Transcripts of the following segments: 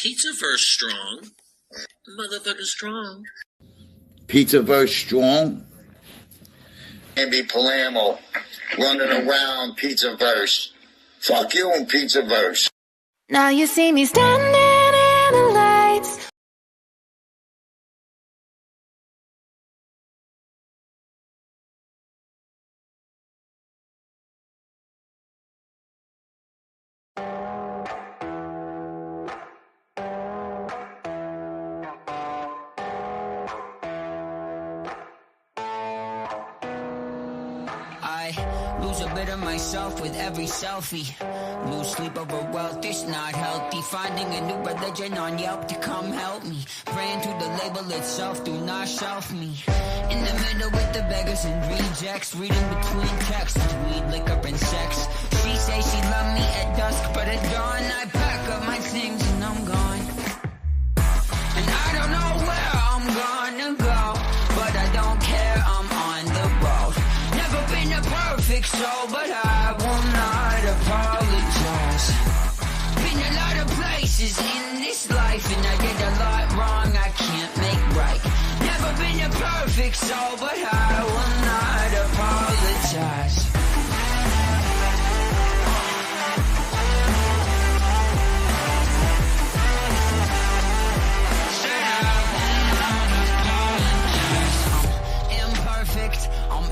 Pizza-verse strong. Motherfucker strong. Pizza-verse strong. Andy Palermo running around Pizza-verse. Fuck you and Pizza-verse. Now you see me standing in the lights. Lose a bit of myself with every selfie. Lose sleep over wealth, it's not healthy. Finding a new religion on Yelp to come help me. Praying to the label itself, do not shelf me. In the middle with the beggars and rejects. Reading between texts, weed, liquor, and sex. She say she love me at dusk, but at dawn I pack up my things and I'm gone. And I don't know where I'm gonna go, but I don't care, I'm on the road. Never been a perfect soul, but I will not apologize. Been a lot of places in this life, and I did a lot wrong I can't make right. Never been a perfect soul, but I will not apologize.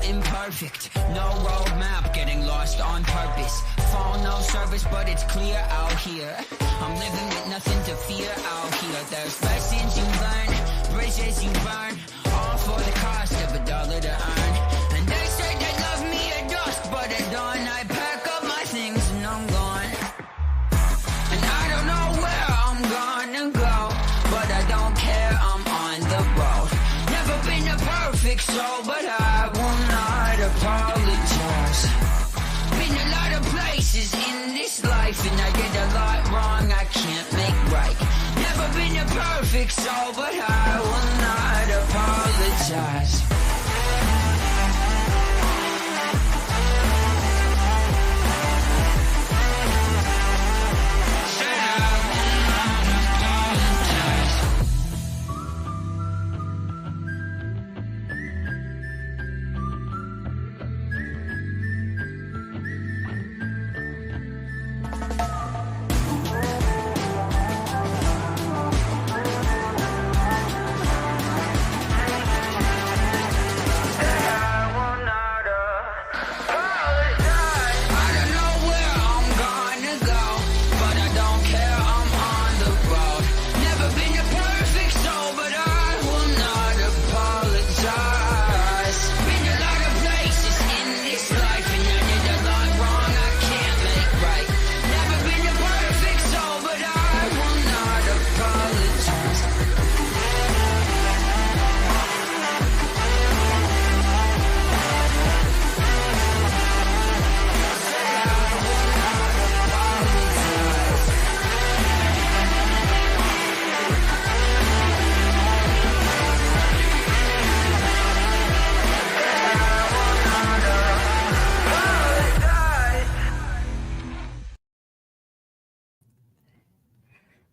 Imperfect, no roadmap, getting lost on purpose. Phone no service, but it's clear out here. I'm living with nothing to fear out here. There's lessons you learn, bridges you burn, all for the cost of $1 to earn. And they say they love me at dusk, but at dawn I pack up my things and I'm gone. And I don't know where I'm gonna go, but I don't care, I'm on the road. Never been a perfect soul, but I will not apologize. Been a lot of places in this life, and I did a lot wrong I can't make right. Never been a perfect soul, but I will not apologize.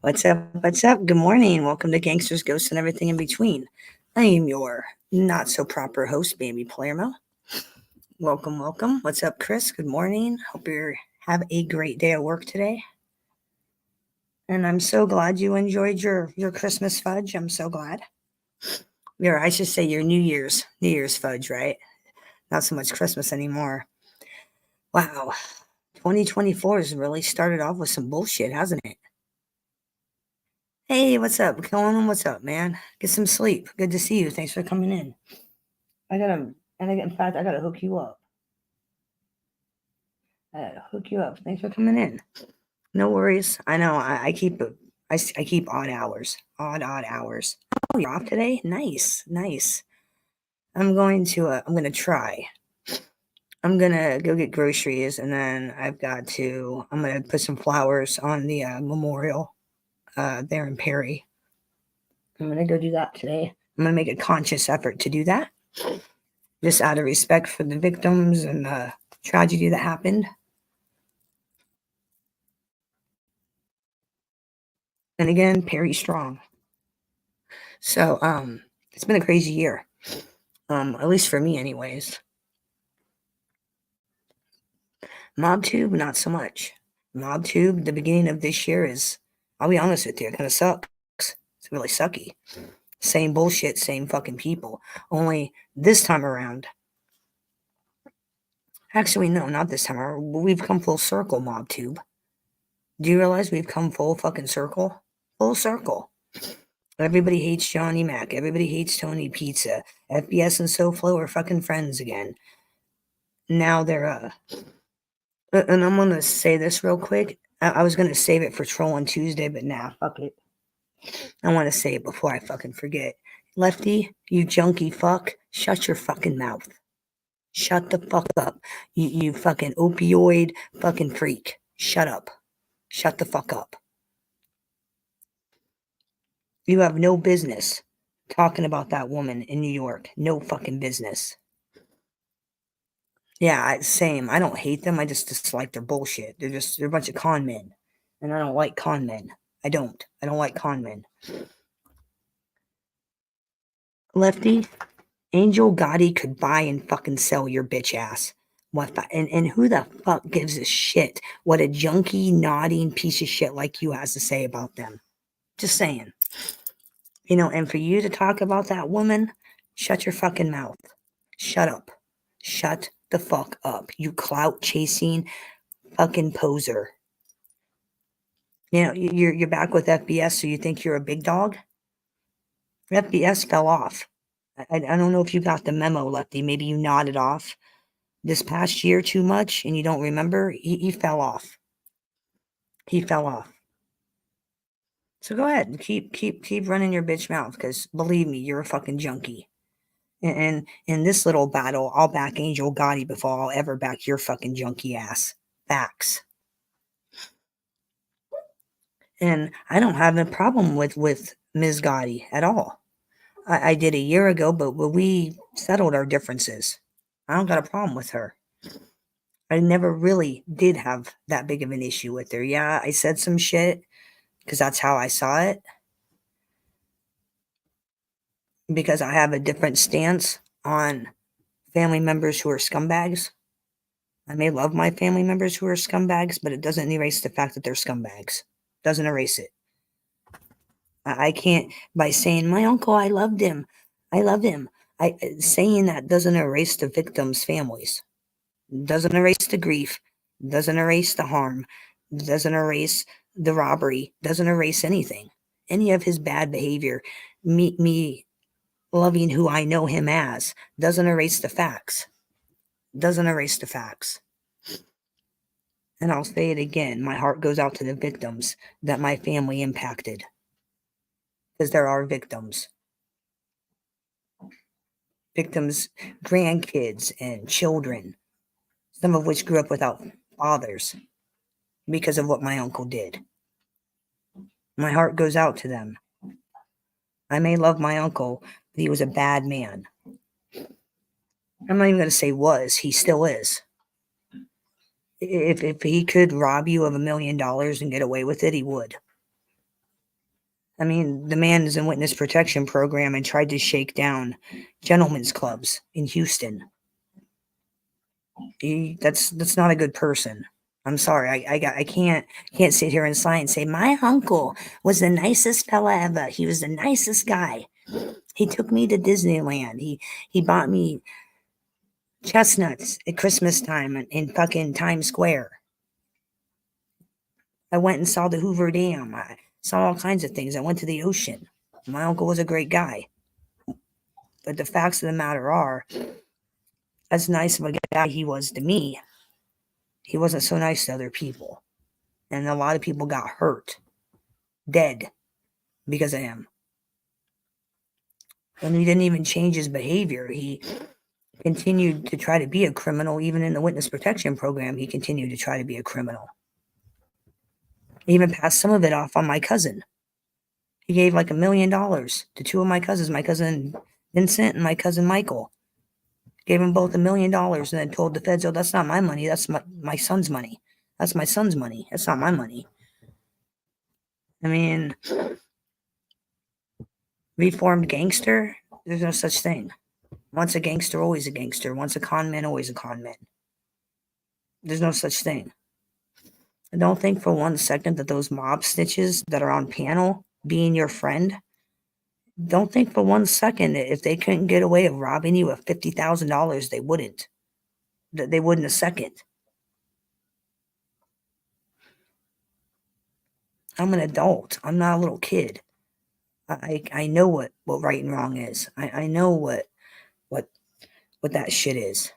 What's up? What's up? Good morning. Welcome to Gangsters, Ghosts, and Everything in Between. I am your not-so-proper host, Bambi Palermo. Welcome, welcome. What's up, Chris? Good morning. Hope you have a great day at work today. And I'm so glad you enjoyed your Christmas fudge. I'm so glad. I should say your New Year's fudge, right? Not so much Christmas anymore. Wow. 2024 has really started off with some bullshit, hasn't it? Hey, what's up? Cohen, what's up, man? Get some sleep. Good to see you. Thanks for coming in. I gotta hook you up. Thanks for coming in. No worries. I know I keep odd hours. Odd hours. Oh, you're off today? Nice. I'm gonna try. I'm gonna go get groceries, and then I'm gonna put some flowers on the memorial there in Perry. I'm going to go do that today. I'm going to make a conscious effort to do that, just out of respect for the victims and the tragedy that happened. And again, Perry Strong. So, it's been a crazy year. At least for me, anyways. MobTube, not so much. MobTube, the beginning of this year is, I'll be honest with you, it kind of sucks. It's really sucky. Same bullshit, same fucking people. Only this time around. Actually, no, not this time around. We've come full circle, MobTube. Do you realize we've come full fucking circle? Full circle. Everybody hates Johnny Mac. Everybody hates Tony Pizza. FBS and SoFlo are fucking friends again. Now they're, and I'm gonna say this real quick. I was gonna save it for Troll on Tuesday, but nah, fuck it. I want to say it before I fucking forget. Lefty, you junkie fuck, shut your fucking mouth. Shut the fuck up. You fucking opioid fucking freak. Shut up. Shut the fuck up. You have no business talking about that woman in New York. No fucking business. Yeah, same. I don't hate them. I just dislike their bullshit. They're a bunch of con men. And I don't like con men. I don't like con men. Lefty, Angel Gotti could buy and fucking sell your bitch ass. And who the fuck gives a shit what a junkie, nodding piece of shit like you has to say about them? Just saying. And for you to talk about that woman, shut your fucking mouth. Shut up. Shut the fuck up. You clout chasing fucking poser. You're back with FBS, so you think you're a big dog? FBS fell off. I don't know if you got the memo, Lefty. Maybe you nodded off this past year too much and you don't remember. He fell off. He fell off. So go ahead and keep running your bitch mouth, because believe me, you're a fucking junkie. And in this little battle, I'll back Angel Gotti before I'll ever back your fucking junkie ass. Facts. And I don't have a problem with Ms. Gotti at all. I did a year ago, but we settled our differences. I don't got a problem with her. I never really did have that big of an issue with her. Yeah, I said some shit because that's how I saw it. Because I have a different stance on family members who are scumbags. I may love my family members who are scumbags, but it doesn't erase the fact that they're scumbags. Doesn't erase it. I can't, by saying, my uncle, I loved him. I love him. Saying that doesn't erase the victims' families. Doesn't erase the grief. Doesn't erase the harm. Doesn't erase the robbery. Doesn't erase anything. Any of his bad behavior. Me loving who I know him as doesn't erase the facts. Doesn't erase the facts. And I'll say it again. My heart goes out to the victims that my family impacted. Because there are victims. Victims, grandkids, and children. Some of which grew up without fathers. Because of what my uncle did. My heart goes out to them. I may love my uncle, but he was a bad man. I'm not even going to say was. He still is. If he could rob you of $1 million and get away with it, he would. I mean, the man is in witness protection program and tried to shake down gentlemen's clubs in Houston. That's not a good person. I'm sorry. I can't sit here and sigh and say my uncle was the nicest fella ever. He was the nicest guy. He took me to Disneyland. He bought me chestnuts at Christmas time in fucking Times Square. I went and saw the Hoover Dam. I saw all kinds of things. I went to the ocean. My uncle was a great guy. But the facts of the matter are, as nice of a guy he was to me, he wasn't so nice to other people. And a lot of people got hurt, dead, because of him. And he didn't even change his behavior. He continued to try to be a criminal. Even in the witness protection program, he continued to try to be a criminal. He even passed some of it off on my cousin. He gave like $1 million to two of my cousins, my cousin Vincent and my cousin Michael. Gave them both $1 million and then told the feds, oh, that's not my money. That's my son's money. That's my son's money. That's not my money. I mean, reformed gangster? There's no such thing. Once a gangster, always a gangster. Once a con man, always a con man. There's no such thing. I don't think for 1 second that those mob snitches that are on panel being your friend, don't think for 1 second that if they couldn't get away of robbing you of $50,000, they wouldn't. They wouldn't a second. I'm an adult. I'm not a little kid. I know what right and wrong is. I know what that shit is.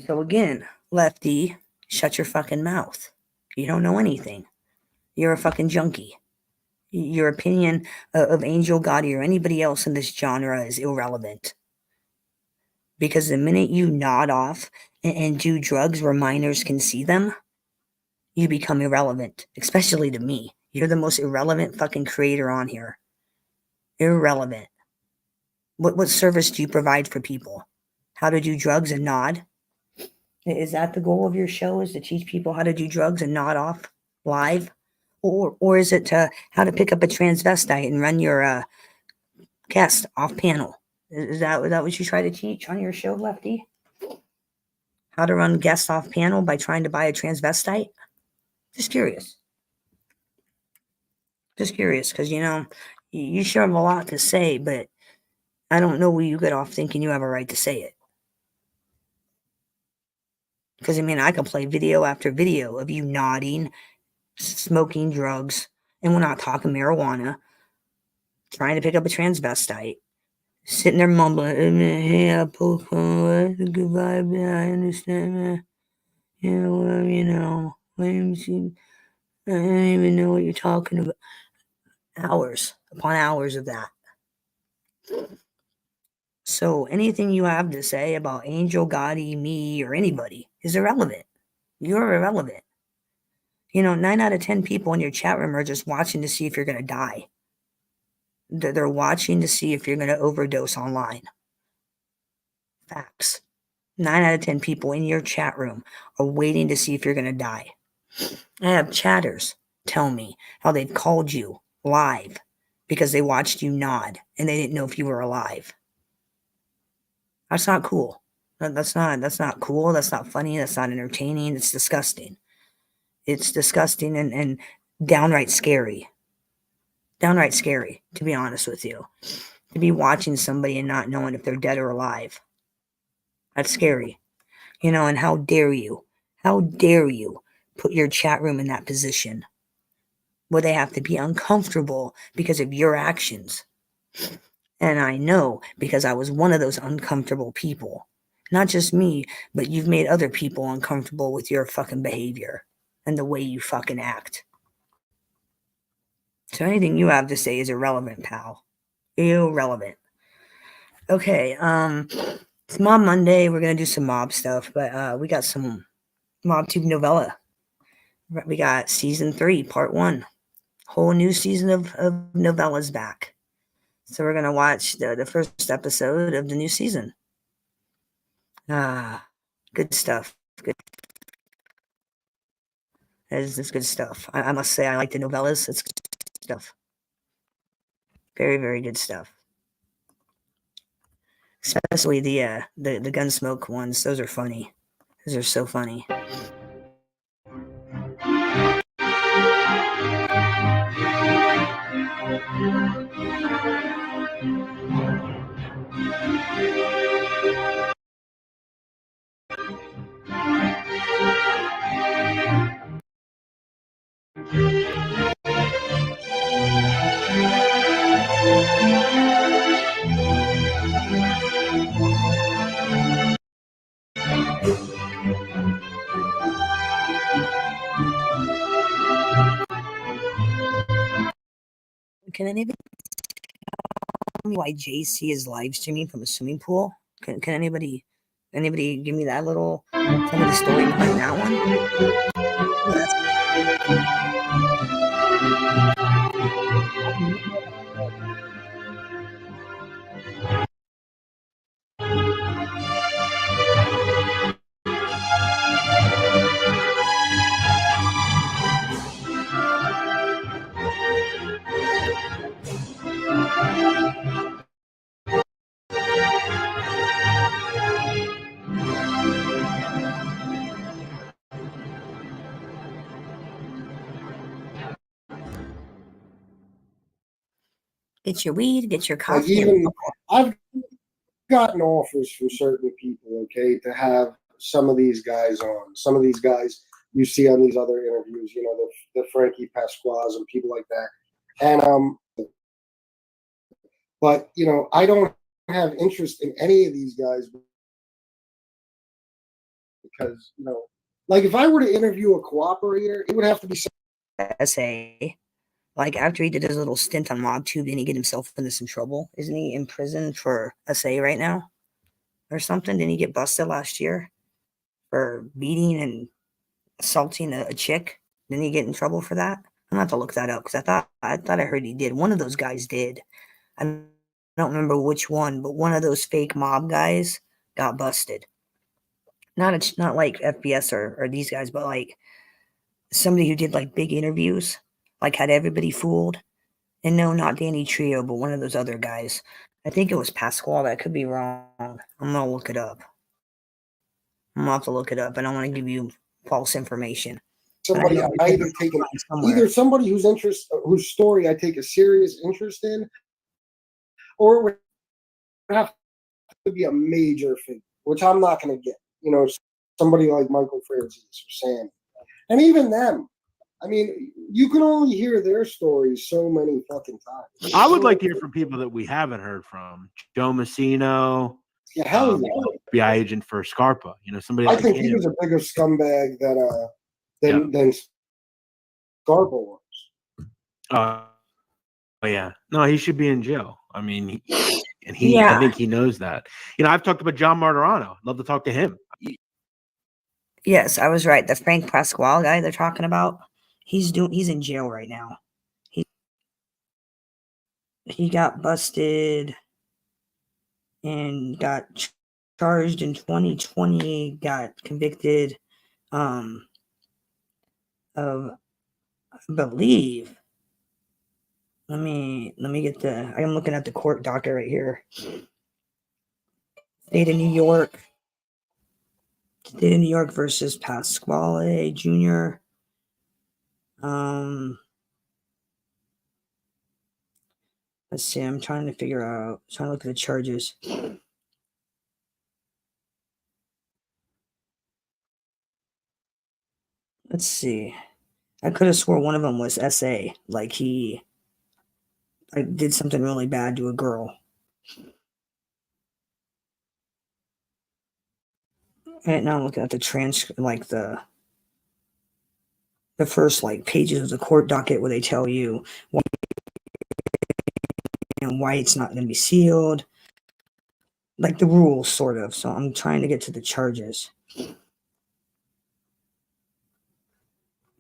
So again, Lefty, shut your fucking mouth. You don't know anything. You're a fucking junkie. Your opinion of Angel Gotti or anybody else in this genre is irrelevant. Because the minute you nod off and do drugs where minors can see them, you become irrelevant, especially to me. You're the most irrelevant fucking creator on here. Irrelevant. What service do you provide for people? How to do drugs and nod? Is that the goal of your show, is to teach people how to do drugs and nod off live? Or is it how to pick up a transvestite and run your guest off panel? Is that what you try to teach on your show, Lefty? How to run guests off panel by trying to buy a transvestite? Just curious. Just curious, because, you sure have a lot to say, but I don't know where you get off thinking you have a right to say it. Because, I can play video after video of you nodding, smoking drugs, and we're not talking marijuana, trying to pick up a transvestite, sitting there mumbling, hey, I pull that's a good vibe, yeah, I understand, man. Yeah, well, I don't even know what you're talking about. Hours upon hours of that. So anything you have to say about Angel, Gotti, me, or anybody is irrelevant. You're irrelevant. 9 out of 10 people in your chat room are just watching to see if you're going to die. They're watching to see if you're going to overdose online. Facts. 9 out of 10 people in your chat room are waiting to see if you're going to die. I have chatters tell me how they've called you live because they watched you nod and they didn't know if you were alive. That's not cool. That's not cool. That's not funny. That's not entertaining. It's disgusting. It's disgusting and downright scary. Downright scary, to be honest with you. To be watching somebody and not knowing if they're dead or alive. That's scary. And how dare you put your chat room in that position where they have to be uncomfortable because of your actions. And I know because I was one of those uncomfortable people. Not just me, but you've made other people uncomfortable with your fucking behavior and the way you fucking act. So anything you have to say is irrelevant, pal. Irrelevant. Okay, it's Mob Monday. We're going to do some mob stuff, but we got some MobTube novella. We got season 3, part 1. Whole new season of novellas back. So we're going to watch the first episode of the new season. Good stuff. Good. It's good stuff. I must say I like the novellas. It's good stuff. Very, very good stuff. Especially the Gunsmoke ones. Those are funny. Those are so funny. Can anybody tell me why JC is live streaming from a swimming pool? Can anybody give me that little some of the story behind that one? Get your weed, get your Like coffee. even I've gotten offers from certain people, okay, to have some of these guys on. Some of these guys you see on these other interviews, you know, the Frankie Pasquas and people like that. And but you know, I don't have interest in any of these guys because, you know, like if I were to interview a cooperator, it would have to be SA. Like after he did his little stint on MobTube, didn't he get himself into some trouble? Isn't he in prison for SA right now? Or something? Didn't he get busted last year for beating and assaulting a chick? Didn't he get in trouble for that? I'm gonna have to look that up because I thought I heard he did. One of those guys did. I don't remember which one, but one of those fake mob guys got busted. Not like FBS or these guys, but like somebody who did like big interviews, like had everybody fooled. And no, not Danny Trio, but one of those other guys. I think it was Pasquale. That could be wrong. I'm gonna look it up. I'm gonna have to look it up. I don't want to give you false information. somebody I either take either somebody whose story I take a serious interest in, or it would have to be a major figure, which I'm not going to get. You know, somebody like Michael Francis or Sam, and even them. I mean, you can only hear their stories so many fucking times. I would like to hear from people that we haven't heard from. Joe Messino. Yeah, hell yeah. FBI agent for Scarpa. You know, somebody. I like think him. he was a bigger scumbag than Scarpa was. Oh yeah, no, he should be in jail. I mean, I think he knows that. You know, I've talked about John Martirano. I'd love to talk to him. Yes, I was right. The Frank Pasquale guy they're talking about, he's in jail right now. He got busted and got charged in 2020, got convicted of, I believe. Let me get I'm looking at the court docket right here. State of New York versus Pasquale Jr. Let's see. I'm trying to look at the charges. Let's see. I could have swore one of them was SA. Like I did something really bad to a girl. Right now I'm looking at the transcript, like the first like pages of the court docket where they tell you why it's not going to be sealed, like the rules, sort of. So I'm trying to get to the charges.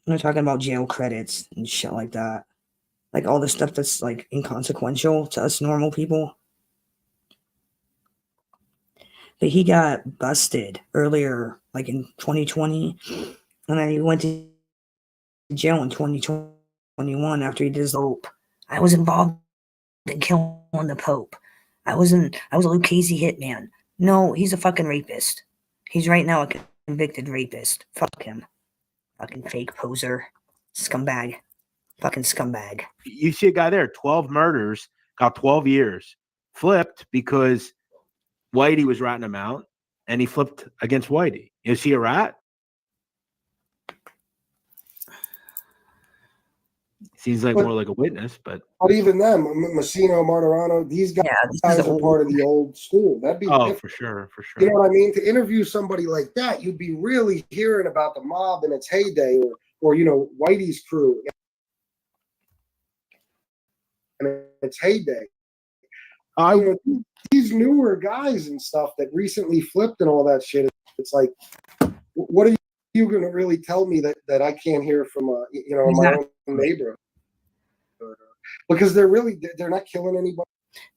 I'm talking about jail credits and shit like that, like all the stuff that's like inconsequential to us normal people. But he got busted earlier, like in 2020, and then he went to jail in 2021 after he did his Pope. I was involved in killing the Pope. I was a Lucchese hitman. No, he's a fucking rapist. He's right now a convicted rapist. Fuck him. Fucking fake poser. Scumbag. Fucking scumbag. You see a guy there, 12 murders, got 12 years. Flipped because Whitey was ratting him out, and he flipped against Whitey. Is he a rat? Seems like more like a witness, but even them, Messino, Martirano, these guys are part of the old school. That'd be different. For sure. You know what I mean? To interview somebody like that, you'd be really hearing about the mob in its heyday, or you know, Whitey's crew in its heyday. You know, these newer guys and stuff that recently flipped and all that shit. It's like, what are you going to really tell me that I can't hear from my own neighborhood? Because they're not killing anybody.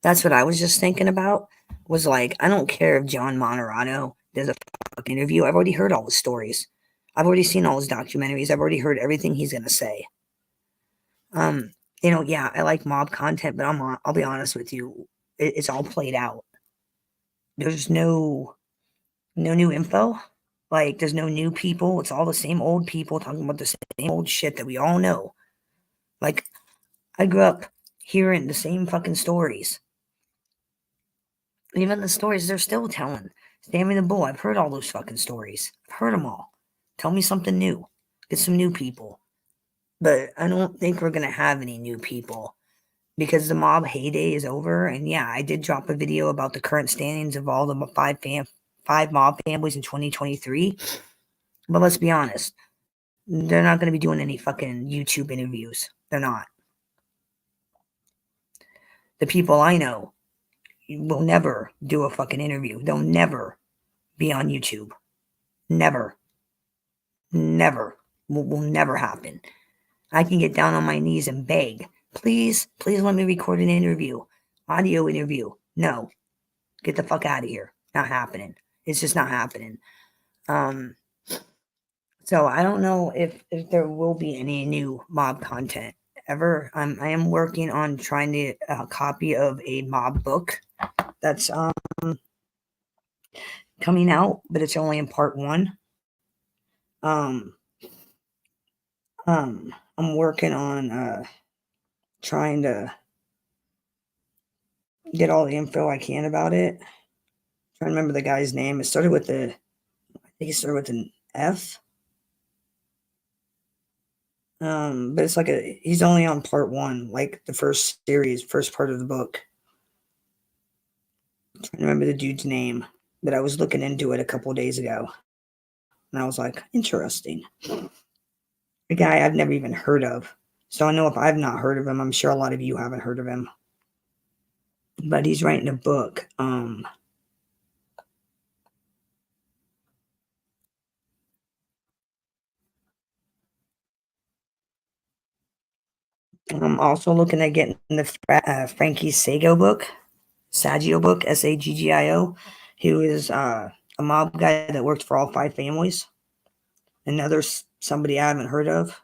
That's what I was just thinking about. Was like, I don't care if John Martirano does a fucking interview. I've already heard all the stories. I've already seen all his documentaries. I've already heard everything he's gonna say. You know, yeah, I like mob content, but I'll be honest with you, it's all played out. There's no new info. Like, there's no new people. It's all the same old people talking about the same old shit that we all know. Like, I grew up hearing the same fucking stories. Even the stories they're still telling. Sammy the Bull, I've heard all those fucking stories. I've heard them all. Tell me something new. Get some new people. But I don't think we're going to have any new people because the mob heyday is over. And yeah, I did drop a video about the current standings of all the five mob families in 2023. But let's be honest, they're not going to be doing any fucking YouTube interviews. They're not. The people I know will never do a fucking interview. They'll never be on YouTube. Never. Never. Will never happen. I can get down on my knees and beg. Please let me record an interview. Audio interview. No. Get the fuck out of here. Not happening. It's just not happening. So I don't know if there will be any new mob content ever. I am working on trying to get a copy of a mob book that's coming out, but it's only in part 1. I'm working on trying to get all the info I can about it. I'm trying to remember the guy's name. It started with I think it started with an F. But it's like he's only on part 1, like the first series, first part of the book. I'm trying to remember the dude's name, but I was looking into it a couple days ago. And I was like, interesting. A guy I've never even heard of. So I know if I've not heard of him, I'm sure a lot of you haven't heard of him. But he's writing a book. I'm also looking at getting the Frankie Saggio book, Saggio, who is a mob guy that worked for all 5 families. Another somebody I haven't heard of.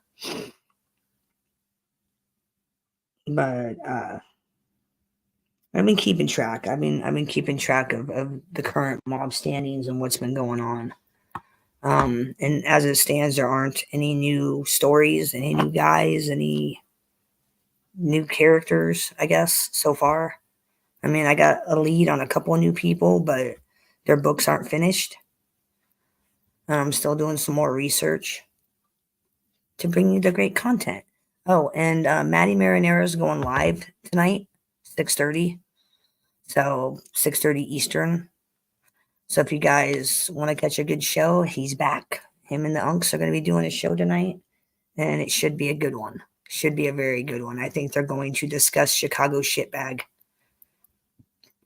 But I've been keeping track. I've been keeping track of the current mob standings and what's been going on. And as it stands, there aren't any new stories, any new guys, any new characters, I guess, so far. I mean, I got a lead on a couple of new people, but their books aren't finished. And I'm still doing some more research to bring you the great content. Oh, and Maddie Marinera is going live tonight, 6:30. So 6:30 Eastern. So if you guys want to catch a good show, he's back. Him and the Unks are going to be doing a show tonight, and it should be a good one. Should be a very good one. I think they're going to discuss Chicago shitbag.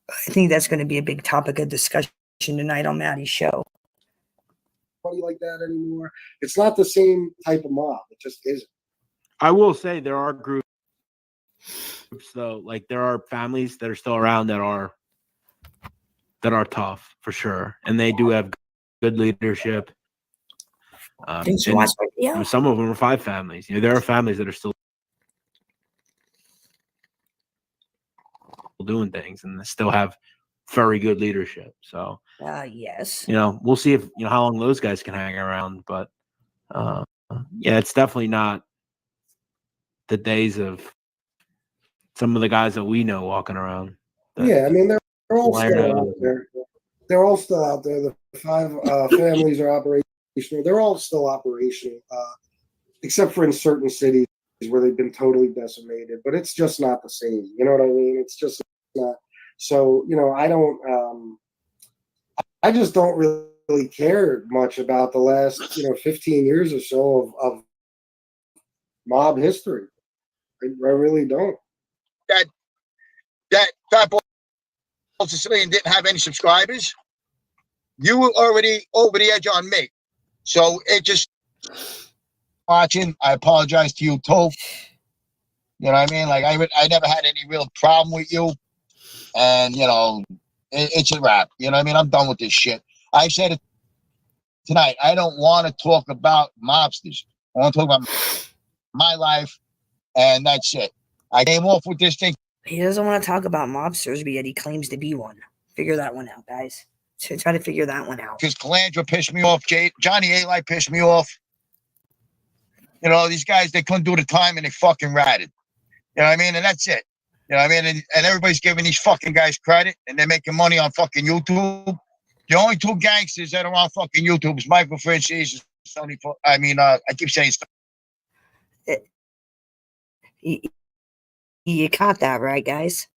I think that's going to be a big topic of discussion tonight on Maddie's show. Like that anymore. It's not the same type of mob. It just isn't. I will say there are groups though, like there are families that are still around that are tough for sure, and they do have good leadership. Didn't you watch my video? Some of them are 5 families. There are families that are still doing things and they still have very good leadership. So yes, we'll see if how long those guys can hang around. But yeah, it's definitely not the days of some of the guys that we know walking around. Yeah, I mean they're all still out there. They're all still out there. The 5 families are operational. They're all still operational, except for in certain cities where they've been totally decimated. But it's just not the same. You know what I mean? It's just not. So I just don't really care much about the last 15 years or so of mob history. I really don't. That Fat Ball Sicilian didn't have any subscribers. You were already over the edge on me. So it just watching. I apologize to you, Toe. You know what I mean? Like I never had any real problem with you, and it's a wrap. You know what I mean? I'm done with this shit. I said it tonight. I don't want to talk about mobsters. I want to talk about my life, and that's it. I came off with this thing. He doesn't want to talk about mobsters, but yet he claims to be one. Figure that one out, guys. Try to figure that one out. Because Calandra pissed me off. Johnny A-Light pissed me off. These guys, they couldn't do the time and they fucking ratted. You know what I mean? And that's it. You know what I mean? And everybody's giving these fucking guys credit, and they're making money on fucking YouTube. The only two gangsters that are on fucking YouTube is Michael Francis and Sonny. I keep saying You caught that right, guys.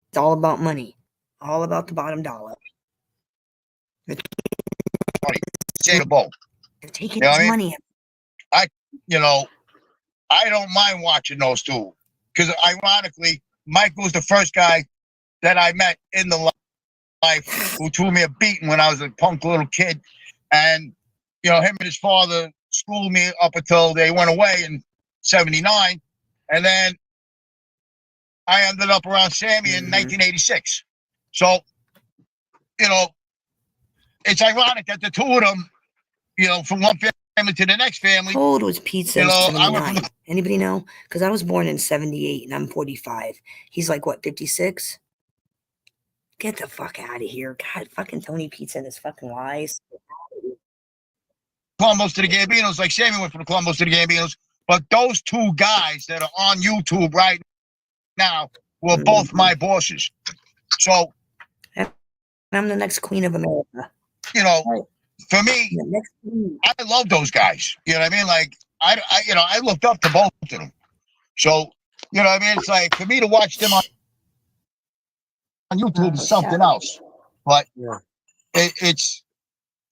It's all about money. All about the bottom dollar. Say the boat. They're taking You know his what I mean? money. I don't mind watching those two because, ironically, Michael was the first guy that I met in the life who threw me a beating when I was a punk little kid, and him and his father schooled me up until they went away in '79, and then I ended up around Sammy in 1986. So, it's ironic that the two of them, from one family to the next family. How old was Pizza in 79? I Anybody know? Because I was born in 78 and I'm 45. He's like, what, 56? Get the fuck out of here. God, fucking Tony Pizza and his fucking lies. Columbus to the Gambinos, like Sammy went from the Columbus to the Gambinos. But those two guys that are on YouTube right now were both my bosses. So, I'm the next queen of America. For me, I love those guys. You know what I mean? Like, I looked up to both of them. So, you know what I mean? It's like, for me to watch them on YouTube is something else. But it's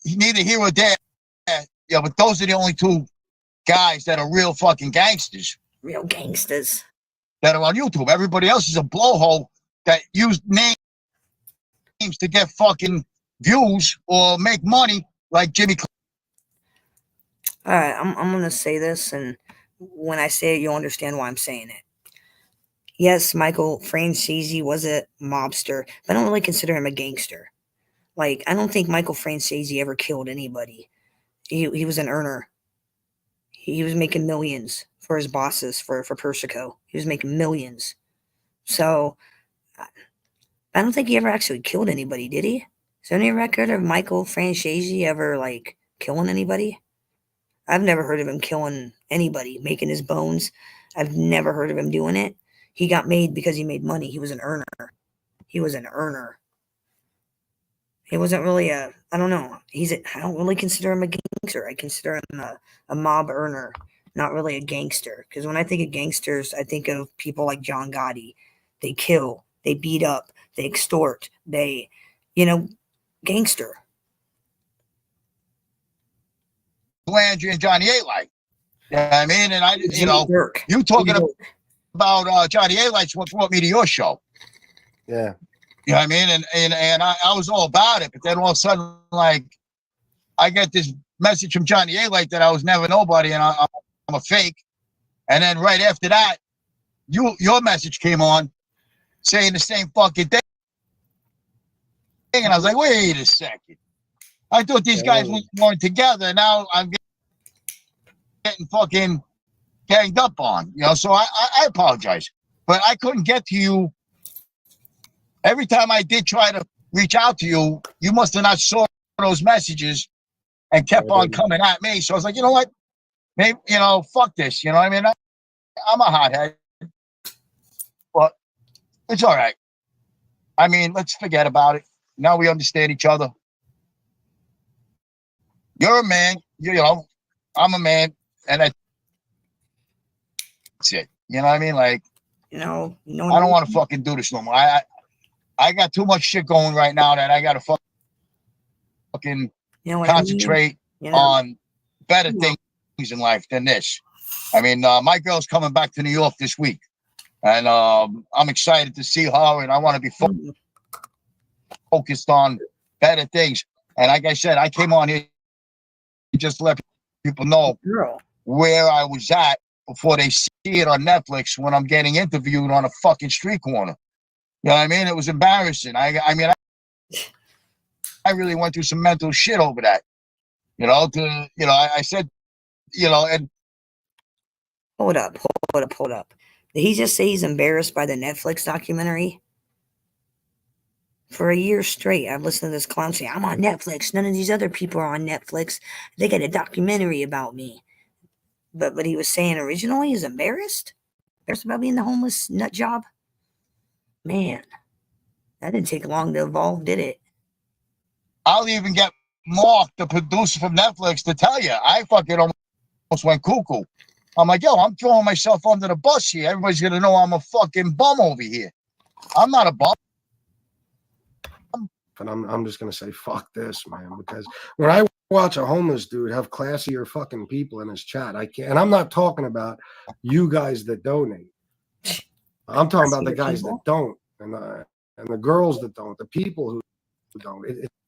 neither here or there. Yeah, but those are the only two guys that are real fucking gangsters. Real gangsters. That are on YouTube. Everybody else is a blowhole that used names to get fucking views or make money like Jimmy. All right, I'm going to say this, and when I say it, you'll understand why I'm saying it. Yes, Michael Francesi was a mobster, but I don't really consider him a gangster. Like, I don't think Michael Francesi ever killed anybody. He was an earner. He was making millions for his bosses, for Persico. He was making millions. So, I don't think he ever actually killed anybody, did he? Is there any record of Michael Francesi ever, like, killing anybody? I've never heard of him killing anybody, making his bones. I've never heard of him doing it. He got made because he made money. He was an earner. He was an earner. He wasn't really I don't know. I don't really consider him a gangster. I consider him a mob earner, not really a gangster. Because when I think of gangsters, I think of people like John Gotti. They kill, they beat up, they extort, they, gangster. Landry and Johnny A-Light. You know what I mean? And you talking about Johnny A-Light's what brought me to your show. Yeah. You know what I mean? And I was all about it, but then all of a sudden, like, I get this message from Johnny A-Light that I was never nobody and I'm a fake. And then right after that, your message came on saying the same fucking thing. And I was like, wait a second. I thought these guys weren't together. Now I'm getting fucking ganged up on, so I apologize. But I couldn't get to you. Every time I did try to reach out to you, you must have not saw those messages and kept on coming at me. So I was like, you know what? Maybe, fuck this. You know what I mean? I'm a hothead. But it's all right. I mean, let's forget about it. Now we understand each other. You're a man, I'm a man, and that's it. You know what I mean? Like, I don't want to fucking do this no more. I got too much shit going right now that I got to fucking concentrate on better things in life than this. I mean, my girl's coming back to New York this week, and I'm excited to see her, and I want to be focused on better things. And like I said, I came on here just to let people know where I was at before they see it on Netflix when I'm getting interviewed on a fucking street corner. You know what I mean? It was embarrassing. I really went through some mental shit over that. I said, and Hold up. Did he just say he's embarrassed by the Netflix documentary? For a year straight, I've listened to this clown say, I'm on Netflix. None of these other people are on Netflix. They got a documentary about me. But he was saying originally he's embarrassed? Embarrassed about being the homeless nut job? Man, that didn't take long to evolve, did it? I'll even get Mark, the producer from Netflix, to tell you, I fucking almost went cuckoo. I'm like, yo, I'm throwing myself under the bus here. Everybody's gonna know I'm a fucking bum over here. I'm not a bum. And I'm just gonna say fuck this, man, because when I watch a homeless dude have classier fucking people in his chat, I can't. And I'm not talking about you guys that donate. I'm talking about the guys that don't, and the girls that don't, the people who don't.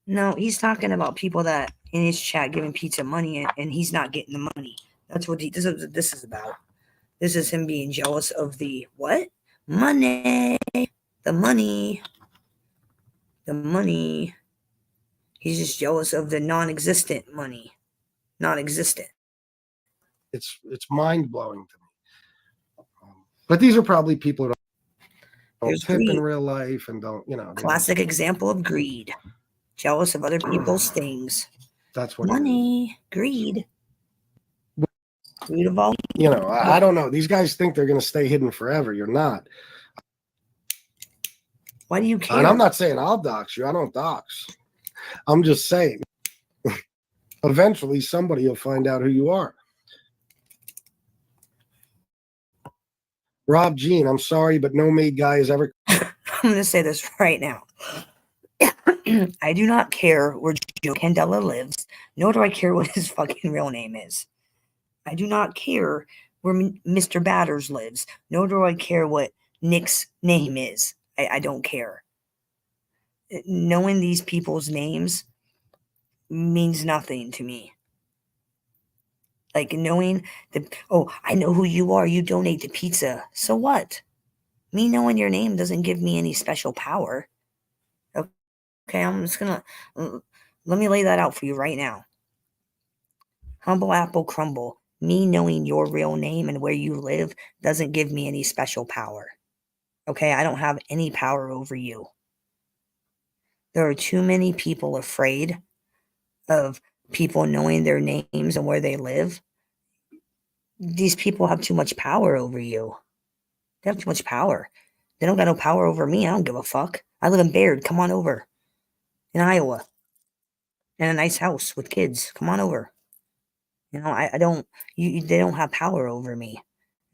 No, he's talking about people that in his chat giving pizza money and he's not getting the money. That's what this is about. This is him being jealous of the what? Money. The money. The money. He's just jealous of the non-existent money. Non-existent. It's mind blowing to me. But these are probably people who don't tip in real life and don't, Classic example of greed. Jealous of other people's things. That's what money, greed. Greed of all. I don't know. These guys think they're going to stay hidden forever. You're not. Why do you care? And I'm not saying I'll dox you. I don't dox. I'm just saying eventually somebody will find out who you are. Rob Jean, I'm sorry, but no made guy has ever. I'm going to say this right now. I do not care where Joe Candela lives, nor do I care what his fucking real name is. I do not care where Mr. Batters lives, nor do I care what Nick's name is. I don't care. Knowing these people's names means nothing to me. Like knowing I know who you are. You donate to pizza. So what? Me knowing your name doesn't give me any special power. Okay, I'm just gonna let me lay that out for you right now. Humble apple crumble. Me knowing your real name and where you live doesn't give me any special power. Okay, I don't have any power over you. There are too many people afraid of people knowing their names and where they live. These people have too much power over you. They have too much power. They don't got no power over me. I don't give a fuck. I live in Baird. Come on over. In Iowa. In a nice house with kids. Come on over. I don't, they don't have power over me.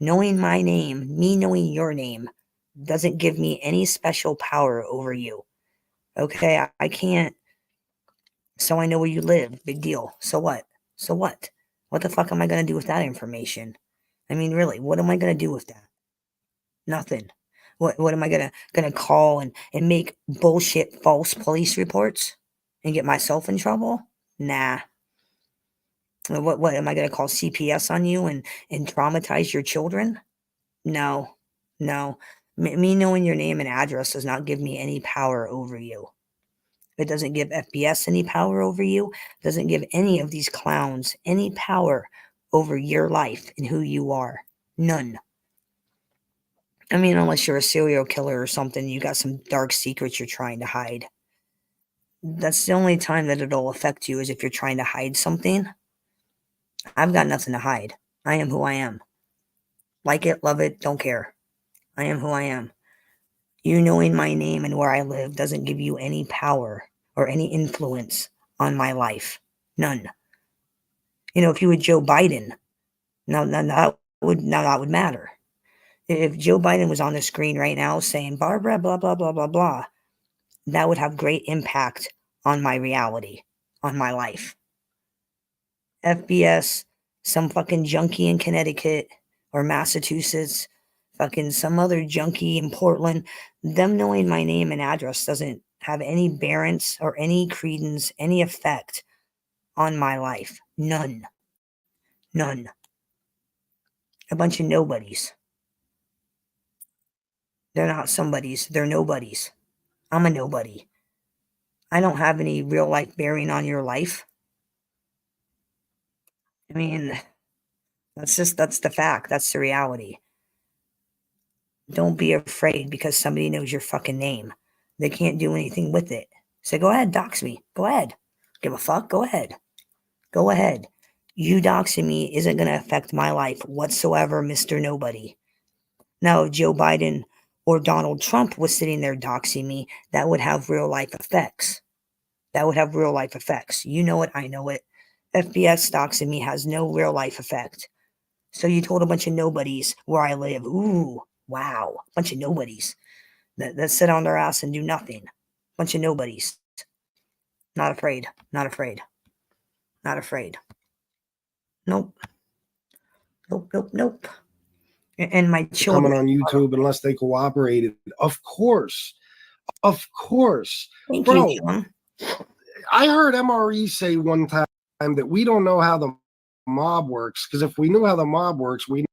Knowing my name, me knowing your name, doesn't give me any special power over you. Okay, I can't. So I know where you live. Big deal. So what? So what? What the fuck am I going to do with that information? I mean, really, what am I going to do with that? Nothing. What am I gonna call and make bullshit false police reports and get myself in trouble? Nah. What am I gonna call CPS on you and traumatize your children? No. Me knowing your name and address does not give me any power over you. It doesn't give FBS any power over you. It doesn't give any of these clowns any power over your life and who you are. None. I mean, unless you're a serial killer or something, you got some dark secrets you're trying to hide. That's the only time that it'll affect you is if you're trying to hide something. I've got nothing to hide. I am who I am. Like it, love it, don't care. I am who I am. You knowing my name and where I live doesn't give you any power or any influence on my life. None. If you were Joe Biden, now that would matter. If Joe Biden was on the screen right now saying, Barbara, blah, blah, blah, blah, blah, that would have great impact on my reality, on my life. FBS, some fucking junkie in Connecticut or Massachusetts, fucking some other junkie in Portland, them knowing my name and address doesn't have any bearance or any credence, any effect on my life. None. A bunch of nobodies. They're not somebodies. They're nobodies. I'm a nobody. I don't have any real life bearing on your life. I mean, that's the fact. That's the reality. Don't be afraid because somebody knows your fucking name. They can't do anything with it. So go ahead, dox me. Go ahead. Give a fuck. Go ahead. Go ahead. You doxing me isn't going to affect my life whatsoever, Mr. Nobody. Now, if Joe Biden or Donald Trump was sitting there doxing me, that would have real life effects. That would have real life effects. You know it, I know it. FBS doxing me has no real life effect. So you told a bunch of nobodies where I live. Ooh, wow. Bunch of nobodies that sit on their ass and do nothing. Bunch of nobodies. Not afraid. Not afraid. Not afraid. Nope. Nope, nope, nope. And my children. Coming on YouTube unless they cooperated. Of course. Of course. Thank Bro, you, John. I heard MRE say one time that we don't know how the mob works, because if we knew how the mob works, we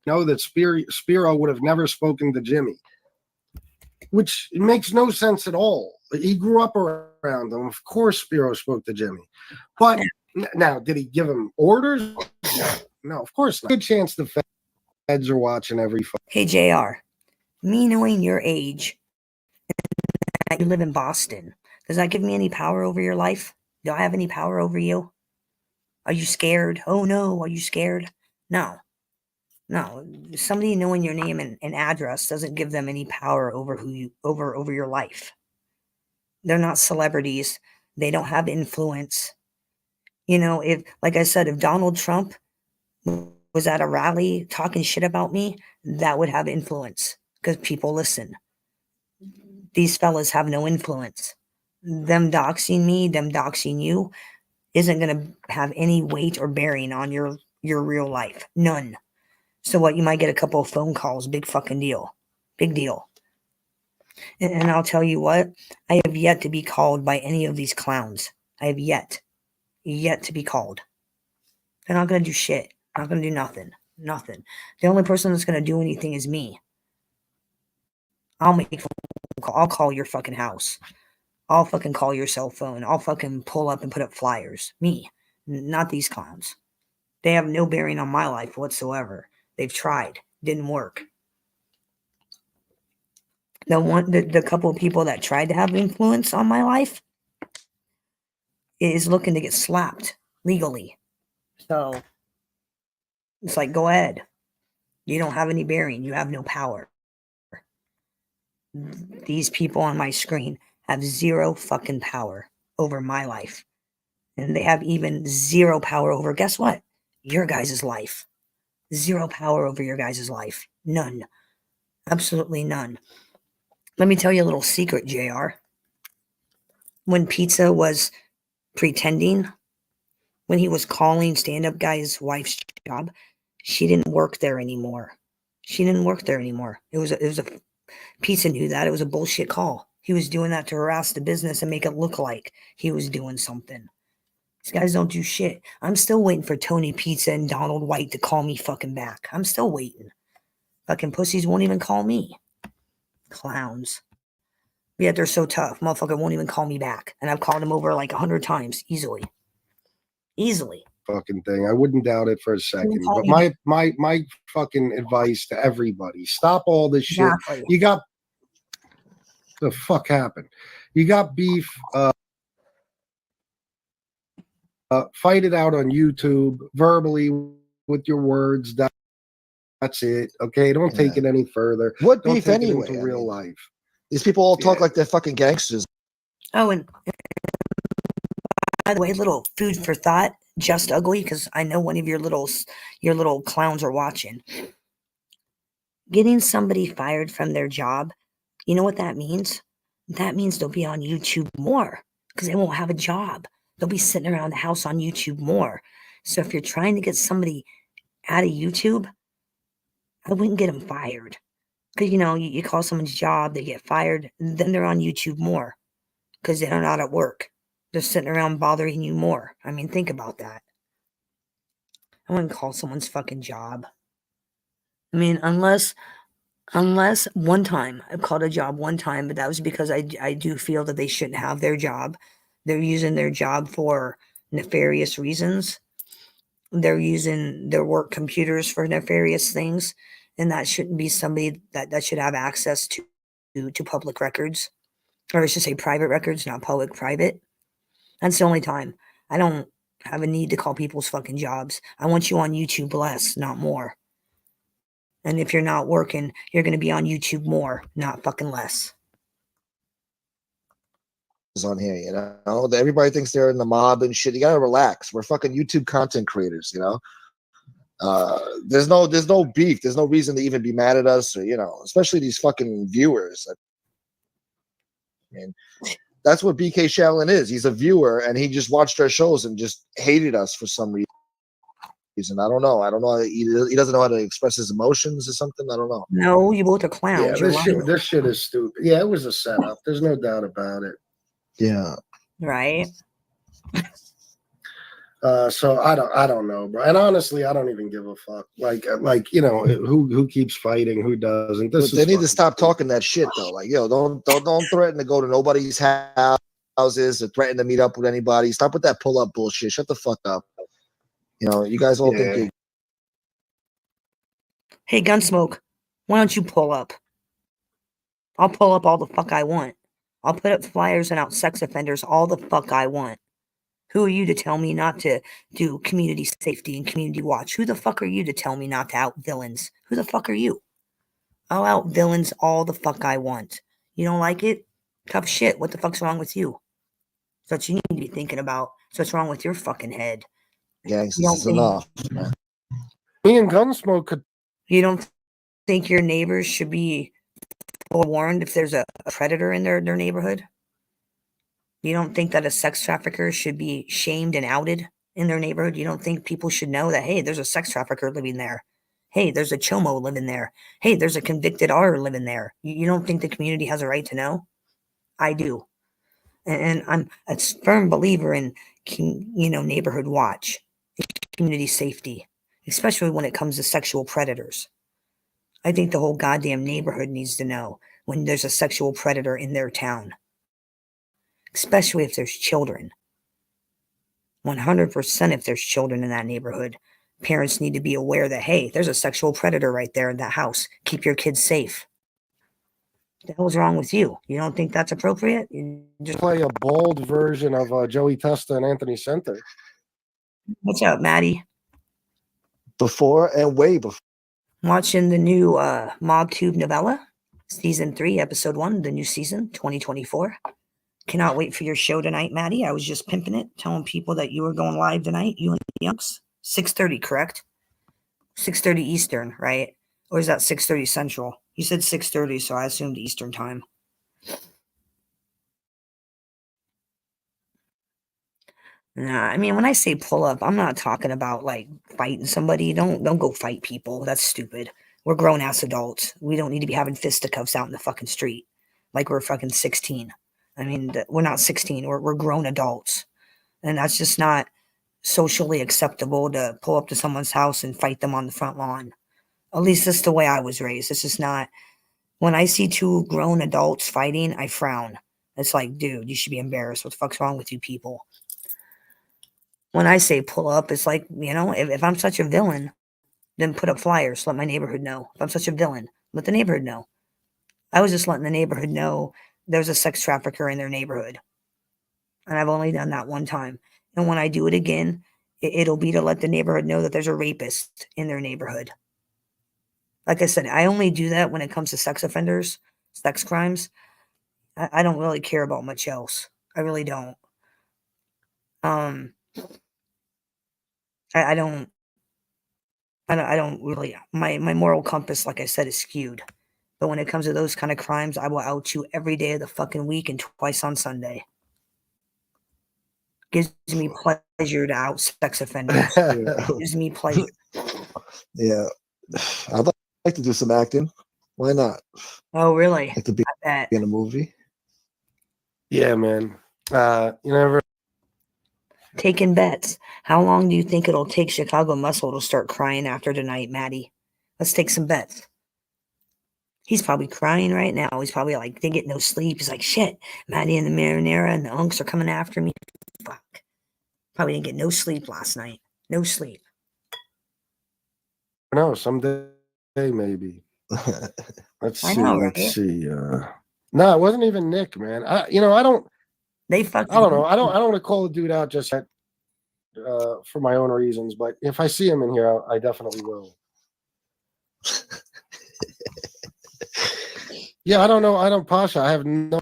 know that Spiro would have never spoken to Jimmy, which makes no sense at all. He grew up around them. Of course, Spiro spoke to Jimmy. But now, did he give him orders? No, of course not. Good chance the feds are watching every fight. Hey, JR, me knowing your age, that you live in Boston, does that give me any power over your life? Do I have any power over you? Are you scared? Oh no, are you scared? No. No. Somebody knowing your name and address doesn't give them any power over who you over your life. They're not celebrities. They don't have influence. You know, if, like I said, if Donald Trump was at a rally talking shit about me, that would have influence because people listen. These fellas have no influence. Them doxing me, them doxing you, isn't going to have any weight or bearing on your real life. None. So what? You might get a couple of phone calls. Big fucking deal. Big deal. And I'll tell you what, I have yet to be called by any of these clowns. I have yet to be called. They're not going to do shit. Not going to do nothing. Nothing. The only person that's going to do anything is me. I'll make a phone call. I'll call your fucking house. I'll fucking call your cell phone. I'll fucking pull up and put up flyers. Me. Not these clowns. They have no bearing on my life whatsoever. They've tried. Didn't work. The couple of people that tried to have influence on my life is looking to get slapped legally. So it's like, go ahead. You don't have any bearing. You have no power. These people on my screen have zero fucking power over my life. And they have even zero power over, guess what? Your guys' life. Zero power over your guys' life. None. Absolutely none. Let me tell you a little secret, JR. When Pizza was pretending, when he was calling stand-up guy's wife's job, she didn't work there anymore. She didn't work there anymore. It was a Pizza knew that. It was a bullshit call. He was doing that to harass the business and make it look like he was doing something. These guys don't do shit. I'm still waiting for Tony Pizza and Donald White to call me fucking back. I'm still waiting. Fucking pussies won't even call me. Clowns. Yet they're so tough. Motherfucker won't even call me back. And I've called him over like 100 times. Easily. Fucking thing. I wouldn't doubt it for a second. But my fucking advice to everybody: stop all this shit. Exactly. You got the fuck happened. You got beef. Fight it out on YouTube verbally with your words. That's it. Okay, don't take it any further. What Don't beef take it anyway? into real life. These people all talk like they're fucking gangsters. Oh, and by the way, little food for thought, Just Ugly, because I know one of your little clowns are watching. Getting somebody fired from their job, you know what that means? That means they'll be on YouTube more because they won't have a job. They'll be sitting around the house on YouTube more. So if you're trying to get somebody out of YouTube, I wouldn't get them fired. Because, you call someone's job, they get fired, then they're on YouTube more because they're not at work. They're sitting around bothering you more. I mean, think about that. I wouldn't call someone's fucking job. I mean, unless one time, I've called a job one time, but that was because I do feel that they shouldn't have their job. They're using their job for nefarious reasons. They're using their work computers for nefarious things. And that shouldn't be somebody that should have access to public records. Or I should say private records, not public, private. That's the only time. I don't have a need to call people's fucking jobs. I want you on YouTube less, not more. And if you're not working, you're going to be on YouTube more, not fucking less. On here, you know, everybody thinks they're in the mob and shit. You gotta relax. We're fucking YouTube content creators, you know. There's no beef. There's no reason to even be mad at us, or you know, especially these fucking viewers. I mean, that's what BK Shallon is. He's a viewer, and he just watched our shows and just hated us for some reason. I don't know. He doesn't know how to express his emotions or something. I don't know. No, you both are clowns. Yeah, this shit is stupid. Yeah, it was a setup. There's no doubt about it. Yeah. Right. So I don't know, bro. And honestly, I don't even give a fuck. Like you know, who keeps fighting, who doesn't. They need to stop talking that shit though. Like, yo, don't threaten to go to nobody's houses or threaten to meet up with anybody. Stop with that pull up bullshit. Shut the fuck up. You know, you guys all think you. Hey, Gunsmoke, why don't you pull up? I'll pull up all the fuck I want. I'll put up flyers and out sex offenders all the fuck I want. Who are you to tell me not to do community safety and community watch? Who the fuck are you to tell me not to out villains? Who the fuck are you? I'll out villains all the fuck I want. You don't like it? Tough shit. What the fuck's wrong with you? That's what you need to be thinking about. So what's wrong with your fucking head? Gangsters is enough. Me and Gunsmoke could. You don't think your neighbors should be forewarned if there's a predator in their neighborhood? You don't think that a sex trafficker should be shamed and outed in their neighborhood? You don't think people should know that, hey, there's a sex trafficker living there? Hey, there's a chomo living there. Hey, there's a convicted R living there. You don't think the community has a right to know? I do. And I'm a firm believer in, neighborhood watch, community safety, especially when it comes to sexual predators. I think the whole goddamn neighborhood needs to know when there's a sexual predator in their town, especially if there's children. 100% if there's children in that neighborhood, parents need to be aware that, hey, there's a sexual predator right there in that house. Keep your kids safe. What the hell's wrong with you? You don't think that's appropriate? You just play a bold version of Joey Testa and Anthony Center. What's up, Maddie? Before and way before. Watching the new MobTube novella, season 3, episode 1, the new season, 2024. Cannot wait for your show tonight, Maddie. I was just pimping it, telling people that you were going live tonight, you and the Yunks. 6:30, correct? 6:30 Eastern, right? Or is that 6:30 Central? You said 6:30, so I assumed Eastern time. Nah, I mean, when I say pull up, I'm not talking about like fighting somebody. Don't go fight people. That's stupid. We're grown ass adults. We don't need to be having fisticuffs out in the fucking street like we're fucking 16. I mean, we're not 16. We're grown adults, and that's just not socially acceptable to pull up to someone's house and fight them on the front lawn. At least that's the way I was raised. This is not. When I see two grown adults fighting, I frown. It's like, dude, you should be embarrassed. What the fuck's wrong with you people? When I say pull up, it's like, if I'm such a villain, then put up flyers. Let my neighborhood know. If I'm such a villain, let the neighborhood know. I was just letting the neighborhood know there's a sex trafficker in their neighborhood. And I've only done that one time. And when I do it again, it'll be to let the neighborhood know that there's a rapist in their neighborhood. Like I said, I only do that when it comes to sex offenders, sex crimes. I don't really care about much else. I really don't. I don't really, my moral compass, like I said, is skewed. But when it comes to those kind of crimes, I will out you every day of the fucking week and twice on Sunday. Gives me pleasure to out sex offenders. Gives me pleasure. Yeah. I'd like to do some acting. Why not? Oh, really? Like to be in a movie. Yeah, man. You never taking bets. How long do you think it'll take Chicago Muscle to start crying after tonight, Maddie? Let's take some bets. He's probably crying right now. He's probably like, they get no sleep. He's like, shit, Maddie and the Marinara and the Unks are coming after me. Fuck. Probably didn't get no sleep last night. No sleep. No, someday maybe. Let's see. Let's see. No, it wasn't even Nick, man. I don't. They fucked. I don't know. I don't want to call the dude out just yet, for my own reasons. But if I see him in here, I definitely will. Yeah, I don't know. I don't, Pasha. I have no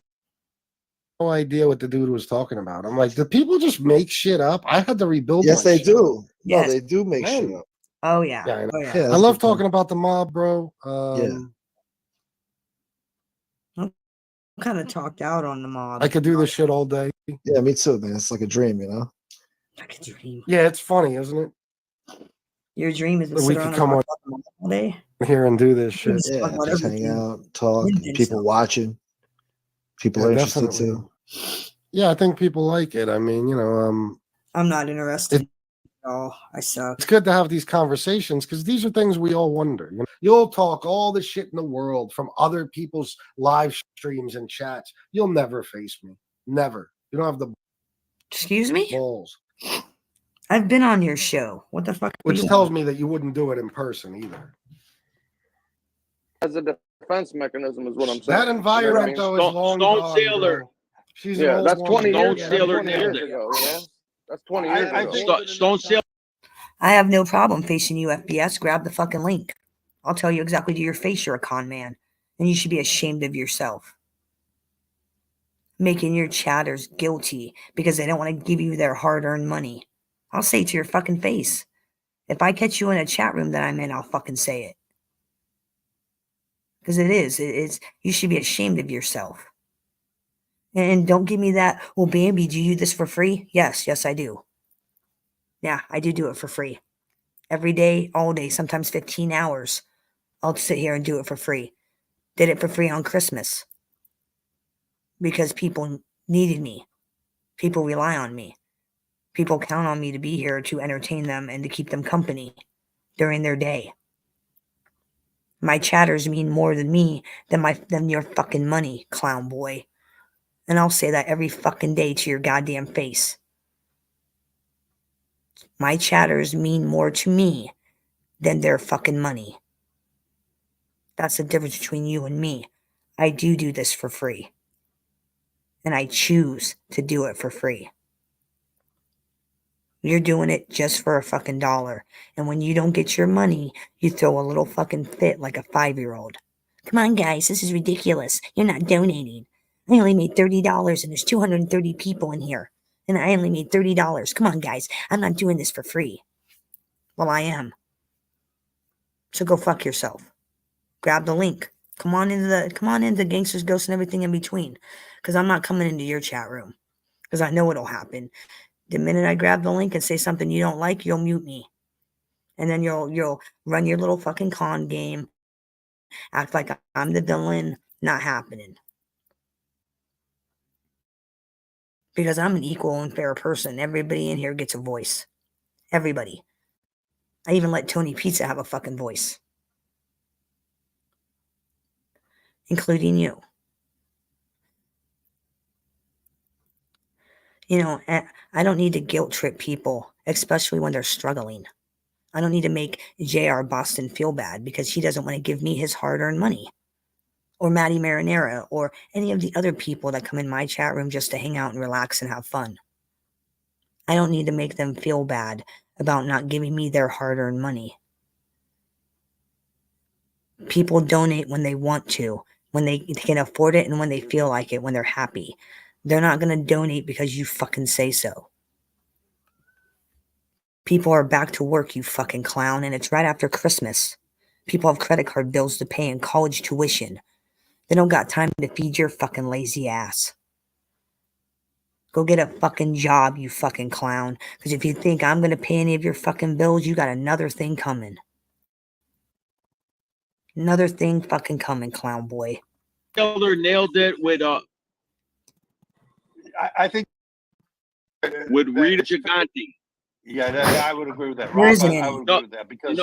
idea what the dude was talking about. I'm like, do people just make shit up? I had to rebuild. Yes, my they shit. do. Yes. No, they do make shit Man. up. Oh yeah. Yeah, I know. Oh yeah. Yeah, I that's love the point. talking about the mob, bro. Kind of talked out on the mob. I could do this shit all day. Yeah, me too, man. It's like a dream, you know. Like a dream. Yeah, it's funny, isn't it? Your dream is to That we sit could around come and on talk about the mob all day. here and do this shit. Talk Yeah, about just hang everything. out, talk, Didn't think people so. watching. People Yeah, are interested definitely. too. Yeah, I think people like it. I mean, I'm not interested at all. I suck. it's good to have these conversations because these are things we all wonder. You know, you'll talk all the shit in the world from other people's live streams and chats. You'll never face me. Never. You don't have the Excuse me? balls. I've been on your show. What the fuck? Which tells me that you wouldn't do it in person either. As a defense mechanism is what I'm saying. That environment, though, is long gone, Sailor. bro. She's Yeah, an old that's 20 woman. years. Yeah, That's Sailor 20 nailed years it. ago. You know, that's 20 years I ago. think Stone Sailor. I have no problem facing you, FBS. Grab the fucking link. I'll tell you exactly to your face you're a con man. And you should be ashamed of yourself. Making your chatters guilty because they don't want to give you their hard-earned money. I'll say it to your fucking face. If I catch you in a chat room that I'm in, I'll fucking say it. Because it's you should be ashamed of yourself. And don't give me that, well, Bambi, do you do this for free? Yes, I do. Yeah, I do it for free. Every day, all day, sometimes 15 hours. I'll sit here and do it for free. Did it for free on Christmas. Because people needed me. People rely on me. People count on me to be here to entertain them and to keep them company during their day. My chatters mean more than me than your fucking money, clown boy. And I'll say that every fucking day to your goddamn face. My chatters mean more to me than their fucking money. That's the difference between you and me. I do this for free. And I choose to do it for free. You're doing it just for a fucking dollar. And when you don't get your money, you throw a little fucking fit like a 5-year-old. Come on, guys, this is ridiculous. You're not donating. I only made $30 and there's 230 people in here. And I only made $30. Come on, guys. I'm not doing this for free. Well, I am. So go fuck yourself. Grab the link. Come on into Gangsters, Ghosts, and everything in between. Because I'm not coming into your chat room. Because I know what'll happen. The minute I grab the link and say something you don't like, you'll mute me. And then you'll run your little fucking con game. Act like I'm the villain. Not happening. Because I'm an equal and fair person. Everybody in here gets a voice. Everybody. I even let Tony Pizza have a fucking voice. Including you. You know, I don't need to guilt trip people, especially when they're struggling. I don't need to make J.R. Boston feel bad because he doesn't want to give me his hard-earned money. Or Maddie Marinera, or any of the other people that come in my chat room just to hang out and relax and have fun. I don't need to make them feel bad about not giving me their hard-earned money. People donate when they want to, when they can afford it, and when they feel like it, when they're happy. They're not going to donate because you fucking say so. People are back to work, you fucking clown, and it's right after Christmas. People have credit card bills to pay and college tuition. They don't got time to feed your fucking lazy ass. Go get a fucking job, you fucking clown. Because if you think I'm going to pay any of your fucking bills, you got another thing coming. Another thing fucking coming, clown boy. Taylor nailed it with I think Rita Gigante. Yeah, I would agree with that. There Rob, isn't I any. would agree with that because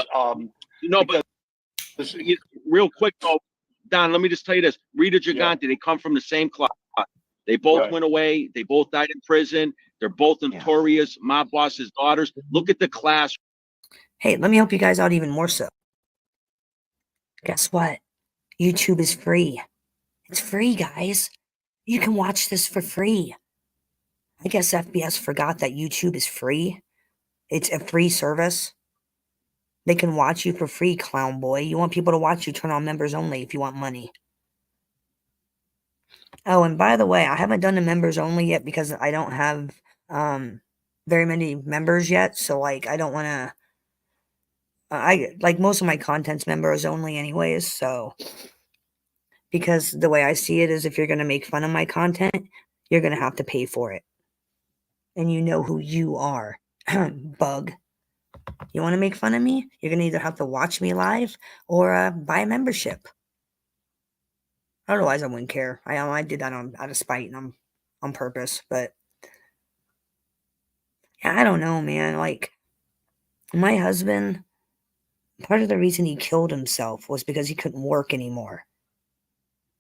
But real quick though, Don, let me just tell you this: Rita Gigante, they come from the same cloth. They both went away. They both died in prison. They're both notorious mob bosses' daughters. Look at the class. Hey, let me help you guys out even more so. Guess what? YouTube is free. It's free, guys. You can watch this for free. I guess FBS forgot that YouTube is free. It's a free service. They can watch you for free, clown boy. You want people to watch you, turn on members only if you want money. Oh, and by the way, I haven't done the members only yet because I don't have very many members yet. So like, I don't want to. I like most of my content's members only, anyways. So because the way I see it is, if you're gonna make fun of my content, you're gonna have to pay for it, and you know who you are, bug. You want to make fun of me? You're gonna either have to watch me live or buy a membership. Otherwise, I wouldn't care. I did that out of spite and on purpose. But yeah, I don't know, man. Like my husband, part of the reason he killed himself was because he couldn't work anymore.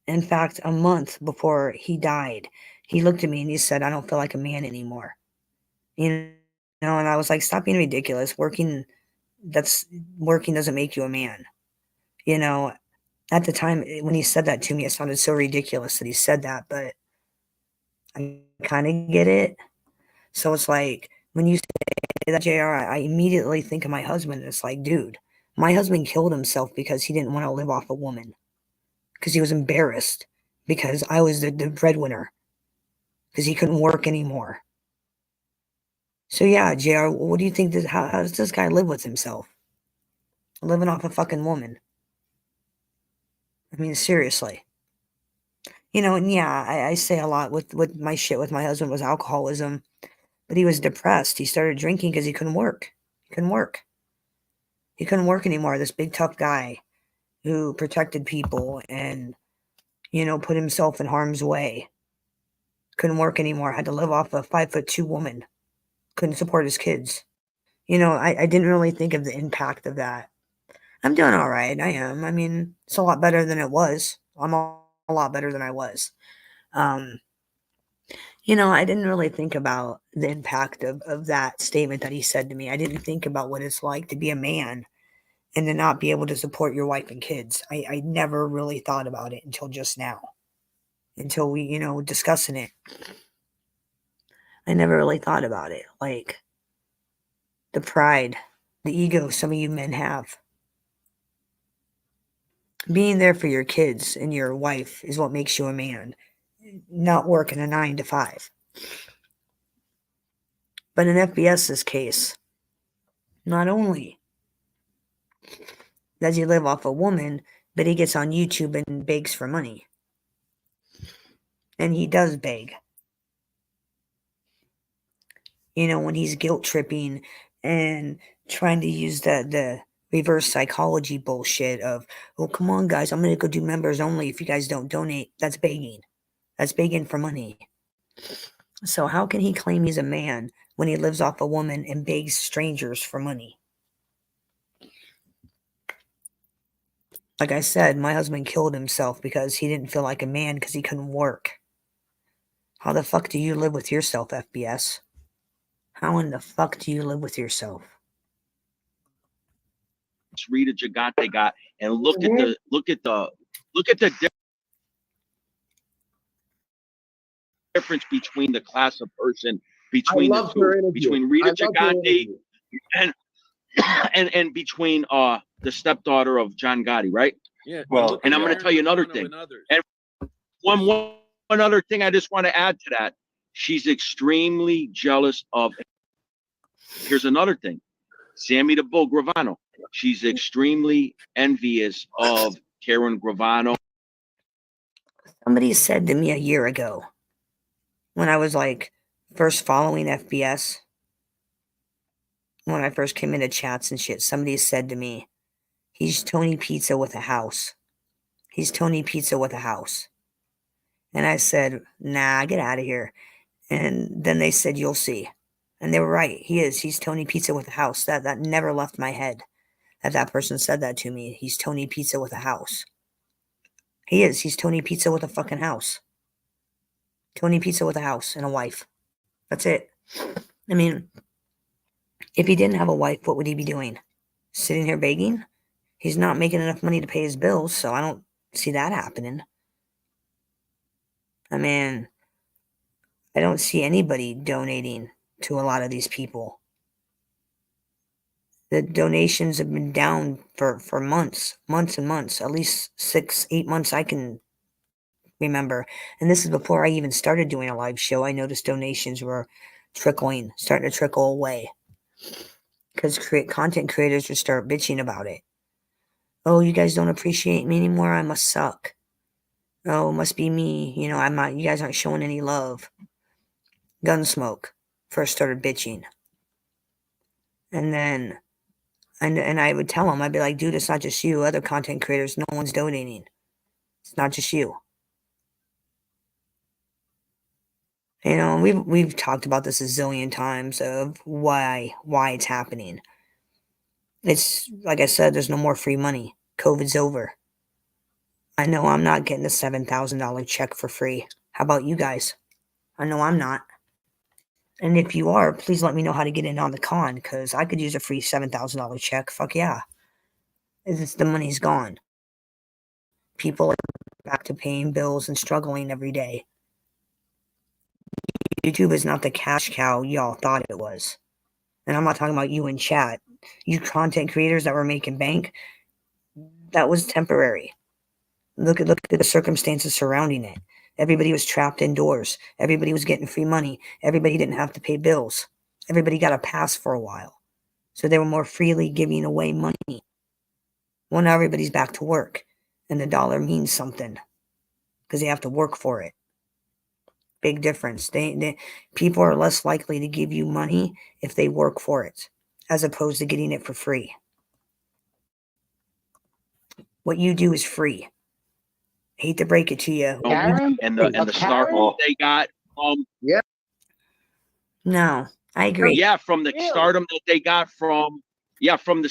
In fact, a month before he died, he looked at me and he said, "I don't feel like a man anymore." You know, and I was like, "Stop being ridiculous. Working doesn't make you a man." You know, at the time when he said that to me, it sounded so ridiculous that he said that, but I kind of get it. So it's like when you say that, JR, I immediately think of my husband. It's like, dude, my husband killed himself because he didn't want to live off a woman, because he was embarrassed, because I was the breadwinner, because he couldn't work anymore. So yeah, JR, what do you think? How does this guy live with himself? Living off a fucking woman. I mean, seriously. You know, and yeah, I say a lot with my shit with my husband was alcoholism, but he was depressed. He started drinking because he couldn't work. He couldn't work. He couldn't work anymore. This big tough guy who protected people and, you know, put himself in harm's way. Couldn't work anymore. Had to live off a 5'2" woman. Couldn't support his kids. You know, I didn't really think of the impact of that. I'm doing all right. I am. I mean, it's a lot better than it was. I'm a lot better than I was. You know, I didn't really think about the impact of that statement that he said to me. I didn't think about what it's like to be a man and to not be able to support your wife and kids. I never really thought about it until just now, until we, you know, discussing it. I never really thought about it. Like the pride, the ego some of you men have. Being there for your kids and your wife is what makes you a man, not working a 9 to 5. But in FBS's case, not only does he live off a woman, but he gets on YouTube and begs for money. And he does beg. You know, when he's guilt tripping and trying to use the reverse psychology bullshit of, oh, come on, guys, I'm going to go do members only if you guys don't donate. That's begging. That's begging for money. So how can he claim he's a man when he lives off a woman and begs strangers for money? Like I said, my husband killed himself because he didn't feel like a man because he couldn't work. How the fuck do you live with yourself, FBS? How in the fuck do you live with yourself? Rita Gigante got, and look at the difference between the class of person between the two, between Rita Gigante and between the stepdaughter of John Gotti, right? Yeah. Well, and I'm going to tell you another thing. And one other thing I just want to add to that. She's extremely jealous of. Here's another thing. Sammy the Bull Gravano. She's extremely envious of Karen Gravano. Somebody said to me a year ago, when I was like first following FBS, when I first came into chats and shit, somebody said to me, he's Tony Pizza with a house. He's Tony Pizza with a house. And I said, nah, get out of here. And then they said, you'll see. And they were right. He is. He's Tony Pizza with a house. That never left my head. That person said that to me. He's Tony Pizza with a house. He is. He's Tony Pizza with a fucking house. Tony Pizza with a house and a wife. That's it. I mean, if he didn't have a wife, what would he be doing? Sitting here begging? He's not making enough money to pay his bills, so I don't see that happening. I mean, I don't see anybody donating to a lot of these people. The donations have been down for months and months, at least 6-8 months I can remember. And this is before I even started doing a live show. I noticed donations were starting to trickle away. Because content creators would start bitching about it. Oh, you guys don't appreciate me anymore? I must suck. Oh, it must be me. You know, I'm not. You guys aren't showing any love. Gunsmoke first started bitching. And then, and I would tell him, I'd be like, dude, it's not just you. Other content creators, no one's donating. It's not just you. You know, we've talked about this a zillion times of why it's happening. It's like I said, there's no more free money. COVID's over. I know I'm not getting a $7,000 check for free. How about you guys? I know I'm not. And if you are, please let me know how to get in on the con, because I could use a free $7,000 check. Fuck yeah. It's the money's gone. People are back to paying bills and struggling every day. YouTube is not the cash cow y'all thought it was. And I'm not talking about you in chat. You content creators that were making bank, that was temporary. Look at the circumstances surrounding it. Everybody was trapped indoors. Everybody was getting free money. Everybody didn't have to pay bills. Everybody got a pass for a while. So they were more freely giving away money. Well, now everybody's back to work. And the dollar means something. Because they have to work for it. Big difference. People are less likely to give you money if they work for it, as opposed to getting it for free. What you do is free. Hate to break it to you. Karen? And the start they got. Yeah. No, I agree. Yeah, from the stardom that they got from. Yeah, from the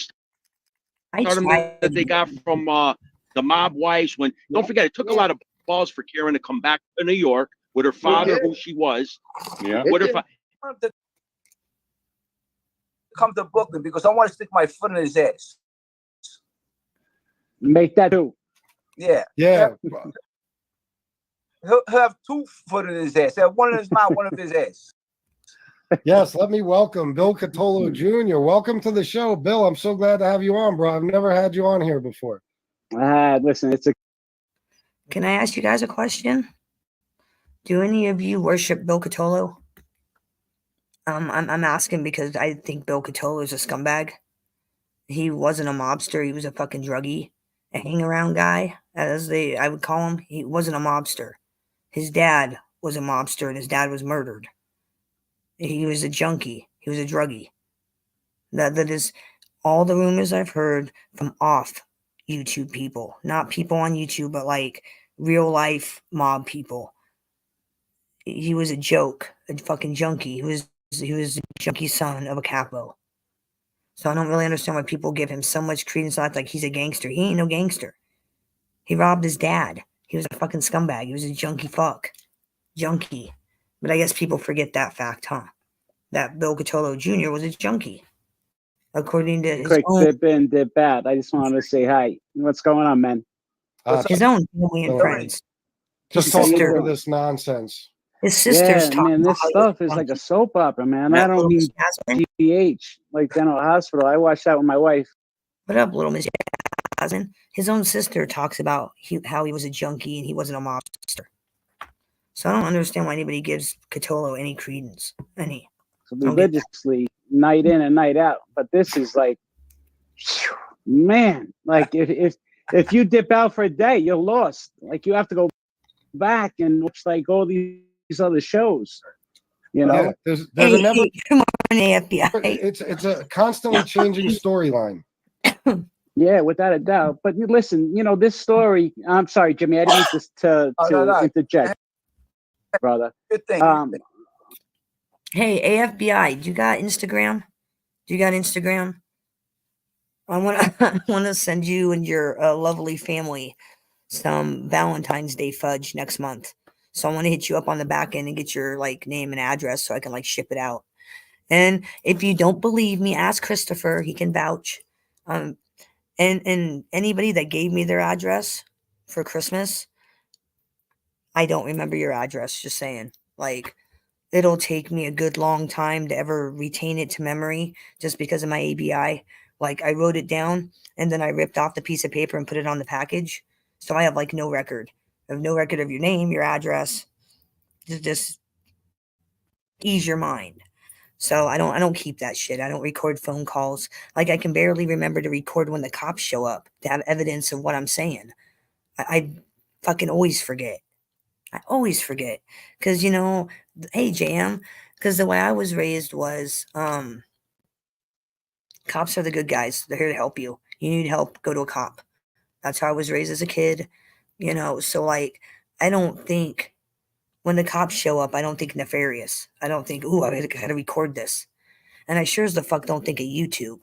stardom that they got from the mob wives. When don't forget, it took a lot of balls for Karen to come back to New York with her father, who she was. Yeah. With her come to Brooklyn because I want to stick my foot in his ass. Make that too. Yeah. Yeah. He'll have 2 foot in his ass. He'll have one in his mouth, one of his ass. Yes, let me welcome Bill Catolo Jr. Welcome to the show, Bill. I'm so glad to have you on, bro. I've never had you on here before. Listen, it's a. Can I ask you guys a question? Do any of you worship Bill Catolo? I'm asking because I think Bill Catolo is a scumbag. He wasn't a mobster. He was a fucking druggie, a hang-around guy, as I would call him. He wasn't a mobster. His dad was a mobster, and his dad was murdered. He was a junkie. He was a druggie. That is all the rumors I've heard from off YouTube people. Not people on YouTube, but like real life mob people. He was a joke, a fucking junkie. He was the junkie son of a capo. So I don't really understand why people give him so much credence. Like he's a gangster. He ain't no gangster. He robbed his dad. He was a fucking scumbag. He was a junkie fuck. Junkie. But I guess people forget that fact, huh? That Bill Catolo Jr. was a junkie. According to his Quick own... dip in, dip out. I just wanted to say hi. What's going on, man? His own family and friends. Just talking over this nonsense. His sister's talking man, this stuff is like a soap opera, man. I don't mean GH, like General Hospital. I watched that with my wife. What up, little Miss Jasmine? His own sister talks about how he was a junkie and he wasn't a mobster. So I don't understand why anybody gives Catolo any credence. Any. So religiously, night in and night out. But this is like, man, like if you dip out for a day, you're lost. Like you have to go back and watch like all these other shows. You know, yeah, there's a never. Good morning, FBI. It's a constantly changing storyline. Yeah, without a doubt. But you listen, you know, this story. I'm sorry, Jimmy. I didn't mean to interject, brother. Good thing. Hey, AFBI, do you got Instagram? I want to send you and your lovely family some Valentine's Day fudge next month. So I want to hit you up on the back end and get your like name and address so I can like ship it out. And if you don't believe me, ask Christopher. He can vouch. And anybody that gave me their address for Christmas, I don't remember your address. Just saying, like. It'll take me a good long time to ever retain it to memory just because of my ABI. Like I wrote it down and then I ripped off the piece of paper and put it on the package. So I have like no record. I have no record of your name, your address. Just ease your mind. So I don't keep that shit. I don't record phone calls. Like I can barely remember to record when the cops show up to have evidence of what I'm saying. I fucking always forget. I always forget. Cause hey Jam, because the way I was raised was cops are the good guys. They're here to help you. You need help, go to a cop. That's how I was raised as a kid. So like I don't think when the cops show up, I don't think nefarious. I don't think, ooh, I gotta record this. And I sure as the fuck don't think of YouTube.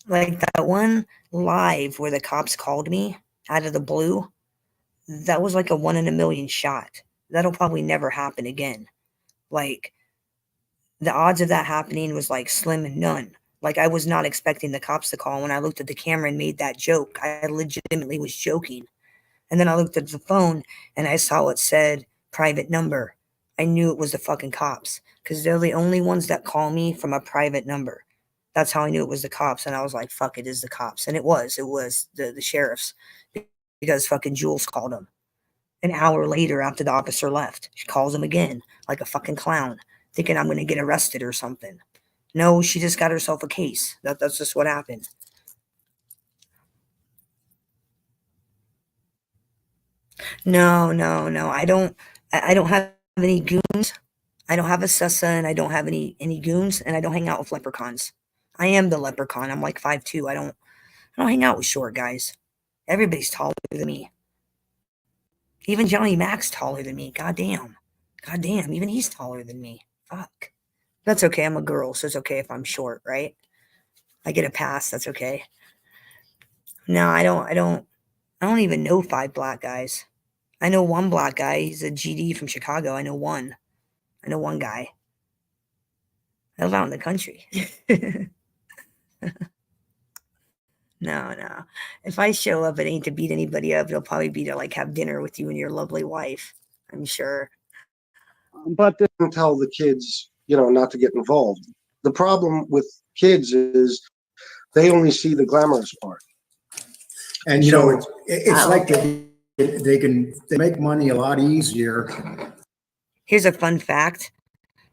Like that one live where the cops called me out of the blue, that was like a 1 in a million shot. That'll probably never happen again. Like the odds of that happening was like slim and none. Like I was not expecting the cops to call. When I looked at the camera and made that joke, I legitimately was joking. And then I looked at the phone and I saw it said private number. I knew it was the fucking cops because they're the only ones that call me from a private number. That's how I knew it was the cops. And I was like, fuck, it is the cops. And it was the sheriffs because fucking Jules called them. An hour later after the officer left, she calls him again like a fucking clown, thinking I'm going to get arrested or something. No, she just got herself a case. That's just what happened. No. I don't have any goons. I don't have a Sessa and I don't have any goons and I don't hang out with leprechauns. I am the leprechaun. I'm like 5'2". I don't hang out with short guys. Everybody's taller than me. Even Johnny Mac's taller than me. Goddamn. Even he's taller than me. Fuck. That's okay. I'm a girl, so it's okay if I'm short, right? I get a pass. That's okay. No, I don't even know 5 black guys. I know one black guy. He's a GD from Chicago. I know one guy. I live out in the country. No. If I show up, it ain't to beat anybody up. It'll probably be to like have dinner with you and your lovely wife. I'm sure. But then tell the kids, not to get involved. The problem with kids is they only see the glamorous part. And it's like they make money a lot easier. Here's a fun fact.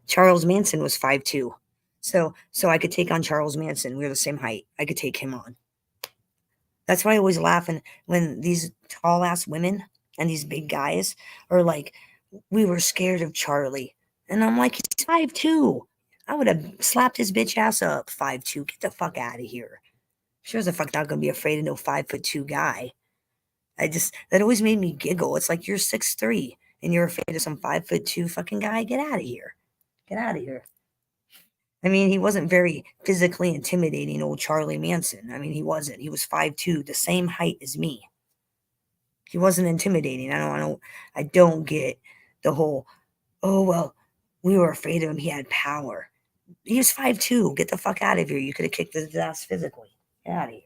Charles Manson was 5'2". So I could take on Charles Manson. We were the same height. I could take him on. That's why I always laugh when these tall ass women and these big guys are like, we were scared of Charlie. And I'm like, he's 5'2". I would have slapped his bitch ass up. 5'2". Get the fuck out of here. Sure as the fuck not gonna be afraid of no 5'2" guy. That always made me giggle. It's like you're 6'3" and you're afraid of some 5'2" fucking guy. Get out of here. Get out of here. I mean, he wasn't very physically intimidating, old Charlie Manson. I mean, he wasn't. He was 5'2", the same height as me. He wasn't intimidating. I don't get the whole, oh, well, we were afraid of him. He had power. He was 5'2". Get the fuck out of here. You could have kicked his ass physically. Get out of here.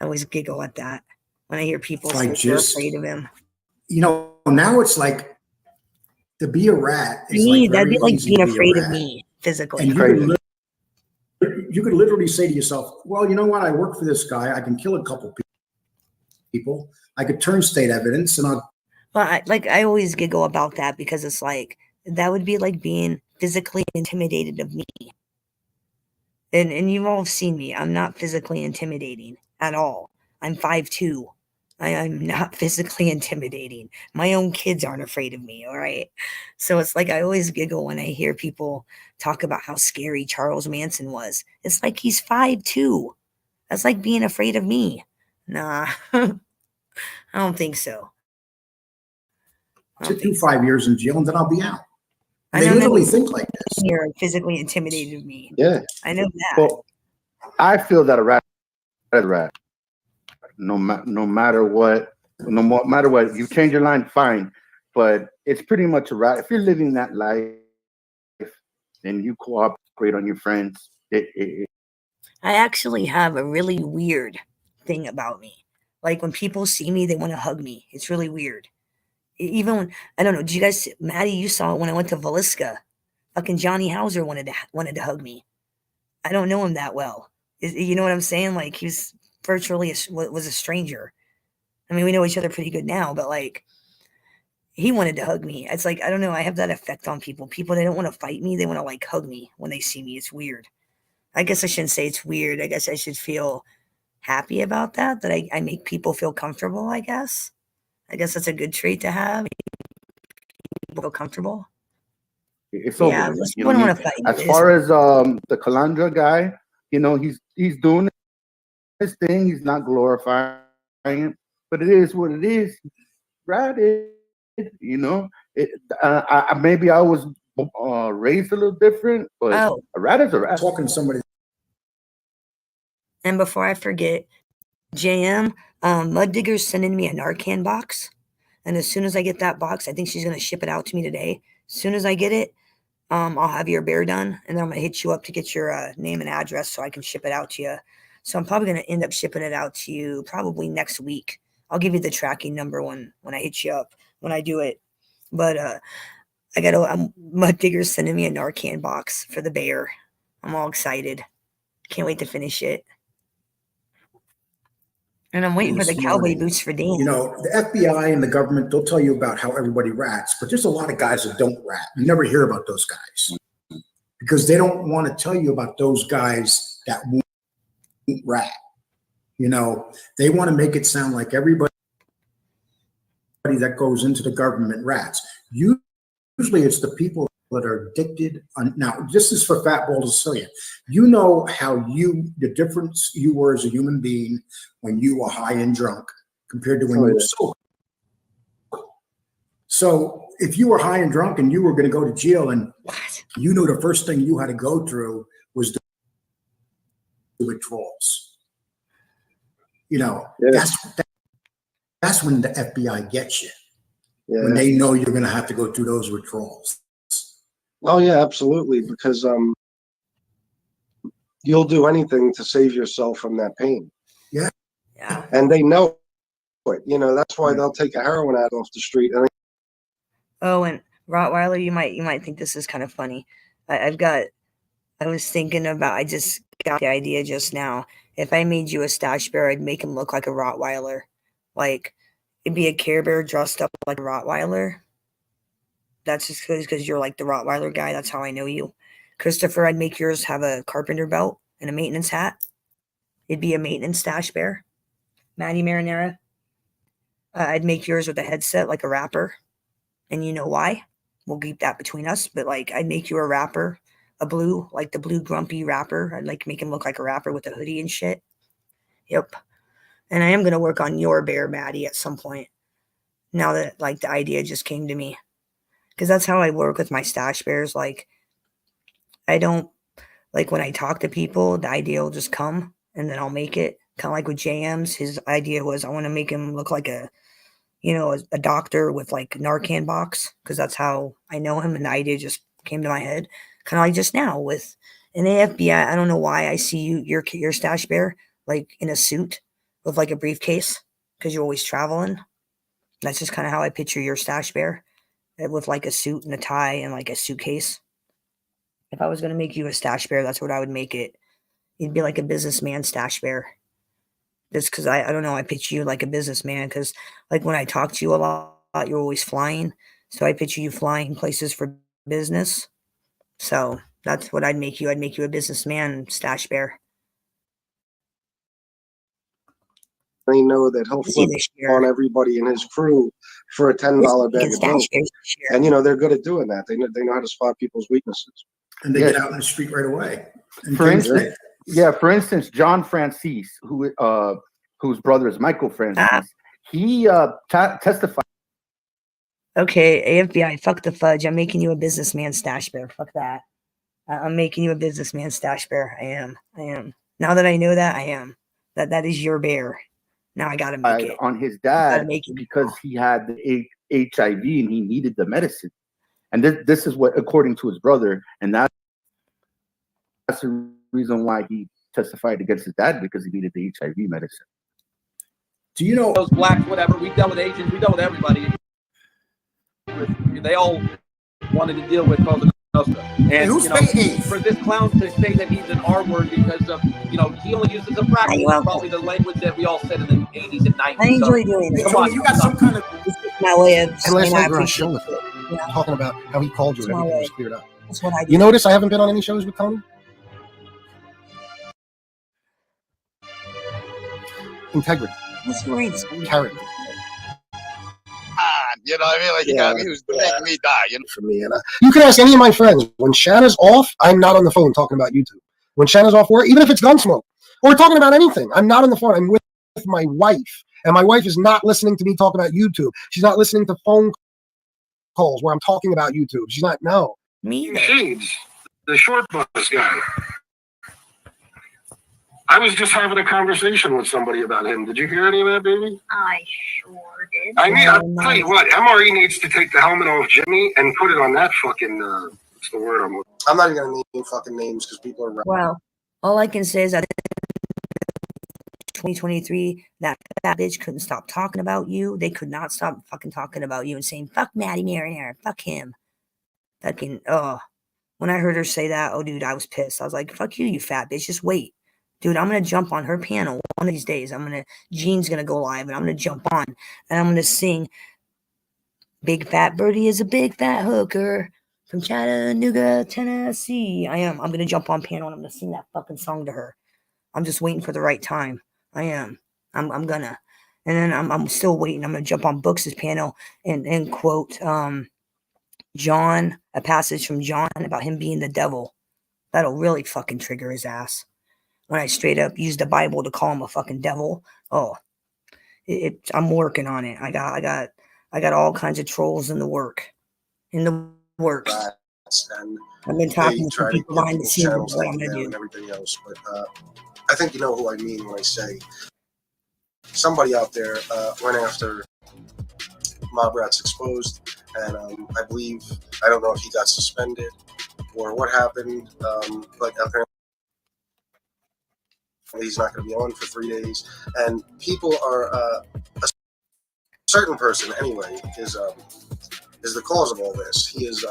I always giggle at that when I hear people say they're afraid of him. Now it's like to be a rat. To me, that'd be like being afraid of me physically. And you could literally say to yourself, well, you know what? I work for this guy. I can kill a couple people. I could turn state evidence and I'll. Well, I always giggle about that because it's like, that would be like being physically intimidated of me. And you've all seen me. I'm not physically intimidating at all. I'm 5'2". I'm not physically intimidating. My own kids aren't afraid of me, all right? So it's like I always giggle when I hear people talk about how scary Charles Manson was. It's like he's 5'2". That's like being afraid of me. Nah, I don't think so. I'll do 5 years in jail and then I'll be out. They literally think like this. You're physically intimidated of me. Yeah. I know that. Well, I feel that a rat is a rat. No matter what, you change your line, fine. But it's pretty much a rat. If you're living that life and you cooperate on your friends, I actually have a really weird thing about me. Like when people see me, they want to hug me. It's really weird. Even when, I don't know, did you guys, Maddie, you saw it when I went to Villisca. Fucking Johnny Hauser wanted to hug me. I don't know him that well. You know what I'm saying? Like he was virtually was a stranger. I mean, we know each other pretty good now, but like, he wanted to hug me. It's like, I don't know. I have that effect on people. People, they don't want to fight me. They want to like hug me when they see me. It's weird. I guess I shouldn't say it's weird. I guess I should feel happy about that I make people feel comfortable, I guess. I guess that's a good trait to have. People feel comfortable. It's over. Yeah, with, most you people know don't what want to I fight mean? me. As far as the Calandra guy, you know, he's doing his thing. He's not glorifying it, but it is what it is. Right? You know, maybe I was raised a little different, but Oh, a rat is a rat. Talking to somebody. and before I forget, JM, Mud Digger's sending me a Narcan box. And as soon as I get that box, I think she's going to ship it out to me today. As soon as I get it, I'll have your bear done. And then I'm going to hit you up to get your name and address so I can ship it out to you. So I'm probably going to end up shipping it out to you probably next week. I'll give you the tracking number when I hit you up, when I do it. But I got Mud Digger's sending me a Narcan box for the bear. I'm all excited. Can't wait to finish it. And I'm waiting for the cowboy boots for Dan. You know, the FBI and the government, they'll tell you about how everybody rats, but there's a lot of guys that don't rat. You never hear about those guys because they don't want to tell you about those guys that won't rat. You know, they want to make it sound like everybody that goes into the government rats. Usually it's the people that are addicted. Now, this is for Fat Bald Sicilian. You know how the difference you were as a human being when you were high and drunk compared to when you were sober. So if you were high and drunk and you were going to go to jail and you knew the first thing you had to go through was the withdrawals. You know, that's when the FBI gets you. Yeah. When they know you're going to have to go through those withdrawals. Oh yeah, absolutely. Because you'll do anything to save yourself from that pain. Yeah. Yeah. And they know it. You know, that's why they'll take a heroin addict off the street. Oh, and Rottweiler, you might think this is kind of funny. I was thinking about, I just got the idea just now. If I made you a stash bear, I'd make him look like a Rottweiler. Like, it'd be a Care Bear dressed up like a Rottweiler. That's just because you're like the Rottweiler guy. That's how I know you. Christopher, I'd make yours have a carpenter belt and a maintenance hat. It'd be a maintenance stash bear. Maddie Marinera, I'd make yours with a headset like a rapper. And you know why? We'll keep that between us. But like, I'd make you a rapper, like the blue grumpy rapper. I'd like make him look like a rapper with a hoodie and shit. Yep. And I am going to work on your bear, Maddie, at some point. Now that like the idea just came to me. Because that's how I work with my stash bears. Like, I don't, like when I talk to people, the idea will just come and then I'll make it. Kind of like with JM's, his idea was I want to make him look like a doctor with like Narcan box. Because that's how I know him. And the idea just came to my head. Kind of like just now with an AFB. I don't know why I see your stash bear like in a suit with like a briefcase. Because you're always traveling. That's just kind of how I picture your stash bear. With like a suit and a tie and like a suitcase. If I was going to make you a stash bear, that's what I would make it. You'd be like a businessman stash bear. Just because I don't know, I picture you like a businessman because like when I talk to you a lot, you're always flying. So I picture you flying places for business. So that's what I'd make you. I'd make you a businessman stash bear. They know that he'll flip on everybody in his crew for a $10 bag of dope. And, you know, they're good at doing that. They know how to spot people's weaknesses. And they get out in the street right away. For instance, John Francis, whose brother is Michael Francis, he testified. Okay, AFBI, fuck the fudge. I'm making you a businessman stash bear. Fuck that. I'm making you a businessman stash bear. I am. Now that I know that, I am. That is your bear. Now I gotta make it on his dad because he had the HIV and he needed the medicine. And this is what, according to his brother, and that's the reason why he testified against his dad, because he needed the HIV medicine. Do you know those blacks, whatever? We dealt with Asians, we dealt with everybody. They all wanted to deal with Cosa Nostra. And who's for this clown to say that he's an R word because of, you know, he only uses a bracket. You're welcome. Probably the language that we all said in the 80s and 90s. I enjoy doing it. Come on, you got some kind of. This is my way of And saying last I night we were on a appreciate show with it. him, talking about how he called you and everything was cleared up. That's what I do. You notice I haven't been on any shows with Tony? Integrity. That's great. Character. You know what I mean? Like, you got me, who's making me die, you know? For me, and you can ask any of my friends. When Shanna's off, I'm not on the phone talking about YouTube. When Shanna's off work, even if it's Gunsmoke or talking about anything, I'm not on the phone. I'm with my wife, and my wife is not listening to me talk about YouTube. She's not listening to phone calls where I'm talking about YouTube. She's not. No. Me. Shades, the short bus guy. I was just having a conversation with somebody about him. Did you hear any of that, baby? I sure did. I'll tell you what, MRE needs to take the helmet off Jimmy and put it on that fucking, what's the word I'm looking for? I'm not even going to name fucking names because people are. Well, all I can say is that 2023, that bitch couldn't stop talking about you. They could not stop fucking talking about you and saying, fuck Maddie Marinara, fuck him. Fucking, when I heard her say that, oh, dude, I was pissed. I was like, fuck you, you fat bitch. Just wait. Dude, I'm going to jump on her panel one of these days. Gene's going to go live and I'm going to jump on and I'm going to sing Big Fat Birdie is a big fat hooker from Chattanooga, Tennessee. I'm going to jump on panel and I'm going to sing that fucking song to her. I'm just waiting for the right time. I am. I'm gonna. And then I'm still waiting. I'm going to jump on Books' panel and quote John, a passage from John about him being the devil. That'll really fucking trigger his ass. When I straight up use the Bible to call him a fucking devil. Oh, I'm working on it. I got all kinds of trolls in the works. And I've been talking to people behind the scenes channels what I'm taken gonna down do. and everything else, but I think you know who I mean when I say somebody out there went after Mob Rats Exposed, and I believe, I don't know if he got suspended or what happened, but apparently he's not going to be on for 3 days, and people are a certain person anyway is the cause of all this. He is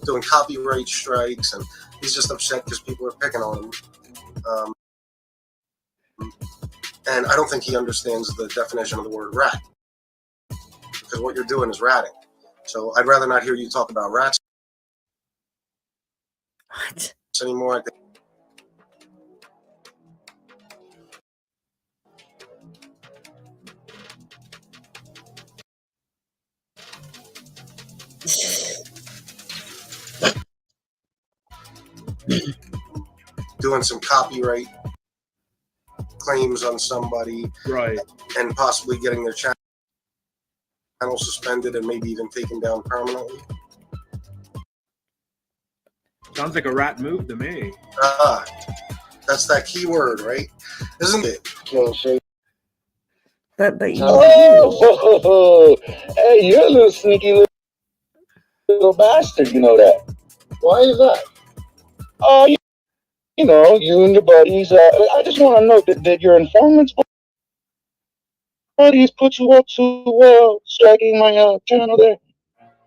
doing copyright strikes, and he's just upset because people are picking on him. And I don't think he understands the definition of the word rat, because what you're doing is ratting. So I'd rather not hear you talk about rats anymore. I think doing some copyright claims on somebody, right, and possibly getting their channel suspended and maybe even taken down permanently. Sounds like a rat move to me. That's that key word, right? Isn't it? But you oh, hey, you're a little sneaky little bastard, you know that. Why is that? Oh, you know, you and your buddies. I just want to know that your informants buddies put you up to striking my channel there.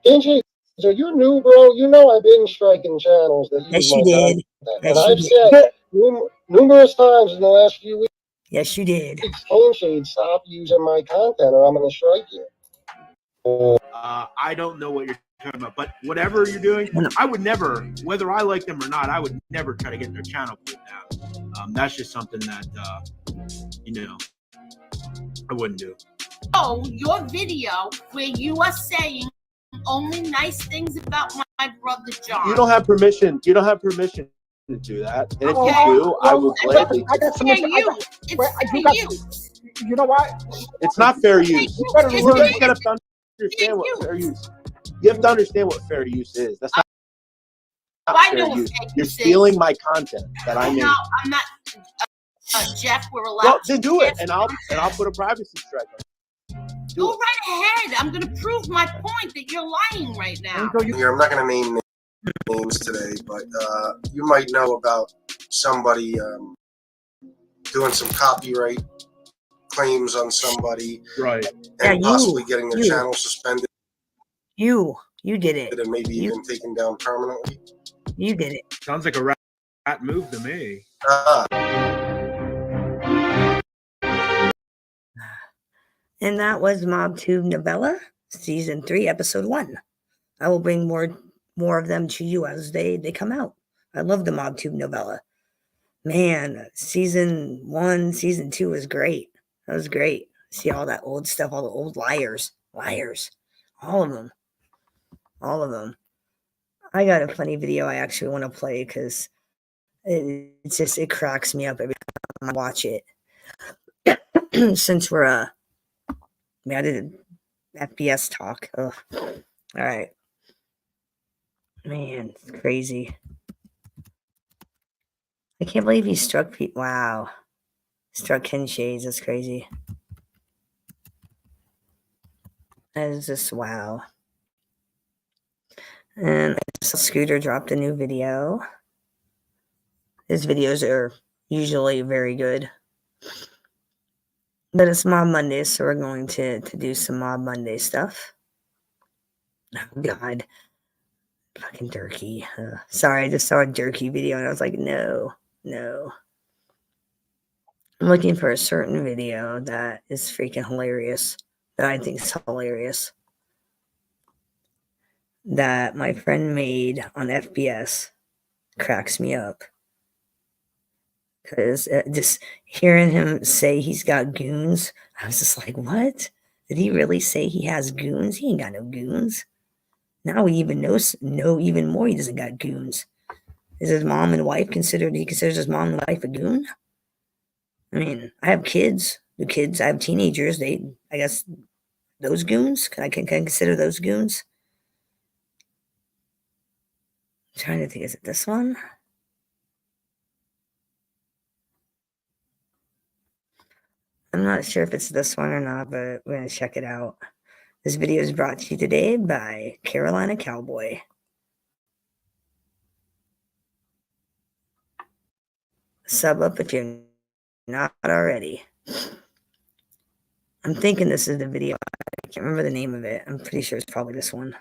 Angie, so you're new, bro. You know I've been striking channels that use yes, my you did. content. Yes, And you I've did. said numerous times in the last few weeks, yes, you did. Phone Shade, stop using my content or I'm going to strike you. I don't know what you're talking about, but whatever you're doing, I would never, whether I like them or not, I would never try to get their channel pulled down. That's just something that, I wouldn't do. Oh, your video where you are saying only nice things about my brother John. You don't have permission. You don't have permission to do that. And if Okay. you do, I will gladly. I got some fair use. It's fair use. You know what? It's not fair use. You gotta understand what fair use. You have to understand what fair use is. That's not I fair know what use. fair You're use stealing is. my content that I made. No, I'm not. Jeff, we're allowed. Well, then do it, and I'll put a privacy strike on you. Go right ahead. I'm going to prove my point that you're lying right now. Here, I'm not going to name names today, but you might know about somebody doing some copyright claims on somebody, right, and possibly getting their channel suspended. You did it. And maybe even taken down permanently. You did it. Sounds like a rat That moved to me. And that was MobTube Novella, Season 3, Episode 1. I will bring more of them to you as they come out. I love the MobTube Novella. Man, Season 1, Season 2 was great. That was great. See all that old stuff, all the old liars. All of them. I got a funny video I actually want to play because it cracks me up every time I watch it. Since we're I did FPS talk. Ugh. All right. Man, it's crazy. I can't believe he struck people. Wow. Struck Ken Shades. That's crazy. That is just wow. And Scooter dropped a new video. His videos are usually very good. But it's Mob Monday, so we're going to do some Mob Monday stuff. Oh, God. Fucking Durkee. Sorry, I just saw a Durkee video and I was like, no. I'm looking for a certain video that is freaking hilarious. That I think is hilarious. That my friend made on FBS cracks me up. Because just hearing him say he's got goons, I was just like, what? Did he really say he has goons? He ain't got no goons. Now we even know even more he doesn't got goons. Is his mom and wife he considers his mom and wife a goon? I mean, I have kids. I have teenagers. I guess those goons? Can I consider those goons? I'm trying to think, is it this one? I'm not sure if it's this one or not, but we're going to check it out. This video is brought to you today by Carolina Cowboy. Sub up if you're not already. I'm thinking this is the video. I can't remember the name of it. I'm pretty sure it's probably this one.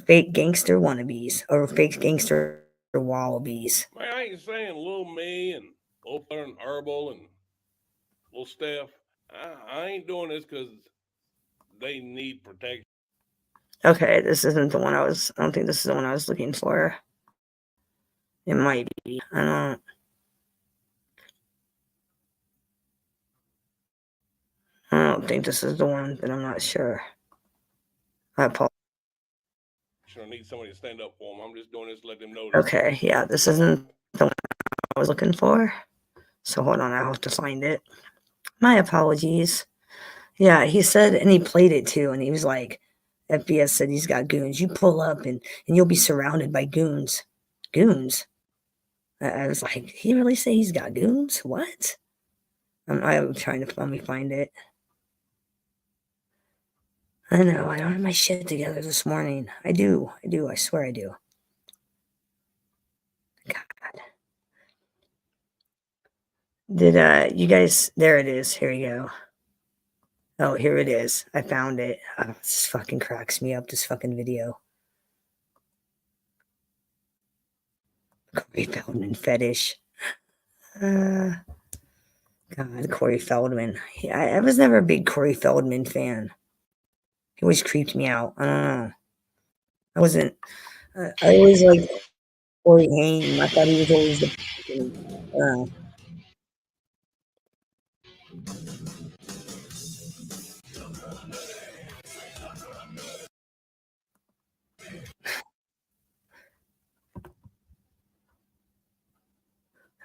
Fake Gangster Wannabes. Or Fake Gangster Wallabies. Man, I ain't saying Lil Me and Lil and Herbal and Lil Steph. I ain't doing this because they need protection. Okay, this isn't the one I don't think this is the one I was looking for. It might be. I don't think this is the one, but I'm not sure. I apologize. I need somebody to stand up for them. I'm just doing this to let them know. Okay, yeah, this isn't the one I was looking for. So hold on, I'll have to find it. My apologies. Yeah, he said, and he played it too, and he was like, FBS said he's got goons. You pull up and you'll be surrounded by goons. Goons? I was like, he really say he's got goons? What? I'm trying to let me find it. I know, I don't have my shit together this morning. I do, I swear I do. God. Did you guys, there it is, here we go. Oh, here it is. I found it. Oh, this fucking cracks me up, this fucking video. Corey Feldman fetish. God, Corey Feldman. I was never a big Corey Feldman fan. He always creeped me out. I don't know. I wasn't. I always liked Corey Haim. I thought he was always the.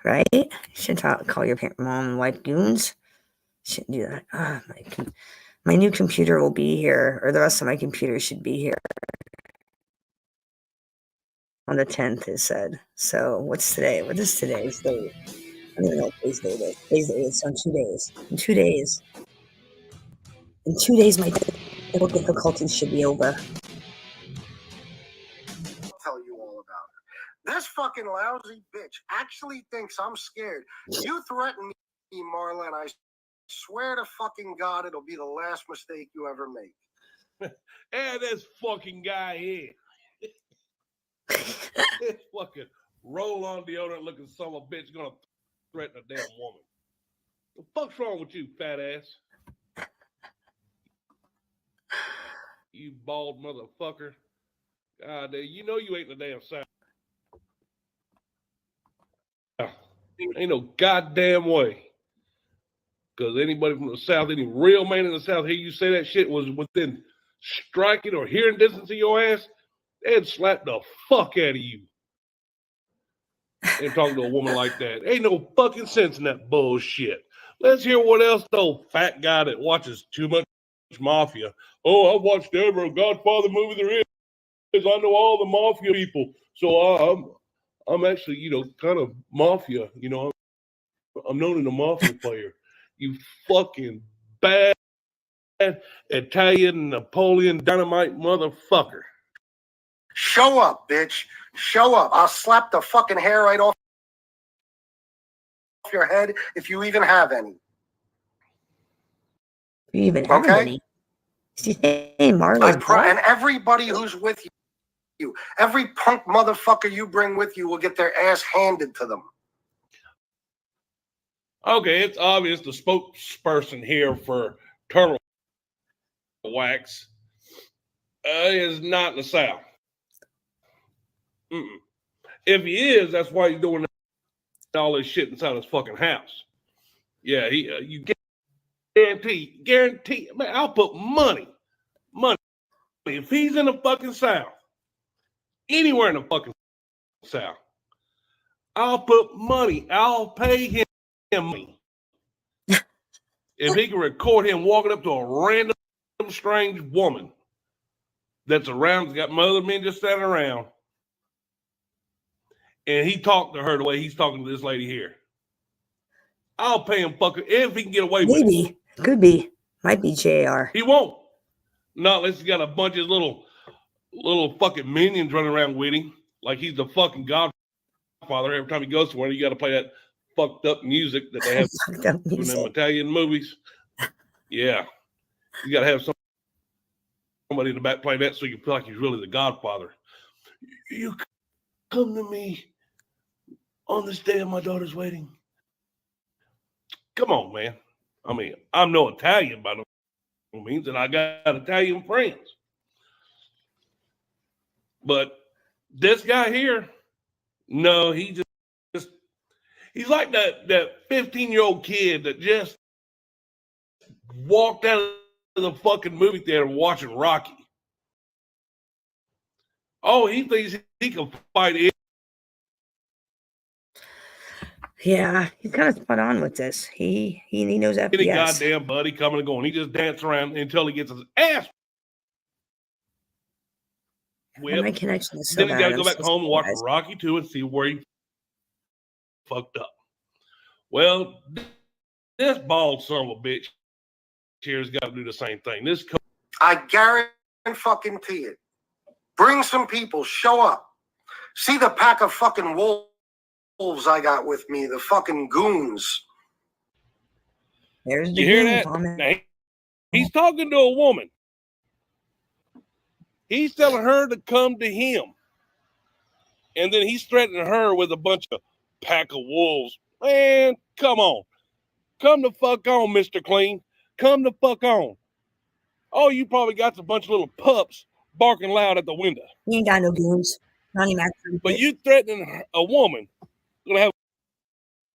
Right? You should call your mom and wife goons. Shouldn't do that. My new computer will be here, or the rest of my computer should be here on the 10th, it said. So what's today? What is today's date? I don't even know what today's date is. Today's date is on 2 days. In 2 days. In 2 days, my technical difficulties should be over. I'll tell you all about it. This fucking lousy bitch actually thinks I'm scared. You threaten me, Marla, and I swear to fucking God it'll be the last mistake you ever make. Hey, this fucking guy here. This fucking roll on deodorant looking son of a bitch gonna threaten a damn woman. The fuck's wrong with you, fat ass? You bald motherfucker. God damn, you know you ain't in the damn South. Ain't no goddamn way. Because anybody from the South, any real man in the South, hear you say that shit was within striking or hearing distance of your ass, they'd slap the fuck out of you. And talking to a woman like that. Ain't no fucking sense in that bullshit. Let's hear what else the old fat guy that watches too much Mafia. Oh, I've watched every Godfather movie there is. I know all the Mafia people. So I'm actually, kind of Mafia. I'm known as a Mafia player. You fucking bad Italian Napoleon Dynamite motherfucker. Show up, bitch. Show up. I'll slap the fucking hair right off your head if you even have any. You even have any? Hey, Marlo's and everybody who's with you, every punk motherfucker you bring with you will get their ass handed to them. Okay, it's obvious the spokesperson here for Turtle Wax is not in the South. If he is, that's why he's doing all this shit inside his fucking house. Yeah, you guarantee, man, I'll put money. If he's in the fucking South, anywhere in the fucking South, I'll put money. I'll pay him money. If he can record him walking up to a random strange woman that's around, has got other men just standing around, and he talked to her the way he's talking to this lady here, I'll pay him fucking if he can get away with it. Maybe. Could be. Might be JR. He won't. Not unless he's got a bunch of little fucking minions running around with him like he's the fucking godfather. Every time he goes somewhere, you got to play that fucked up music that they have in them Italian movies. Yeah. You got to have somebody in the back playing that so you feel like he's really the godfather. You come to me on this day of my daughter's wedding. Come on, man. I mean, I'm no Italian by no means, and I got Italian friends. But this guy here, no, he just he's like that 15-year-old kid that just walked out of the fucking movie theater watching Rocky. Oh, he thinks he can fight it. Yeah, he's kind of spot on with this. He knows FPS. Any goddamn buddy coming and going. He just dances around until he gets his ass whipped. My connection is so Then he got to bad. go back home and watch Rocky 2 and see where he fucked up. Well, this bald son of a bitch here's got to do the same thing. I guarantee it. Bring some people. Show up. See the pack of fucking wolves I got with me, the fucking goons. There's you hear that? Now, he's talking to a woman. He's telling her to come to him. And then he's threatening her with a bunch of pack of wolves. Man, come on. Come the fuck on, Mr. Clean. Come the fuck on. Oh, you probably got a bunch of little pups barking loud at the window. He ain't got no goons. Not even but you threatening a woman, gonna have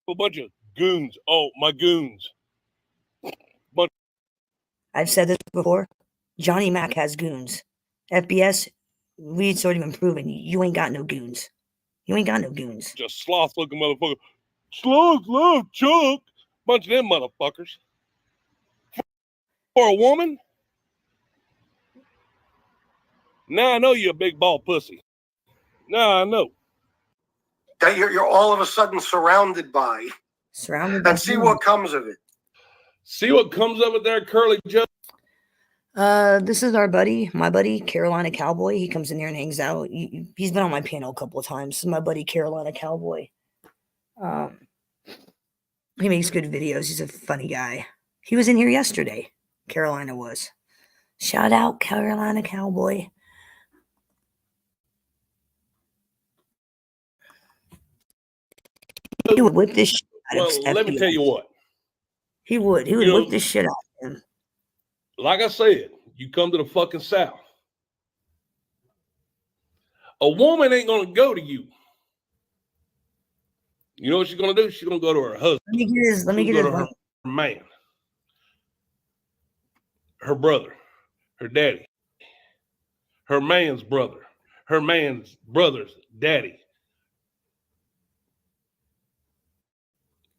a bunch of goons. Oh, my goons. I've said this before. Johnny Mac has goons. FBS, we'd sort of been proven you ain't got no goons. You ain't got no goons. Just sloth-looking motherfucker. Sloth, Chuck. Bunch of them motherfuckers. For a woman? Now I know you're a big ball pussy. Now I know. That you're all of a sudden surrounded by. And see what comes of it. See what comes of it there, Curly Joe? This is my buddy, Carolina Cowboy. He comes in here and hangs out. He's been on my panel a couple of times. This is my buddy, Carolina Cowboy. He makes good videos. He's a funny guy. He was in here yesterday. Carolina was. Shout out, Carolina Cowboy. He would whip this shit out of Well, let me tell you what. He would. He would whip this shit out of him. Like I said, you come to the fucking South. A woman ain't gonna go to you. You know what she's gonna do? She's gonna go to her husband. Let me get his. Let me get his. Her man, her brother, her daddy, her man's brother, her man's brother's daddy,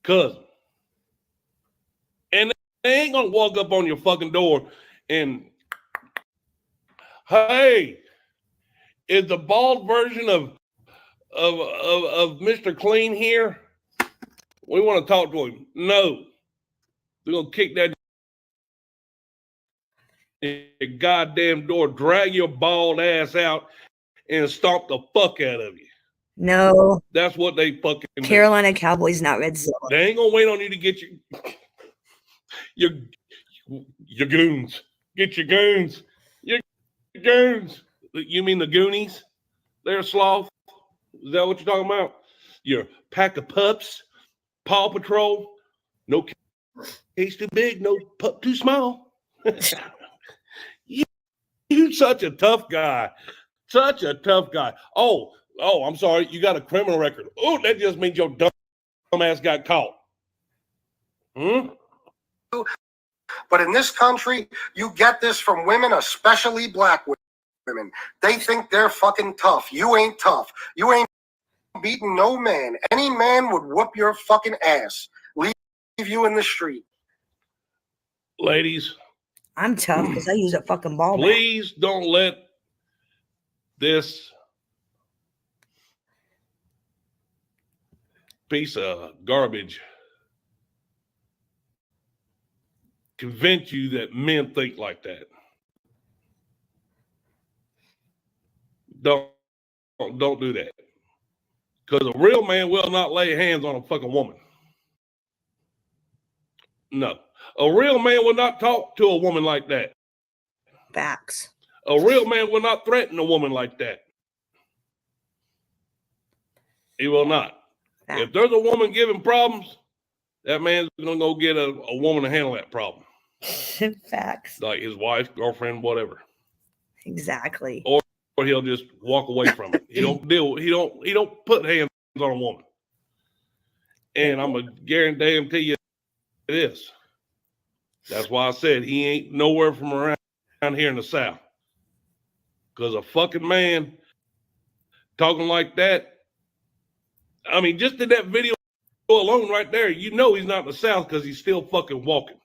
cousin, and they ain't gonna walk up on your fucking door and, hey, is the bald version of Mr. Clean here? We want to talk to him. No. They're going to kick that goddamn door, drag your bald ass out, and stomp the fuck out of you. No. That's what they fucking do. Carolina Cowboys, not Red Zone. They ain't going to wait on you to get your goons. Get your goons. Your goons. You mean the Goonies? They're sloth. Is that what you're talking about? Your pack of pups, Paw Patrol, no case too big, no pup too small. You such a tough guy. Such a tough guy. Oh, I'm sorry. You got a criminal record. Oh, that just means your dumb ass got caught. But in this country, you get this from women, especially black women. They think they're fucking tough. You ain't tough. You ain't beating no man. Any man would whoop your fucking ass. Leave you in the street. Ladies, I'm tough because I use a fucking ball. Please don't let this piece of garbage convince you that men think like that. Don't do that. Because a real man will not lay hands on a fucking woman. No. A real man will not talk to a woman like that. Facts. A real man will not threaten a woman like that. He will not. Facts. If there's a woman giving problems, that man's going to go get a woman to handle that problem. Facts. Like his wife, girlfriend, whatever. Exactly. Or he'll just walk away from it. He don't put hands on a woman. And I'm gonna guarantee you this. That's why I said he ain't nowhere from around here in the South. Because a fucking man talking like that, I mean, just in that video alone right there, you know he's not in the South because he's still fucking walking.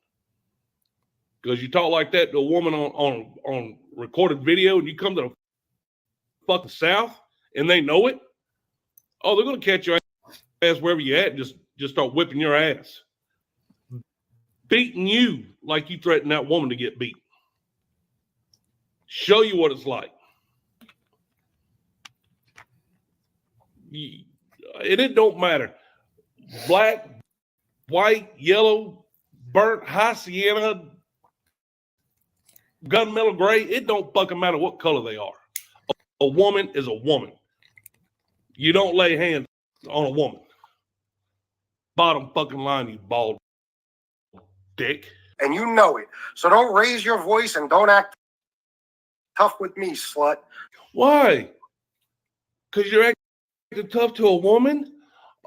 Because you talk like that to a woman on recorded video and you come to the fucking South and they know it, oh, they're gonna catch your ass wherever you at and just start whipping your ass. Beating you like you threatened that woman to get beat. Show you what it's like. It don't matter. Black, white, yellow, burnt, high sienna, gunmetal gray, it don't fucking matter what color they are. A woman is a woman. You don't lay hands on a woman. Bottom fucking line, you bald dick. And you know it. So don't raise your voice and don't act tough with me, slut. Why? Because you're acting tough to a woman?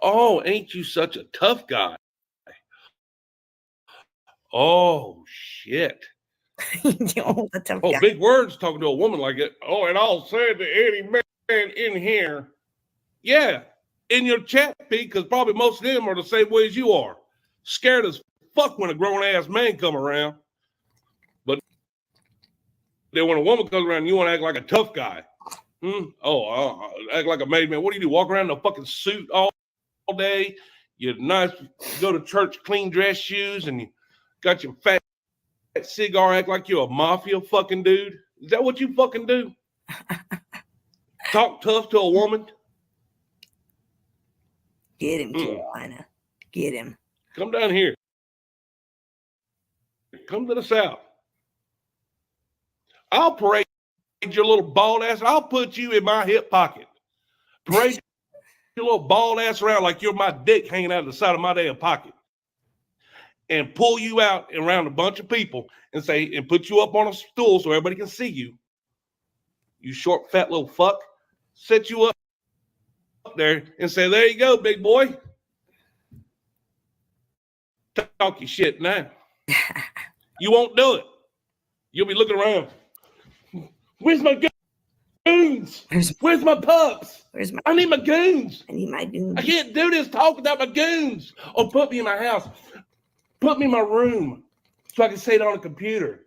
Oh, ain't you such a tough guy? Oh, shit. Big words talking to a woman like it. Oh, and I'll say to any man in here, yeah, in your chat feed, because probably most of them are the same way as you are. Scared as fuck when a grown-ass man come around. But then when a woman comes around, you want to act like a tough guy. Oh, act like a made man. What do? Walk around in a fucking suit all day? You're nice, go to church, clean dress shoes, and you got your fat cigar, act like you're a mafia fucking dude. Is that what you fucking do? Talk tough to a woman? Get him, Carolina. Get him. Come down here. Come to the South. I'll parade your little bald ass. I'll put you in my hip pocket. Parade your little bald ass around like you're my dick hanging out of the side of my damn pocket and pull you out around a bunch of people and put you up on a stool so everybody can see you. You short, fat little fuck. Set you up there and say, there you go, big boy. Talk your shit now. You won't do it. You'll be looking around. Where's my goons? Where's my pups? I need my goons. I need my goons. I can't do this talk without my goons. Or put me in my house. Put me in my room so I can say it on a computer.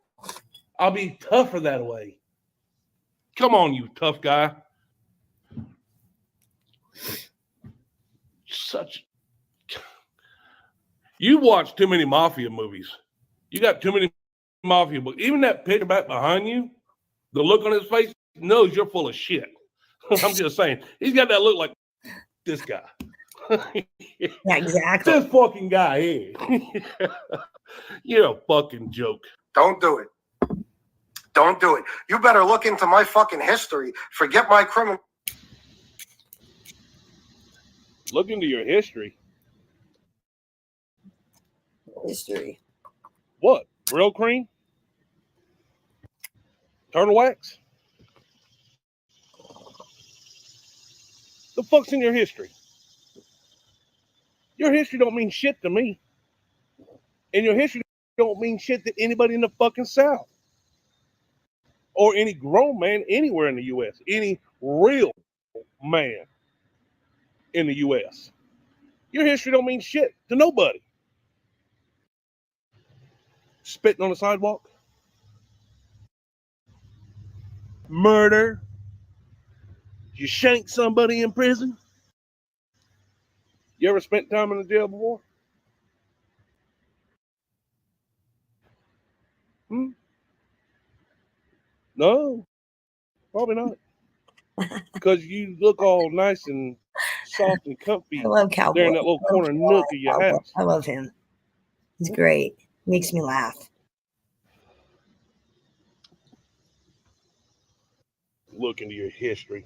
I'll be tougher that way. Come on, you tough guy. You watch too many mafia movies. You got too many mafia books. Even that picture back behind you, the look on his face knows you're full of shit. I'm just saying. He's got that look like this guy. Yeah, exactly. This fucking guy here. You're a fucking joke. Don't do it. Don't do it. You better look into my fucking history. Forget my criminal. Look into your history. History. What? Real cream? Turtle wax? The fuck's in your history? Your history don't mean shit to me. And your history don't mean shit to anybody in the fucking South. Or any grown man anywhere in the U.S. Any real man in the U.S. Your history don't mean shit to nobody. Spitting on the sidewalk. Murder. You shank somebody in prison. You ever spent time in the jail before? No, probably not. Because you look all nice and soft and comfy I love Cowboy. there in that little corner nook of your house. I love him. He's great. Makes me laugh. Look into your history.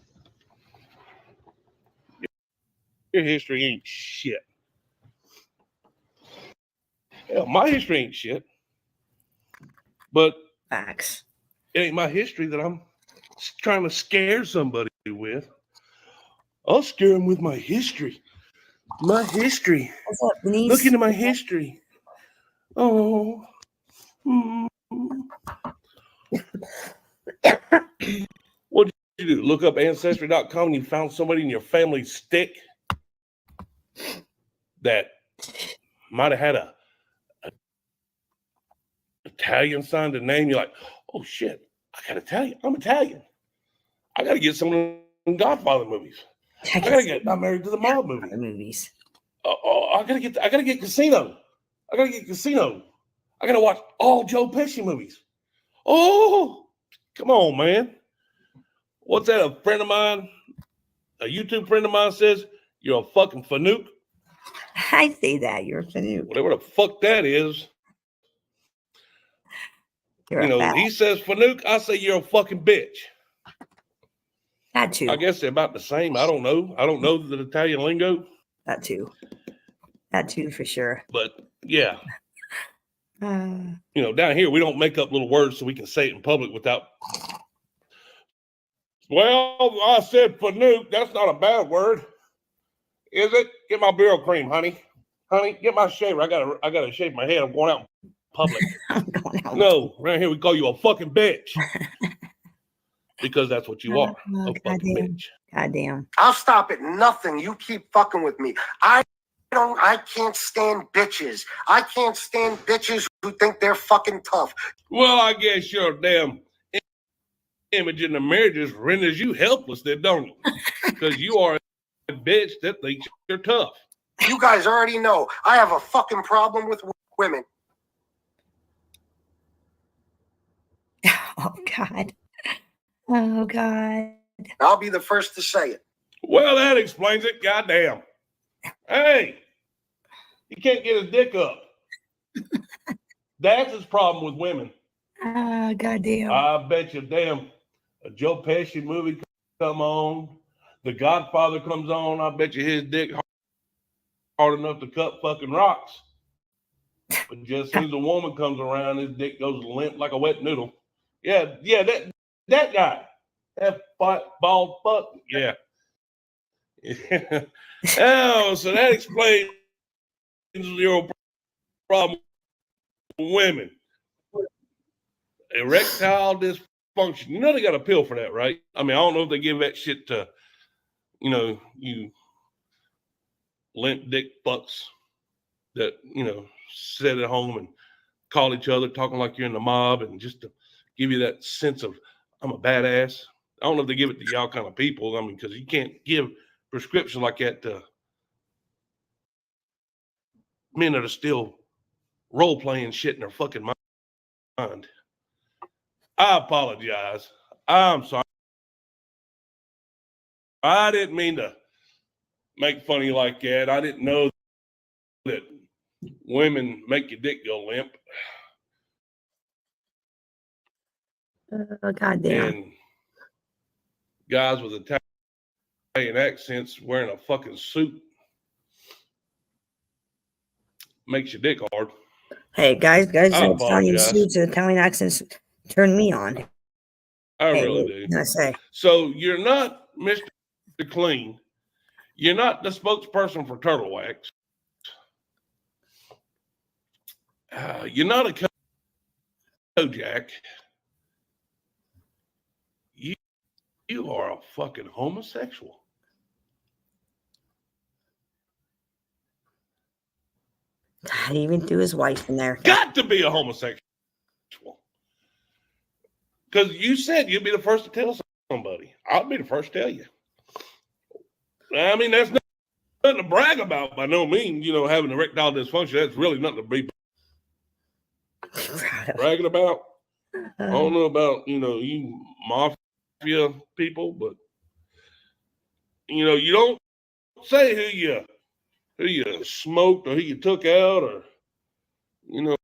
Your history ain't shit. Hell, my history ain't shit. But facts. It ain't my history that I'm trying to scare somebody with. I'll scare them with my history. My history. What's up, Denise? Look into my history. Oh. What did you do? Look up Ancestry.com and you found somebody in your family stick that might have had a Italian sign to name. You're like, oh shit, I got Italian. I'm Italian. I got to get some of them Godfather movies. I got to get Not Married to the Mob movies. I got to get Casino. I got to get Casino. I got to watch all Joe Pesci movies. Oh, come on, man. What's that? A friend of mine, a YouTube friend of mine says, you're a fucking fanook. I say that. You're a fanook. Whatever the fuck that is. He says fanook, I say you're a fucking bitch. That too. I guess they're about the same. I don't know. I don't know the Italian lingo. That too. That too, for sure. But yeah. Down here, we don't make up little words so we can say it in public without. Well, I said fanook. That's not a bad word. Is it? Get my Bureau cream, honey. Honey, get my shaver. I gotta shave my head. I'm going out in public. No, right here we call you a fucking bitch. Because that's what you are. A fucking bitch. Goddamn. I'll stop at nothing. You keep fucking with me. I can't stand bitches. I can't stand bitches who think they're fucking tough. Well, I guess your damn image in the mirror just renders you helpless, then, don't it? Because you are a bitch that thinks you're tough. You guys already know I have a fucking problem with women. Oh, God. Oh, God. I'll be the first to say it. Well, that explains it. Goddamn. Hey, he can't get his dick up. That's his problem with women. Oh, goddamn. I bet you damn a Joe Pesci movie come on. The Godfather comes on, I bet you his dick hard enough to cut fucking rocks. But just as soon as a woman comes around, his dick goes limp like a wet noodle. Yeah, that guy. That bald fuck. Yeah. Oh, so that explains your problem with women. Erectile dysfunction. You know they got a pill for that, right? I mean, I don't know if they give that shit to, you limp dick fucks that, sit at home and call each other talking like you're in the mob and just to give you that sense of I'm a badass. I don't know if they give it to y'all kind of people. I mean, because you can't give prescriptions like that to men that are still role playing shit in their fucking mind. I apologize. I'm sorry. I didn't mean to make fun of you like that. I didn't know that women make your dick go limp. Oh, goddamn. And guys with Italian accents wearing a fucking suit makes your dick hard. Hey, guys, I Italian apologize. suits and Italian accents turn me on. I Hey, really what do. can I say? So you're not Mr. Clean. You're not the spokesperson for Turtle Wax. You're not a Kojak. You are a fucking homosexual. God, he even threw his wife in there. Got to be a homosexual. Because you said you'd be the first to tell somebody. I'll be the first to tell you. I mean, that's nothing to brag about by no means, having erectile dysfunction. That's really nothing to be bragging about. I don't know about, you mafia people, but, you don't say who you smoked or who you took out or,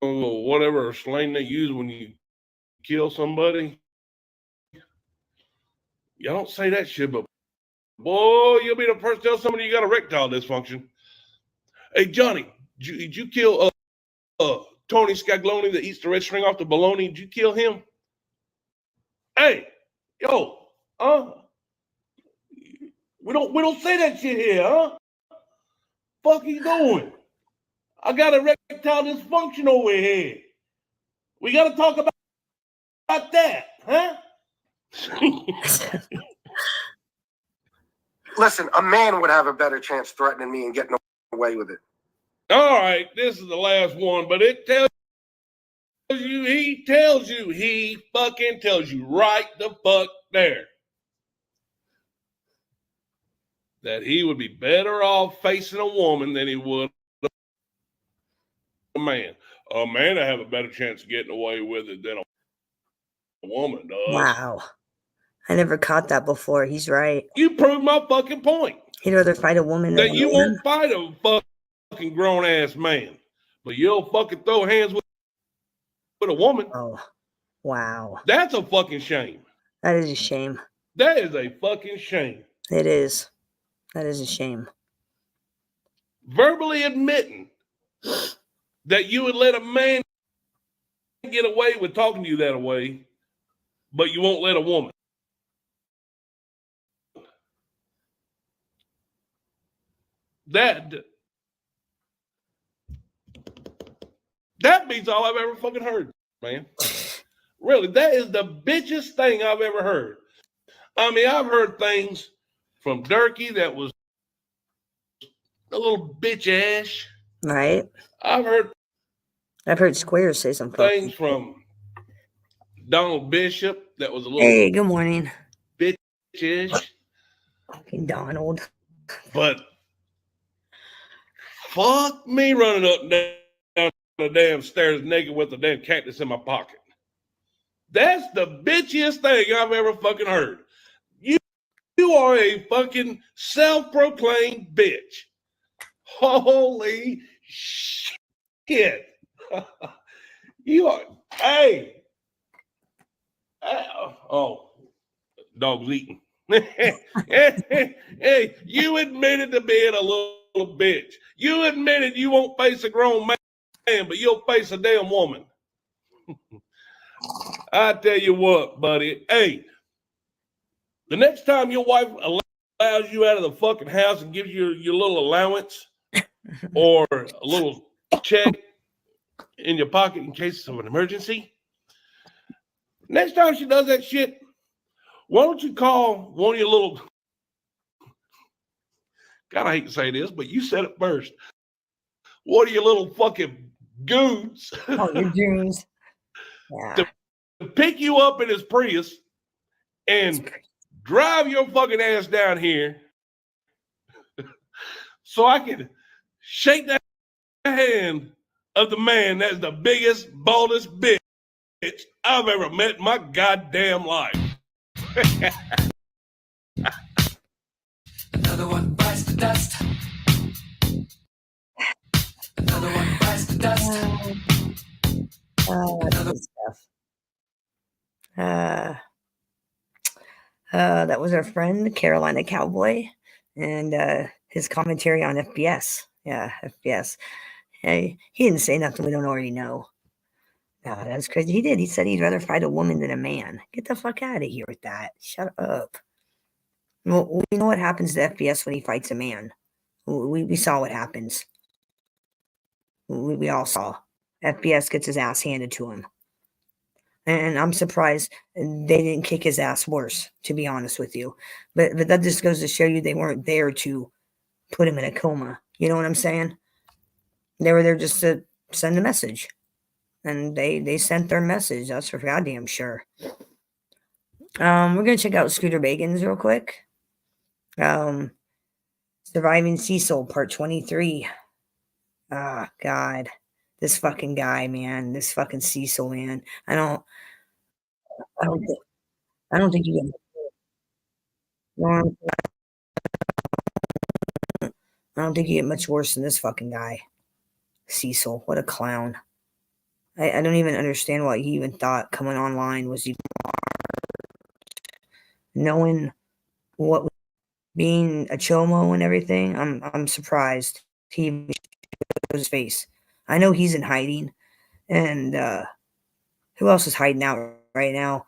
whatever slang they use when you kill somebody. You don't say that shit, but boy, you'll be the first to tell somebody you got erectile dysfunction. Hey, Johnny, did you kill Tony Scaglone that eats the red string off the bologna? Did you kill him? Hey, yo, we don't say that shit here, huh? Fuck you doing? I got erectile dysfunction over here. We got to talk about that, huh? Listen, a man would have a better chance threatening me and getting away with it. All right, this is the last one, but it tells you, he fucking tells you right the fuck there that he would be better off facing a woman than he would a man. A man would have a better chance of getting away with it than a woman does. Wow. I never caught that before. He's right. You proved my fucking point. He'd rather fight a woman than That you won't fight a fucking grown ass man, but you'll fucking throw hands with a woman. Oh, wow. That's a fucking shame. That is a shame. That is a fucking shame. It is. That is a shame. Verbally admitting that you would let a man get away with talking to you that way, but you won't let a woman. That beats all I've ever fucking heard, man. Really, that is the bitchest thing I've ever heard. I mean, I've heard things from Durkee that was a little bitch ass. Right. I've heard Squares say some things from Donald Bishop that was a little. Hey, good morning. Bitch-ish. Fucking Donald. But fuck me running up and down the damn stairs naked with a damn cactus in my pocket. That's the bitchiest thing I've ever fucking heard. You are a fucking self-proclaimed bitch. Holy shit. You are, hey. Oh, dog's eating. Hey, you admitted to being a little bitch. You admitted you won't face a grown man, but you'll face a damn woman. I tell you what, buddy. Hey, the next time your wife allows you out of the fucking house and gives you your little allowance or a little check in your pocket in case of an emergency, next time she does that shit, why don't you call one of your little, God, I hate to say this, but you said it first. One of your little fucking goons. Oh, your goons. Yeah. To pick you up in his Prius and drive your fucking ass down here so I can shake the hand of the man that's the biggest, baldest bitch I've ever met in my goddamn life. Another one bites the dust. Another one bites the dust. That's good stuff. That was our friend Carolina Cowboy, and his commentary on FBS. Yeah, FBS. Hey, he didn't say nothing we don't already know. That's crazy. He did. He said he'd rather fight a woman than a man. Get the fuck out of here with that. Shut up. Well, we know what happens to FBS when he fights a man. We saw what happens. We all saw. FBS gets his ass handed to him. And I'm surprised they didn't kick his ass worse, to be honest with you. But that just goes to show you they weren't there to put him in a coma. You know what I'm saying? They were there just to send a message. And they sent their message. That's for goddamn sure. We're going to check out Scooter Bagans real quick. Surviving Cecil, part 23. Ah, God. This fucking guy, man. This fucking Cecil, man. I don't think you get I don't think you get much worse than this fucking guy. Cecil. What a clown. I don't even understand what he even thought coming online was even knowing what being a chomo and everything. I'm surprised he even showed his face. I know he's in hiding, and who else is hiding out right now?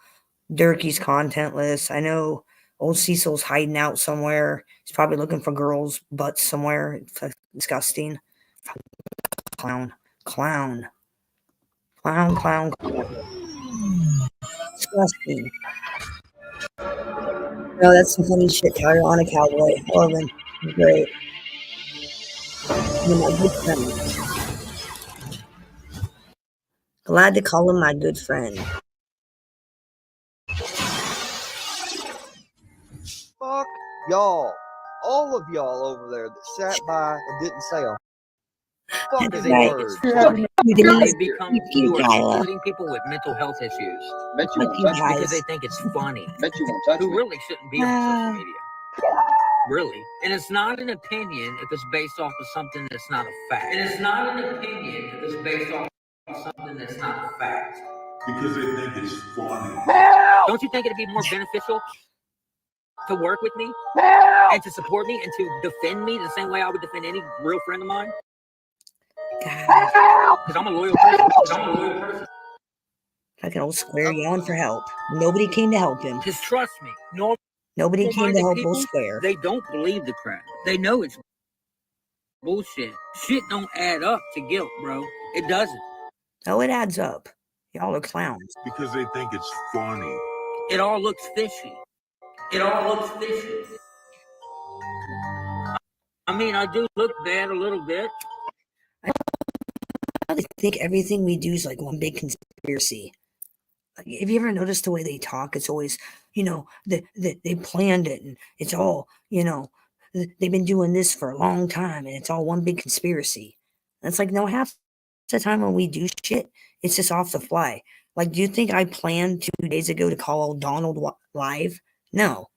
Durkee's contentless. I know old Cecil's hiding out somewhere. He's probably looking for girls' butts somewhere. It's disgusting. Clown. Disgusting. No, that's some funny shit. Carry on a cowboy. I love him. He's great. He's my good friend. Glad to call him my good friend. Fuck y'all. All of y'all over there that sat by and didn't say a fucking word. They become, you are supporting people with mental health issues because they think it's funny. Who really shouldn't be on social media. Really. And it's not an opinion if it's based off of something that's not a fact. And it's not an opinion if it's based off of something that's not a fact. Because they think it's funny. Don't you think it'd be more beneficial to work with me and to support me and to defend me the same way I would defend any real friend of mine? Because I'm a loyal person. Fucking old Square yelling for help. Nobody came to help him. Just trust me. Nobody came to help old Square. They don't believe the crap. They know it's bullshit. Shit don't add up to guilt, bro. It doesn't. Oh, it adds up. Y'all are clowns. Because they think it's funny. It all looks fishy. I mean, I do look bad a little bit. I think everything we do is like one big conspiracy. Like, have you ever noticed the way they talk? It's always, they planned it, and it's all, they've been doing this for a long time, and it's all one big conspiracy. And it's like, no, half the time when we do shit, it's just off the fly. Like, do you think I planned 2 days ago to call Donald live? No.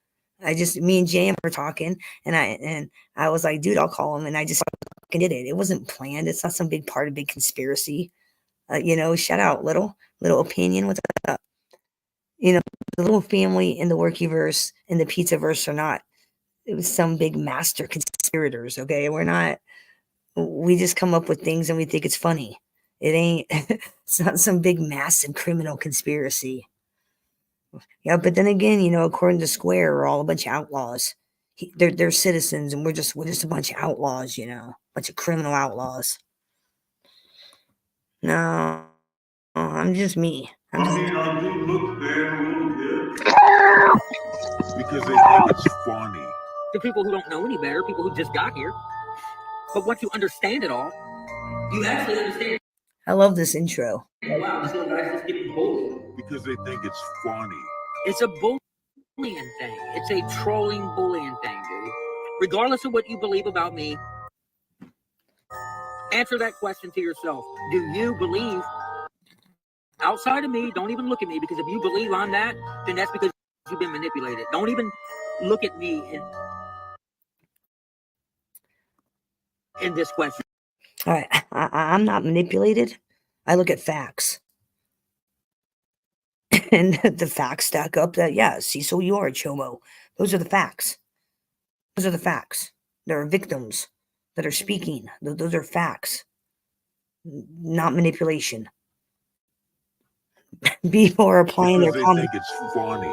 Me and JM were talking, and I was like, dude, I'll call him, and I just fucking did it. It wasn't planned. It's not some big part of big conspiracy. Shout out, little opinion. What's up? The little family in the Workyverse in the pizza verse or not. It was some big master conspirators. Okay, we're not. We just come up with things and we think it's funny. It ain't. It's not some big massive criminal conspiracy. Yeah, but then again, according to Square, we're all a bunch of outlaws. They're citizens, and we're just a bunch of outlaws. Bunch of criminal outlaws. No, I'm just me. I do look bad a little bit. Because they think it's funny. To people who don't know any better, people who just got here. But once you understand it all, you actually understand. I love this intro. Wow, this little guy's just getting bullied. Because they think it's funny. It's a bullying thing. It's a trolling bullying thing, dude. Regardless of what you believe about me, answer that question to yourself. Do you believe outside of me? Don't even look at me, because if you believe I'm that, then that's because you've been manipulated. Don't even look at me in this question. All right, I'm not manipulated. I look at facts. And the facts stack up that, yeah, Cecil, you are a chomo. Those are the facts. Those are the facts. There are victims that are speaking. Those are facts, not manipulation. People are applying because their they comments. think it's funny.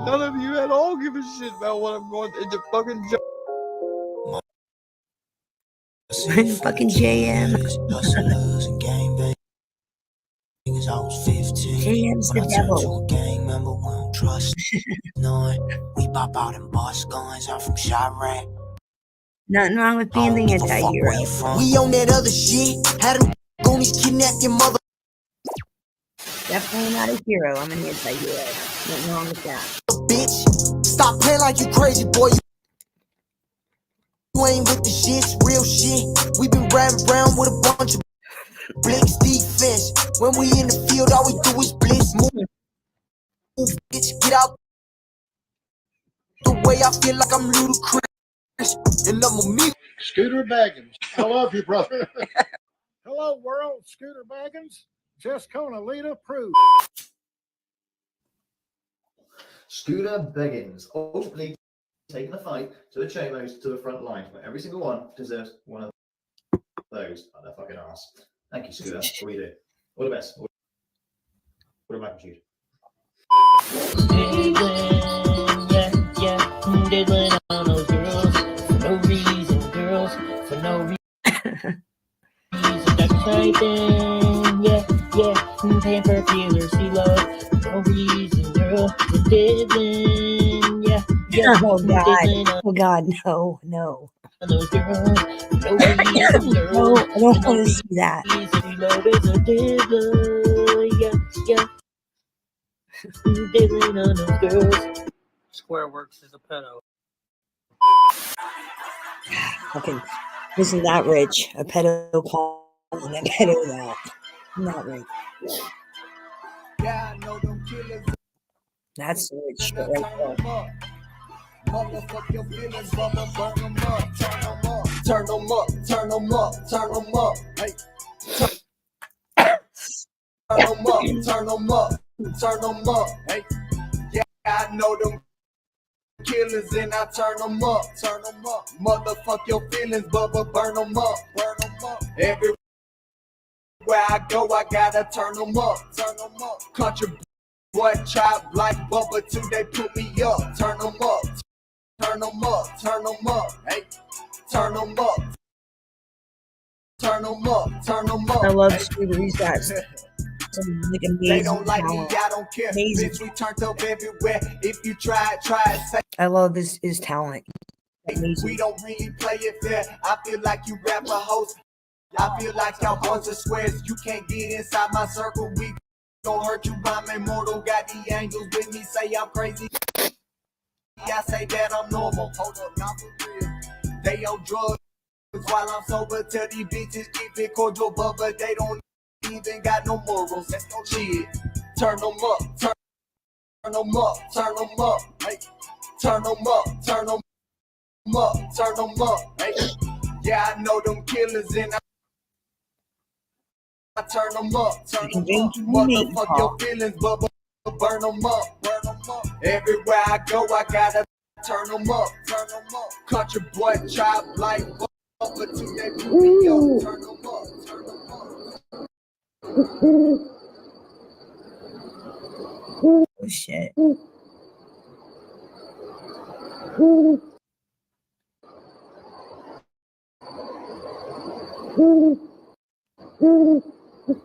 None of you at all give a shit about what I'm going into fucking job. Fucking JM. JM's the devil. Nothing wrong with being the anti-hero. We on that other shit. Had them goonies kidnap your mother. Definitely not a hero. I'm an anti-hero. Nothing wrong with that. Bitch, stop playing like you crazy, boy. You ain't with the shits, real shit. We been riding around with a bunch of blicks defense. When we in the field, all we do is blitz. Move, bitch, get out. The way I feel like I'm ludicrous. And I'm a me. Scooter Baggins, I love you, brother. Hello, world. Scooter Baggins, just gonna lead a proof. Scooter Beggins, ultimately taking the fight to the Chamos to the front line, but every single one deserves one of those on their fucking ass. Thank you, Scooter. What you do? All the best. What a magnitude. Diddling on those girls for no reason, girls for no reason. That's typing, paying for feelers, see love for no reason, girl. Diddling, Oh God, no. Those girls for no reason, girl. No, I don't want to see that. Love is a diddler, diddling on those girls. Square works as a pedo. Fucking isn't that rich? A pedo call and a pedo that. Not rich. That's rich shit right there. Motherfuck your feelings, brother, burn them up, turn them up, turn them up, turn them up, hey. Turn them up, turn them up, turn them up, hey. Yeah, I know them killers and I turn them up, motherfuck your feelings, Bubba, burn them up, everywhere I go, I gotta turn them up, country boy, chop like Bubba too, they put me up, turn them up, turn them up, turn them up, hey, turn them up, turn them up, turn them up. I love Scooter. He's got some like amazing They don't like talent. me, I don't care. Amazing. Bitch, we turned up everywhere. If you try it, say. I love his talent. Amazing. We don't really play it fair. I feel like you rap a host. I feel like y'all bunch of squares. You can't get inside my circle. We gon' hurt you. I'm immortal. Got the angels with me. Say I'm crazy. I say that I'm normal. Hold up, not for real. They on drugs while I'm sober. Tell these bitches keep it cordial, but they don't even got no morals. Let's go shit. Turn them up, turn them up, turn them up, hey. Turn them up, turn them up, turn them up, hey. Yeah, I know them killers and I turn them up, motherfuck your feelings, but burn them up, Everywhere I go, I gotta turn them up. Country boy chop like bumper to that video. Turn them up. Oh shit.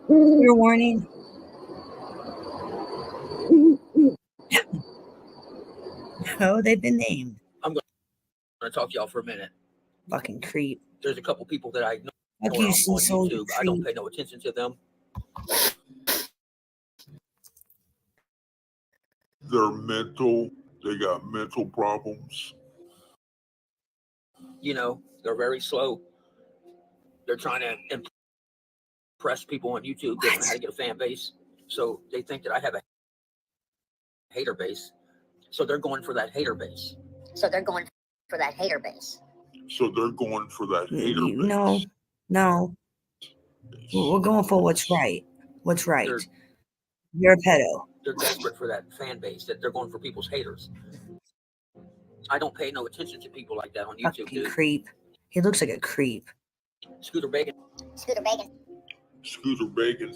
Your warning. Oh, they've been named. I'm going to talk to y'all for a minute. Fucking creep. There's a couple people that I know Fuck you, on Cecil, you YouTube. I don't creep. pay no attention to them. They're mental. They got mental problems. You know, they're very slow. They're trying to impress people on YouTube. They don't know how to get a fan base. So they think that I have a hater base. So they're going for that hater base. So they're going for that hater base. No. We're going for what's right. What's right. You're a pedo. They're desperate for that fan base. That they're going for people's haters. I don't pay no attention to people like that on YouTube, Fucking dude. creep. He looks like a creep. Scooter Bacon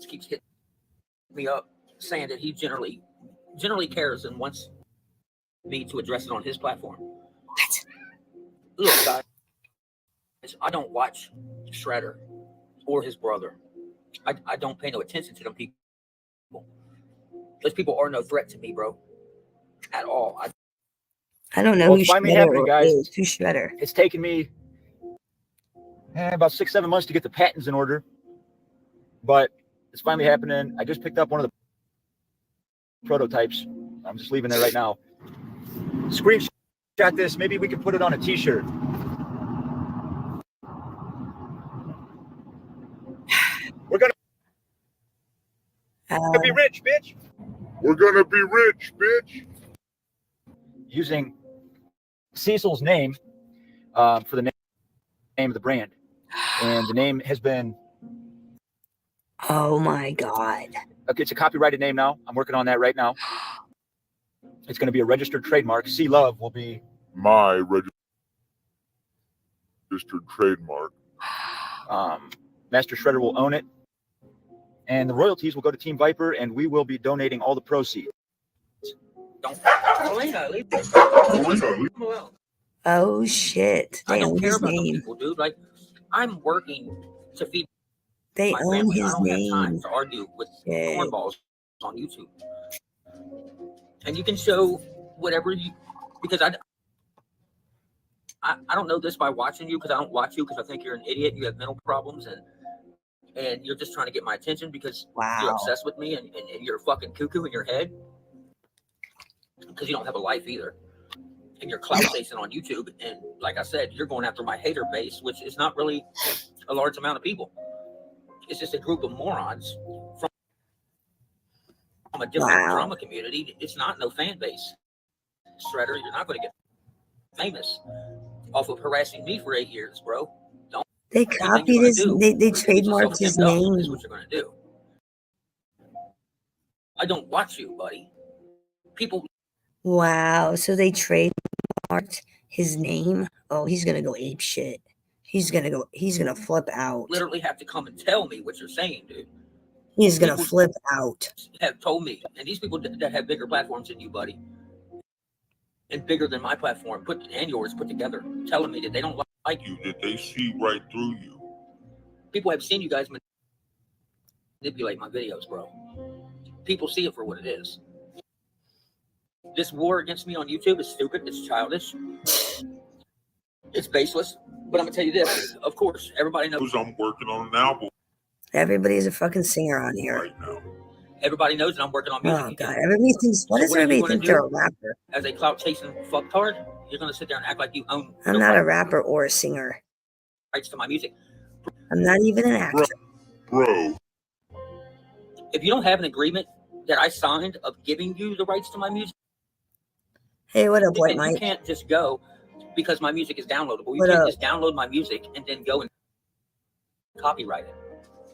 keeps hitting me up saying that he generally cares and wants me to address it on his platform. What? Look, guys, I don't watch Shredder or his brother. I don't pay no attention to them people. Those people are no threat to me, bro. At all. I don't know Well, who it's finally Shredder happening, guys. is. Who's Shredder? It's taken me about 6-7 months to get the patents in order, but it's finally happening. I just picked up one of the prototypes. I'm just leaving it right now. Screenshot this. Maybe we can put it on a t-shirt. We're gonna be rich, bitch. We're gonna be rich, bitch. Using Cecil's name for the name of the brand, and the name has been. Oh my god. Okay, it's a copyrighted name now. I'm working on that right now. It's going to be a registered trademark. C Love will be my registered trademark. Master Shredder will own it, and the royalties will go to Team Viper, and we will be donating all the proceeds. Oh shit. I They don't own care his about those name. people, dude. Like, I'm working to feed They my own family. I his don't have time name. to argue with Shit. cornballs on YouTube. And you can show whatever you, because I don't know this by watching you, because I don't watch you because I think you're an idiot. You have mental problems, and you're just trying to get my attention because you're obsessed with me, and you're fucking cuckoo in your head because you don't have a life either. And you're clout chasing on YouTube. And like I said, you're going after my hater base, which is not really a large amount of people. It's just a group of morons from a different drama community. It's not no fan base. Shredder, you're not going to get famous off of harassing me for 8 years, bro. Don't. They copied his. They trademarked his name. Is what you're going to do. I don't watch you, buddy. People. Wow. So they trademarked his name. Oh, he's gonna go ape shit. He's gonna flip out. Literally have to come and tell me what you're saying, dude. He's gonna flip out. Have told me, and these people that have bigger platforms than you, buddy, and bigger than my platform, and yours put together, telling me that they don't like you. That they see right through you. People have seen you guys manipulate my videos, bro. People see it for what it is. This war against me on YouTube is stupid. It's childish. It's baseless. But I'm gonna tell you this. Of course, everybody knows I'm working on an album. Everybody's a fucking singer on here. Right now. Everybody knows that I'm working on music. Oh god, everybody thinks. What does everybody think they're a rapper? As a clout chasing fucktard, you're gonna sit there and act like you own. I'm not a rapper or a singer. Rights to my music. I'm not even an actor. Bro. If you don't have an agreement that I signed of giving you the rights to my music. Hey, what up, White You Mike? can't just go because my music is downloadable. You What can't up? just download my music and then go and copyright it.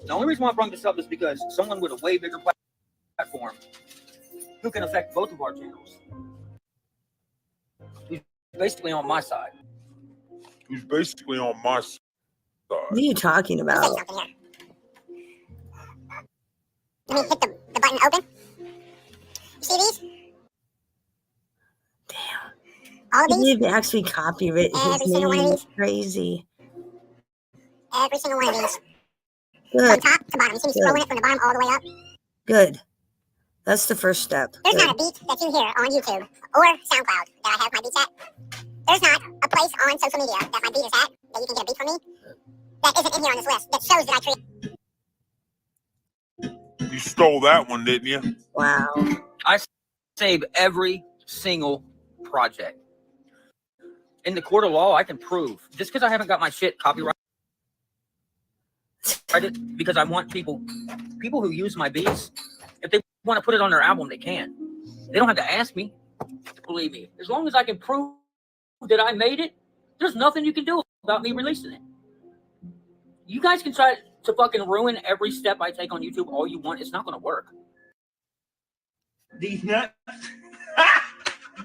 The only reason why I brought this up is because someone with a way bigger platform who can affect both of our channels. basically on my side. Who's basically on my side. What are you talking about? Let me hit the button open. You see these? Damn. All of You these? need to actually copyright his Every single one of name. these? Crazy. Every single one of these. Good. From top to bottom. You see me scrolling it from the bottom all the way up? Good. That's the first step. There's Good. not a beat that you hear on YouTube or SoundCloud that I have my beats at. There's not a place on social media that my beat is at, that you can get a beat from me, that isn't in here on this list, that shows that I create. You stole that one, didn't you? Wow. I save every single project. In the court of law, I can prove. Just because I haven't got my shit copyrighted, because I want people who use my beats, if they want to put it on their album, they can. They don't have to ask me. Believe me. As long as I can prove that I made it, there's nothing you can do about me releasing it. You guys can try to fucking ruin every step I take on YouTube all you want. It's not going to work. These nuts.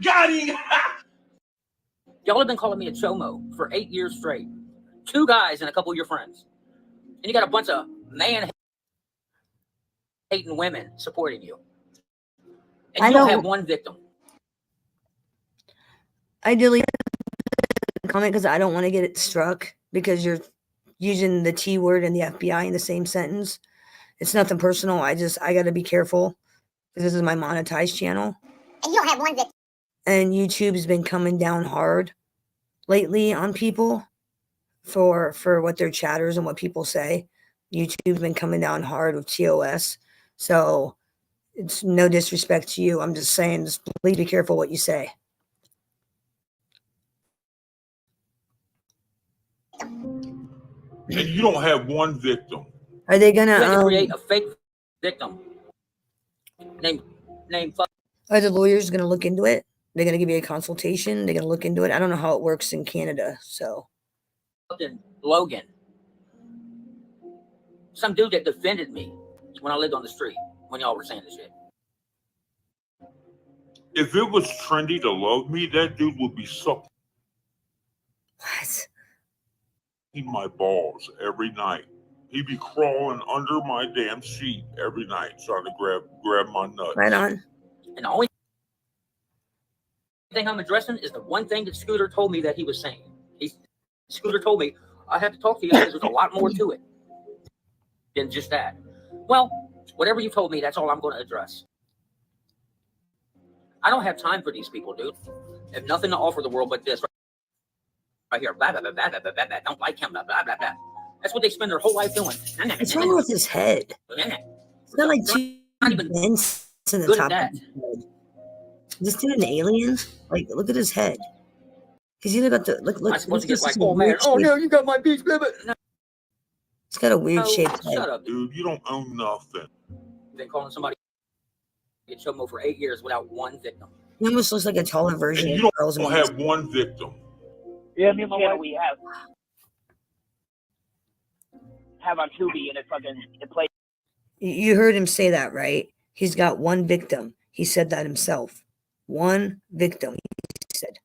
Got him. Y'all have been calling me a chomo for 8 years straight. 2 guys and a couple of your friends. And you got a bunch of man-hating women supporting you. And you don't have one victim. I deleted the comment because I don't want to get it struck because you're using the T word and the FBI in the same sentence. It's nothing personal. I got to be careful because this is my monetized channel. And you don't have one victim. And YouTube's been coming down hard lately on people for what their chatters and what people say. YouTube's been coming down hard with TOS. So it's no disrespect to you. I'm just saying, just please be careful what you say. And you don't have one victim. Are they gonna You have to create a fake victim? Are the lawyers gonna look into it? They're gonna give you a consultation. They're gonna look into it. I don't know how it works in Canada. So Logan, some dude that defended me when I lived on the street when y'all were saying this shit. If it was trendy to love me, that dude would be sucking my balls every night. He'd be crawling under my damn sheet every night trying to grab my nuts. Right on. And the only thing I'm addressing is the one thing that Scooter told me that he was saying. Scooter told me, I have to talk to you because there's a lot more to it than just that. Well, whatever you told me, that's all I'm going to address. I don't have time for these people, dude. I have nothing to offer the world but this right here. Blah, blah, blah, blah, blah, blah, blah. Don't like him, blah, blah, blah, blah. That's what they spend their whole life doing. What's wrong with his head? It's got like 2 vents in the top of his head. Is this dude an alien? Like, look at his head. He's either got the look. I'm supposed to get like, oh man, oh no, you got my beach, baby. No. It's got a weird shape. Shut up, dude. You don't own nothing. Been calling somebody a chomo for 8 years without one victim. He almost looks like a taller version And of you Charles don't have one victim. Yeah, me and my wife, we have on Tubi, and it plays. You heard him say that, right? He's got one victim. He said that himself. One victim, he said.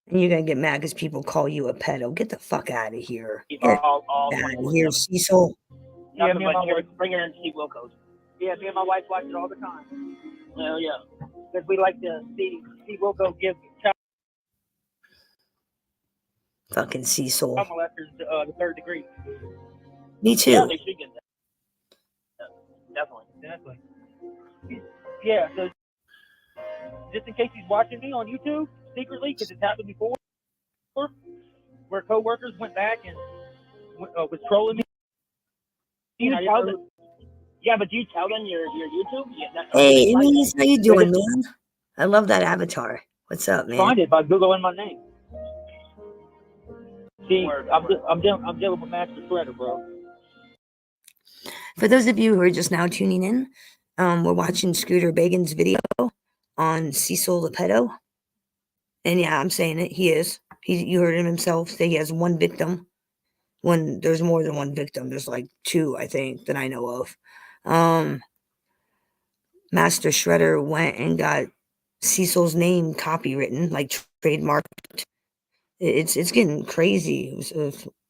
And you're going to get mad because people call you a pedo. Get the fuck out of here. Get out of here, Cecil. Yeah, me and my wife, Springer and Steve Wilkos. Yeah, me and my wife watch it all the time. Hell yeah. Because we like to see Steve Wilkos give Fucking Cecil. child molesters the 3rd degree. Me too. Yeah, they should get that. Definitely. Yeah, so just in case he's watching me on YouTube secretly, because it's happened before, where coworkers went back and was trolling me. Yeah, but do you tell them your YouTube? Yeah, Hey, Amy, how you doing, man? I love that avatar. What's up, man? Find it by Googling my name. See, I'm dealing with Master Shredder, bro. For those of you who are just now tuning in, we're watching Scooter Bacon's video on Cecil the pedo. And yeah, I'm saying it. He is. You heard him himself say he has one victim. When there's more than one victim. There's like 2, I think, that I know of. Master Shredder went and got Cecil's name copywritten, like trademarked. It's getting crazy.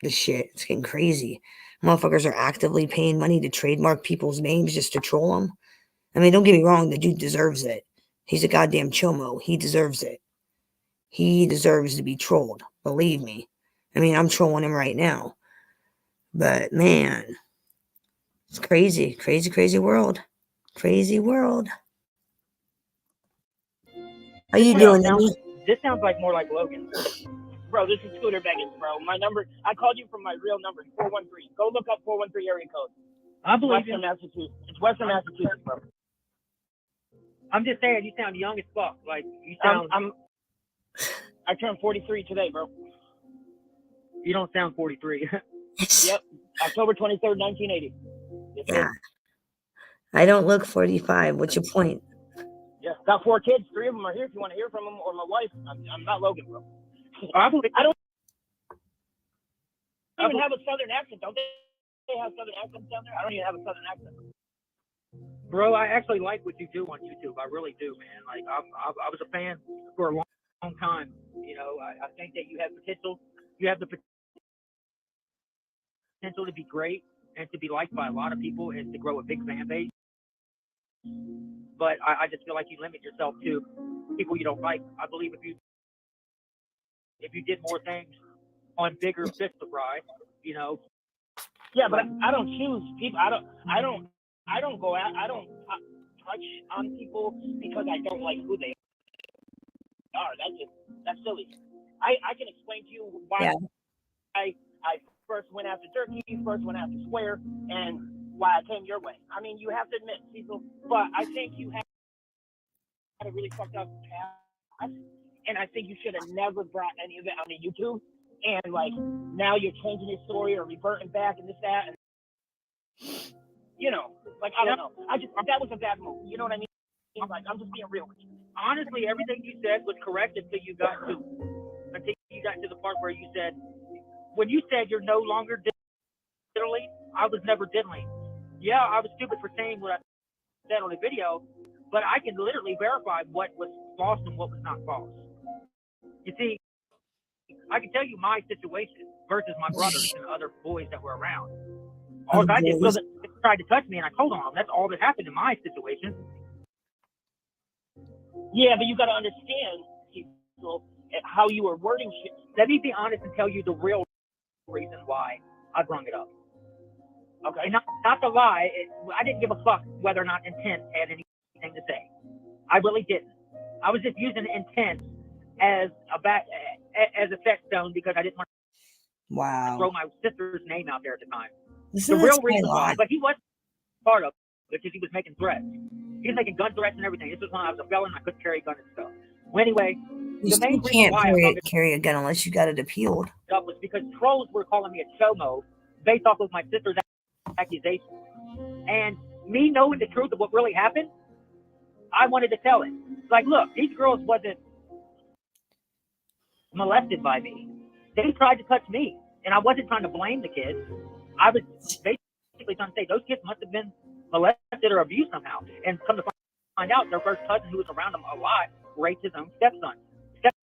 The shit. It's getting crazy. Motherfuckers are actively paying money to trademark people's names just to troll them. I mean, don't get me wrong. The dude deserves it. He's a goddamn chomo. He deserves it. He deserves to be trolled. Believe me. I mean, I'm trolling him right now. But man, it's crazy. Crazy, crazy world. Crazy world. How you doing, Emmy? This sounds like more like Logan. Bro, this is Scooter Beggins, bro. My number, I called you from my real number, 413. Go look up 413 area code. I believe Western Massachusetts. It's Western Massachusetts, bro. I'm just saying, you sound young as fuck. Like, you sound... I turned 43 today, bro. You don't sound 43. Yep. October 23rd, 1980. Yes, yeah. I don't look 45. What's your point? Yeah. Got 4 kids. 3 of them are here if you want to hear from them, or my wife. I'm not Logan, bro. I don't even have a southern accent. Don't they have southern accents down there? I don't even have a southern accent. Bro, I actually like what you do on YouTube. I really do, man. Like, I was a fan for a long time. You know, I think that you have potential. You have the potential to be great and to be liked by a lot of people and to grow a big fan base. But I just feel like you limit yourself to people you don't like. I believe if you did more things on bigger fish to fry, you know. Yeah, but I don't choose people. I don't go out. I don't touch on people because I don't like who they are. That's silly. I can explain to you why I first went after Turkey, first went after Square, and why I came your way. I mean, you have to admit, Cecil, but I think you had a really fucked up past, and I think you should have never brought any of it on YouTube. And like now you're changing your story or reverting back and this, that, and you know, like I don't know. That was a bad move. You know what I mean? Like I'm just being real with you. Honestly, everything you said was correct until you got to the part where you said, when you said you're no longer diddling, I was never diddling. Yeah, I was stupid for saying what I said on the video, but I can literally verify what was false and what was not false. You see, I can tell you my situation versus my brothers and other boys that were around. All I did was they tried to touch me, and I told them that's all that happened in my situation. Yeah, but you got to understand people, how you were wording shit. Let me be honest and tell you the real reason why I brung it up. Okay, not to lie, I didn't give a fuck whether or not intent had anything to say. I really didn't. I was just using intent as a sex stone because I didn't want to throw my sister's name out there at the time. The real reason why, but he wasn't part of it because he was making threats. He was making gun threats and everything. This was when I was a felon and I couldn't carry a gun and stuff. Well, anyway, you still can't carry a gun unless you got it appealed. Was because trolls were calling me a chomo based off of my sister's accusation. And me knowing the truth of what really happened, I wanted to tell it. Like, look, these girls wasn't molested by me. They tried to touch me. And I wasn't trying to blame the kids. I was basically trying to say those kids must have been molested or abused somehow. And come to find out, their first cousin who was around them a lot raped his own stepson.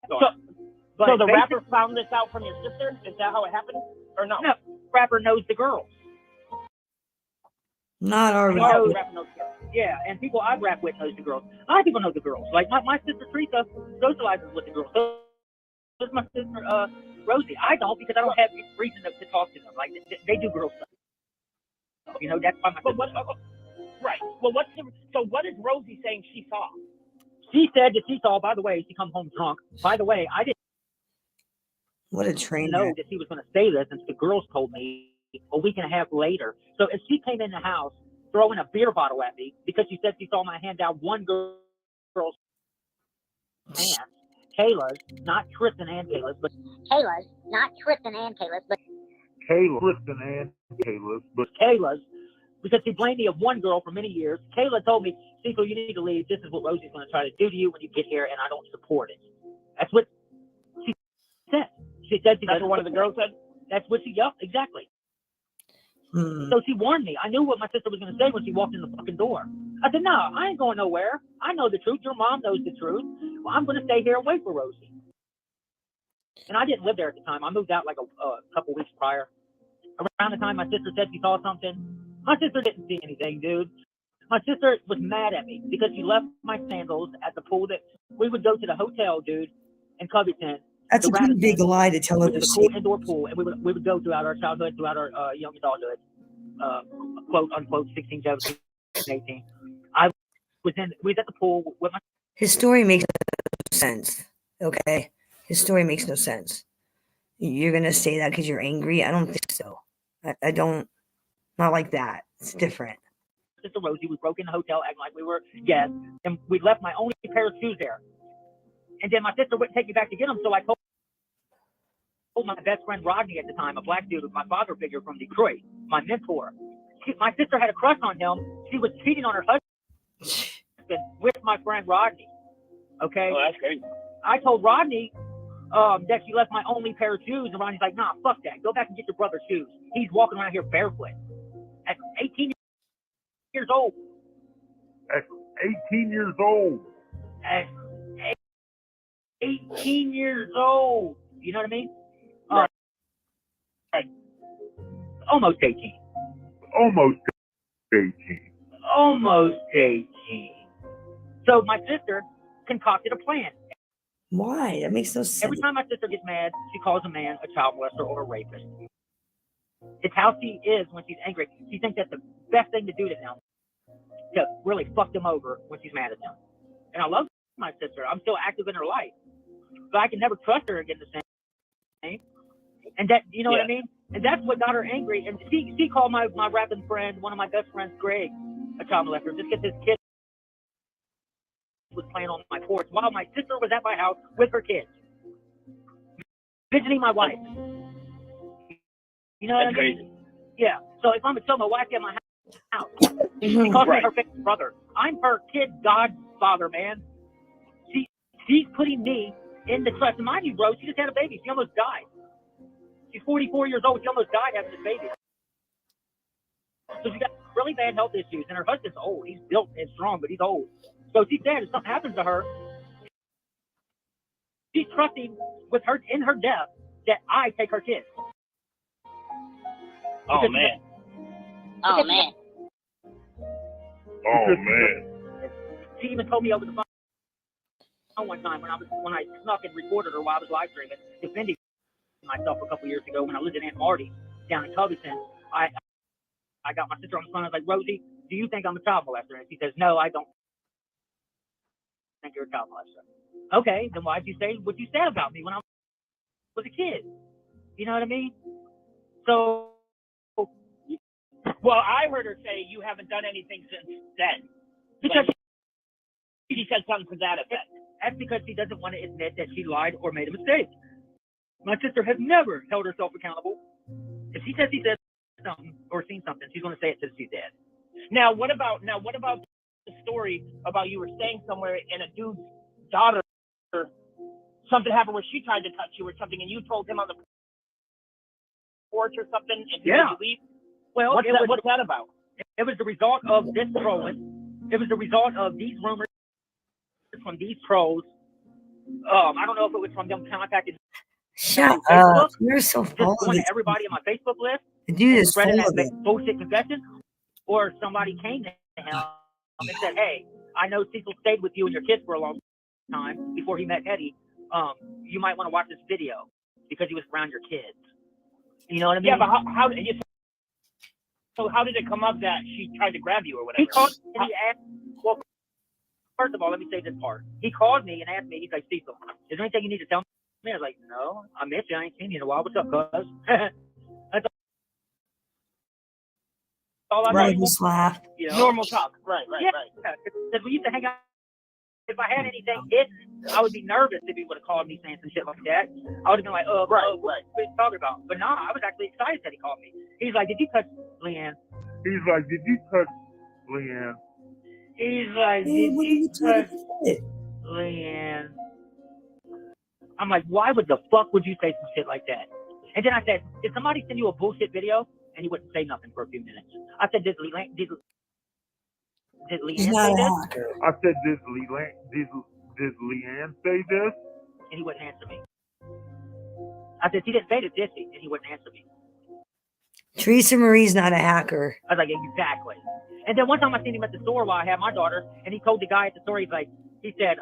So the rapper found this out from your sister? Is that how it happened? Or no? No, rapper knows the girls. Not our rapper. Yeah, and people I rap with knows the girls. A lot of people know the girls. Like my sister Teresa socializes with the girls. So does my sister Rosie. I don't because I don't have reason to talk to them. Like they do girl stuff. You know, that's why my sister. Right. Well, what is Rosie saying she saw? She said that she saw, by the way, she come home drunk. By the way, I didn't know that she was going to say this, and the girls told me a week and a half later. So if she came in the house throwing a beer bottle at me because she said she saw my hand down one girl's hand, Kayla's, not Tristan and Kayla's, but Kayla's, not Tristan and Kayla's, but Kayla's, because she blamed me of one girl for many years. Kayla told me, Cecil, you need to leave. This is what Rosie's going to try to do to you when you get here, and I don't support it. That's what she said. She said that's what one of the girls said? That's what she yelled. Exactly. So she warned me. I knew what my sister was going to say when she walked in the fucking door. I said, no, I ain't going nowhere. I know the truth. Your mom knows the truth. Well, I'm going to stay here and wait for Rosie. And I didn't live there at the time. I moved out like a couple weeks prior. Around the time my sister said she saw something, my sister didn't see anything, dude. My sister was mad at me because she left my sandals at the pool that we would go to the hotel, dude, in Covington. That's a pretty big lie to tell her Which to is a see. cool indoor pool, and we would go throughout our childhood, throughout our young adulthood, quote unquote, 16, 17, 18. We was at the pool with my. His story makes no sense. Okay, his story makes no sense. You're gonna say that because you're angry? I don't think so. I don't. Not like that. It's different. Sister Rosie, we broke in the hotel acting like we were guests, and we left my only pair of shoes there. And then my sister wouldn't take me back to get them, so I told my best friend Rodney at the time, a black dude, my father figure from Detroit, my mentor. My sister had a crush on him. She was cheating on her husband with my friend Rodney. Okay? Oh, that's crazy. I told Rodney that she left my only pair of shoes, and Rodney's like, nah, fuck that. Go back and get your brother's shoes. He's walking around here barefoot. At 18 years old. At 18 years old. At 18 years old. You know what I mean? Right. Almost 18. Almost 18. Almost 18. So my sister concocted a plan. Why? That makes no sense. Every time my sister gets mad, she calls a man a child molester or a rapist. It's how she is when she's angry. She thinks that's the best thing to do to them, to really fuck them over when she's mad at them. And I love my sister. I'm still active in her life. But I can never trust her again the same. And that, you know what I mean? And that's what got her angry. And she called my rapping friend, one of my best friends, Greg, a child molester, just because his kid was playing on my porch while my sister was at my house with her kids, visiting my wife. You know what I mean? Crazy. Yeah. So if I'm to tell my wife at my house, she calls me her favorite brother. I'm her kid's godfather, man. She's putting me in the trust. And mind you, bro, she just had a baby. She almost died. She's 44 years old. She almost died having this baby. So she got really bad health issues, and her husband's old. He's built and strong, but he's old. So she said if something happens to her, she's trusting with her in her death that I take her kids. Oh man. Oh man. Oh man. She even told me over the phone one time when I snuck and recorded her while I was live streaming, defending myself a couple years ago when I lived in Aunt Marty down in Covington. I got my sister on the phone. I was like, Rosie, do you think I'm a child molester? And she says, no, I don't think you're a child molester. Okay, then why'd you say what you said about me when I was a kid? You know what I mean? So. Well, I heard her say you haven't done anything since then. Because she said something to that effect. That's because she doesn't want to admit that she lied or made a mistake. My sister has never held herself accountable. If she says she said something or seen something, she's going to say it till she's dead. Now, what about the story about you were staying somewhere and a dude's daughter, something happened where she tried to touch you or something, and you told him on the porch or something, and he had to leave? Well, what's that about? It was the result of this trolling. It was the result of these rumors from these trolls. I don't know if it was from them contacting. Shut up! You're so full just going to everybody in my Facebook list. The dude is spreading full of that it. bullshit confession, or somebody came to him and said, "Hey, I know Cecil stayed with you and your kids for a long time before he met Eddie. You might want to watch this video because he was around your kids." You know what I mean? Yeah, but so how did it come up that she tried to grab you or whatever? He called and he asked. Well, first of all, let me say this part. He called me and asked me. He's like, "Cecil, is there anything you need to tell me?" I was like, "No, I miss you. I ain't seen you in a while. What's up, cuz?" That's all I Right. Just laugh. You know? Normal talk. Right. Yeah, because we used to hang out. If I had anything hidden, I would be nervous if he would have called me saying some shit like that. I would have been like, what are you talking about? But nah, I was actually excited that he called me. He's like, "Did you touch Leanne?" He's like, "Did you touch Leanne?" He's like, "Did you touch Leanne?" I'm like, why would the fuck would you say some shit like that? And then I said, did somebody send you a bullshit video? And he wouldn't say nothing for a few minutes. I said, did Did He's Leanne not say a this? hacker. I said, did Leanne say this? And he wouldn't answer me. I said, she didn't say this, did she? And he wouldn't answer me. Teresa Marie's not a hacker. I was like, exactly. And then one time I seen him at the store while I had my daughter, and he told the guy at the store, he said,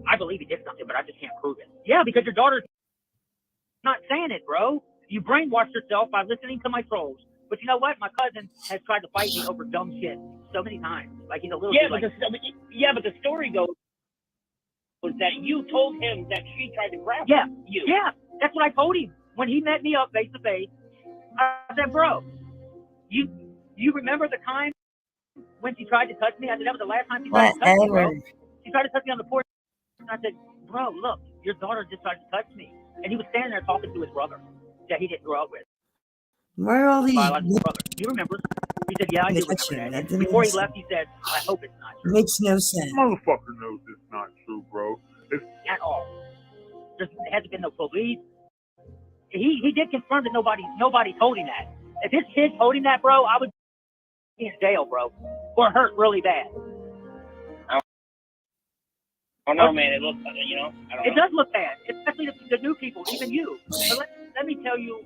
I believe he did something, but I just can't prove it. Yeah, because your daughter's not saying it, bro. You brainwashed yourself by listening to my trolls. But you know what? My cousin has tried to fight me over dumb shit so many times. Like, he's a little but the story goes was that you told him that she tried to grab you. Yeah, that's what I told him. When he met me up face to face, I said, bro, you remember the time when she tried to touch me? I said, that was the last time she tried to touch me, bro. She tried to touch me on the porch. And I said, bro, look, your daughter just tried to touch me. And he was standing there talking to his brother that he didn't grow up with. Where are all these? Biological brother. You remember? He said, yeah, I do remember that. And before he left, he said, I hope it's not true. Makes no sense. Motherfucker knows it's not true, bro. At all. There hasn't been no police. He did confirm that nobody told him that. If his kid told him that, bro, I would be in jail, bro, or hurt really bad. Oh no, man! It looks, I don't know. It does look bad, especially the new people, even you. But let me tell you.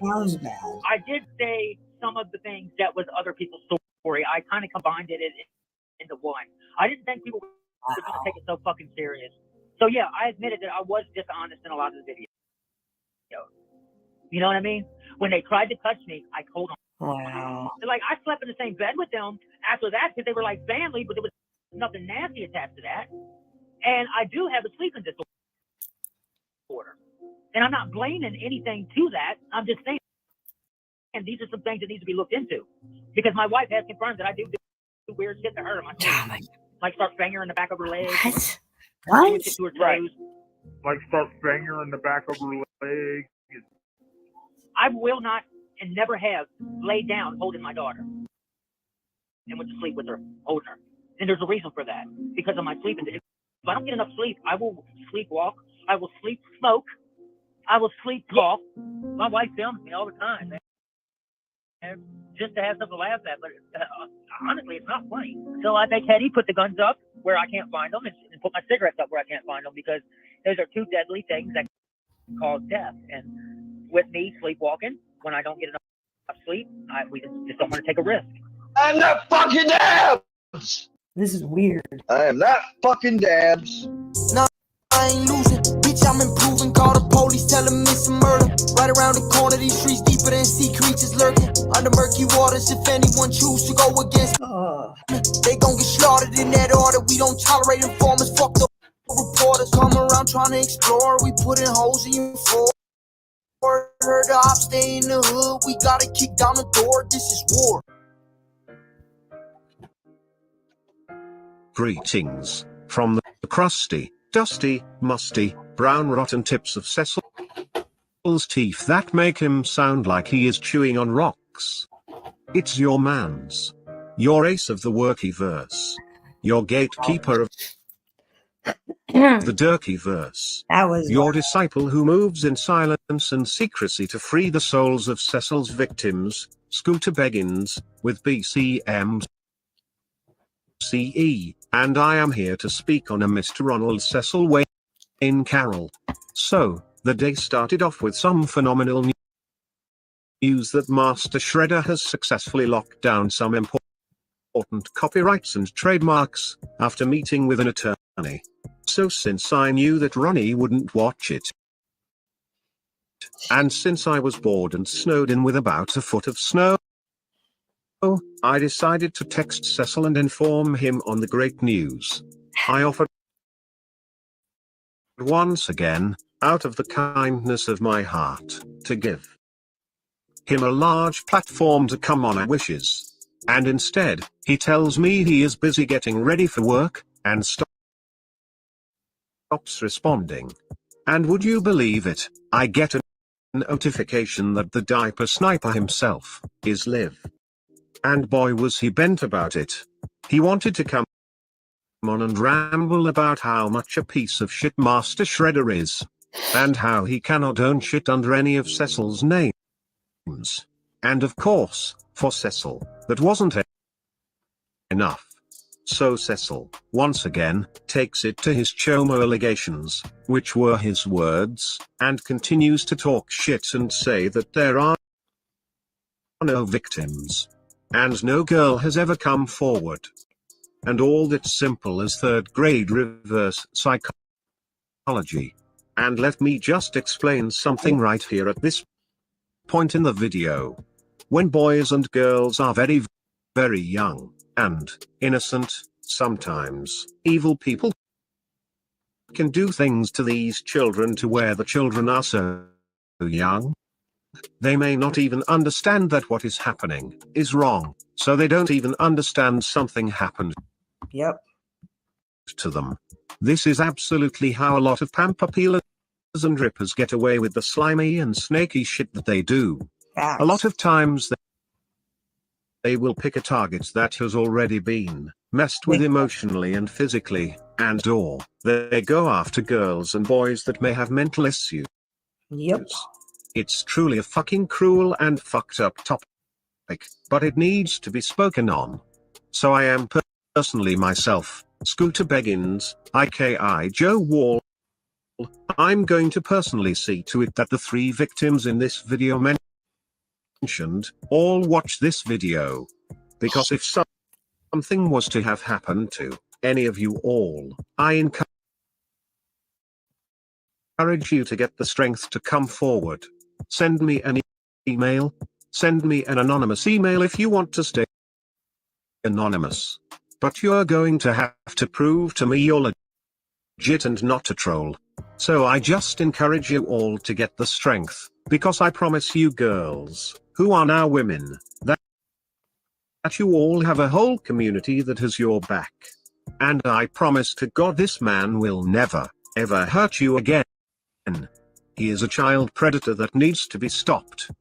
Sounds bad. I did say some of the things that was other people's story. I kind of combined it into one. I didn't think people were going to take it so fucking serious. So yeah, I admitted that I was dishonest in a lot of the videos. You know what I mean? When they tried to touch me, I told them. Wow. Like, I slept in the same bed with them after that because they were like family, but there was nothing nasty attached to that. And I do have a sleeping disorder. And I'm not blaming anything to that. I'm just saying, and these are some things that need to be looked into. Because my wife has confirmed that I do weird shit to her. Like start banging her in the back of her legs. What? To her toes. Like start banging her in the back of her leg. I will not and never have laid down holding my daughter and went to sleep with her, holding her. And there's a reason for that, because of my sleeping. If I don't get enough sleep, I will sleepwalk, I will sleep smoke, I will sleep talk. My wife films me all the time, man. And just to have something to laugh at, but honestly, it's not funny. So I make Hetty put the guns up where I can't find them and put my cigarettes up where I can't find them, because those are two deadly things that cause death. And with me sleepwalking, when I don't get enough sleep, we just don't want to take a risk. I'm not fucking dabs! This is weird. I am not fucking dabs. No, I ain't losing. Bitch, I'm improving. Call the police, tell them it's a murder. Right around the corner, these streets deeper than sea creatures lurking. Under murky waters, if anyone choose to go against they gon' get slaughtered in that order. We don't tolerate informers. Fuck the reporters. Come around trying to explore. We putting holes in your floor. Heard the ops stay in the hood. We gotta kick down the door. This is war. Greetings from the crusty, dusty, musty, brown rotten tips of Cecil's teeth that make him sound like he is chewing on rocks. It's your mans. Your ace of the worky verse. Your gatekeeper of the dirky verse. That was your disciple who moves in silence and secrecy to free the souls of Cecil's victims, Scooter Beggins, with BCM CE, and I am here to speak on a Mr. Ronald Cecil Wayne Carroll. So, the day started off with some phenomenal news that Master Shredder has successfully locked down some important copyrights and trademarks, after meeting with an attorney. So since I knew that Ronnie wouldn't watch it, and since I was bored and snowed in with about a foot of snow, I decided to text Cecil and inform him on the great news. I offered once again, out of the kindness of my heart, to give him a large platform to come on our wishes. And instead, he tells me he is busy getting ready for work, and stops responding. And would you believe it, I get a notification that the diaper sniper himself is Liv. And boy was he bent about it. He wanted to come on and ramble about how much a piece of shit Master Shredder is, and how he cannot own shit under any of Cecil's names. And of course, For Cecil, that wasn't enough. So Cecil, once again, takes it to his chomo allegations, which were his words, and continues to talk shit and say that there are no victims. And no girl has ever come forward. And all that's simple as third grade reverse psychology. And let me just explain something right here at this point in the video. When boys and girls are very, very young, and innocent, sometimes evil people can do things to these children to where the children are so young. They may not even understand that what is happening is wrong, so they don't even understand something happened to them. This is absolutely how a lot of pamper peelers and rippers get away with the slimy and snaky shit that they do. A lot of times they will pick a target that has already been messed with emotionally and physically, and or they go after girls and boys that may have mental issues. It's truly a fucking cruel and fucked up topic, but it needs to be spoken on. So I am personally myself, Scooter Beggins, aka Joe Wall. I'm going to personally see to it that the 3 victims in this video mentioned all watch this video. Because if something was to have happened to any of you all, I encourage you to get the strength to come forward. Send me an email. Send me an anonymous email if you want to stay anonymous. But you're going to have to prove to me you're legit and not a troll. So I just encourage you all to get the strength, because I promise you girls, who are now women, that you all have a whole community that has your back. And I promise to God this man will never, ever hurt you again. He is a child predator that needs to be stopped.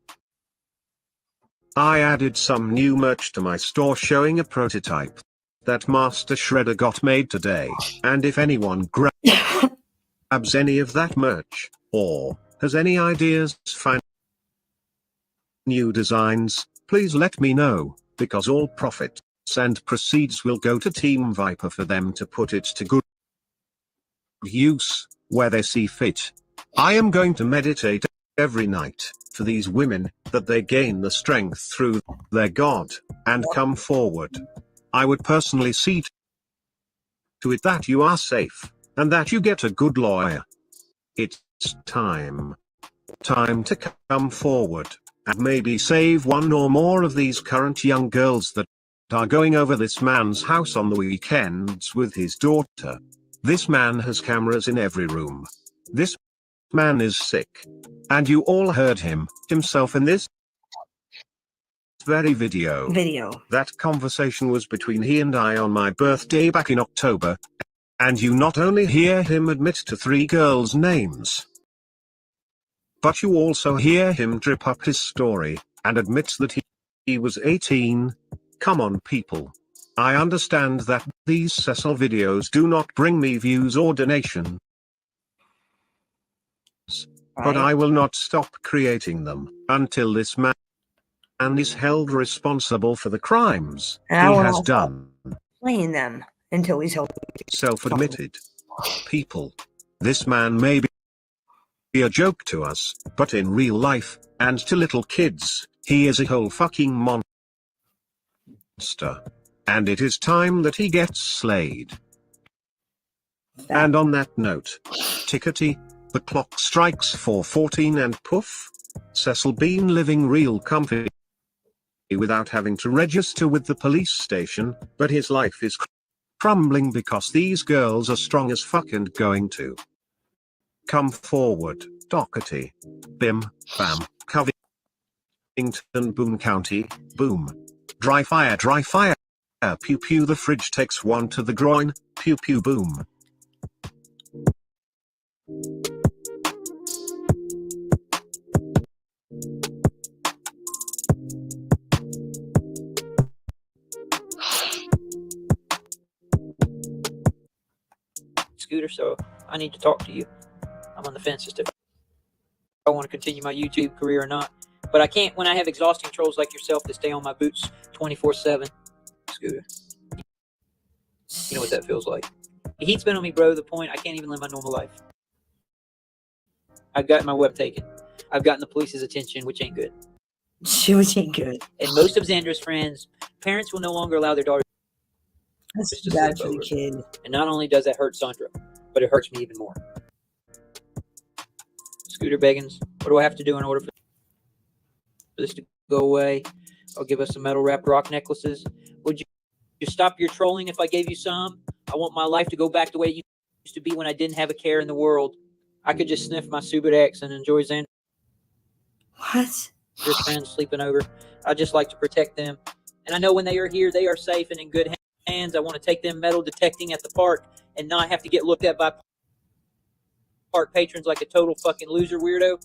I added some new merch to my store showing a prototype that Master Shredder got made today, and if anyone grabs any of that merch, or has any ideas for new designs, please let me know, because all profits and proceeds will go to Team Viper for them to put it to good use, where they see fit. I am going to meditate every night for these women, that they gain the strength through their God, and come forward. I would personally see to it that you are safe, and that you get a good lawyer. It's time to come forward, and maybe save one or more of these current young girls that are going over this man's house on the weekends with his daughter. This man has cameras in every room. This man is sick. And you all heard himself in this very video. That conversation was between he and I on my birthday back in October. And you not only hear him admit to 3 girls' names, but you also hear him drip up his story, and admits that he was 18. Come on people. I understand that these Cecil videos do not bring me views or donations. But I will not stop creating them, until this man is held responsible for the crimes he has done. Playing them until he's held Self-admitted. People. This man may be a joke to us, but in real life, and to little kids, he is a whole fucking monster. And it is time that he gets slayed. And on that note, tickety, the clock strikes 4:14 and poof, Cecil been living real comfy without having to register with the police station, but his life is crumbling because these girls are strong as fuck and going to come forward. Doherty. Bim, bam, Covington, Boone County, boom. Dry fire, pew pew, the fridge takes one to the groin, pew pew boom. Scooter, so I need to talk to you. I'm on the fence as to if I want to continue my YouTube career or not. But I can't when I have exhausting trolls like yourself that stay on my boots 24/7. Scooter. You know what that feels like. The heat's been on me, bro, to the point I can't even live my normal life. I've gotten my web taken. I've gotten the police's attention, which ain't good. Which ain't good. And most of Xandra's friends, parents will no longer allow their daughters That's to bad sleep for the over. kid. And not only does that hurt Sandra, but it hurts me even more. Scooter Beggins, what do I have to do in order for this to go away? I'll give us some metal wrapped rock necklaces. Would you stop your trolling if I gave you some? I want my life to go back the way it used to be when I didn't have a care in the world. I could just sniff my Subutex and enjoy Xandra's What? friends sleeping over. I just like to protect them. And I know when they are here, they are safe and in good hands. I want to take them metal detecting at the park and not have to get looked at by park patrons like a total fucking loser weirdo.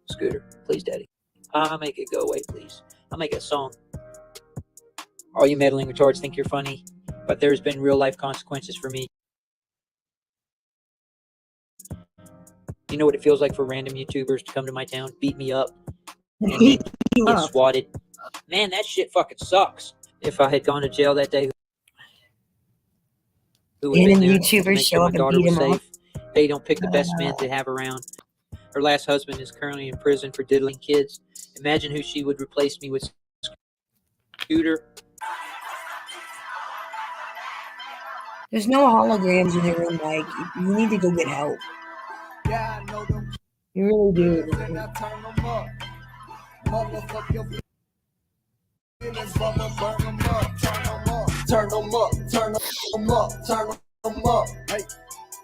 Scooter, please, Daddy. I'll make it go away, please. I'll make a song. All you meddling retards think you're funny, but there's been real life consequences for me. You know what it feels like for random YouTubers to come to my town, beat me up, and then get swatted? Man, that shit fucking sucks. If I had gone to jail that day, who would have been there to YouTubers make show sure my up and daughter beat was him up. safe? They don't pick the best men to have around. Her last husband is currently in prison for diddling kids. Imagine who she would replace me with. Scooter. There's no holograms in the room, Mike. You need to go get help. Yeah, I know them. You really do. And I turn them up. Motherfuck your feelings, brother, burn them up. Turn them up. Turn them up. Turn them up. Turn them up. Hey.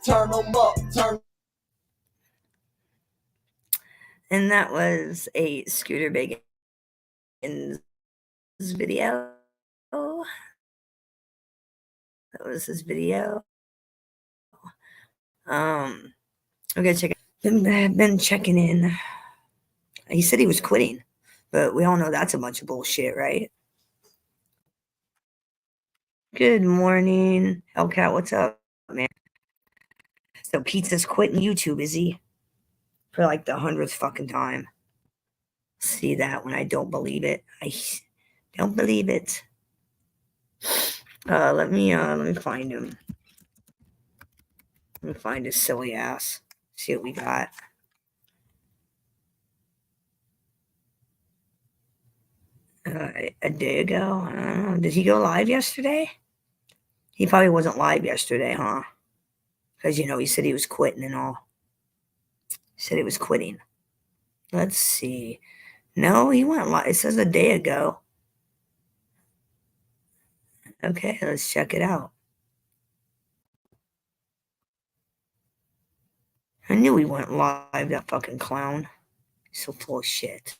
Turn them up. Turn. And that was a Scooter Beggins video. That was his video. I'm gonna check it. Been checking in. He said he was quitting, but we all know that's a bunch of bullshit, right? Good morning, Hellcat. What's up, man? So Pizza's quitting YouTube, is he? For like the 100th fucking time. See that when I don't believe it. I don't believe it. Let me find him. Let me find his silly ass. See what we got. A day ago. I don't know. Did he go live yesterday? He probably wasn't live yesterday, huh? Because, he said he was quitting and all. He said he was quitting. Let's see. No, he went live. It says a day ago. Okay, let's check it out. I knew he went live, that fucking clown. He's so full of shit.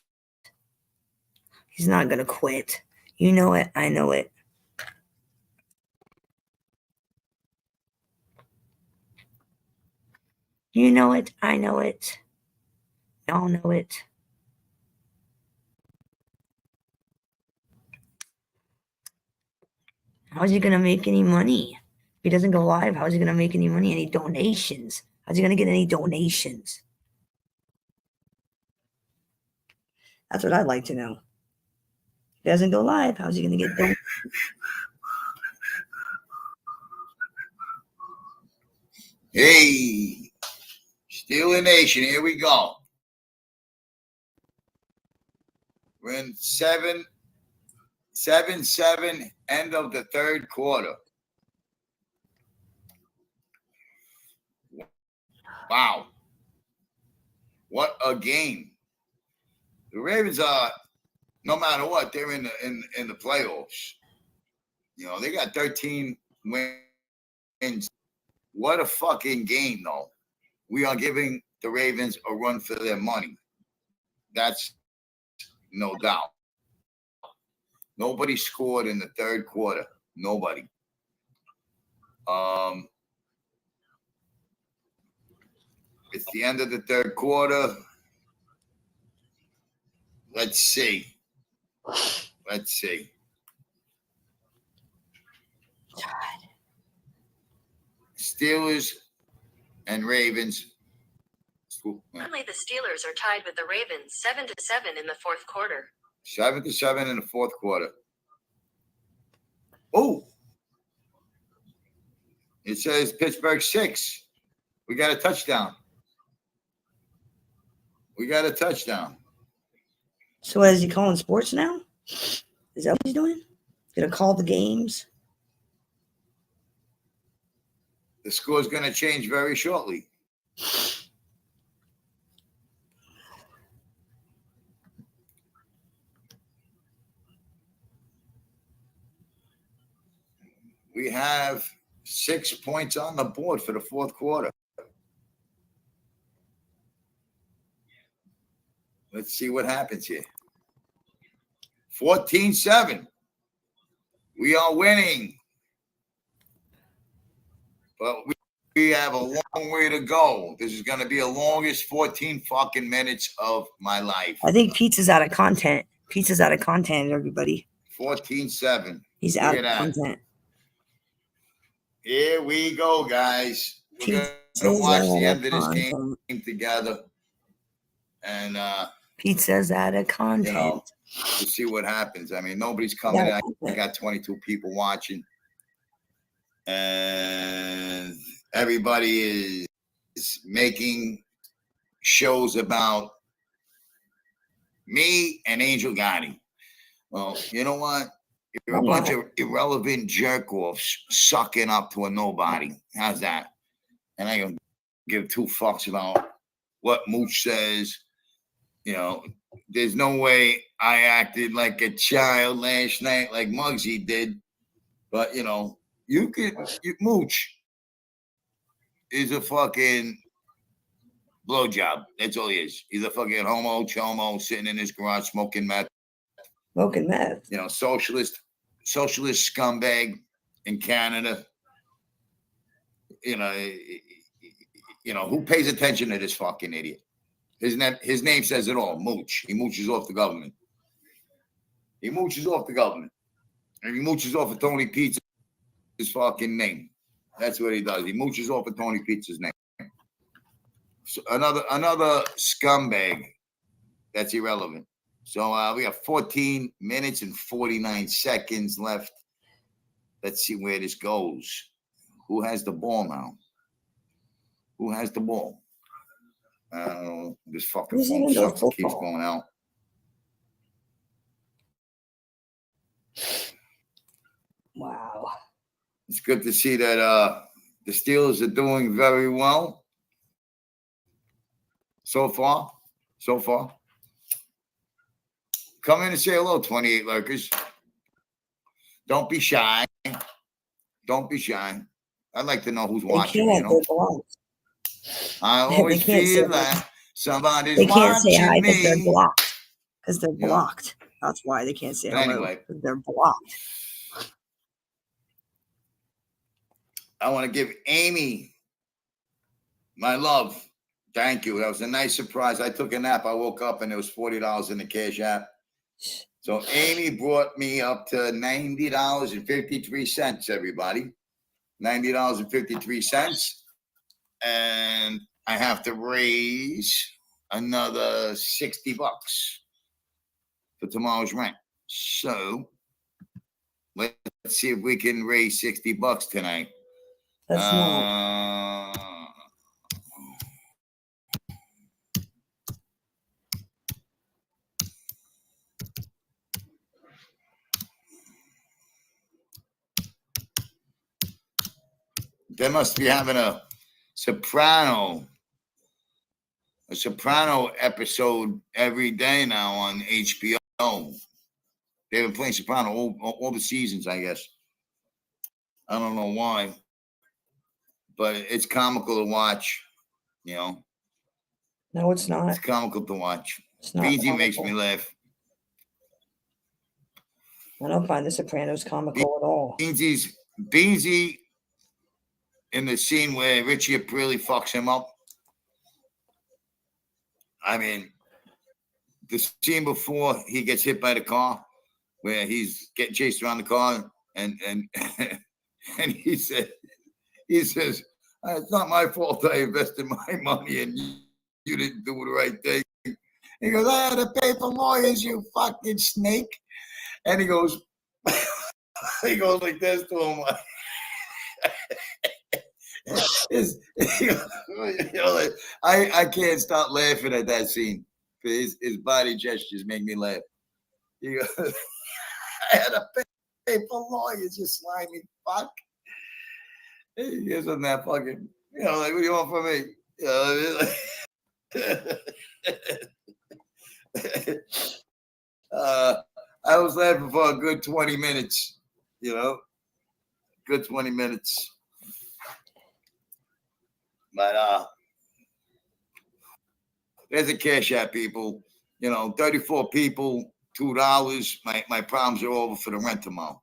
He's not going to quit. You know it. I know it. You know it. I know it. Y'all know it. How's he going to make any money? If he doesn't go live, how's he going to make any money? Any donations? How's he going to get any donations? That's what I'd like to know. If he doesn't go live, how's he going to get donations? Hey, Steeler Nation, here we go. We're in 7-7, end of the third quarter. Wow. What a game. The Ravens are, no matter what, they're in the playoffs. They got 13 wins. What a fucking game, though. We are giving the Ravens a run for their money. That's no doubt. Nobody scored in the third quarter. Nobody. It's the end of the third quarter. Let's see. Steelers and Ravens Currently, the Steelers are tied with the Ravens 7-7 in the fourth quarter. 7-7 in the fourth quarter. Oh, it says Pittsburgh 6. We got a touchdown. We got a touchdown. So is he calling sports now? Is that what he's doing? Gonna call the games? The score is going to change very shortly. We have 6 points on the board for the fourth quarter. Let's see what happens here. 14-7. We are winning. But we have a long way to go. This is going to be the longest 14 fucking minutes of my life. I think Pizza's out of content. Pizza's out of content, everybody. 14-7. He's Look out at of that. content. Here we go, guys. We're going to watch the end of this game together. And, Pizza's out of content. you know, we'll see what happens. I mean, nobody's coming in. I got 22 people watching. And everybody is making shows about me and Angel Gotti. Well, you know what? You're a bunch of irrelevant jerk-offs sucking up to a nobody. How's that? And I don't give two fucks about what Mooch says. You know, there's no way I acted like a child last night like Muggsy did. But, you know, Mooch is a fucking blowjob. That's all he is. He's a fucking homo chomo sitting in his garage smoking meth. Smoking meth. You know, socialist scumbag in Canada. You know, who pays attention to this fucking idiot? His name says it all. Mooch. He mooches off the government. He mooches off the government. And he mooches off of Tony Pizza's fucking name. That's what he does. He mooches off of Tony Pizza's name. So another scumbag that's irrelevant. So we have 14 minutes and 49 seconds left. Let's see where this goes. Who has the ball now? Who has the ball? This fucking phone fucking keeps going out. Wow. It's good to see that the Steelers are doing very well so far. Come in and say hello, 28 lurkers. Don't be shy. Don't be shy. I'd like to know who's watching, you know. I always feel like somebody's watching me. They can't say hi because they're blocked. Because they're blocked. That's why they can't say hello. Anyway, because they're blocked. I want to give Amy my love. Thank you. That was a nice surprise. I took a nap. I woke up and there was $40 in the Cash App. So Amy brought me up to $90.53, everybody. $90.53. And I have to raise another $60 for tomorrow's rent. So let's see if we can raise $60 tonight. That's not. They must be having a soprano episode every day now on HBO. They've been playing soprano all the seasons, I guess. I don't know why, but it's comical to watch, you know. No, it's not. It's comical to watch. It's not Beansy comical. makes me laugh. I don't find The Sopranos comical at all. Beansy in the scene where Richie Aprile fucks him up. I mean, the scene before he gets hit by the car, where he's getting chased around the car, and and he says, it's not my fault I invested my money in you didn't do the right thing. He goes, I had to pay for lawyers, you fucking snake. And he goes, he goes like this to him. I can't stop laughing at that scene. His body gestures make me laugh. He goes, I had to pay for lawyers, you slimy fuck. He gives him that fucking, like, what do you want from me? I was laughing for a good 20 minutes, good 20 minutes. But there's a cash app, people. 34 people, $2. My problems are over for the rent tomorrow.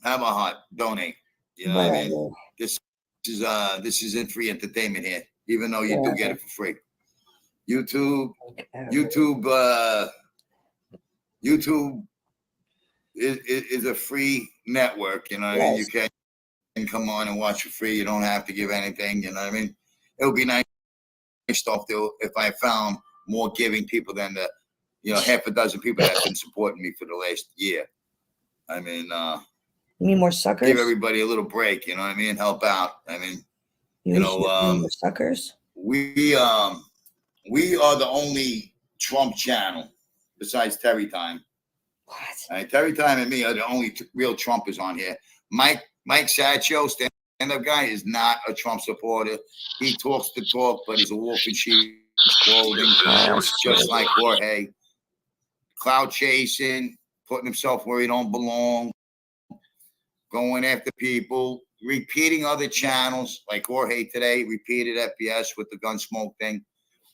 Have a heart, donate. You know what I mean? This isn't free entertainment here, even though you do get it for free. YouTube is a free network. You know what I mean? You can come on and watch for free. You don't have to give anything. You know what I mean? It would be nice stuff if I found more giving people than the half a dozen people that have been supporting me for the last year. I mean, you mean more suckers? Give everybody a little break. You know what I mean? Help out. I mean, more suckers. We are the only Trump channel besides Terry Time. What? Terry Time and me are the only real Trumpers on here. Mike Satcho, stand-up guy, is not a Trump supporter. He talks the talk, but he's a wolf in sheep's clothing, just like Jorge. Cloud chasing, putting himself where he don't belong, going after people, repeating other channels, like Jorge today repeated FBS with the Gunsmoke thing.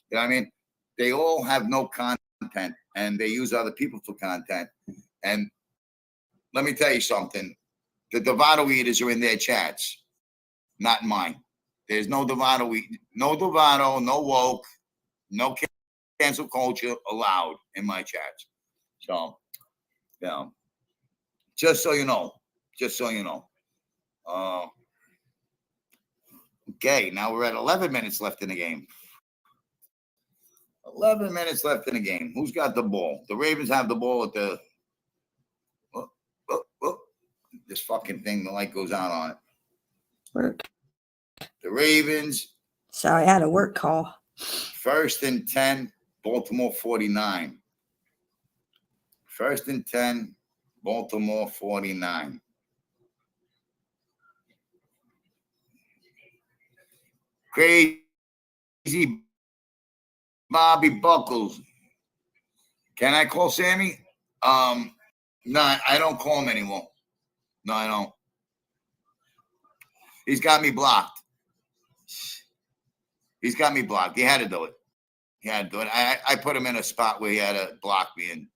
You know what I mean? They all have no content, and they use other people for content. And let me tell you something. The Dovato eaters are in their chats, not mine. There's no Dovato, no woke, no cancel culture allowed in my chats. So, just so you know. Okay, now we're at 11 minutes left in the game. 11 minutes left in the game. Who's got the ball? The Ravens have the ball at the... This fucking thing, the light goes out on it. Work. The Ravens. Sorry, I had a work call. 1st and 10, Baltimore 49. 1st and 10, Baltimore 49. Crazy Bobby Buckles. Can I call Sammy? No, I don't call him anymore. No, I don't. He's got me blocked. He had to do it. I put him in a spot where he had to block me, and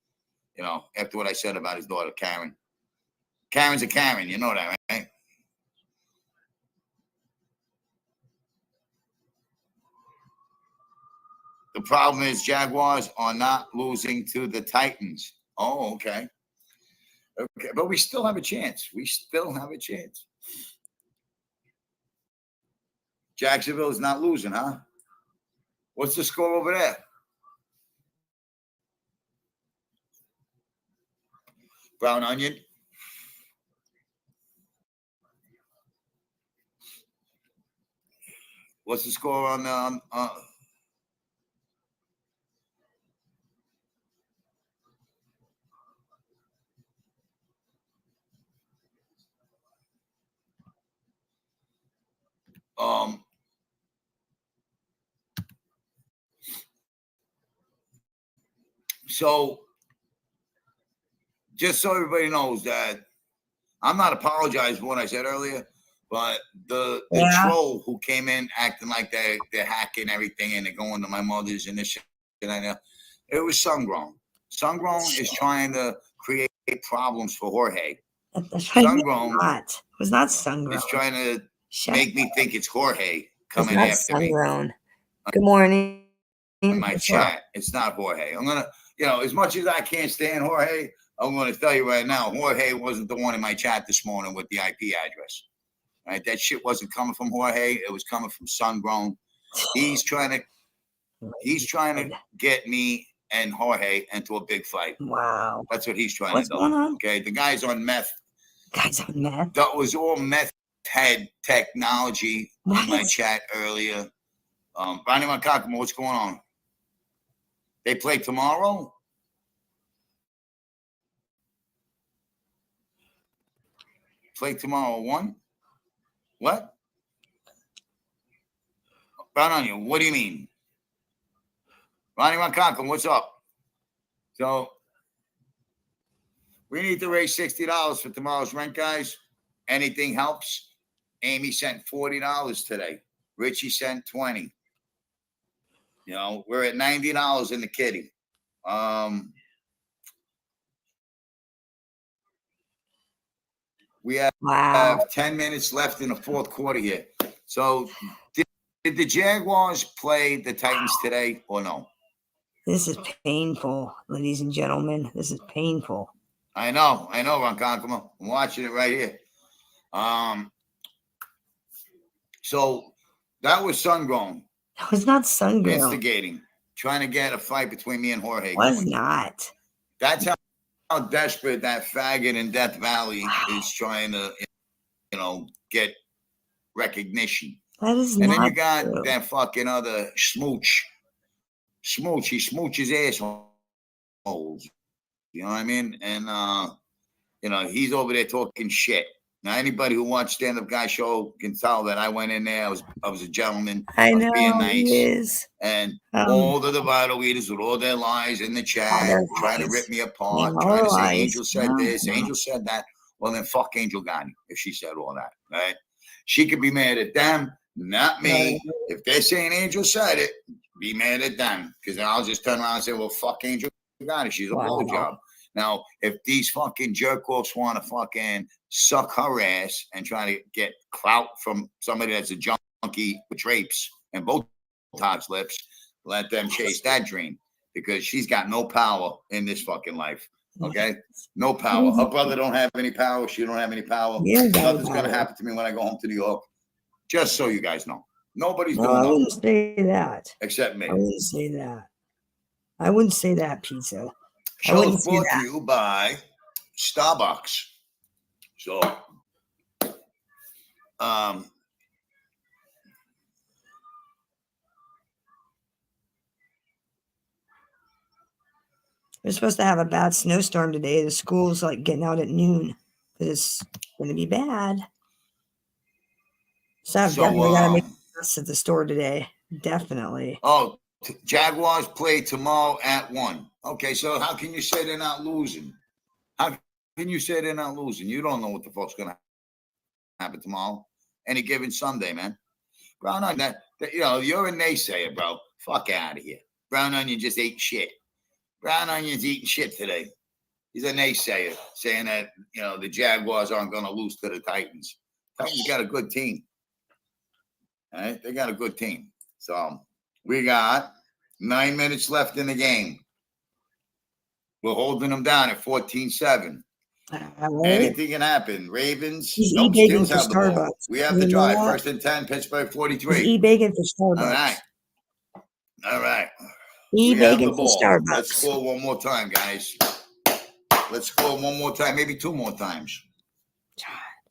after what I said about his daughter, Karen. Karen's a Karen, you know that, right? The problem is Jaguars are not losing to the Titans. Oh, okay. Okay, but we still have a chance. Jacksonville is not losing, huh? What's the score over there? Brown onion. What's the score on so just so everybody knows that I'm not apologizing for what I said earlier, but the troll who came in acting like they're hacking everything and they're going to my mother's and this shit, it was Sungrown. Sungrown is trying to create problems for Jorge. Sungrown It was not Sungrown. Is trying to make me think it's Jorge coming after Sungrown. Good morning. In my chat, it's not Jorge. I'm gonna, as much as I can't stand Jorge, I'm going to tell you right now, Jorge wasn't the one in my chat this morning with the IP address. Right? That shit wasn't coming from Jorge. It was coming from Sungrown. He's trying to get me and Jorge into a big fight. Wow. That's what he's trying What's to do. going on? Okay, the guy's on meth. Guys on meth. That was all meth head technology in my chat earlier. Ronnie Makakamo, what's going on? They play tomorrow? Play tomorrow 1? What? Brown Onion, what do you mean? Ronnie Makakamo, what's up? So we need to raise $60 for tomorrow's rent, guys. Anything helps. Amy sent $40 today. Richie sent $20. You know, we're at $90 in the kitty. We have 10 minutes left in the fourth quarter here. So did the Jaguars play the Titans today or no? This is painful, ladies and gentlemen. This is painful. I know, Ron Konkoma. I'm watching it right here. So that was Sungrown. That was not Sungrown. Instigating, trying to get a fight between me and Jorge. Was not. That's how desperate that faggot in Death Valley is trying to, get recognition. That is and not then you got true. that fucking other smooch. He smooches assholes. You know what I mean? And he's over there talking shit. Now, anybody who watched Stand Up Guy Show can tell that I went in there. I was a gentleman. I was know being nice. he is. And all the Divido eaters with all their lies in the chat, trying to rip me apart, trying to say Angel said this, Angel said that. Well, then fuck Angel Gotti if she said all that, right? She could be mad at them, not me. If they're saying Angel said it, be mad at them. Because then I'll just turn around and say, well, fuck Angel Gotti. She's a blowjob. Now, if these fucking jerk-offs want to fucking suck her ass and try to get clout from somebody that's a junkie with drapes and Botox lips, let them chase that dream because she's got no power in this fucking life. Okay? No power. Her brother don't have any power. She don't have any power. Nothing's going to happen to me when I go home to New York. Just so you guys know. Nobody's doing I nothing. wouldn't say that. Except me. I wouldn't say that. I wouldn't say that, pizza. Show is brought to you by Starbucks. So, we're supposed to have a bad snowstorm today. The school's like getting out at noon because it's going to be bad. So I've definitely got to make us at the store today. Definitely. Oh, Jaguars play tomorrow at 1. Okay, so how can you say they're not losing? How can you say they're not losing? You don't know what the fuck's going to happen tomorrow. Any given Sunday, man. Brown Onion, you're a naysayer, bro. Fuck out of here. Brown Onion just ate shit. Brown Onion's eating shit today. He's a naysayer, saying that, the Jaguars aren't going to lose to the Titans. Titans got a good team. All right? They got a good team. So we got 9 minutes left in the game. We're holding them down at 14-7. Anything can happen. Ravens. Steelers have the ball. We have the drive. 1st and 10, Pittsburgh 43. Eat bacon for Starbucks. All right. Eat bacon for Starbucks. Let's score one more time, guys. Let's score one more time, maybe 2 more times.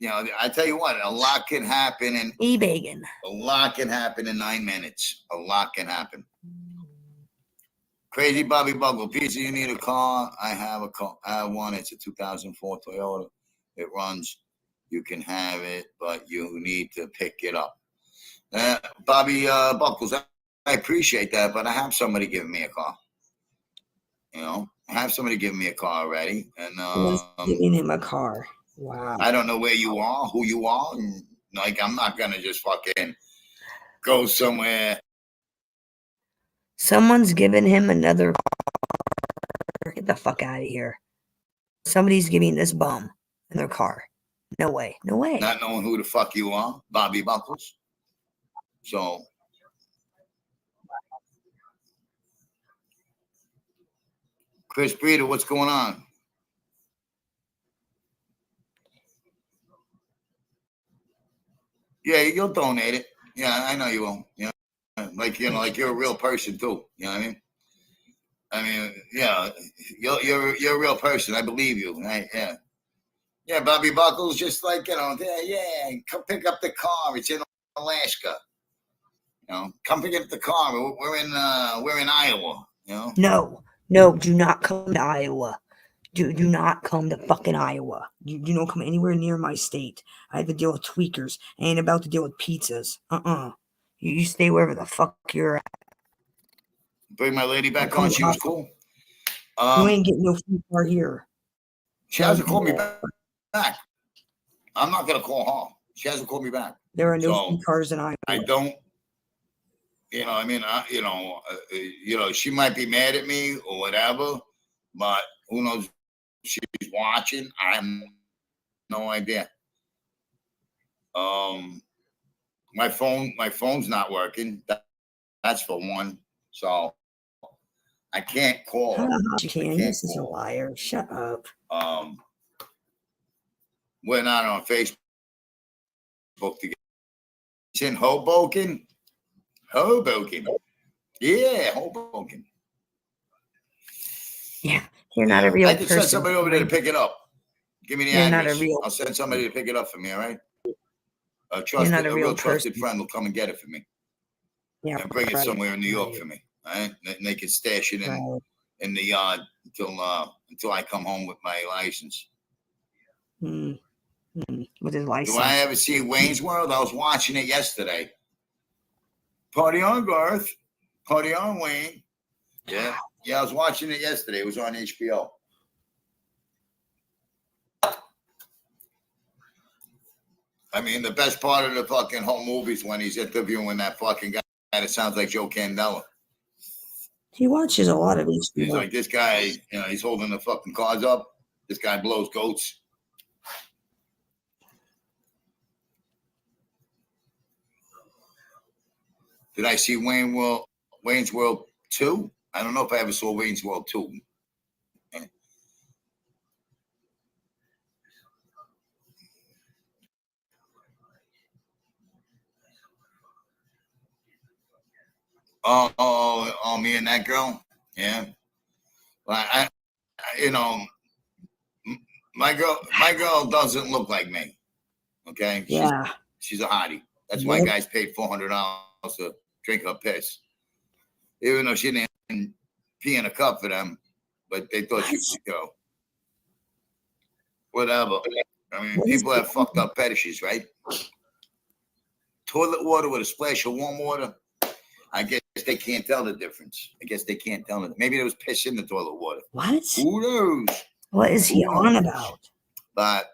I tell you what, a lot can happen in bacon. A lot can happen in 9 minutes. A lot can happen. Crazy Bobby Bugle, Pizza, you need a car? I have a car. I have one. It's a 2004 Toyota. It runs. You can have it, but you need to pick it up. Bobby Buckles, I appreciate that, but I have somebody giving me a car. I have somebody giving me a car already. And giving him a car. Wow. I don't know where you are, who you are. And, I'm not going to just fucking go somewhere. Someone's giving him another car. Get the fuck out of here. Somebody's giving this bum another car. No way. No way. Not knowing who the fuck you are, Bobby Buckles. So, Chris Breeder, what's going on? Yeah, you'll donate it. Yeah, I know you will. Yeah. like like you're a real person too. You know what I mean? I mean, yeah, you're a real person. I believe you. Right? Yeah. Yeah, Bobby Buckles, just like, yeah, come pick up the car. It's in Alaska. Come pick up the car. We're in Iowa. No, do not come to Iowa. Do not come to fucking Iowa. You don't come anywhere near my state. I have to deal with tweakers. I ain't about to deal with pizzas. You stay wherever the fuck you're at. Bring my lady back on. She was cool. You ain't getting no free car here. She hasn't called me back. I'm not gonna call her. She hasn't called me back. There are no free cars in Iowa. I don't. I mean, she might be mad at me or whatever, but who knows? She's watching. I have no idea. My phone's not working. That's for one. So I can't call her. You can. This is a liar. Shut up. We're not on Facebook together. It's in Hoboken. Yeah, Hoboken. Yeah, you're not a real person. I can send somebody over there to pick it up. Give me the You're not address. a real. I'll send somebody to pick it up for me. All right. A real trusted friend will come and get it for me. Yeah, and bring it somewhere in New York for me. All right, and they can stash it in the yard until I come home with my license. With his license. Do I ever see Wayne's World? I was watching it yesterday. Party on, Garth. Party on, Wayne. Yeah, I was watching it yesterday. It was on HBO. I mean, the best part of the fucking whole movie is when he's interviewing that fucking guy that sounds like Joe Candela. He watches a lot of HBO. He's like, this guy, he's holding the fucking cards up. This guy blows goats. Did I see Wayne's World 2? I don't know if I ever saw Wayne's World 2. Oh, me and that girl? Yeah. Well, my girl doesn't look like me. Okay? She's a hottie. That's why guys paid $400 to drink her piss. Even though she didn't pee in a cup for them, but they thought she should go. Whatever. I mean, people have fucked up fetishes, right? Toilet water with a splash of warm water. I guess they can't tell the difference. Maybe there was piss in the toilet water. What? Who knows? What is he on about? But,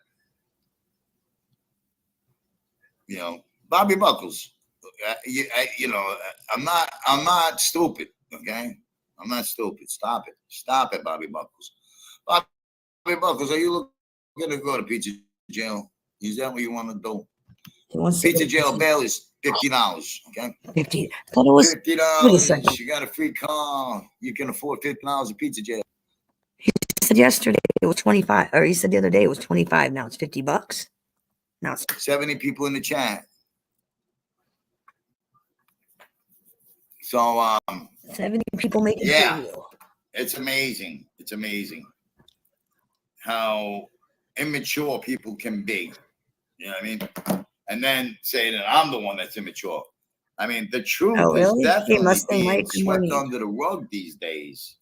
Bobby Buckles. I'm not stupid. Okay, I'm not stupid. Stop it, Bobby Buckles. Bobby Buckles, are you looking to go to pizza jail? Is that what you want to do? Pizza jail bail is $50. Okay, $50. I thought it was $50. Wait a second. You got a free car. You can afford $50 of pizza jail. He said yesterday it was 25, or he said the other day it was 25. Now it's $50. Now it's 70 people in the chat. So 70 people making video. It's amazing. It's amazing how immature people can be. You know what I mean? And then say that I'm the one that's immature. I mean, the truth is definitely being swept under the rug these days.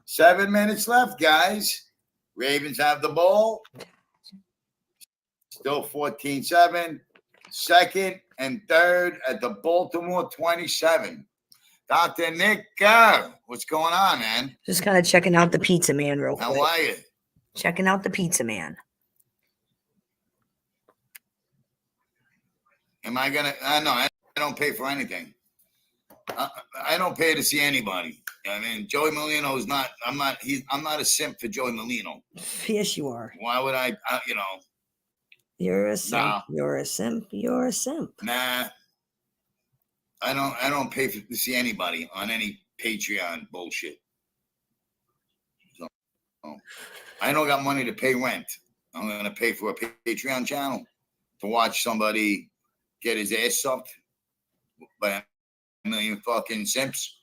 7 minutes left, guys. Ravens have the ball. Still 14-7. Second and third at the Baltimore 27. Dr. Nick, what's going on, man? Just kind of checking out the pizza man real quick. How are you? Checking out the pizza man. Am I gonna? No, I don't pay for anything. I don't pay to see anybody. I mean, Joey Molino is not. I'm not a simp for Joey Molino. Yes, you are. Why would I? You're a simp. Nah. You're a simp. You're a simp. Nah. I don't pay to see anybody on any Patreon bullshit. So, I don't got money to pay rent. I'm gonna pay for a Patreon channel to watch somebody get his ass sucked by million fucking simps.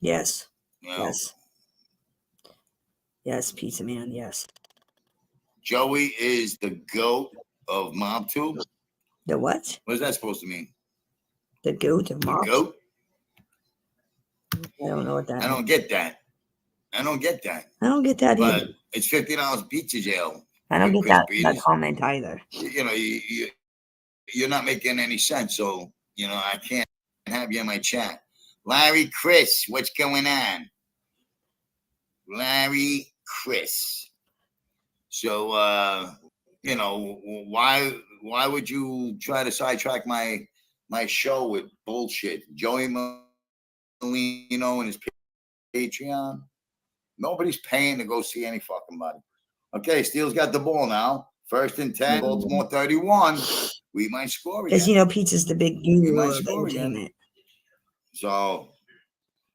Yes. You know? Yes. Yes, Pizza Man. Yes. Joey is the GOAT of MobTube. The what? What is that supposed to mean? The goat of The Mob? GOAT? I don't know what that I don't get that. I don't get that. I don't get that But either. it's $50 pizza jail. I don't get Chris that Peters. comment either. You know, you're not making any sense. So, you know, I can't have you in my chat. Larry Chris, what's going on? Larry Chris. So, you know, why would you try to sidetrack my show with bullshit? Joey Molino and his Patreon. Nobody's paying to go see any fucking body. Okay, Steele's got the ball now. 1st and 10, Baltimore 31. We might score again. Because, you know, Pizza's the big guru of entertainment. So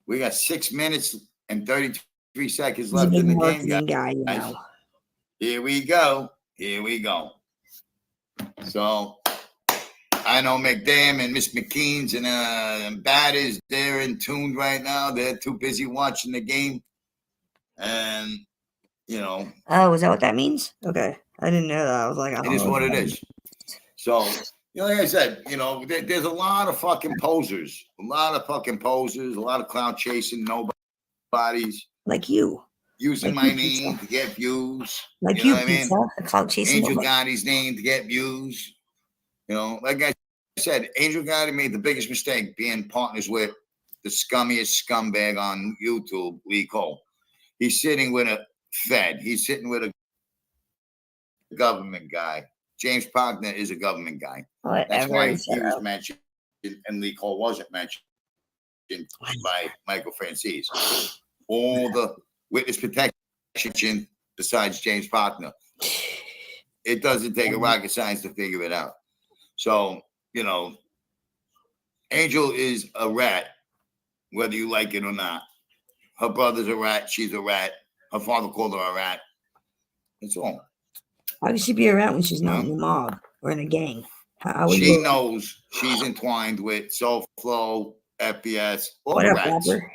we got 6 minutes and 33 seconds He's a left big in the game, marketing guy, you guys. know. Here we go. Here we go. So I know McDam and Miss McKean's and Batters, they're in tune right now. They're too busy watching the game. And, you know. Oh, is that what that means? Okay. I didn't know that. I was like, I It don't is know what it that is. So, you know, like I said, you know, there's a lot of fucking posers. A lot of fucking posers. A lot of clout chasing nobodies. Like you. Using Like my you, Pizza. name to get views. Like you you, know what I mean? Pizza. A clout chasing Angel nobody. Gotti's name to get views. You know, like I said, Angel Gotti made the biggest mistake being partners with the scummiest scumbag on YouTube, Lee Cole. He's sitting with a Fed. He's sitting with a government guy. James Partner is a government guy. That's why he was mentioned and Lee Cole wasn't mentioned by Michael Francis. All the witness protection besides James Partner. It doesn't take a rocket science to figure it out. So, you know, Angel is a rat, whether you like it or not. Her brother's a rat. She's a rat. Her father called her a rat. That's all. How could she be a rat when she's not in the mob or in a gang? How She knows she's entwined with SoulFlow, FPS, all What the up, rats. rapper?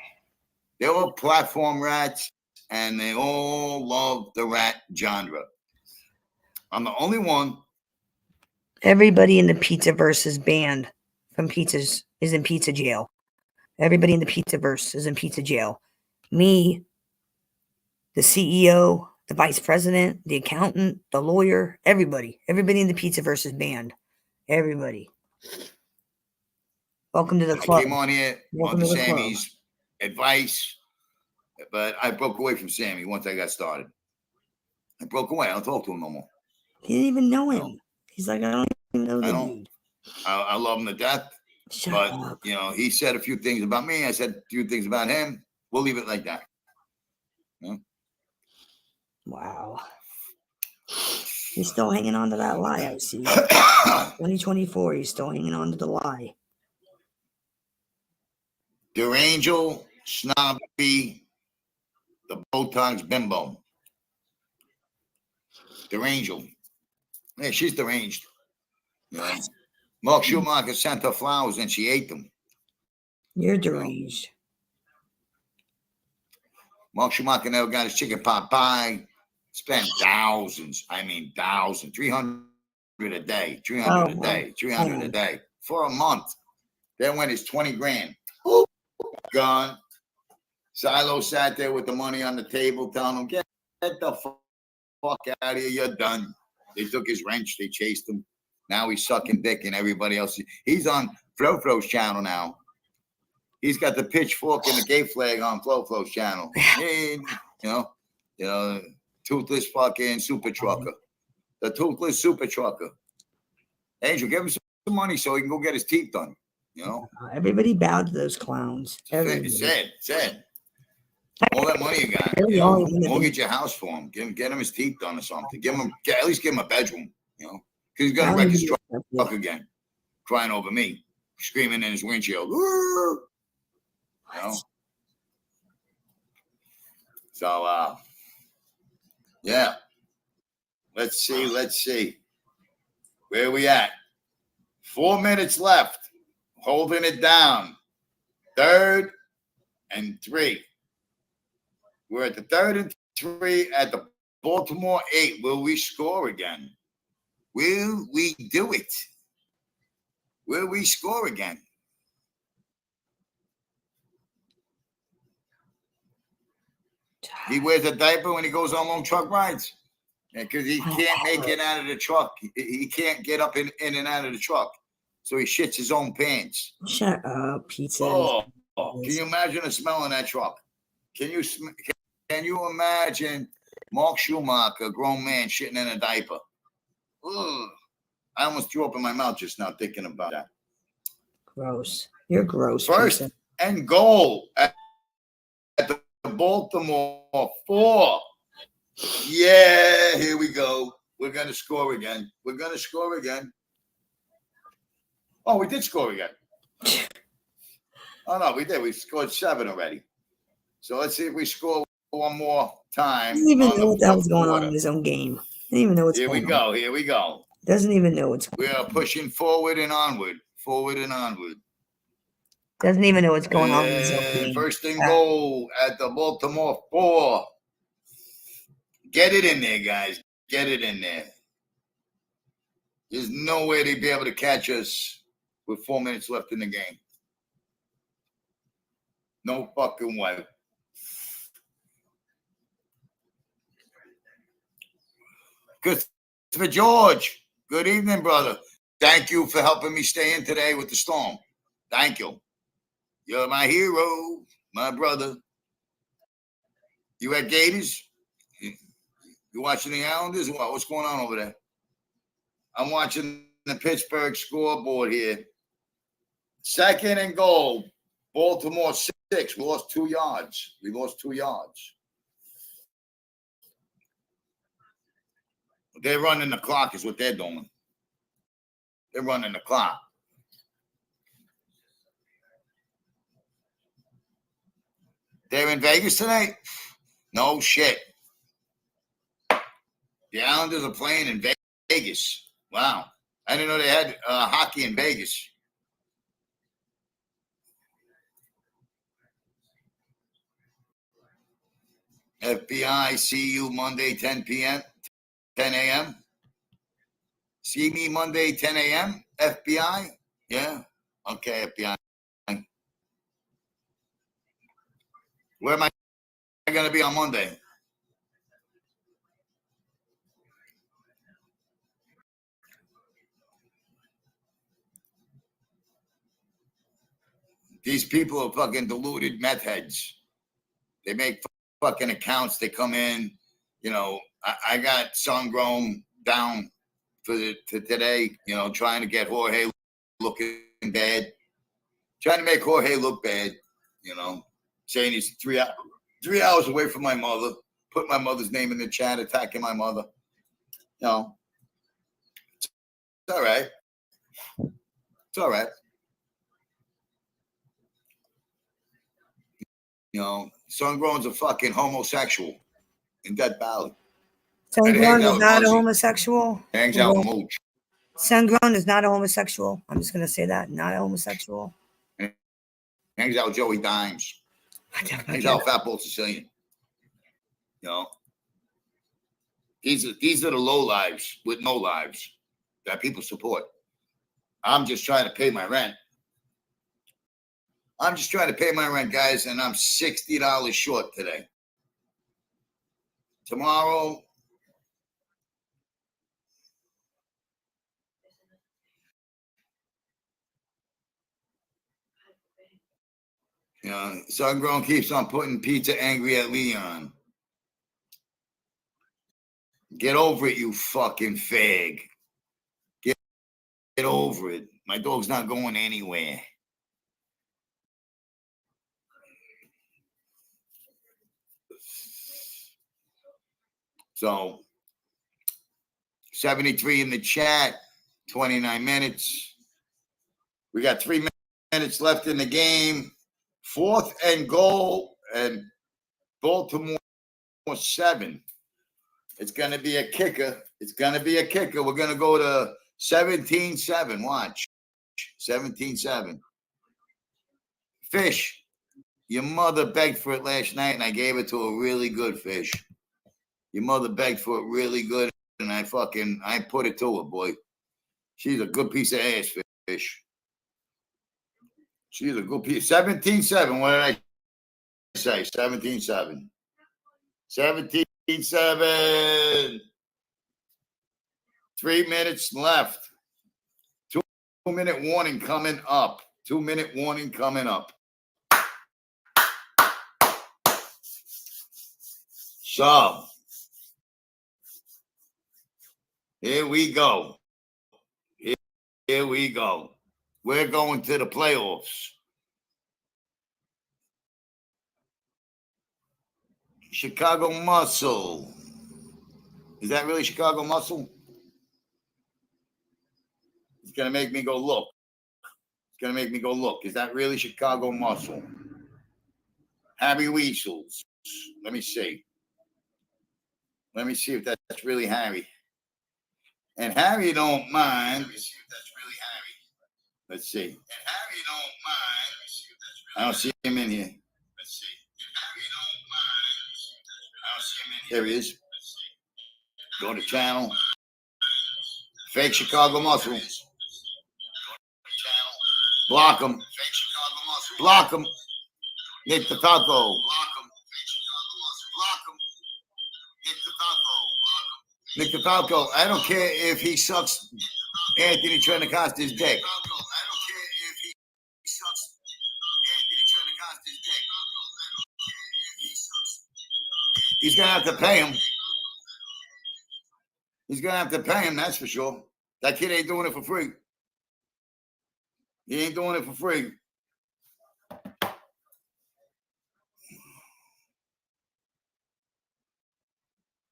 They're all platform rats, and they all love the rat genre. I'm the only one. Everybody in the Pizzaverse is banned from pizzas, is in pizza jail. Everybody in the Pizzaverse is in pizza jail. Me, the CEO, the vice president, the accountant, the lawyer, everybody. Everybody in the Pizzaverse is banned. Everybody. Welcome to the club. I came on here Welcome on to the club. Sammy's advice, but I broke away from Sammy once I got started. I broke away. I don't talk to him no more. He didn't even know him. He's like, I don't even know the dude. I love him to death. Shut up. You know, he said a few things about me. I said a few things about him. We'll leave it like that. Yeah. Wow. He's still hanging on to that lie, I see. 2024, he's still hanging on to the lie. Derangel, snobby, the Botox bimbo. Derangel. Yeah, she's deranged. You know? Mark Schumacher sent her flowers and she ate them. You're deranged. Mark Schumacher never got his chicken pot pie. Spent thousands. I mean, thousands. 300 a day. 300 a day. 300 a day. For a month. Then when it's 20 grand. Ooh, gone. Silo sat there with the money on the table telling him, get the fuck out of here. You're done. They took his wrench. They chased him. Now he's sucking dick and everybody else. He's on Flo-Flo's channel now. He's got the pitchfork and the gay flag on Flo-Flo's channel. Hey, you know, toothless fucking super trucker. The toothless super trucker. Angel, give him some money so he can go get his teeth done. You know? Everybody bowed to those clowns. It's sad. All that money you got. You know, mortgage your house for him. Get him his teeth done or something. At least give him a bedroom. You know? Because he's gonna wreck his truck again. Crying over me. Screaming in his windshield. You know? So yeah. Let's see. Where are we at? 4 minutes left. Holding it down. 3rd and 3. We're at the 3rd and 3 at the Baltimore 8. Will we score again? Will we do it? Will we score again? He wears a diaper when he goes on long truck rides because he can't make it out of the truck. He can't get up in and out of the truck. So he shits his own pants. Shut up, pizza. Oh, can you imagine the smell in that truck? Can you imagine Mark Schumacher, a grown man, shitting in a diaper? Ugh. I almost threw up in my mouth just now thinking about that. Gross. You're gross. 1st pizza. and goal at the Baltimore 4. Yeah, here we go. We're going to score again. We're going to score again. Oh, we did score again. Oh, no, we did. We scored 7 already. So let's see if we score one more time. Doesn't even know what the hell's going on in his own game. Doesn't even know what's Here we going on. go. Here we go. Doesn't even know what's going We are pushing forward and onward. Forward and onward. Doesn't even know what's going on in his own game. 1st and goal at the Baltimore 4. Get it in there, guys. Get it in there. There's no way they'd be able to catch us with 4 minutes left in the game. No fucking way. Christopher George, good evening, brother. Thank you for helping me stay in today with the storm. Thank you. You're my hero, my brother. You at Gators? You watching the Islanders? What's going on over there? I'm watching the Pittsburgh scoreboard here. 2nd and goal. Baltimore 6. We lost 2 yards. We lost 2 yards. They're running the clock is what they're doing. They're running the clock. They're in Vegas tonight? No shit. The Islanders are playing in Vegas. Wow. I didn't know they had hockey in Vegas. FBI, see you Monday, 10 p.m., 10 a.m. See me Monday, 10 a.m., FBI? Yeah? Okay, FBI. Where am I going to be on Monday? These people are fucking deluded meth heads. They make fucking accounts. They come in. You know, I got Sungrown down for today, you know, trying to get Jorge looking bad. Trying to make Jorge look bad, you know, saying he's 3 hours away from my mother. Put my mother's name in the chat, attacking my mother. You know, it's all right. It's all right. You know, Sungrown's a fucking homosexual in Death Valley. Sungrown is not a homosexual. Hangs out with Mooch. Sungrown is not a homosexual. I'm just going to say that. Not a homosexual. Hangs out with Joey Dimes. Hangs out with Fat Bull Sicilian. You know, these are the low lives with no lives that people support. I'm just trying to pay my rent. I'm just trying to pay my rent, guys, and I'm $60 short today. Tomorrow, you know, Sungrown keeps on putting pizza angry at Leon. Get over it, you fucking fag. Get over it. My dog's not going anywhere. So, 73 in the chat, 29 minutes. We got 3 minutes left in the game. 4th and goal, and Baltimore 7. It's going to be a kicker. It's going to be a kicker. We're going to go to 17-7. Watch. 17-7. Fish. Your mother begged for it last night, and I gave it to a really good fish. Your mother begged for it really good, and I put it to her, boy. She's a good piece of ass fish. She's a good piece. 17-7. What did I say? 17-7. 17-7. 3 minutes left. 2-minute warning coming up. 2-minute warning coming up. So, here we go. Here we go. We're going to the playoffs. Chicago Muscle. Is that really Chicago Muscle? It's going to make me go look. It's going to make me go look. Is that really Chicago Muscle? Harry Weasels. Let me see. Let me see if that's really Harry. And Harry don't mind. Let me see if that's really Harry. Let's see. And Harry don't mind. I don't see him in here. Let's see. And Harry don't mind. I don't see him in here. There he is. Go to channel. Fake Chicago Muscle. Block him. Block him. Nick the Falco. Block him. Nick the Falco. I don't care if he sucks Anthony Trentacosta's dick. He's going to have to pay him. He's going to have to pay him, that's for sure. That kid ain't doing it for free. He ain't doing it for free.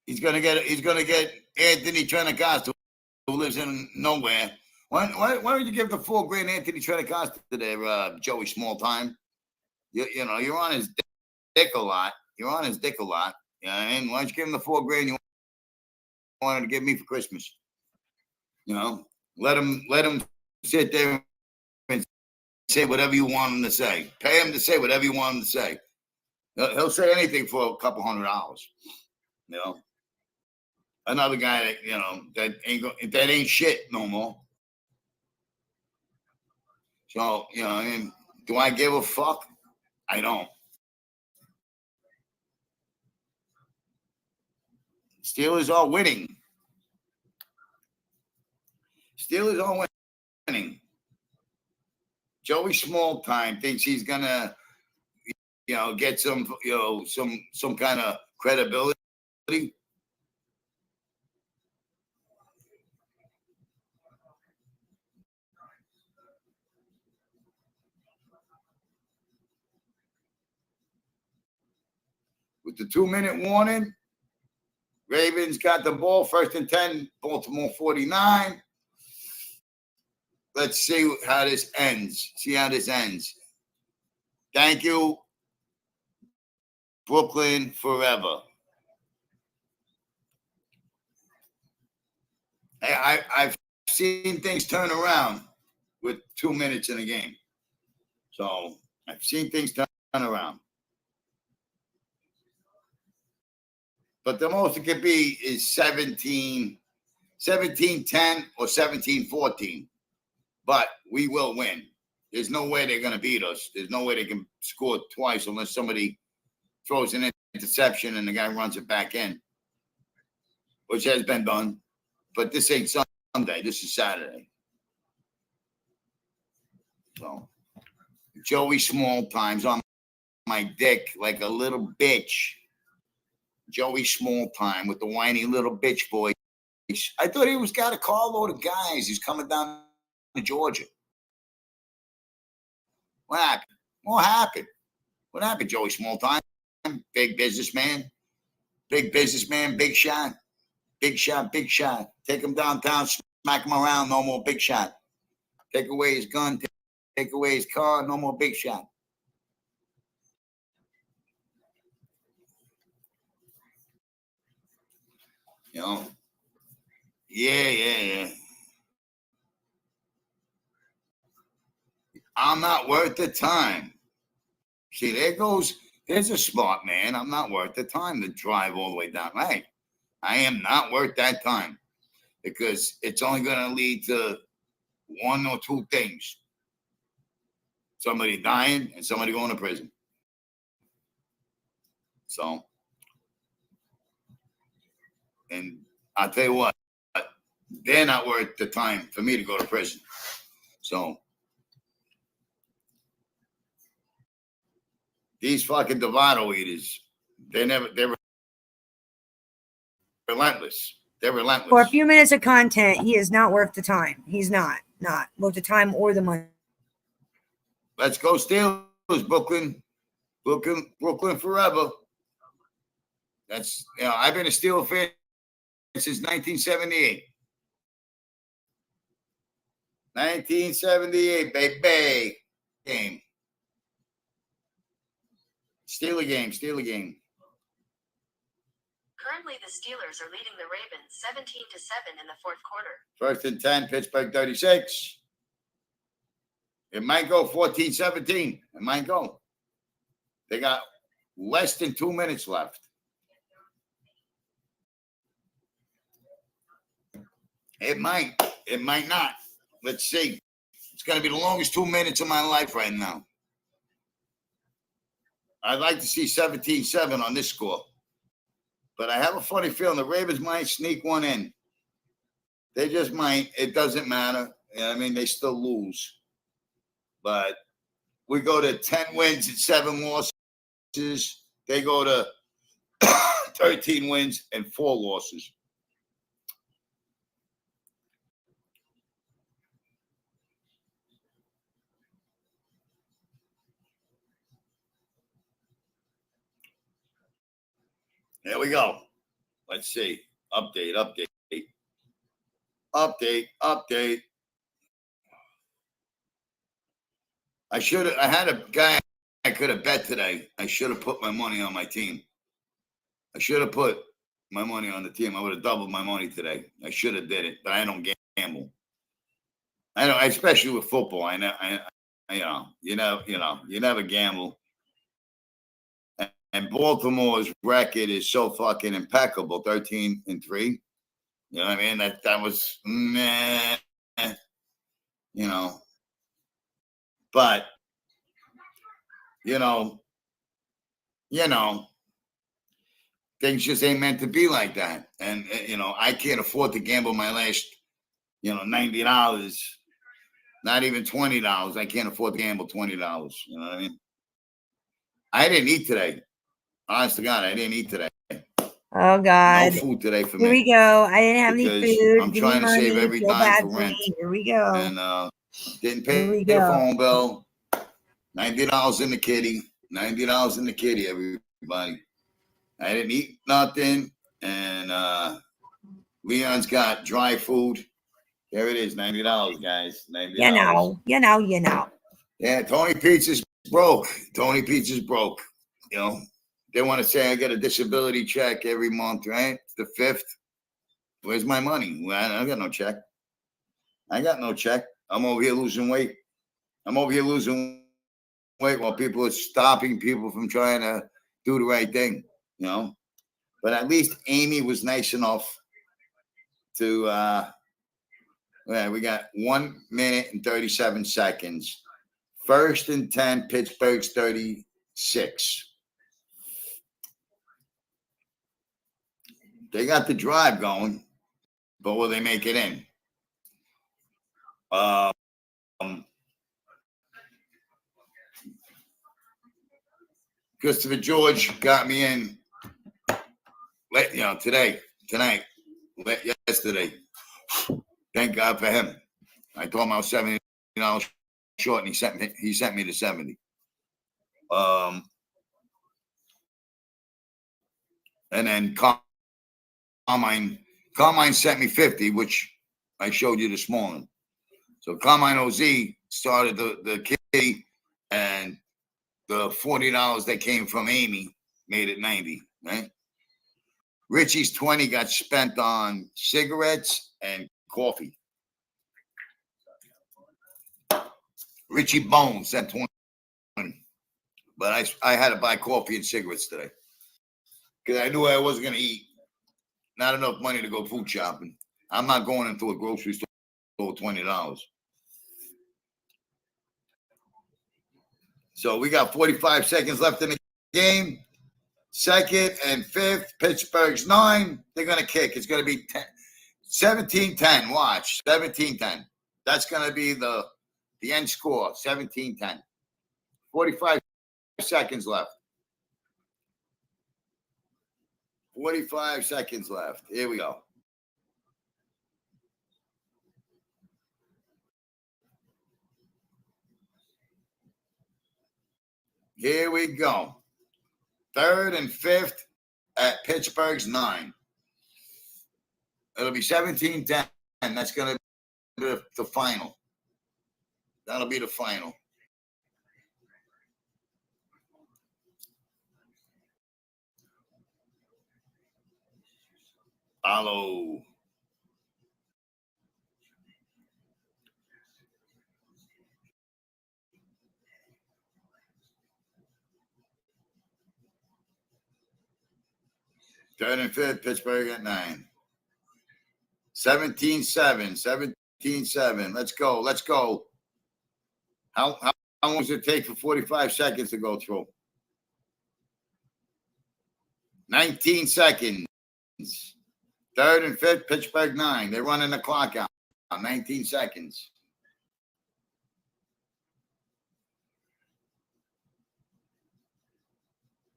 He's gonna get Anthony Trentacosta, who lives in nowhere. Why don't you give the $4,000 Anthony Trentacosta there, Joey Small Time? You know, you're on his dick a lot. You're on his dick a lot. You know what I mean? Why don't you give him the $4,000 you wanted to give me for Christmas? You know, let him sit there and say whatever you want him to say. Pay him to say whatever you want him to say. He'll say anything for a couple $100. You know, another guy that that ain't shit no more. So I mean, do I give a fuck? I don't. Steelers are winning. Steelers are winning. Joey Small Time thinks he's gonna, get some kind of credibility. With the 2-minute warning, Ravens got the ball, 1st and 10, Baltimore 49. Let's see how this ends. Thank you, Brooklyn forever. Hey, I've seen things turn around with 2 minutes in a game. So I've seen things turn around. But the most it could be is 17-10 or 17-14. But we will win. There's no way they're going to beat us. There's no way they can score twice unless somebody throws an interception and the guy runs it back in, which has been done. But this ain't Sunday. This is Saturday. So Joey Small Time's on my dick like a little bitch. Joey Small Time with the whiny little bitch voice. I thought he was got a carload of guys. He's coming down to Georgia. What happened? What happened, Joey Small Time? Big businessman. Big shot. Big shot. Take him downtown, smack him around, no more big shot. Take away his gun, take away his car, no more big shot. Yeah. I'm not worth the time. See, there's a smart man. I'm not worth the time to drive all the way down. Right. I am not worth that time because it's only going to lead to one or two things. Somebody dying and somebody going to prison. So, and I'll tell you what, they're not worth the time for me to go to prison. So, these fucking Dovato eaters, they're relentless. They're relentless. For a few minutes of content, he is not worth the time. He's not worth the time or the money. Let's go Steelers, Brooklyn forever. That's, I've been a Steelers fan since 1978. 1978, baby. Game. Steeler game. Currently, the Steelers are leading the Ravens 17-7 in the fourth quarter. 1st and 10, Pittsburgh 36. It might go 14-17. It might go. They got less than 2 minutes left. It might not. Let's see. It's going to be the longest 2 minutes of my life right now. I'd like to see 17-7 on this score. But I have a funny feeling the Ravens might sneak one in. They just might. It doesn't matter. I mean, they still lose. But we go to 10 wins and 7 losses. They go to 13 wins and 4 losses. There we go. Let's see. Update. I had a guy I could have bet today. I should have put my money on my team. I should have put my money on the team. I would have doubled my money today. I should have did it, but I don't gamble. I don't, especially with football. You never gamble. And Baltimore's record is so fucking impeccable, 13-3. You know what I mean? That was meh, But things just ain't meant to be like that. And I can't afford to gamble my last, $90. Not even $20. I can't afford to gamble $20. You know what I mean? I didn't eat today. Honest to God, I didn't eat today. Oh God! No food today for me. Here we go. I didn't have any food. I'm trying to save every dime for rent. Here we go. And didn't pay the phone bill. $90 in the kitty. $90 in the kitty, everybody. I didn't eat nothing. And Leon's got dry food. There it is, $90, guys. $90. You know. Yeah, Tony Pizza's broke. They want to say I get a disability check every month, right? It's the 5th. Where's my money? Well, I got no check. I'm over here losing weight. While people are stopping people from trying to do the right thing, But at least Amy was nice enough to, we got 1 minute and 37 seconds. 1st and 10, Pittsburgh's 36. They got the drive going, but will they make it in? Christopher George got me in tonight, yesterday. Thank God for him. I told him I was $70 short, and he sent me to 70. And then Carmine sent me 50, which I showed you this morning. So Carmine OZ started the kitty, and the $40 that came from Amy made it 90, right? Richie's 20 got spent on cigarettes and coffee. Richie Bones sent 20. But I had to buy coffee and cigarettes today because I knew I wasn't going to eat. Not enough money to go food shopping. I'm not going into a grocery store for $20. So we got 45 seconds left in the game. Second and fifth, Pittsburgh's 9. They're going to kick. It's going to be 17-10. Watch, 17-10. That's going to be the end score, 17-10. 45 seconds left. 45 seconds left. Here we go. Here we go. Third and fifth at Pittsburgh's 9. It'll be 17-10. That's going to be the final. That'll be the final. Follow. Third and fifth, Pittsburgh at 9. 17-7. 17-7. Let's go. Let's go. How long does it take for 45 seconds to go through? 19 seconds. Third and fifth, Pittsburgh 9. They're running the clock out. 19 seconds.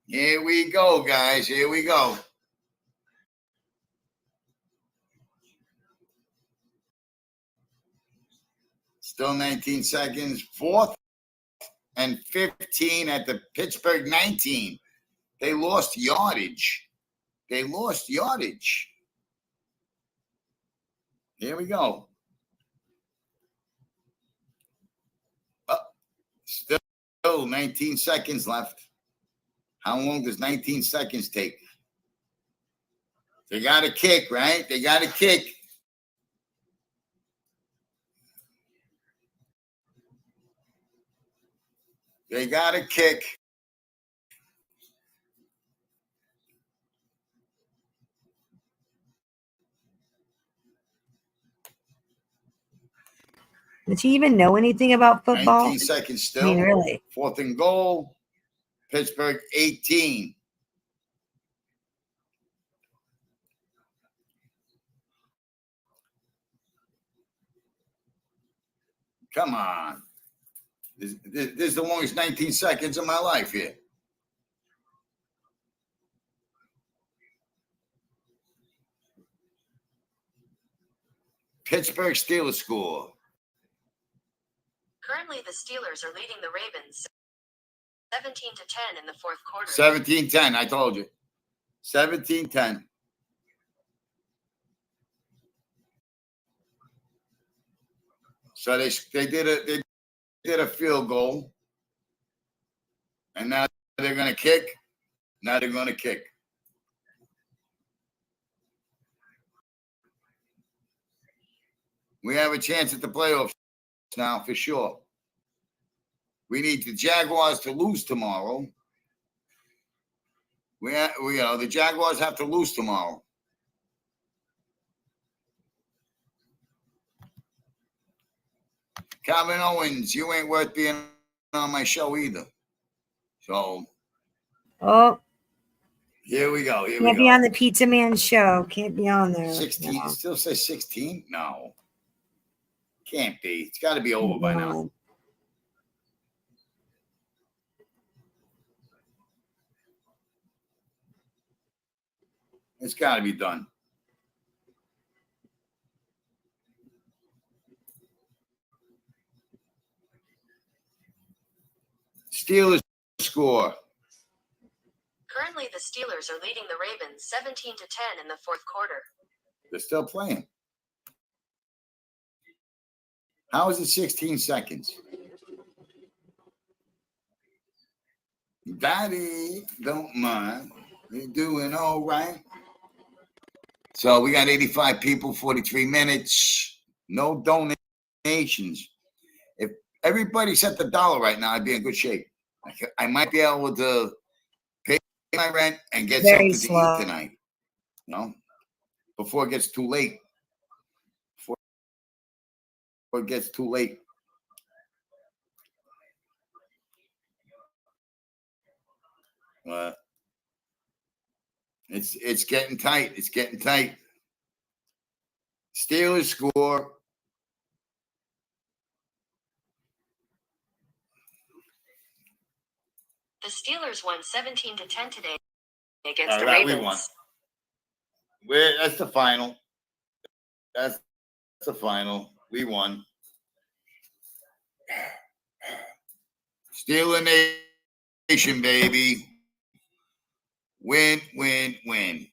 Here we go, guys. Here we go. Still 19 seconds. Fourth and 15 at the Pittsburgh 19. They lost yardage. They lost yardage. Here we go. Still 19 seconds left. How long does 19 seconds take? They got to kick, right? They got to kick. They got to kick. Does he even know anything about football? 19 seconds still. I mean, really? Fourth and goal. Pittsburgh 18. Come on. This is the longest 19 seconds of my life here. Pittsburgh Steelers score. Currently, the Steelers are leading the Ravens 17-10 in the fourth quarter. 17-10, I told you. 17-10. So they did a field goal. And now they're going to kick. Now they're going to kick. We have a chance at the playoffs now for sure. We need the Jaguars to lose tomorrow. The Jaguars have to lose tomorrow. Calvin Owens, you ain't worth being on my show either. So. Oh. Here we go. Can't be on the Pizza Man show. Can't be on there. 16. No. Still say 16? No. Can't be. It's got to be over by now. It's got to be done. Steelers score. Currently, the Steelers are leading the Ravens 17-10 in the fourth quarter. They're still playing. How is it 16 seconds? Daddy, don't mind. You're doing all right. So we got 85 people, 43 minutes. No donations. If everybody set the dollar right now, I'd be in good shape. I might be able to pay my rent and get Very something to slow. eat tonight. Before it gets too late. Before it gets too late. It's getting tight. It's getting tight. Steelers score. The Steelers won 17-10 today against the Ravens. We won. That's the final. That's the final. We won. Steeler Nation, baby. Win, win, win.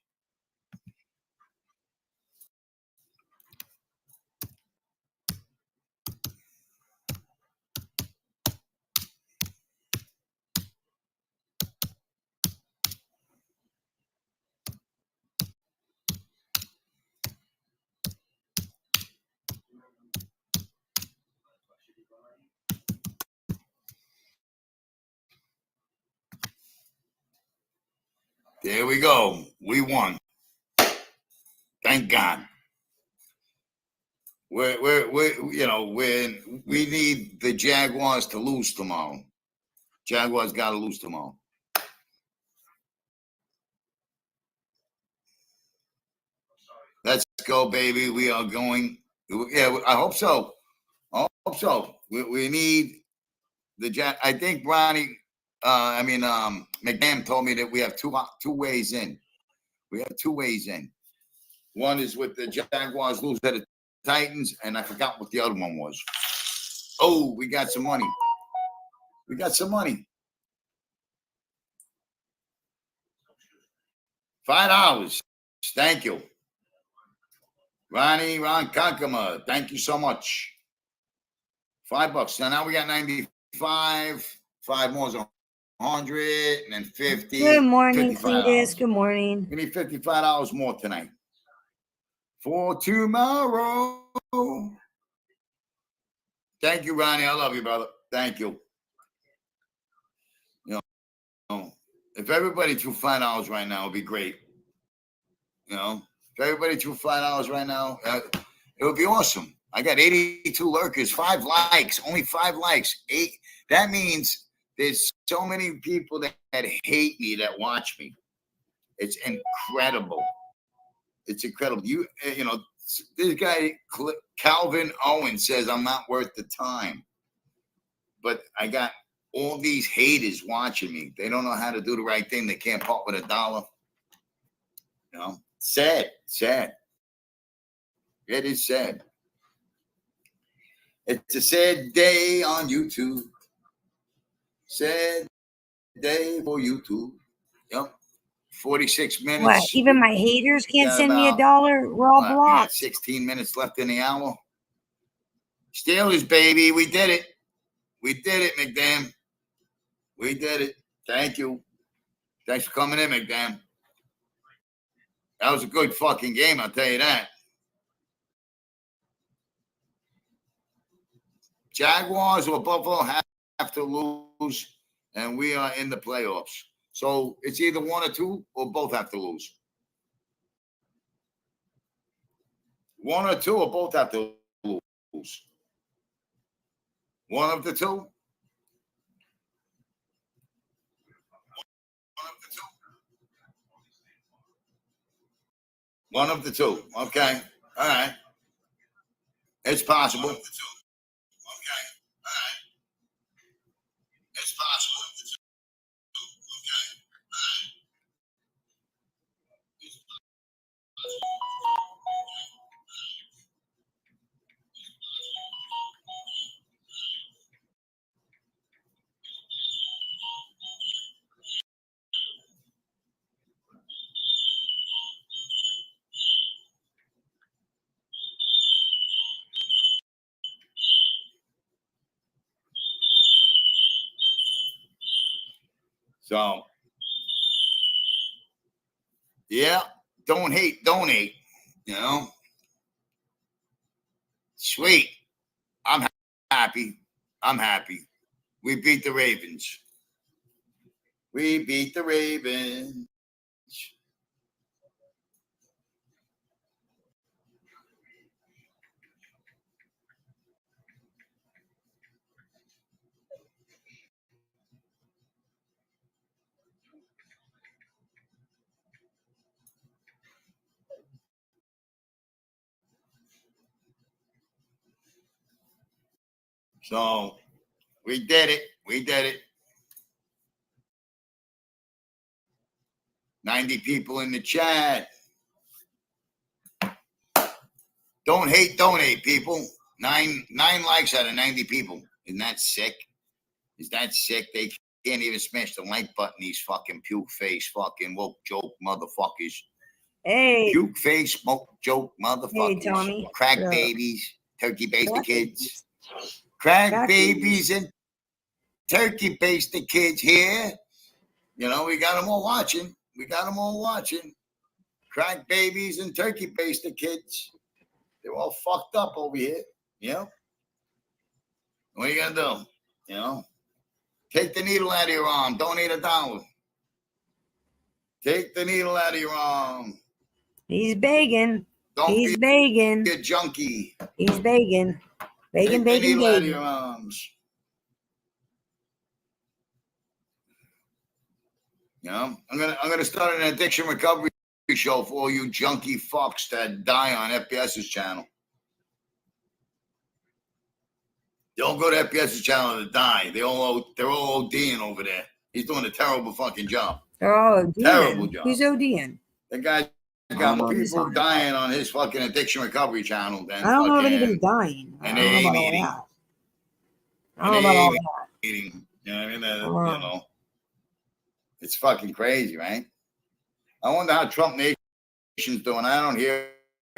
There we go. We won. Thank God. We need the Jaguars to lose tomorrow. Jaguars got to lose tomorrow. Let's go, baby. We are going. Yeah, I hope so. I hope so. We need the I think Ronnie. McMahon told me that we have two ways in. We have 2 ways in. One is with the Jaguars lose to the Titans, and I forgot what the other one was. Oh, we got some money. We got some money. $5. Thank you. Ron Kankama, thank you so much. $5. So now we got 95. 5 more is 100, and then 50. Good morning, $55. Cletus. Good morning. We need $55 more tonight. For tomorrow. Thank you, Ronnie. I love you, brother. Thank you. If everybody threw $5 right now, it'd be great. If everybody threw $5 right now, it would be awesome. I got 82 lurkers, 5 likes, only 5 likes. 8. That means there's so many people that hate me that watch me. It's incredible. It's incredible. This guy Calvin Owen says I'm not worth the time, but I got all these haters watching me. They don't know how to do the right thing. They can't part with $1. Sad. It is sad. It's a sad day on YouTube. Sad day for YouTube. 46 minutes. What? Even my haters can't send me $1? We're all blocked. 16 minutes left in the hour. Steelers, baby. We did it. We did it, McDam. We did it. Thank you. Thanks for coming in, McDam. That was a good fucking game, I'll tell you that. Jaguars or Buffalo have to lose, and we are in the playoffs. So it's either 1 or 2, or both have to lose. 1 or 2, or both have to lose. 1 of the 2. One of the 2. Okay. All right. It's possible. Okay. All right. It's possible. So, yeah, don't hate, donate, Sweet. I'm happy. We beat the Ravens. We beat the Ravens. So we did it. We did it. 90 people in the chat. Don't hate, donate, people. Nine likes out of 90 people. Isn't that sick? Is that sick? They can't even smash the like button, these fucking puke face, fucking woke joke motherfuckers. Hey. Puke face, smoke joke motherfuckers. Hey, Tommy. Crack babies, turkey basted kids. Crack babies and turkey basted kids here. You know, we got them all watching. We got them all watching. Crack babies and turkey basted kids. They're all fucked up over here. You know? What are you gonna do? You know? Take the needle out of your arm. Donate $1. Take the needle out of your arm. He's begging. He's begging. Be a junkie. He's begging. Begging, Take begging, the needle out of begging. your arms. You know, I'm gonna start an addiction recovery show for all you junkie fucks that die on FPS's channel. Don't go to FPS's channel to die. They're all ODing over there. He's doing a terrible fucking job. They're all ODing. Terrible job. Who's ODing? The guy got more people dying on his fucking addiction recovery channel than I don't know if fucking anybody's dying. I an don't know AA about all meeting. that. I don't know about all that. Meeting. You know what I mean? You know, it's fucking crazy, right? I wonder how Trump Nation's doing. I don't hear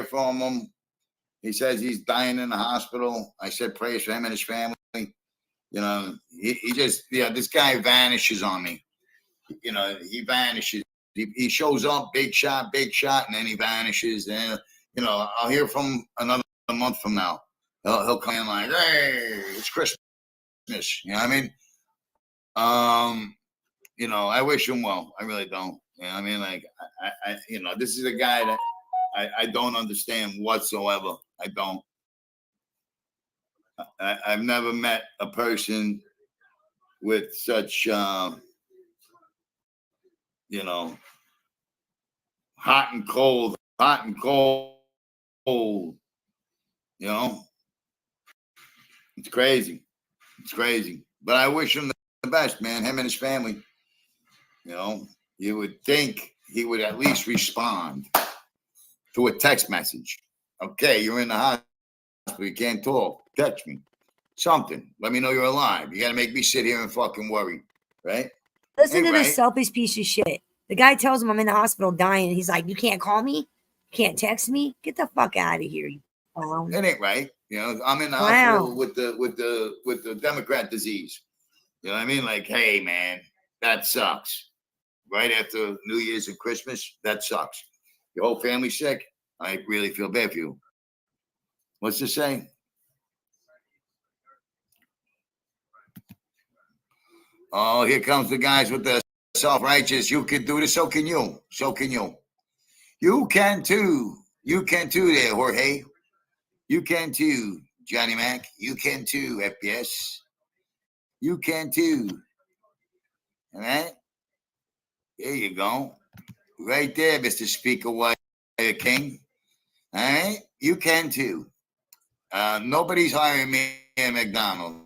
from him. He says he's dying in the hospital. I said prayers for him and his family. You know, he just, this guy vanishes on me. You know, he vanishes. He shows up, big shot, and then he vanishes. And, you know, I'll hear from another month from now. He'll come in like, hey, it's Christmas. You know what I mean? You know, I wish him well. I really don't. You know what I mean? Like, I you know, this is a guy that I don't understand whatsoever. I don't. I've never met a person with such, you know, hot and cold, you know? It's crazy. It's crazy. But I wish him the best, man, him and his family. You know, you would think he would at least respond to a text message. Okay, you're in the hospital. You can't talk. Text me. Something. Let me know you're alive. You got to make me sit here and fucking worry, right? Listen to right. this selfish piece of shit. The guy tells him I'm in the hospital dying. And he's like, you can't call me? You can't text me? Get the fuck out of here, you clown. It ain't right. You know, I'm in the hospital with the Democrat disease. You know what I mean? Like, hey, man, that sucks. Right after New Year's and Christmas, that sucks. Your whole family's sick. I really feel bad for you. What's this saying? Oh, here comes the guys with the self-righteous. You can do this. So can you. So can you. You can too. You can too there, Jorge. You can too, Johnny Mac. You can too, FPS. You can too. All right? There you go. Right there, Mr. Speaker White King. All right? You can too. Nobody's hiring me at McDonald's.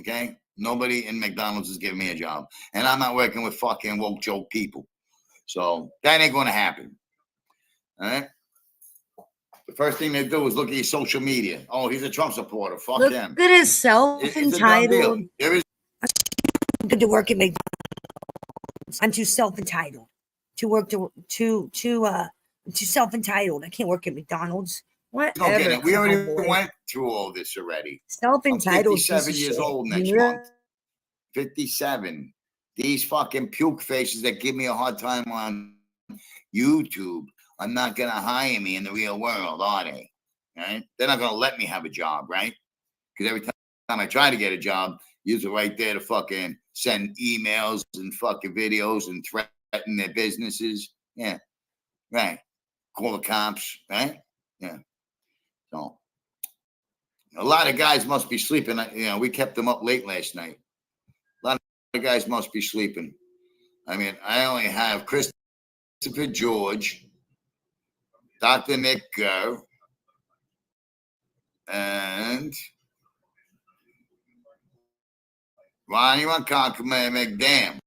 Okay? Nobody in McDonald's is giving me a job. And I'm not working with fucking woke joke people. So that ain't going to happen. All right? The first thing they do is look at your social media. Oh, he's a Trump supporter. Fuck Look him. at his self-entitled. There is Good to work at McDonald's. I'm too self-entitled to work too self-entitled. I can't work at McDonald's. Whatever. We already went through all this already. Self-entitled. I'm 57 years old next month. 57. These fucking puke faces that give me a hard time on YouTube are not going to hire me in the real world, are they? Right? They're not going to let me have a job, right? Because every time I try to get a job, You're right there to fucking send emails and fucking videos and threaten their businesses. Yeah, right. Call the cops, right? Yeah. So a lot of guys must be sleeping. You know, we kept them up late last night. A lot of guys must be sleeping. I mean, I only have Christopher George, Dr. Nick Go, and Ronnie Ronconka McDam.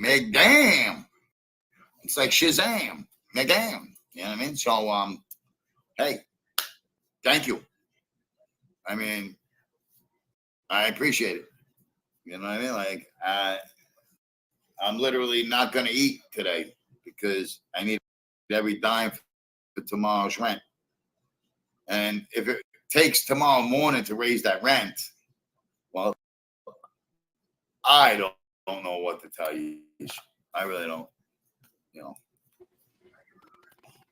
McDam. It's like Shazam. McDam. You know what I mean? So, hey, thank you. I mean, I appreciate it. You know what I mean? Like, I'm literally not going to eat today because I need every dime for tomorrow's rent. And if it takes tomorrow morning to raise that rent, well, I don't know what to tell you. I really don't. You know,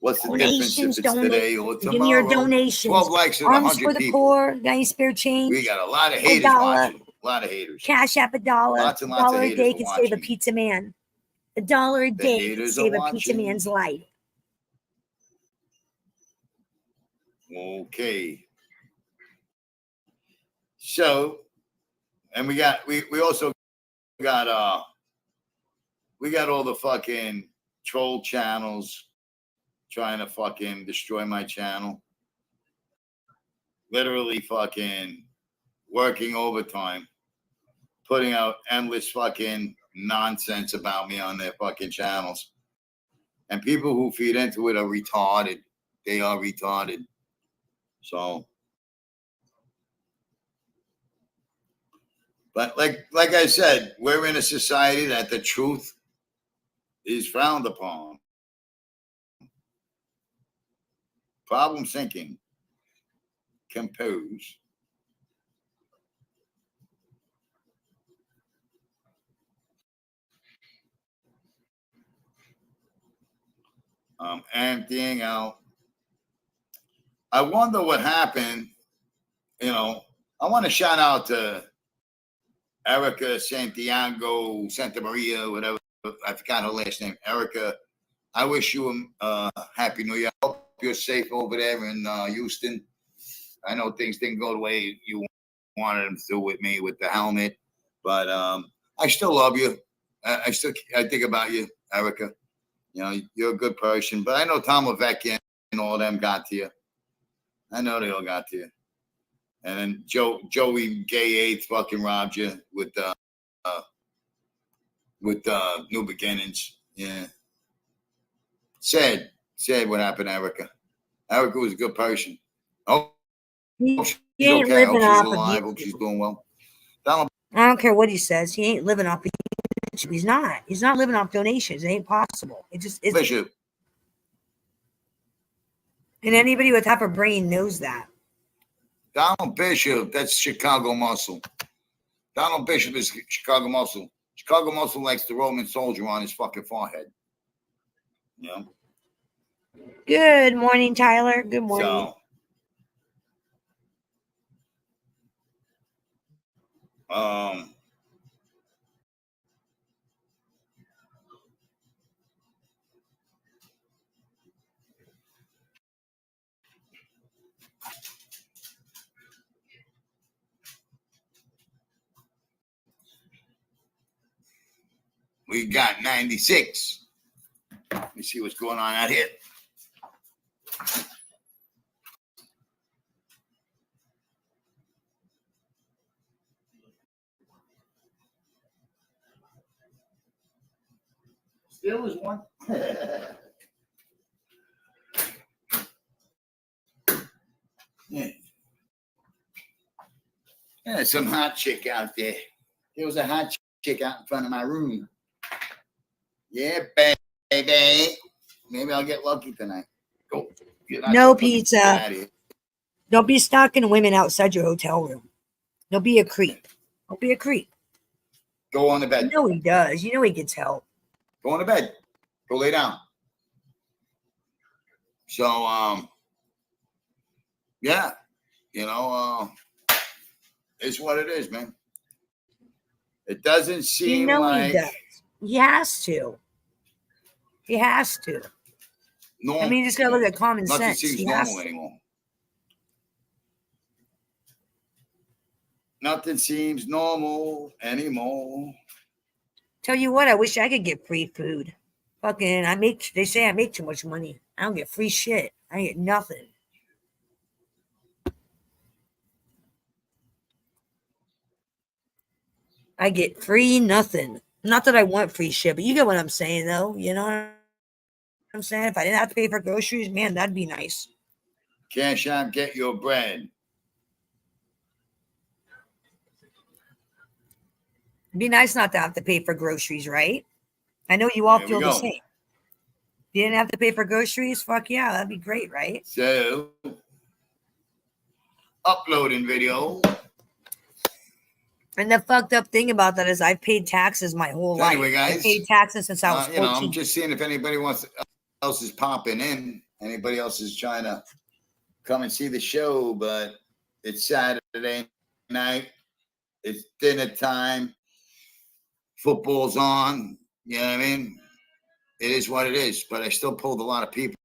what's the difference if it's today or tomorrow? Give me your donations. 12 likes and Arms 100 for the people. poor. Got any spare change? We got a lot of haters watching. A lot of haters. Cash App $1. Lots and lots of $1 a haters day are can save a watching. pizza man. $1 a day can haters save are a pizza watching. man's life. Okay. So, and we also got we got all the fucking troll channels trying to fucking destroy my channel. Literally fucking working overtime, putting out endless fucking nonsense about me on their fucking channels. And people who feed into it are retarded. They are retarded. So, but like I said, we're in a society that the truth is frowned upon. Problem thinking, compose. Emptying out. I wonder what happened. You know, I want to shout out to Erica Santiago, Santa Maria, whatever. I forgot her last name. Erica, I wish you a happy New Year. I hope you're safe over there in Houston. I know things didn't go the way you wanted them to with me with the helmet, but I still love you. I think about you, Erica. You know, you're a good person. But I know Tom Levesque and all them got to you. I know they all got to you. And then Joey Gay 8 fucking robbed you with New Beginnings. Yeah. Sad what happened to Erica. Erica was a good person. Oh, she's okay. I hope she's alive. Hope she's doing well. I don't care what he says. He ain't living off. He's not. He's not living off donations. It ain't possible. It just is. Bishop. And anybody with half a brain knows that. Donald Bishop, that's Chicago muscle. Donald Bishop is Chicago muscle. Chicago muscle likes the Roman soldier on his fucking forehead. You know? Good morning, Tyler. Good morning. So, we got 96. Let me see what's going on out here. Still is one. Yeah. There's some hot chick out there. There was a hot chick out in front of my room. Yeah, baby. Maybe I'll get lucky tonight. Go. No pizza. Don't be stalking women outside your hotel room. Don't be a creep. Don't be a creep. Go on to bed. You know he does. You know he gets help. Go on to bed. Go lay down. So, yeah, you know, It's what it is, man. It doesn't seem You know like he does. He has to. He has to. normal. I mean, you just gotta look at common Nothing sense. seems He normal has to. anymore. Nothing seems normal anymore. Tell you what, I wish I could get free food. Fucking, they say I make too much money. I don't get free shit. I get nothing. I get free nothing. Not that I want free shit, but you get what I'm saying, though. You know what I'm saying? If I didn't have to pay for groceries, man, that'd be nice. Cash App, get your bread. It'd be nice not to have to pay for groceries, right? I know you all There we feel the go. same. If you didn't have to pay for groceries, fuck yeah, that'd be great, right? So, uploading video. And the fucked up thing about that is I've paid taxes my whole So life. anyway, guys, I paid taxes since I was 14. You know, I'm just seeing if anybody else is popping in. Anybody else is trying to come and see the show, but it's Saturday night. It's dinner time. Football's on. You know what I mean? It is what it is. But I still pulled a lot of people.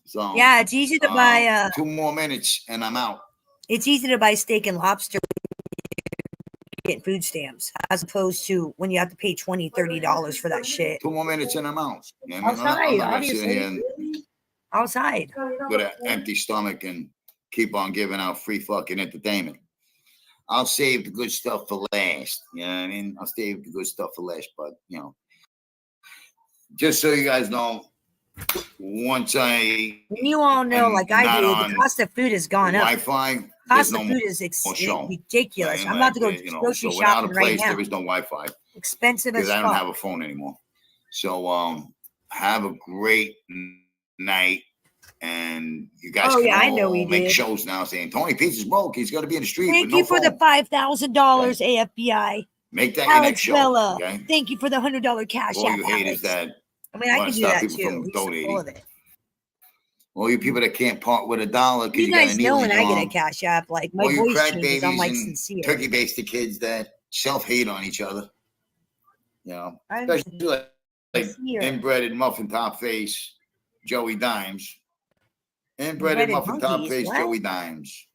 So Yeah, it's easy to buy 2 more minutes and I'm out. It's easy to buy steak and lobster get food stamps as opposed to when you have to pay $20-$30 for that shit. 2 more minutes and I'm out. You know what I mean? Outside, I'm not gonna sit obviously. here and Outside. with an empty stomach and keep on giving out free fucking entertainment. I'll save the good stuff for last. You know what I mean? I'll save the good stuff for last. But, you know, just so you guys know, once you all know, like I do, the cost of food has gone up. Wi-Fi, Cost of food is ridiculous. I'm about to go grocery shopping right now. There is no Wi-Fi. Expensive as because fuck. I don't have a phone anymore. So have a great night. And you guys can I know all we make did. shows now saying Tony Pizza's broke. He's going to be in the street Thank with no you for phone. the $5,000 AFBI. Make that your next Alex show. Bella. Okay? Thank you for the $100 cash All app, you haters Alex. that I mean, I wanna can do stop that people too. from He's full donating. of it. All you people that can't part with $1 because You you got guys a needle know in when your I get a arm. cash app, like my All you voice crack changes. babies I'm like and sincere. turkey basted kids that self-hate on each other. You know, I'm especially like sincere. inbred muffin top face Joey Dimes. Inbred Inbred muffin top monkeys, face what? Joey Dimes.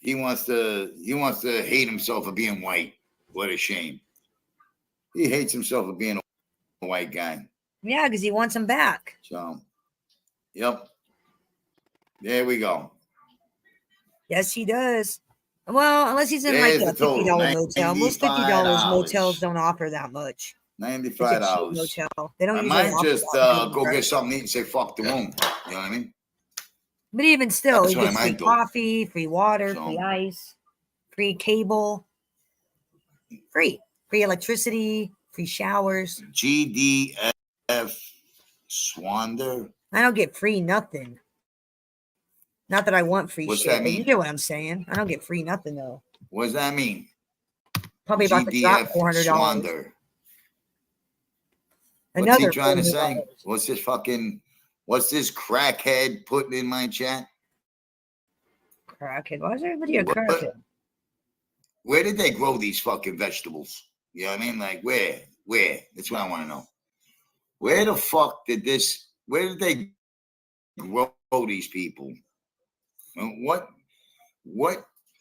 He wants to hate himself for being white. What a shame. He hates himself for being a white guy. Yeah, because he wants them back. So, yep. There we go. Yes, he does. Well, unless he's in There's like a the total, $50 motel. Most $50 $95. motels don't offer that much. It's a cheap $95. motel. They don't I usually might offer just that. go get something to eat and say fuck the room. You know what I mean? But even still, That's he what I gets free might do. coffee, free water, So- free ice, free cable, free electricity, free showers. GDF Swander. I don't get free nothing. Not that I want free What's shit, that but you mean? get what I'm saying. I don't get free nothing though. What does that mean? Probably about to drop GDF $400. Swander. What's Another he trying to $400. say? What's this crackhead putting in my chat? Crackhead. Why is everybody a What? crackhead? Where did they grow these fucking vegetables? You know what I mean? Like where? That's what I want to know. Where the fuck where did they grow these people? And what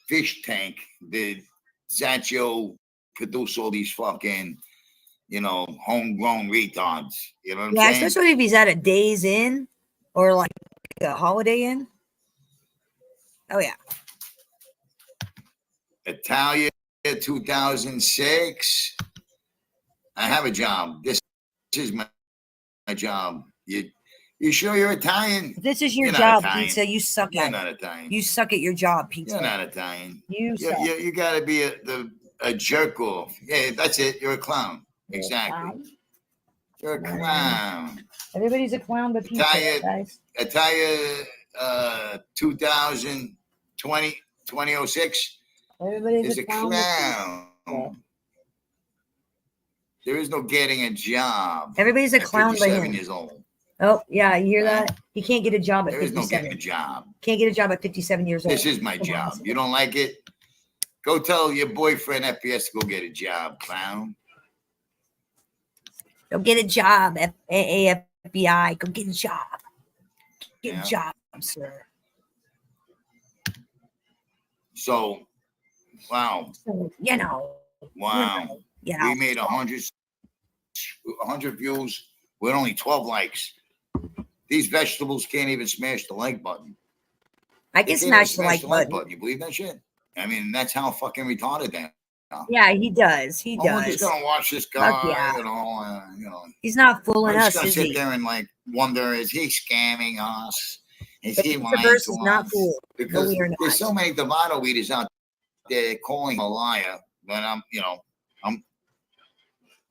fish tank did Zacho produce all these fucking, homegrown retards? You know what I'm Yeah, saying? especially if he's at a Days Inn or like a Holiday Inn. Oh yeah. Italia 2006. I have a job. This is my job. You sure you're Italian? If this is your You're not job, Italian. pizza. You suck You're at not it. Italian. You suck at your job, pizza. You're not Italian. You suck. You got to be a jerk off. Yeah, that's it. You're a clown. Exactly. You're a clown. Everybody's a clown, but pizza, guys. Italia 2006 Everybody's is a a clown. clown. There is no getting a job. Everybody's a at clown by 57 him. years old. Oh, yeah, you hear that? He can't get a job at There is no 57. getting a job. Can't get a job at 57 years old. This is my job. You don't like it? Go tell your boyfriend FPS to go get a job, clown. Go get a job, AFBI. Go get a job. Get a job, sir. So, wow. So, Wow. You know. We made 100 views with only 12 likes. These vegetables can't even smash the like button. I can smash the like button. You believe that shit? I mean, that's how fucking retarded they are. Yeah, he does. He does. I'm just gonna watch this guy. Yeah. You know. He's not fooling I'm us, just gonna is sit he? there and like wonder: is he scamming us? Is The he lying verse to is us? not fooled. Because No, we are not. there's so many Devado weeders out there calling him a liar. But I'm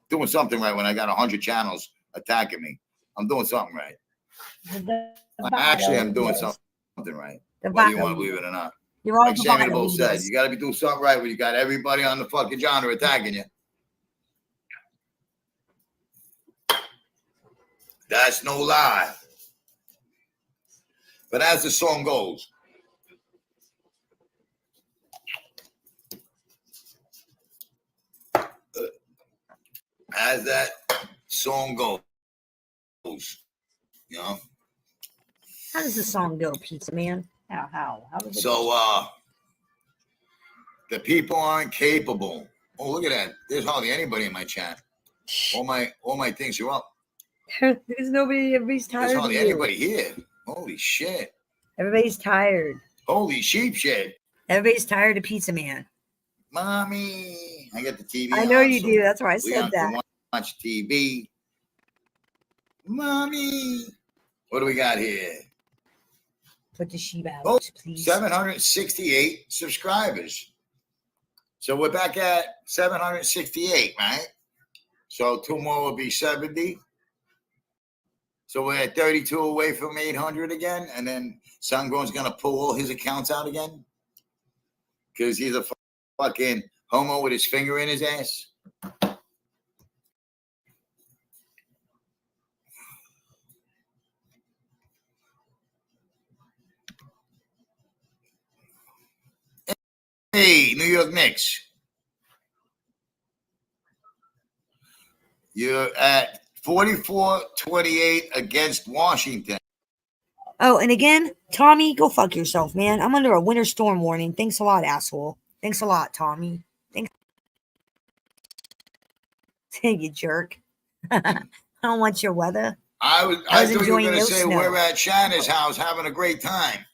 doing something right when I got 100 channels attacking me. I'm doing something right. Actually, I'm doing something right. Whether you want to believe it or not. You're all Like Sammy Bull said, you got to be doing something right when you got everybody on the fucking genre attacking you. That's no lie. But as the song goes, as that song goes, you know. How does the song go, Pizza Man? How does it So the people aren't capable. Oh, look at that. There's hardly anybody in my chat. All my things are up. There's nobody. Everybody's tired. There's hardly anybody here. Holy shit. Everybody's tired. Holy sheep shit. Everybody's tired of Pizza Man. Mommy. I got the TV I know on, you so do. That's why I said Leon that. can watch TV. Mommy. What do we got here? Put the sheep out, Oh, please. 768 subscribers. So we're back at 768, right? So 2 more will be 70. So we're at 32 away from 800 again. And then Sungrown's going to pull all his accounts out again. Because he's a fucking homo with his finger in his ass. Hey, New York Knicks. You're at 44-28 against Washington. Oh, and again, Tommy, go fuck yourself, man. I'm under a winter storm warning. Thanks a lot, asshole. Thanks a lot, Tommy. Thanks. You jerk. I don't want your weather. I thought you were going to say snow. we're at Shanna's house having a great time.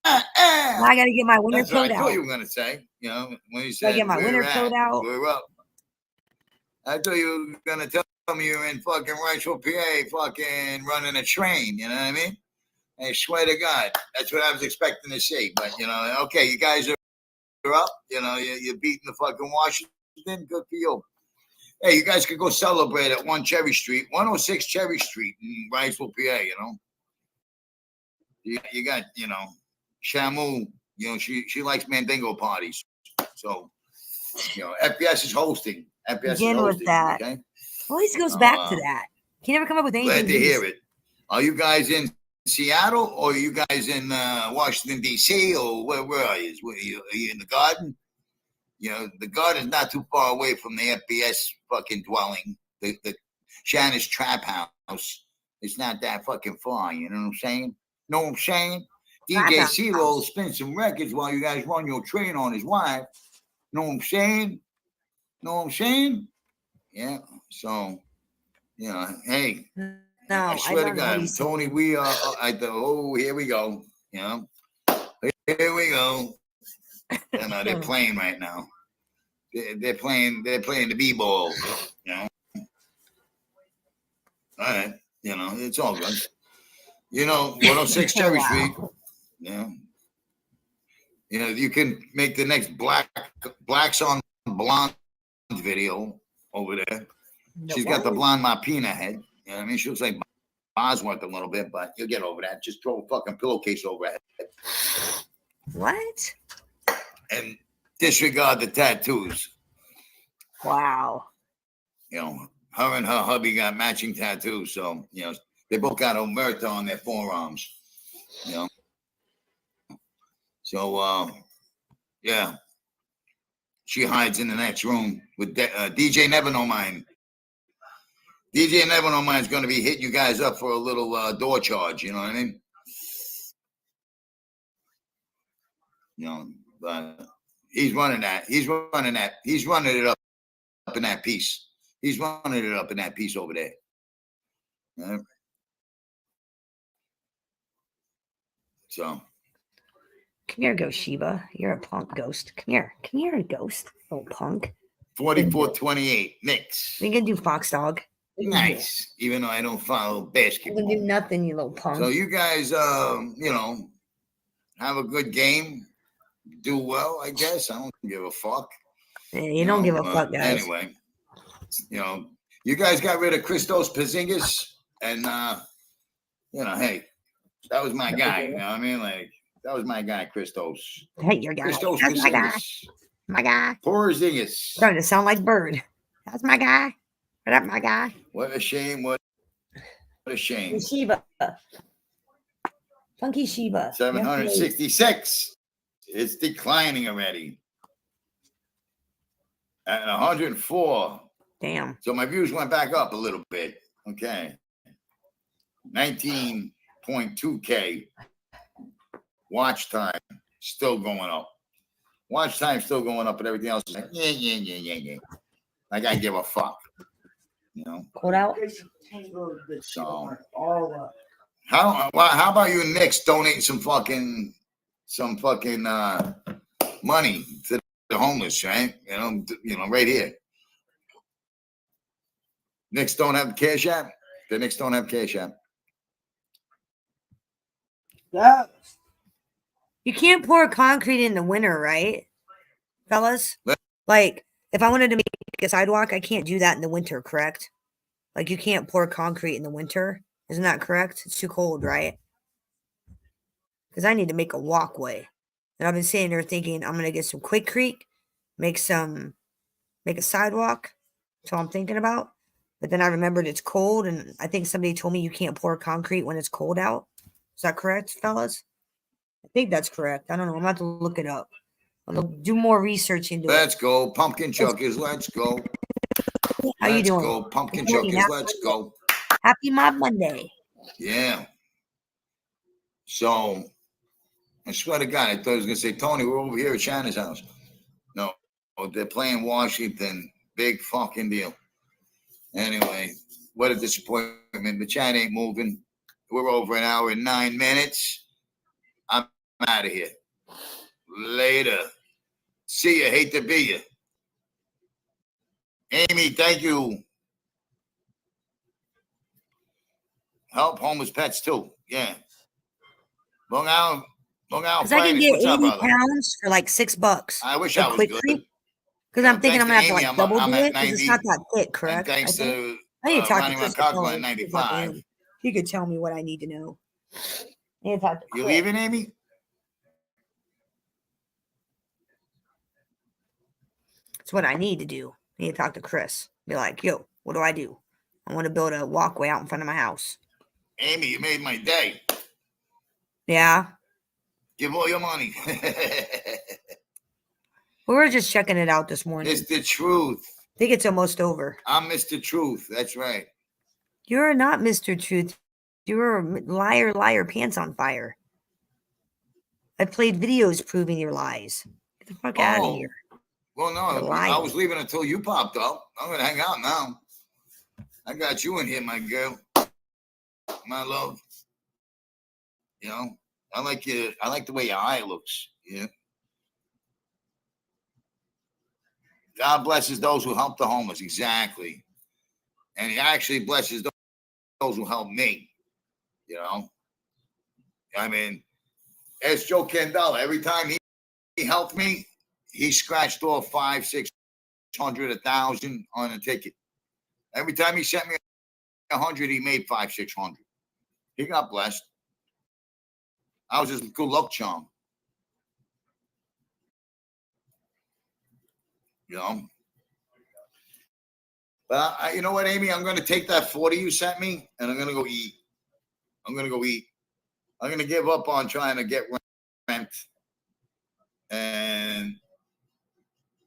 I got to get my winter That's what coat I thought out. you were going to say. You know, when you I said get my winter coat out. we're up. I thought you were going to tell me you're in fucking Riceville, PA, fucking running a train. You know what I mean? I swear to God, that's what I was expecting to see. But, you know, okay, you guys are up. You know, you're beating the fucking Washington. Good for you. Hey, you guys could go celebrate at 106 Cherry Street in Riceville, PA, you know. You got, you know, Shamu, you know, she likes Mandingo parties. So, you know, FPS is hosting. Begin with that. Okay? Always goes back to that. He never come up with anything. Glad to hear it. Are you guys in Seattle or are you guys in Washington, D.C. or where are you? Are you in the Garden? You know, the Garden's not too far away from the FPS fucking dwelling, the Shanna's trap house. It's not that fucking far, you know what I'm saying? Know what I'm saying? DJ CeeLo will spin some records while you guys run your train on his wife. Know what I'm saying? Know what I'm saying? Yeah. So, you know, hey, I swear to God, Tony, we are here we go. You know, here we go. You know, they're playing right now. They're playing the b-ball. You know. All right. You know, it's all good. You know, 106 Cherry Street. Yeah. You know, you can make the next Blacks on Blonde video over there. She's got the blonde Mapina head. You know what I mean? She looks like Bosworth a little bit, but you'll get over that. Just throw a fucking pillowcase over her head. What? And disregard the tattoos. Wow. You know, her and her hubby got matching tattoos. So, you know, They both got omerta on their forearms. You know. So yeah, she hides in the next room with DJ Never No Mind. DJ Never No Mind is going to be hitting you guys up for a little door charge. You know what I mean? You know, but he's running that. He's running it up in that piece. He's running it up in that piece over there. Right? So. Come here, Ghost Sheba. You're a punk, Ghost. Come here, Ghost. Oh, punk. 44-28, Knicks. We can do Fox Dog. Nice. Even though I don't follow basketball. You can do nothing, you little punk. So you guys, you know, have a good game. Do well, I guess. I don't give a fuck. Yeah, you don't give a fuck, guys. Anyway, you know, you guys got rid of Christos Porzingis, and you know, hey, that was my guy. You know what I mean? Like, that was my guy, Christos. Hey, your guy. Christos That's my guy. Porzingis. My guy. Porzingis. Starting to sound like Bird. That's my guy. What up, my guy? What a shame. What a shame. Sheba. Funky Sheba. 766. It's declining already. At 104. Damn. So my views went back up a little bit. Okay. 19.2K. Watch time still going up. Watch time still going up, and everything else is like, yeah. Like I give a fuck. You know? Hold out. So how about you Knicks donate some fucking money to the homeless, right? You know, right here. Knicks don't have cash app. The Knicks don't have cash app. Yeah. You can't pour concrete in the winter, right, fellas? Like, if I wanted to make a sidewalk, I can't do that in the winter, correct? Like, you can't pour concrete in the winter. Isn't that correct? It's too cold, right? Because I need to make a walkway. And I've been sitting there thinking, I'm going to get some Quikrete, make a sidewalk. That's all I'm thinking about. But then I remembered it's cold, and I think somebody told me you can't pour concrete when it's cold out. Is that correct, fellas? I think that's correct. I don't know. I'm about to look it up. I'll do more research into Let's go. Pumpkin chuckers. Let's go. How you doing? Let's go. Pumpkin chuckers. Let's go. Happy Mob Monday. Yeah. So, I swear to God, I thought I was going to say, Tony, we're over here at Shanna's house. No, they're playing Washington. Big fucking deal. Anyway, what a disappointment. The chat ain't moving. We're over an hour and 9 minutes. I'm out of here. Later. See ya. Hate to be ya. Amy, thank you. Help homeless pets too. Yeah. Long Island Because I can Finest. get What's 80 up, brother? pounds for like $6. I wish I was good. Because I'm thinking I'm going to have to like double I'm do at it because it's not that thick, correct? Thanks to I need to talk Ronnie to Chris. Roncoggio at 95. He could tell me what I need to know. I need to talk to You Chris. leaving, Amy? That's what I need to do. I need to talk to Chris. Be like, yo, what do I do? I want to build a walkway out in front of my house. Amy, you made my day. Yeah. Give all your money. We were just checking it out this morning. Mr. Truth. I think it's almost over. I'm Mr. Truth. That's right. You're not Mr. Truth. You're a liar, pants on fire. I played videos proving your lies. Get the fuck out of here. Well, no, I was leaving until you popped up. I'm going to hang out now. I got you in here, my girl. My love. You know, I like you. I like the way your eye looks. Yeah. God blesses those who help the homeless. Exactly. And he actually blesses those who help me. You know? I mean, as Joe Candela, every time he helped me, he scratched off 500, 600, 1,000 on a ticket. Every time he sent me 100, he made 500, 600. He got blessed. I was just a good luck charm. You know? But you know what, Amy? I'm going to take that 40 you sent me, and I'm going to go eat. I'm gonna go eat. I'm gonna give up on trying to get rent, and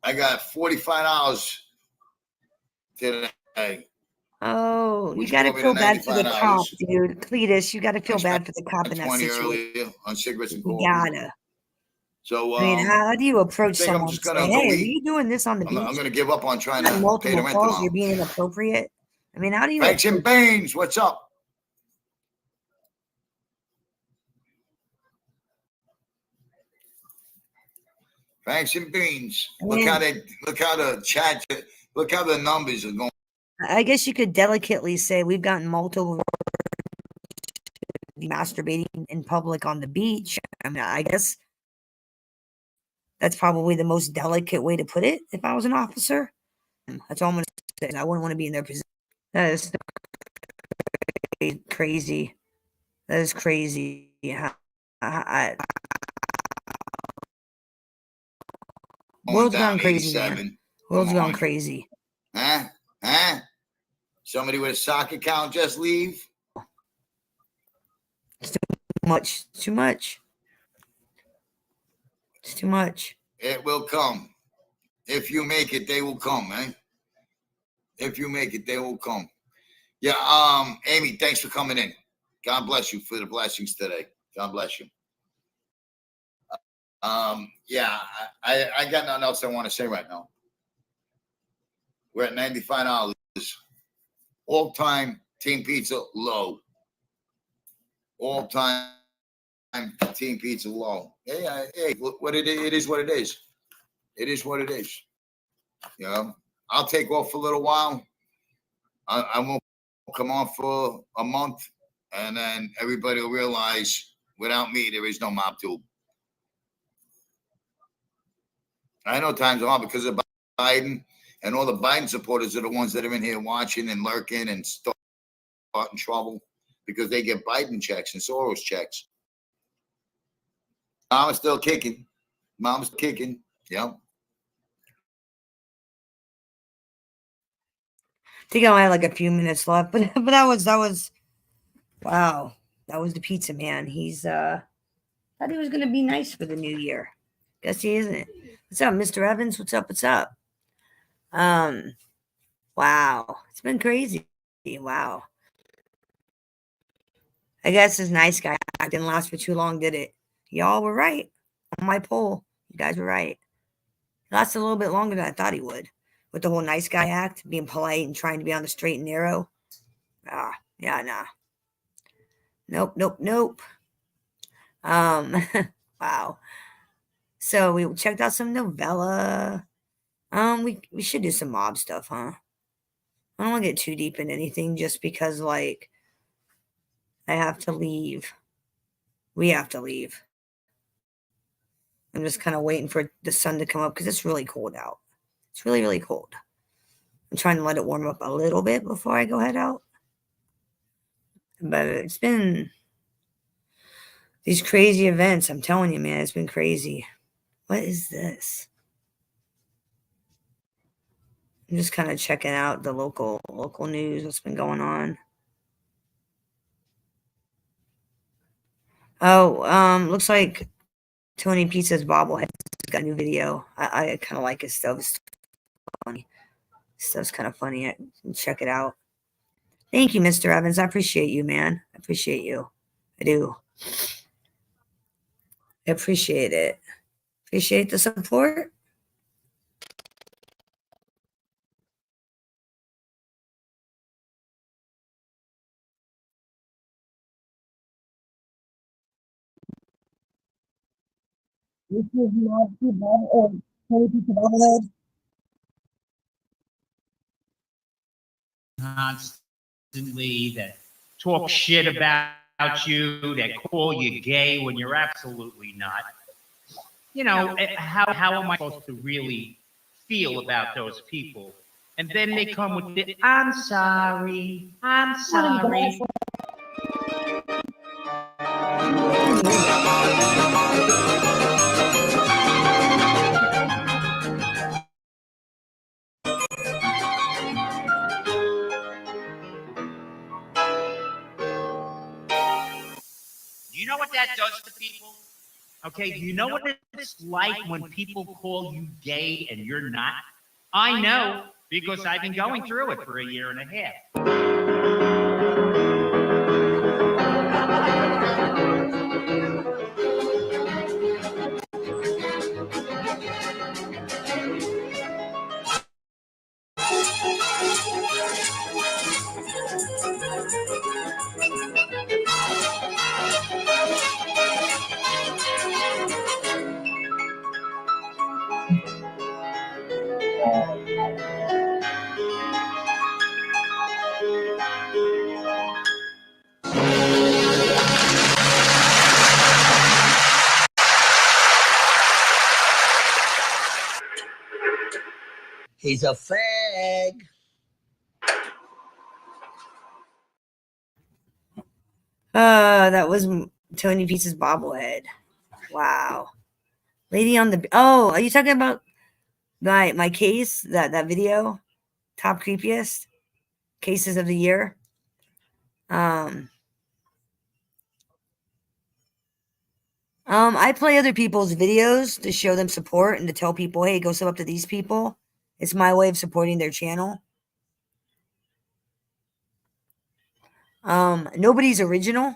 I got $45 today. Oh, you Which got to brought me feel to bad for the cop, $95. dude. Cletus, you got to feel I spent bad for the cop in that 20 situation. earlier on cigarettes and You coffee. gotta. So I mean, how do you I approach think I'm someone just and say, gonna go "Hey, are eat. you doing this on the I'm beach?" gonna give up on trying You to got pay the multiple rent calls. tomorrow. You're being inappropriate. I mean, how do you? Franks and Beans, what's up? Franks and Beans. Look how the chat. Look how the numbers are going. I guess you could delicately say we've gotten multiple masturbating in public on the beach. I mean, I guess that's probably the most delicate way to put it. If I was an officer, that's all I'm gonna say. I wouldn't want to be in their position. That is crazy. That is crazy. Yeah. World's gone crazy, man. World's gone crazy. Huh? Huh? Somebody with a sock account just leave? It's too much. It's too much. It's too much. It will come. If you make it, they will come, man. If you make it, they will come. Yeah, Amy, thanks for coming in. God bless you for the blessings today. God bless you. Yeah, I got nothing else I want to say right now. We're at $95. All-time Team Pizza low. All-time Team Pizza low. Hey, what it is what it is. It is what it is. You know, I'll take off for a little while. I won't come on for a month, and then everybody will realize without me there is no Mob Tube. I know times are hard because of Biden, and all the Biden supporters are the ones that are in here watching and lurking and starting trouble because they get Biden checks and Soros checks. Mama's still kicking. Mom's kicking. Yep. I think I only had like a few minutes left, but that was wow. That was the pizza man. He's thought he was gonna be nice for the new year. Guess he isn't. What's up, Mr. Evans? What's up? What's up? Wow. It's been crazy. Wow. I guess this nice guy didn't last for too long, did it? Y'all were right on my poll. You guys were right. It lasted a little bit longer than I thought he would. With the whole nice guy act, being polite and trying to be on the straight and narrow. Yeah, nah. Nope. Wow. So we checked out some novella. We should do some mob stuff, huh? I don't want to get too deep in anything just because, like, I have to leave. We have to leave. I'm just kind of waiting for the sun to come up because it's really cold out. It's really, really cold. I'm trying to let it warm up a little bit before I go head out. But it's been these crazy events. I'm telling you, man, it's been crazy. What is this? I'm just kind of checking out the local news, what's been going on. Oh, looks like Tony Pizza's bobblehead got a new video. I kind of like his stuff. It's funny. Stuff's kind of funny. I can check it out. Thank you, Mr. Evans. I appreciate you, man. I appreciate you. I do. I appreciate it. Appreciate the support. This is not too bad. Tony Pizza bobblehead. Constantly that talk shit about you, that call you gay when you're absolutely not. You know, how am I supposed to really feel about those people? And then they come with the, I'm sorry. that does to people? Okay, do you know what it's like when people call you gay and you're not? I know because I've been going through it for a year and a half. He's a fag. That was Tony Pizza's bobblehead. Wow. Lady on the... Oh, are you talking about my case? That video? Top creepiest cases of the year? I play other people's videos to show them support and to tell people, hey, go sub up to these people. It's my way of supporting their channel. Nobody's original.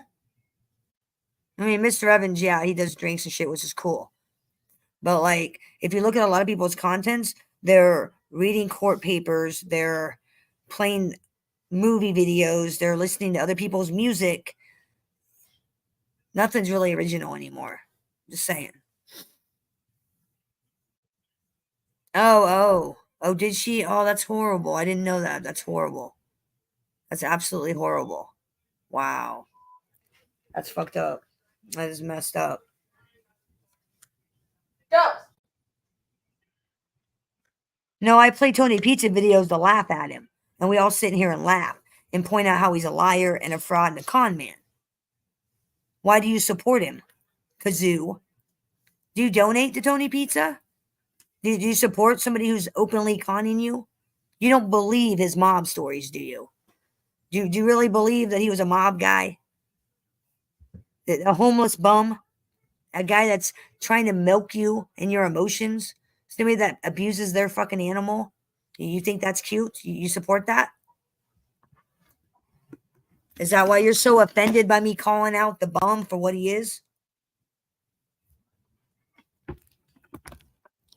I mean, Mr. Evans, yeah, he does drinks and shit, which is cool. But like, if you look at a lot of people's contents, they're reading court papers, they're playing movie videos, they're listening to other people's music. Nothing's really original anymore. Just saying. Oh, did she? Oh, that's horrible. I didn't know that. That's horrible. That's absolutely horrible. Wow. That's fucked up. That is messed up. No, I play Tony Pizza videos to laugh at him. And we all sit here and laugh and point out how he's a liar and a fraud and a con man. Why do you support him, Kazoo? Do you donate to Tony Pizza? Do you support somebody who's openly conning you? You don't believe his mob stories, do you? Do you really believe that he was a mob guy? A homeless bum? A guy that's trying to milk you and your emotions? Somebody that abuses their fucking animal? You think that's cute? You support that? Is that why you're so offended by me calling out the bum for what he is?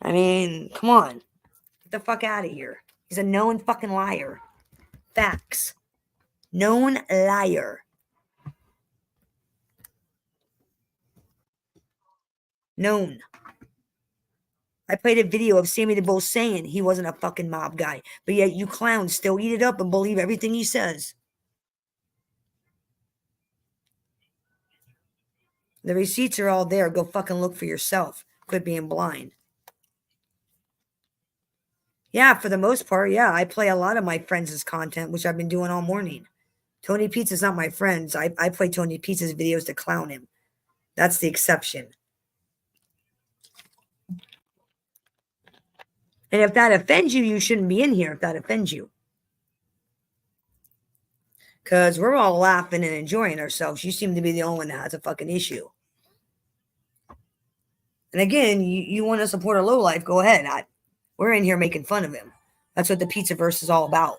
I mean, come on. Get the fuck out of here. He's a known fucking liar. Facts. Known liar. Known. I played a video of Sammy the Bull saying he wasn't a fucking mob guy, but yet you clowns still eat it up and believe everything he says. The receipts are all there. Go fucking look for yourself. Quit being blind. Yeah, for the most part, yeah. I play a lot of my friends' content, which I've been doing all morning. Tony Pizza's not my friends. I play Tony Pizza's videos to clown him. That's the exception. And if that offends you, you shouldn't be in here if that offends you. Because we're all laughing and enjoying ourselves. You seem to be the only one that has a fucking issue. And again, you want to support a lowlife, go ahead. We're in here making fun of him. That's what the Pizzaverse is all about.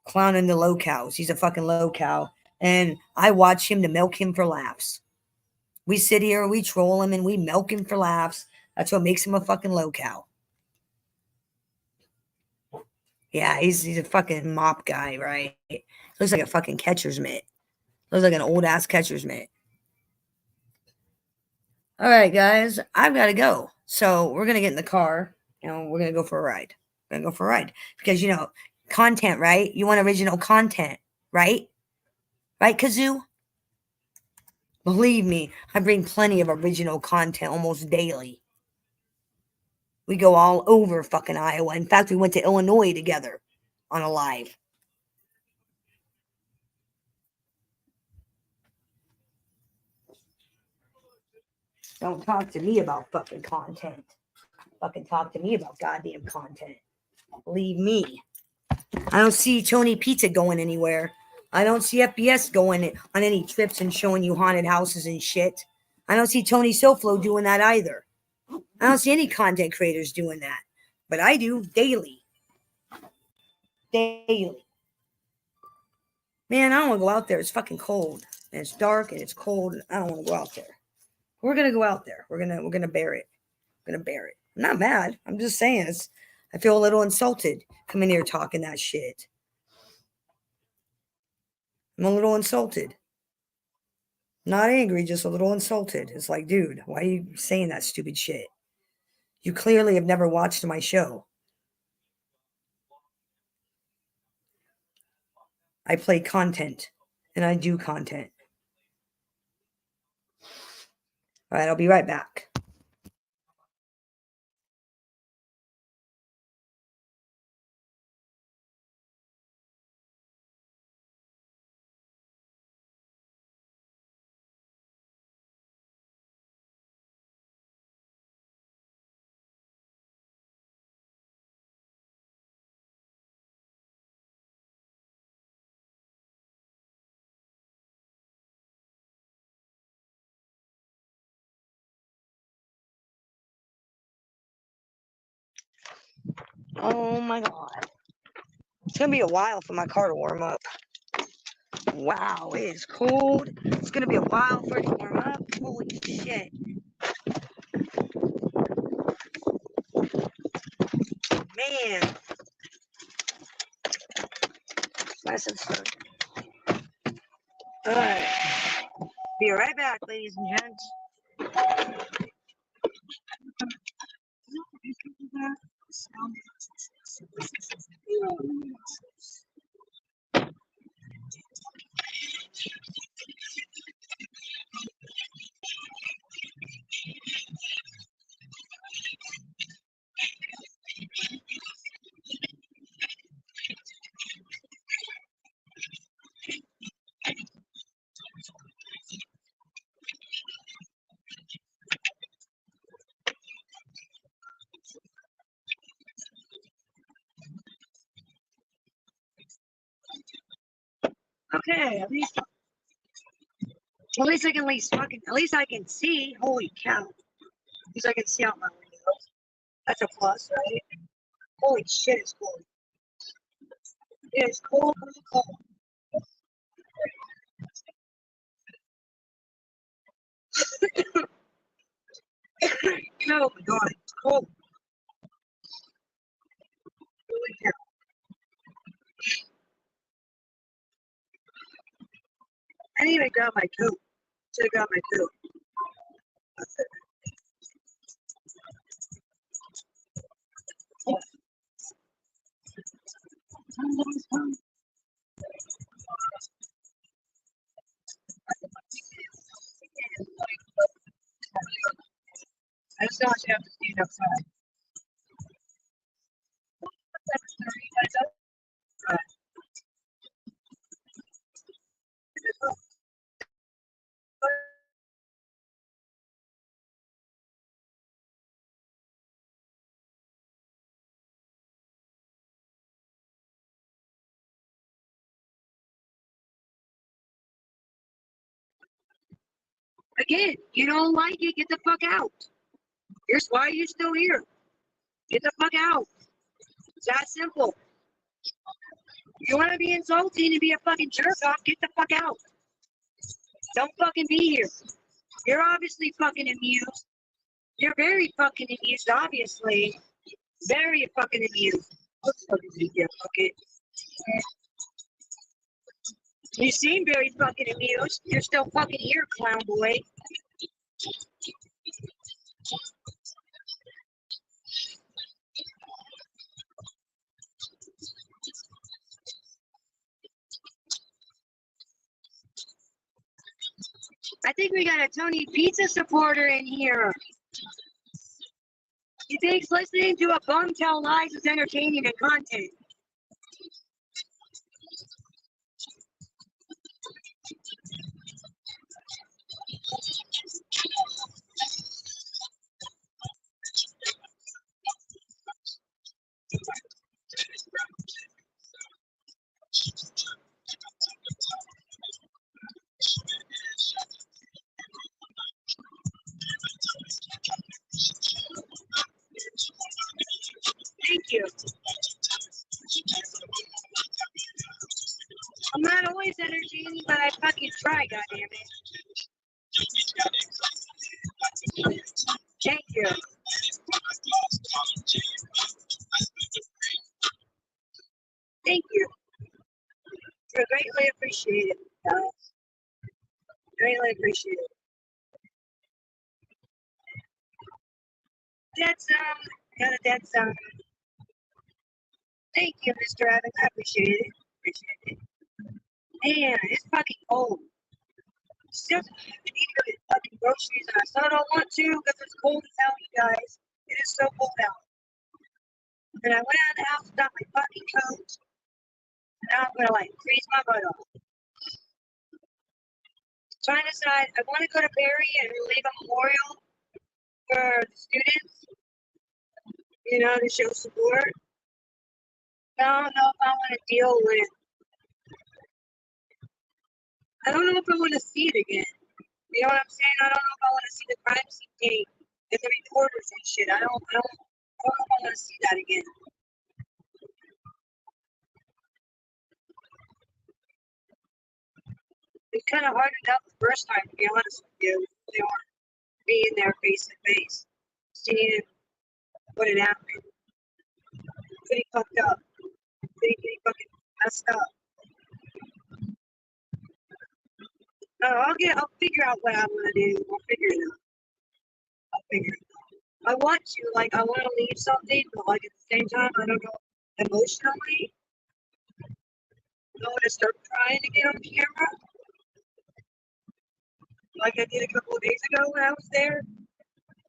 Clowning the low cows. He's a fucking low cow. And I watch him to milk him for laughs. We sit here, we troll him, and we milk him for laughs. That's what makes him a fucking low cow. Yeah, he's a fucking mop guy, right? Looks like a fucking catcher's mitt. Looks like an old-ass catcher's mitt. All right, guys, I've got to go. So we're going to get in the car, and we're going to go for a ride. We're going to go for a ride. Because, content, right? You want original content, right? Right, Kazoo? Believe me, I bring plenty of original content almost daily. We go all over fucking Iowa. In fact, we went to Illinois together on a live. Don't talk to me about fucking content. Fucking talk to me about goddamn content. Believe me. I don't see Tony Pizza going anywhere. I don't see FBS going on any trips and showing you haunted houses and shit. I don't see Tony Soflo doing that either. I don't see any content creators doing that. But I do daily. Daily. Man, I don't want to go out there. It's fucking cold. And it's dark and it's cold. And I don't want to go out there. We're gonna go out there. We're gonna bear it. We're gonna bear it. I'm not mad. I'm just saying I feel a little insulted coming here talking that shit. I'm a little insulted. Not angry, just a little insulted. It's like, dude, why are you saying that stupid shit? You clearly have never watched my show. I play content and I do content. All right, I'll be right back. Oh my God. It's going to be a while for my car to warm up. Wow, it is cold. It's going to be a while for it to warm up. Holy shit. Man. Nice and slow. Alright. Be right back, ladies and gents. Okay, at least I can at least I can see. Holy cow. At least I can see out my windows. That's a plus, right? Holy shit, it's cold. It is cold, cold. Oh my God, it's cold. Holy cow. I didn't even grab my coat. Should have grabbed my coat. That's it. I just don't want you to have to stand outside. Again, you don't like it, get the fuck out. Here's why you're still here. Get the fuck out. It's that simple. You want to be insulting and be a fucking jerk off, get the fuck out. Don't fucking be here. You're obviously fucking amused. You're very fucking amused, obviously. Very fucking amused. Let's fucking see here, fucking. You seem very fucking amused. You're still fucking here, clown boy. I think we got a Tony Pizza supporter in here. He thinks listening to a bum tell lies is entertaining and content. fucking try, goddammit. Thank you. Thank you. I greatly appreciate it, guys. Greatly appreciate it. That's got a dead song. Thank you, Mr. Evans. I appreciate it. Appreciate it. Man, it's fucking cold. Still, I need to go get fucking groceries and I still don't want to because it's cold as hell, you guys. It is so cold out. And I went out of the house without my fucking coat. And now I'm gonna like freeze my butt off. Trying to decide, I want to go to Perry and leave a memorial for the students, you know, to show support. I don't know if I want to deal with, I don't know if I want to see it again. You know what I'm saying? I don't know if I want to see the crime scene tape and the reporters and shit. I don't know if I want to see that again. It's kind of hard enough the first time, to be honest with you. They weren't being there face to face, seeing what had happened. Pretty fucked up. Pretty fucking messed up. I'll figure out what I want to do. I'll figure it out. I'll figure it out. I want to, like, I want to leave something, but like at the same time, I don't know, emotionally, I want to start trying to get on camera, like I did a couple of days ago when I was there,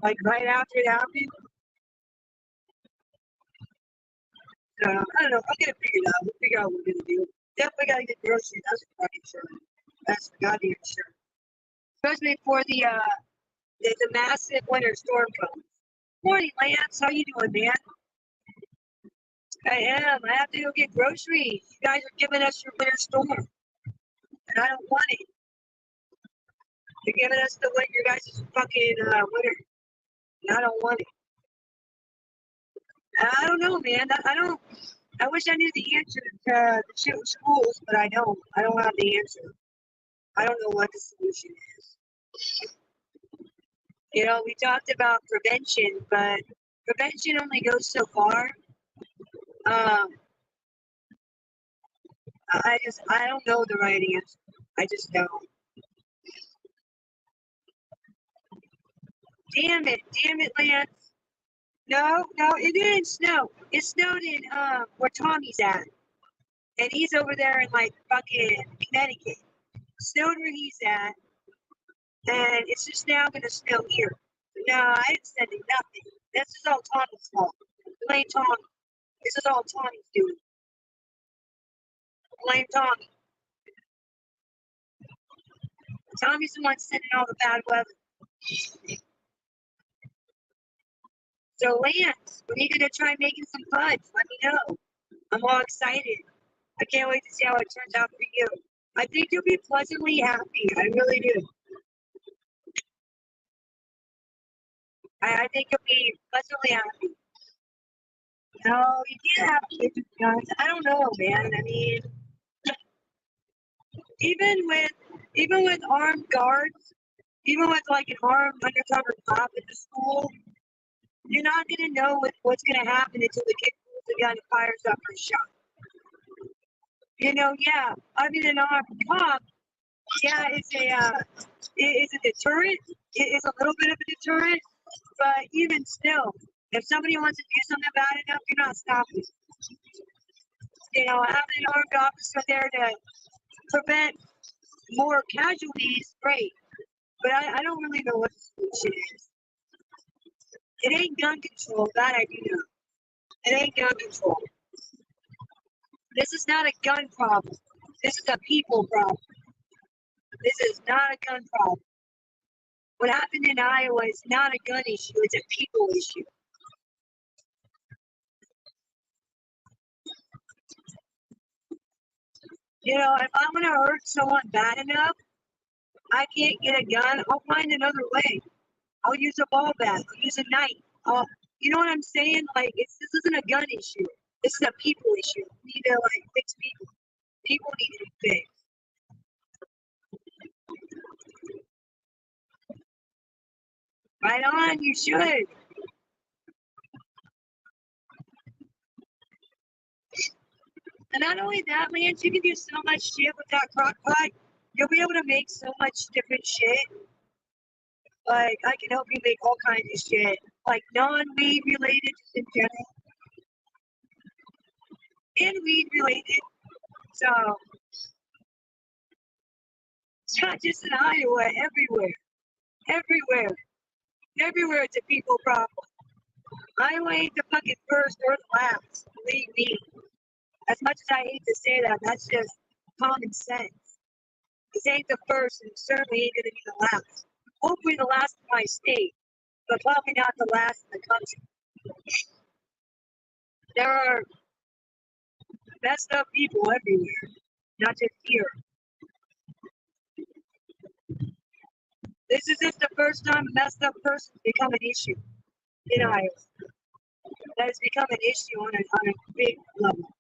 like right after it happened. I don't know. I'll get it figured out. We'll figure out what we're gonna do. Definitely gotta get groceries. That's for fucking sure. That's for goddamn sure. Especially for the massive winter storm comes. Morning, Lance. How you doing, man? I am. I have to go get groceries. You guys are giving us your winter storm, and I don't want it. You're giving us your guys' fucking winter, and I don't want it. I don't know, man. I wish I knew the answer to the schools, but I don't. I don't have the answer. I don't know what the solution is. You know, we talked about prevention, but prevention only goes so far. I don't know the right answer. I just don't. Damn it, Lance. No, it didn't snow. It snowed in where Tommy's at. And he's over there in like fucking Connecticut. Snowed where he's at. And it's just now gonna snow here. No, I didn't send him nothing. This is all Tommy's fault. Blame Tommy. This is all Tommy's doing. Blame Tommy. Tommy's the one sending all the bad weather. So Lance, when are you gonna try making some fudge? Let me know. I'm all excited. I can't wait to see how it turns out for you. I think you'll be pleasantly happy. I really do. I think you'll be pleasantly happy. No, you can't have kids with guns. I don't know, man. I mean, even with armed guards, even with like an armed undercover cop at the school, you're not gonna know what's gonna happen until the kid pulls the gun and fires up for a shot. You know, yeah, I mean an armed cop, yeah, it's a deterrent. It's a little bit of a deterrent, but even still, if somebody wants to do something bad enough, you're not stopping. You know, having an armed officer there to prevent more casualties, great. But I don't really know what the solution is. It ain't gun control, that I do know. It ain't gun control. This is not a gun problem. This is a people problem. This is not a gun problem. What happened in Iowa is not a gun issue, it's a people issue. You know, if I'm gonna hurt someone bad enough, I can't get a gun, I'll find another way. I'll use a ball bat, I'll use a knife. You know what I'm saying? Like, this isn't a gun issue. This is a people issue. We need to, like, fix people. People need to be fixed. Right on, you should. And not only that, man, you can do so much shit with that crock pot. You'll be able to make so much different shit. Like, I can help you make all kinds of shit. Like, non-weed related, just in general. And weed related. So, it's not just in Iowa, everywhere. Everywhere. Everywhere it's a people problem. Iowa ain't the fucking first or the last. Believe me. As much as I hate to say that, that's just common sense. This ain't the first, and it certainly ain't gonna be the last. Hopefully the last in my state, but probably not the last in the country. There are messed up people everywhere, not just here. This is just the first time a messed up person's become an issue in Iowa. That has become an issue on a big level.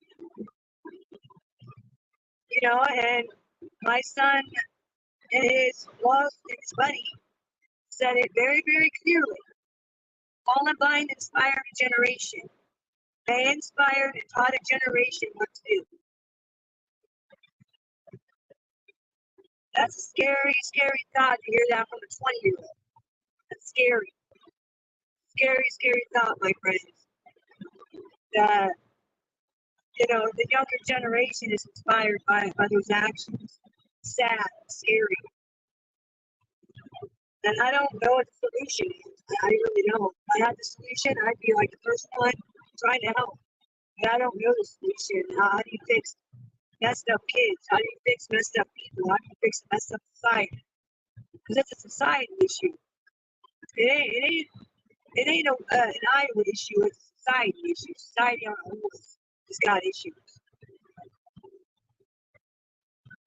You know, and my son and his buddy said it very, very clearly. Columbine inspired a generation. They inspired and taught a generation what to do. That's a scary, scary thought to hear that from a 20-year-old. That's scary. Scary, scary thought, my friends. That, you know, the younger generation is inspired by those actions. Sad, scary. And I don't know what the solution is. I really don't. If I had the solution, I'd be like the first one trying to help. But I don't know the solution. How do you fix messed up kids? How do you fix messed up people? How do you fix messed up society? Because it's a society issue. It ain't an Iowa issue. It's a society issue. Society on the whole has got issues.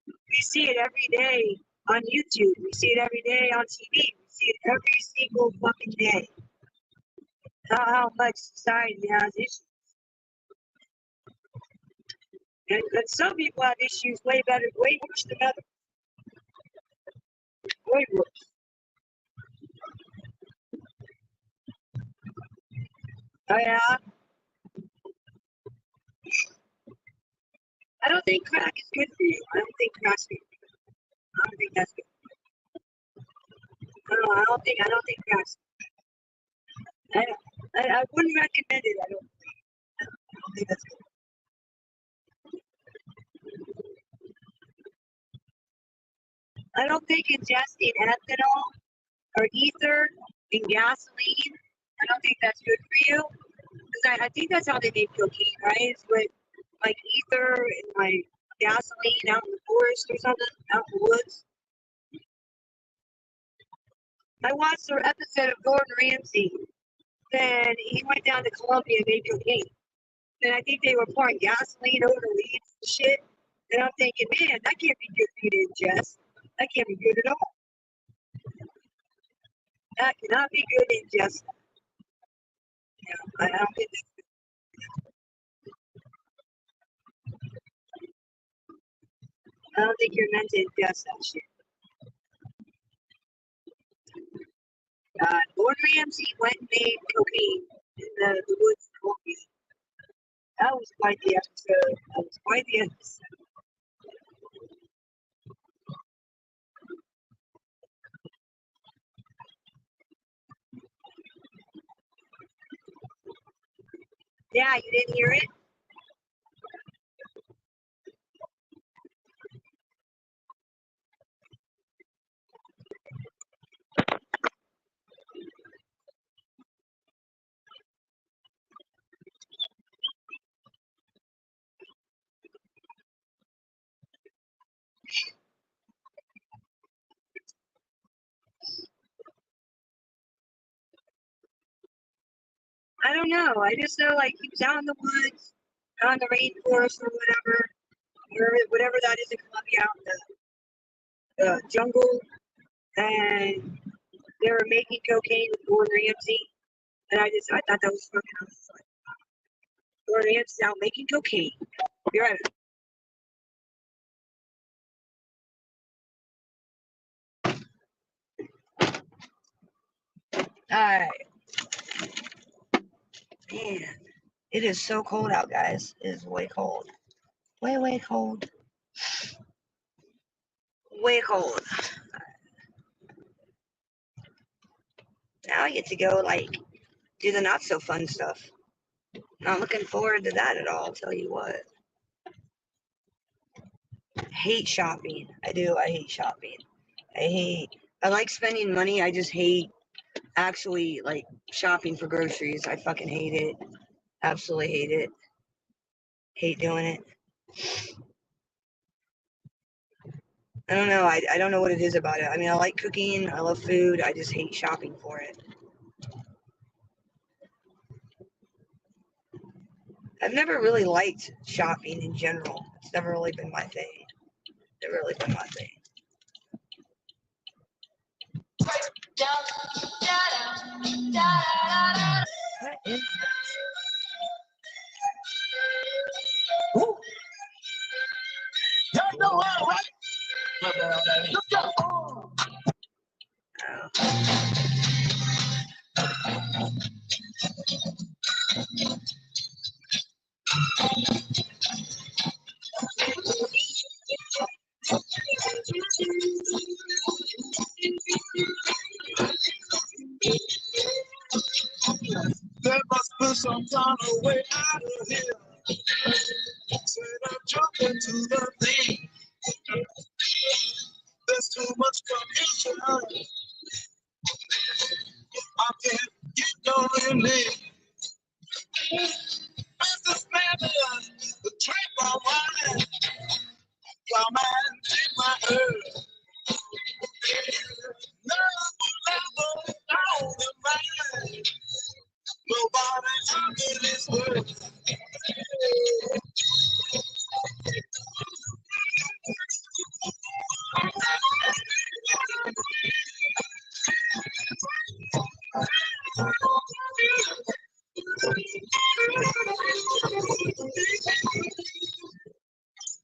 We see it every day on YouTube. We see it every day on TV. We see it every single fucking day. How much society has issues. And some people have issues way worse than others. Way worse. Oh yeah? I don't think crack is good for you. I don't think crack's good for you. I don't think that's good. No, I don't think crack's good. I wouldn't recommend it. I don't think that's good. I don't think ingesting ethanol or ether in gasoline, I don't think that's good for you. Because I think that's how they make cocaine, right? It's with like ether and like gasoline out in the forest or something, out in the woods. I watched an episode of Gordon Ramsay, and he went down to Colombia and made cocaine. And I think they were pouring gasoline over the leaves and shit. And I'm thinking, man, that can't be good for you to ingest. That can't be good at all. That cannot be good to ingest. Yeah, I don't think that's good. I don't think you're meant to ingest that shit. Gordon Ramsay went and made cocaine in the woods of Colombia. That was quite the episode. That was quite the episode. Yeah, you didn't hear it? I don't know. I just know like he was out in the woods, out in the rainforest or whatever that is in Colombia, out in the jungle, and they were making cocaine with Gordon Ramsay. And I thought that was fucking awesome. Gordon Ramsay's out making cocaine. Be right back. Alright. Man, it is so cold out, guys. It is way cold. Way, way cold. Way cold. Now I get to go, like, do the not so fun stuff. Not looking forward to that at all, I'll tell you what. Hate shopping. I do. I hate shopping. I like spending money. I just hate actually, like, shopping for groceries. I fucking hate it. Absolutely hate it. Hate doing it. I don't know. I don't know what it is about it. I mean, I like cooking. I love food. I just hate shopping for it. I've never really liked shopping in general. It's never really been my thing. Never really been my thing. What is that? Woo! Y'all know how, right? Let's go. There must be some kind of way out of here. Said I'm jumping to the thing. There's too much confusion. I can't get no relief. Mr. Smatter, the trap I'm running. Come and take my earth. Never down the man. Nobody out in this world.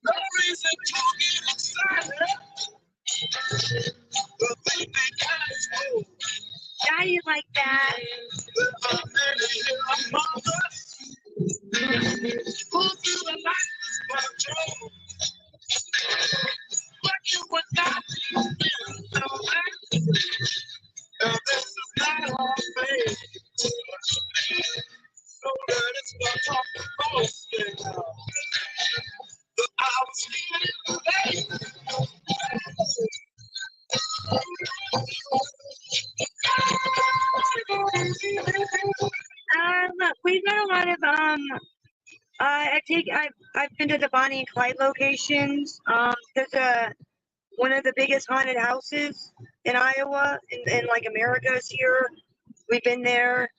No reason to get excited. The thing they got is cool. How you like that? There are many here mothers who do the lights control. But you would not know that. Now this is not our fate. So that it's not talking bullshit now. The hours feeling late. Look, we've got a lot of I've been to the Bonnie and Clyde locations. There's one of the biggest haunted houses in Iowa, in like America's here. We've been there.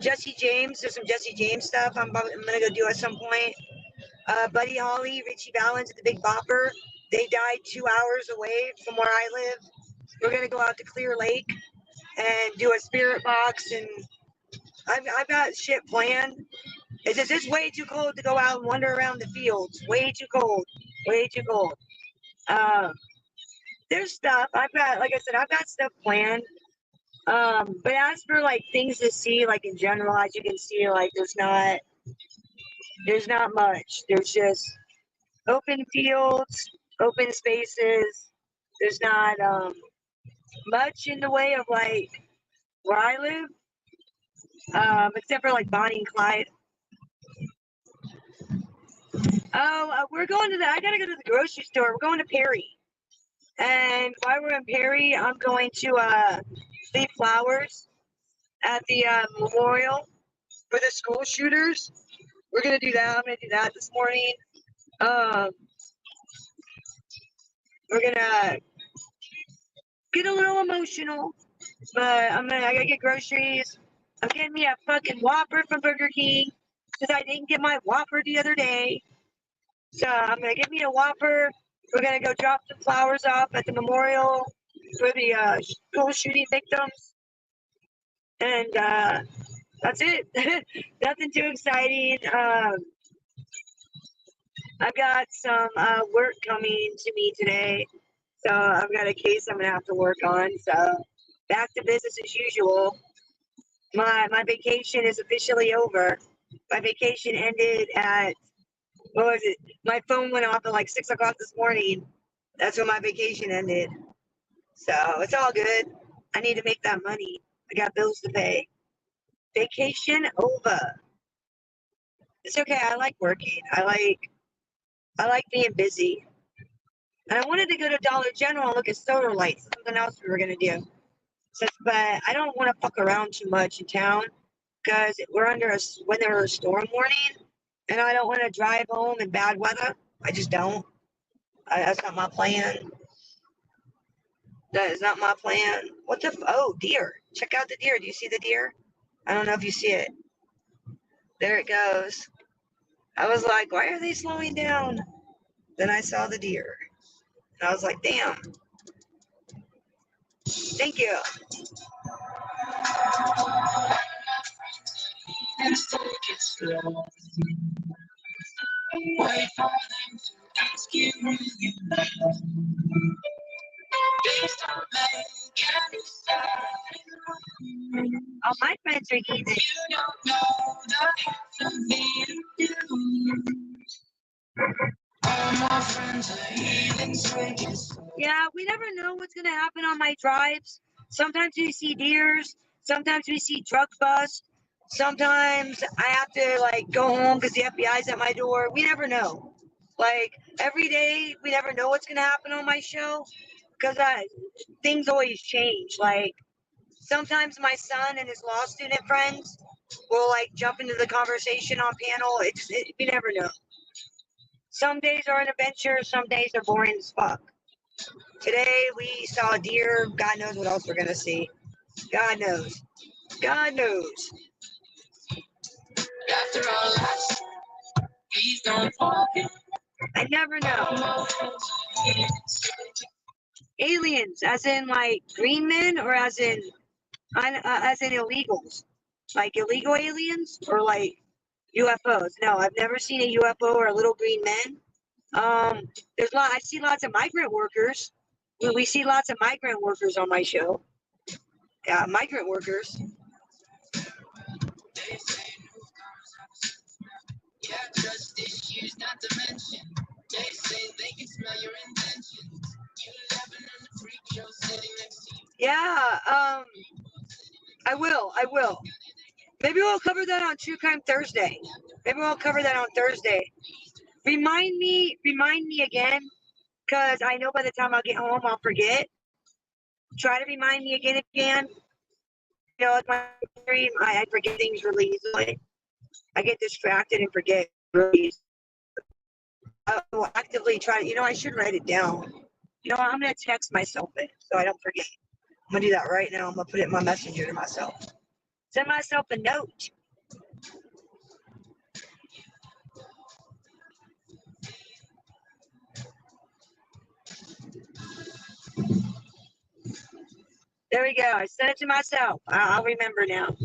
Jesse James, there's some Jesse James stuff I'm gonna go do at some point. Buddy Holly, Richie Valens at the Big Bopper. They died 2 hours away from where I live. We're gonna go out to Clear Lake and do a spirit box, and I've got shit planned. It's just it's way too cold to go out and wander around the fields. Way too cold. Way too cold. There's stuff I've got. Like I said, I've got stuff planned. But as for like things to see, like in general, as you can see, like there's not much. There's just open fields, open spaces. There's not much in the way of like where I live, except for like Bonnie and Clyde. Oh, we're going to I gotta go to the grocery store. We're going to Perry. And while we're in Perry, I'm going to leave flowers at the memorial for the school shooters. We're gonna do that. I'm gonna do that this morning. We're gonna get a little emotional, but I gotta get groceries. I'm getting me a fucking Whopper from Burger King because I didn't get my Whopper the other day. So I'm gonna get me a Whopper. We're gonna go drop some flowers off at the memorial for the school shooting victims, and that's it. Nothing too exciting. I've got some work coming to me today, so I've got a case I'm gonna have to work on. So Back to business as usual. My vacation is officially over. My vacation ended at, what was it? My phone went off at like 6 o'clock this morning. That's when my vacation ended. So it's all good. I need to make that money. I got bills to pay. Vacation over. It's okay. I like working. I like being busy. And I wanted to go to Dollar General and look at soda lights. Something else we were gonna do. But I don't want to fuck around too much in town because we're under a storm warning, and I don't want to drive home in bad weather. I just don't. That's not my plan. That is not my plan. What the? Oh, deer! Check out the deer. Do you see the deer? I don't know if you see it. There it goes. I was like, why are they slowing down? Then I saw the deer, and I was like, damn. Thank you. Wait for them to ask you who you love. Please don't make any sense. All my friends are heathen. You don't know the half of me you do. All my friends are heathens. Yeah, we never know what's gonna happen on my drives. Sometimes we see deers. Sometimes we see truck busts. Sometimes I have to like go home because the FBI's at my door. We never know. Like every day, we never know what's gonna happen on my show because things always change. Like sometimes my son and his law student friends will like jump into the conversation on panel. We never know. Some days are an adventure. Some days are boring as fuck. Today we saw a deer. God knows what else we're gonna see. God knows. God knows. After all that, please don't forget. I never know. Aliens, as in like green men, or as in illegals, like illegal aliens, or like UFOs. No, I've never seen a UFO or a little green men. I see lots of migrant workers. We see lots of migrant workers on my show. Yeah, migrant workers. Yeah, trust issues not to mention. They say they can smell your intentions. You laughing on the freak show sitting next to you. Yeah, I will. Maybe we'll cover that on True Crime Thursday. Maybe we'll cover that on Thursday. Remind me again, because I know by the time I'll get home, I'll forget. Try to remind me again if you can. You know, like my dream, I forget things really easily. I get distracted and forget really easily. I will actively try to, I should write it down. I'm going to text myself it so I don't forget. I'm going to do that right now. I'm going to put it in my messenger to myself. Send myself a note. There we go. I sent it to myself. I'll remember now.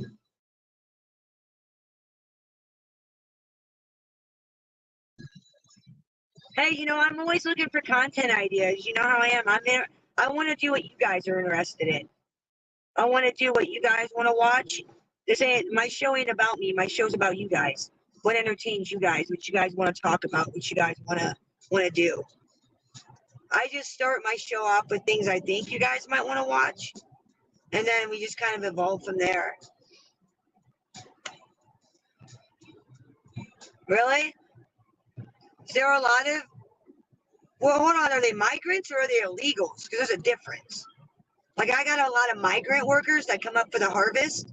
Hey, I'm always looking for content ideas. You know how I am. I want to do what you guys are interested in. I want to do what you guys want to watch. My show ain't about me. My show's about you guys. What entertains you guys? What you guys want to talk about? What you guys want to do? I just start my show off with things I think you guys might want to watch, and then we just kind of evolve from there. Really? Is there a lot of? Well, hold on. Are they migrants or are they illegals? Because there's a difference. Like I got a lot of migrant workers that come up for the harvest.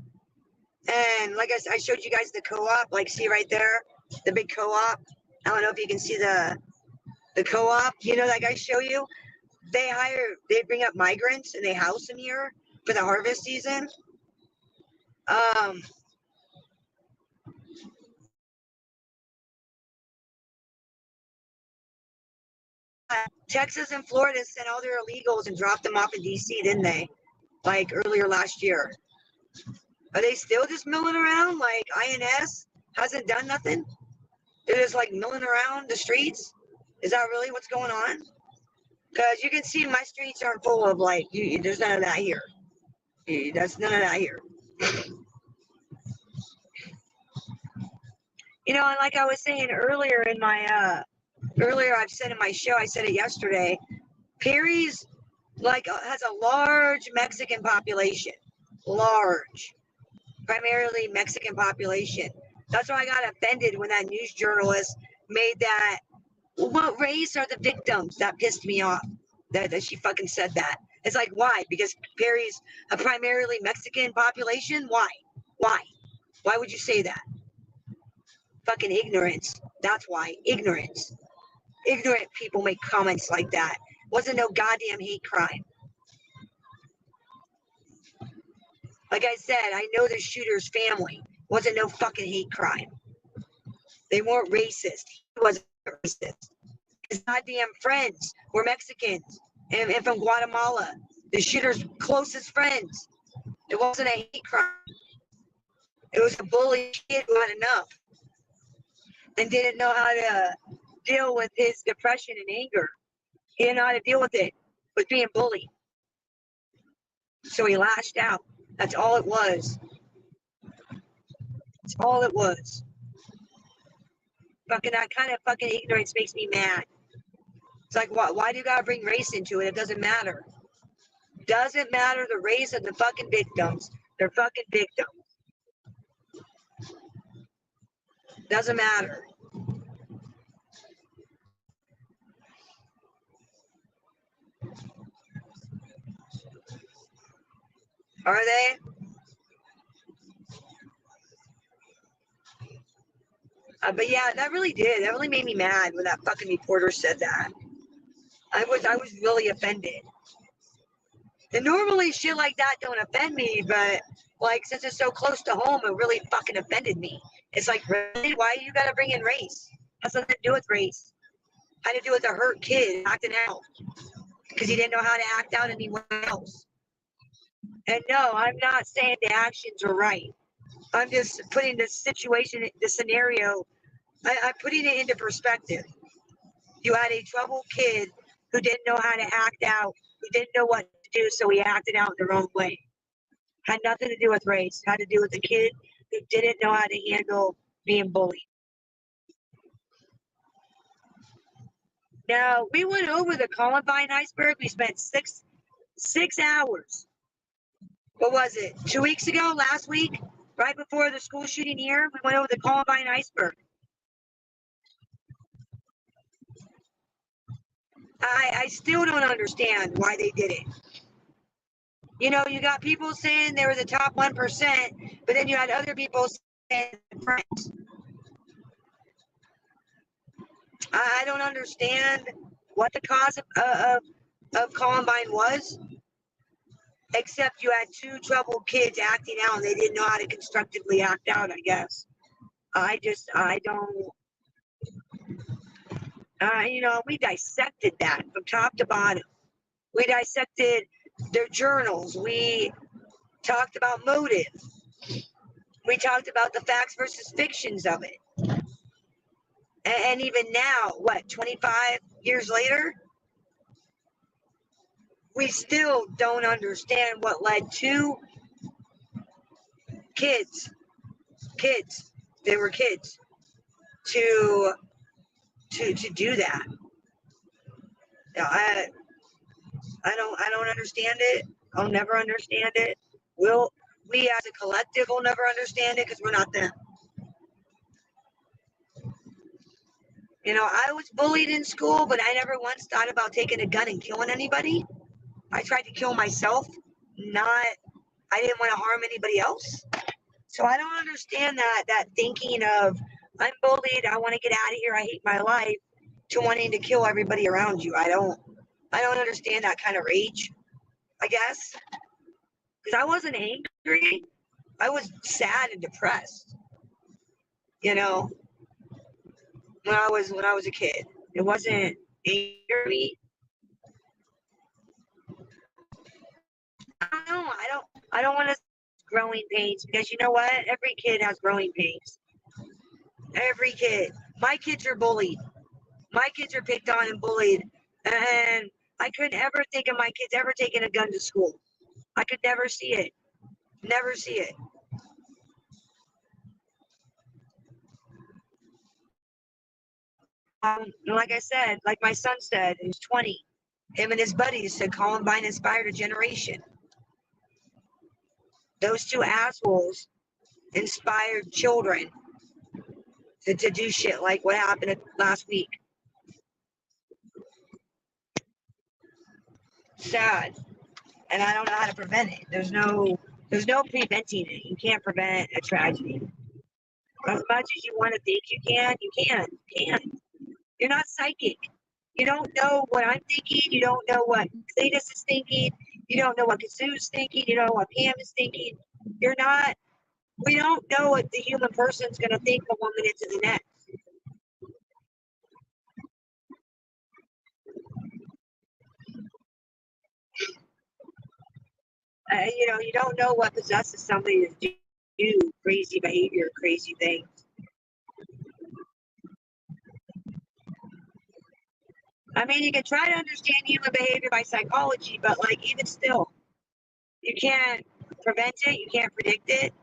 And like I showed you guys the co-op, like see right there, the big co-op. I don't know if you can see the co-op, like I show you. They bring up migrants and they house them here for the harvest season. Texas and Florida sent all their illegals and dropped them off in DC, didn't they? Like earlier last year. Are they still just milling around? Like INS hasn't done nothing? They're just like milling around the streets? Is that really what's going on? Because you can see my streets aren't full of there's none of that here. That's none of that here. You know, and like I was saying earlier in my earlier I've said in my show, I said it yesterday, Perry's like has a large Mexican population. Large. Primarily Mexican population. That's why I got offended when that news journalist made that. What race are the victims? That pissed me off. That she fucking said that. It's like, why? Because Perry's a primarily Mexican population? Why? Why? Why would you say that? Fucking ignorance. That's why. Ignorance. Ignorant people make comments like that. Wasn't no goddamn hate crime. Like I said, I know the shooter's family. Wasn't no fucking hate crime. They weren't racist. He wasn't racist. His goddamn friends were Mexicans and from Guatemala. The shooter's closest friends. It wasn't a hate crime. It was a bully kid who had enough and didn't know how to deal with his depression and anger. He didn't know how to deal with it, with being bullied. So he lashed out. That's all it was. That's all it was. Fucking that kind of fucking ignorance makes me mad. It's like, why do you gotta bring race into it? It doesn't matter. Doesn't matter the race of the fucking victims. They're fucking victims. Doesn't matter. Are they? But yeah, that really did. That really made me mad when that fucking reporter said that. I was really offended. And normally shit like that don't offend me, but like since it's so close to home, it really fucking offended me. It's like, really? Why you gotta bring in race? Has nothing to do with race. Had to do with a hurt kid acting out because he didn't know how to act out anywhere else. And no, I'm not saying the actions are right. I'm just putting the situation, the scenario, I'm putting it into perspective. You had a troubled kid who didn't know how to act out, who didn't know what to do, so he acted out the wrong way. Had nothing to do with race. Had to do with a kid who didn't know how to handle being bullied. Now, we went over the Columbine iceberg. We spent six hours. What was it? 2 weeks ago, last week, right before the school shooting here, we went over the Columbine iceberg. I still don't understand why they did it. You know, you got people saying they were the top 1%, but then you had other people saying friends. I don't understand what the cause of Columbine was, except you had two troubled kids acting out and they didn't know how to constructively act out, I guess. I don't, you know, we dissected that from top to bottom. We dissected their journals. We talked about motive. We talked about the facts versus fictions of it. And even now, what, 25 years later, we still don't understand what led to kids, they were kids, to do that. I don't understand it. I'll never understand it. We as a collective will never understand it because we're not them. You know, I was bullied in school, but I never once thought about taking a gun and killing anybody. I tried to kill myself, I didn't want to harm anybody else. So I don't understand that thinking of, I'm bullied, I want to get out of here, I hate my life, to wanting to kill everybody around you. I don't understand that kind of rage, I guess. Because I wasn't angry. I was sad and depressed. You know, when I was a kid. It wasn't angry. I don't know. I don't want to growing pains, because you know what? Every kid has growing pains. Every kid. My kids are bullied. My kids are picked on and bullied. And I couldn't ever think of my kids ever taking a gun to school. I could never see it. Never see it. Like I said, like my son said, he's 20. Him and his buddies said Columbine inspired a generation. Those two assholes inspired children to do shit like what happened last week. Sad. And I don't know how to prevent it. There's no preventing it. You can't prevent a tragedy. As much as you want to think you can, you can't. You're not psychic. You don't know what I'm thinking. You don't know what Cletus is thinking. You don't know what Kazoo's thinking. You don't know what Pam is thinking. You're not. We don't know what the human person's going to think from 1 minute to the next. You don't know what possesses somebody to do crazy behavior, crazy things. I mean, you can try to understand human behavior by psychology, but like even still, you can't prevent it. You can't predict it.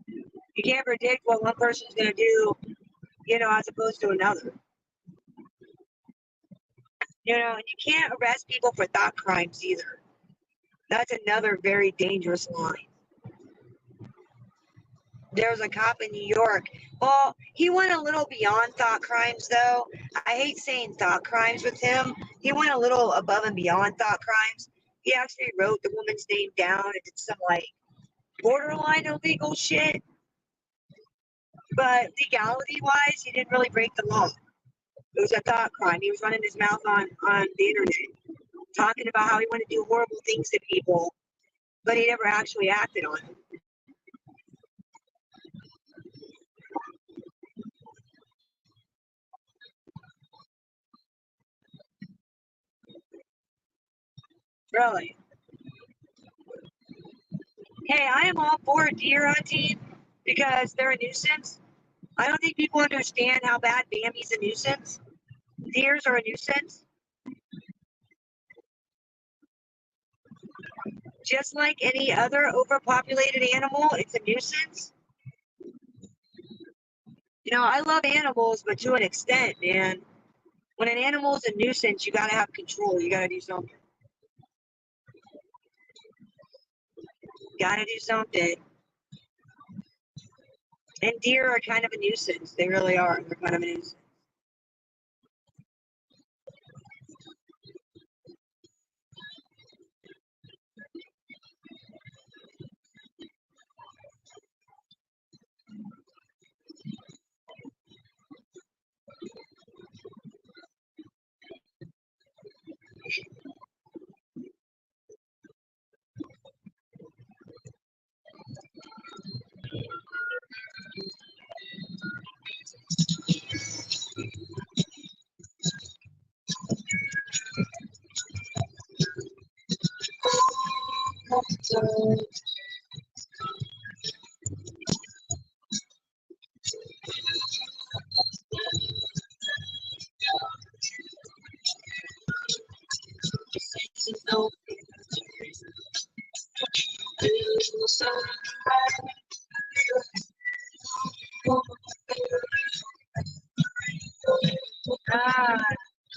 You can't predict what one person's going to do, as opposed to another. And you can't arrest people for thought crimes either. That's another very dangerous line. There was a cop in New York. Well, he went a little beyond thought crimes, though. I hate saying thought crimes with him. He went a little above and beyond thought crimes. He actually wrote the woman's name down and did some, borderline illegal shit. But legality-wise, he didn't really break the law. It was a thought crime. He was running his mouth on the internet, talking about how he wanted to do horrible things to people, but he never actually acted on it. Really. Hey, I am all for deer hunting because they're a nuisance. I don't think people understand how bad Bambi's a nuisance. Deers are a nuisance. Just like any other overpopulated animal, it's a nuisance. I love animals, but to an extent, man. When an animal is a nuisance, you gotta have control. You gotta do something. Gotta do something. And deer are kind of a nuisance. They really are. They're kind of a nuisance.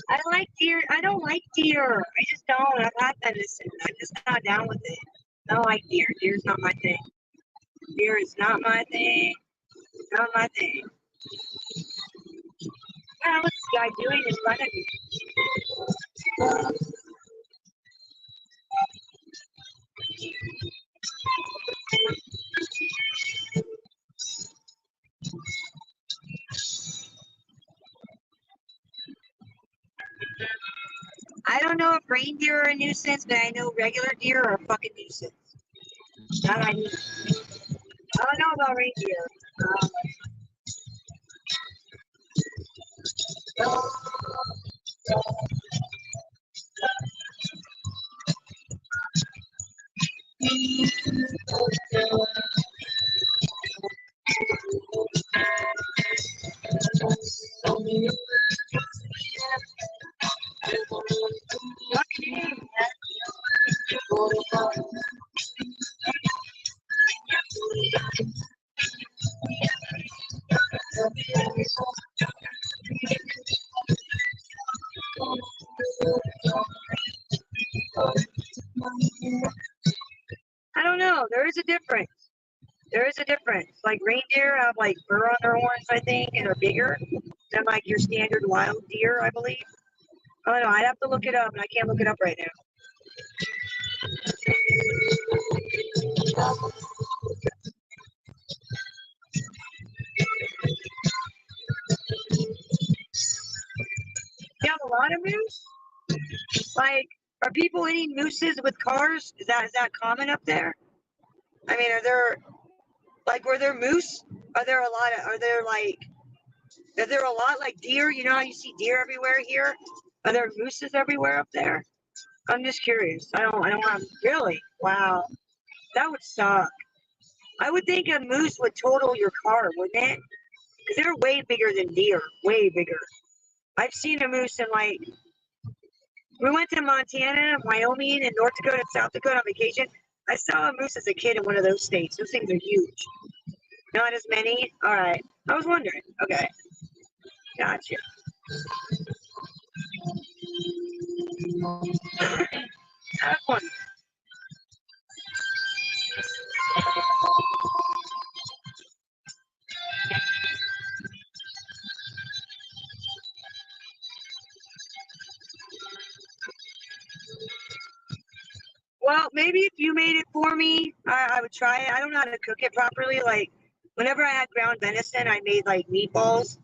I like deer. I don't like deer. I just don't. I've had venison. I'm just not down with it. I don't like deer. Deer's not my thing. Deer is not my thing. Not my thing. What's this guy doing in front of me? I don't know if reindeer are a nuisance, but I know regular deer are a fucking nuisance. I don't know about reindeer. I don't know. There is a difference. There is a difference. Like reindeer have like fur on their horns, I think, and are bigger than like your standard wild deer, I believe. I don't know. I'd have to look it up, and I can't look it up right now. You have a lot of moose? Like, are people eating mooses with cars? Is that common up there? I mean, are there like were there moose? Are there a lot like deer? You know how you see deer everywhere here? Are there mooses everywhere up there? I'm just curious. I don't want to really. Wow. That would suck. I would think a moose would total your car, wouldn't it? Because they're way bigger than deer. Way bigger. I've seen a moose in like we went to Montana, Wyoming, and North Dakota and South Dakota on vacation. I saw a moose as a kid in one of those states. Those things are huge. Not as many? All right. I was wondering. Okay. Gotcha. Have fun. Well, maybe if you made it for me, I would try it. I don't know how to cook it properly. Like, whenever I had ground venison, I made like meatballs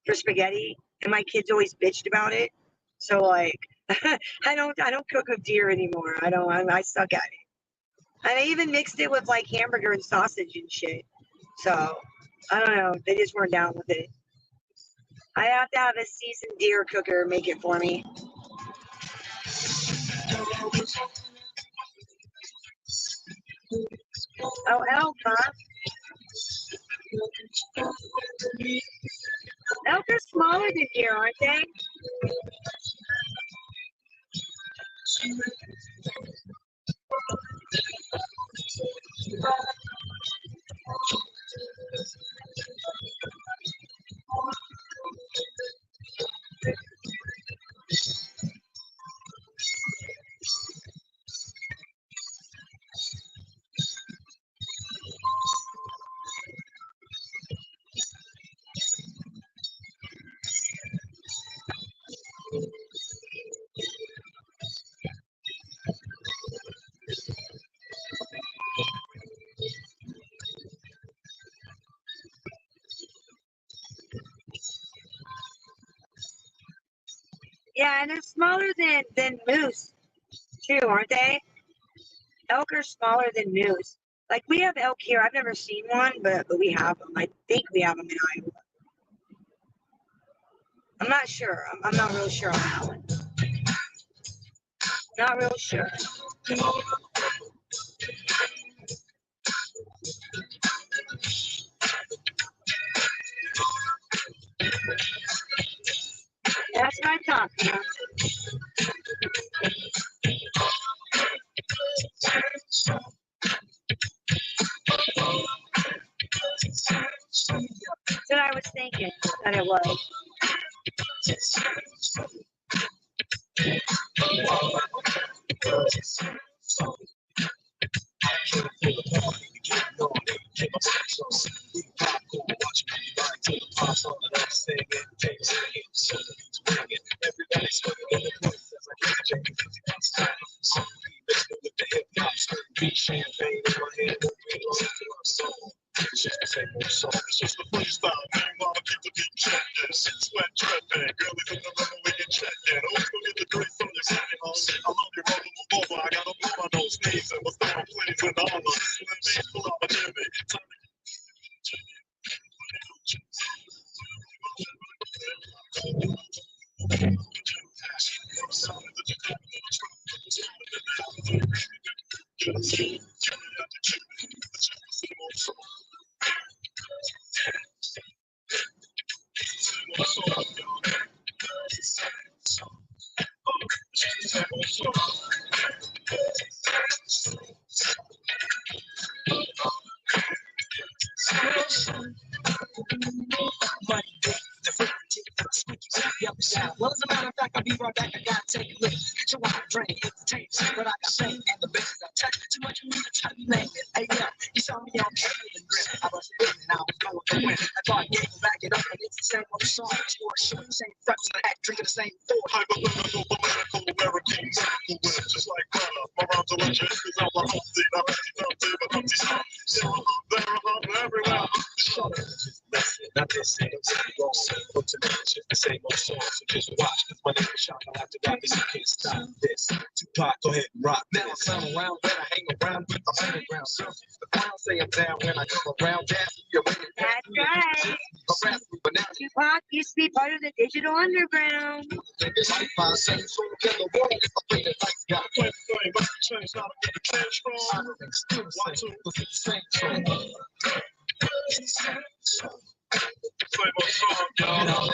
for spaghetti, and my kids always bitched about it. So like, I don't cook with deer anymore. I suck at it. And I even mixed it with like hamburger and sausage and shit. So I don't know. They just weren't down with it. I have to have a seasoned deer cooker make it for me. Oh, elk, huh? Elk are smaller than deer, aren't they? Yeah, and they're smaller than moose too, aren't they? Elk are smaller than moose. Like we have elk here. I've never seen one, but we have them. I think we have them in Iowa. I'm not sure. I'm not real sure on that one. Not real sure. That's what I'm talking about. That's what I was thinking that it was. now. Well, as a matter of fact, I'll be right back. I gotta take a look. So I drink, entertain, see what I got saying. And the bitches I touch, too much of me to try to name it. Hey, yeah, you saw me on cable and grip. I was in and I was going to win. I thought I gave it back it up, and it's the same old song. Score shit, same fresh and act, drinking the same Ford. Hypothetical, political, American, medical win. Just like Ghana, my rhymes are legend. Cause I'm a hosted, I'm empty, dumb, but I'm stop. There, everywhere. Shut up, just listen. Not this ain't wrong. But to me, it's just the same old song. So just watch, cause my name is Sean. I'll have to rap this, you can't stop this. Tupac, go ahead and rock. Now I clown around when I hang around with the underground surface. The clown say I'm down when I come around. You're ready. That's right. Tupac used to be part of the digital underground. It's like my same soul in the world. If I play the lights, got play the thing, but the change not to get the change from. I don't still the same, cause it's the same song. Same old song, y'all.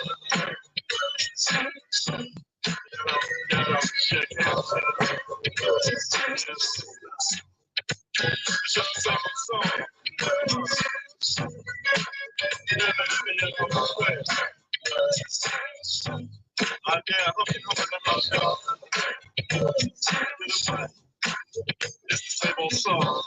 Shake hands. It's just the same old song. It's the same old song.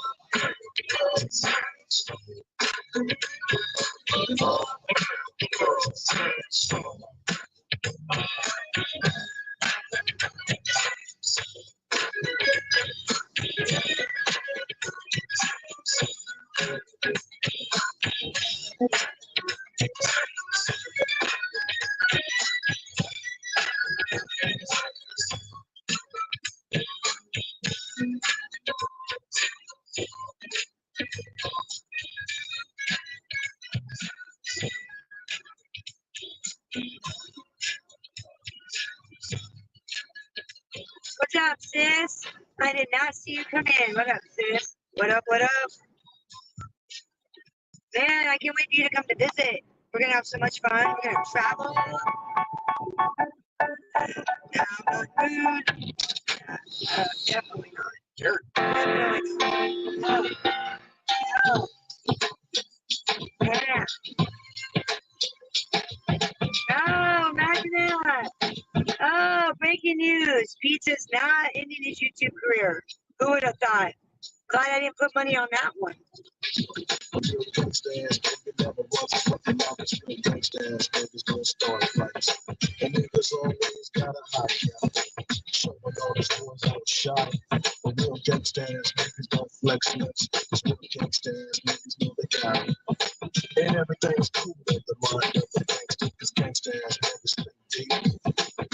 What's up, sis? I did not see you come in. What up, sis? What up, what up? Man, I can't wait for you to come to visit. We're going to have so much fun. We're going to travel. Have food. Definitely not. Dirt. Yeah. Oh, imagine that. Oh, breaking news. Pizza's not ending his YouTube career. Who would have thought? Glad I didn't put money on that one. And niggas always got a high count. Showing all the stores out shot. But real gangsta ass niggas don't flex much. Cause real gangsta ass niggas know they got it. And everything's cool in the mind of the gangster. Cause gangsta ass niggas think deep.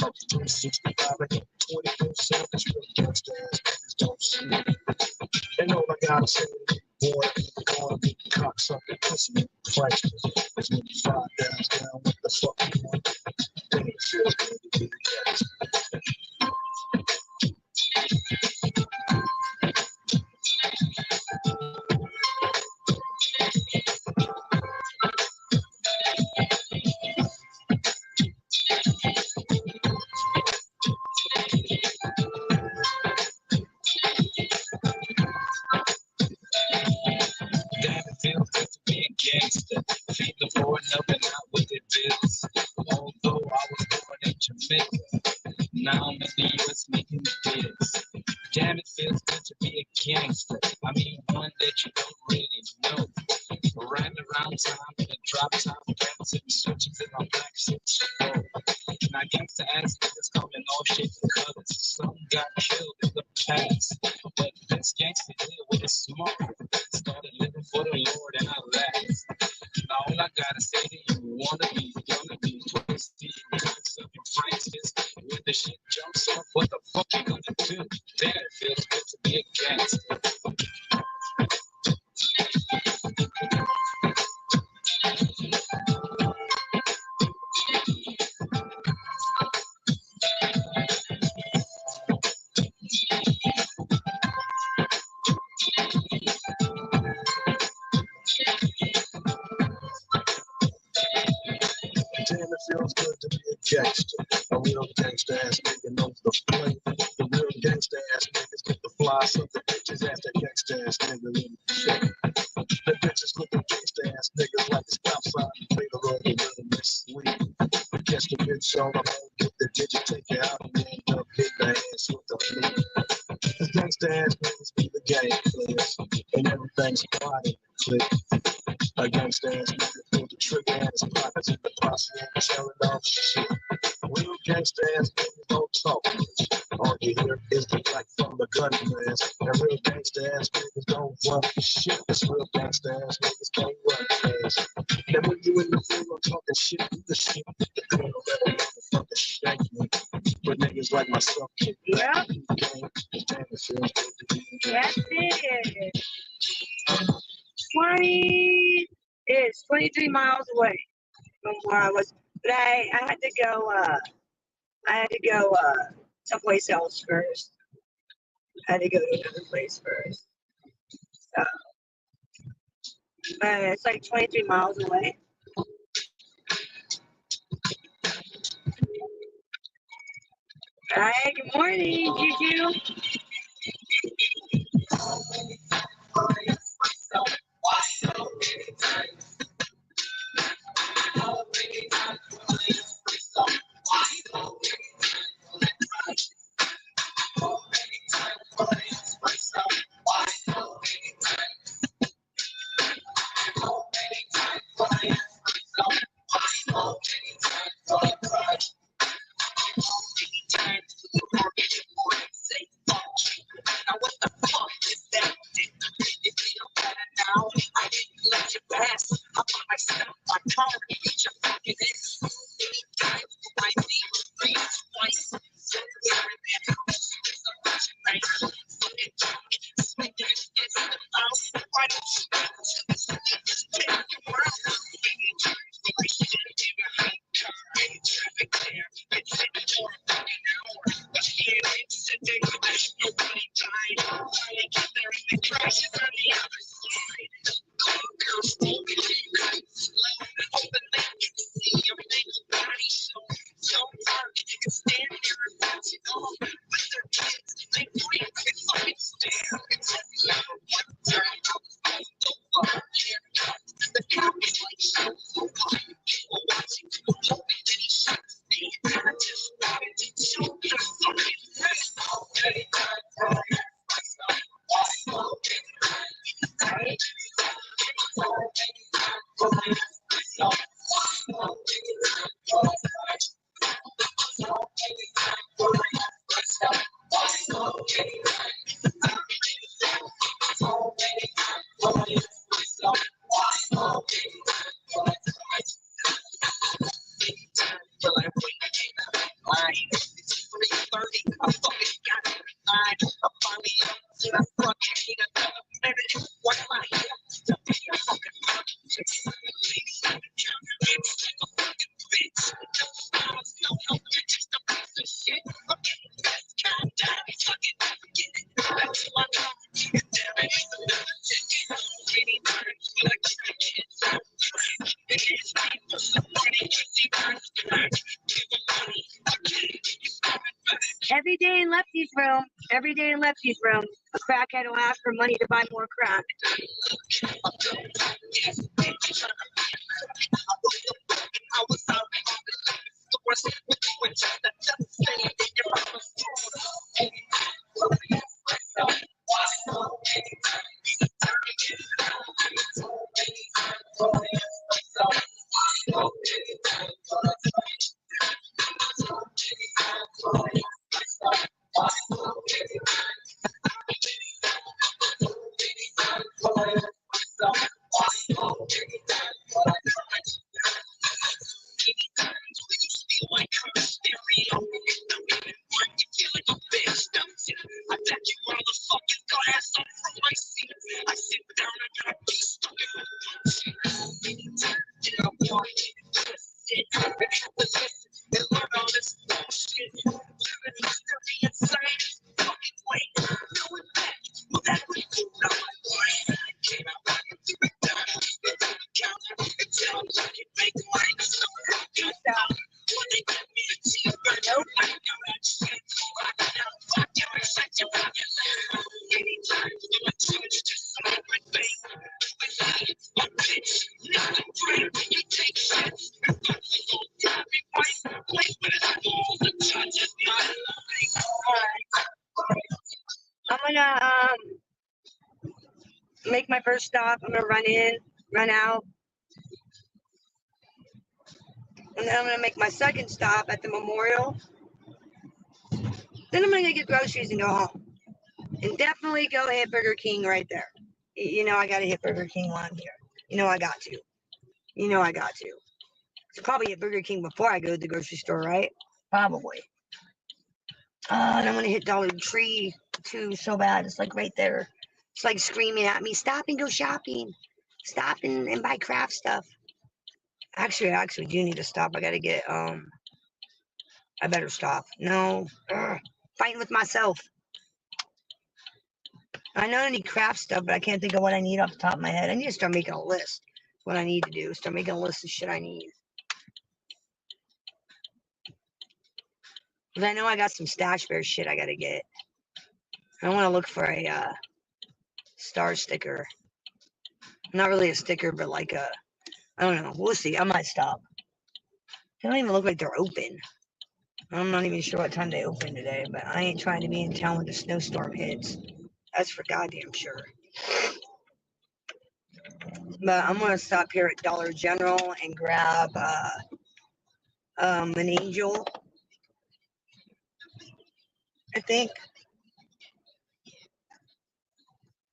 Up to 365 and 24/7. Cause real gangsta ass niggas don't sleep. And all I gotta say is, boy, gonna be cocksucking pussy Christ. Cause when you 5 downs down, what the fuck you want? Then it feels good to be the gangster. Damn, it feels good to be a gangster. Feed the boy up and out with their bills. Although I was born in Jamaica, now I'm in the US making deals. Damn, it feels good to be a gangster. I mean, one that you don't really know. Riding around town in a drop top, dancing, switching in my black suits. Now, gangster ass niggas come in all shapes and colors. Some got killed in the past, but this gangster here with a smart started living for the Lord, and I laugh. Now all I gotta say to you, wanna be twisty, cooks up your prices. When the shit jumps off, what the fuck you gonna do? Damn, it feels good to be a gangster. Damn, it feels good to be a gangster. A real gangster ass nigga knows the play. The real gangster ass niggas get the fly, so the bitches ass that gangster ass nigga in the shit. The bitches look at gangster ass niggas like a stop sign. Play the road, the rhythm is sweet. Catch the bitch on the home, get the Did you take it out and end up big ass with the fleet? The gangsta ass niggas be the game players, and everything's quiet in the clip. A gangsta ass nigga pulled the trigger and his pockets in the posse and telling off shit. Real gangsta ass niggas don't talk much. All you hear is the black from the gun blast. And real gangsta ass niggas don't run for shit. It's real gangsta ass niggas can't run fast. And when you in the field, I'm talking shit, you the shit. The girl let a motherfucker shank me. But niggas like myself kick back in the game. Damn, it feels good to be in the game. That's it. 23 miles away from where I was, but I had to go someplace else first. I had to go to another place first. So, but it's like 23 miles away. Hi, good morning, Juju. Every day in Lefty's room, a crackhead will ask for money to buy more crack. first stop. I'm gonna run in, run out, and then I'm gonna make my second stop at the memorial. Then I'm gonna get groceries and go home. And definitely go hit Burger King right there. You know I gotta hit Burger King while I'm here. You know I got to. You know I got to. So probably hit Burger King before I go to the grocery store, right? Probably. And I'm gonna hit Dollar Tree too so bad. It's like right there. It's like screaming at me, stop and go shopping. Stop and buy craft stuff. Actually, I actually do need to stop. I gotta get I better stop. No. Fighting with myself. I know I need craft stuff, but I can't think of what I need off the top of my head. I need to start making a list. What I need to do. Start making a list of shit I need. Because I know I got some Stash Bear shit I gotta get. I want to look for a star sticker. Not really a sticker, but like a, I don't know. We'll see. I might stop. They don't even look like they're open. I'm not even sure what time they open today, but I ain't trying to be in town when the snowstorm hits. That's for goddamn sure. But I'm gonna stop here at Dollar General and grab an angel. I think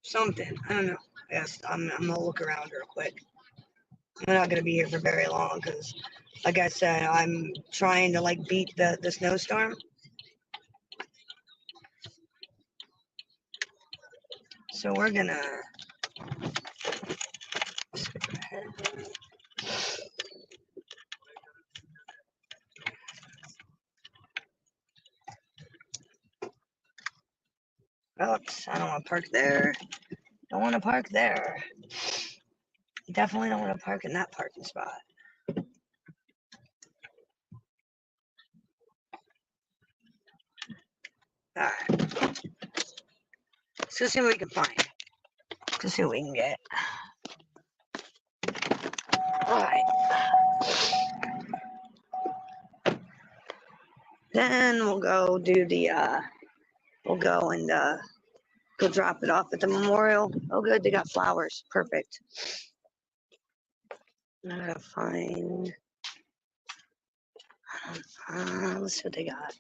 something. I don't know. Yes, I'm gonna look around real quick. I'm not gonna be here for very long because, like I said, I'm trying to like beat the snowstorm. So we're gonna. Oops, I don't want to park there. Don't want to park there. Definitely don't want to park in that parking spot. Alright. Let's go see what we can find. Let's see what we can get. Alright. Then we'll go do the, we'll go and, go drop it off at the memorial. Oh, good, they got flowers. Perfect. I gotta find, let's see what they got.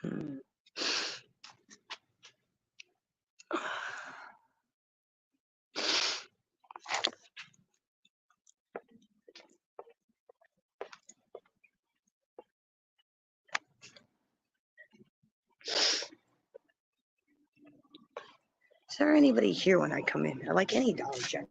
Hmm. Is there anybody here when I come in? I like any Dollar General.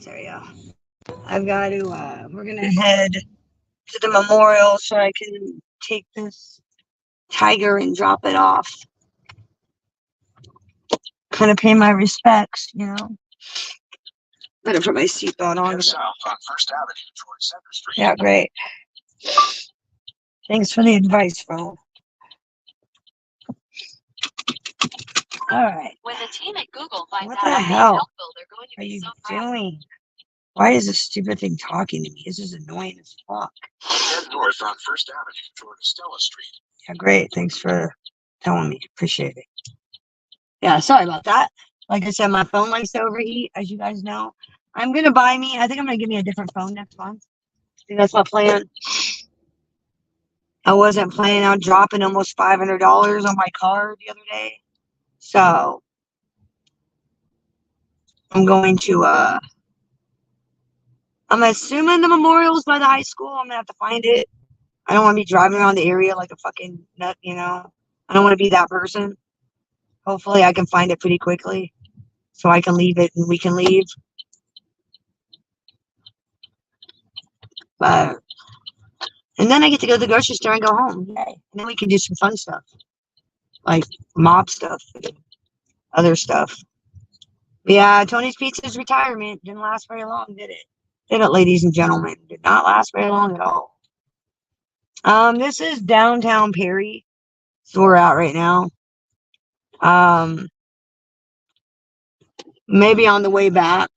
There we go. I've got to, we're going to head to the memorial so I can take this tiger and drop it off. Kind of pay my respects, you know. Better put my seatbelt on. South on First Avenue towards Center Street. Yeah, great. Thanks for the advice, bro. All right. When the team at Google finds What out the how hell helpful, they're going to are be you so proud. doing? Why is this stupid thing talking to me? This is annoying as fuck. Head north on First Avenue toward Stella Street. Yeah, great. Thanks for telling me. Appreciate it. Yeah, sorry about that. Like I said, my phone likes to overheat, as you guys know. I think I'm going to give me a different phone next month. I think that's my plan. I wasn't planning on dropping almost $500 on my card the other day. So I'm going to, I'm assuming the memorial's by the high school. I'm going to have to find it. I don't want to be driving around the area like a fucking nut, you know. I don't want to be that person. Hopefully I can find it pretty quickly so I can leave it and we can leave. But, and then I get to go to the grocery store and go home. Yay. And then we can do some fun stuff. Like mob stuff and other stuff. Yeah, Tony's Pizza's retirement didn't last very long, did it? Did it, ladies and gentlemen? Did not last very long at all. This is downtown Perry. So we're out right now. Maybe on the way back,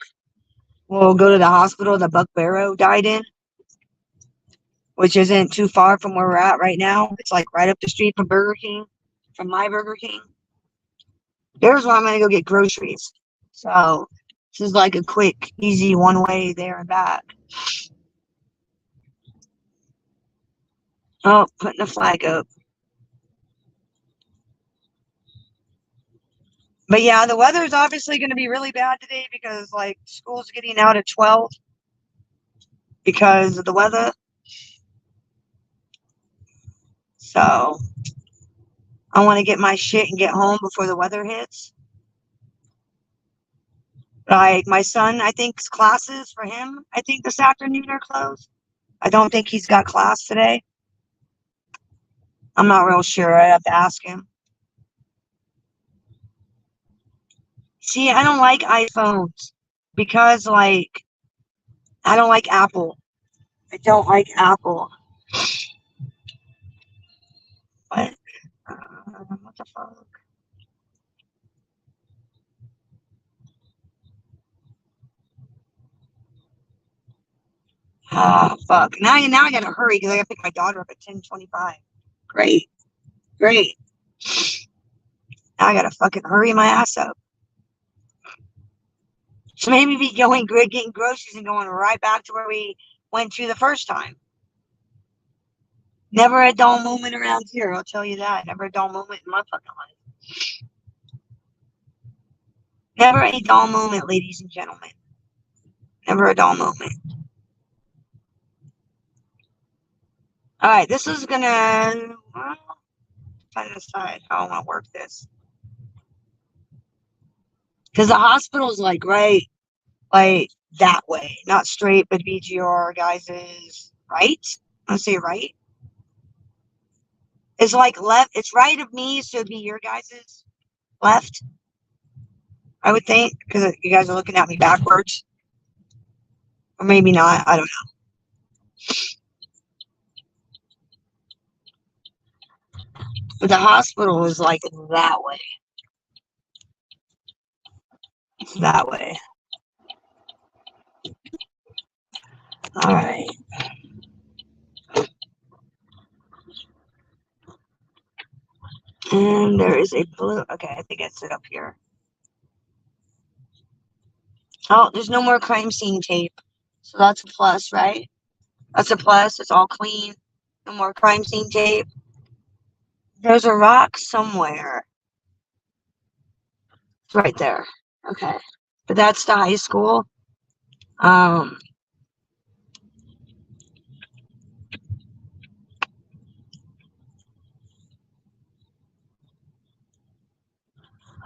we'll go to the hospital that Buck Barrow died in, which isn't too far from where we're at right now. It's like right up the street from Burger King, from my Burger King. There's where I'm going to go get groceries. So this is like a quick, easy one way there and back. Oh, putting the flag up. But yeah, the weather is obviously going to be really bad today because like school's getting out at 12 because of the weather. So I want to get my shit and get home before the weather hits. Like my son, I think classes for him, I think this afternoon are closed. I don't think he's got class today. I'm not real sure. I have to ask him. See, I don't like iPhones because like I don't like Apple. I don't like Apple. But what the fuck? Ah, fuck. Now I gotta hurry because I gotta pick my daughter up at 10:25. Great. Great. Now I gotta fucking hurry my ass up. So maybe be going getting groceries and going right back to where we went to the first time. Never a dull moment around here, I'll tell you that. Never a dull moment in my fucking life. Never a dull moment, ladies and gentlemen. Never a dull moment. All right, this is gonna try to decide how I want to work this. Because the hospital's like right, like that way, not straight, but BGR guys is right. I say right. It's like left. It's right of me, so it'd be your guys's left. I would think because you guys are looking at me backwards, or maybe not. I don't know. But the hospital is like that way. It's that way. All right. And there is a blue. Okay, I think it's it up here. Oh, there's no more crime scene tape. So that's a plus, right? That's a plus. It's all clean. No more crime scene tape. There's a rock somewhere. It's right there. Okay. But that's the high school.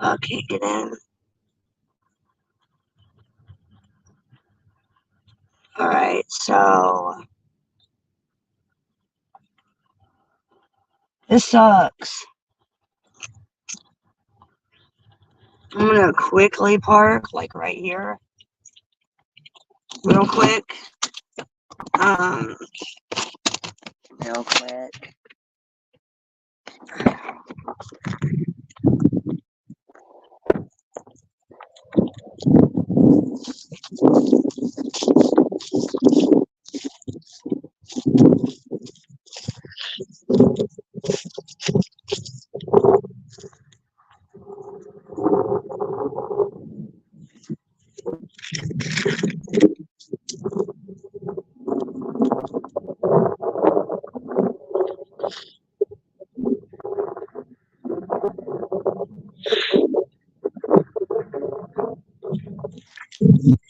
Okay, get in. So this sucks. I'm gonna quickly park like right here, real quick. Real quick.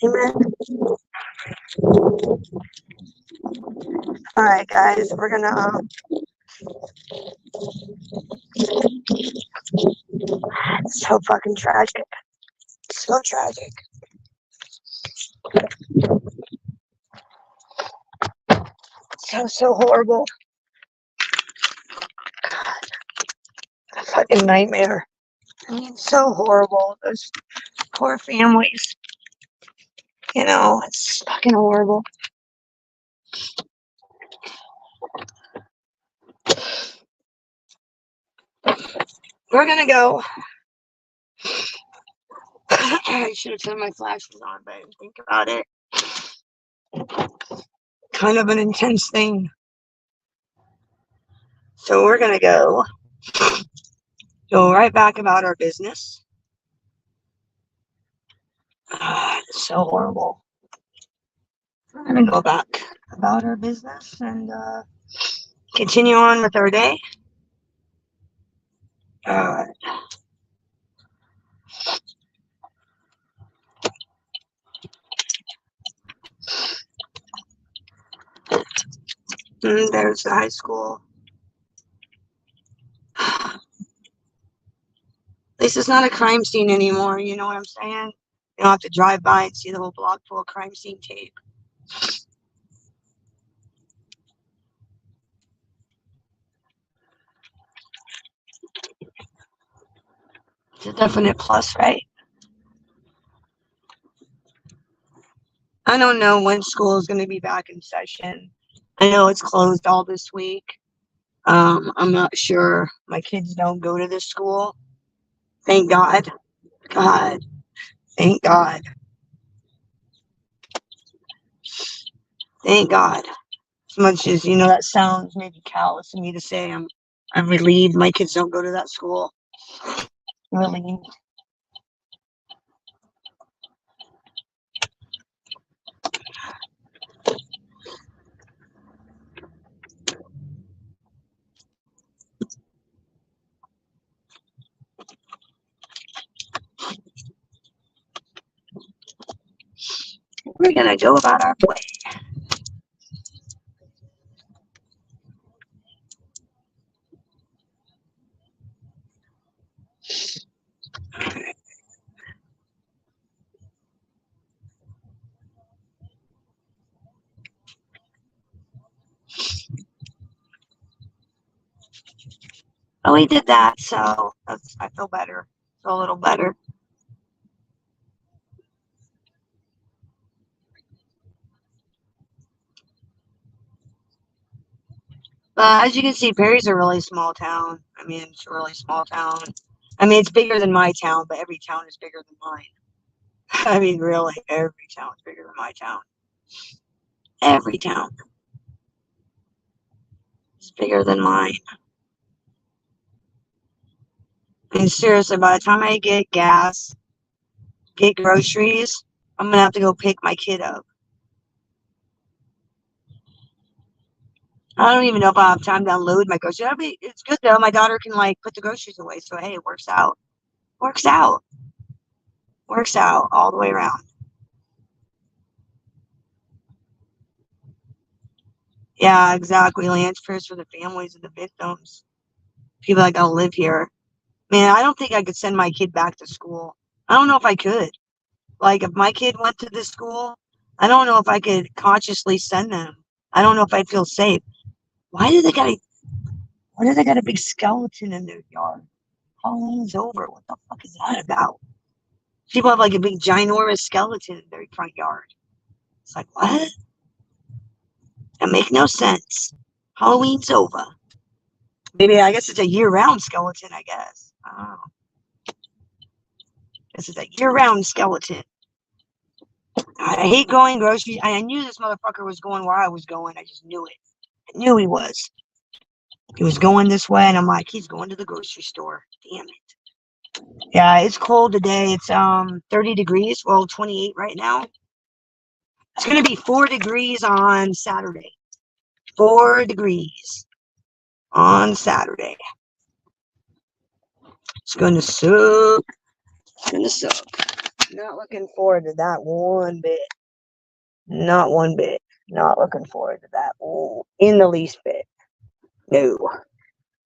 Amen. All right, guys, we're gonna. So fucking tragic. So tragic. So horrible. Fucking nightmare. I mean, so horrible. Those poor families. You know, it's fucking horrible. We're gonna go. I should have turned my flashes on, but I didn't think about it. Kind of an intense thing. So we're gonna go right back about our business. It's so horrible. We're gonna go back about our business and continue on with our day. There's the high school. At least it's not a crime scene anymore, you know what I'm saying? You don't have to drive by and see the whole block full of crime scene tape. It's a definite plus, right? I don't know when school is going to be back in session. I know it's closed all this week. I'm not sure. My kids don't go to this school. Thank God. God. Thank God. Thank God. As much as, you know, that sounds maybe callous of me to say, I'm relieved my kids don't go to that school. Relieved. We're gonna go about our way. Oh, we did that, so I feel better. Feel a little better. But as you can see, Perry's a really small town. I mean, it's a really small town. I mean, it's bigger than my town, but every town is bigger than mine. I mean, really, every town is bigger than my town. Every town is bigger than mine. I mean, seriously, by the time I get gas, get groceries, I'm gonna have to go pick my kid up. I don't even know if I have time to unload my groceries. It's good though. My daughter can like put the groceries away, so hey, it works out. Works out. Works out all the way around. Yeah, exactly. Land's prayers for the families of the victims. People that gotta live here. Man, I don't think I could send my kid back to school. I don't know if I could. Like, if my kid went to this school, I don't know if I could consciously send them. I don't know if I'd feel safe. Why do they got a big skeleton in their yard? Halloween's over. What the fuck is that about? People have like a big ginormous skeleton in their front yard. It's like, what? That make no sense. Halloween's over. Maybe I guess it's a year-round skeleton, I guess. I don't know. This is a year-round skeleton. I hate going grocery. I knew this motherfucker was going where I was going. I just knew it. I knew he was. He was going this way, and I'm like, he's going to the grocery store. Damn it. Yeah, it's cold today. It's 30 degrees. Well, 28 right now. It's going to be 4 degrees on Saturday. 4 degrees on Saturday. It's going to suck. It's going to suck. Not looking forward to that one bit. Not one bit. Not looking forward to that. Oh, in the least bit. No.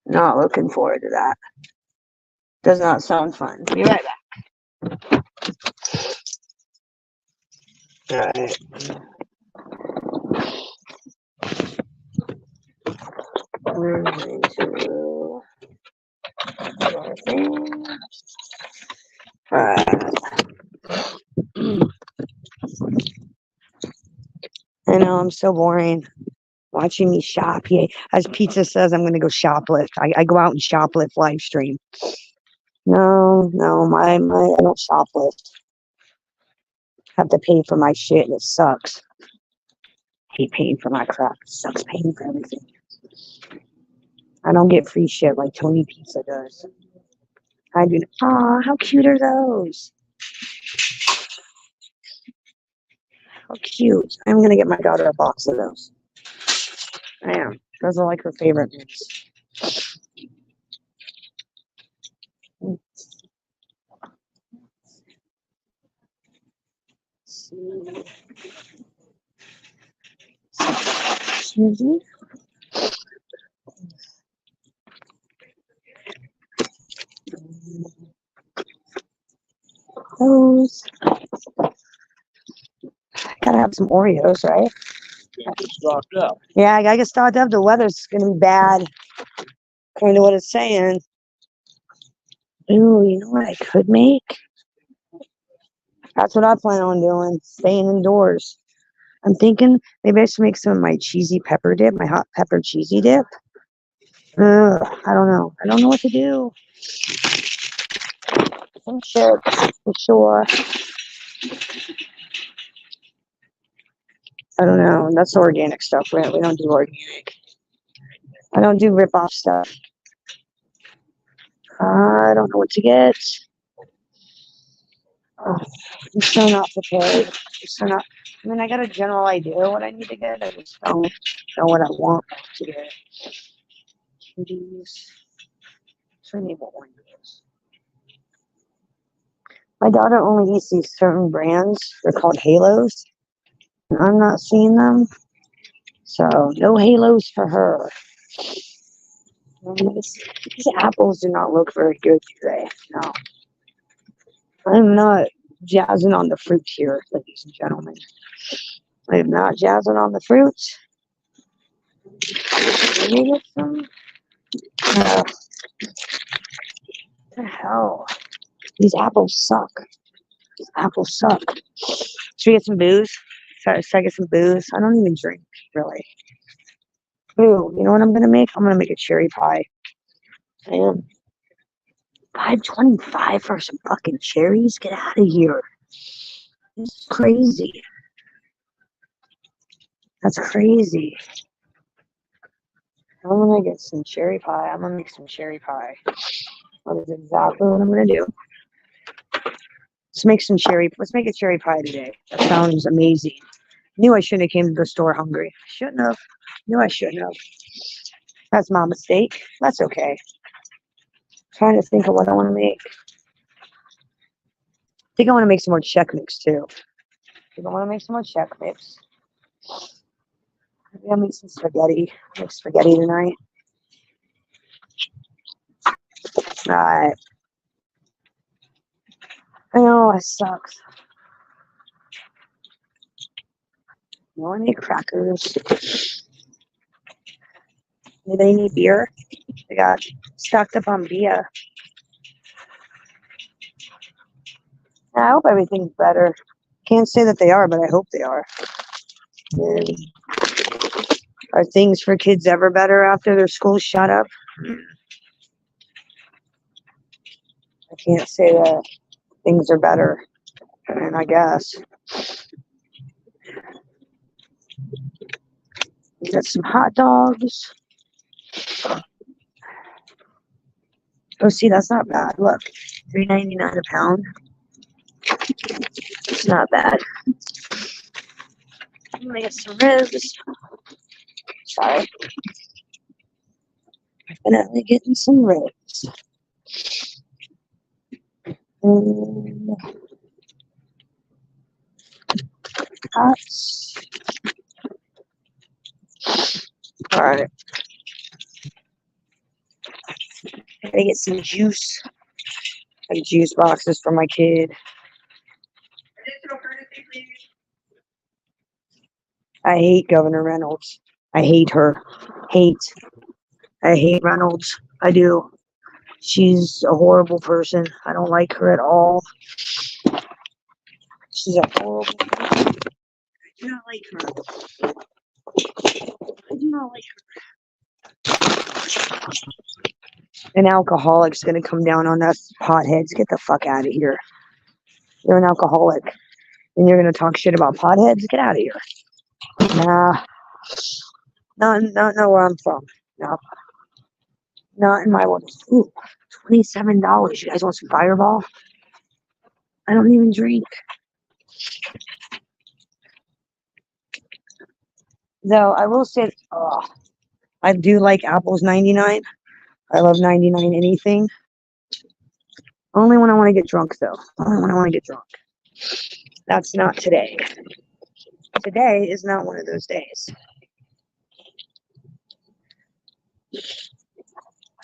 Not looking forward to that. Does not sound fun. Be right back. Alright. We're going to I know, I'm so boring. Watching me shop. Yeah, as Pizza says, I'm going to go shoplift. I go out and shoplift live stream. No, I don't shoplift. Have to pay for my shit and it sucks. Hate paying for my crap. It sucks paying for everything. I don't get free shit like Tony Pizza does. I do. Aw, how cute are those? How cute. I'm going to get my daughter a box of those. I am. Those are like her favorite ones. Excuse me. Those. Gotta have some Oreos, right? Yeah, I gotta get stocked up. The weather's gonna be bad. According to what it's saying. Ooh, you know what I could make? That's what I plan on doing. Staying indoors. I'm thinking maybe I should make some of my cheesy pepper dip, my hot pepper cheesy dip. I don't know. I don't know what to do. Some chips for sure. I don't know. That's organic stuff. We don't do organic. I don't do rip-off stuff. I don't know what to get. Oh, I'm so not prepared. I mean, I got a general idea what I need to get. I just don't know what I want to get. Cuties. My daughter only eats these certain brands. They're called Halos. I'm not seeing them. So, no Halos for her. These apples do not look very good today. No. I'm not jazzing on the fruit here, ladies and gentlemen. I am not jazzing on the fruit. Let me get some. What the hell? These apples suck. These apples suck. Should we get some booze? Should I get some booze? I don't even drink, really. Ooh, you know what I'm going to make? I'm going to make a cherry pie. I am. $5.25 for some fucking cherries? Get out of here. This is crazy. That's crazy. I'm going to get some cherry pie. I'm going to make some cherry pie. That is exactly what I'm going to do. Let's make a cherry pie today. That sounds amazing. Knew I shouldn't have came to the store hungry. Shouldn't have. Knew I shouldn't have. That's my mistake. That's okay. Trying to think of what I want to make. I think I want to make some more Chex Mix too. Maybe I'll make some spaghetti. Make spaghetti tonight. Alright. I know it sucks. No, I need crackers. Do they need beer? They got stocked up on beer. I hope everything's better. Can't say that they are, but I hope they are. And are things for kids ever better after their schools shut up? I can't say that things are better. And I guess. We got some hot dogs. Oh, see, that's not bad. Look, $3.99 a pound. It's not bad. I'm gonna get some ribs. Sorry. Definitely getting some ribs. Hots. All right. I'm gonna get some juice. Like juice boxes for my kid. I hate Governor Reynolds. I hate her. I hate Reynolds. I do. She's a horrible person. I don't like her at all. She's a horrible person. I do not like her. I do not like her. An alcoholic's gonna come down on us potheads. Get the fuck out of here. You're an alcoholic. And you're gonna talk shit about potheads? Get out of here. Nah. Not where I'm from. No. Not in my world. Ooh, $27. You guys want some Fireball? I don't even drink. Though I will say, I do like Apple's 99. I love 99 anything. Only when I want to get drunk, though. Only when I want to get drunk. That's not today. Today is not one of those days.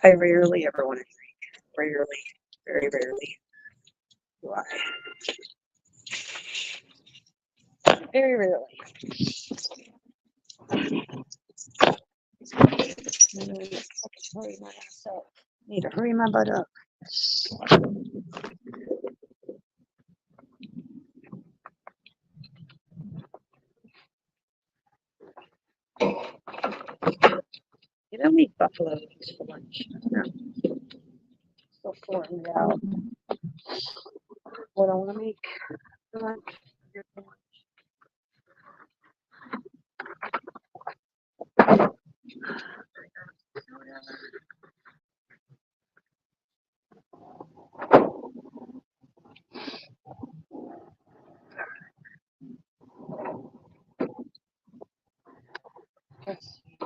I rarely ever want to drink. Rarely. Very rarely. Do I? Very rarely. Hurry my ass up. Need to hurry my butt up. You don't eat buffalo wings for lunch. No. Still sorting it out. What I want to make for lunch. Let's see.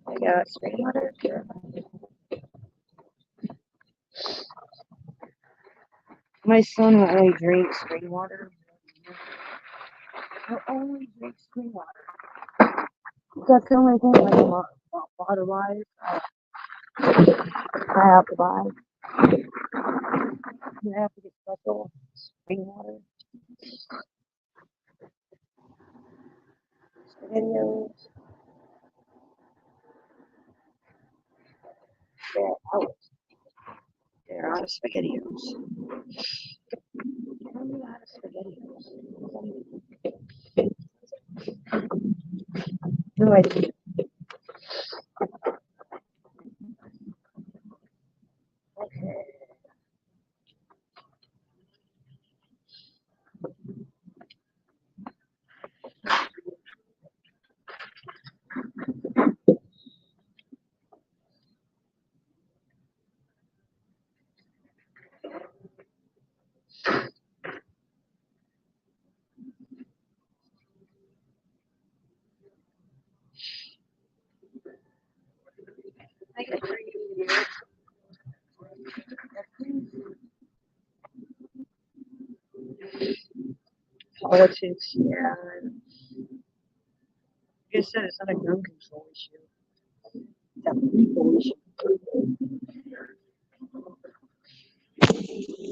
I got spring water. My son will only drink spring water. He'll only drink spring water. That's the only thing I know water-wise. I have to buy. I have to get special spring water. SpaghettiOs. They're out of SpaghettiOs. I'm out of SpaghettiOs. No idea. Okay. Politics, yeah. Like I said, it's not a gun control issue. It's a people issue.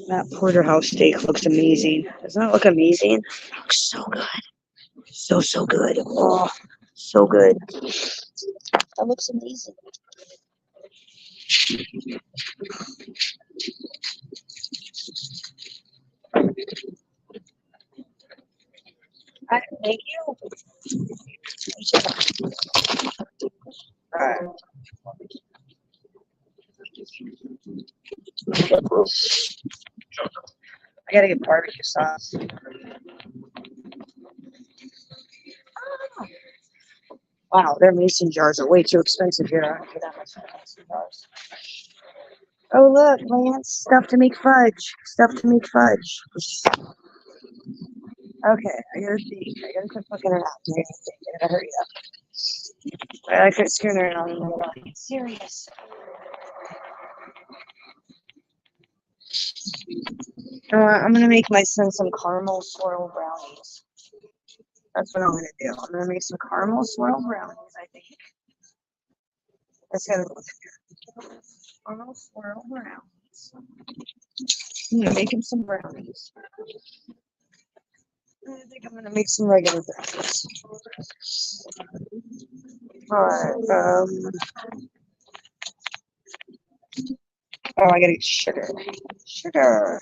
That porterhouse steak looks amazing. Doesn't it look amazing? It looks so good. So good. Oh, so good. That looks amazing. Thank you. Alright. I gotta get barbecue sauce. Wow, their mason jars are way too expensive here. I don't get that much for mason jars. Oh look, Lance, stuff to make fudge. Stuff to make fudge. Okay, I gotta think. I gotta quit fucking around. I gotta hurry up. I quit screwing around and I gotta get serious. I'm gonna make my son some caramel swirl brownies. That's what I'm gonna do. I'm gonna make some caramel swirl brownies, I think. That's gonna look good. Caramel swirl brownies. I'm gonna make him some brownies. I think I'm gonna make some regular brownies. Alright, oh, I gotta get sugar. Sugar.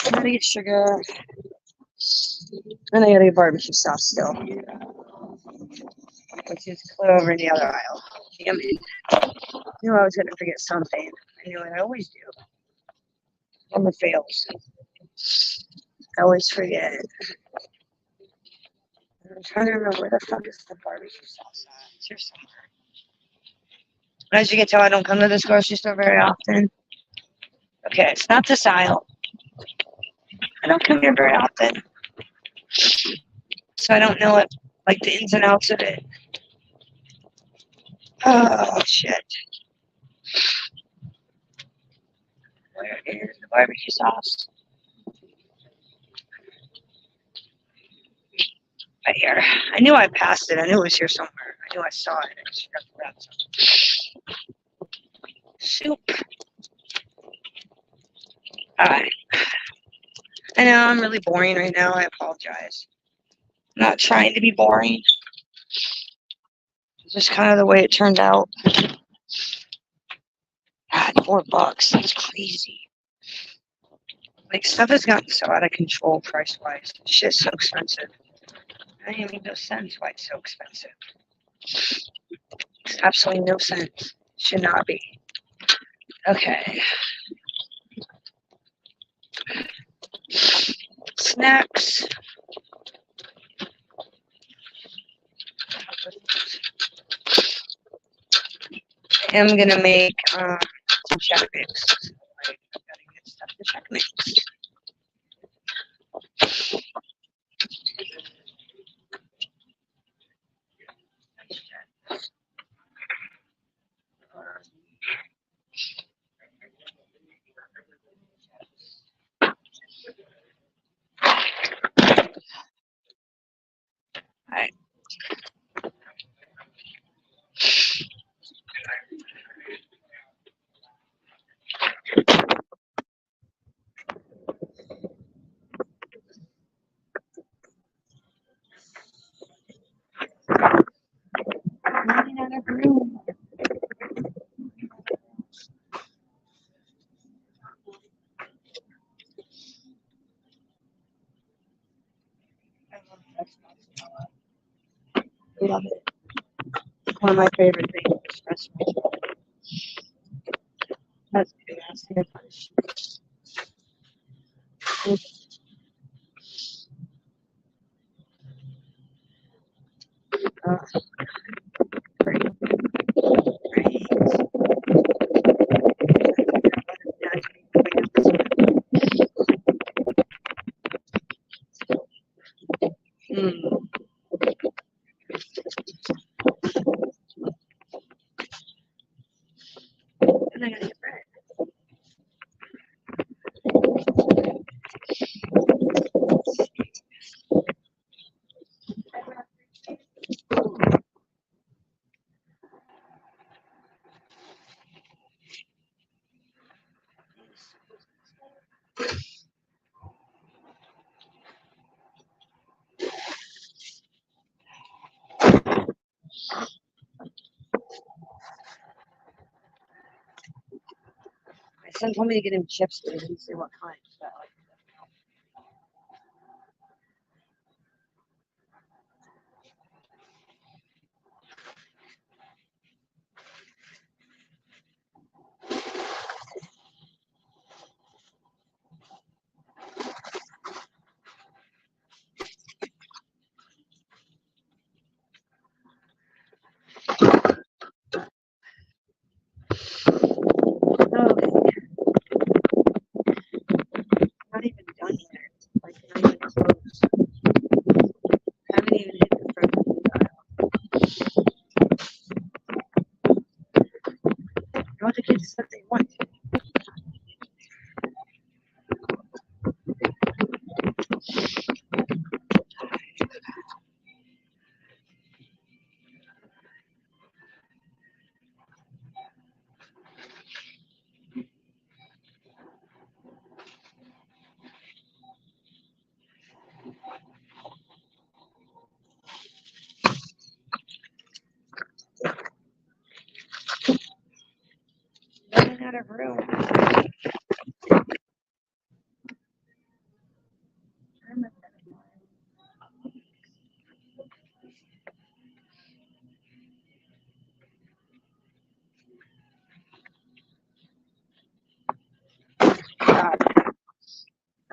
I gotta get sugar. And I gotta get barbecue sauce still. Which is clear over in the other aisle. Damn it. I knew I was gonna forget something. I knew it. I always do. On the fails. I always forget. I'm trying to remember where the fuck is the barbecue sauce at. It's here somewhere. As you can tell, I don't come to this grocery store very often. Okay, it's not this aisle. I don't come here very often. So I don't know it, like the ins and outs of it. Oh, shit. Where is the barbecue sauce? Right here. I knew I passed it. I knew it was here somewhere. I knew I saw it. I just forgot to grab some. Soup. Alright. I know I'm really boring right now. I apologize. I'm not trying to be boring. It's just kind of the way it turned out. God, $4. That's crazy. Like, stuff has gotten so out of control price-wise. Shit's so expensive. I don't even make no sense why it's so expensive. It's absolutely no sense. Should not be. Okay. Snacks. I'm gonna make some check mix. I gotta get stuff to check mix. Alright. Running out of room. I love it. One of my favorite things is espresso. That's good. That's good. Great. Great. Mm. And I gotta get bread. son told me to get him chips, but he didn't say what kind. So not even done yet. Like not even close. Haven't even hit the front of the dial. You want the kids to what they want. Running out of room.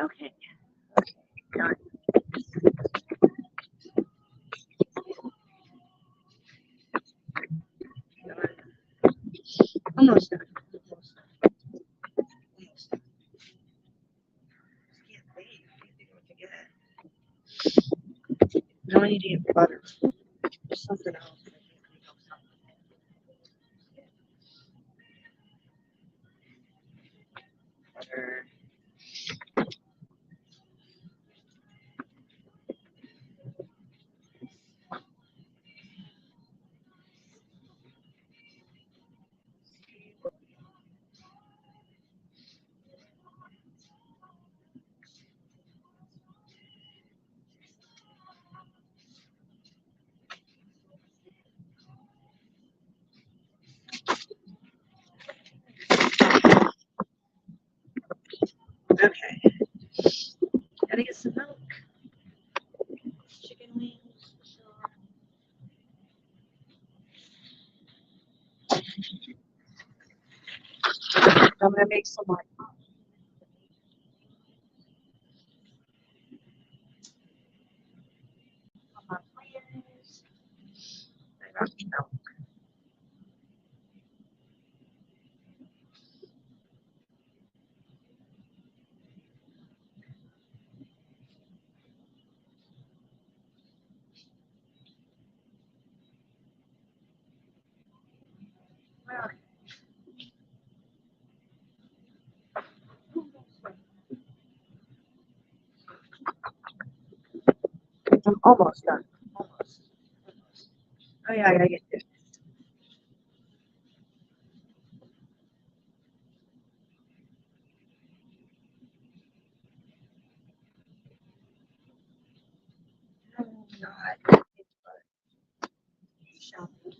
Okay. Done. Almost done. Almost done. Can't wait. I think what to get. No, I need to get butter. There's something else. Butter. Okay. Gotta get some milk. Chicken wings. I'm gonna make some like on my plans. I got milk. I'm almost done. Almost. Oh yeah, I gotta get this. No, not. Shopping.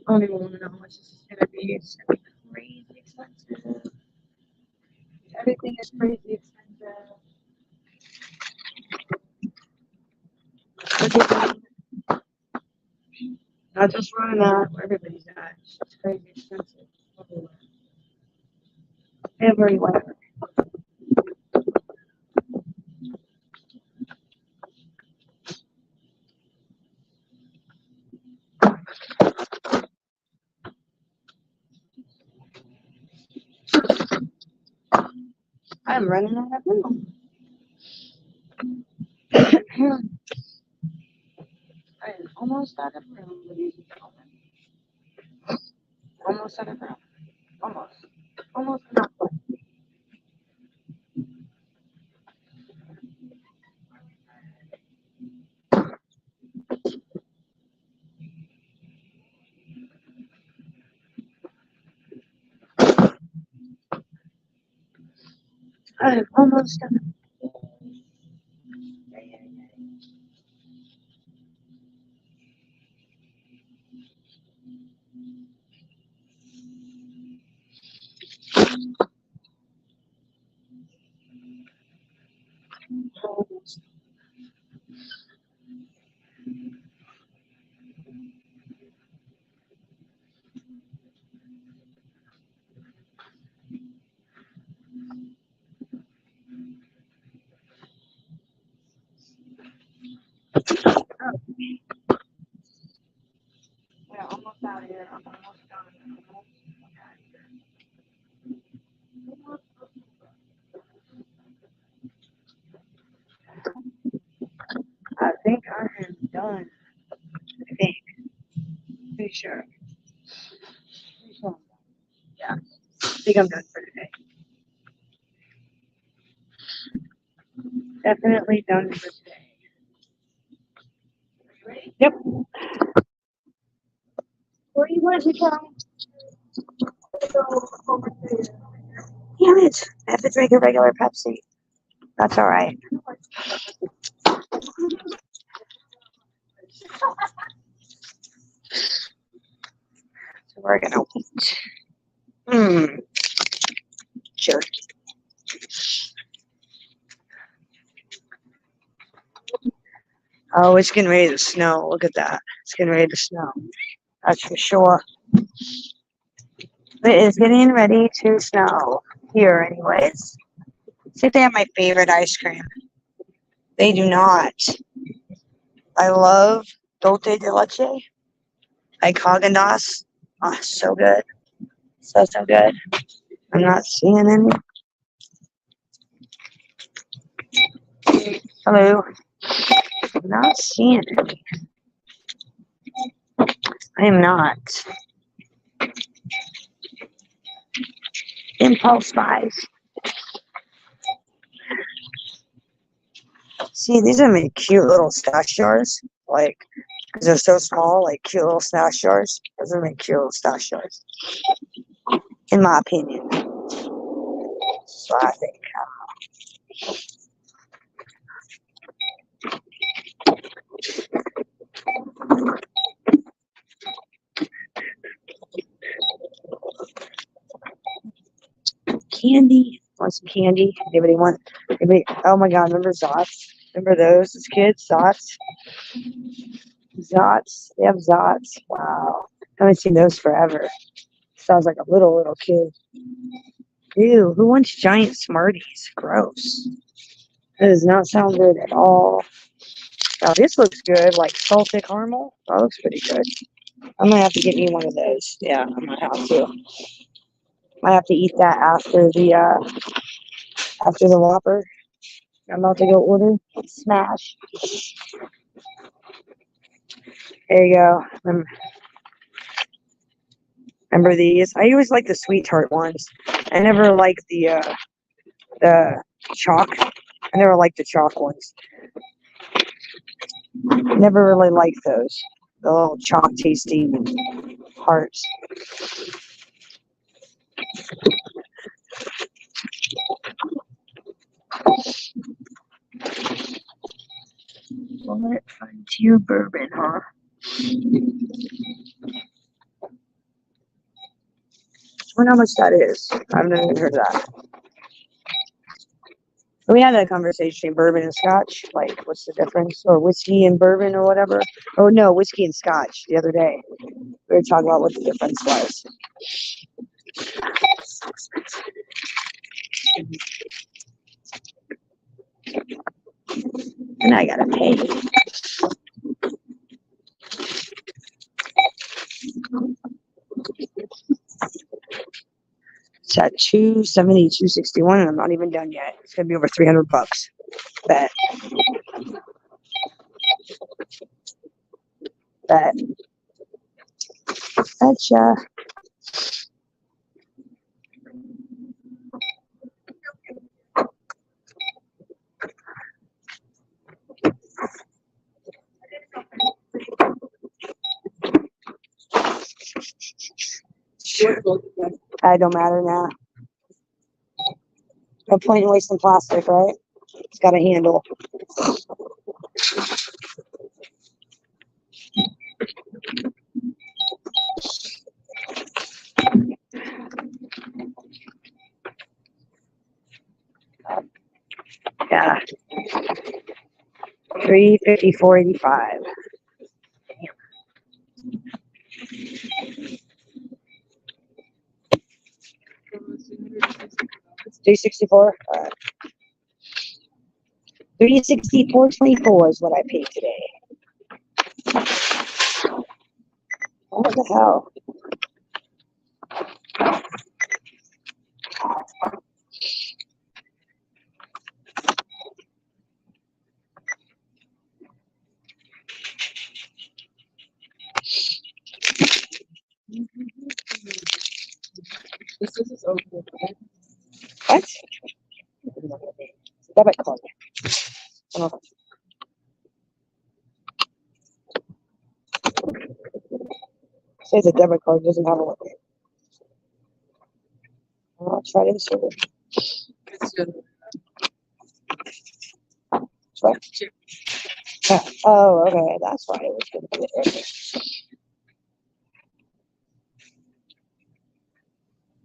I don't even want to know how much this is gonna be. It's gonna be crazy expensive. Everything is crazy expensive. Everything. Not just where I'm at, where everybody's at. It's just crazy expensive. Everywhere. Everywhere. I'm running out of room. I am almost out of room, ladies and gentlemen. Almost out of room. Almost. Almost enough. I'm almost done. We're almost out of here. I'm almost done. I think I am done. I think. Pretty sure. Yeah. I think I'm done for today. Definitely done for today. Yep. Where are you going to go? Damn it. I have to drink a regular Pepsi. That's all right. So we're going to wait. Sure. Oh, it's getting ready to snow. Look at that. It's getting ready to snow. That's for sure. It is getting ready to snow here anyways. See if they have my favorite ice cream. They do not. I love Dulce de Leche. Like Haagen-Dazs. Oh, so good. So good. I'm not seeing any. Hello. I'm not seeing any. I am not. Impulse buys. See, these are my cute little stash jars. Like, because they're so small, like cute little stash jars. Those are my cute little stash jars. In my opinion. So I think. Candy. Want some candy? Anybody want? Anybody? Oh my God! Remember Zots? Remember those as kids? Zots. Zots. They have Zots. Wow. I haven't seen those forever. Sounds like a little kid. Ew. Who wants giant Smarties? Gross. That does not sound good at all. Now this looks good, like salted caramel. That looks pretty good. I'm gonna have to get me one of those. Yeah, I'm gonna have to. Might have to eat that after the Whopper. I'm about to go order. Smash. There you go. Remember these? I always like the sweet tart ones. I never liked the chalk. I never liked the chalk ones. Never really liked those. The little chalk tasting hearts. Bullet Frontier Bourbon, huh? I wonder how much that is. I've never even heard of that. We had that conversation, bourbon and scotch. Like, what's the difference? Or whiskey and bourbon or whatever. Or no, whiskey and scotch the other day. We were talking about what the difference was. And I gotta pay. It's at 270, 261, and I'm not even done yet. It's gonna be over $300. Bet. Betcha. I don't matter now. No point in wasting plastic, right? It's got a handle. Yeah. 354.85. 364. 364.24 is what I paid today. What the hell? This is okay. What? Debit card. Oh. Says a debit card doesn't have a limit. I'll try to insert it. What? Oh, okay. That's why it was going to be there.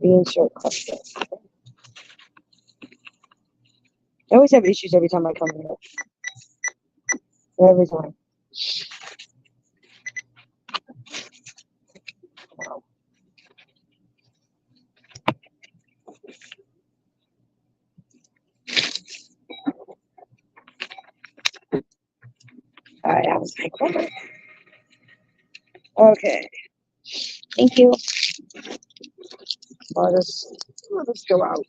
Reinsert question. I always have issues every time I come here. Every time. Alright, that was my credit. Okay. Thank you. Let us go out.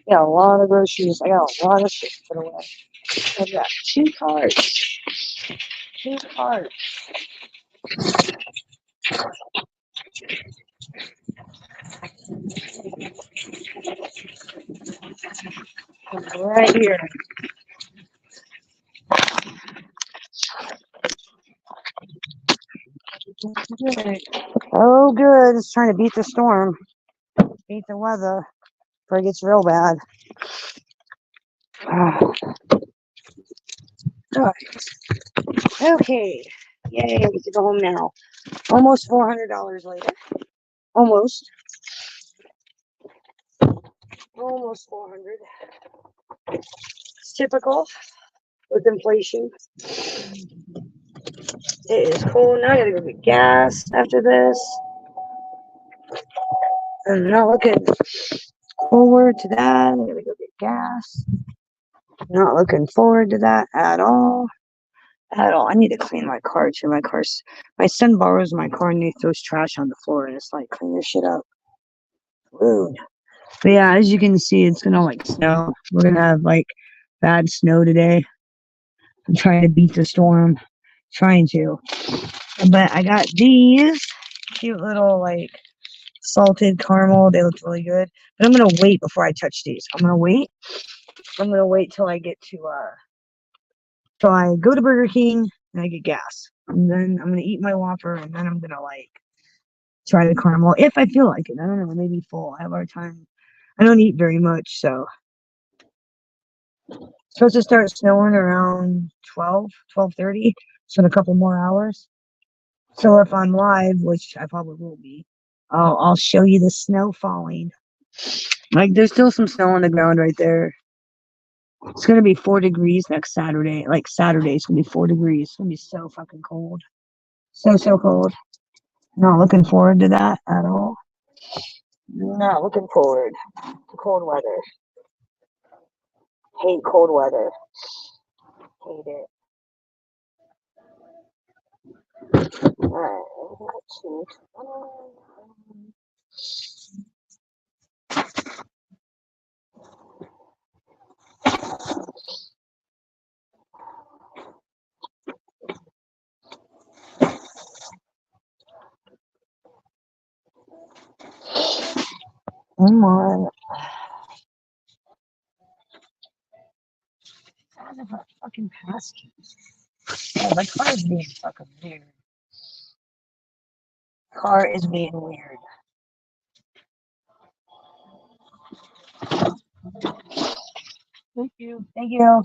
Got a lot of groceries. I got a lot of shit to put away. I've got 2 cards. 2 cards. Right here. Oh, good. It's trying to beat the storm. Beat the weather before it gets real bad. Okay. Yay, we get to go home now. Almost $400 later. Almost. Almost 400. It's typical with inflation. It is cool. Now I gotta go get gas after this. I'm not looking forward to that. I gotta go get gas. Not looking forward to that at all. At all. I need to clean my car too. My son borrows my car and he throws trash on the floor and it's like, clean your shit up. Rude. But yeah, as you can see, it's gonna like snow. We're gonna have like bad snow today. I'm trying to beat the storm. Trying to. But I got these cute little like salted caramel. They look really good. But I'm gonna wait before I touch these. I'm gonna wait till I get to till I go to Burger King and I get gas. And then I'm gonna eat my Whopper and then I'm gonna like try the caramel if I feel like it. I don't know, maybe full. I have our time. I don't eat very much, so it's supposed to start snowing around 12:30, so in a couple more hours. So if I'm live, which I probably will be, I'll show you the snow falling. Like there's still some snow on the ground right there. It's gonna be 4 degrees next Saturday. Like Saturday, it's gonna be 4 degrees. It's gonna be so fucking cold. So cold. Not looking forward to that at all. Not looking forward to cold weather. Hate cold weather. Hate it. Alright. Come on. Son of a fucking passkey. Yeah, my car is being fucking weird. Car is being weird. Thank you. Thank you.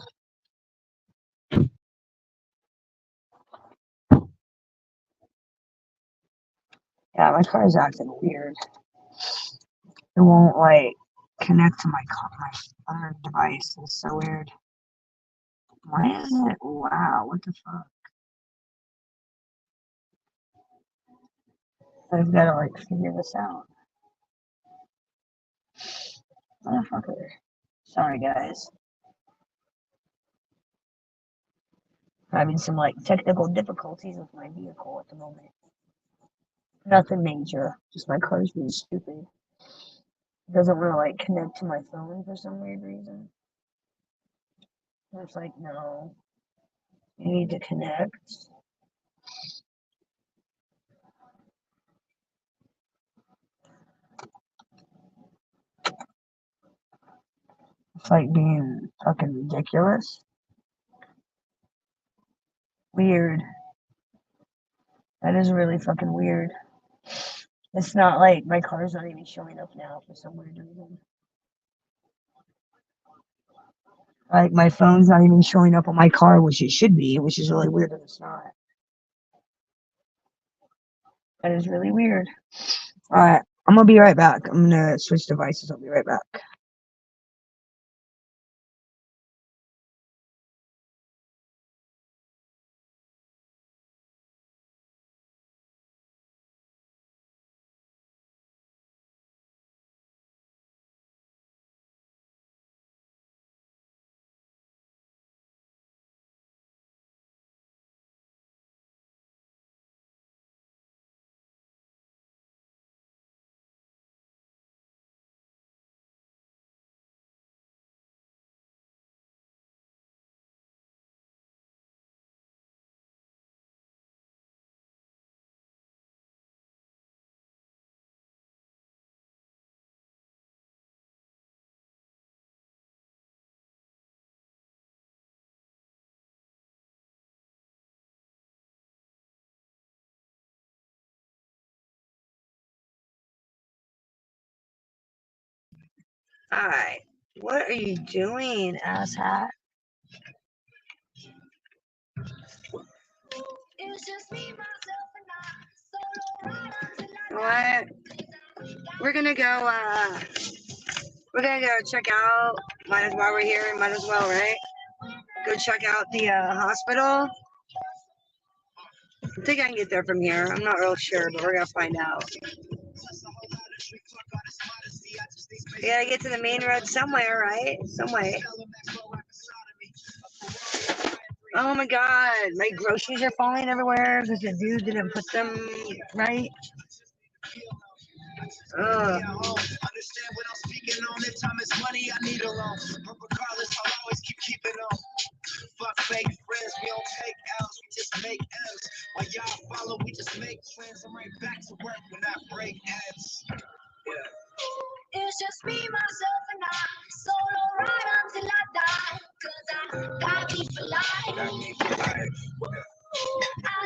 Yeah, my car's acting weird. It won't like connect to my other device. It's so weird. Why isn't it? Wow, what the fuck? I've got to like figure this out. Motherfucker. Sorry, guys. Having some like technical difficulties with my vehicle at the moment. Nothing major. Just my car's being stupid. It doesn't want to like connect to my phone for some weird reason. It's like, no. You need to connect. It's like being fucking ridiculous. Weird. That is really fucking weird. It's not like my car's not even showing up now for some weird reason. Like my phone's not even showing up on my car, which it should be, which is really weird that it's not. That is really weird. Alright, I'm gonna be right back. I'm gonna switch devices. I'll be right back. Alright, what are you doing, asshat? What? We're gonna go check out, while we're here, might as well, right? Go check out the hospital. I think I can get there from here. I'm not real sure, but we're gonna find out. We gotta get to the main road somewhere, right? Some way. Oh my god, my groceries are falling everywhere because the dude didn't put them right. Ugh. Understand what I'm speaking on. If time is money, I need a loan. But regardless, I'll always keep keeping on. Fuck fake friends, we don't take L's, we just make M's. While y'all follow, we just make trends. I'm right back to work when I break ends. Yeah. It's just me, myself, and I. Solo ride until I die. Cause I got me for life. I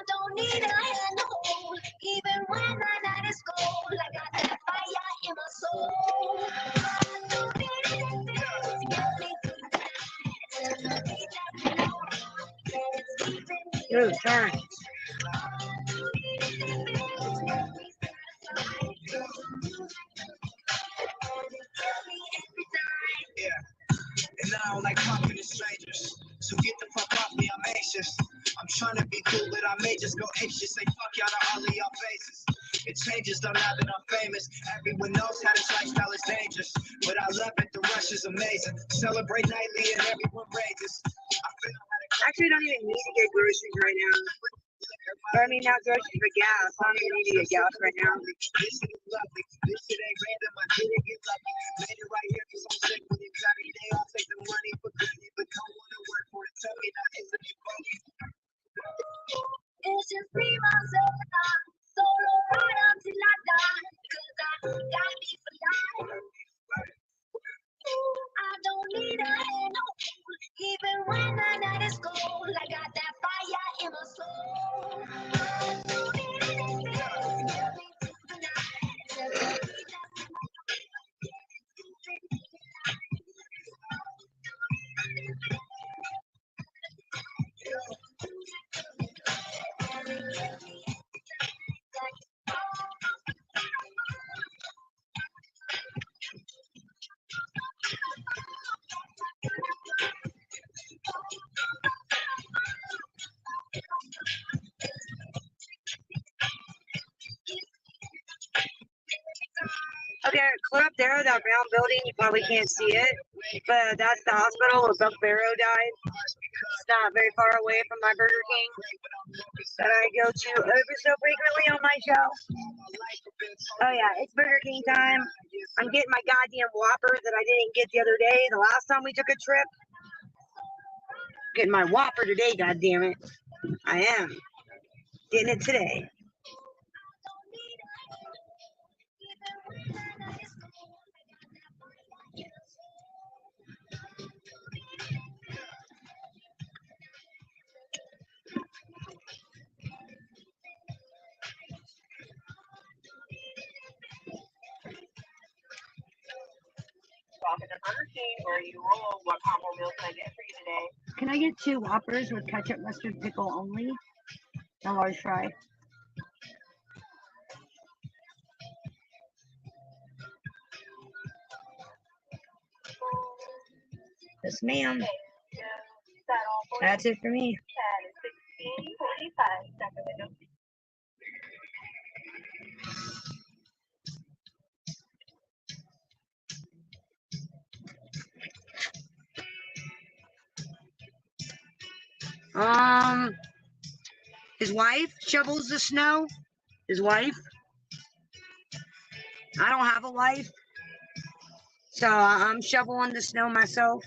don't need a hand to hold. Even when the night is cold, I got that fire in my soul. I don't need anything to get me through the night. Dude, turn. Yeah. And I don't like talking to strangers. So get the fuck off me, I'm anxious. I'm trying to be cool, but I may just go anxious. Say fuck y'all to all of y'all faces. It changes though now that I'm famous. Everyone knows how this lifestyle is dangerous. But I love it, the rush is amazing. Celebrate nightly and everyone raises. Actually, don't even need to get groceries right now. Or, I mean, not groceries, but gas. I don't even need to get gas right now. This shit is lovely. This shit ain't random. I didn't get lucky. Made it right here because I'm sick with anxiety. They all take the money for granted, but don't want to work for it. Tell me not easily focused. It's just me, myself, and I. Solo ride until I die. Cause I got me for life. I don't need a hand no hold. Even when the night is cold, I got that fire in my soul. I don't need anything to get me through the night. that round building. You probably can't see it, but that's the hospital where Buck Barrow died. It's not very far away from my Burger King that I go to ever so frequently on my show. Oh yeah, it's Burger King time. I'm getting my goddamn Whopper that I didn't get the other day, the last time we took a trip. Getting my Whopper today, goddammit. I am. Getting it today. Welcome to Burger King, where you roll. What combo meal can I get for you today? Can I get 2 Whoppers with ketchup, mustard, pickle only? A large fry. Yes, ma'am. That's it for me. His wife shovels the snow. His wife. I don't have a wife, so I'm shoveling the snow myself.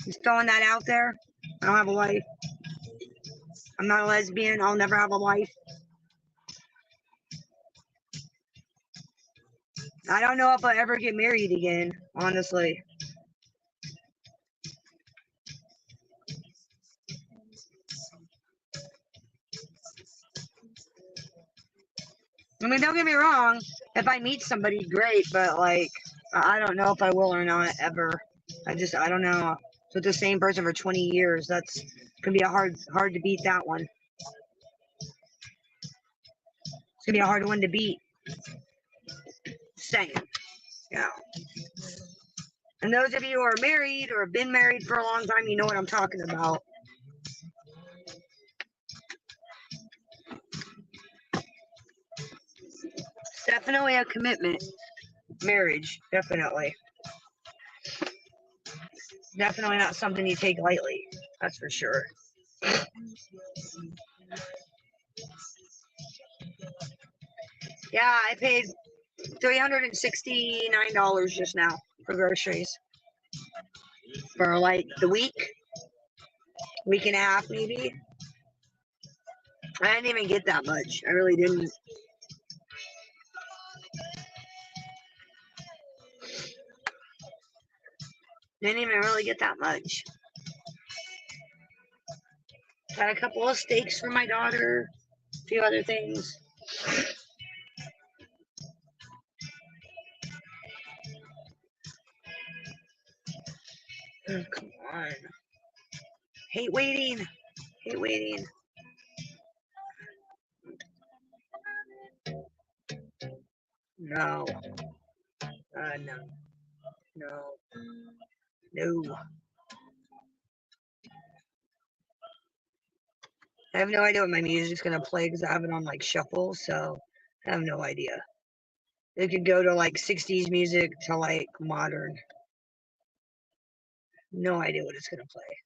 Just throwing that out there. I don't have a wife. I'm not a lesbian. I'll never have a wife. I don't know if I'll ever get married again, honestly. I mean, don't get me wrong. If I meet somebody, great. But, like, I don't know if I will or not, ever. I don't know. With the same person for 20 years, that's going to be hard to beat that one. It's going to be a hard one to beat. Saying. Yeah. And those of you who are married or have been married for a long time, you know what I'm talking about. It's definitely a commitment. Marriage, definitely. Definitely not something you take lightly. That's for sure. Yeah, I paid $369 just now for groceries. For like the week and a half maybe. I didn't even get that much. I really didn't. Didn't even really get that much. Got a couple of steaks for my daughter, a few other things. Oh, come on. Hate waiting. Hate waiting. No. No. No. No. I have no idea what my music's gonna play because I have it on like shuffle, so I have no idea. It could go to like 60s music to like modern. No idea what it's gonna play.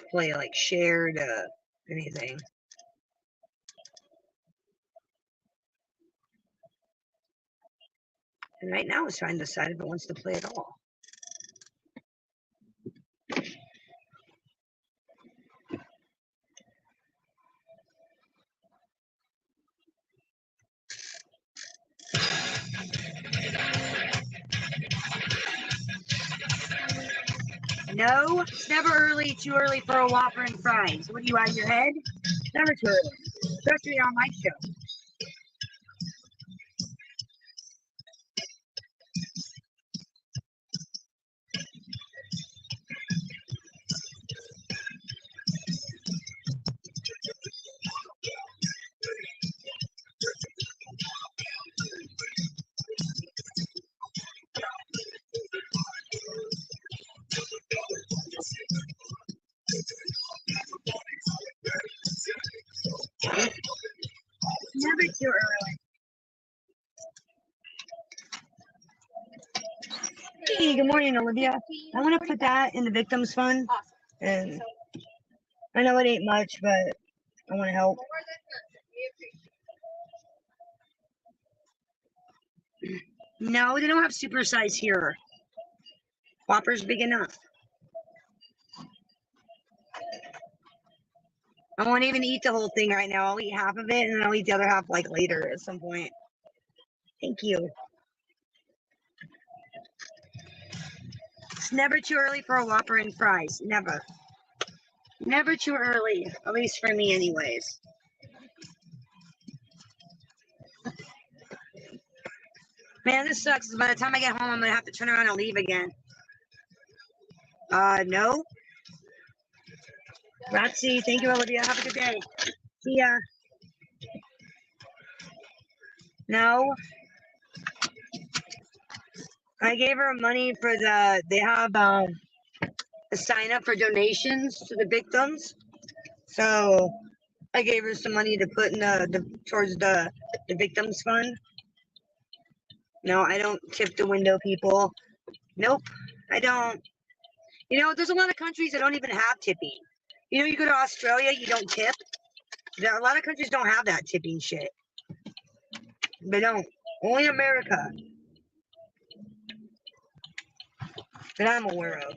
Play like shared anything. And right now it's trying to decide if it wants to play at all. No, it's never too early for a Whopper and fries. What are you, out of your head? Never too early, especially on my show. Hey, good morning, Olivia. I want to put that in the victims fund, and I know it ain't much, but I want to help. No, they don't have supersize here. Whopper's big enough. I won't even eat the whole thing right now. I'll eat half of it, and then I'll eat the other half like later at some point. Thank you. It's never too early for a Whopper and fries. Never. Never too early. At least for me, anyways. Man, this sucks. By the time I get home, I'm going to have to turn around and leave again. No. Roxy, thank you, Olivia. Have a good day. See ya. No. I gave her money for they have a sign up for donations to the victims. So I gave her some money to put in towards the victims fund. No, I don't tip the window people. Nope, I don't. You know, there's a lot of countries that don't even have tipping. You know, you go to Australia, you don't tip. A lot of countries don't have that tipping shit. They don't. Only America. That I'm aware of.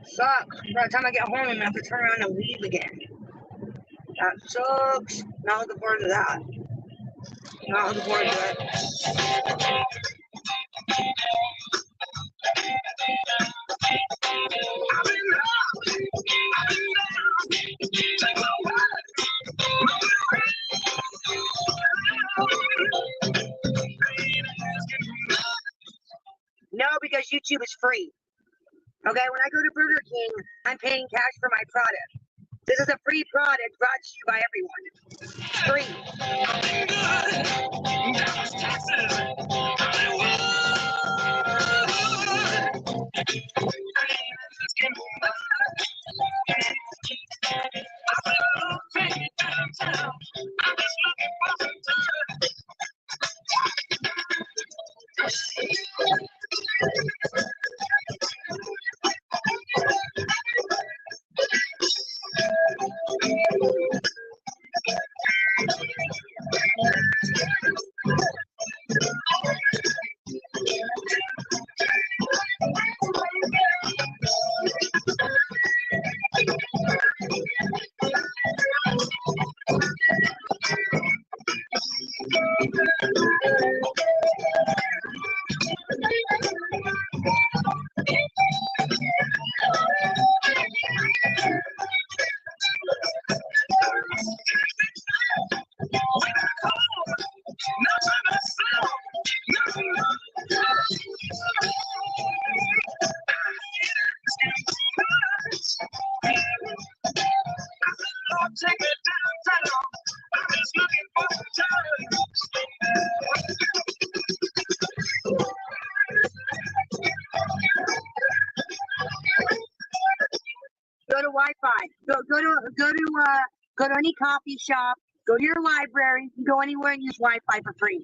Sucks. By the time I get home, I'm gonna have to turn around and leave again. That sucks. Not looking forward to that. Not looking forward to it. No, because YouTube is free. Okay, when I go to Burger King, I'm paying cash for my product. This is a free product brought to you by everyone. Go to Wi-Fi. Go to any coffee shop Go to your library. You can go anywhere and use Wi-Fi for free.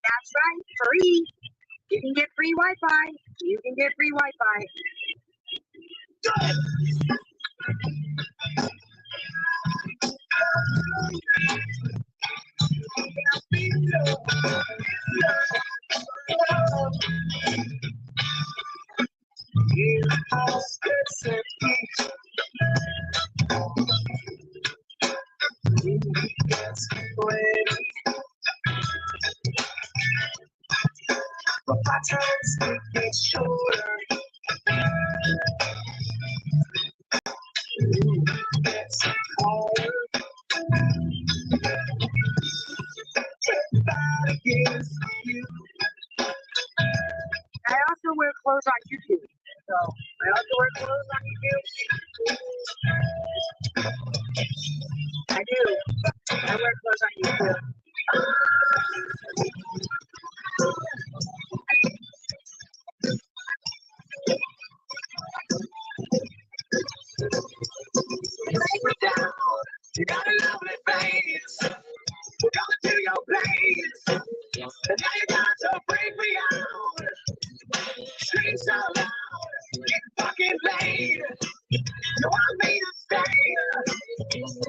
That's right, free. You can get free Wi-Fi. You can get free Wi-Fi. But my times get shorter. It's harder. Fight against you. I also wear clothes on YouTube. So I also wear clothes on YouTube. I do. I wear clothes on YouTube. You got a lovely face. We're going to your place. And now you got to break me out. Scream so loud. Get fucking paid. You want me to stay.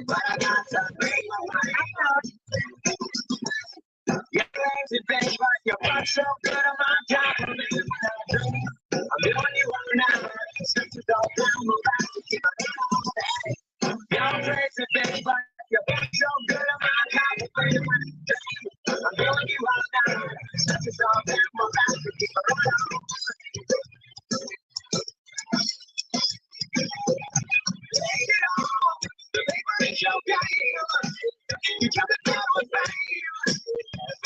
But I got to break my way out. You're crazy, babe, but your butt's so good on my compliment. I'm doing you up now. Since you don't come around to keep it. You're crazy, babe, but your butt's so good on my compliment. I'm doing you up now. Since you don't come around to keep it. Take it off. The paper is your game. You got the down with fame.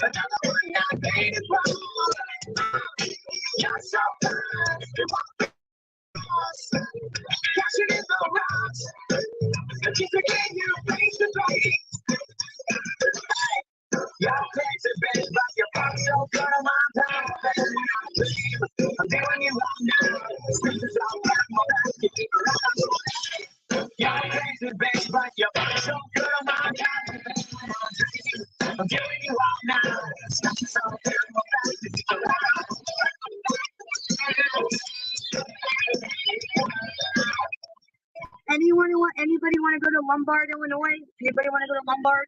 Another one not paid as well. You're so fine. You want to cash it in the rocks. And just again, you face the face. You're crazy, bitch, but your body's so good on my time. I'm doing you up now. This is all back, more back, you keep it up. You're crazy, bitch, but your body's so good on my time. I'm doing you up now. This is all back, more back, you keep it up. Anybody want to go to Lombard, Illinois? Anybody want to go to Lombard?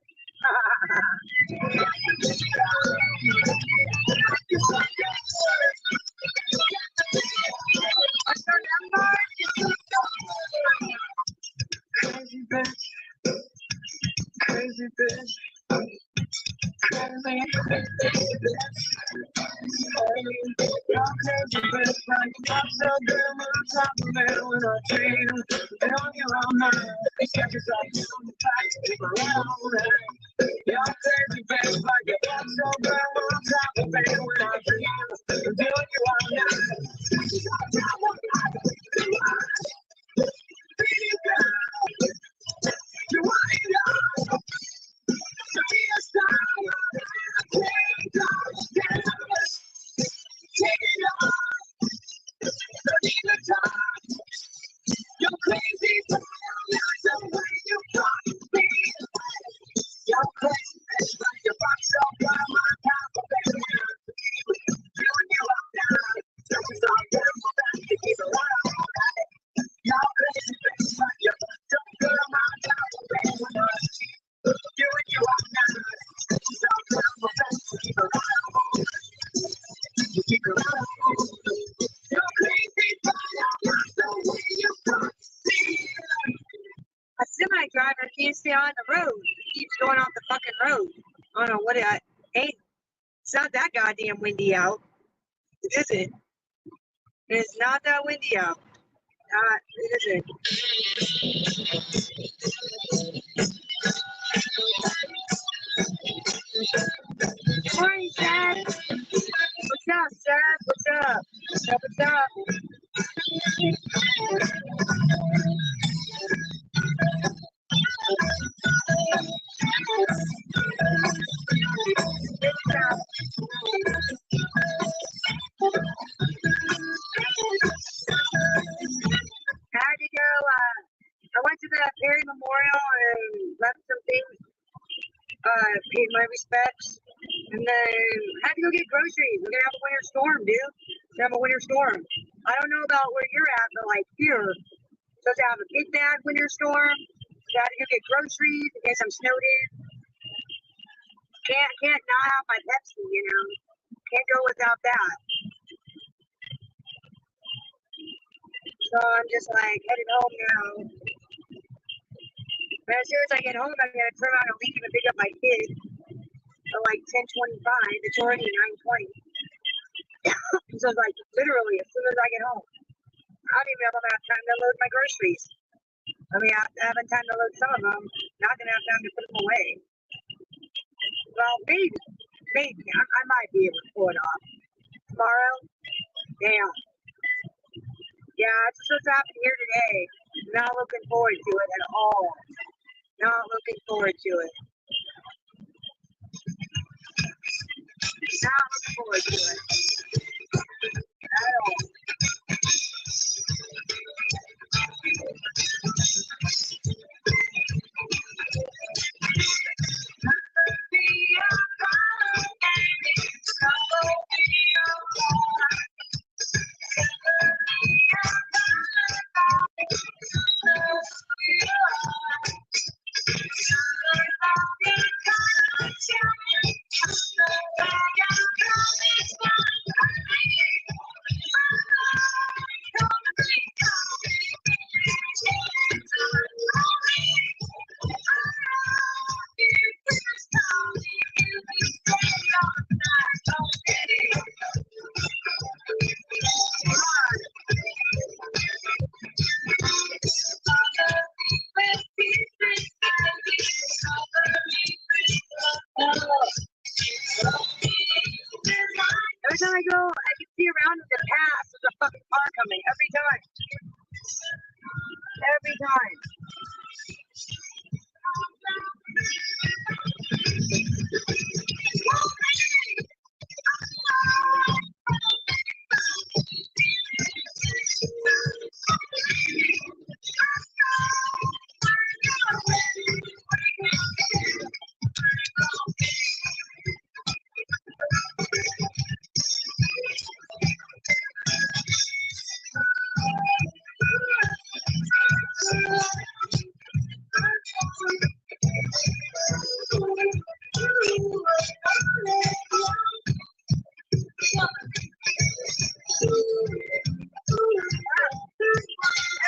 Crazy bitch. Crazy bitch. Crazy bitch. You're crazy bitch, but you're so good on top of it when I treat you. Doing you all night. It's got yourself on the back, keep around it. You're crazy bitch, but you're so good on top of it when I treat you. Doing you all night. You want it all. Be a star. Take it off. Don't need the time. You're crazy, but I'm not the way you got me. You're crazy, bitch, but your box so good on my top of it. Doing you up now. This is all good for that. You keep it right. You're crazy, bitch, but your box so good on my top of it. Doing you up now. This is all good for that. You keep it right. You keep it right. You're crazy, but I'm not the way you got me. A semi driver can't stay on the road. He keeps going off the fucking road. I don't know what it ain't. It's not that goddamn windy out. Is it? It's not that windy out. It isn't. Morning, Dad. What's up, Dad? What's up? What's up? What's up? paid my respects, and then had to go get groceries. We're gonna have a winter storm, dude. We're gonna have a winter storm. I don't know about where you're at, but like here, supposed to have a big bad winter storm. So I had to go get groceries in case I'm snowed in. Can't not have my Pepsi, you know. Can't go without that. So I'm just like headed home now. But as soon as I get home, I'm gonna turn around and leave and pick up my kid at like 10:25. It's already 9:20. So it's like literally as soon as I get home, I don't even know if I'm gonna have time to load my groceries. I mean, having time to load some of them, not gonna have time to put them away. Well, maybe I might be able to pull it off tomorrow. Damn. Yeah, it's supposed to happen here today. Not looking forward to it at all. Not looking forward to it. Not looking forward to it. At all. Every time I go, I can see around the pass, there's a fucking car coming. Every time. Every time.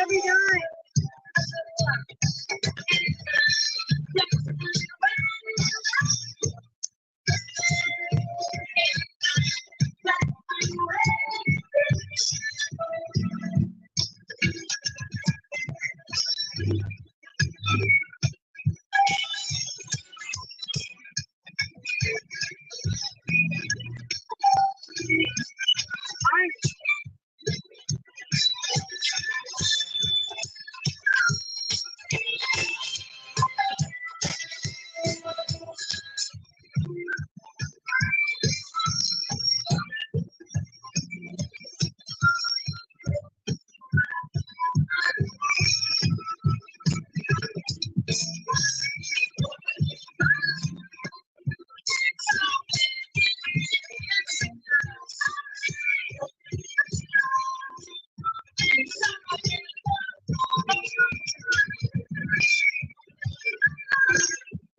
Every time.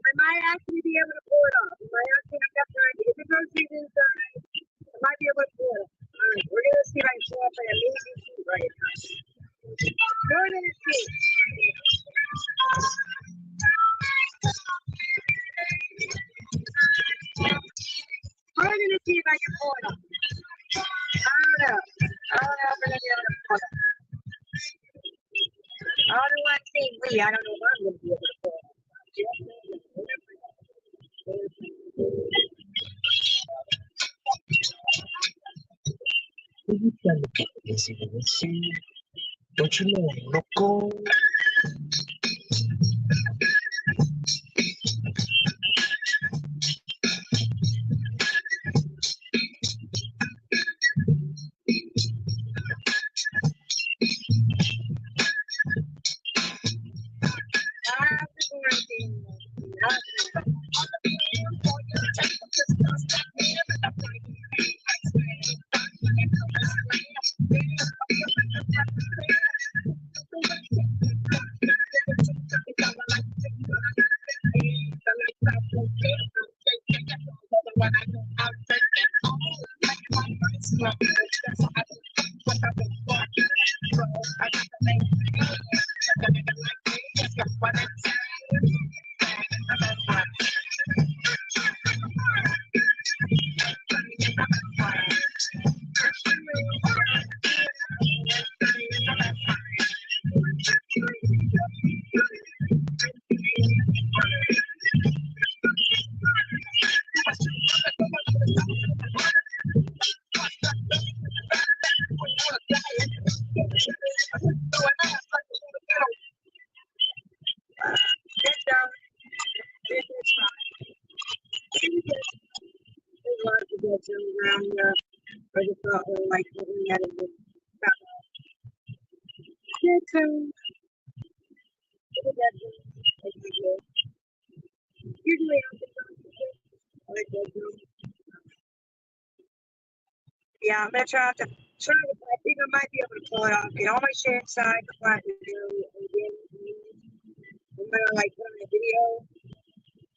I might actually be able to pull it off. I might actually have enough time to get the groceries inside. I might be able to pull it off. Alright, we're gonna see if I can pull off an amazing feat right now. More than a feat. We're gonna see if I can pull it off. I don't know. I don't know if we're gonna be able to pull it off. I don't know why I'm saying we. I don't know if I'm gonna be able to pull it off. Don't you know I'm loco? Around here, I just thought, like, looking at it, usually I like bedroom. Yeah, I'm gonna try to. I think I might be able to pull it off. Get all my shit inside the flat video, and then I'm gonna like put on a video.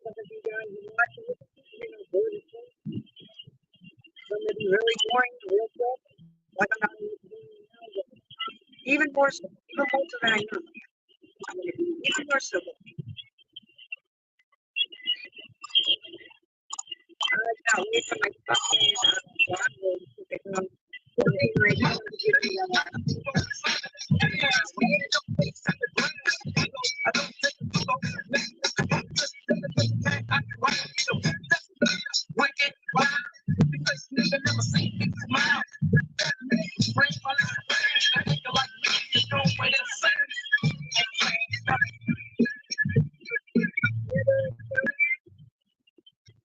Some of you guys are watching it, bored as shit. Some of you really boring, real quick. Like I'm not even more so than I know. Even more so. I got away from my fucking Broadway to become something like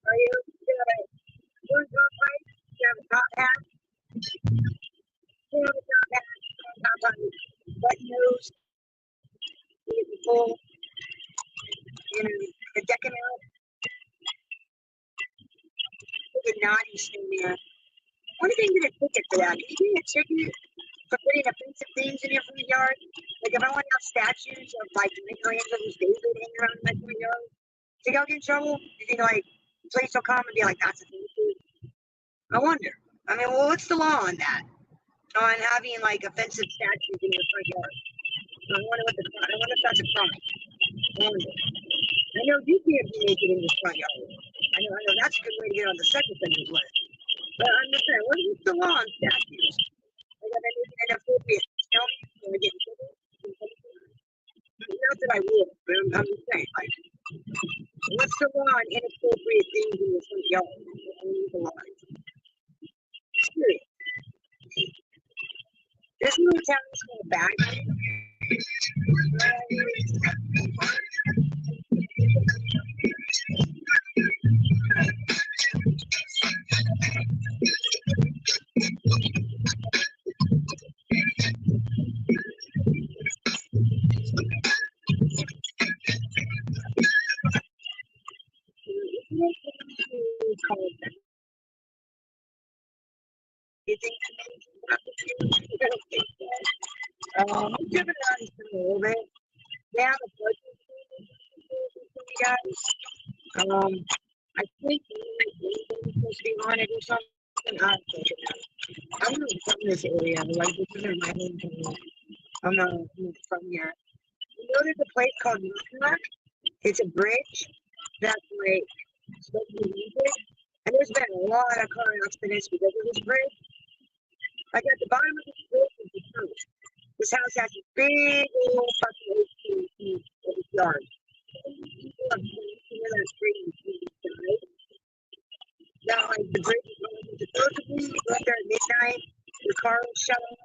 Are you have a top hat? You have a top hat, top on, button nose, full, the decking out, the naughty thing there. What do they get a ticket for that? Can you get a ticket for putting offensive things in your front yard? Like if I want to have statues of like Michelangelo's David hanging around in my front yard, think I'll get in trouble? You think like police will come and be like, that's offensive? I wonder. I mean, well, what's the law on that? On having like offensive statues in your front yard? I wonder if that's a crime. I know you can't be naked in your front yard. I know that's a good way to get on the sex offenders list. But I'm just saying, what is the law on statues? Like, if I make it inappropriate, when I get in trouble? Not that I would, but I'm just saying, like, what's the law on inappropriate things in your front yard? I need the law. Serious. This new town is called Bag. I'm giving it on a little bit. They have a budget for you guys. I think it's supposed to be on it or something. I'm not from this area. Like, this isn't my hometown. I'm not from here. You know, there's a place called Knock. It's a bridge that's like supposed to be music. And there's been a lot of car accidents because of this bridge. Like at the bottom of this bridge is this house. This house has a big old fucking yard. People have been in that street and now, like, the bridge is going to supposedly go there at midnight. The car was shut off.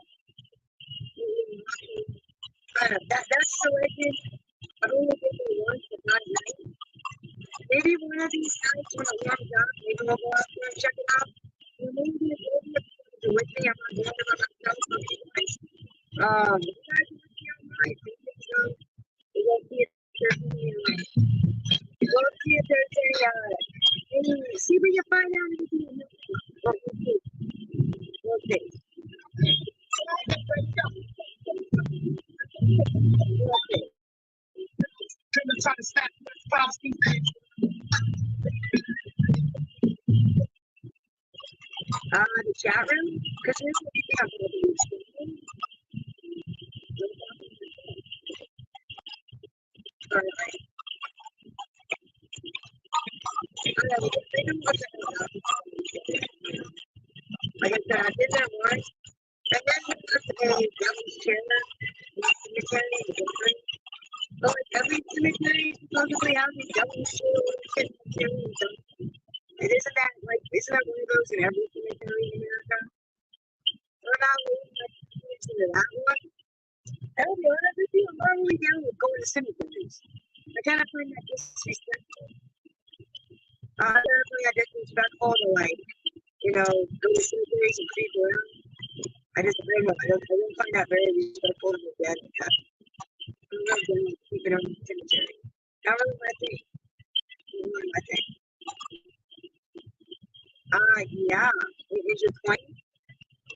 That's the legend. I've only been there once, but not at night. Maybe one of these nights when it warms up, maybe we'll go out there and check it out. Or maybe if you're with me, I'm not going to myself. You guys want to see how nice it is. We'll see if there's any, see if we can find out anything. We'll see. The chat room? Because here's what you think I'm going to do. Like I said, I did that once. And then he was a young chairman in the cemetery in Brooklyn. But like every cemetery supposedly has a yellow cemetery. And isn't that one of those in every cemetery in America? So now we're like into that one. I don't know, I feel normally down with going to cemeteries. I kind of find that disrespectful. I kind of find that disrespectful to like, go to cemeteries and creep around. I don't know. I don't find that very respectful to look at that. I'm not going to keep it on the cemetery. Not really my thing. Not really my thing. Yeah. Is your point?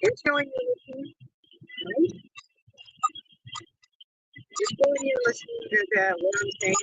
It's showing you listening, right? Just showing you listening to what I'm saying.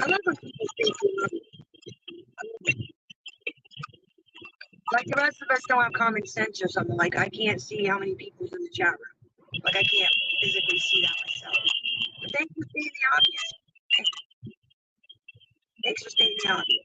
I love when people think you love me. Like the rest of us don't have common sense or something. Like I can't see how many people's in the chat room. Like I can't physically see that myself. But thanks for stating the obvious. Thanks for stating the obvious.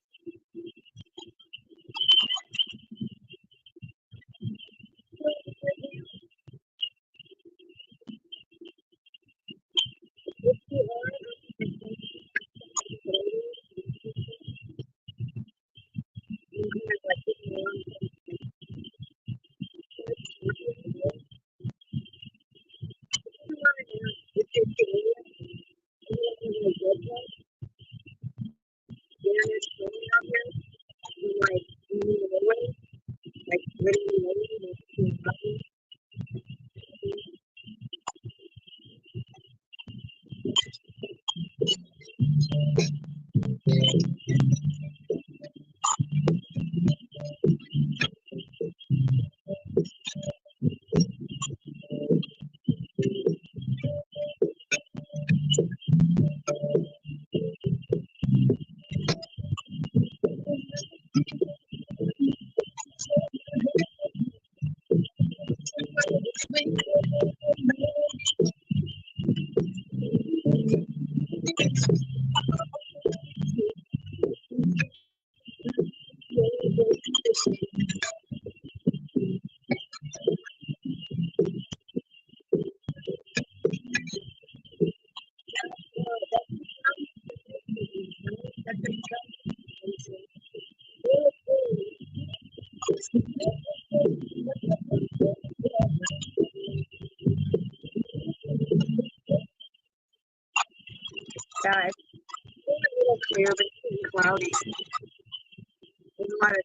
Yeah, it's a little clear, but it's pretty cloudy. There's a lot of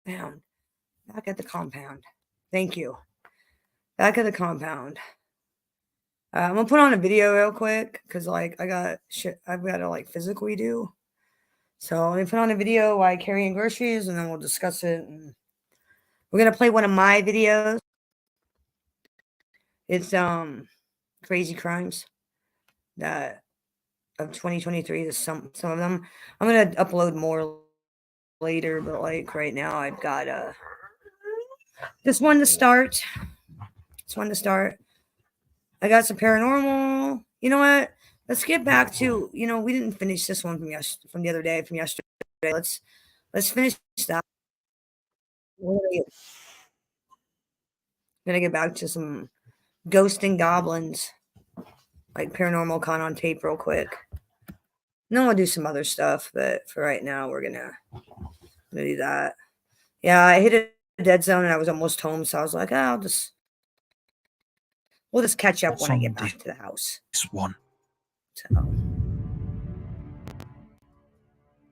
Down. Back at the compound. Thank you. Back at the compound. I'm gonna put on a video real quick because like I got shit I've got to like physically do. So let me put on a video while I carrying groceries and then we'll discuss it. And we're gonna play one of my videos. It's crazy crimes that of 2023. There's some of them. I'm gonna upload more later, but like right now I've got this one to start. This one to start. I got some paranormal. You know what? Let's get back to, we didn't finish this one from the other day, from yesterday. Let's finish that. We're gonna get back to some ghosts and goblins, like paranormal con on tape real quick. Then we'll do some other stuff, but for right now we're gonna do that. Yeah, I hit a dead zone and I was almost home, so I was like, we'll just catch up when I get back to the house. This one. So.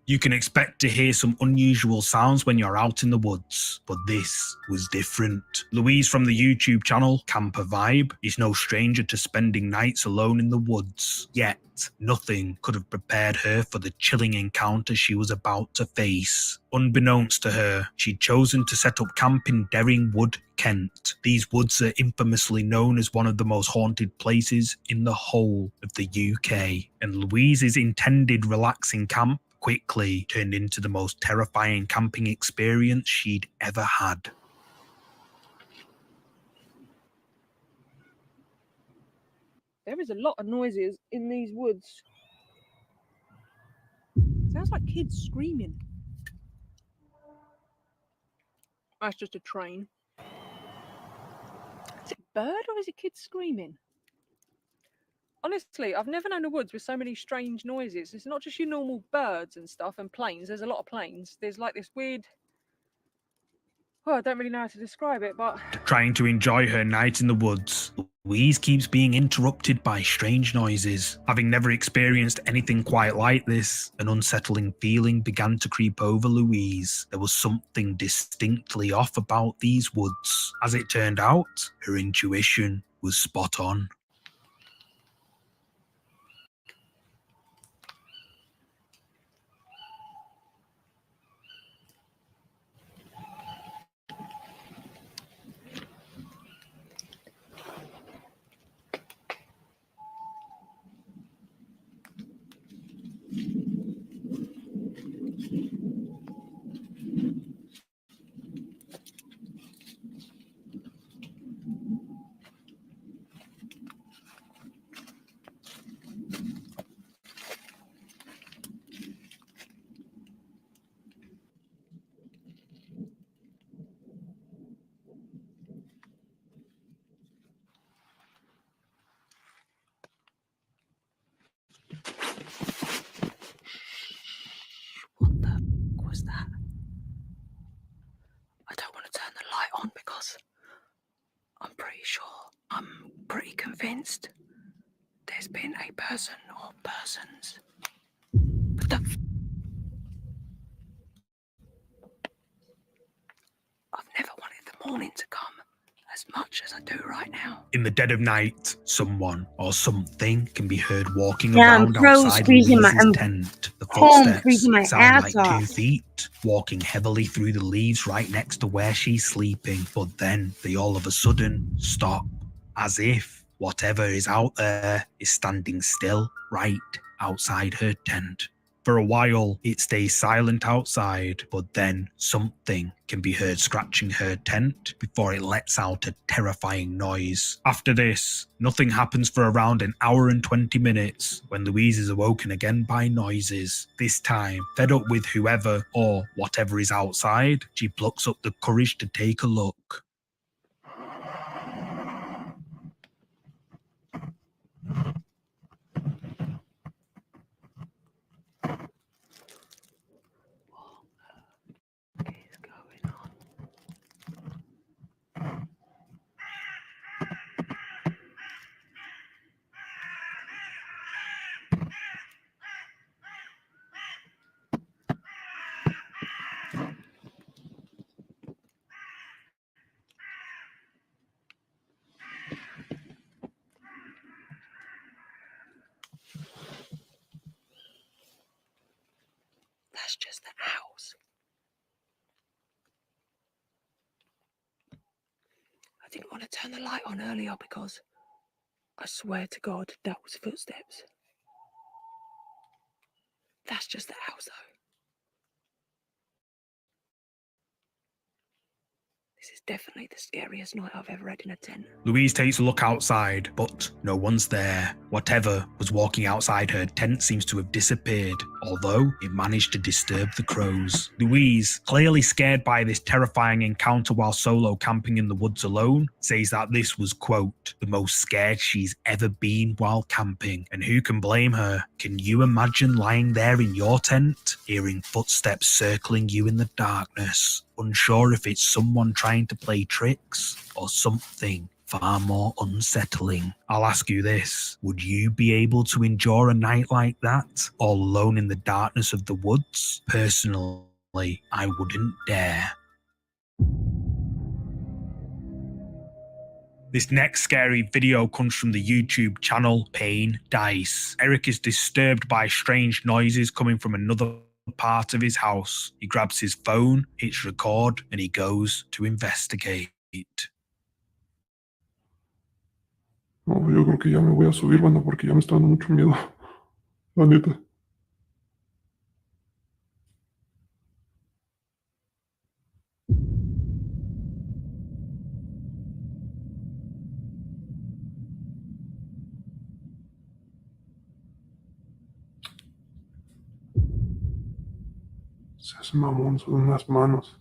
You can expect to hear some unusual sounds when you're out in the woods, but this was different. Louise from the YouTube channel Camper Vibe is no stranger to spending nights alone in the woods, yet nothing could have prepared her for the chilling encounter she was about to face. Unbeknownst to her, she'd chosen to set up camp in Derring Wood, Kent. These woods are infamously known as one of the most haunted places in the whole of the UK, and Louise's intended relaxing camp quickly turned into the most terrifying camping experience she'd ever had. There is a lot of noises in these woods. Sounds like kids screaming. That's just a train. Is it a bird or is it kids screaming? Honestly, I've never known a woods with so many strange noises. It's not just your normal birds and stuff and planes. There's a lot of planes. There's like this weird... Well, I don't really know how to describe it, but... Trying to enjoy her night in the woods, Louise keeps being interrupted by strange noises. Having never experienced anything quite like this, an unsettling feeling began to creep over Louise. There was something distinctly off about these woods. As it turned out, her intuition was spot on. What the fuck was that? I don't want to turn the light on because I'm pretty convinced there's been a person or persons. But I've never wanted the morning to come as much as I do right now. In the dead of night, someone or something can be heard walking Yeah, I'm around froze outside freezing my Louise's tent. The cold footsteps freezing my sound ass like 2 off. feet, walking heavily through the leaves right next to where she's sleeping. But then they all of a sudden stop, as if whatever is out there is standing still right outside her tent. For a while, it stays silent outside, but then something can be heard scratching her tent before it lets out a terrifying noise. After this, nothing happens for around an hour and 20 minutes when Louise is awoken again by noises. This time, fed up with whoever or whatever is outside, she plucks up the courage to take a look. That's just the house. I didn't want to turn the light on earlier because I swear to God that was footsteps. That's just the house though. This is definitely the scariest night I've ever had in a tent. Louise takes a look outside, but no one's there. Whatever was walking outside her tent seems to have disappeared, although it managed to disturb the crows. Louise, clearly scared by this terrifying encounter while solo camping in the woods alone, says that this was, quote, the most scared she's ever been while camping. And who can blame her? Can you imagine lying there in your tent, hearing footsteps circling you in the darkness, unsure if it's someone trying to play tricks or something far more unsettling? I'll ask you this, would you be able to endure a night like that, all alone in the darkness of the woods? Personally, I wouldn't dare. This next scary video comes from the YouTube channel Pain Dice. Eric is disturbed by strange noises coming from another part of his house. He grabs his phone, hits record, and he goes to investigate. No, yo creo que ya me voy a subir, banda, porque ya me está dando mucho miedo. La neta. Se hace mamón, son unas manos.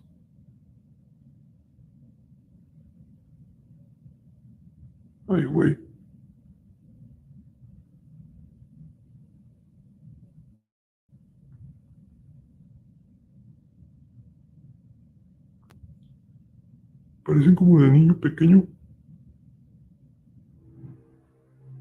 Ay, güey. Parecen como de niño pequeño.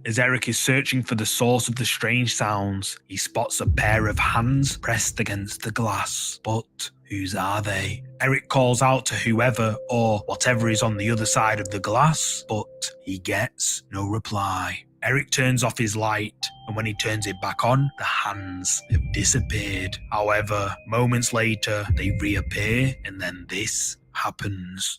As Eric is searching for the source of the strange sounds, he spots a pair of hands pressed against the glass. But whose are they? Eric calls out to whoever or whatever is on the other side of the glass, but he gets no reply. Eric turns off his light, and when he turns it back on, the hands have disappeared. However, moments later, they reappear, and then this happens.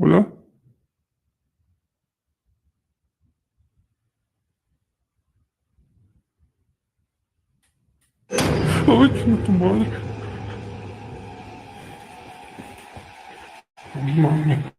Hola. Ay, chinga tu madre. No mames.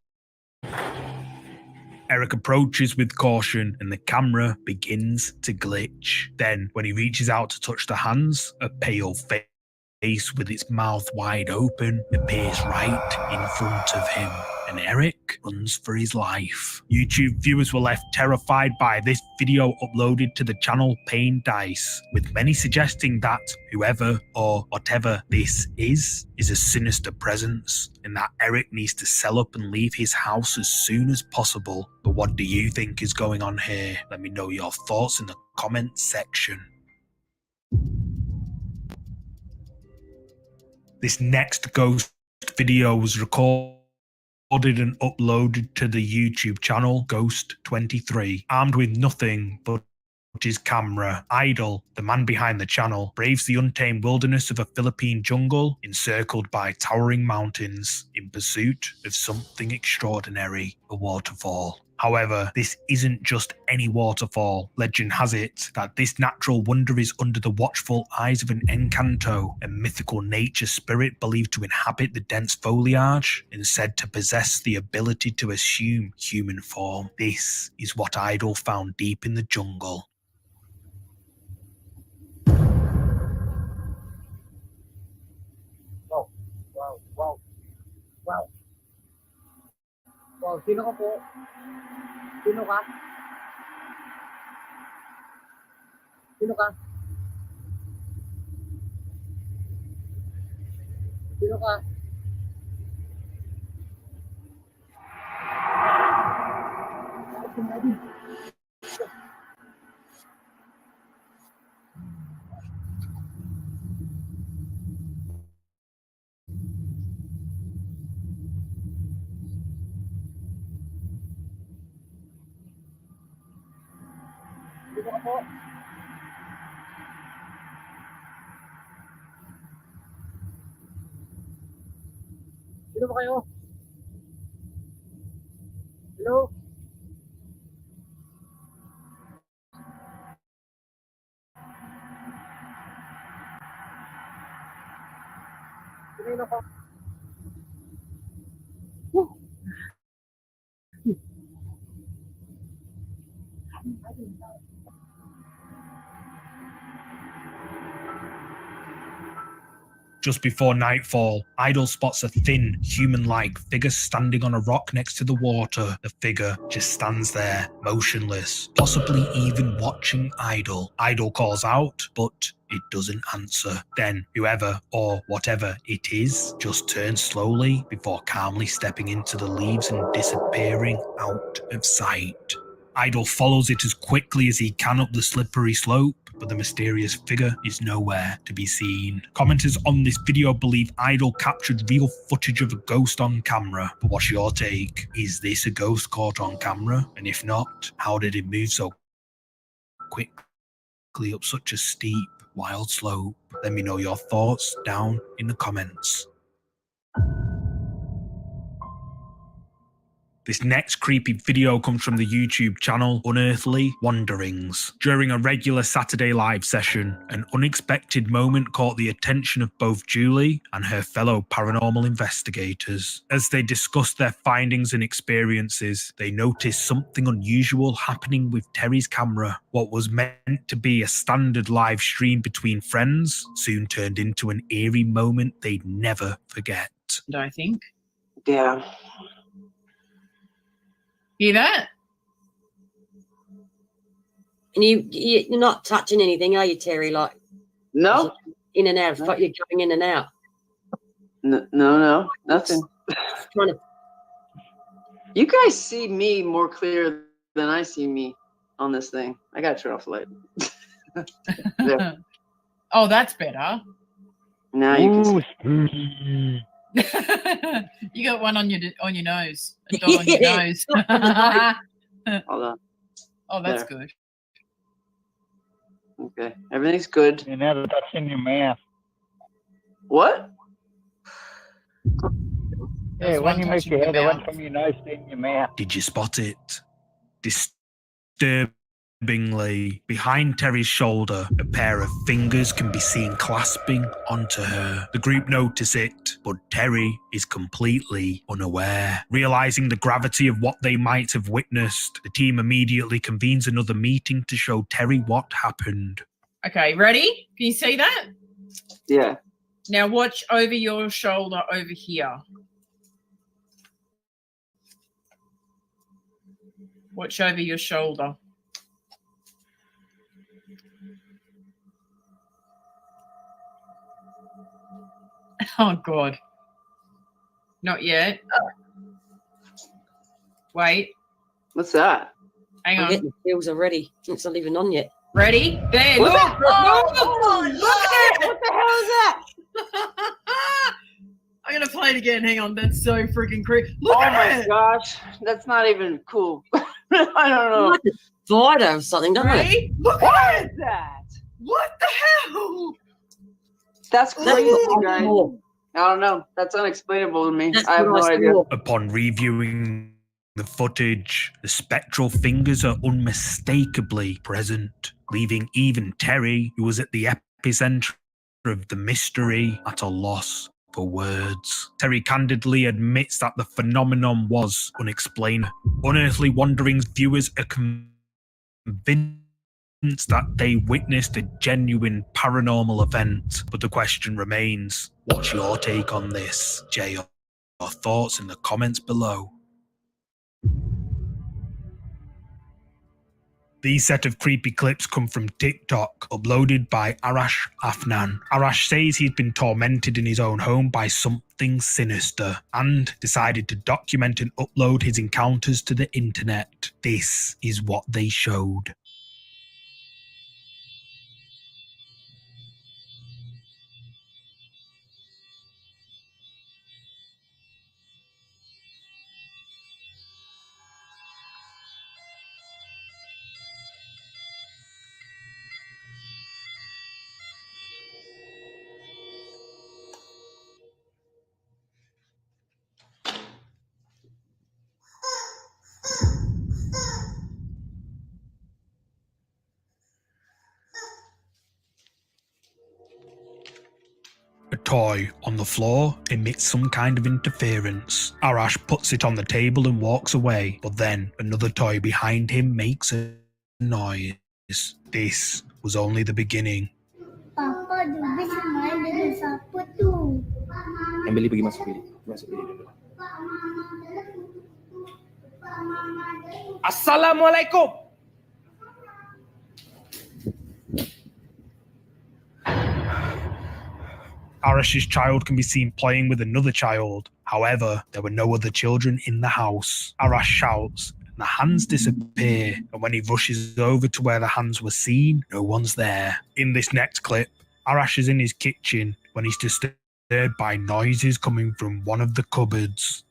Eric approaches with caution and the camera begins to glitch. Then, when he reaches out to touch the hands, a pale face with its mouth wide open appears right in front of him, and Eric runs for his life. YouTube viewers were left terrified by this video uploaded to the channel Pain Dice, with many suggesting that whoever or whatever this is a sinister presence, and that Eric needs to sell up and leave his house as soon as possible. But what do you think is going on here? Let me know your thoughts in the comments section. This next ghost video was recorded and uploaded to the YouTube channel Ghost23. Armed with nothing but his camera, Idol, the man behind the channel, braves the untamed wilderness of a Philippine jungle encircled by towering mountains in pursuit of something extraordinary, a waterfall. However, this isn't just any waterfall. Legend has it that this natural wonder is under the watchful eyes of an Encanto, a mythical nature spirit believed to inhabit the dense foliage and said to possess the ability to assume human form. This is what Idol found deep in the jungle. Wow, sino ka po? Sino ka? Sino ka? Sino ka? Sino ka po? Sino ba kayo? Hello? Sino ka? Just before nightfall, Idol spots a thin, human-like figure standing on a rock next to the water. The figure just stands there, motionless, possibly even watching Idol. Idol calls out, but it doesn't answer. Then, whoever or whatever it is just turns slowly before calmly stepping into the leaves and disappearing out of sight. Idol follows it as quickly as he can up the slippery slope, but the mysterious figure is nowhere to be seen. Commenters on this video believe Idol captured real footage of a ghost on camera, but what's your take? Is this a ghost caught on camera? And if not, how did it move so quickly up such a steep, wild slope? Let me know your thoughts down in the comments. This next creepy video comes from the YouTube channel Unearthly Wanderings. During a regular Saturday live session, an unexpected moment caught the attention of both Julie and her fellow paranormal investigators. As they discussed their findings and experiences, they noticed something unusual happening with Terry's camera. What was meant to be a standard live stream between friends soon turned into an eerie moment they'd never forget. I think. Yeah. Hear that? And you're not touching anything, are you, Terry? Like, no, in and out. You're going in and out. No, nothing. You guys see me more clear than I see me on this thing. I gotta turn off the light. There. Oh, that's better. Now you can see. You got one on your nose. A dot on your nose. Hold on. Oh, that's There. good. Okay, everything's good. And now that's in your mouth. What? Yeah, when you make touching your your head, it went mouth. from your nose to in your mouth. Did you spot it? Disturbingly, behind Terry's shoulder, a pair of fingers can be seen clasping onto her. The group notice it, but Terry is completely unaware. Realizing the gravity of what they might have witnessed, the team immediately convenes another meeting to show Terry what happened. Okay, ready? Can you see that? Yeah. Now watch over your shoulder over here. Watch over your shoulder. Oh, God. Not yet. Wait. What's that? Hang I'm on. getting the feels already. It's not even on yet. Ready? There. What Look. the- Oh, look look. What the hell is that? I'm going to play it again. Hang on. That's so freaking creepy. Look Oh at my it. gosh, that's not even cool. I don't know. Like a spider or something, doesn't it? Ready? Look What at it. is that? What the hell? That's That's crazy, what I guys. saw. I don't know. That's unexplainable to me. That's I have what no I idea. saw. Upon reviewing the footage, the spectral fingers are unmistakably present, leaving even Terry, who was at the epicenter of the mystery, at a loss for words. Terry candidly admits that the phenomenon was unexplained. Unearthly Wanderings viewers are convinced that they witnessed a genuine paranormal event, but the question remains, what's your take on this? Jay, your thoughts in the comments below. These set of creepy clips come from TikTok, uploaded by Arash Afnan. Arash says he's been tormented in his own home by something sinister, and decided to document and upload his encounters to the internet. This is what they showed. A toy on the floor emits some kind of interference. Arash puts it on the table and walks away, but then another toy behind him makes a noise. This was only the beginning. Papa juga main dengan siapa tu? Emily pergi masuk bilik dulu. Assalamualaikum. Arash's child can be seen playing with another child. However, there were no other children in the house. Arash shouts, and the hands disappear, and when he rushes over to where the hands were seen, no one's there. In this next clip, Arash is in his kitchen when he's disturbed by noises coming from one of the cupboards.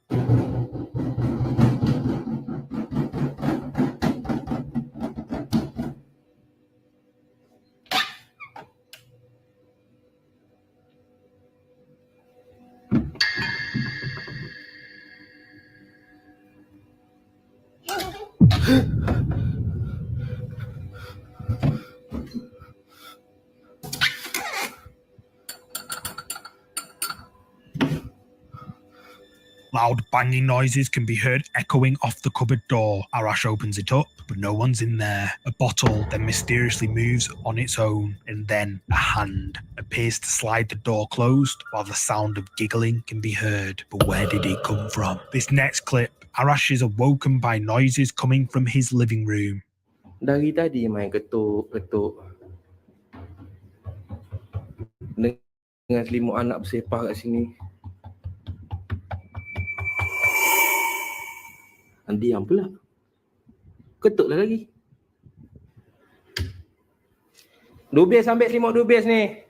Loud banging noises can be heard echoing off the cupboard door. Arash opens it up, but no one's in there. A bottle then mysteriously moves on its own, and then a hand appears to slide the door closed while the sound of giggling can be heard. But where did it come from? This next clip, Arash is awoken by noises coming from his living room. Dari tadi main ketuk-ketuk dengan selimut anak bersepah kat sini. Diam pula. Ketuklah lagi. Dubis ambil selimut dubis ni.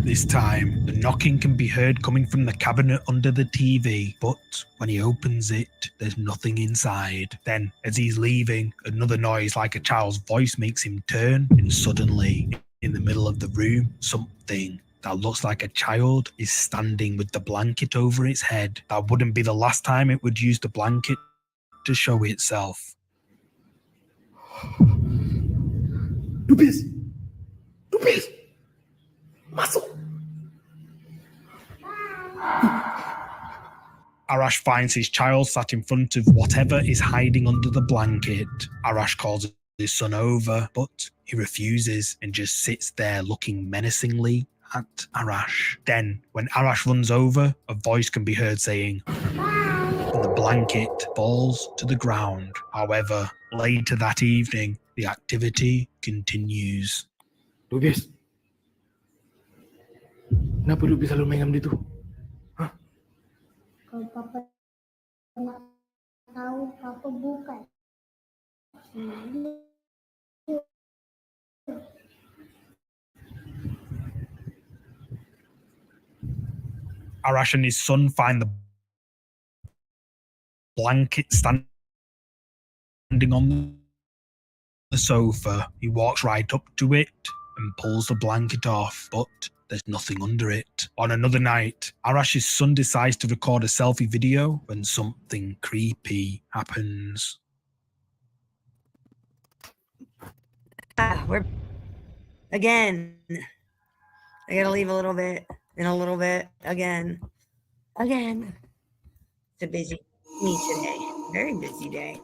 This time, the knocking can be heard coming from the cabinet under the TV, but when he opens it, there's nothing inside. Then, as he's leaving, another noise like a child's voice makes him turn, and suddenly, in the middle of the room, something that looks like a child is standing with the blanket over its head. That wouldn't be the last time it would use the blanket to show itself. Dubis! Dubis! Masuk! Arash finds his child sat in front of whatever is hiding under the blanket. Arash calls his son over, but he refuses and just sits there looking menacingly at Arash. Then, when Arash runs over, a voice can be heard saying, and the blanket falls to the ground. However, later that evening, the activity continues. Dubis! Kenapa Dubis selalu main dengan dia tu? Kalau Papa nak tahu, Papa bukan. Arash and his son find the blanket standing on the sofa. He walks right up to it and pulls the blanket off, but there's nothing under it. On another night, Arash's son decides to record a selfie video when something creepy happens. We're again. I gotta leave a little bit, in a little bit, again. It's a busy me today. Very busy day.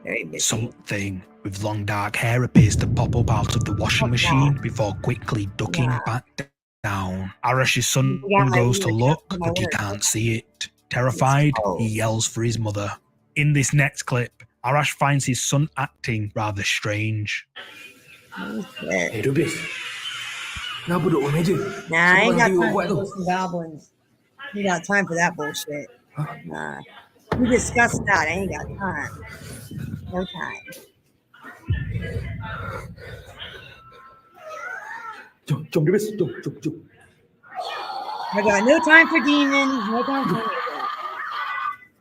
Very busy. Something with long dark hair appears to pop up out of the washing machine before quickly ducking back down. Arash's son goes to look, but he can't see it. Terrified, he yells for his mother. In this next clip, Arash finds his son acting rather strange. Hey, Dubis. Kenapa duduk meja? Nah, I ain't got time for some goblins. You got time for that bullshit. Nah. We discussed that. I ain't got time. No time. Jom, Dubis. Jom. I got no time for demons. No time for anything.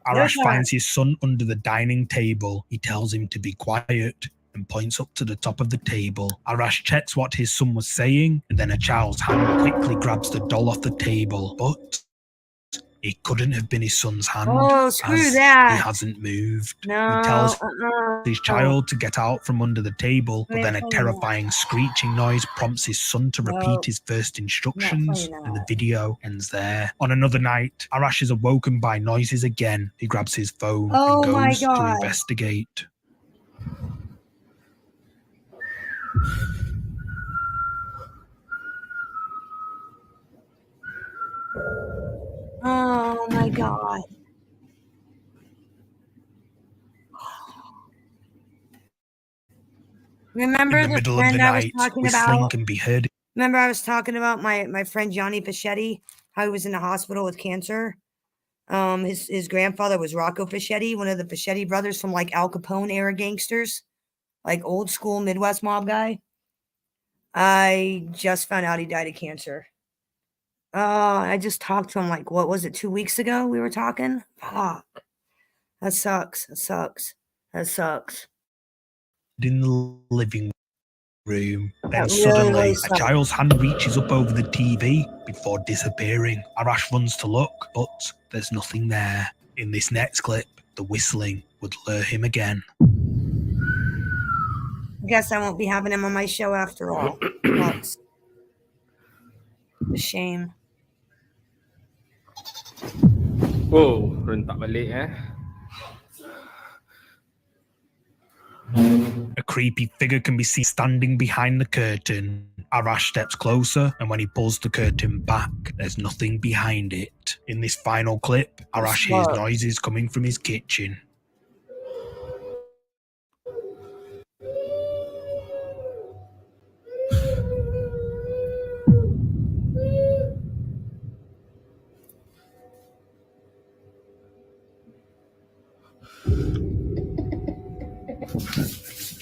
Arash finds his son under the dining table. He tells him to be quiet and points up to the top of the table. Arash checks what his son was saying, and then a child's hand quickly grabs the doll off the table. But it couldn't have been his son's hand. Oh, screw as that. He hasn't moved. No. He tells his child to get out from under the table, but then a terrifying screeching noise prompts his son to repeat his first instructions, and the video ends there. On another night, Arash is awoken by noises again. He grabs his phone and goes to investigate. Oh my God. Remember In the the middle of friend the I was night, talking whistling about? can be heard. Remember I was talking about my friend Johnny Fischetti, how he was in the hospital with cancer? His grandfather was Rocco Fischetti, one of the Fischetti brothers from like Al Capone era gangsters, like old school Midwest mob guy. I just found out he died of cancer. I just talked to him like, what was it, 2 weeks ago we were talking? Fuck. That sucks. In the living room. Then That really, suddenly, really a sucks. child's hand reaches up over the TV before disappearing. Arash runs to look, but there's nothing there. In this next clip, the whistling would lure him again. Guess I won't be having him on my show after all. Well, it's a shame. Oh, rentak balik A creepy figure can be seen standing behind the curtain. Arash steps closer, and when he pulls the curtain back, there's nothing behind it. In this final clip, Arash hears noises coming from his kitchen.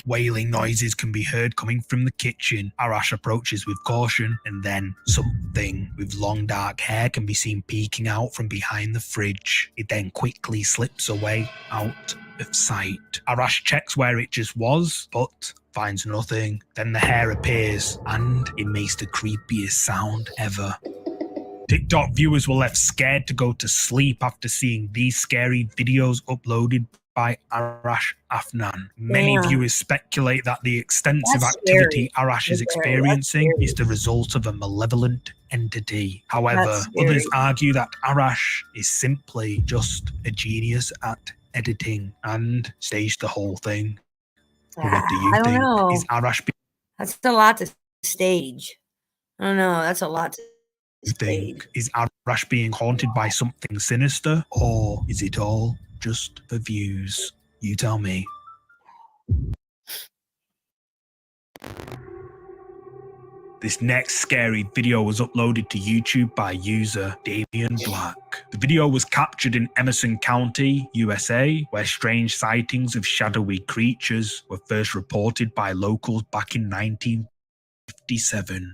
Wailing noises can be heard coming from the kitchen. Arash approaches with caution, and then something with long dark hair can be seen peeking out from behind the fridge. It then quickly slips away out of sight. Arash checks where it just was, but finds nothing. Then the hair appears, and it makes the creepiest sound ever. TikTok viewers were left scared to go to sleep after seeing these scary videos uploaded by Arash Afnan. Many viewers speculate that the extensive activity Arash is experiencing is the result of a malevolent entity. However, others argue that Arash is simply just a genius at editing and staged the whole thing. What do you think? Know. Is Arash That's a lot to stage. I don't know. That's a lot to stage. Is Arash being haunted by something sinister, or is it all just for views? You tell me. This next scary video was uploaded to YouTube by user Damian Black. The video was captured in Emerson County, USA, where strange sightings of shadowy creatures were first reported by locals back in 1957.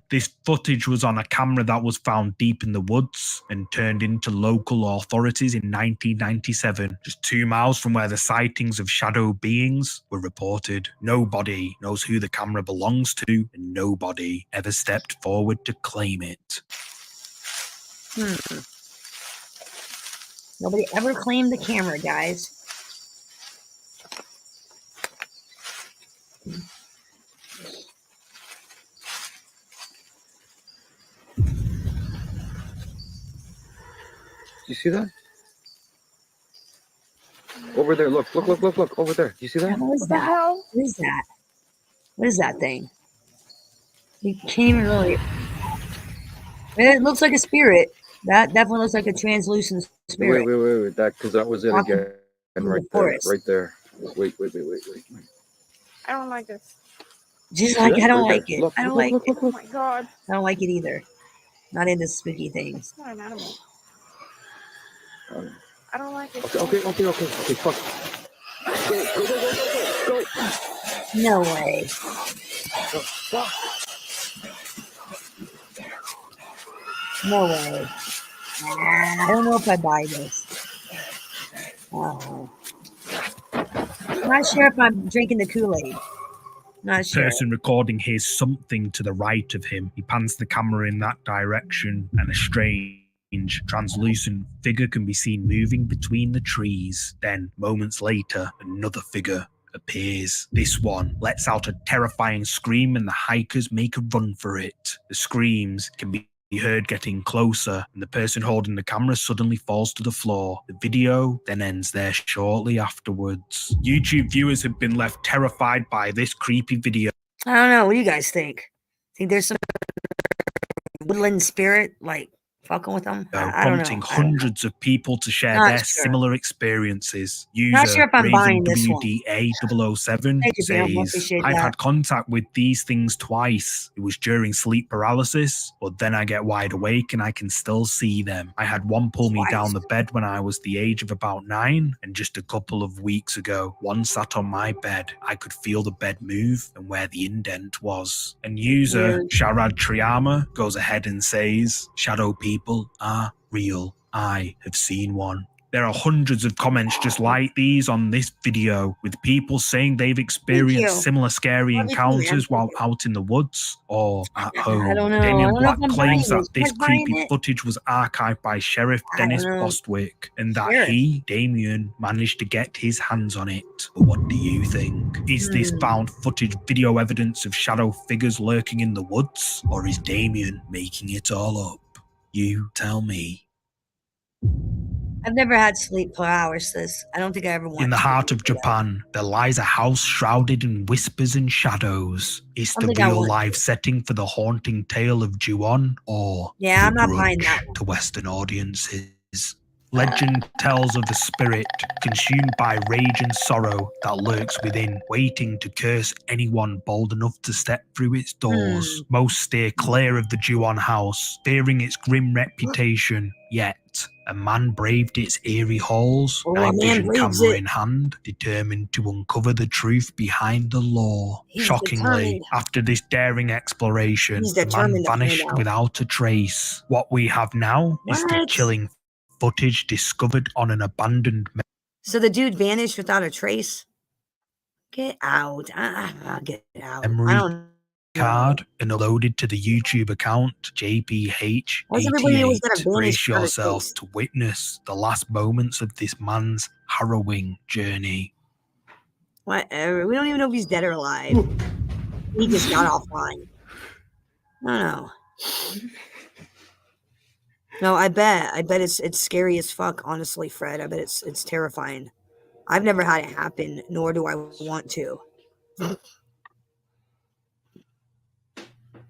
This footage was on a camera that was found deep in the woods and turned into local authorities in 1997, just 2 miles from where the sightings of shadow beings were reported. Nobody knows who the camera belongs to, and nobody ever stepped forward to claim it. Nobody ever claimed the camera, guys. You see that? Over there, look, over there. Do you see that? What is that? What is that? What is that thing? You can't even really. It looks like a spirit. That definitely looks like a translucent spirit. Wait. That was it again. Right there. Wait. I don't like this. Just like I don't like it. Look, I don't like it. Oh my god. I don't like it either. Not into spooky things. It's not an animal. I don't like it. Okay, fuck. Go. No way. No way. I don't know if I buy this. Oh. I'm not sure if I'm drinking the Kool-Aid. Not sure. Person recording hears something to the right of him. He pans the camera in that direction, and a strange translucent figure can be seen moving between the trees. Then, moments later, another figure appears. This one lets out a terrifying scream, and the hikers make a run for it. The screams can be heard getting closer, and the person holding the camera suddenly falls to the floor. The video then ends there shortly afterwards. YouTube viewers have been left terrified by this creepy video. I don't know. What do you guys think? Think there's some woodland spirit like fucking with them? I don't Prompting know. hundreds of people to share Not their sure. similar experiences. User Not sure if I'm buying this one. RavenWDA007 Thank you, Bill. I says, appreciate I've that. had contact with these things twice. It was during sleep paralysis, but then I get wide awake and I can still see them. I had one pull me down the bed when I was the age of about 9, and just a couple of weeks ago, one sat on my bed. I could feel the bed move and where the indent was. And user Weird. Sharad Triyama goes ahead and says, shadow people are real. I have seen one. There are hundreds of comments just like these on this video, with people saying they've experienced similar scary encounters while out in the woods or at home. I don't know. Damien I don't know Black if I'm claims buying that this. this creepy footage was archived by Sheriff I don't Dennis know. Bostwick and that Sheriff. he, Damien, managed to get his hands on it. But what do you think? Is this found footage video evidence of shadow figures lurking in the woods? Or is Damien making it all up? You tell me. I've never had sleep for hours, sis. I don't think I ever want to. In the heart of Japan, there lies a house shrouded in whispers and shadows. Is I the think I real want live setting for the haunting tale of Ju-on, or Yeah, I'm The not buying Grudge that one. to Western audiences? Legend tells of a spirit consumed by rage and sorrow that lurks within, waiting to curse anyone bold enough to step through its doors. Most steer clear of the Ju-on house, fearing its grim reputation. Yet, a man braved its eerie halls, Oh, night a man vision braves camera it. in hand, determined to uncover the truth behind the lore. He's Shockingly, determined. after this daring exploration, He's the man determined to find vanished out. without a trace. What we have now is the What? chilling footage discovered on an abandoned So the dude vanished without a trace? Get out. Get out. I memory don't know. card and uploaded to the YouTube account Why's everybody always gotta JPH88. vanish Brace without a yourself trace? to witness the last moments of this man's harrowing journey. Whatever. We don't even know if he's dead or alive. He just got offline. No. No, I bet it's scary as fuck, honestly, Fred. I bet it's terrifying. I've never had it happen, nor do I want to.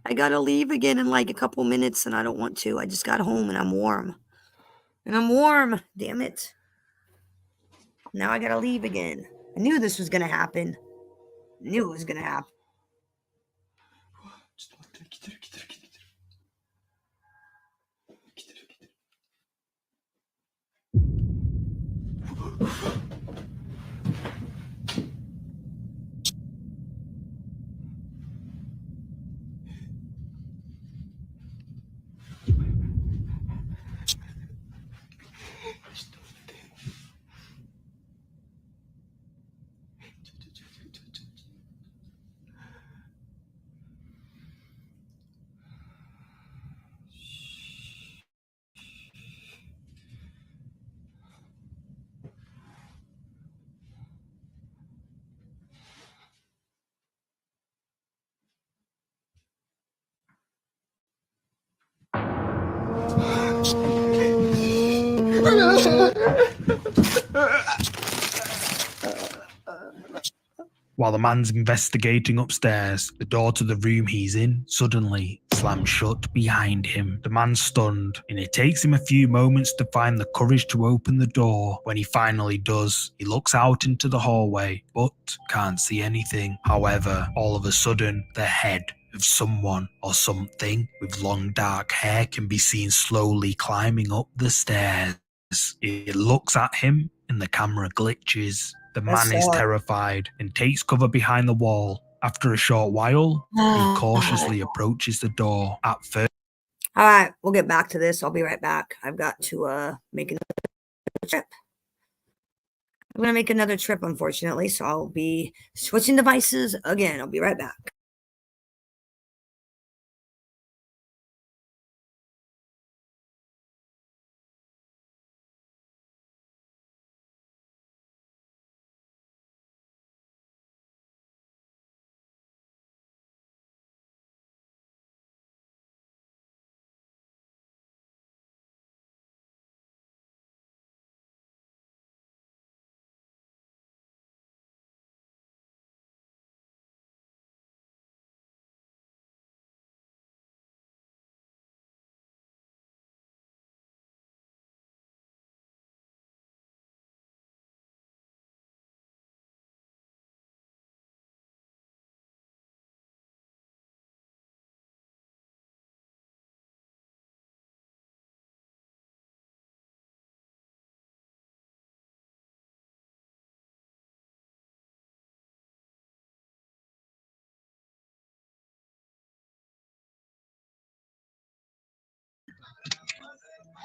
I gotta leave again in like a couple minutes and I don't want to. I just got home and I'm warm. Damn it. Now I gotta leave again. I knew this was gonna happen. While the man's investigating upstairs, the door to the room he's in suddenly slams shut behind him. The man's stunned, and it takes him a few moments to find the courage to open the door. When he finally does, he looks out into the hallway, but can't see anything. However, all of a sudden, the head of someone or something with long dark hair can be seen slowly climbing up the stairs. It looks at him, and the camera glitches. The man is terrified and takes cover behind the wall. After a short while, he cautiously approaches the door. At first, All right, we'll get back to this. I'll be right back. I've got to make another trip. I'm going to make another trip, unfortunately, so I'll be switching devices again. I'll be right back.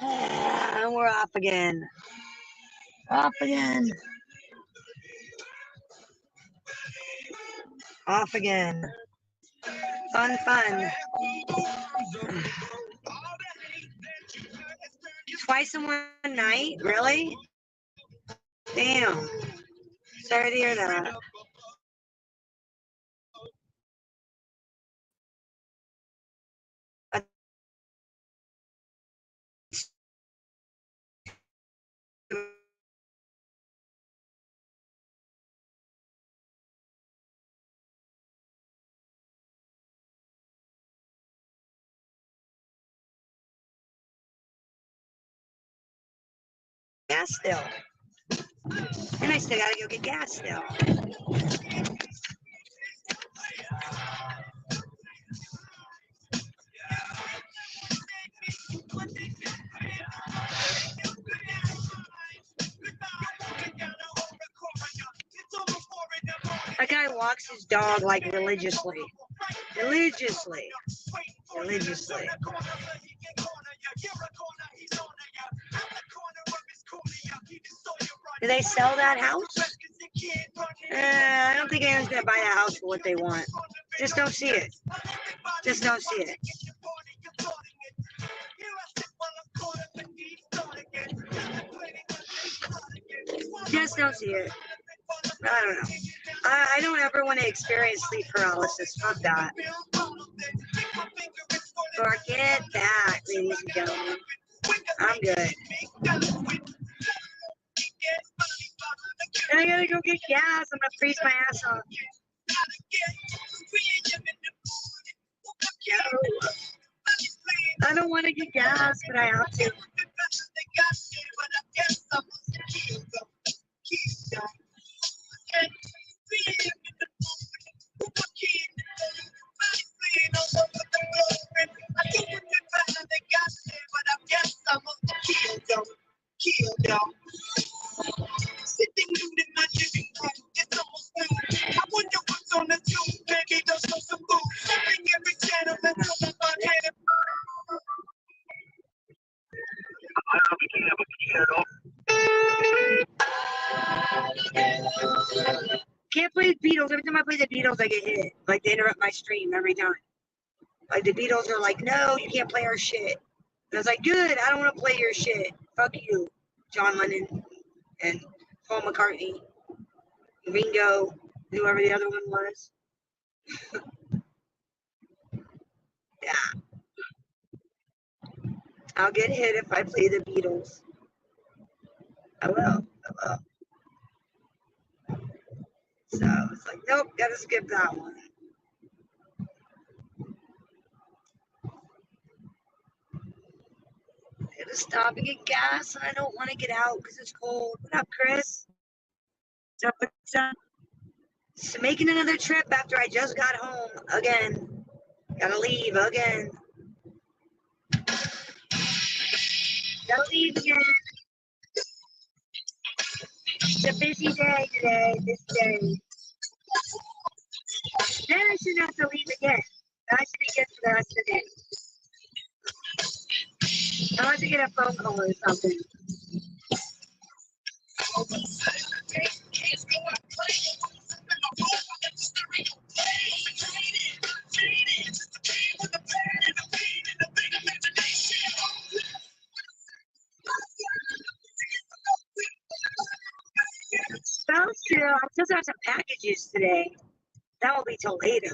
And we're off again. Off again. Off again. Fun, fun. Twice in one night? Really? Damn. Sorry to hear that. Gas still. And I still gotta go get gas still. That guy walks his dog like religiously. Religiously. Religiously. Do they sell that house? I don't think anyone's gonna buy that house for what they want. Just don't see it. Just don't see it. Just don't see it. I don't know. I don't ever want to experience sleep paralysis. Fuck that. Forget that, ladies and gentlemen. I'm good. And I gotta go get gas. I'm gonna freeze my ass off. I don't want to get gas, but I have to. Can't play the Beatles. Every time I play the Beatles, I get hit. Like, they interrupt my stream every time. Like, the Beatles are like, no, you can't play our shit. And I was like, good, I don't want to play your shit. Fuck you, John Lennon and Paul McCartney, Ringo, whoever the other one was. Yeah. I'll get hit if I play the Beatles. I will. I will. So it's like, nope, gotta skip that one. I gotta stop and get gas, and I don't want to get out because it's cold. What up, Chris? What's up? So making another trip after I just got home again. Gotta leave again. Gotta leave again. It's a busy day today, this day. Then I shouldn't have to leave again. I should be good for the rest of the day. I'll have to get a phone call or something. Well, true. I'm supposed to have some packages today. That will be till later.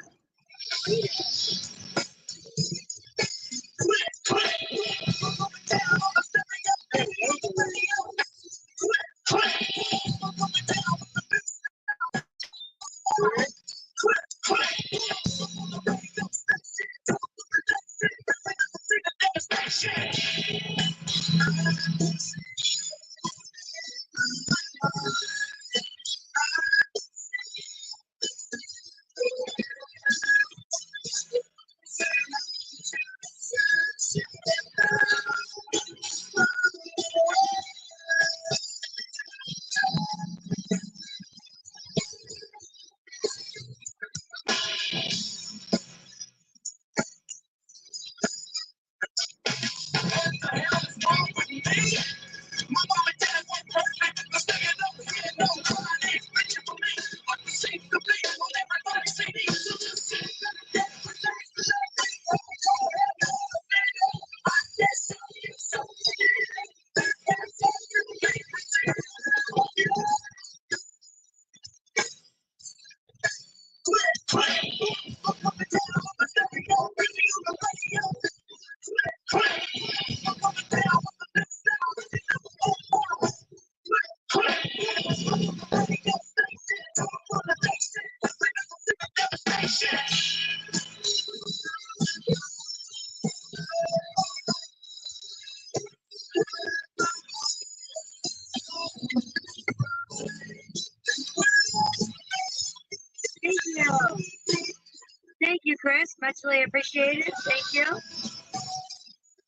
Chris. Muchly appreciated. Thank you.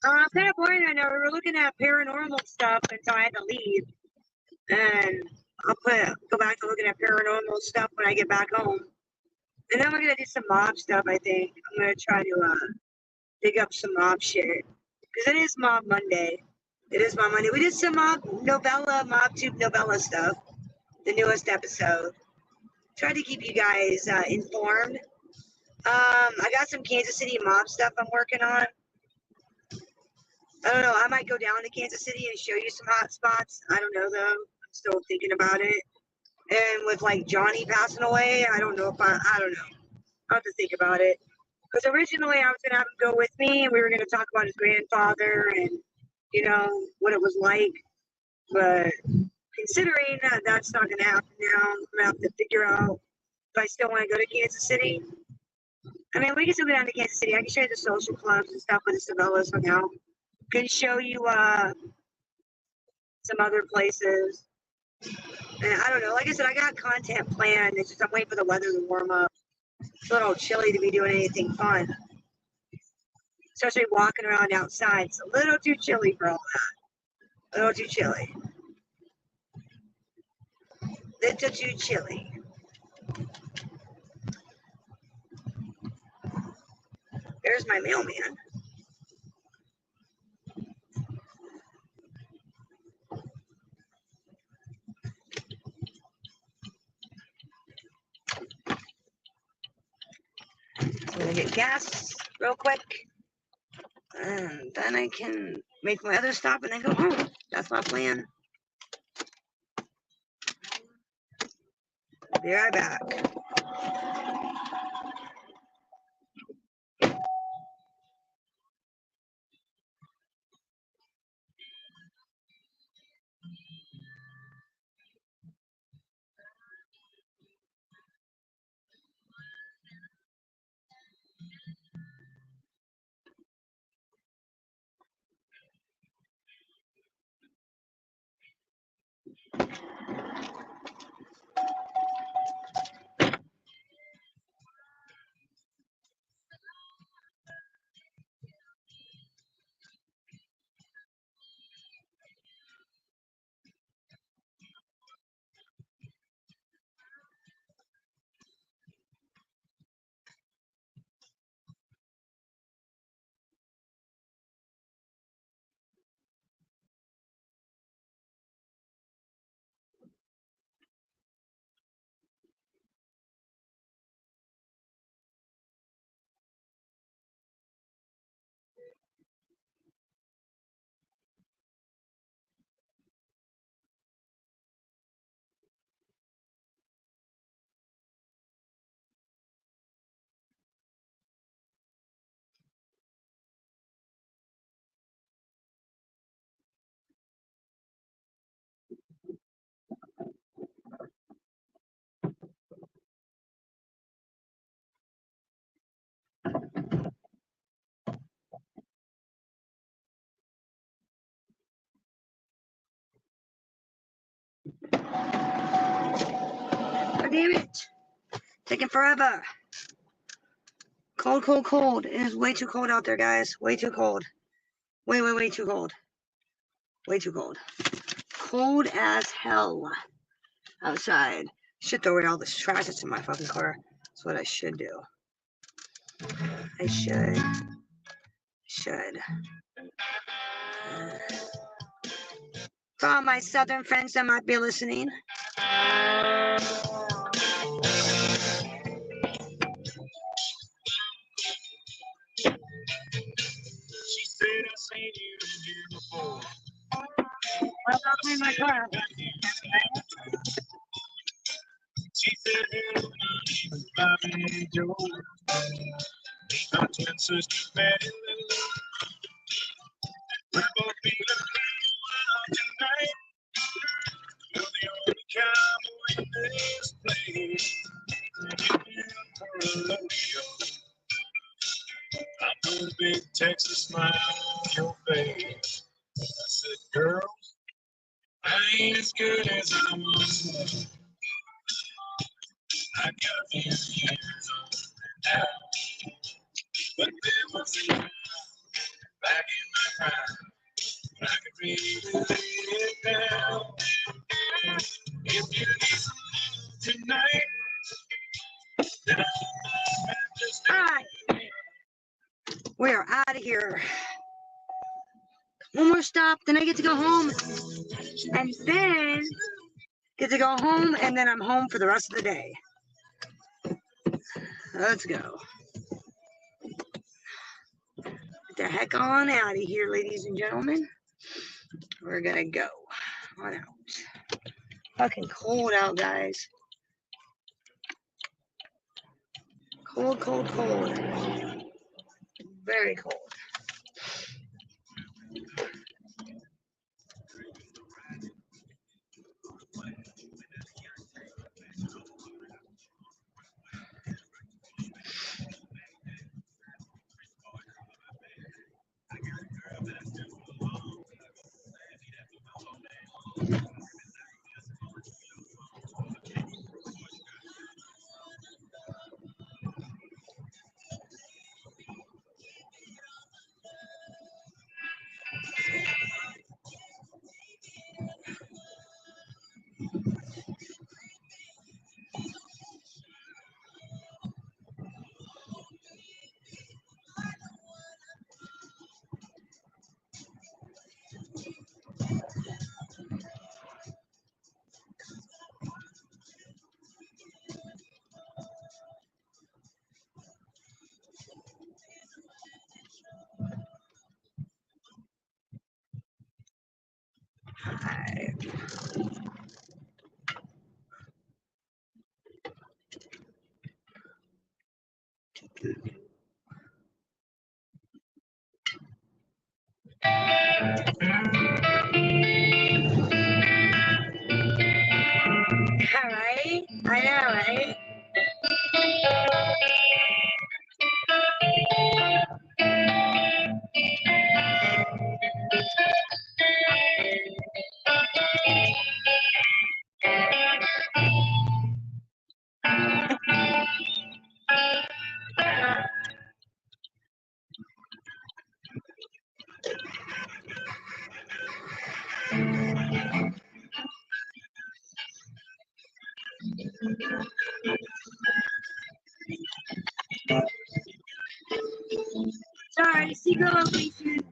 I'm kind of boring right now. We were looking at paranormal stuff until I had to leave. And I'll go back to looking at paranormal stuff when I get back home. And then we're going to do some mob stuff, I think. I'm going to try to dig up some mob shit. Because it is Mob Monday. It is Mob Monday. We did some MobTube novella stuff. The newest episode. Tried to keep you guys informed. I got some Kansas City mob stuff I'm working on. I don't know. I might go down to Kansas City and show you some hot spots. I don't know though. I'm still thinking about it. And with like Johnny passing away, I don't know if I don't know. I'll have to think about it. Because originally I was gonna have him go with me, and we were gonna talk about his grandfather and what it was like. But considering that's not gonna happen now, I'm gonna have to figure out if I still want to go to Kansas City. I mean, we can still go down to Kansas City. I can show you the social clubs and stuff with the Savellas hung out. Can show you some other places. And I don't know. Like I said, I got content planned. It's just I'm waiting for the weather to warm up. It's a little chilly to be doing anything fun. Especially walking around outside. It's a little too chilly for all that. A little too chilly. Little too chilly. There's my mailman. I'm gonna get gas real quick, and then I can make my other stop and then go home. That's my plan. Be right back. Oh, damn it. Taking forever. Cold, cold, cold. It is way too cold out there, guys. Way too cold. Way too cold. Way too cold. Cold as hell outside. Should throw away all this trash that's in my fucking car. That's what I should do. I should. For all my southern friends that might be listening. She said I seen you here before. I'll clean my car. She said, hey, Bobby Joe. My twin sister met in the we're gonna be wild tonight. You're the only cowboy in this place. For a rodeo. I put a big Texas smile on your face. I said, girls, I ain't as good as I was. I got a few years on now. But there was a time back in my prime, I could really lay it down. If you need some love tonight, then I'll just All right. We're out of here. One more stop, then I get to go home. And then get to go home, and then I'm home for the rest of the day. Let's go. Get the heck on out of here, ladies and gentlemen. We're gonna go on out. Fucking cold out, guys. Cold, cold, cold. Very cold. Alright, I know, right? Sorry, secret location.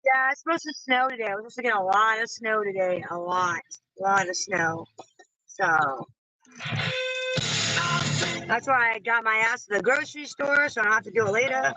Yeah, it's supposed to snow today. I was just looking at a lot of snow today. A lot of snow. So that's why I got my ass to the grocery store, so I don't have to do it later.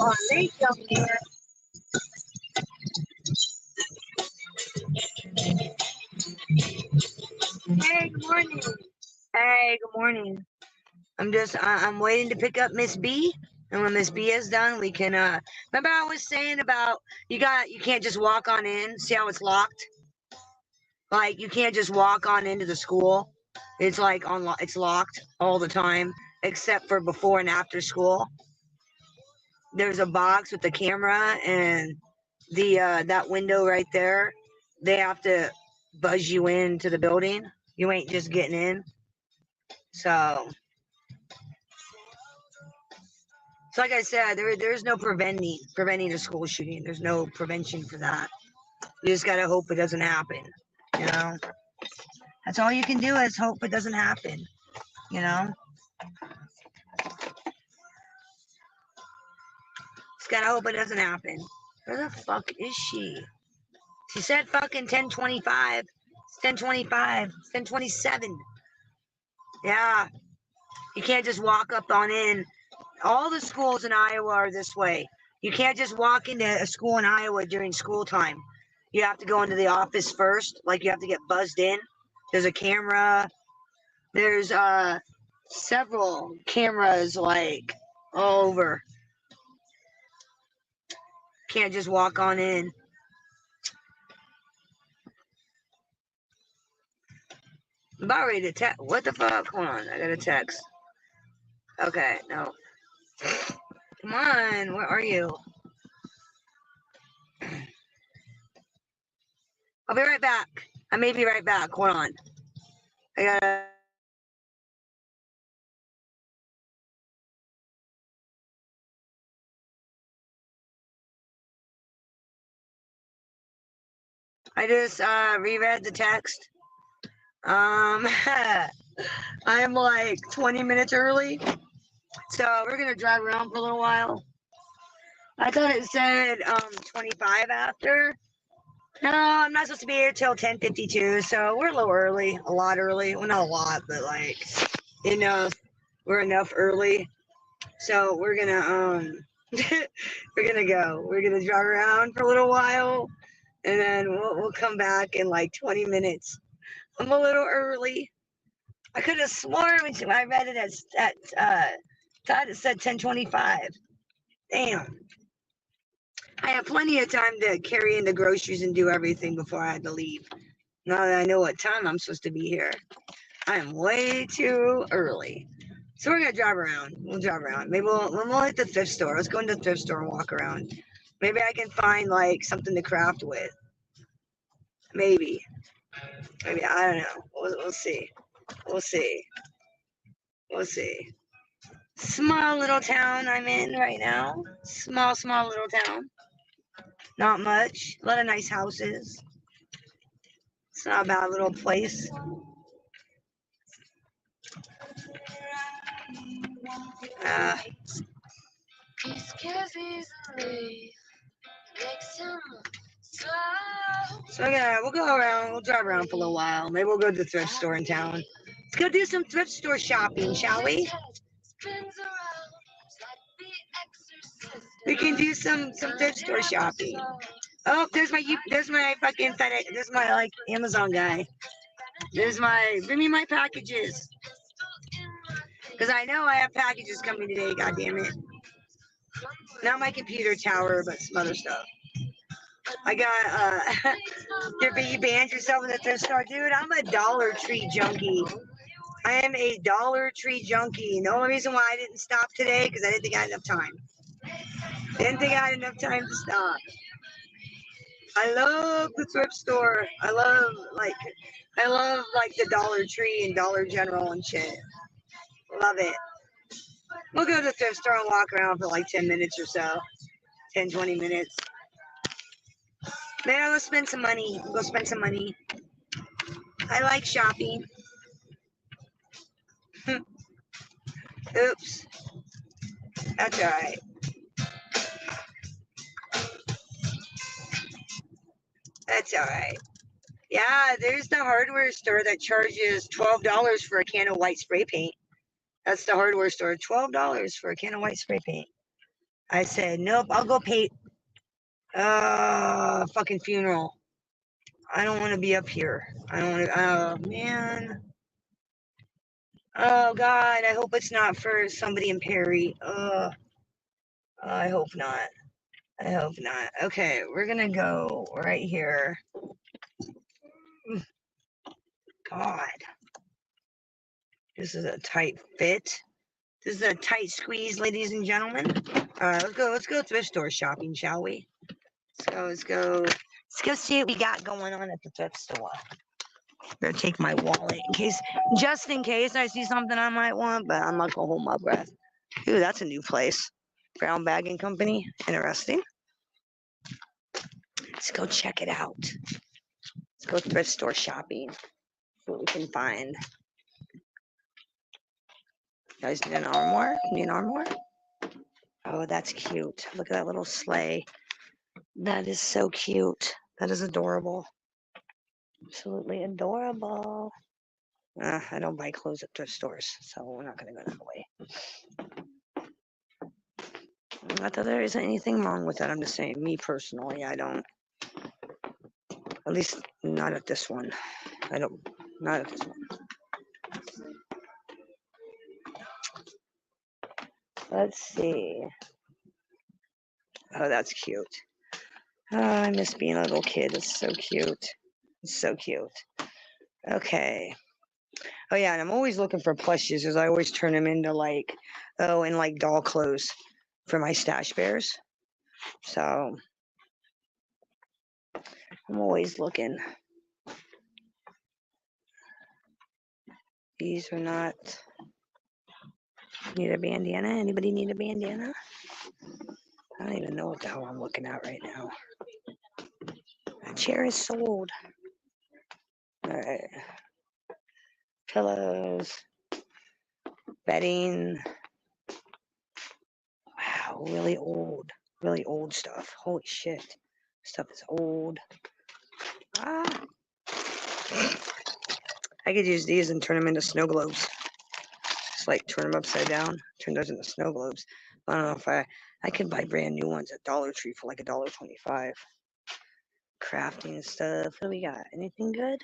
Oh, late up here. Hey, good morning. Hey, good morning. I'm waiting to pick up Miss B, and when Miss B is done, we can remember I was saying about you can't just walk on in. See how it's locked? Like you can't just walk on into the school. It's like it's locked all the time, except for before and after school. there's a box with the camera and the that window right there. They have to buzz you into the building. You ain't just getting in. So like I said, there's no preventing a school shooting. There's no prevention for that. You just gotta hope it doesn't happen. You know, that's all you can do is hope it doesn't happen. You know, just gotta hope it doesn't happen. Where the fuck is she? She said fucking 10:25. It's 10:25. It's 10:27. Yeah, you can't just walk up on in. All the schools in Iowa are this way. You can't just walk into a school in Iowa during school time. You have to go into the office first. Like, you have to get buzzed in. There's a camera. There's several cameras, like, all over. Can't just walk on in. I'm about ready to text. What the fuck? Hold on. I got a text. Okay, no. Come on. Where are you? I'll be right back. I may be right back. Hold on. I gotta. I just reread the text. I'm like 20 minutes early. So we're gonna drive around for a little while. I thought it said 25 after. No, I'm not supposed to be here till 10:52, so we're a little early, a lot early. Well, not a lot, but like enough. We're enough early. So we're gonna we're gonna go. We're gonna drive around for a little while, and then we'll come back in like 20 minutes. I'm a little early. I could have sworn when I read it at thought it said 10:25. Damn. I have plenty of time to carry in the groceries and do everything before I had to leave. Now that I know what time I'm supposed to be here, I am way too early. So we're gonna drive around. We'll drive around. Maybe we'll hit the thrift store. Let's go into the thrift store and walk around. Maybe I can find like something to craft with. Maybe I don't know. We'll see. We'll see. We'll see. Small little town I'm in right now. Small little town. Not much. A lot of nice houses. It's not a bad little place. So we'll go around. We'll drive around for a little while. Maybe we'll go to the thrift store in town. Let's go do some thrift store shopping, shall we? We can do some thrift store shopping. Oh, there's my fucking FedEx. There's my like Amazon guy. Bring me my packages. Because I know I have packages coming today. God damn it. Not my computer tower, but some other stuff. I got you banned yourself in the thrift store, dude. I'm a Dollar Tree junkie. I am a Dollar Tree junkie. And the only reason why I didn't stop today because I didn't think I had enough time. Didn't think I had enough time to stop. I love the thrift store. I love like the Dollar Tree and Dollar General and shit. Love it. We'll go to the thrift store and walk around for like 10 minutes or so. 10, 20 minutes. Maybe I'll go spend some money. Go spend some money. I like shopping. Oops. That's alright. That's alright. Yeah, there's the hardware store that charges $12 for a can of white spray paint. That's the hardware store. $12 for a can of white spray paint. I said, nope, I'll go pay fucking funeral. I don't want to be up here. I don't want to. Oh, man. Oh, God. I hope it's not for somebody in Perry. I hope not. I hope not. Okay, we're going to go right here. God. This is a tight fit. This is a tight squeeze, ladies and gentlemen. Let's go thrift store shopping, shall we? Let's go see what we got going on at the thrift store. Better take my wallet just in case I see something I might want, but I'm not gonna hold my breath. Ooh, that's a new place. Brown Bagging Company. Interesting. Let's go check it out. Let's go thrift store shopping. See what we can find. You guys need an armoire? Need an armoire? Oh, that's cute. Look at that little sleigh. That is so cute. That is adorable. Absolutely adorable. I don't buy clothes at thrift stores, so we're not going to go that way. Not that there isn't anything wrong with that. I'm just saying, me personally, I don't. At least not at this one. I don't. Not at this one. Let's see. Oh, that's cute. Oh, I miss being a little kid. It's so cute. It's so cute. Okay. Oh yeah, and I'm always looking for plushies because I always turn them into like doll clothes for my stash bears. So I'm always looking. These are not. Need a bandana? Anybody need a bandana? I don't even know what the hell I'm looking at right now. That chair is sold. All right. Pillows. Bedding. Wow, really old stuff. Holy shit. Stuff is old. Ah. I could use these and turn them into snow globes. Just like turn them upside down, turn those into snow globes. I don't know if I could buy brand new ones at Dollar Tree for like $1.25. Crafting stuff. What do we got? Anything good?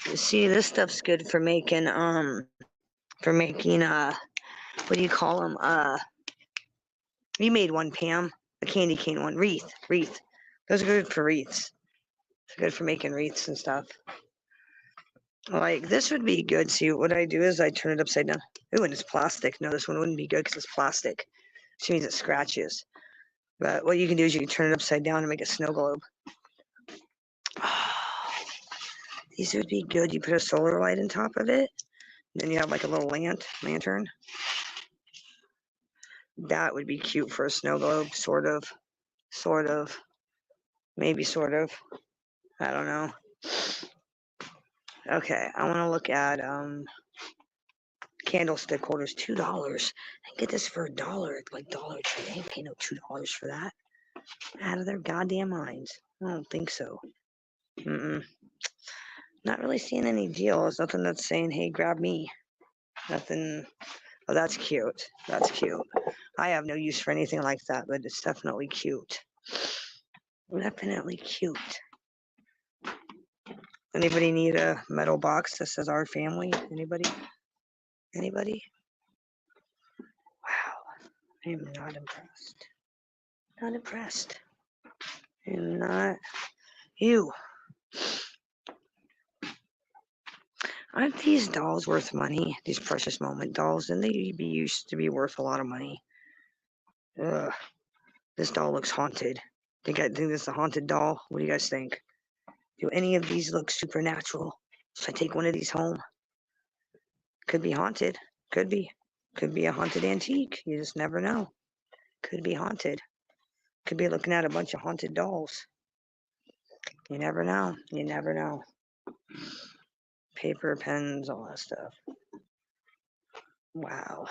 You see, this stuff's good for making what do you call them? You made one, Pam. The candy cane one. Wreath. Those are good for wreaths. It's good for making wreaths and stuff. Like, this would be good. See, what I do is I turn it upside down. Ooh, and it's plastic. No, this one wouldn't be good because it's plastic. Which means it scratches. But what you can do is you can turn it upside down and make a snow globe. These would be good. You put a solar light on top of it. Then you have like a little lantern. That would be cute for a snow globe, sort of. Maybe sort of. I don't know. Okay, I want to look at candlestick holders, $2. I get this for $1 at like Dollar Tree. They ain't paying no $2 for that. Out of their goddamn minds. I don't think so. Not really seeing any deals. Nothing that's saying, hey, grab me. Nothing. Oh, that's cute. That's cute. I have no use for anything like that, but it's definitely cute. Definitely cute. Anybody need a metal box that says our family? Anybody? Wow. I am not impressed. Not impressed. I am not. You. Aren't these dolls worth money? These precious moment dolls, and they used to be worth a lot of money. Ugh. This doll looks haunted. Think this is a haunted doll? What do you guys think? Do any of these look supernatural? Should I take one of these home? Could be haunted. Could be. Could be a haunted antique. You just never know. Could be haunted. Could be looking at a bunch of haunted dolls. You never know. You never know. Paper, pens, all that stuff. Wow.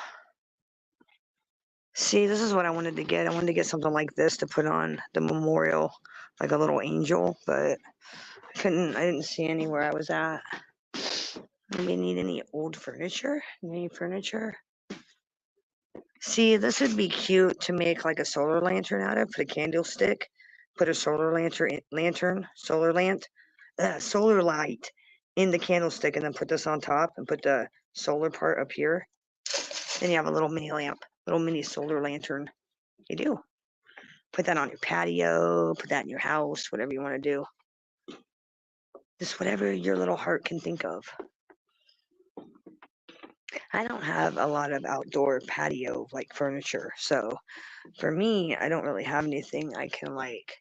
See, this is what I wanted to get. I wanted to get something like this to put on the memorial, like a little angel, but I didn't see anywhere I was at. Maybe need any old furniture? Any furniture? See, this would be cute to make like a solar lantern out of. Put a candlestick, put a solar solar light in the candlestick, and then put this on top and put the solar part up here. Then you have a little mini lamp, little mini solar lantern. You do. Put that on your patio, put that in your house, whatever you want to do. Just whatever your little heart can think of. I don't have a lot of outdoor patio like furniture, so for me, I don't really have anything I can like.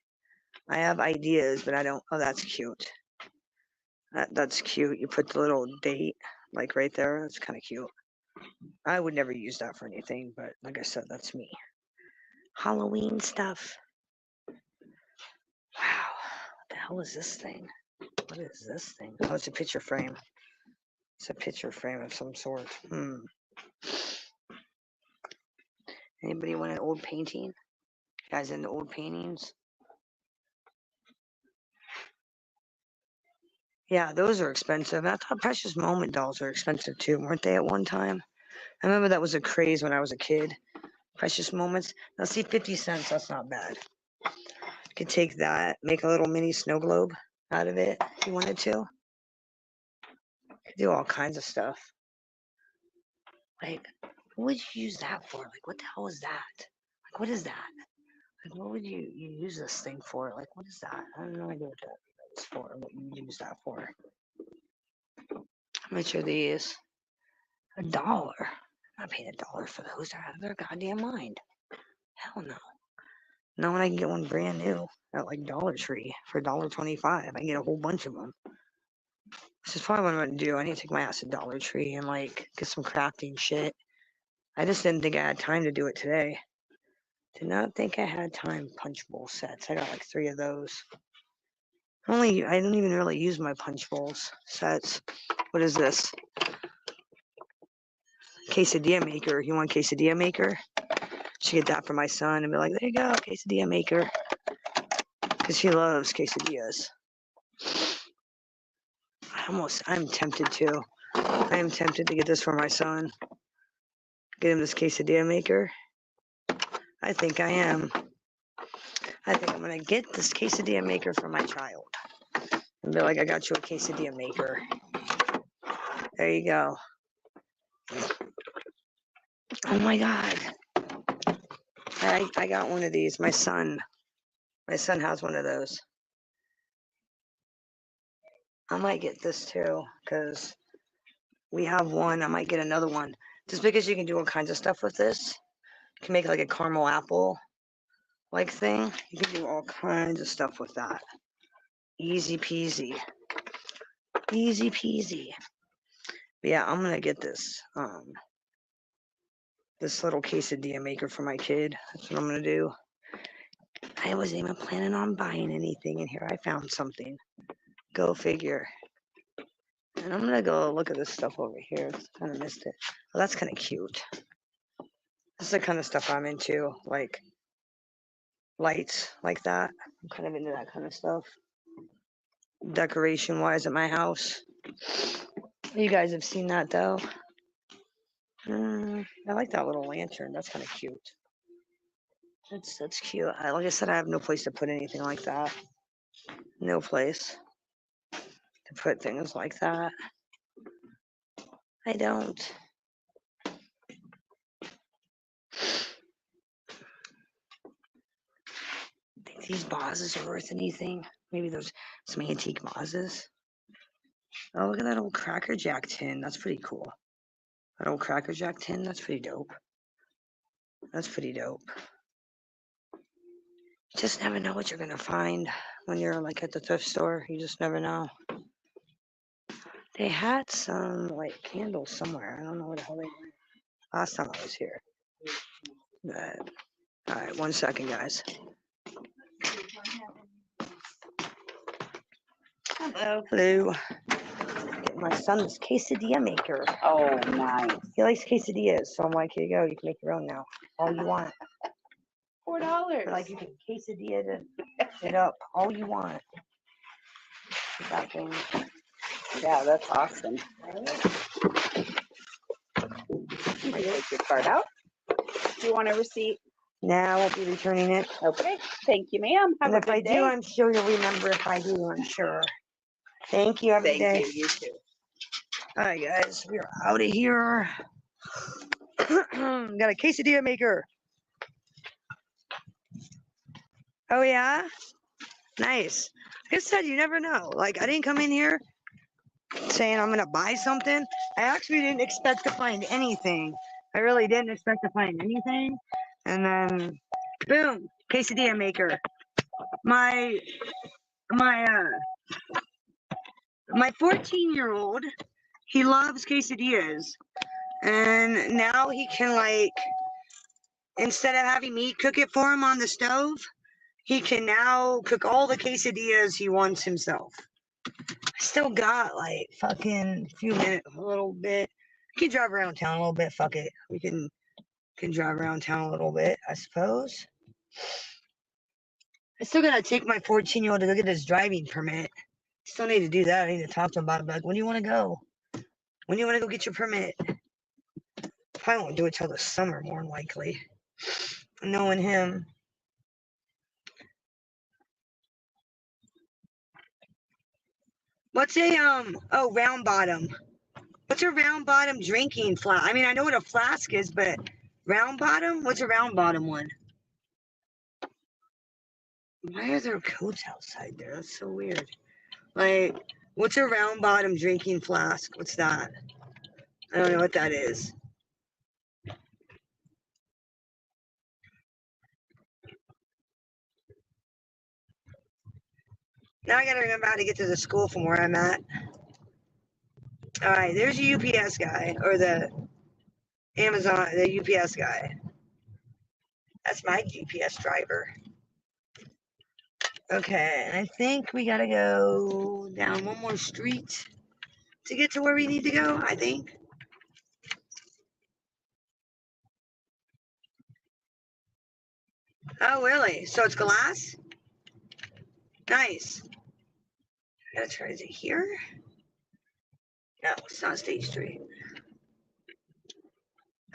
I have ideas, but I don't. Oh, that's cute. That's cute. You put the little date like right there. That's kind of cute. I would never use that for anything, but like I said, that's me. Halloween stuff. Wow. What the hell is this thing? What is this thing? Oh, it's a picture frame. It's a picture frame of some sort. Anybody want an old painting? You guys into old paintings? Yeah, those are expensive. I thought precious moment dolls were expensive too, weren't they at one time? I remember that was a craze when I was a kid. Precious moments. Now see, 50 cents, that's not bad. You could take that, make a little mini snow globe out of it if you wanted to. Could do all kinds of stuff. Like, what would you use that for? Like, what the hell is that? Like, what is that? Like, what would you use this thing for? Like, what is that? I have no idea what that is for, what you would use that for. How much are these? $1. I'm not paying $1 for those. They're out of their goddamn mind. Hell no. No, when I can get one brand new at like Dollar Tree for $1.25. I can get a whole bunch of them. This is probably what I'm going to do. I need to take my ass to Dollar Tree and like get some crafting shit. I just didn't think I had time to do it today. Did not think I had time. Punch bowl sets. I got like 3 of those. I don't even really use my punch bowls sets. What is this? Quesadilla maker. You want quesadilla maker? Should get that for my son and be like, there you go, quesadilla maker. Because he loves quesadillas. I'm tempted to. I am tempted to get this for my son. Get him this quesadilla maker. I think I am. I think I'm going to get this quesadilla maker for my child. And be like, I got you a quesadilla maker. There you go. Oh my God. I got one of these. My son has one of those. I might get this too, because we have one. I might get another one. Just because you can do all kinds of stuff with this. You can make like a caramel apple like thing. You can do all kinds of stuff with that. Easy peasy. Easy peasy. But yeah, I'm gonna get this this little quesadilla maker for my kid. That's what I'm gonna do. I wasn't even planning on buying anything, and here I found something. Go figure. And I'm gonna go look at this stuff over here. I kind of missed it. Well, that's kind of cute. This is the kind of stuff I'm into, like lights like that. I'm kind of into that kind of stuff. Decoration wise at my house. You guys have seen that though. I like that little lantern. That's kind of cute. That's cute. Like I said, I have no place to put anything like that. No place to put things like that. I don't. Think these vases are worth anything. Maybe there's some antique vases. Oh, look at that old Cracker Jack tin. That's pretty cool. That old Cracker Jack tin. That's pretty dope. That's pretty dope. You just never know what you're gonna find when you're like at the thrift store. You just never know. They had some like candles somewhere. I don't know where the hell they went. Last time I was here. But, all right, 1 second, guys. Hello. Hello. Get my son's quesadilla maker. Oh, nice. He likes quesadillas, so I'm like, here you go. You can make your own now. All you want. $4. Like you can quesadilla it up all you want. That thing. Yeah, that's awesome. You can take your card out. Do you want a receipt? No, I won't be returning it. Okay. Thank you, ma'am. Have And a if good I day. do, I'm sure you'll remember if I do, I'm sure. Thank you. Have a good day. Thank you. You too. All right, guys. We are out of here. Got a quesadilla maker. Oh, yeah? Nice. Like I said, you never know. Like, I didn't come in here saying I'm going to buy something. I actually didn't expect to find anything. I really didn't expect to find anything. And then, boom, quesadilla maker. My 14-year-old, he loves quesadillas. And now he can, like, instead of having me cook it for him on the stove, he can now cook all the quesadillas he wants himself. I still got, like, fucking few minutes, a little bit. We can drive around town a little bit. Fuck it. We can drive around town a little bit, I suppose. I still gotta take my 14-year-old to go get his driving permit. Still need to do that. I need to talk to him about it. Like, when do you want to go? When do you want to go get your permit? Probably won't do it till the summer, more than likely. Knowing him. What's a round bottom? What's a round bottom drinking flask? I mean, I know what a flask is, but round bottom? What's a round bottom one? Why are there coats outside there? That's so weird. Like, what's a round bottom drinking flask? What's that? I don't know what that is. Now I gotta remember how to get to the school from where I'm at. All right, there's a UPS guy, or the Amazon, the UPS guy. That's my GPS driver. Okay, and I think we gotta go down one more street to get to where we need to go, I think. Oh, really? So it's glass? Nice. I gotta try, is it here? No, it's not State Street.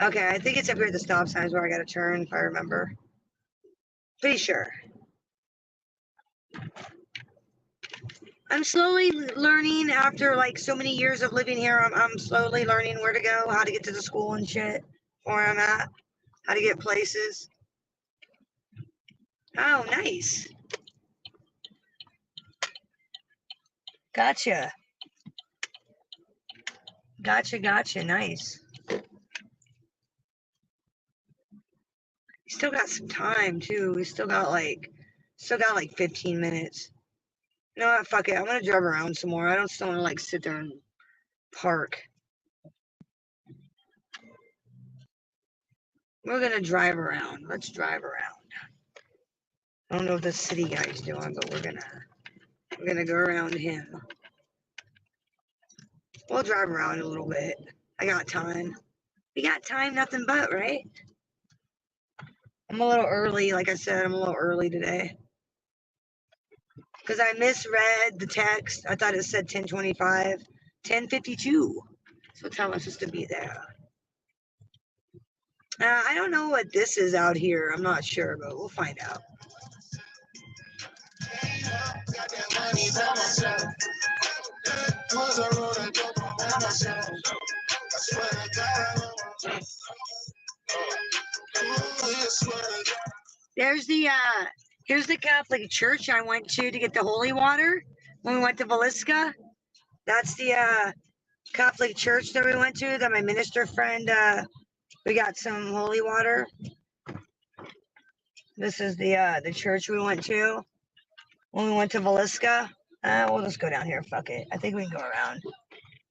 Okay, I think it's up here at the stop signs where I gotta turn, if I remember. Pretty sure. I'm slowly learning after like so many years of living here. I'm slowly learning where to go, how to get to the school and shit, where I'm at, how to get places. Oh, nice. Gotcha. Gotcha. Nice. We still got some time too. We still got like 15 minutes. You know what? Fuck it. I'm gonna drive around some more. I don't still want to like sit there and park. We're gonna drive around. Let's drive around. I don't know what the city guy's doing, but we're gonna go around him. We'll drive around a little bit. I got time. We got time, nothing but, right? I'm a little early. Like I said, I'm a little early today. Because I misread the text. I thought it said 10:25. 10:52. So tell us just to be there. I don't know what this is out here. I'm not sure, but we'll find out. Here's the Catholic church I went to get the holy water when we went to Velisca. That's the Catholic church that we went to, that my minister friend, we got some holy water. This is the church we went to when we went to Velisca. We'll just go down here. Fuck it. I think we can go around.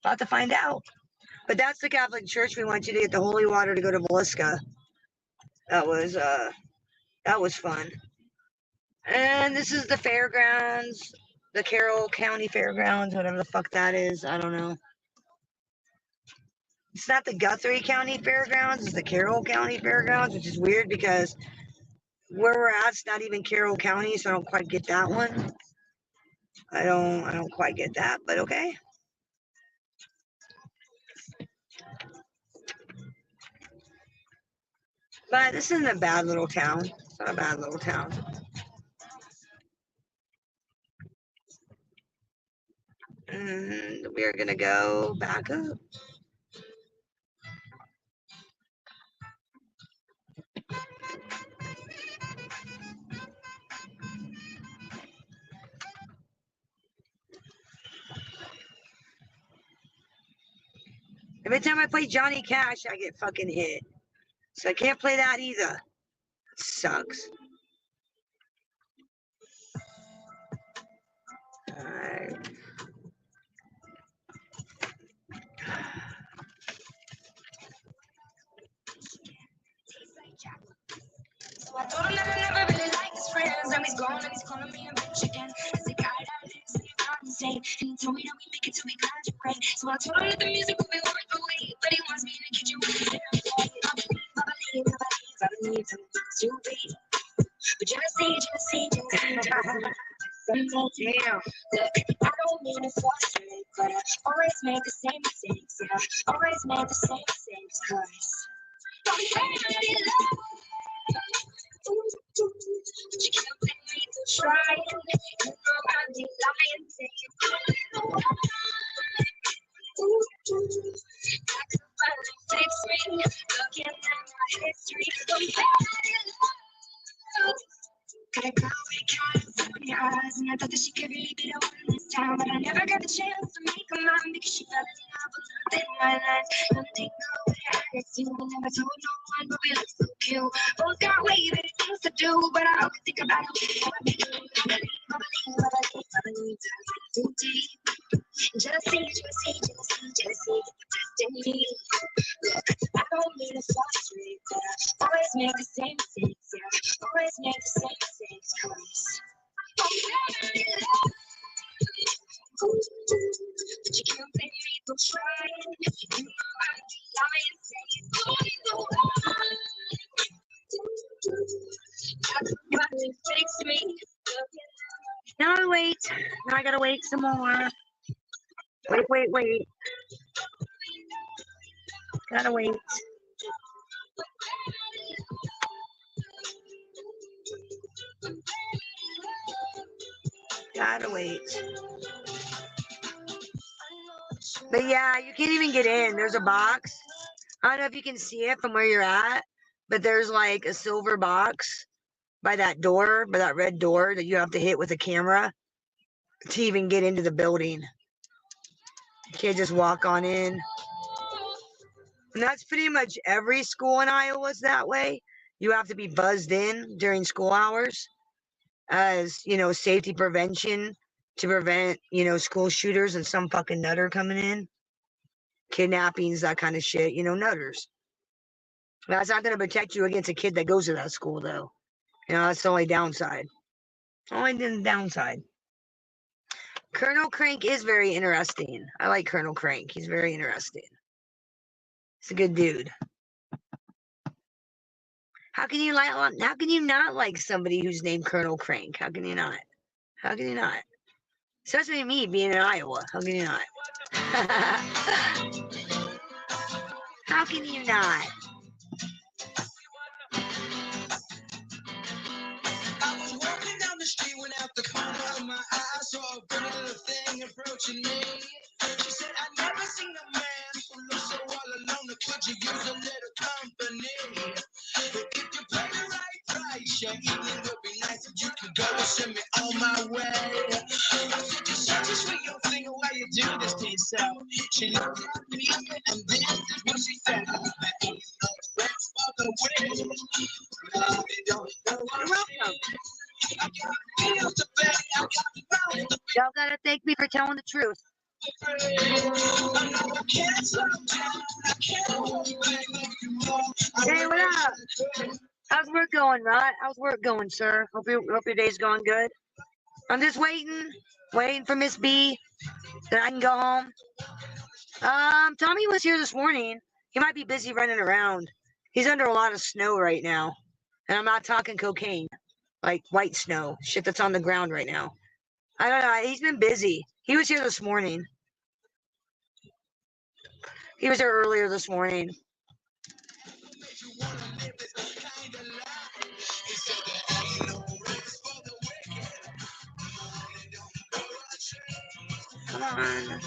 About to find out. But that's the Catholic church we went to get the holy water to go to Velisca. That was fun. And this is the fairgrounds, the Carroll County Fairgrounds, whatever the fuck that is. I don't know. It's not the Guthrie County Fairgrounds, it's the Carroll County Fairgrounds, which is weird because where we're at, it's not even Carroll County, so I don't quite get that one. I don't quite get that, but okay. But this isn't a bad little town. It's not a bad little town. And we're gonna go back up. Every time I play Johnny Cash, I get fucking hit. So I can't play that either. It sucks. Alright. So I told him that I never really liked his friends. Now he's gone and he's calling me a bitch again. It's the guy that lives in the insane. And he told me that we make it till we graduate. So I told him that the music will be worth the wait. But he wants me in the kitchen with him. I believe to be. But jealousy. Damn. Look, I don't mean to frustrate, but I always make the same mistakes. Yeah, always make the same mistakes. Cause I'm very in love. But you can't blame me for trying. You know I'd be lying to you. I could finally fix me. Looking at my history, I'm very in love. Got a girl with California eyes, and I thought that she could really be the one this time, but I never got the chance to make her mine because she fell in love with nothing in my life. Don't think I would have attitude, I never told no one, but we look so cute. Both got way better things to do, but I don't think about it. I believe too deep. Jealousy, destiny. Look, I don't mean to frustrate, but I always make the same mistakes. Yeah, always make the same mistakes. Cause I'm very in love. But you can't blame me for trying. You know I'd be lying, saying, oh, you know I could finally fix me. Now I wait. Now I gotta wait some more. Wait. Gotta wait. Gotta wait. But yeah, you can't even get in. There's a box. I don't know if you can see it from where you're at, but there's like a silver box by that door, by that red door that you have to hit with a camera to even get into the building. You can't just walk on in. And that's pretty much every school in Iowa is that way. You have to be buzzed in during school hours as, safety prevention to prevent, school shooters and some fucking nutter coming in. Kidnappings, that kind of shit, nutters. That's not going to protect you against a kid that goes to that school, though. That's the only downside. Only downside. Colonel Crank is very interesting. I like Colonel Crank. He's very interesting. He's a good dude. How can you not like somebody who's named Colonel Crank? How can you not? Especially me being in Iowa. How can you not? How can you not? I was walking down the street when out the corner of my eye I saw a pretty little thing approaching me. She said, I never seen a man who looks so all alone. Could you use a little company? If you pay the right price, your evening will be nice. If you can go and send me on my way. I said, you search for your thing while you do this to yourself. She looked at me and this is what she said. Y'all gotta thank me for telling the truth. Hey, what up? How's work going, Rod? How's work going, sir? Hope your day's going good. I'm just waiting for Miss B, then I can go home. Tommy was here this morning. He might be busy running around. He's under a lot of snow right now. And I'm not talking cocaine. Like white snow. Shit that's on the ground right now. I don't know. He's been busy. He was here this morning. He was here earlier this morning. Come on.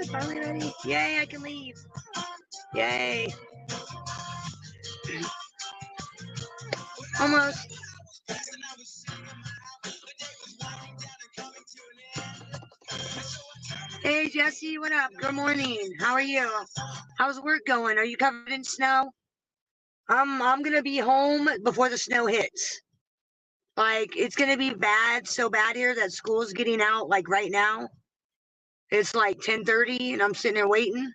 Finally ready. Yay, I can leave. Yay. Almost. Hey, Jesse, what up? Good morning. How are you? How's work going? Are you covered in snow? I'm gonna be home before the snow hits. Like, it's gonna be bad, so bad here that school's getting out, like, right now. It's like 10:30, and I'm sitting there waiting.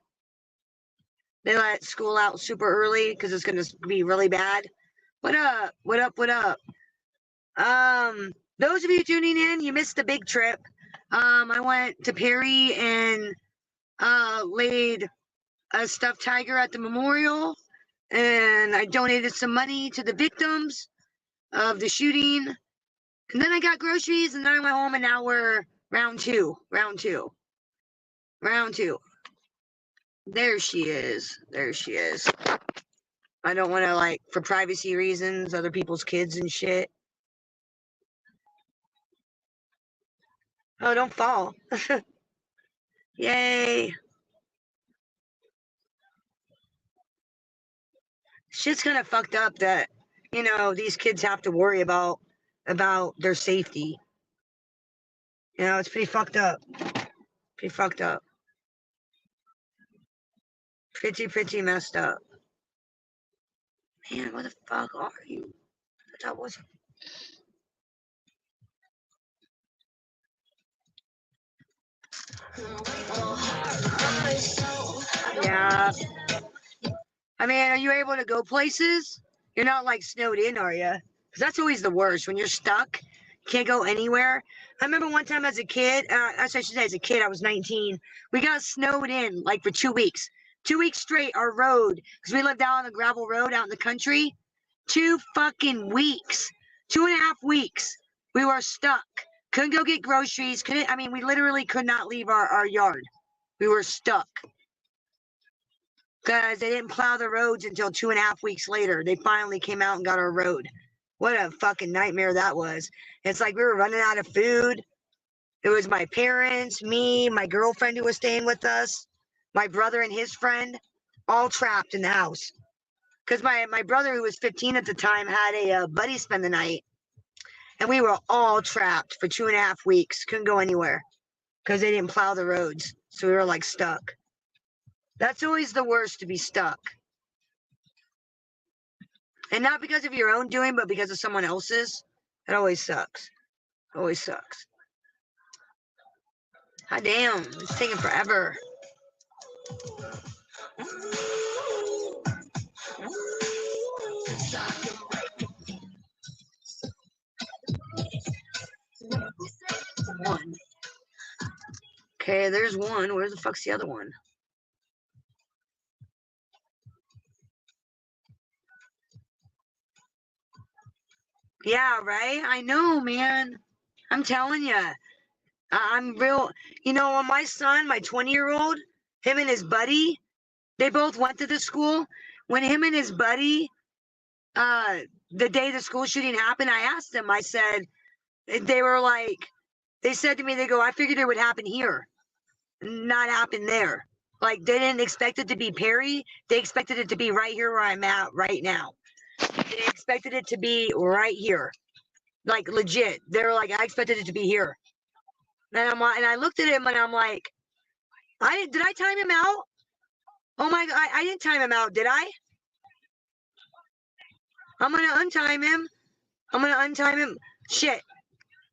They let school out super early because it's gonna be really bad. What up? What up? What up? Those of you tuning in, you missed the big trip. I went to Perry and laid a stuffed tiger at the memorial, and I donated some money to the victims of the shooting. And then I got groceries, and then I went home, and now we're round two. There she is. I don't want to, like, for privacy reasons, other people's kids and shit. Oh, don't fall. Yay. Shit's kind of fucked up that, you know, these kids have to worry about their safety. You know, it's pretty fucked up. Pretty messed up. Man, what the fuck are you? That wasn't. Yeah. I mean, are you able to go places? You're not like snowed in, are you? Because that's always the worst when you're stuck. Can't go anywhere. I remember one time as a kid, I should say as a kid, I was 19. We got snowed in like for 2 weeks. 2 weeks straight, our road, because we lived out on the gravel road out in the country. 2 fucking weeks. 2.5 weeks. We were stuck. Couldn't go get groceries. We literally could not leave our yard. We were stuck. Because they didn't plow the roads until 2.5 weeks later. They finally came out and got our road. What a fucking nightmare that was. It's like we were running out of food. It was my parents, me, my girlfriend who was staying with us, my brother and his friend, all trapped in the house. Because my brother, who was 15 at the time, had a buddy spend the night. And we were all trapped for 2.5 weeks. Couldn't go anywhere. Because they didn't plow the roads. So we were like stuck. That's always the worst, to be stuck. And not because of your own doing, but because of someone else's. It always sucks. Always sucks. God damn, it's taking forever. One. Okay, there's one. Where the fuck's the other one? Yeah, right? I know, man. I'm telling you. I'm real. You know, when my son, my 20-year-old, him and his buddy, they both went to the school. When him and his buddy, the day the school shooting happened, I asked them, I said, they said to me, they go, I figured it would happen here, not happen there. Like, they didn't expect it to be Perry. They expected it to be right here where I'm at right now. They expected it to be right here. Like, legit. They were like, I expected it to be here. And I looked at him and I'm like, did I time him out? Oh my God, I didn't time him out, did I? I'm going to untime him. Shit.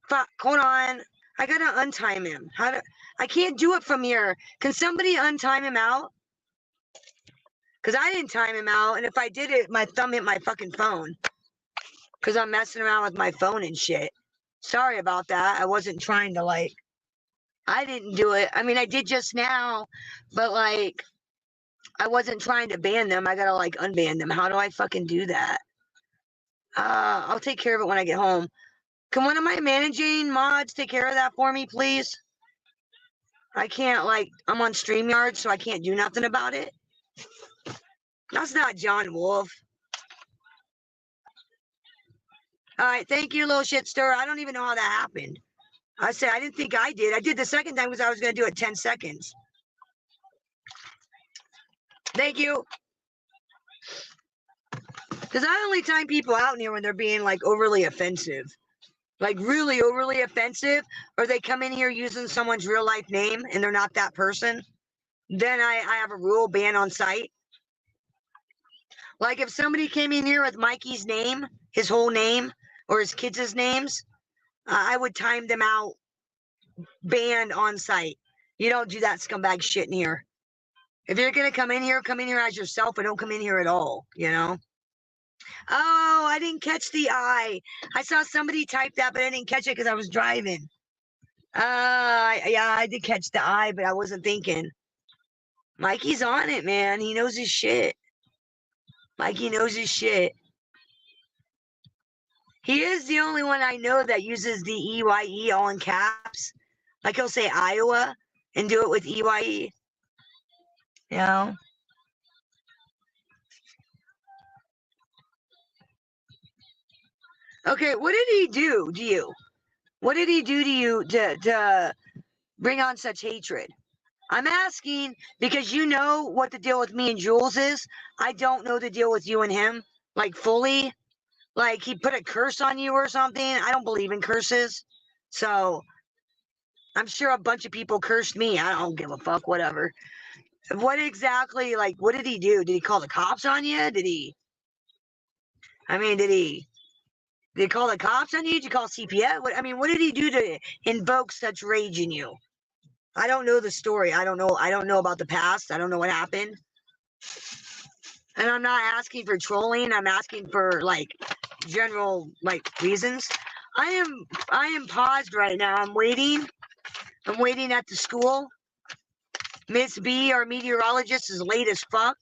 Fuck, hold on. I got to untime him. I can't do it from here. Can somebody untime him out? Because I didn't time him out. And if I did it, my thumb hit my fucking phone. Because I'm messing around with my phone and shit. Sorry about that. I wasn't trying to, like, I didn't do it. I mean, I did just now. But, like, I wasn't trying to ban them. I got to, like, unban them. How do I fucking do that? I'll take care of it when I get home. Can one of my managing mods take care of that for me, please? I can't, like, I'm on StreamYard, so I can't do nothing about it. That's not John Wolf. All right, thank you, little shit stir. I don't even know how that happened. I said, I didn't think I did. I did the second time because I was going to do it 10 seconds. Thank you. Because I only time people out in here when they're being like overly offensive. Like really overly offensive. Or they come in here using someone's real life name and they're not that person. Then I have a rule, ban on site. Like if somebody came in here with Mikey's name, his whole name, or his kids' names, I would time them out, banned on site. You don't do that scumbag shit in here. If you're going to come in here as yourself, but don't come in here at all, you know? Oh, I didn't catch the I. I saw somebody type that, but I didn't catch it because I was driving. Yeah, I did catch the I, but I wasn't thinking. Mikey's on it, man. He knows his shit. Mikey knows his shit. He is the only one I know that uses the EYE all in caps. Like he'll say Iowa and do it with EYE. You know? Okay, what did he do to you? What did he do to you to bring on such hatred? I'm asking because you know what the deal with me and Jules is. I don't know the deal with you and him, like fully. Like he put a curse on you or something. I don't believe in curses. So I'm sure a bunch of people cursed me. I don't give a fuck, whatever. What exactly, like, what did he do? Did he call the cops on you? Did he call the cops on you? Did you call CPS? What did he do to invoke such rage in you? I don't know the story. I don't know about the past. I don't know what happened. And I'm not asking for trolling. I'm asking for like general like reasons. I am paused right now. I'm waiting at the school. Miss B, our meteorologist, is late as fuck.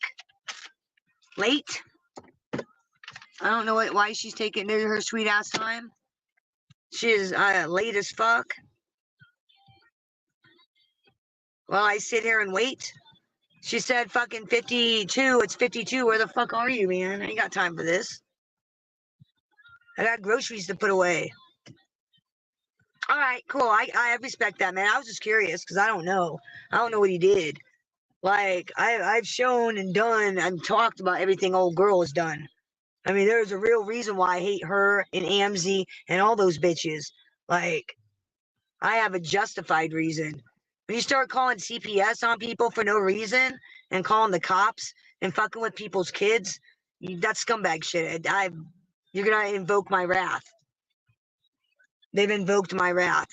Late. I don't know why she's taking her sweet ass time. She is late as fuck. While I sit here and wait. She said fucking 52. It's 52. Where the fuck are you, man? I ain't got time for this. I got groceries to put away. All right, cool. I respect that, man. I was just curious because I don't know. I don't know what he did. Like, I've shown and done and talked about everything old girl has done. I mean, there's a real reason why I hate her and AMZ and all those bitches. Like, I have a justified reason. When you start calling CPS on people for no reason and calling the cops and fucking with people's kids, that's scumbag shit. You're going to invoke my wrath. They've invoked my wrath.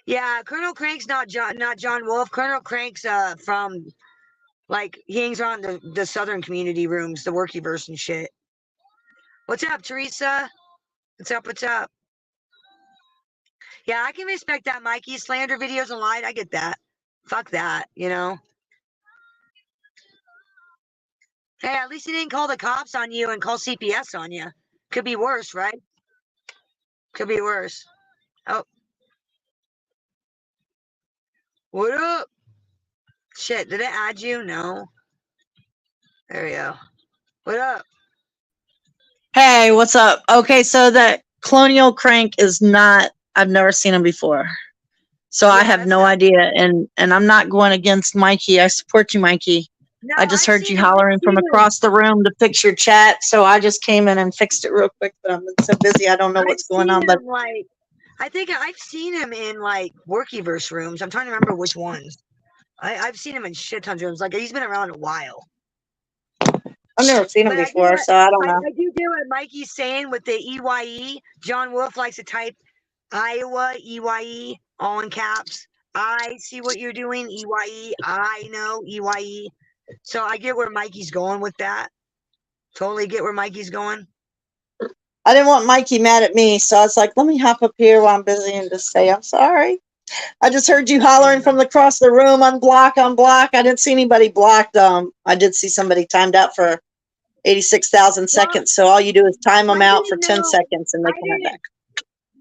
Yeah, Colonel Crank's not John Wolf. Colonel Crank's from, like, he hangs around the Southern community rooms, the Workyverse and shit. What's up, Teresa? What's up? Yeah, I can respect that, Mikey. Slander videos and lied. I get that. Fuck that, you know? Hey, at least he didn't call the cops on you and call CPS on you. Could be worse, right? Could be worse. Oh. What up? Shit, did it add you? No. There we go. What up? Hey, what's up? Okay, so that Colonial Crank is not, I've never seen him before. So I have no idea. And I'm not going against Mikey. I support you, Mikey. No, I just heard you hollering from across the room to fix your chat. So I just came in and fixed it real quick, but I've been so busy. I don't know what's going on. But I think I've seen him in like Workyverse rooms. I'm trying to remember which ones. I've seen him in shit tons of rooms. Like he's been around a while. I've never seen him before, so I don't know. I do get what Mikey's saying with the EYE. John Wolf likes to type Iowa, EYE, all in caps. I see what you're doing, EYE. I know, EYE. So I get where Mikey's going with that. Totally get where Mikey's going. I didn't want Mikey mad at me, so I was like, let me hop up here while I'm busy and just say I'm sorry. I just heard you hollering from across the room, unblock. I didn't see anybody blocked. I did see somebody timed out for 86,000 seconds. So all you do is time them out for 10 seconds and they come right back.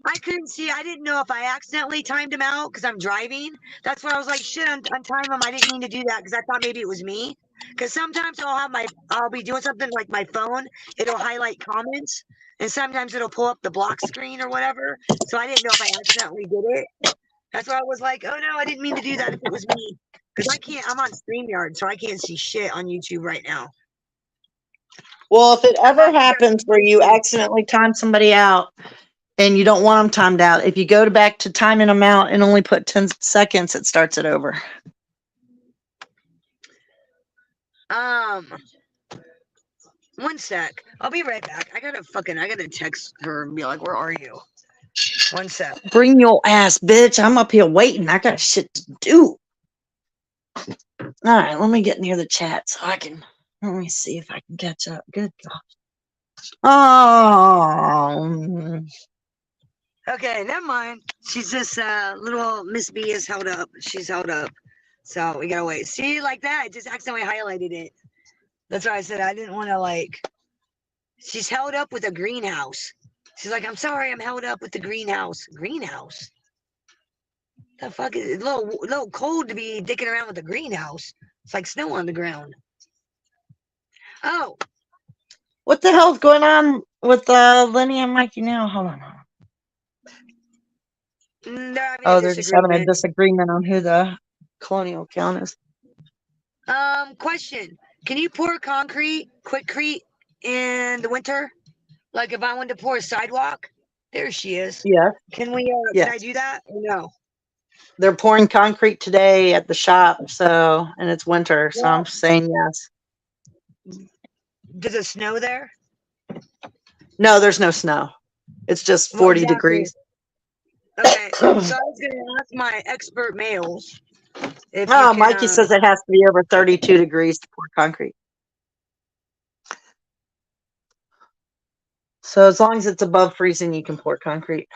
I couldn't see. I didn't know if I accidentally timed him out because I'm driving. That's why I was like, shit, untime him. I didn't mean to do that because I thought maybe it was me. Because sometimes I'll be doing something like my phone, it'll highlight comments, and sometimes it'll pull up the block screen or whatever. So I didn't know if I accidentally did it. That's why I was like, oh no, I didn't mean to do that if it was me. Because I'm on StreamYard, so I can't see shit on YouTube right now. Well, if it ever happens where you accidentally time somebody out and you don't want them timed out, if you go back to timing them out and only put 10 seconds, it starts it over. One sec. I'll be right back. I gotta text her and be like, where are you? One sec. Bring your ass, bitch. I'm up here waiting. I got shit to do. All right, let me get near the chat so let me see if I can catch up. Good God. Oh. Okay, never mind. She's just little Miss B is held up. She's held up. So we gotta wait. See, like that, I just accidentally highlighted it. That's why I said I didn't want to like. She's held up with a greenhouse. She's like, I'm sorry, I'm held up with the greenhouse. Greenhouse? The fuck is it? A little cold to be dicking around with a greenhouse. It's like snow on the ground. Oh. What the hell's going on with Lenny and Mikey now? Hold on. They're just having a disagreement on who the colonial count is. Question. Can you pour quickcrete in the winter? Like if I wanted to pour a sidewalk? There she is. Yeah. Can we yes. Can I do that or no? They're pouring concrete today at the shop, and it's winter, so I'm saying yes. Does it snow there? No, there's no snow. It's just 40 degrees. Okay, so I was going to ask my expert males. If Mikey says it has to be over 32 degrees to pour concrete. So as long as it's above freezing, you can pour concrete.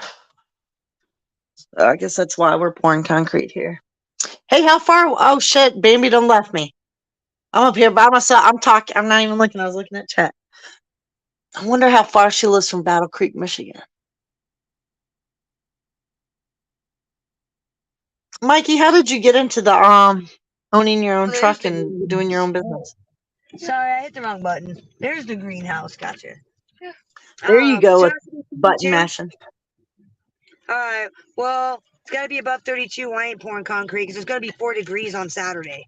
So I guess that's why we're pouring concrete here. Hey, how far? Oh, shit. Bambi done left me. I'm up here by myself. I'm talking. I'm not even looking. I was looking at chat. I wonder how far she lives from Battle Creek, Michigan. Mikey, how did you get into the owning your own truck and doing your own business? Sorry, I hit the wrong button. There's the greenhouse. Gotcha. There you go with button mashing. All right. Well, it's got to be above 32. I ain't pouring concrete because it's going to be 4 degrees on Saturday.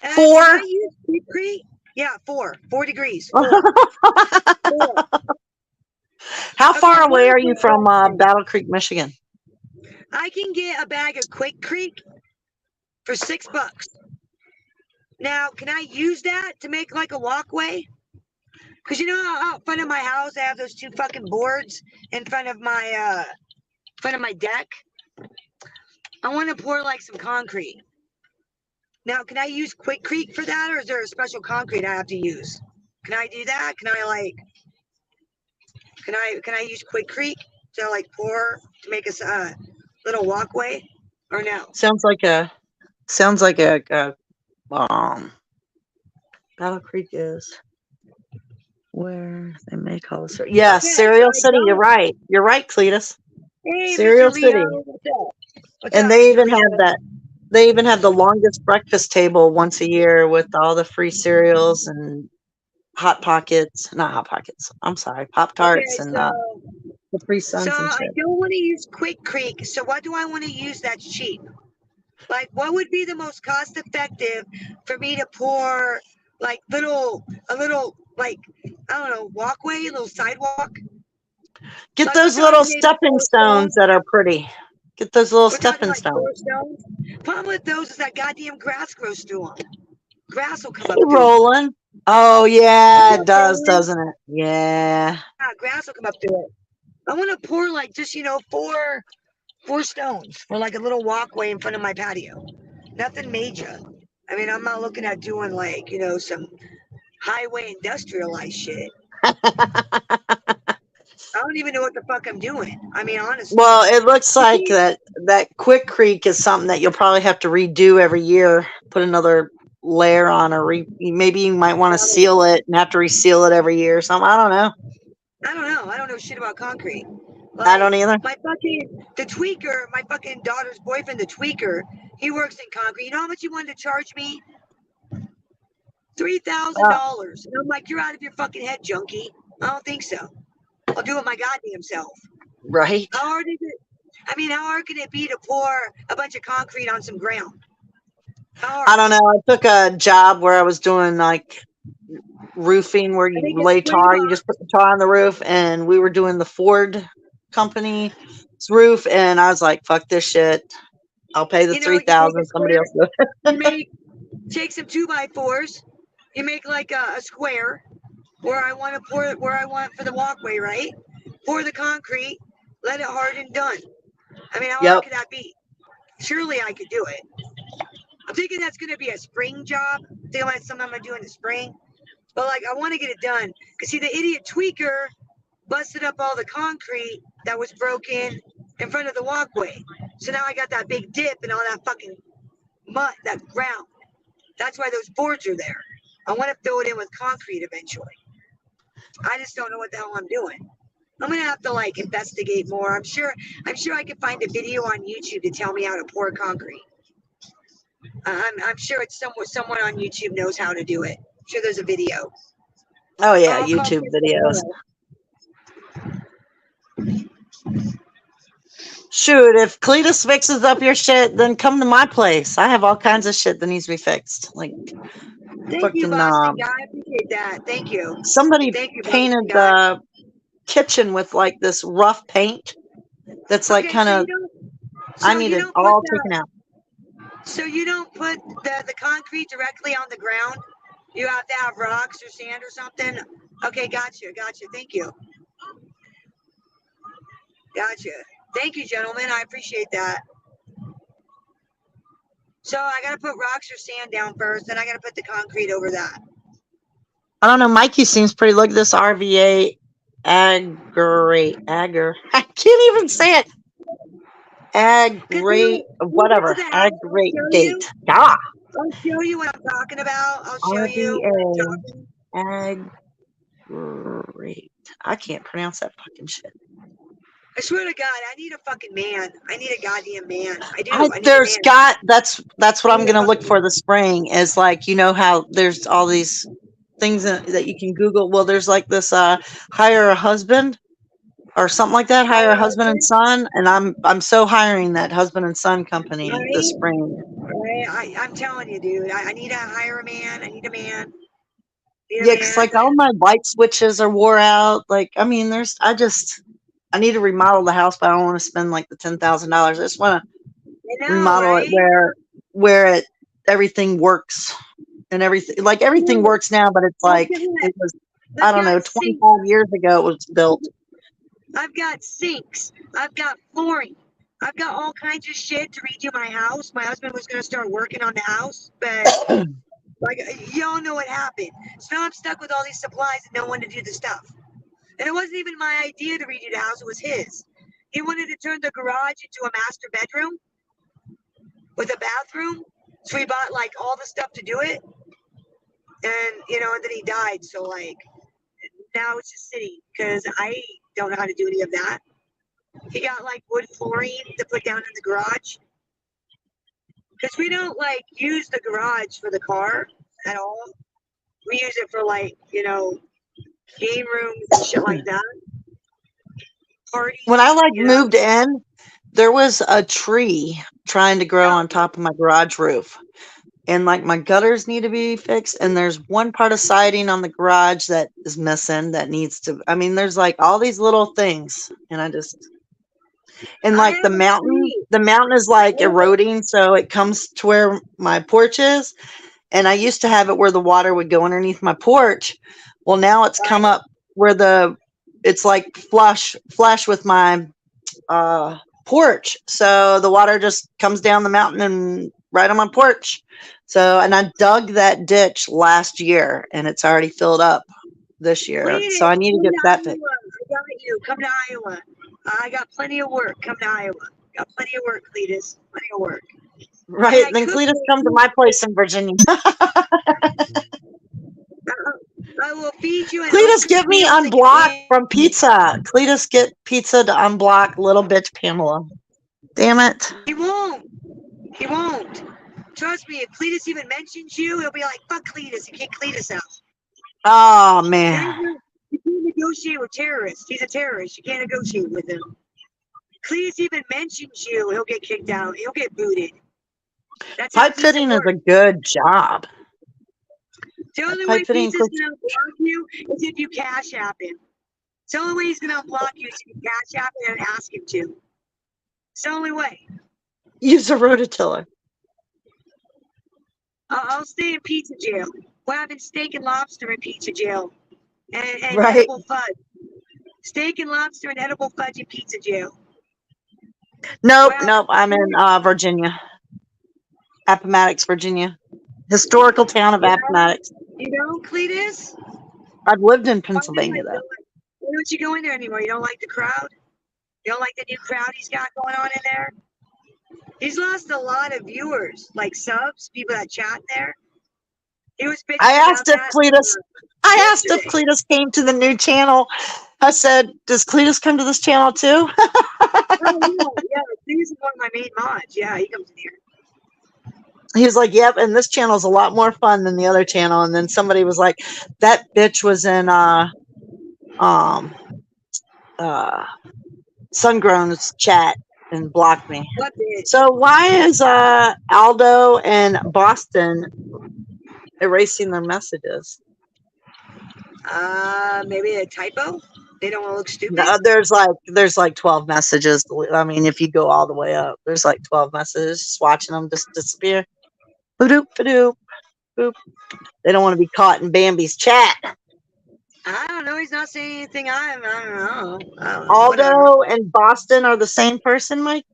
4? Can I use concrete? Yeah, 4 degrees. 4. 4. How far away are you from Battle Creek, Michigan? I can get a bag of Quikrete for $6. Now, can I use that to make like a walkway? Because you know out front of my house, I have those 2 fucking boards in front of my deck. I want to pour like some concrete. Now, can I use Quikrete for that, or is there a special concrete I have to use? Can I do that? Can I use Quikrete to like pour to make us a little walkway, or no? Sounds like a Battle Creek is where they make all the yeah, okay, Cereal City. You're right, Cletus. Hey, Cereal Mr. City. And they even have that. They even have the longest breakfast table once a year with all the free cereals and Hot Pockets. Not Hot Pockets. I'm sorry, Pop Tarts and the Capri Suns and shit. I don't want to use Quikrete. So what do I want to use that's cheap? Like, what would be the most cost effective for me to pour like a little like, I don't know, walkway, a little sidewalk? Get those little stepping stones that are pretty. Get those little stepping stones. Problem with those is that goddamn grass grows through them. Grass will come up. Hey, Roland. Oh yeah, it does, doesn't it? Yeah. Grass will come up through it. I want to pour like just 4 stones for like a little walkway in front of my patio. Nothing major. I mean, I'm not looking at doing like some highway industrialized shit. I don't even know what the fuck I'm doing. I mean, honestly. Well, it looks like that Quikrete is something that you'll probably have to redo every year. Put another layer on, or maybe you might want to seal it and have to reseal it every year or something. I don't know. I don't know shit about concrete. Like, I don't either. My fucking daughter's boyfriend, the tweaker, he works in concrete. You know how much he wanted to charge me? $3,000. And I'm like, you're out of your fucking head, junkie. I don't think so. I'll do it my goddamn self. Right. How hard is it? I mean, how hard can it be to pour a bunch of concrete on some ground? I don't know. I took a job where I was doing like roofing where you lay tar. You just put the tar on the roof, and we were doing the Ford company's roof, and I was like, "Fuck this shit! I'll pay the $3,000. Somebody else do it." You take some 2x4s. You make like a square where I want to pour it, where I want for the walkway, right? Pour the concrete, let it harden, done. I mean, how hard could that be? Surely I could do it. I'm thinking that's going to be a spring job. I think I might something I'm going to do in the spring. But like, I want to get it done. Because see, the idiot tweaker busted up all the concrete that was broken in front of the walkway. So now I got that big dip and all that fucking mud, that ground. That's why those boards are there. I want to fill it in with concrete eventually. I just don't know what the hell I'm doing. I'm gonna have to like investigate more. I'm sure I could find a video on YouTube to tell me how to pour concrete. I'm sure it's someone on YouTube knows how to do it. I'm sure there's a video. Oh yeah, YouTube videos. Shoot, if Cletus fixes up your shit, then come to my place. I have all kinds of shit that needs to be fixed. Like, Thank you, Boston guy. I appreciate that. Thank you. Somebody Thank you, painted Boston guy. the kitchen with like this rough paint that's like kind of. I need it all taken out. So you don't put the concrete directly on the ground? You have to have rocks or sand or something? Okay, gotcha. Thank you. Gotcha. Thank you, gentlemen. I appreciate that. So I got to put rocks or sand down first, then I got to put the concrete over that. I don't know. Mikey seems pretty. Look at this RVA Agger. I can't even say it. Whatever. Aggrate date. Ah. I'll show you what I'm talking about. I'll show you. Aggrate. I can't pronounce that fucking shit. I swear to God, I need a fucking man. I need a goddamn man. I do. I need There's a man. that's what I'm gonna look for this spring. Is like, you know how there's all these things that you can Google. Well, there's like this hire a husband or something like that. Hire a husband and son, and I'm so hiring that husband and son company this spring. I'm telling you, dude. I need to hire a man. I need a man. Yeah, because like all my light switches are wore out. Like, I mean, I need to remodel the house, but I don't want to spend like the $10,000. I just want to remodel it where everything works and everything works now, but it's like it was, I don't know, 25 years ago it was built. I've got sinks. I've got flooring. I've got all kinds of shit to redo my house. My husband was going to start working on the house, but like y'all know what happened. So now I'm stuck with all these supplies and no one to do the stuff. And it wasn't even my idea to redo the house, it was his. He wanted to turn the garage into a master bedroom with a bathroom. So we bought like all the stuff to do it. And, and then he died. So like, now it's just sitting because I don't know how to do any of that. He got like wood flooring to put down in the garage. Because we don't like use the garage for the car at all. We use it for like, game rooms and shit like that. Parties. When I moved in, there was a tree trying to grow on top of my garage roof. And like my gutters need to be fixed. And there's one part of siding on the garage that is missing that needs to, I mean, there's like all these little things. And like the mountain is like eroding. So it comes to where my porch is. And I used to have it where the water would go underneath my porch. Well, now it's come up where it's like flush with my porch. So the water just comes down the mountain and right on my porch. So, and I dug that ditch last year and it's already filled up this year. So I need to get that fixed. I got you. Come to Iowa. I got plenty of work. Come to Iowa. Got plenty of work, Cletus. Plenty of work. Right. Then Cletus, come to my place in Virginia. I will feed you. Cletus, get me unblocked from pizza. Cletus, get pizza to unblock little bitch Pamela. Damn it. He won't. Trust me, if Cletus even mentions you, he'll be like, fuck Cletus, you kick Cletus out. Oh man. You can't negotiate with terrorists. He's a terrorist. You can't negotiate with him. Cletus even mentions you, he'll get kicked out. He'll get booted. That's how Pipe decent fitting is works. a good job. The only way Pipe fitting Pizza's gonna unblock you is if you cash app him. It's the only way he's gonna unblock you is if you cash app him and ask him to. It's the only way. use a rototiller. I'll stay in pizza jail. We're having steak and lobster in pizza jail. And Right. edible fudge. Steak and lobster and edible fudge in pizza jail. Nope, nope. I'm in Virginia. Appomattox, Virginia. Historical town of Appomattox. You know, Cletus? I've lived in Pennsylvania though. Why don't you go in there anymore? You don't like the crowd? You don't like the new crowd he's got going on in there? He's lost a lot of viewers, like subs, people that chat there. He was bitching I asked if about that, Cletus came to the new channel. I said, "Does Cletus come to this channel too?" yeah, he's one of my main mods. Yeah, he comes in here. He was like, "Yep," and this channel is a lot more fun than the other channel. And then somebody was like, "That bitch was in Sungrown's chat and blocked me." What bitch? So why is Aldo and Boston erasing their messages? Maybe a typo. They don't want to look stupid. No, there's like 12 messages. I mean, if you go all the way up, there's like 12 messages. Just watching them just disappear. Ba-doop, ba-doop, boop. They don't want to be caught in Bambi's chat. I don't know. He's not saying anything. I don't know. Aldo Whatever. and Boston are the same person, Mike?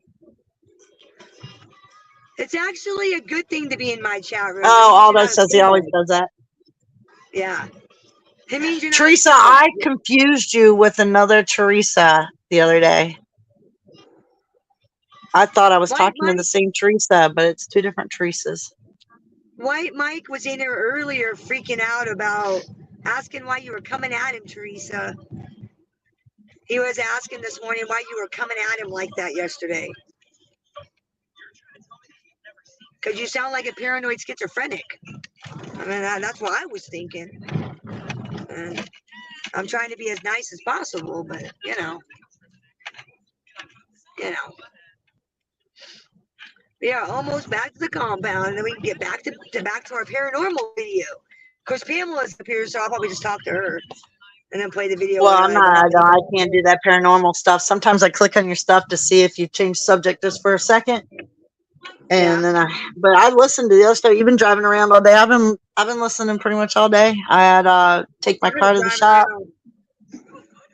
It's actually a good thing to be in my chat room. Oh, Aldo says he always does that. Yeah. It means you're not Teresa, I confused you with another Teresa the other day. I thought I was talking to the same Teresa, but it's two different Teresas. White Mike was in here earlier freaking out about asking why you were coming at him, Teresa. He was asking this morning why you were coming at him like that yesterday. Because you sound like a paranoid schizophrenic. I mean, that's what I was thinking. And I'm trying to be as nice as possible, but, you know. We are almost back to the compound, and then we can get back to our paranormal video. Of course, Pamela's up here, so I'll probably just talk to her and then play the video. Well, I can't do that paranormal stuff. Sometimes I click on your stuff to see if you change subject just for a second. And then but I listened to the other stuff. You've been driving around all day. I've been listening pretty much all day. I had take my car to the shop.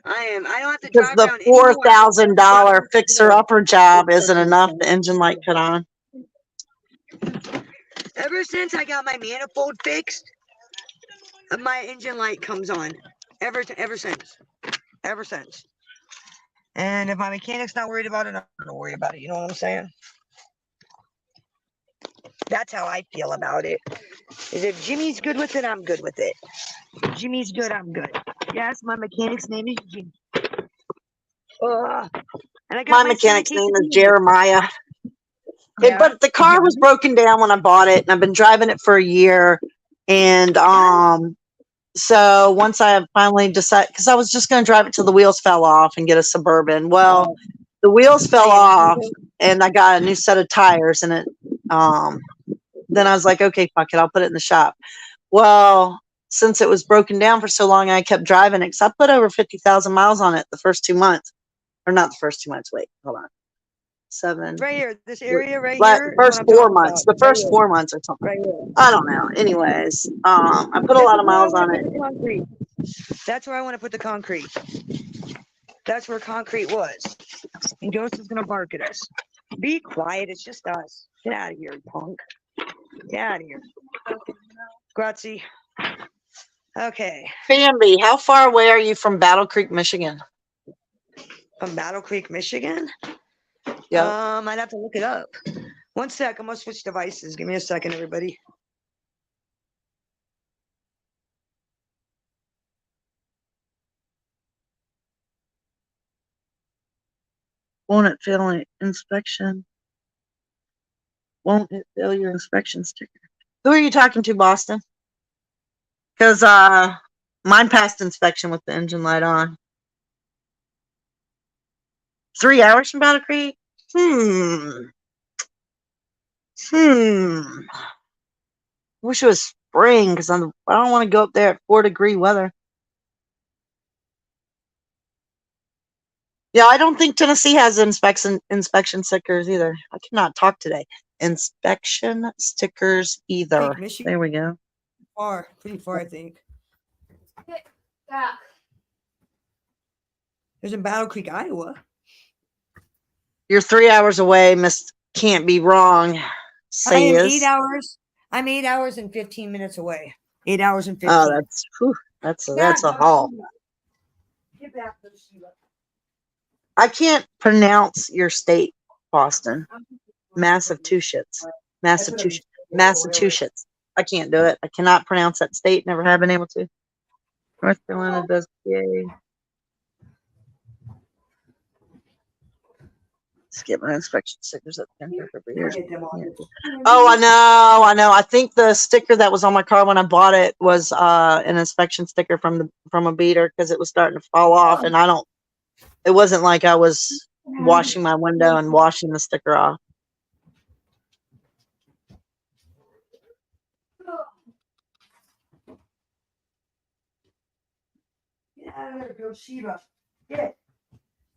I don't have to Because drive the around $4,000 fixer-upper job isn't enough. The engine light cut on. Ever since I got my manifold fixed, my engine light comes on. Ever since. And if my mechanic's not worried about it, I'm not worried about it. You know what I'm saying? That's how I feel about it. Is if Jimmy's good with it, I'm good with it. If Jimmy's good, I'm good. Yes, my mechanic's name is Jimmy. And I got My mechanic's name is Jeremiah. Yeah. But the car was broken down when I bought it, and I've been driving it for a year. And so once I finally decided, because I was just going to drive it till the wheels fell off and get a Suburban. Well, the wheels fell off, and I got a new set of tires, and it. Then I was like, okay, fuck it, I'll put it in the shop. Well, since it was broken down for so long, I kept driving it because I put over 50,000 miles on it the first 2 months, or not the first 2 months. Wait, hold on. 7. Right here, this area right Like here. first 4 months, the first 4 months or something. Right here. I don't know. Anyways, I put a lot of miles on it. That's where I want to put the concrete. That's where concrete was. And Ghost is gonna bark at us. Be quiet. It's just us. Get out of here, you punk. Get out of here. Grazie. Okay. Bambi, how far away are you from Battle Creek, Michigan? From Battle Creek, Michigan? Yeah. I'd have to look it up. 1 sec. I'm gonna switch devices. Give me a second, everybody. Won't it fail an inspection? won't it fail your inspection sticker? Who are you talking to, Boston? Because mine passed inspection with the engine light on. 3 hours from Battle Creek? Wish it was spring because I don't want to go up there at 4-degree weather. Yeah, I don't think Tennessee has inspection stickers either. I cannot talk today. Inspection stickers either. Michigan. There we go. Pretty far, I think. There's in Battle Creek, Iowa. You're 3 hours away, Miss Can't Be Wrong. I am 8 Says. hours. I'm 8 hours and 15 minutes away. 8 hours and 15. Oh, that's a haul. Get back to the Sheila. I can't pronounce your state, Boston. Massachusetts. Massachusetts. I can't do it. I cannot pronounce that state. Never have been able to. North Carolina does PA. Let's get my inspection stickers up there for years. Oh, I know. I think the sticker that was on my car when I bought it was an inspection sticker from a beater because it was starting to fall off, and it wasn't like I was washing my window and washing the sticker off. Go Sheba. Get.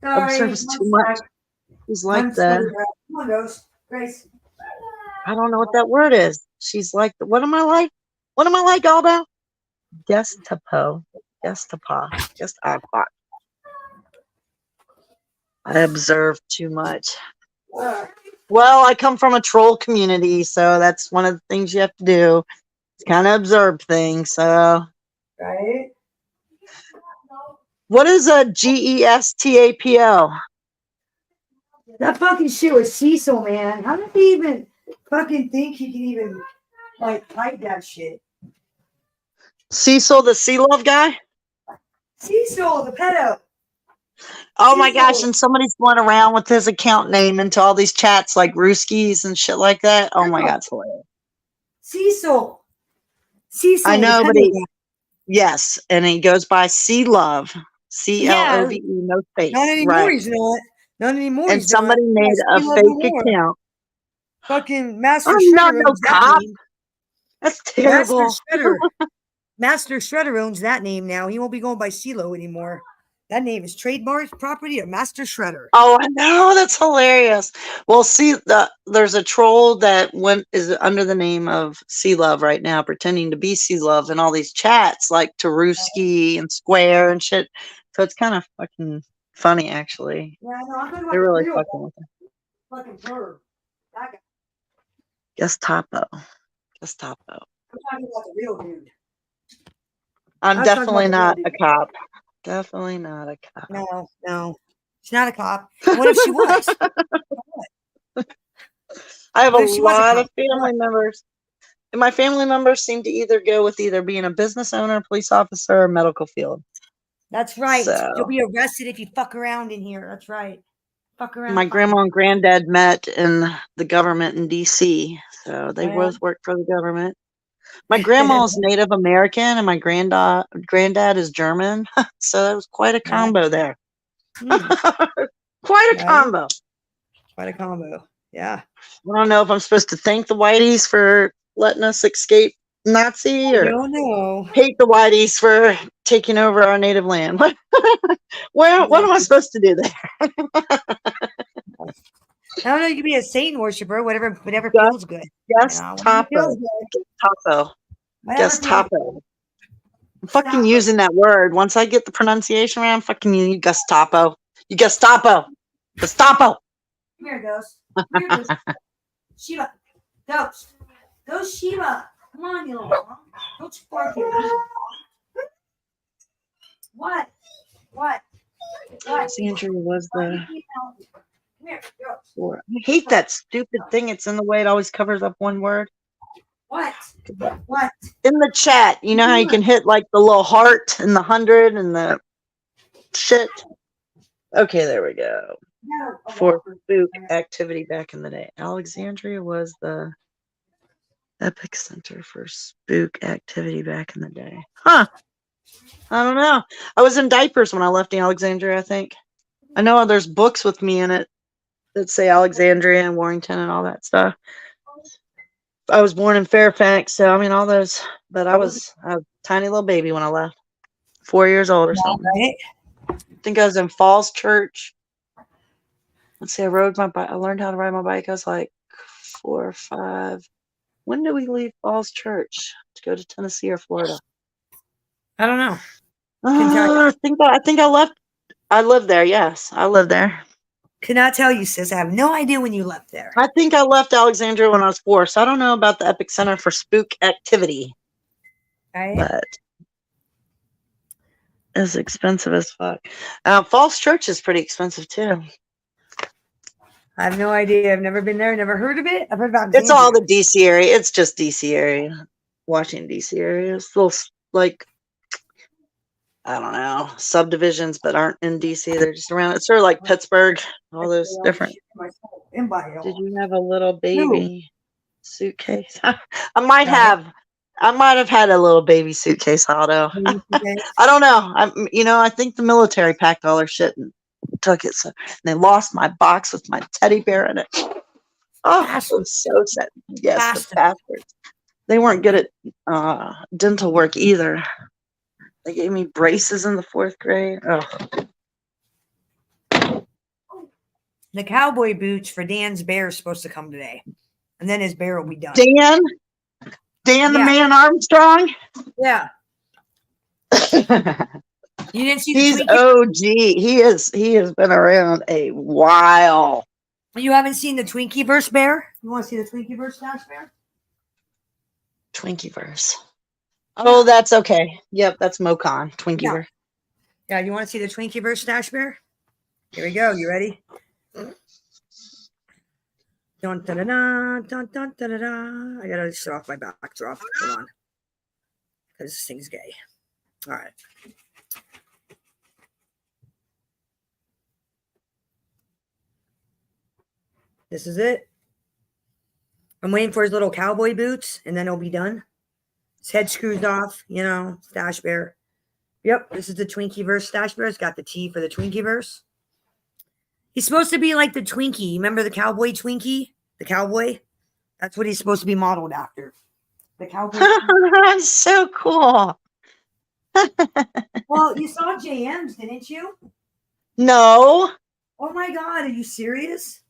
Observes too much. She's like the. Come on, Ghost. Grace. I don't know what that word is. She's like, what am I like? What am I like, Aldo? Gestapo. I observe too much. Well, I come from a troll community, so that's one of the things you have to do. It's kind of observe things, so. Right. What is a GESTAPO? That fucking shit was Cecil, man. How did he even fucking think he can even type that shit? Cecil, the Sea Love guy? Cecil, the pedo. Oh my gosh, and somebody's going around with his account name into all these chats like Rooskies and shit like that. Oh my God, it's hilarious. Cecil, I know, but yes, and he goes by Sea Love. CLOVE, no space. Not anymore, right. he's not. Not anymore. And somebody made a fake account. Fucking Master I'm Shredder not no owns that cop. name. That's terrible. Master Shredder owns that name now. He won't be going by CeeLo anymore. That name is trademark property of Master Shredder. Oh, I know. That's hilarious. Well, see, there's a troll that is under the name of Sea Love right now, pretending to be Sea Love in all these chats, like Taruski and Square and shit. So it's kind of fucking funny, actually. Yeah, I know. I'm talking about They're really the fucking real with it. fucking bird. That guy. Gestapo. I'm talking about the real dude. I'm was talking definitely about not the a cop. Definitely not a cop. No. She's not a cop. What if she was? I have What a if she was a lot cop? of family members. And my family members seem to either go with either being a business owner, police officer, or medical field. That's right. So, You'll be arrested if you fuck around in here. That's right. Fuck around. my grandma and granddad met in the government in DC. So they both work for the government. My grandma's Native American and my granddad is German. So that was quite a combo there. Quite a combo. Quite a combo. Yeah. I don't know if I'm supposed to thank the Whiteys for letting us escape Nazi or hate the Whiteys for taking over our native land. What am I supposed to do there? I don't know. You can be a Satan worshiper, whatever feels good. Gestapo. Gestapo. I'm fucking using that word. Once I get the pronunciation right, I'm fucking using Gestapo. You Gestapo. Gestapo. Come here, Ghost. Come here, Ghost. Sheba. Ghost. Ghost Sheba. Come on, you little mom. Don't spark it. What? Sandra was the. Come here, Ghost. I hate that stupid thing. It's in the way it always covers up one word. What? In the chat, you know how you can hit like the little heart and the 100 and the shit? Okay, there we go. for spook activity back in the day. Alexandria was the epicenter for spook activity back in the day. Huh. I don't know. I was in diapers when I left Alexandria, I think. I know there's books with me in it that say Alexandria and Warrington and all that stuff. I was born in Fairfax, so I mean all those, but I was a tiny little baby when I left. 4 years old or something. Right? I think I was in Falls Church. Let's see, I rode my bike. I learned how to ride my bike. I was like 4 or 5. When did we leave Falls Church to go to Tennessee or Florida? I don't know. I think I left. I lived there. Yes, I lived there. Could not tell you, sis. I have no idea when you left there. I think I left Alexandria when I was 4, so I don't know about the Epic Center for spook activity. Right. But it's expensive as fuck. Falls Church is pretty expensive too. I have no idea. I've never been there. Never heard of it. I've heard about It's all the DC area. It's just DC area. Washington DC area. It's little like, I don't know, subdivisions but aren't in DC. They're just around. It's sort of like Pittsburgh. All those different. Did you have a little baby suitcase? I might have had a little baby suitcase, Aldo. I don't know. I think the military packed all their shit and took it. So and they lost my box with my teddy bear in it. Oh, I was so sad. Yes, the bastards. They weren't good at dental work either. They gave me braces in the 4th grade. Ugh. The cowboy boots for Dan's bear is supposed to come today. And then his bear will be done. Dan the man Armstrong? Yeah. You didn't see He's OG. He has been around a while. You haven't seen the Twinkie-verse bear? You want to see the Twinkie-verse Stash Bear? Twinkie-verse. Oh, that's okay. Yep, that's Mocon. Twinkie-verse. Yeah, you want to see the Twinkie-verse Stash Bear? Here we go. You ready? Dun, da, da, da, dun, dun, da, da, da. I gotta shut off my backdrop. Hold on. Because this thing's gay. All right. This is it. I'm waiting for his little cowboy boots, and then it'll be done. His head screws off, Stash Bear. Yep, this is the Twinkie-verse Stash Bear. It's got the T for the Twinkie-verse. He's supposed to be like the Twinkie. Remember the cowboy Twinkie? The cowboy? That's what he's supposed to be modeled after. The cowboy. That's so cool. Well, you saw JM's, didn't you? No. Oh my God, are you serious?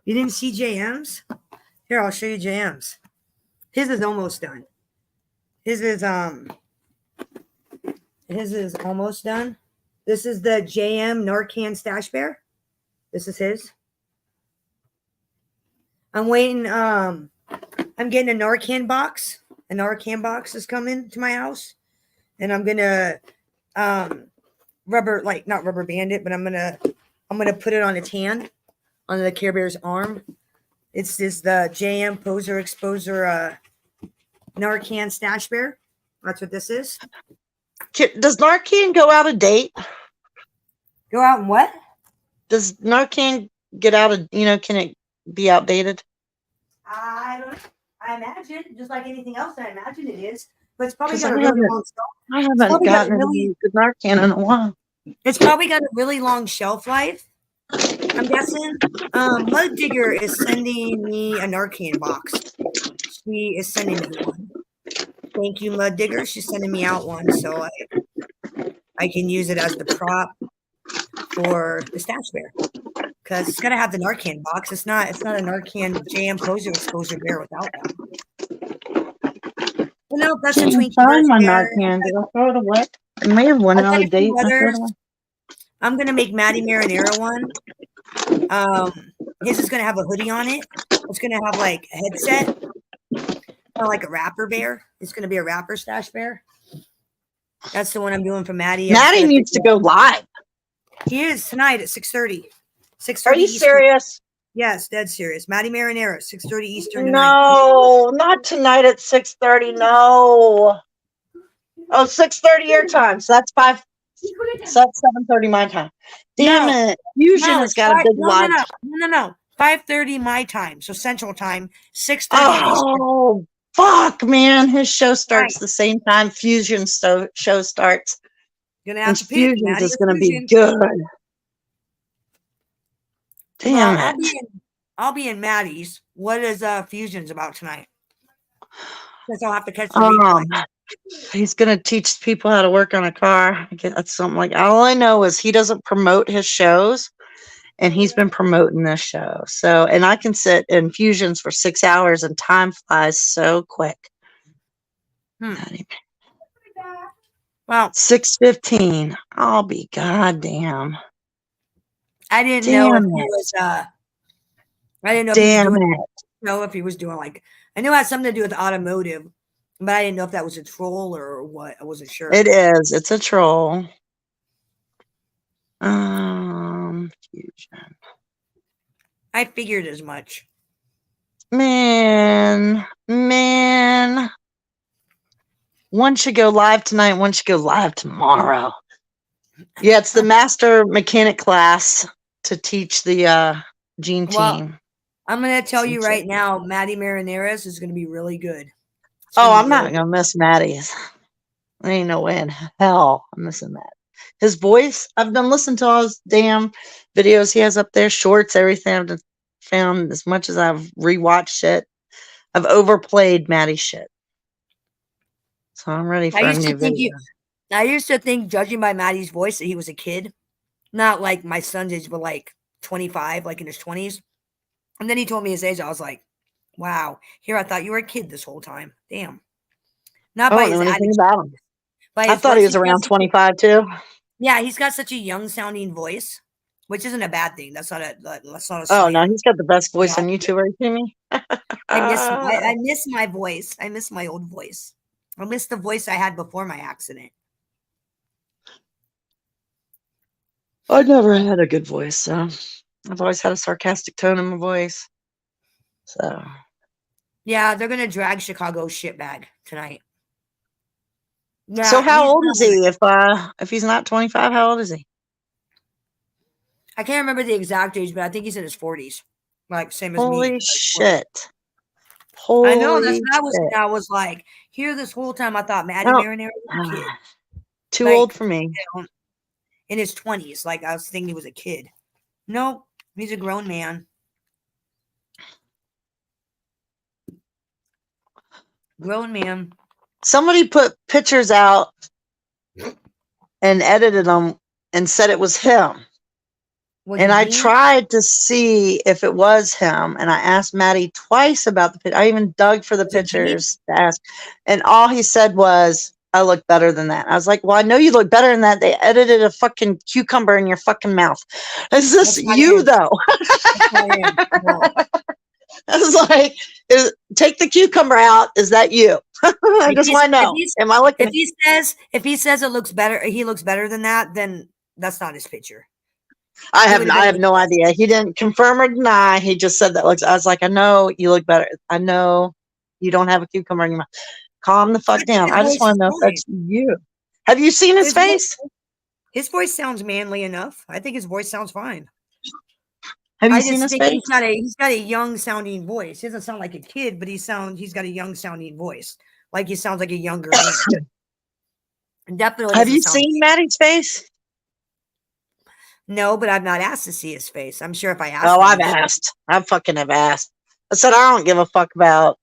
You didn't see JM's? Here, I'll show you JM's. His is almost done. His is almost done. This is the JM Narcan Stash Bear. This is his. I'm waiting. I'm getting a Narcan box. A Narcan box is coming to my house, and I'm gonna not rubber band it, but I'm gonna put it on a tan on the Care Bear's arm. It's the JM Poser Exposer Narcan Stash Bear. That's what this is. Does Narcan go out of date? Go out and what? Does Narcan get out of, can it be outdated? I don't know. I imagine, just like anything else, I imagine it is. But it's probably 'Cause got a I really haven't- long shelf. I haven't gotten any good Narcan in a while. It's probably got a really long shelf life. I'm guessing. Mud Digger is sending me a Narcan box. She is sending me one. Thank you, Mud Digger. She's sending me out one so I can use it as the prop for the Stash Bear. Because it's gotta have the Narcan box. It's not a Narcan JM Poser Exposure Bear without that. Well, no, that's a Twinkie. Find my Narcan. Did I throw it away? It may have went out of date. I'm gonna make Maddie Marinara one. His is gonna have a hoodie on it. It's gonna have like a headset, kind of like a rapper bear. It's gonna be a rapper Stash Bear. That's the one I'm doing for Maddie. Maddie needs to go live. He is tonight at 6:30. 6:30. Are you serious? Yes, dead serious. Maddie Marinara, 6:30 Eastern. No, not tonight at 6:30. No. Oh, 6:30 your time. So that's So that's 7:30 my time. Damn it. Fusion has it's got a big live. No. 5:30 my time. So Central Time. 6:30 Eastern. Oh, fuck, man. His show starts Right. the same time Fusion's show starts. Gonna And have to pick. Fusion's Maddie is or going to be Fusion. good. Damn Well, it. I'll be in Maddie's. What is Fusion's about tonight? Because I'll have to catch the replay. He's going to teach people how to work on a car. I guess that's something like. All I know is he doesn't promote his shows, and he's been promoting this show. So, and I can sit in Fusions for 6 hours, and time flies so quick. Well, 6:15. I'll be goddamn. I didn't Damn know if it. he was I didn't know if Damn he was doing it. know if he was doing like I knew it had something to do with automotive, but I didn't know if that was a troll or what. I wasn't sure. It is. It's a troll. Fusion. I figured as much. Man. One should go live tonight. One should go live tomorrow. Yeah, it's the master mechanic class to teach the Gene Well, team. I'm gonna tell you right now, Maddie Marineris is gonna be really good. Oh, I'm not gonna miss Maddie's. There ain't no way in hell I'm missing that. His voice, I've been listening to all his damn videos he has up there, shorts, everything. I've just found as much as I've rewatched it. I've overplayed Maddie's shit. So I'm ready for a new video. I used to think, judging by Maddie's voice, that he was a kid. Not like my son's age, but like 25, like in his 20s. And then he told me his age. I was like, wow. Here, I thought you were a kid this whole time. Damn. Not I by don't his know anything attitude. about him. By I his thought he voice. was around 25 too. Yeah, he's got such a young sounding voice, which isn't a bad thing. That's not a Oh slam. no, he's got the best voice on YouTube. Are you kidding me? I miss my voice. I miss my old voice. I miss the voice I had before my accident. I never had a good voice, so I've always had a sarcastic tone in my voice. So Yeah, they're gonna drag Chicago shitbag tonight. Yeah, so how he's old is not- he? If he's not 25, how old is he? I can't remember the exact age, but I think he's in his 40s. Like same as me. Holy shit. I know that's Holy what I was shit. I was like, here this whole time I thought Maddie Oh. Marinara was a kid. Too Like, old for me. In his 20s. Like I was thinking he was a kid. Nope, he's a grown man. Grown man. Somebody put pictures out and edited them and said it was him. And I tried to see if it was him. And I asked Maddie twice about the picture. I even dug for the pictures to ask. And all he said was, I look better than that. I was like, well, I know you look better than that. They edited a fucking cucumber in your fucking mouth. Is this you, though? I was like, take the cucumber out. Is that you? I just want to know. Am I looking? If he says it looks better, he looks better than that, then that's not his picture. I have no idea. He didn't confirm or deny. He just said that looks. I was like, I know you look better. I know you don't have a cucumber in your mouth. Calm the fuck down. I just want to know if that's you. Have you seen his face? His voice sounds manly enough. I think his voice sounds fine. Have you I seen just his think face? he's got a young sounding voice. He doesn't sound like a kid, but he's got a young sounding voice. Like he sounds like a younger man. Definitely. Have you doesn't sound seen Maddie's face? No, but I've not asked to see his face. I'm sure if I asked. Oh, I've asked. I fucking have asked. I said I don't give a fuck about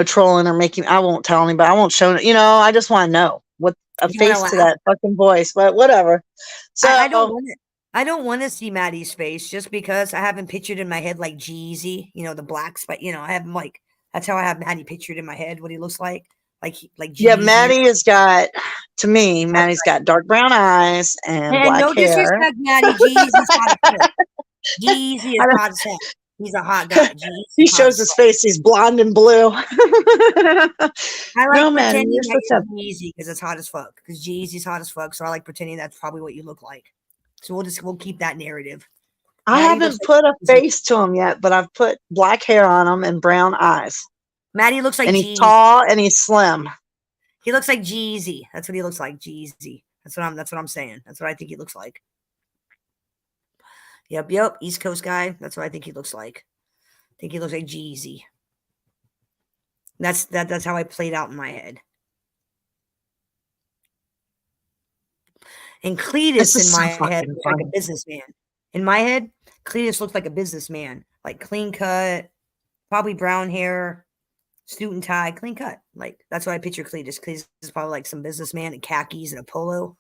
trolling or making. I won't tell anybody. I won't show. I just want to know what a face to that fucking voice. But whatever. So I don't want to see Maddie's face just because I haven't pictured in my head like Jeezy, the black spot. I have him like that's how I have Maddie pictured in my head. What he looks like Jeezy. Yeah, Maddie has got. To me, Maddie's got dark brown eyes and black no hair. Disrespect, Maddie. Jeezy's hot as fuck. Jeezy is hot as fuck. He's a hot guy. He shows his face. He's blonde and blue. I like Maddie, pretending you're that such you're Jeezy because it's hot as fuck. Because Jeezy's hot as fuck, so I like pretending that's probably what you look like. So we'll keep that narrative. I Maddie haven't looks put like a face to him yet, but I've put black hair on him and brown eyes. Maddie looks like and Jeezy. he's tall and he's slim. He looks like Jeezy. That's what he looks like. Jeezy. That's what I'm saying. That's what I think he looks like. Yep. East Coast guy. That's what I think he looks like. I think he looks like Jeezy. That's how I played out in my head. And Cletus in my head looks like a businessman. In my head, Cletus looks like a businessman, like clean cut, probably brown hair, suit and tie, clean cut. Like that's what I picture Cletus. Cletus is probably like some businessman in khakis and a polo,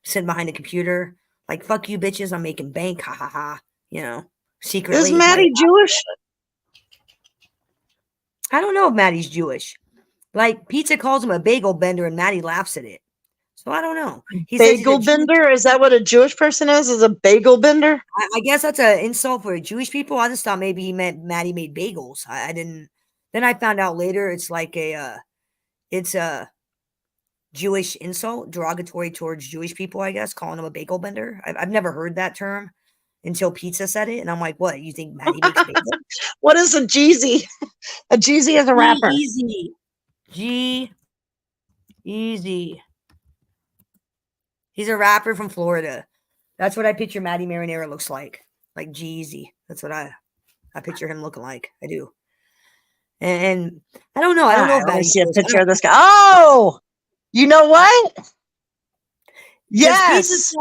sitting behind a computer, like "fuck you, bitches, I'm making bank." Ha ha ha. You know, secretly. Is Maddie Jewish? I don't know if Maddie's Jewish. Like Pizza calls him a bagel bender, and Maddie laughs at it. So I don't know. He Bagel bender? Is that what a Jewish person is? Is a bagel bender? I guess that's an insult for Jewish people. I just thought maybe he meant Maddie made bagels. I didn't. Then I found out later it's like it's a Jewish insult, derogatory towards Jewish people. I guess calling him a bagel bender. I've never heard that term until Pizza said it, and I'm like, what? You think Maddie makes bagels? What is a Jeezy? A Jeezy is a rapper. Easy. He's a rapper from Florida. That's what I picture Maddie Marinara looks like Jeezy. That's what I picture him looking like. I do. And I don't know. I don't know if Let me Maddie see a picture of this guy. Oh, you know what? Yes.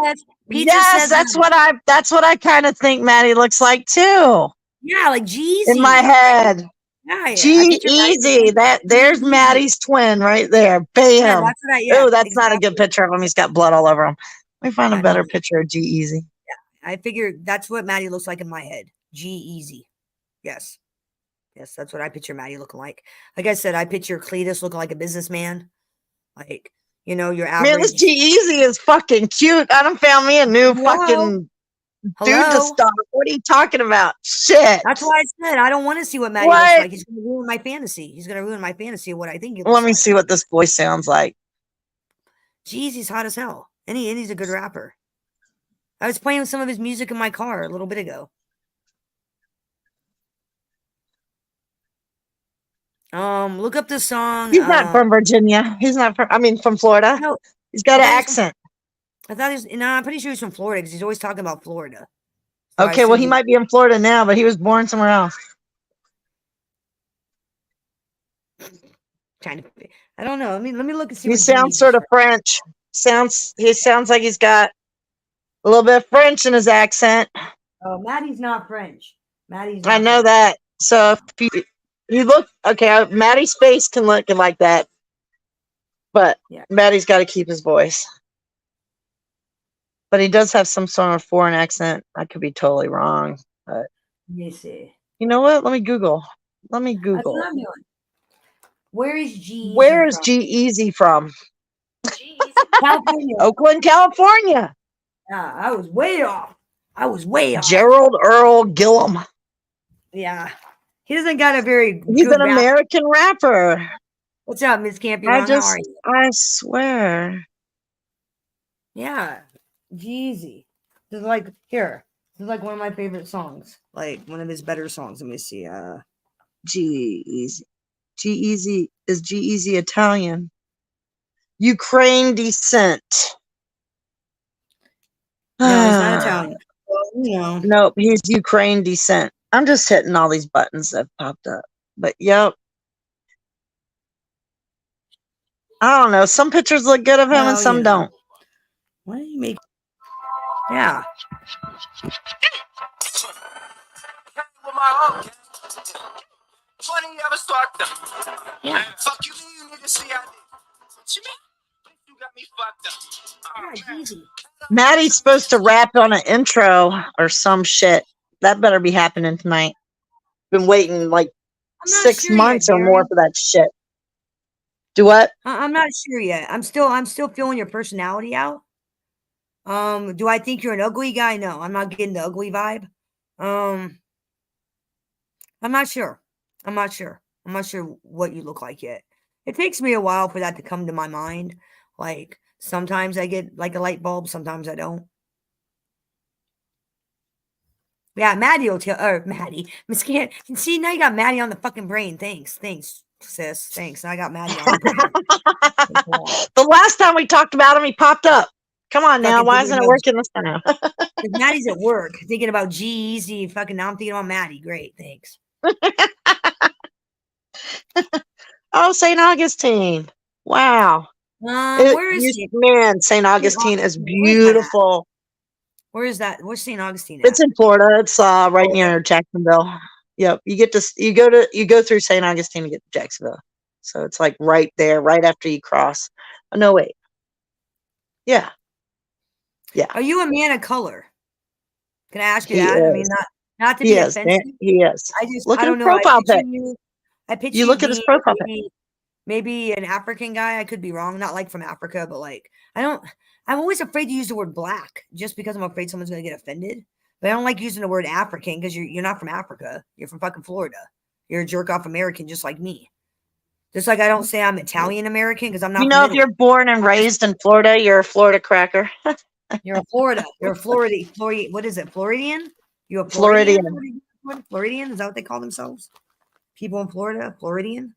Pizza says that's what I kind of think Maddie looks like too. Yeah, like Jeezy. In my head. Yeah, G-Eazy. There's Maddie's twin right there. Bam. Yeah, that's what Oh, that's not a good picture of him. He's got blood all over him. Let me find a better picture of G-Eazy. Yeah, I figured that's what Maddie looks like in my head. G-Eazy. Yes, that's what I picture Maddie looking like. Like I said, I picture Cletus looking like a businessman. Like, you know, your average. Man, this G-Eazy is fucking cute. I done found me a new fucking dude to stalk. What are you talking about? Shit. That's why I said I don't want to see what Maddie looks like. He's going to ruin my fantasy. He's going to ruin my fantasy of what I think he looks Let me like. see what this voice sounds like. Jeez, hot as hell. And he's a good rapper. I was playing some of his music in my car a little bit ago. Look up the song. He's not from Virginia. He's not from Florida. No, he's got an accent. I thought I'm pretty sure he's from Florida because he's always talking about Florida. So Okay, well, he might be in Florida now, but he was born somewhere else. I don't know. Let me look and see. He sounds sort of French. He sounds like he's got a little bit of French in his accent. Oh, Maddie's not French. I know that. So if you look, okay, Maddie's face can look like that, but Maddie's got to keep his voice. But he does have some sort of foreign accent. I could be totally wrong, but Let me see. You know what? Let me Google. That's what I'm doing. Where is G-Eazy Where is from? G-Eazy from? California. Oakland, California. Yeah, I was way off. Gerald Earl Gillum. Yeah. He doesn't got a very He's good an American rapper. What's up, Miss Campy? How are you? I swear. Yeah. Jeezy. This is like here. This is like one of my favorite songs. Like one of his better songs. Let me see. G-Eazy. G-Eazy. Is G-Eazy Italian? Ukraine descent. No, he's not Italian. Well, you know. Nope, he's Ukraine descent. I'm just hitting all these buttons that popped up. But yep. I don't know. Some pictures look good of him and some don't. Why do you make? Yeah. Yeah. Fuck you, nigga. See, I did. What you mean? You got me fucked up. Yeah, easy. Maddie's supposed to rap on an intro or some shit. That better be happening tonight. Been waiting like 6 months or more for that shit. Do what? I'm not sure yet. I'm still feeling your personality out. Do I think you're an ugly guy? No, I'm not getting the ugly vibe. I'm not sure. I'm not sure what you look like yet. It takes me a while for that to come to my mind. Like sometimes I get like a light bulb, sometimes I don't. Yeah, Maddie will tell, or Maddie. Miss Can't see now you got Maddie on the fucking brain. Thanks. sis. Thanks. I got Maddie on the brain. The last time we talked about him, he popped up. Come on now. Fucking Why thinking isn't it about working this time? If Maddie's at work thinking about G-Eazy. Fucking now I'm thinking about Maddie. Great. Thanks. Oh, St. Augustine. Wow. Where is he? Man, St. Augustine is Where's that at? beautiful. Where is that? Where's St. Augustine at? It's in Florida. It's right near Jacksonville. Yep. You go through St. Augustine to get to Jacksonville. So it's like right there, right after you cross. Oh, no, wait. Yeah. Yeah. Are you a man of color? Can I ask you He that? I mean, is. not to He be is. offensive. He is. I At don't his know. profile pic. I picture You look at his being profile pic. maybe an African guy. I could be wrong. Not like from Africa, but like I'm always afraid to use the word black just because I'm afraid someone's gonna get offended. But I don't like using the word African because you're not from Africa. You're from fucking Florida. You're a jerk off American just like me. Just like I don't say I'm Italian American because I'm not. You know, if from you're born and raised in Florida, you're a Florida cracker. You're a Florida. You're a Florida. What is it? Floridian? You a Floridian. Floridian? Floridian? Is that what they call themselves? People in Florida? Floridian?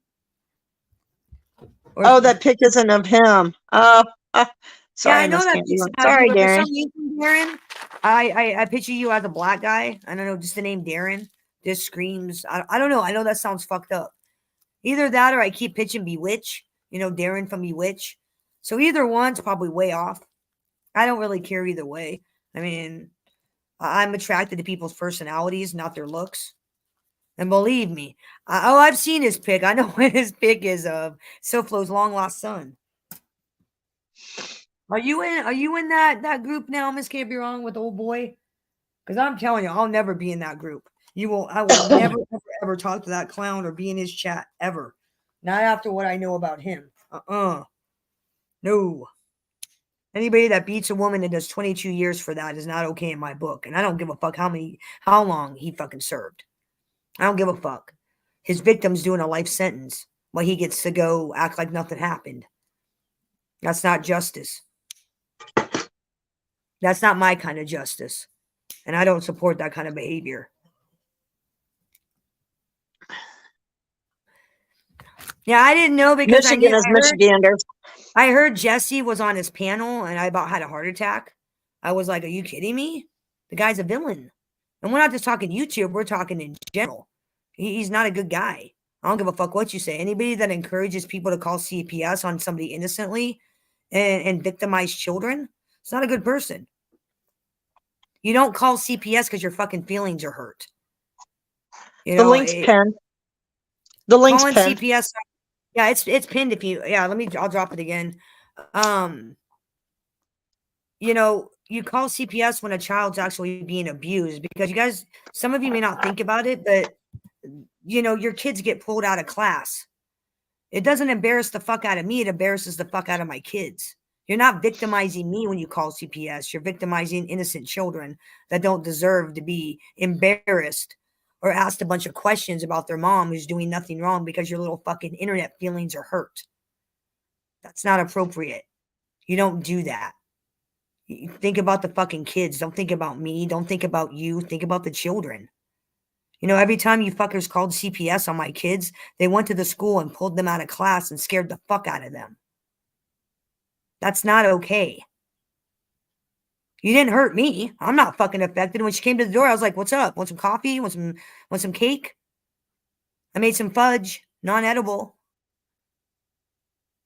Oh, that pic isn't of him. Oh, sorry, Yeah, I know Miss that. Candy. Sorry, Sorry, but for Darren. some reason, Darren, I picture you as a black guy. I don't know, just the name Darren. This screams. I don't know. I know that sounds fucked up. Either that or I keep pitching Bewitch. You know, Darren from Bewitch. So either one's probably way off. I don't really care either way. I mean, I'm attracted to people's personalities, not their looks. And believe me, I've seen his pic. I know what his pic is of SoFlo's long lost son. Are you in that group now, Miss Can't Be Wrong with old boy? Because I'm telling you, I'll never be in that group. I will never ever talk to that clown or be in his chat ever. Not after what I know about him. No. Anybody that beats a woman and does 22 years for that is not okay in my book. And I don't give a fuck how long he fucking served. I don't give a fuck. His victim's doing a life sentence while he gets to go act like nothing happened. That's not justice. That's not my kind of justice. And I don't support that kind of behavior. Yeah, I didn't know because Michigan is Michiganders. I heard Jesse was on his panel and I about had a heart attack. I was like, are you kidding me? The guy's a villain. And we're not just talking YouTube, we're talking in general. He's not a good guy. I don't give a fuck what you say. Anybody that encourages people to call CPS on somebody innocently and victimize children, it's not a good person. You don't call CPS because your fucking feelings are hurt. You know, the link's pinned. The link's pinned. CPS. Yeah, it's pinned if you I'll drop it again. You know, you call CPS when a child's actually being abused because some of you may not think about it, but you know, your kids get pulled out of class. It doesn't embarrass the fuck out of me. It embarrasses the fuck out of my kids. You're not victimizing me when you call CPS. You're victimizing innocent children that don't deserve to be embarrassed or asked a bunch of questions about their mom who's doing nothing wrong because your little fucking internet feelings are hurt. That's not appropriate. You don't do that. You think about the fucking kids. Don't think about me. Don't think about you. Think about the children. You know, every time you fuckers called CPS on my kids, they went to the school and pulled them out of class and scared the fuck out of them. That's not okay. You didn't hurt me. I'm not fucking affected. When she came to the door, I was like, what's up? Want some coffee? Want some cake? I made some fudge, non-edible.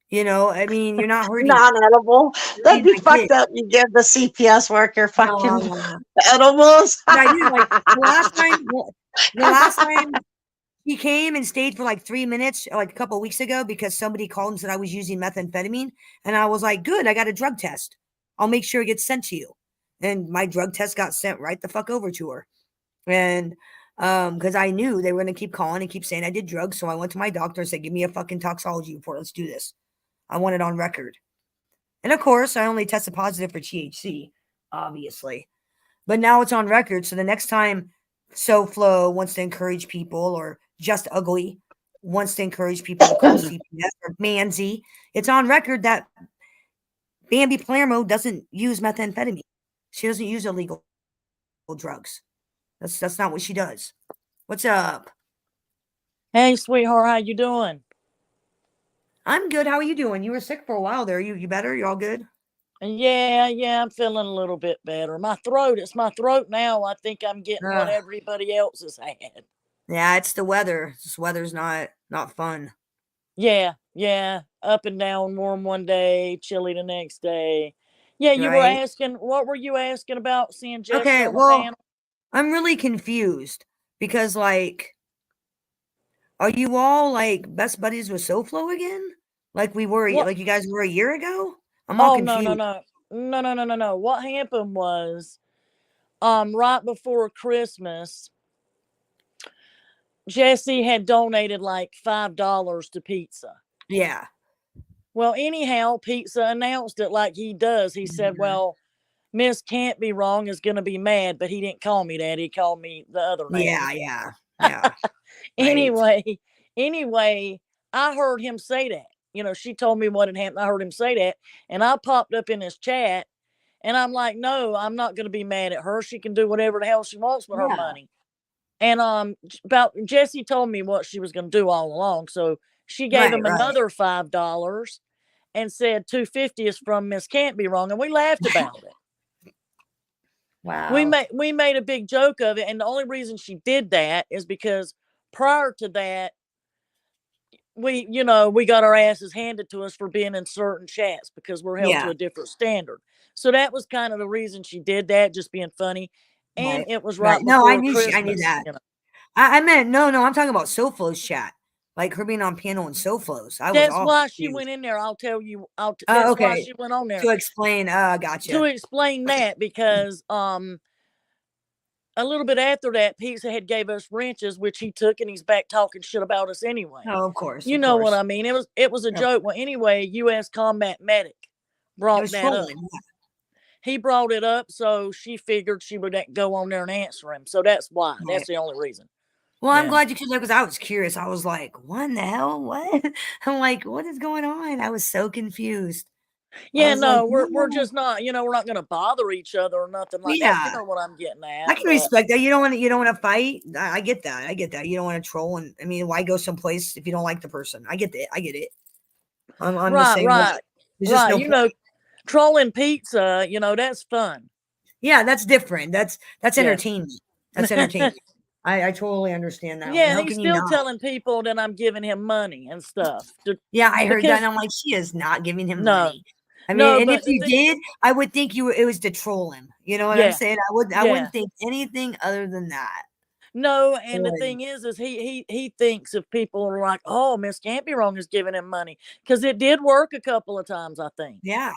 You know, I mean, you're not hurting. Non-edible. That'd be fucked up. You give the CPS worker fucking edibles. I did like the last time he came and stayed for like 3 minutes, like a couple of weeks ago, because somebody called and said I was using methamphetamine. And I was like, good, I got a drug test. I'll make sure it gets sent to you. And my drug test got sent right the fuck over to her. And because I knew they were going to keep calling and keep saying I did drugs. So I went to my doctor and said, give me a fucking toxology report. Let's do this. I want it on record. And of course, I only tested positive for THC, obviously. But now it's on record. So the next time SoFlo wants to encourage people, or Just Ugly wants to encourage people to call CPS, or Manzi, it's on record that Bambi Palermo doesn't use methamphetamine. She doesn't use illegal drugs. That's not what she does. What's up? Hey, sweetheart, how you doing? I'm good. How are you doing? You were sick for a while there. You better? You all good? Yeah, I'm feeling a little bit better. It's my throat now. I think I'm getting what Ugh. everybody else has had. Yeah, it's the weather. This weather's not fun. Yeah. Up and down, warm one day, chilly the next day. Yeah, you were Right? asking, what were you asking about seeing Jesse Okay, on the well, panel? I'm really confused because like are you all like best buddies with SoFlo again? Like we were What? like you guys were a year ago? I'm all Oh, no, no, confused. no. No. What happened was, right before Christmas, Jesse had donated like $5 to pizza. Yeah. Well, anyhow, Pizza announced it like he does. He said, well, Miss Can't Be Wrong is going to be mad, but he didn't call me that. He called me the other name. Yeah. Right. Anyway, I heard him say that. You know, she told me what had happened. I heard him say that. And I popped up in his chat and I'm like, no, I'm not going to be mad at her. She can do whatever the hell she wants with her Yeah. money. And about Jessie told me what she was going to do all along. So she gave him Right. another $5 and said 250 is from Miss Can't Be Wrong. And we laughed about it. Wow. We made a big joke of it. And the only reason she did that is because prior to that, we got our asses handed to us for being in certain chats because we're held to Yeah. a different standard. So that was kind of the reason she did that, just being funny. And Right. it was Right. right No, I before knew I knew Christmas. that. You know. I meant no, I'm talking about SoFlo's chat. Like her being on panel and SoFlo's. I was That's all why she confused. went in there. I'll tell you. Oh, That's why okay. she went on there To explain, to gotcha. explain that because a little bit after that, Pizza had gave us wrenches, which he took, and he's back talking shit about us anyway. Oh, of course. You Of know what course. I mean? It was a Yep. joke. Well, anyway, U.S. Combat Medic It brought was that up. trolling. Yeah. He brought it up, so she figured she would go on there and answer him. So that's why. Right. That's the only reason. Well, I'm Yeah. glad you could because I was curious. I was like, what in the hell? What? I'm like, what is going on? I was so confused. I Yeah, was like, no, we're no. just not, we're not gonna bother each other or nothing like that. You Yeah. know what I'm getting I at. can But respect that. You don't want to fight. I get that. I get that. You don't want to troll, and I mean, why go someplace if you don't like the person? I get it. I get it. I'm the same way. There's just no You point. know, trolling Pizza, that's fun. Yeah, that's different. That's Yeah. entertainment. That's entertainment. I totally understand that one. Yeah, How he's can you still not? telling people that I'm giving him money and stuff. Yeah, I heard that, because and I'm like, she is not giving him no, money. I mean, no, and if but the you thing, did, I would think it was to troll him. You know what I'm yeah, saying? I yeah. wouldn't think anything other than that. No, I and the wouldn't. thing is he thinks if people are like, oh, Miss Can't Be Wrong is giving him money, because it did work a couple of times, I think. Yeah.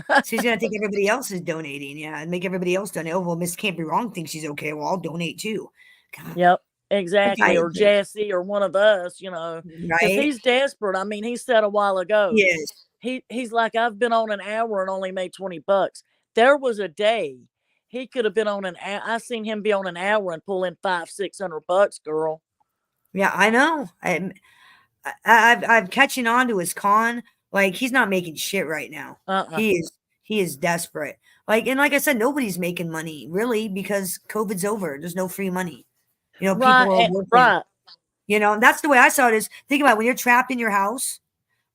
So he's gonna think everybody else is donating, yeah, and make everybody else donate. Oh, well, Miss Can't Be Wrong thinks she's okay. Well, I'll donate too. God, Yep, that exactly. guy Or is just Jesse or one of us, because right. he's desperate. I mean, he said a while ago, Yes. he's like, I've been on an hour and only made $20. There was a day he could have been on I seen him be on an hour and pull in $500-600, girl. Yeah, I know. I'm catching on to his con. Like he's not making shit right now. He is desperate. Like I said, nobody's making money really because COVID's over. There's no free money. People are working. Right. And that's the way I saw it. Is think about it, when you're trapped in your house,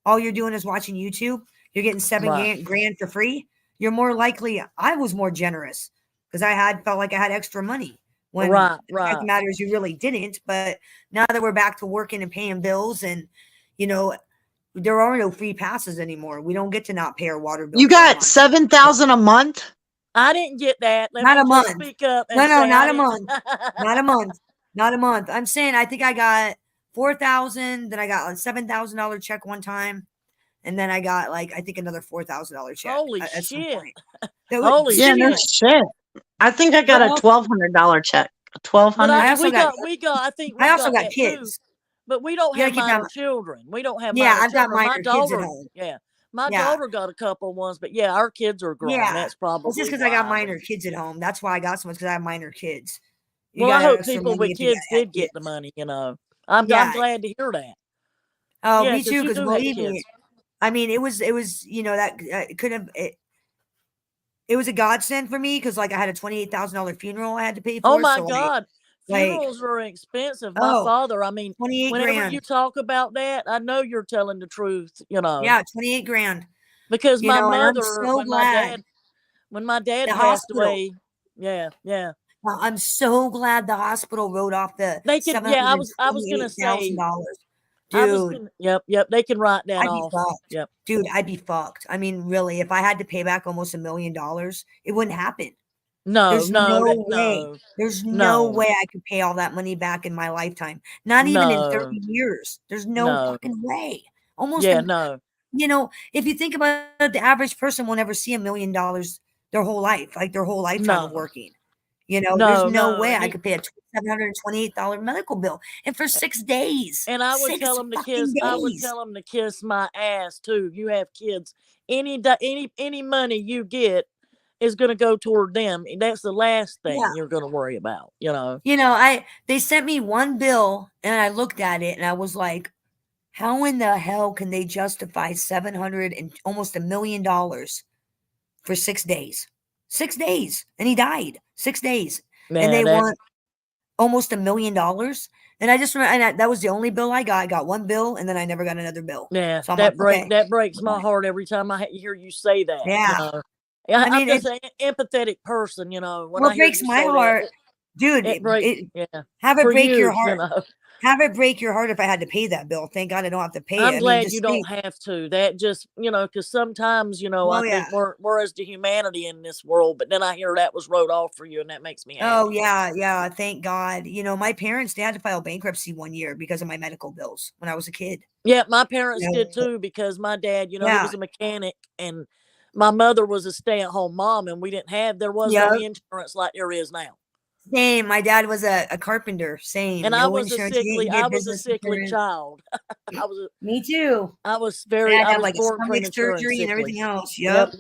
all you're doing is watching YouTube. You're getting $7 grand for free. You're more likely. I was more generous because felt like I had extra money. When the fact of the matter is you really didn't. But now that we're back to working and paying bills, and there are no free passes anymore. We don't get to not pay our water bill. You got $7,000 a month? I didn't get that. Not a month. Speak up. No, not a month. Not a month. Not a month. I'm saying I think I got $4,000. Then I got a $7,000 check one time, and then I got I think another $4,000 check. Holy at some shit! point. Holy yeah, shit! no shit. I think I got a $1,200 check. $1,200. I also got kids. Too, but we don't have minor children. We don't have yeah, minor I've got children. minor kids at home. Yeah. My daughter got a couple ones, but yeah, our kids are grown. Yeah, That's probably it's just because I got minor kids at home. That's why I got so much, because I have minor kids. Well, I hope people with kids did get the money. I'm glad to hear that. Oh, yeah, me too. Because believe me, kids. I mean, it was that it could have. It was a godsend for me because I had a $28,000 funeral I had to pay for. Oh my God. Like, funerals are expensive. My oh, father, I mean, 28 whenever you grand. talk about that, I know you're telling the truth, Yeah, 28 grand. because You my know, and I'm mother, so glad when my dad the passed hospital. away, yeah. Well, I'm so glad the hospital wrote off the They can, yeah, I was gonna say, $728,000. I was Dude, gonna, yep, they can write that I'd be off. fucked. Yep. Dude, I'd be fucked. I mean, really, if I had to pay back almost $1 million, it wouldn't happen. No, There's no, no way. no, There's no no, way I could pay all that money back in my lifetime. Not even in 30 no, years. There's no no. fucking way. Almost, Yeah, no. you know, if you think about it, the average person will never see $1 million their whole life, like their whole lifetime of No. working. You know, there's No, no no. way And I could pay a $728 medical bill. And for 6 days, and I would 6 tell them to fucking kiss. I would days. tell them to kiss my ass too. You have kids. Any money you get is going to go toward them. That's the last thing Yeah. you're going to worry about. You know. You know, they sent me one bill and I looked at it and I was like, how in the hell can they justify 700 and almost $1 million for 6 days? 6 days. And he died. 6 days. Man, and they that, want almost $1 million. And I just remember, that was the only bill I got. I got one bill and then I never got another bill. yeah, So I'm like, okay. that breaks my heart every time I hear you say that. Yeah. You know? Yeah, I mean, I'm just an empathetic person, you know. When what I hear breaks you my say heart, that, dude, it breaks. Yeah, have it for break your you, you heart. know. Have it break your heart if I had to pay that bill. Thank God I don't have to pay it. I'm I mean, glad just you don't have to. That just, you know, because sometimes, you know, I Oh, yeah. think we're as to humanity in this world, but then I hear that was wrote off for you, and that makes me happy. Oh, yeah. Thank God. You know, my parents, they had to file bankruptcy one year because of my medical bills when I was a kid. Yeah, my parents You know? did too, because my dad, you know, he Yeah. was a mechanic, and my mother was a stay-at-home mom, and there was no Yep. insurance like there is now. Same. My dad was a carpenter. Same. And No insurance. You didn't I get was a business sickly insurance. child. Me too. I was I had to I have was like a born stomach premature and surgery and everything sickly. else. Yep.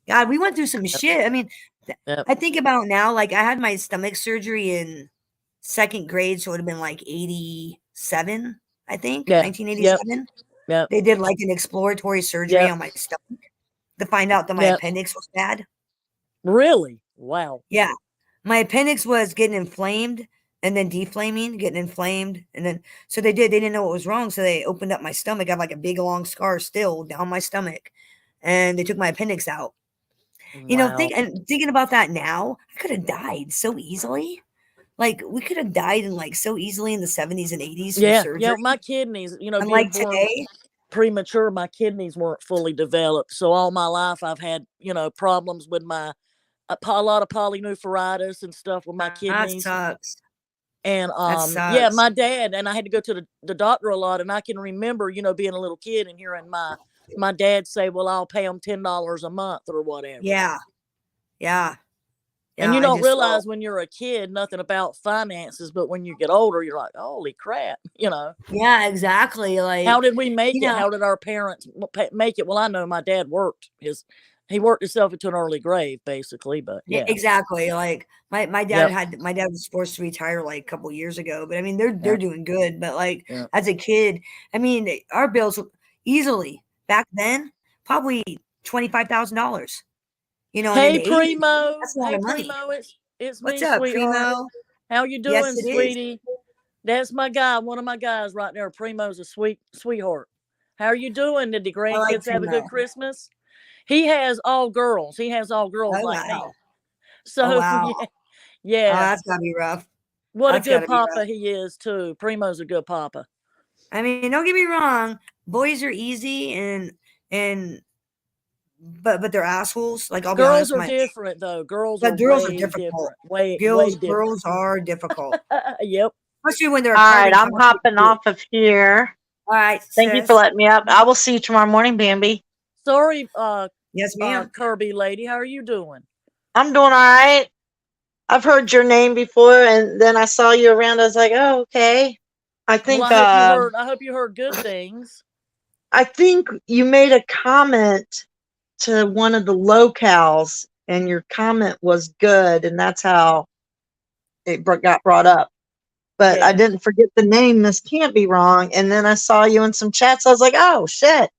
God, we went through some shit. I mean, I think about now, like I had my stomach surgery in 2nd grade, so it would have been like 87, I think, Yeah. 1987. Yep. They did like an exploratory surgery Yep. on my stomach to find out that my Yep. appendix was bad. Really? Wow. Yeah. My appendix was getting inflamed and then deflaming, getting inflamed. And then, so they didn't know what was wrong. So they opened up my stomach. I have like a big long scar still down my stomach. And they took my appendix out. You know, Wow. thinking about that now, I could have died so easily. Like we could have died so easily in the 70s and 80s from surgery. Yeah, my kidneys, you know, Unlike being born today. premature, my kidneys weren't fully developed. So all my life I've had, you know, problems with a lot of polynephritis and stuff with my That kidneys. sucks. And That my sucks. dad, and I had to go to the doctor a lot, and I can remember, you know, being a little kid and hearing my dad say, well, I'll pay him $10 a month or whatever. Yeah. And you I don't just realize when you're a kid nothing about finances, but when you get older, you're like, holy crap, you know. Yeah, exactly. Like, How did we make you it? know, How did our parents make it? Well, I know my dad worked he worked himself into an early grave, basically, but yeah. Exactly. Like my dad my dad was forced to retire like a couple years ago, but I mean they're doing good. But like as a kid, I mean our bills easily back then probably $25,000. You know, and in Hey, the 80s, Primo. that's a lot Hey, of money. Primo. It's What's me, up, sweetheart. Primo? How you Yes, doing, it is. sweetie? That's my guy. One of my guys right there. Primo's a sweetheart. How are you doing? Did the I like grandkids have a good Primo. Christmas? He has all girls. He has all girls Oh like me. wow. So Oh wow. yeah. Oh, that's gotta be rough. What That's a good gotta be rough. papa he is too. Primo's a good papa. I mean, don't get me wrong. Boys are easy but they're assholes. Like I'll be Girls honest, are different though. Girls but are girls are way difficult. different. Way different. Girls are difficult. Yep. Especially when they're All right, I'm carbon hopping copies. off of here. All right, Thank you sis. for letting me up. I will see you tomorrow morning, Bambi. Sorry, yes, ma'am. Kirby lady. How are you doing? I'm doing all right. I've heard your name before, and then I saw you around. I was like, oh, okay. I think Well, I hope you heard good things. I think you made a comment to one of the locales, and your comment was good, and that's how it got brought up. But I didn't forget the name. This can't be wrong. And then I saw you in some chats. I was like, oh shit,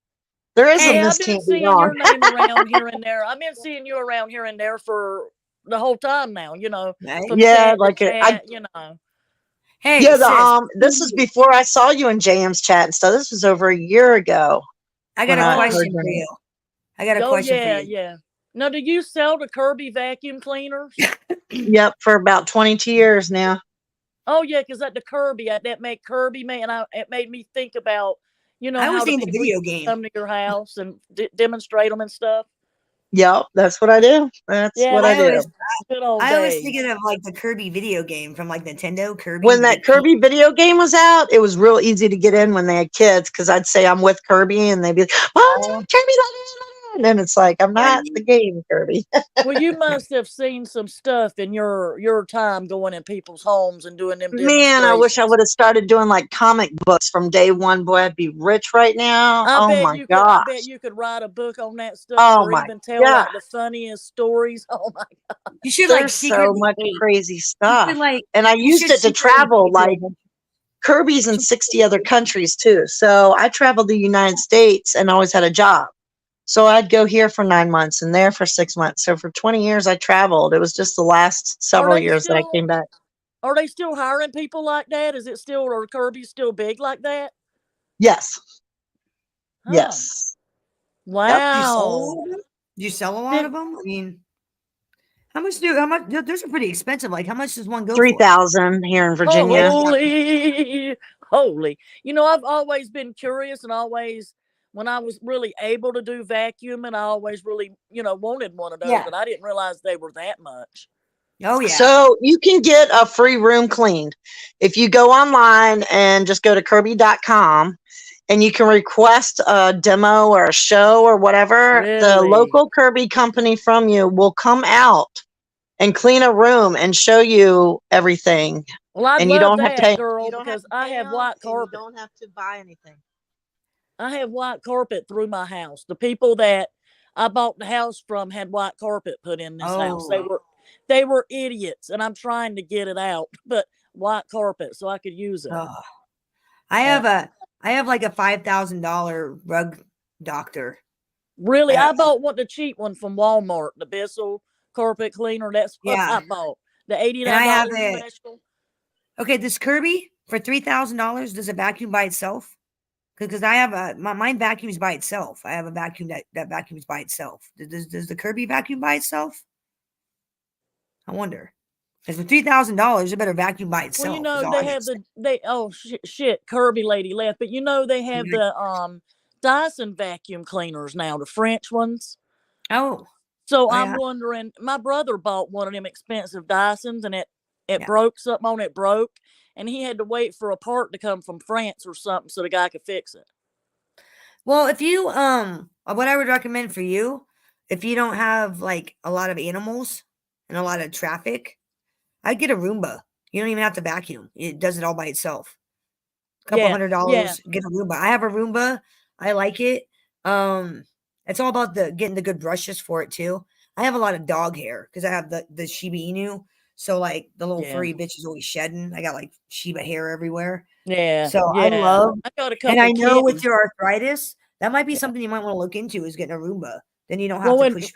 there is a Hey, This I've been Can't Be seeing Wrong. your name around here and there. I've been seeing you around here and there for the whole time now, from Yeah, chat to like chat, Hey, yeah, sis, this is before I saw you in JM's chat and stuff. This was over a year ago. I got when a I heard question your for name. you. I got a Oh question for yeah, you. yeah. Now, do you sell the Kirby vacuum cleaners? Yep, for about 22 years now. Oh yeah, because at the Kirby, that made Kirby me, and it made me think about, I was how the thinking the people video used to game. come to your house and demonstrate them and stuff. Yep, that's what I do. That's Yeah, what I do. good old I was days. thinking of like the Kirby video game from like Nintendo. Kirby. When that Kirby video game was out, it was real easy to get in when they had kids because I'd say I'm with Kirby and they'd be like, "Oh, Kirby, let in." And then it's like, I'm not the game, Kirby. Well, you must have seen some stuff in your time going in people's homes and doing them Man, I wish I demonstrations. would have started doing like comic books from day one. Boy, I'd be rich right now. I Oh bet my you could. I gosh. bet you could write a book on that stuff, Oh or my even tell God. like the funniest stories. Oh my god! You should There's like so secretly much wait. crazy stuff. like And I you used should it to secretly travel. take your Like Kirby's in 60 other countries too. So I traveled the United States and always had a job. So I'd go here for 9 months and there for 6 months. So for 20 years I traveled. It was just the last several years that I came back. Are they still hiring people like that? Is it still, or Kirby still big like that? Yes. Huh. Yes. Wow. Do you sell a lot of them? I mean, how much? Those are pretty expensive. Like, how much does one go for? 3,000 here in Virginia. Holy. I've always been curious and always, when I was really able to do vacuuming, I always really, wanted one of those, Yeah. but I didn't realize they were that much. Oh, yeah. So you can get a free room cleaned if you go online and just go to Kirby.com and you can request a demo or a show or whatever. The Really? local Kirby company from you will come out and clean a room and show you everything. Well, I'd and you love don't have to that, pay. girl, because I have white carpet. You don't have to buy anything. I have white carpet through my house. The people that I bought the house from had white carpet put in this house. They were idiots, and I'm trying to get it out, but white carpet so I could use it. I have like a $5,000 rug doctor. Really, I bought the cheap one from Walmart, the Bissell carpet cleaner. That's what I bought. The $89 special. Okay, this Kirby for $3,000. Does it vacuum by itself? Because I have mine vacuums by itself. I have a vacuum that vacuums by itself. Does the Kirby vacuum by itself? I wonder. Because for $3,000, it better vacuum by itself. Well, they have shit, Kirby lady left, but they have the Dyson vacuum cleaners now, the French ones. Oh. So I'm wondering, my brother bought one of them expensive Dysons and it broke, something on it broke, and he had to wait for a part to come from France or something so the guy could fix it. Well, if you what I would recommend for you, if you don't have like a lot of animals and a lot of traffic, I'd get a Roomba. You don't even have to vacuum. It does it all by itself. A couple $100, get a Roomba. I have a Roomba. I like it. It's all about getting the good brushes for it too. I have a lot of dog hair because I have the Shiba Inu. So like the little furry bitch is always shedding. I got like Shiba hair everywhere. Yeah. So yeah. I love, I got a couple and I know with kittens. your arthritis, that might be something you might want to look into is getting a Roomba. Then you don't have Well, to push.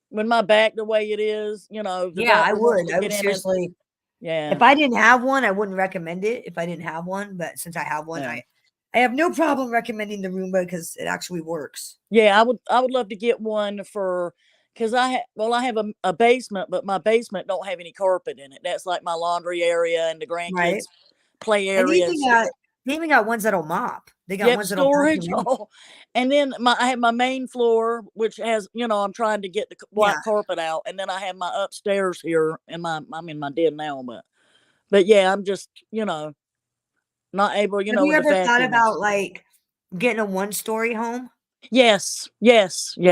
When my back the way it is, the I doctor wants would. to I get would in seriously. Yeah. If I didn't have one, I wouldn't recommend it. If I didn't have one, but since I have one, I have no problem recommending the Roomba because it actually works. Yeah, I would love to get one because I have a basement, but my basement don't have any carpet in it. That's like my laundry area and the grandkids play And area. they even got ones that'll mop. They got ones that'll storage. vacuum. And then I have my main floor, which has, I'm trying to get the white carpet out, and then I have my upstairs here, and I'm in my den now, but yeah, I'm just, not able, Have you ever thought about like getting a 1-story home? Yes. Because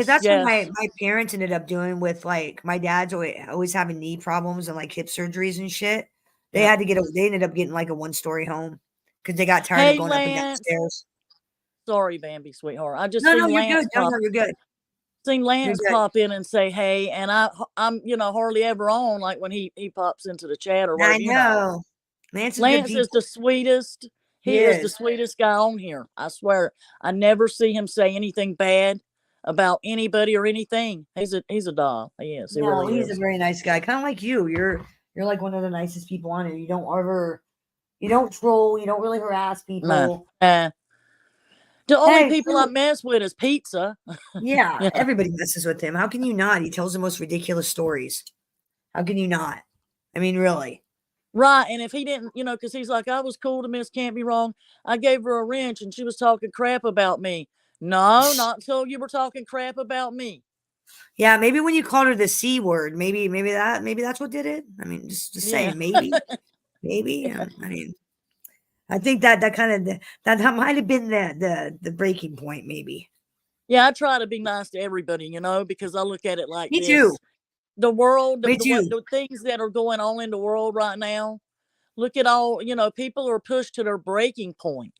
that's what my parents ended up doing with like my dad's always having knee problems and like hip surgeries and shit. They ended up getting like a 1-story home because they got tired of going up and down the stairs. Sorry, Bambi, sweetheart. I just no, seen you're Lance good. No, you're good. Seen Lance pop in and say hey, and I'm hardly ever on, like when he pops into the chat or whatever. I know. Lance is the sweetest. He is the sweetest guy on here. I swear. I never see him say anything bad about anybody or anything. He's a doll. Yes, he No, really he's a is. very nice guy. Kind of like you. You're like one of the nicest people on it. You don't troll. You don't really harass Nah. people. The only Hey, people I mess with is pizza. yeah, Yeah. everybody messes with him. How can you not? He tells the most ridiculous stories. How can you not? I mean, really. Right. And if he didn't, because he's like, I was cool to Miss Can't Be Wrong. I gave her a wrench and she was talking crap about me. No, not until you were talking crap about me. Yeah, maybe when you called her the C word, maybe that's what did it. I mean, just Yeah. saying, maybe. I mean, I think that that might have been the breaking point, maybe. Yeah, I try to be nice to everybody, because I look at it like Me too. this. The world, Me too. the things that are going on in the world right now, look at all, people are pushed to their breaking point.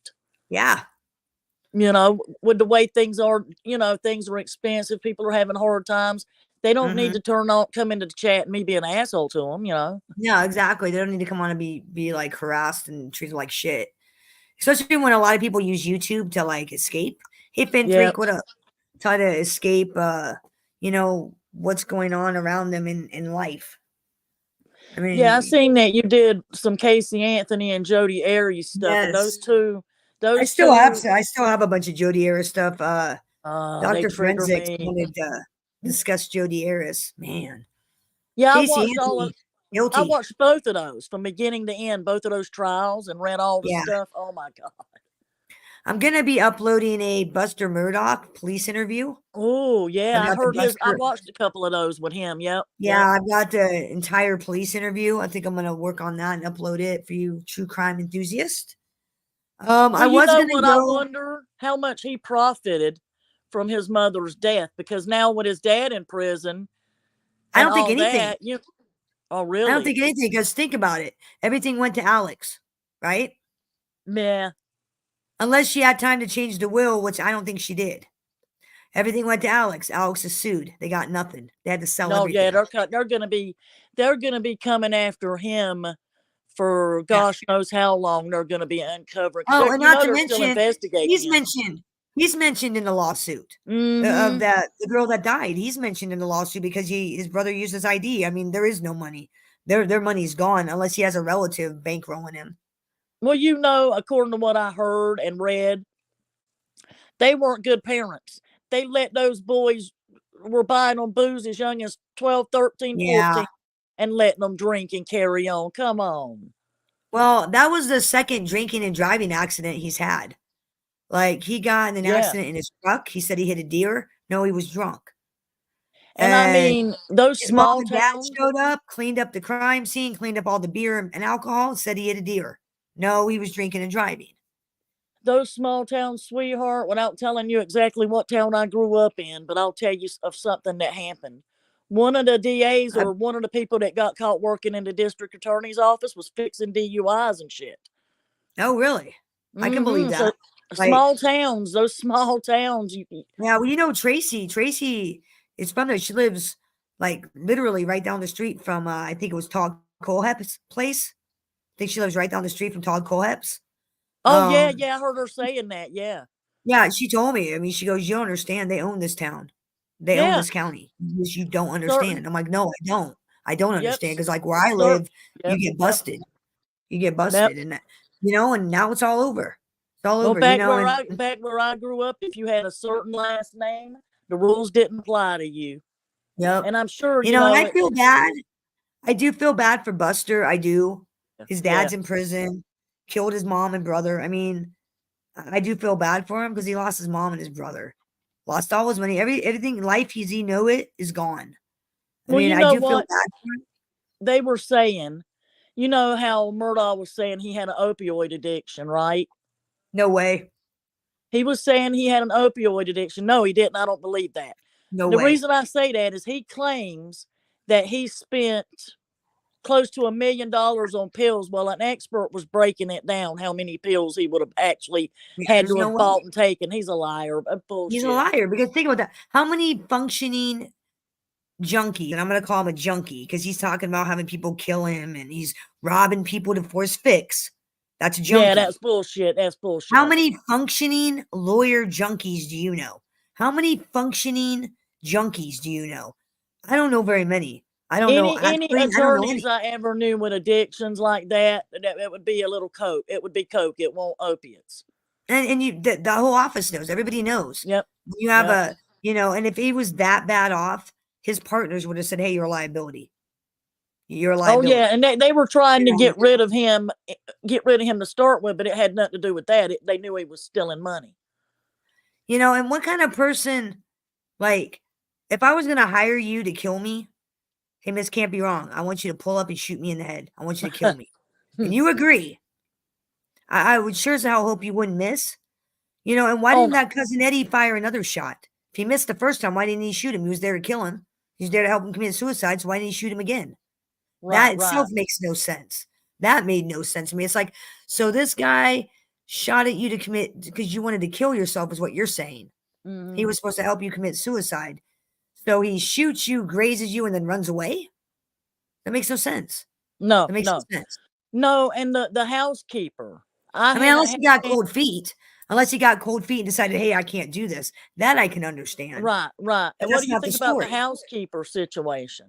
Yeah. With the way things are, things are expensive. People are having hard times. They don't need to come into the chat and me be an asshole to them, Yeah, exactly. They don't need to come on and be like harassed and treated like shit. Especially when a lot of people use YouTube to like escape. Hey, Fin Yep. Freak, what up? Try to escape what's going on around them in life. I mean, Yeah, I seen that you did some Casey Anthony and Jody Arias stuff, and yes. I those still two, have a bunch of Jodi Arias stuff. they Dr. trigger Forensics me. wanted to discuss Jodi Arias. Man. Yeah, Casey Anthony, I guilty. watched both of those from beginning to end, both of those trials, and read all the Yeah. stuff. Oh my god! I'm gonna be uploading a Buster Murdoch police interview. Oh yeah, I I got the heard his. I Buster. watched a couple of those with him. Yep. Yeah, I've got the entire police interview. I think I'm gonna work on that and upload it for you true crime enthusiasts. Well, I was gonna what? go. I wonder how much he profited from his mother's death, because now with his dad in prison, I and don't think all anything. that, oh I really? don't think anything, because think about it. Everything went to Alex, right? Yeah. Unless she had time to change the will, which I don't think she did. Everything went to Alex. Alex is sued. They got nothing. They had to sell No, everything. yeah, they're gonna be coming after him for gosh knows how long. They're gonna be uncovering, Oh, because and not to they're still mention, investigating him. he's mentioned in the lawsuit of Mhm. the girl that died. He's mentioned in the lawsuit because his brother used his ID. I mean, there is no money. Their money's gone unless he has a relative bankrolling him. Well, according to what I heard and read, they weren't good parents. They let those boys were buying them booze as young as 12, 13, 14, Yeah. and letting them drink and carry on. Come on. Well, that was the second drinking and driving accident he's had. Like, he got in an Yeah. accident in his truck. He said he hit a deer. No, he was drunk. And I mean, those his mom small and dad towns, showed up, cleaned up the crime scene, cleaned up all the beer and alcohol, said he hit a deer. No, he was drinking and driving. those small towns, sweetheart, without telling you exactly what town I grew up in, but I'll tell you of something that happened. One of the DAs or one of the people that got caught working in the district attorney's office was fixing DUIs and shit. Oh, really? I can believe that. So small towns, those small towns. Yeah, well, Tracy is from there. She lives like literally right down the street from I think it was Todd Colehep's place. I think she lives right down the street from Todd Colehep's. Oh yeah, I heard her saying that. Yeah. Yeah, she told me. I mean, she goes, "You don't understand. They own this town. They own this county. You don't understand." I'm like, "No, I don't. I don't understand, because like where I live, you get busted. You get busted, and and now it's all over. It's all over. Back where I grew up, if you had a certain last name, the rules didn't apply to you. Yep. And I'm sure and I feel bad. I do feel bad for Buster. I do. His dad's in prison, killed his mom and brother. I mean, I do feel bad for him because he lost his mom and his brother. Lost all his money. Everything, life as he know it is gone. I mean, I do feel bad for him. They were saying, you know how Murdaugh was saying he had an opioid addiction, right? No way. He was saying he had an opioid addiction. No, he didn't. I don't believe that. No the way. reason I say that is he claims that he spent close to $1 million on pills, while an expert was breaking it down how many pills he would have actually had to have bought and taken. He's a liar. Bullshit. He's a liar, because think about that. How many functioning junkies, and I'm going to call him a junkie because he's talking about having people kill him and he's robbing people to force fix. That's a junkie. Yeah, that's bullshit. That's bullshit. How many functioning lawyer junkies do you know? How many functioning junkies do you know? I don't know very many. I don't know. Any Actually, I don't know any. attorneys I ever knew with addictions like that, it would be a little coke. It would be coke. It won't opiates. And you, the whole office knows. Everybody knows. Yep. You have Yep. a, and if he was that bad off, his partners would have said, "Hey, you're a liability. You're a Oh liability." yeah, and they were trying to You're not get rid of him to start with, but it had nothing to do with that. They knew he was stealing money. And what kind of person, like, if I was gonna hire you to kill me, hey, Miss Can't Be Wrong, I want you to pull up and shoot me in the head. I want you to kill me. And you agree. I would sure as hell hope you wouldn't miss. And why didn't that cousin Eddie fire another shot? If he missed the first time, why didn't he shoot him? He was there to kill him. He was there to help him commit suicide, so why didn't he shoot him again? That itself makes no sense. That made no sense to me. It's like, so this guy shot at you to commit because you wanted to kill yourself, is what you're saying. Mm-hmm. He was supposed to help you commit suicide. So he shoots you, grazes you, and then runs away? That makes no sense. No, that makes no sense. No, and the housekeeper. I mean, unless he got cold feet. Unless he got cold feet and decided, hey, I can't do this. That I can understand. Right. But And what that's do you not think the about the story. housekeeper situation?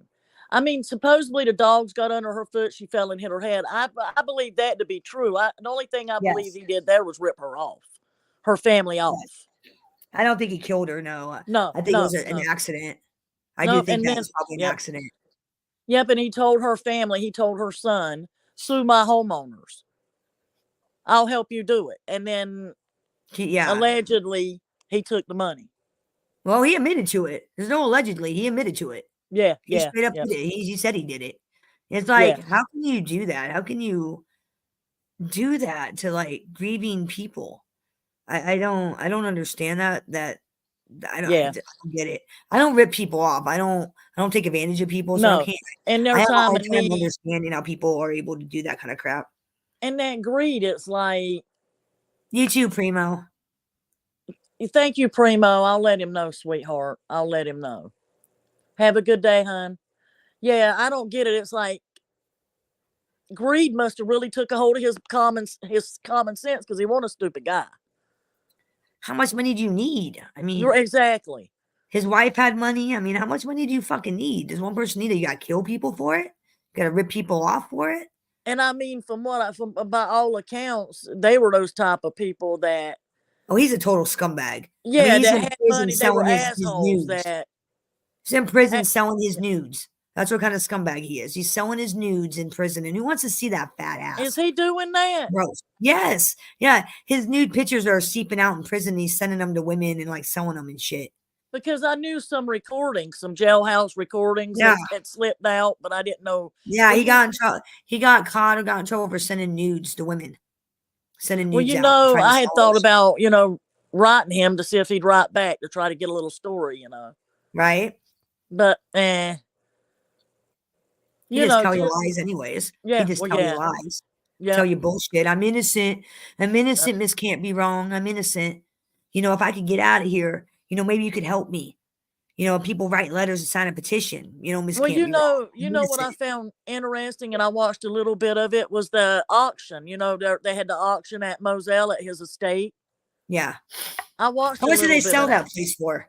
I mean, supposedly the dogs got under her foot. She fell and hit her head. I believe that to be true. The only thing I believe he did there was rip her off, her family off. I don't think he killed her. No. No. I think it was an accident. I do think that was probably an accident. Yep. And he told her family, he told her son, sue my homeowners. I'll help you do it. And then allegedly he took the money. Well, he admitted to it. There's no allegedly. He admitted to it. Yeah. He straight up did it. He said he did it. It's like, how can you do that? How can you do that to like grieving people? I don't understand that. I don't get it. I don't rip people off. I don't take advantage of people. So I can't. And I have a time hard time understanding how people are able to do that kind of crap. And that greed, it's like, you too, Primo. Thank you, Primo. I'll let him know, sweetheart. I'll let him know. Have a good day, hon. Yeah, I don't get it. It's like greed must have really took a hold of his common sense because he wasn't a stupid guy. How much money do you need? I mean, exactly. His wife had money. I mean, how much money do you fucking need? Does one person need it? You got to kill people for it? You got to rip people off for it? And I mean, by all accounts, they were those type of people that. Oh, he's a total scumbag. Yeah, I mean, he's that in had prison money. They selling were his assholes. nudes. That he's in prison selling his nudes. That's what kind of scumbag he is. He's selling his nudes in prison, and who wants to see that fat ass? Is he doing that? Gross. Yes. Yeah. His nude pictures are seeping out in prison. He's sending them to women and like selling them and shit. Because I knew some recordings, some jailhouse recordings that slipped out, but I didn't know. Yeah, he got in trouble. He got caught or got in trouble for sending nudes to women. Sending nudes Well, out. I had thought about, writing him to see if he'd write back to try to get a little story, Right. But, he just tell you lies anyways. Yeah, he just tell you lies. Yeah. Tell you bullshit. I'm innocent. Miss Can't Be Wrong. I'm innocent. If I could get out of here, maybe you could help me. People write letters and sign a petition. Miss Can't Be Wrong. What I found interesting, and I watched a little bit of it, was the auction. They had the auction at Moselle at his estate. Yeah. I watched. How much did they sell that place for?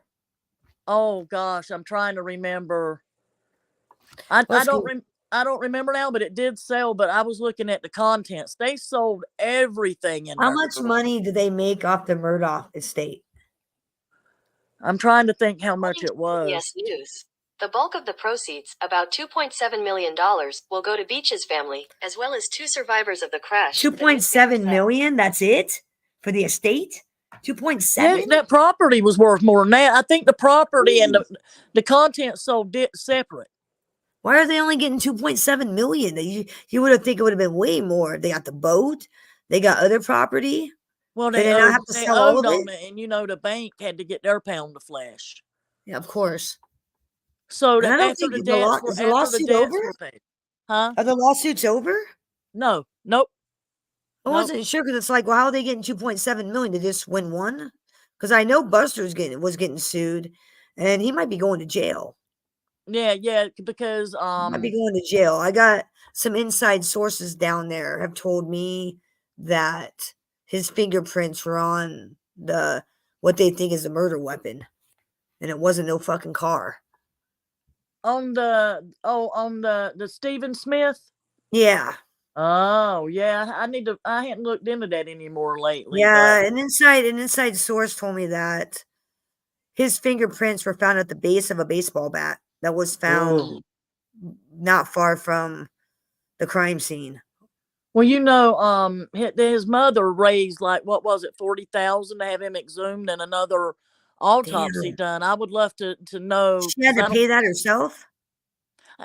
Oh gosh, I'm trying to remember. I don't remember now, but it did sell. But I was looking at the contents. They sold everything in. How much money did they make off the Murdoch estate? I'm trying to think how much it was. Yes, News. The bulk of the proceeds, about $2.7 million, will go to Beach's family, as well as 2 survivors of the crash. 2.7 million? That's it? For the estate? 2.7? Yeah, that property was worth more than that. I think the property and the contents sold separate. Why are they only getting 2.7 million? You would have think it would have been way more. They got the boat. They got other property. Well, they did not have to sell all of it. And the bank had to get their pound of flesh. Yeah, of course. So after the debts is the lawsuit over? Huh? Are the lawsuits over? No. Nope. I wasn't sure because it's like, well, how are they getting 2.7 million? Did they just win one? Because I know Buster's was getting sued, and he might be going to jail. Yeah, because might be going to jail. I got some inside sources down there have told me that his fingerprints were on what they think is a murder weapon. and it wasn't no fucking car. On the Stephen Smith. Yeah. Oh yeah, I hadn't looked into that anymore lately. Yeah, But an inside source told me that his fingerprints were found at the base of a baseball bat that was found oh, not far from the crime scene. well, his mother raised like what was it, 40,000 to have him exhumed and another autopsy Damn. done. I would love to know She had because to I don't. pay that herself?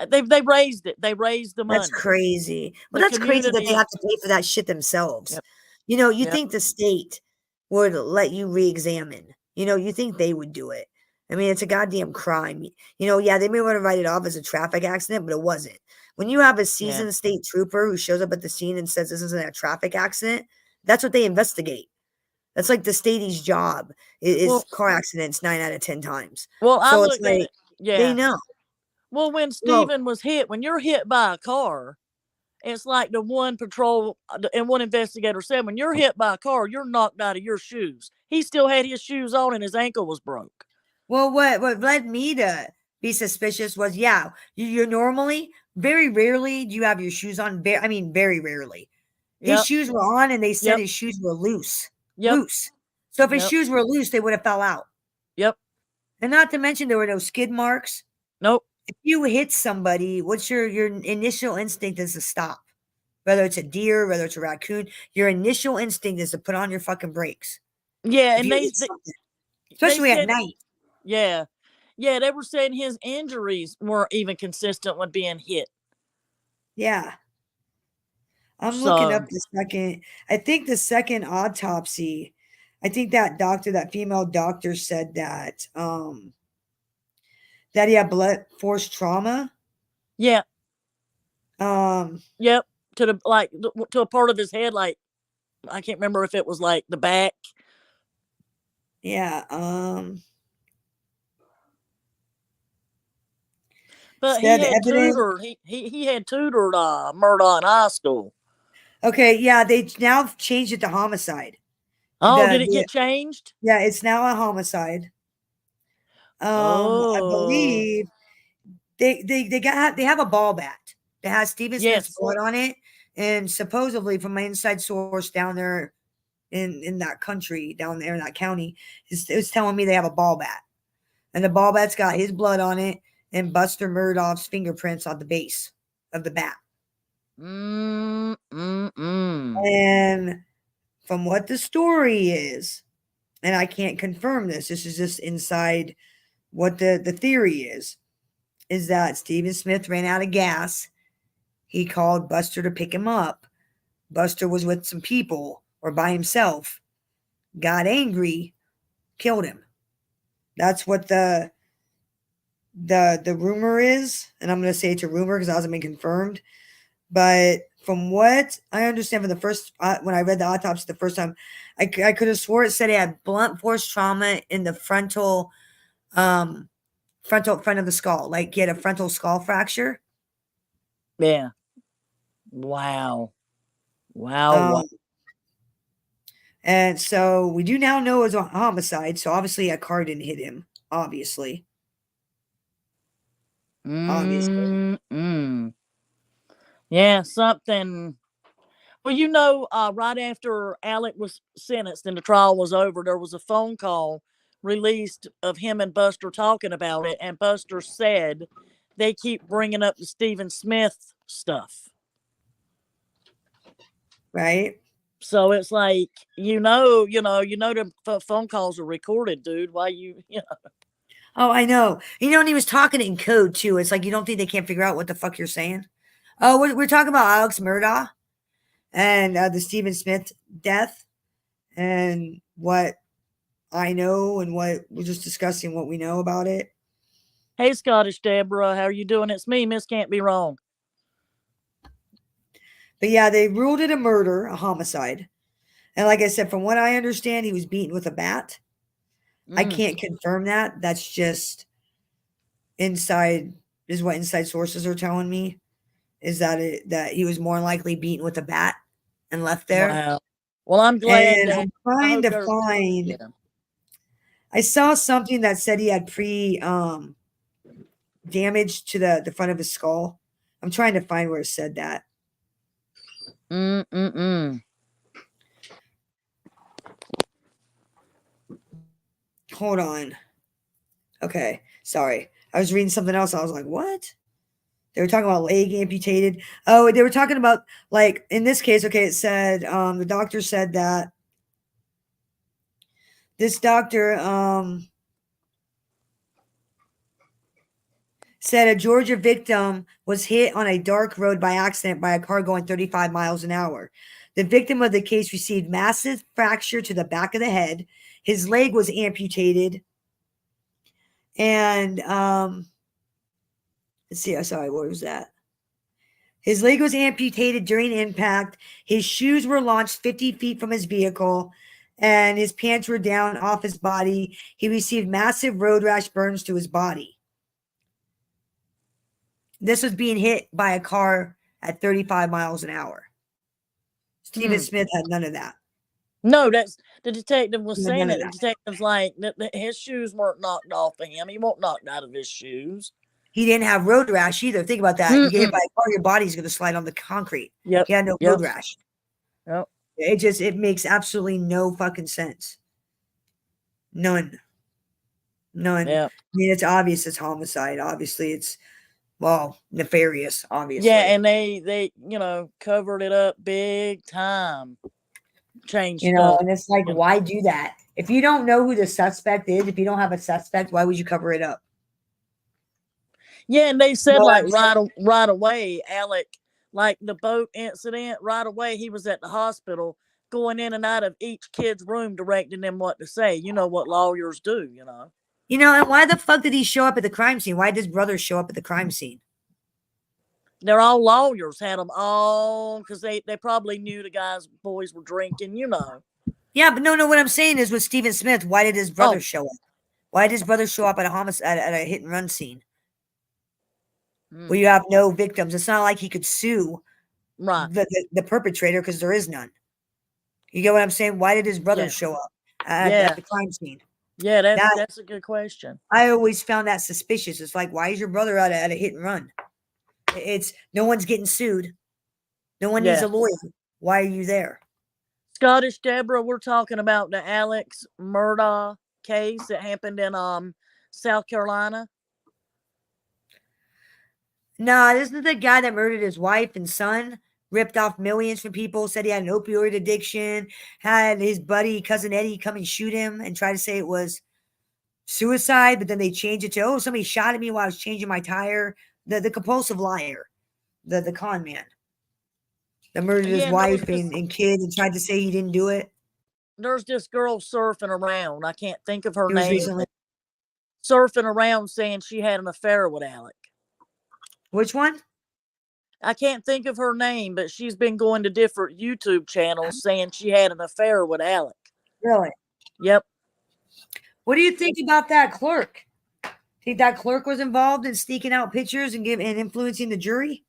They raised it. They raised the That's money. crazy. Well, The that's crazy that they community. have to pay for that shit themselves. Yep. You know, you Yep. think the state would let you re-examine. You know, you think they would do it. I mean, it's a goddamn crime. You know, yeah, they may want to write it off as a traffic accident, but it wasn't. When you have a Yeah. seasoned state trooper who shows up at the scene and says this isn't a traffic accident, that's what they investigate. That's like the statey's job is Well, car accidents 9 out of 10 times. well, I So it's looked at like it. they Yeah. know. Well, when Well, Stephen was hit, when you're hit by a car, it's like the one patrol and one investigator said, when you're hit by a car, you're knocked out of your shoes. He still had his shoes on and his ankle was broke. well, what led me to be suspicious was, yeah, you're normally, very rarely do you have your shoes on. I mean, very rarely. His Yep. shoes were on, and they said Yep. his shoes were loose. Yep. Loose. So if his Yep. shoes were loose, they would have fell out. Yep. And not to mention there were no skid marks. Nope. If you hit somebody, what's your initial instinct is to stop. Whether it's a deer, whether it's a raccoon, your initial instinct is to put on your fucking brakes. Yeah, If and you they hit something, they especially at said night. yeah. Yeah, they were saying his injuries weren't even consistent with being hit. Yeah. I'm looking up So the second. I think the second autopsy. I think that doctor, that female doctor, said that he had blunt force trauma. yeah. Um, Yep. To a part of his head, like I can't remember if it was like the back. yeah. But he Said had evidence. tutored. He had tutored Murdaugh in high school. Okay, yeah, they now changed it to homicide. Oh, did it get changed? Yeah, it's now a homicide. I Oh, believe they have a ball bat that has Stephen Smith's yes. blood on it, and supposedly from my inside source down there in that country, down there in that county, it's telling me they have a ball bat, and the ball bat's got his blood on it and Buster Murdaugh's fingerprints on the base of the bat. And from what the story is, and I can't confirm this is just inside what the theory is that Stephen Smith ran out of gas. He called Buster to pick him up. Buster was with some people or by himself, got angry, killed him. That's what the rumor is, and I'm going to say it's a rumor because it hasn't been confirmed. But from what I understand, from the first when I read the autopsy the first time, I could have swore it said he had blunt force trauma in the front of the skull, like he had a frontal skull fracture. Yeah. Wow. Wow. And so we do now know it was a homicide. So obviously a car didn't hit him. Obviously. Yeah, something. Well, right after Alec was sentenced and the trial was over, there was a phone call released of him and Buster talking about it, and Buster said they keep bringing up the Stephen Smith stuff. Right. So it's like, the phone calls are recorded, dude. Why you know? Oh, I know. And he was talking in code too. It's like you don't think they can't figure out what the fuck you're saying. Oh, we're talking about Alex Murdaugh and the Stephen Smith death, and what I know and what we're just discussing what we know about it. Hey, Scottish Deborah, how are you doing? It's me, Miss Can't Be Wrong. But yeah, they ruled it a murder, a homicide. And like I said, from what I understand, he was beaten with a bat. I can't confirm that. That's just inside, is what inside sources are telling me, is that he was more likely beaten with a bat and left there. Wow. Well, I'm glad And that I'm trying to find. Yeah. I saw something that said he had damage to the front of his skull. I'm trying to find where it said that. Hold on. Okay, sorry. I was reading something else. I was like, what? They were talking about leg amputated. Oh, they were talking about, like, in this case, okay, it said, the doctor said that this doctor, said a Georgia victim was hit on a dark road by accident by a car going 35 miles an hour. The victim of the case received massive fracture to the back of the head. His leg was amputated. And, let's see. Sorry, what was that? His leg was amputated during impact. His shoes were launched 50 feet from his vehicle, and his pants were down off his body. He received massive road rash burns to his body. This was being hit by a car at 35 miles an hour. Stephen Smith had none of that. No, that's the detective was None saying of that. The that. detective's like that his shoes weren't knocked off of him. He won't knocked out of his shoes. He didn't have road rash either. Think about that. You get hit by a car, your body's going to slide on the concrete. Yep. He had no road rash. Yep. It makes absolutely no fucking sense. None. Yep. I mean, it's obvious it's homicide. Obviously, it's, well, nefarious, obviously. Yeah, and they covered it up big time. Changed stuff. And it's like, why do that? If you don't know who the suspect is, if you don't have a suspect, why would you cover it up? Yeah, and they said right away, Alec, like the boat incident, right away he was at the hospital going in and out of each kid's room directing them what to say. You know what lawyers do, And why the fuck did he show up at the crime scene? Why did his brother show up at the crime scene? They're all lawyers, had them all, because they probably knew the boys were drinking, Yeah, but no, what I'm saying is with Stephen Smith, why did his brother show up? Why did his brother show up at a homicide, at a hit and run scene? Where you have no victims. It's not like he could sue the perpetrator because there is none. You get what I'm saying? Why did his brother show up at the crime scene? Yeah, that's a good question. I always found that suspicious. It's like, why is your brother at a hit and run? It's no one's getting sued. No one needs a lawyer. Why are you there? Scottish Deborah, we're talking about the Alex Murdaugh case that happened in South Carolina. No, this is the guy that murdered his wife and son, ripped off millions from people, said he had an opioid addiction, had his buddy, cousin Eddie, come and shoot him and try to say it was suicide, but then they changed it to, somebody shot at me while I was changing my tire. The compulsive liar, the con man that murdered his wife and kid and tried to say he didn't do it. There's this girl surfing around. I can't think of her He was name. recently Surfing around saying she had an affair with Alec. Which one? I can't think of her name, but she's been going to different YouTube channels saying she had an affair with Alec. Really? Yep. What do you think about that clerk? Think that clerk was involved in sneaking out pictures and influencing the jury?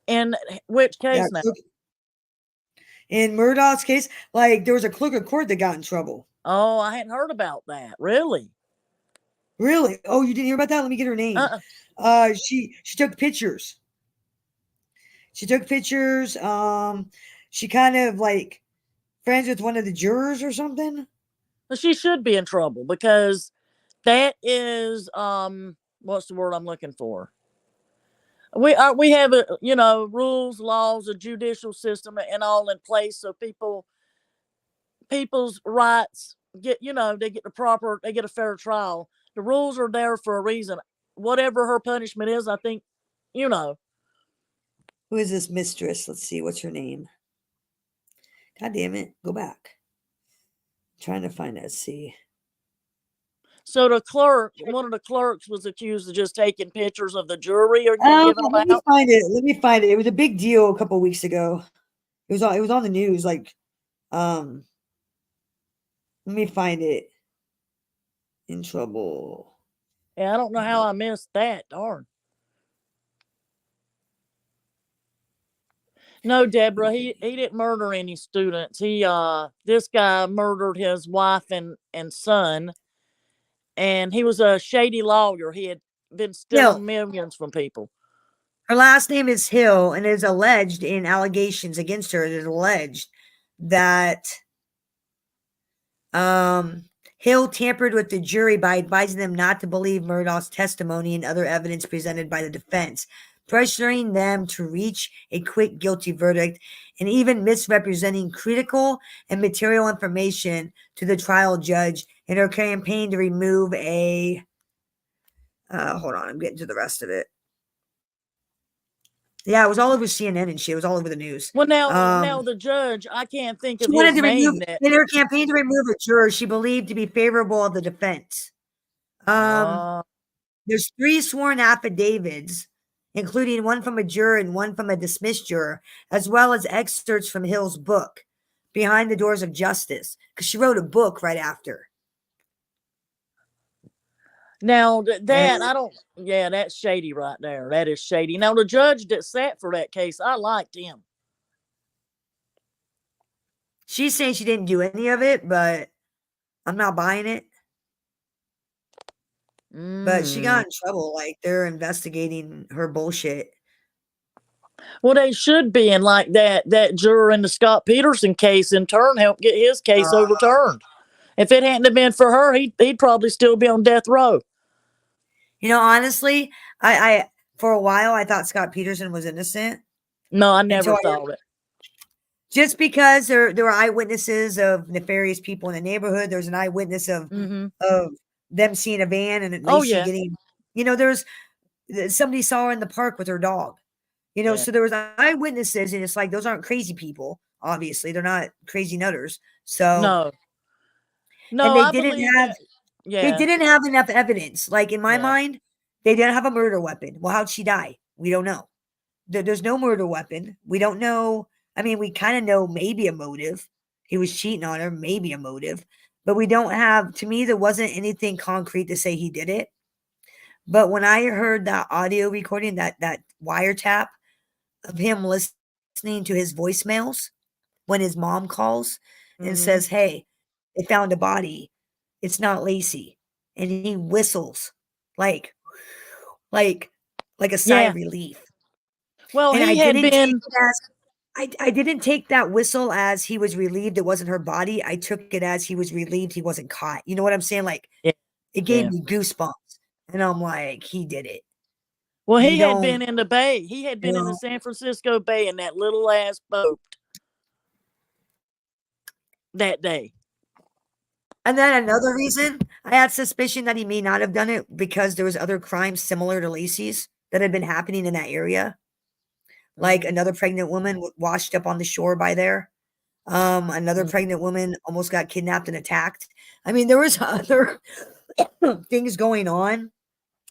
In which case now? In Murdaugh's case, like there was a clerk of court that got in trouble. Oh, I hadn't heard about that. Really? Really? Oh, you didn't hear about that? Let me get her name. She took pictures. She took pictures. She kind of like friends with one of the jurors or something. Well, she should be in trouble because that is what's the word I'm looking for? We have rules, laws, a judicial system and all in place so people's rights get they get a fair trial. The rules are there for a reason. Whatever her punishment is, I think, Who is this mistress? Let's see. What's her name? God damn it. Go back. I'm trying to find that. See. So one of the clerks was accused of just taking pictures of the jury or giving them Let me out. find it. Let me find it. It was a big deal a couple of weeks ago. It was on the news. Like, let me find it. In trouble. Yeah, I don't know how I missed that. Darn. No, Deborah, he didn't murder any students. This guy murdered his wife and son, and he was a shady lawyer. He had been Hill. stealing millions from people. Her last name is Hill, and it is alleged in allegations against her. It is alleged that Hill tampered with the jury by advising them not to believe Murdaugh's testimony and other evidence presented by the defense, pressuring them to reach a quick guilty verdict, and even misrepresenting critical and material information to the trial judge in her campaign to remove a. Hold on, I'm getting to the rest of it. Yeah, it was all over CNN and shit. It was all over the news. Well, now the judge, I can't think She of wanted his to remove, name. That in her campaign to remove a juror she believed to be favorable of the defense. There's 3 sworn affidavits, including one from a juror and one from a dismissed juror, as well as excerpts from Hill's book, Behind the Doors of Justice, because she wrote a book right after. now that I don't. Yeah, that's shady right there. That is shady. Now the judge that sat for that case, I liked him. She's saying she didn't do any of it, but I'm not buying it. But she got in trouble. Like, they're investigating her bullshit. Well, they should be, and like that juror in the Scott Peterson case in turn helped get his case overturned. If it hadn't have been for her, he'd probably still be on death row. You know, honestly, I for a while I thought Scott Peterson was innocent. No, I never thought it. Just because there were eyewitnesses of nefarious people in the neighborhood. There's an eyewitness of them seeing a van and Lacey getting, you know, there's somebody saw her in the park with her dog. You know, so there was eyewitnesses, and it's like those aren't crazy people. Obviously, they're not crazy nutters. So no, and I believe that. they didn't have enough evidence. Like, in my mind, they didn't have a murder weapon. Well, how'd she die? We don't know. There's no murder weapon. We don't know. I mean, we kind of know maybe a motive. He was cheating on her, maybe a motive. But we don't have, to me, there wasn't anything concrete to say he did it. But when I heard that audio recording, that wiretap of him listening to his voicemails when his mom calls and says, "Hey, they found a body. It's not Lacey." And he whistles like a sigh of relief. Well, and he I had didn't been. take it as I didn't take that whistle as he was relieved it wasn't her body. I took it as he was relieved he wasn't caught. You know what I'm saying? Like, it gave me goosebumps. And I'm like, he did it. Well, he had been in the Bay. He had been in the know. San Francisco Bay in that little ass boat that day. And then another reason I had suspicion that he may not have done it because there was other crimes similar to Lacey's that had been happening in that area. Like another pregnant woman washed up on the shore by there. Another pregnant woman almost got kidnapped and attacked. I mean, there was other things going on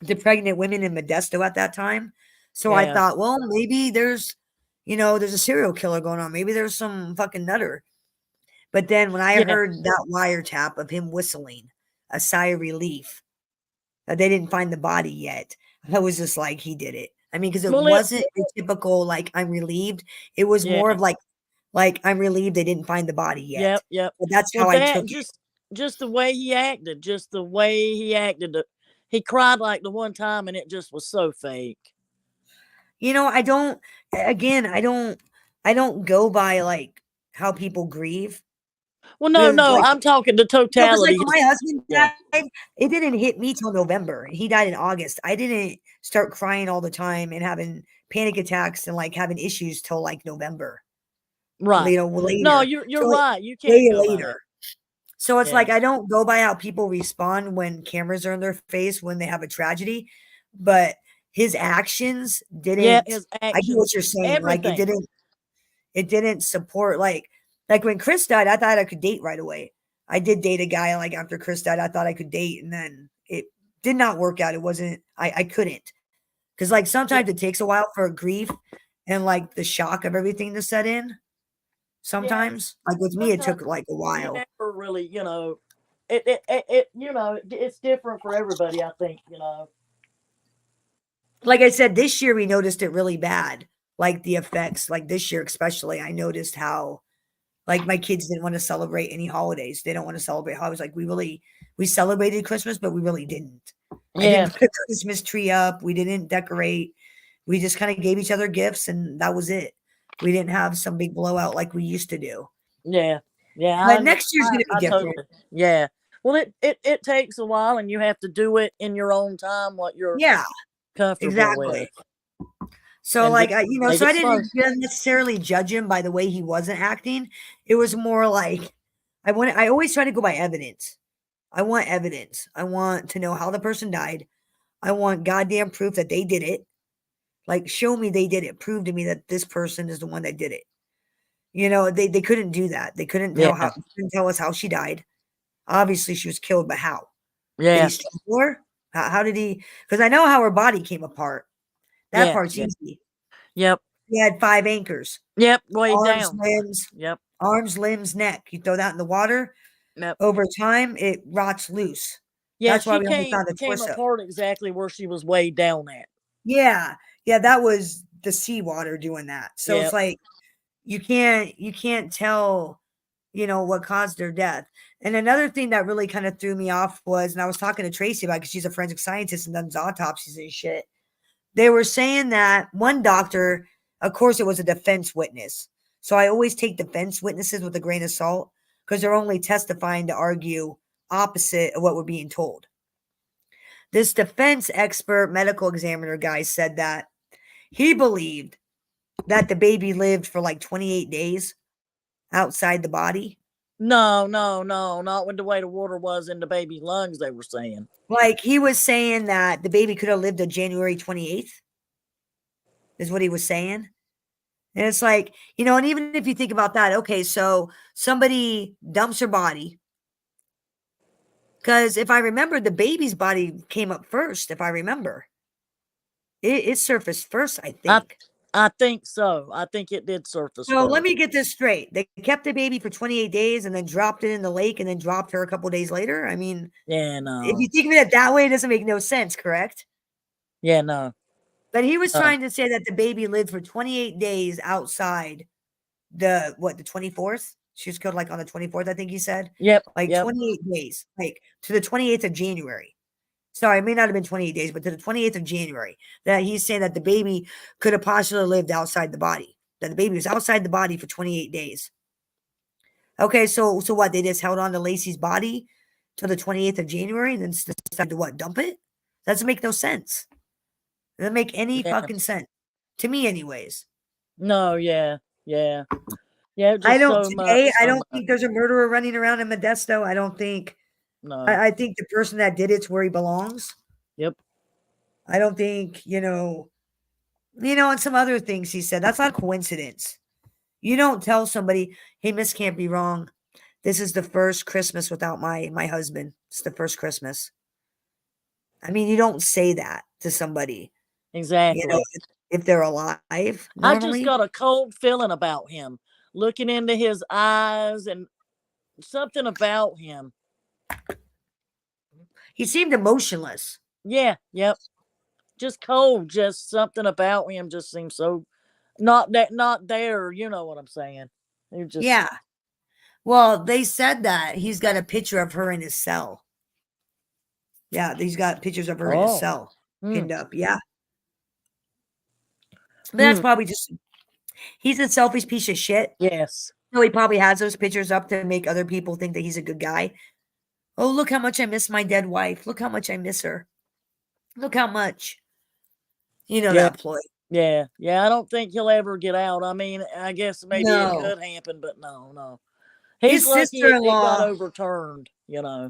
to pregnant women in Modesto at that time. So I thought, well, maybe there's a serial killer going on. Maybe there's some fucking nutter. But then when I heard that wiretap of him whistling, a sigh of relief, that they didn't find the body yet, I was just like, he did it. I mean, because it wasn't a typical, like, I'm relieved. It was more of like, I'm relieved they didn't find the body yet. Yep. But that's how I took it. Just the way he acted. He cried like the one time, and it just was so fake. You know, I don't go by like how people grieve. Well, no, like, I'm talking the totality. Like, my husband died, it didn't hit me till November. He died in August. I didn't start crying all the time and having panic attacks and like having issues till like November. Right. You know, later. No, you're right. You can't go later. So it's like, I don't go by how people respond when cameras are in their face when they have a tragedy, but his actions didn't. Yeah, his actions. I get what you're saying. Everything. Like, it didn't support, like when Chris died, I thought I could date right away. I did date a guy, like, after Chris died, I thought I could date, and then it did not work out. It wasn't, I couldn't. Because, like, sometimes it takes a while for grief and, like, the shock of everything to set in. Sometimes. Like, with me, it took, like, a while. Never really, it's different for everybody, I think, Like I said, this year we noticed it really bad. like the effects. Like this year, especially, I noticed how like my kids didn't want to celebrate any holidays. They don't want to celebrate holidays. Like we celebrated Christmas, but we really didn't. I Yeah. didn't put a Christmas tree up. We didn't decorate. We just kind of gave each other gifts, and that was it. We didn't have some big blowout like we used to do. Yeah. Yeah. But next year's gonna be I different. totally. Yeah. Well, it takes a while, and you have to do it in your own time, what you're Yeah, comfortable with. exactly. So And like just make so I it fun. didn't necessarily judge him by the way he wasn't acting. It was more like I always try to go by evidence. I want evidence. I want to know how the person died. I want goddamn proof that they did it. Like show me they did it. Prove to me that this person is the one that did it. They couldn't do that. They couldn't Yeah. tell us how she died. Obviously she was killed, but how? Did Yeah. he strangle her? How did he? Because I know how her body came apart. That Yeah. part's Yeah. easy. Yep. He had 5 anchors. Yep. Way Arms, down. limbs, Yep. neck. You throw that in the water, Yep. over time, it rots loose. Yeah. That's why She we only found the came torso. apart exactly where she was way down at. Yeah. Yeah, that was the seawater doing that. So it's Yep. like you can't tell, what caused their death. And another thing that really kind of threw me off was, and I was talking to Tracy about because she's a forensic scientist and does autopsies and shit. They were saying that one doctor, of course, it was a defense witness. So I always take defense witnesses with a grain of salt because they're only testifying to argue opposite of what we're being told. This defense expert medical examiner guy said that he believed that the baby lived for like 28 days outside the body. No, not with the way the water was in the baby lungs, they were saying. Like he was saying that the baby could have lived to January 28th, is what he was saying. And it's like, and even if you think about that, okay, so somebody dumps her body. Because if I remember, the baby's body came up first, if I remember. It surfaced first, I think. I think so. I think it did surface So let first. me get this straight. They kept the baby for 28 days and then dropped it in the lake and then dropped her a couple days later. I mean, Yeah, if no. you think of it that way, it doesn't make no sense, correct? Yeah, no. But he was trying to say that the baby lived for 28 days outside the 24th? She was killed like on the 24th, I think he said. Yep. Like Yep. 28 days, like to the 28th of January. Sorry, it may not have been 28 days, but to the 28th of January. That he's saying that the baby could have possibly lived outside the body. That the baby was outside the body for 28 days. Okay, so what? They just held on to Lacey's body till the 28th of January and then decided to what? Dump it? That doesn't make no sense. It doesn't make any Yeah. fucking sense. To me, anyways. No, yeah. Yeah. Yeah, I just don't so today. much. I So don't much. think there's a murderer running around in Modesto. I don't think. No. I think the person that did it's where he belongs. Yep. I don't think and some other things he said. That's not a coincidence. You don't tell somebody, "Hey, Miss, can't be wrong. This is the first Christmas without my husband. It's the first Christmas." I mean, you don't say that to somebody. Exactly. If they're alive. I Normally. just got a cold feeling about him. Looking into his eyes and something about him. He seemed emotionless. Yeah, yep. Just cold. Just something about him just seems so not there. You know what I'm saying? He just Yeah. Well, they said that he's got a picture of her in his cell. Yeah, he's got pictures of her in his cell pinned up. Yeah. But that's probably just he's a selfish piece of shit. Yes. So he probably has those pictures up to make other people think that he's a good guy. Oh, look how much I miss my dead wife. Look how much I miss her. Look how much. Yeah. That ploy. Yeah. Yeah. I don't think he'll ever get out. I mean, I guess maybe it No. could happen, but no. He's His lucky it got sister-in-law. overturned,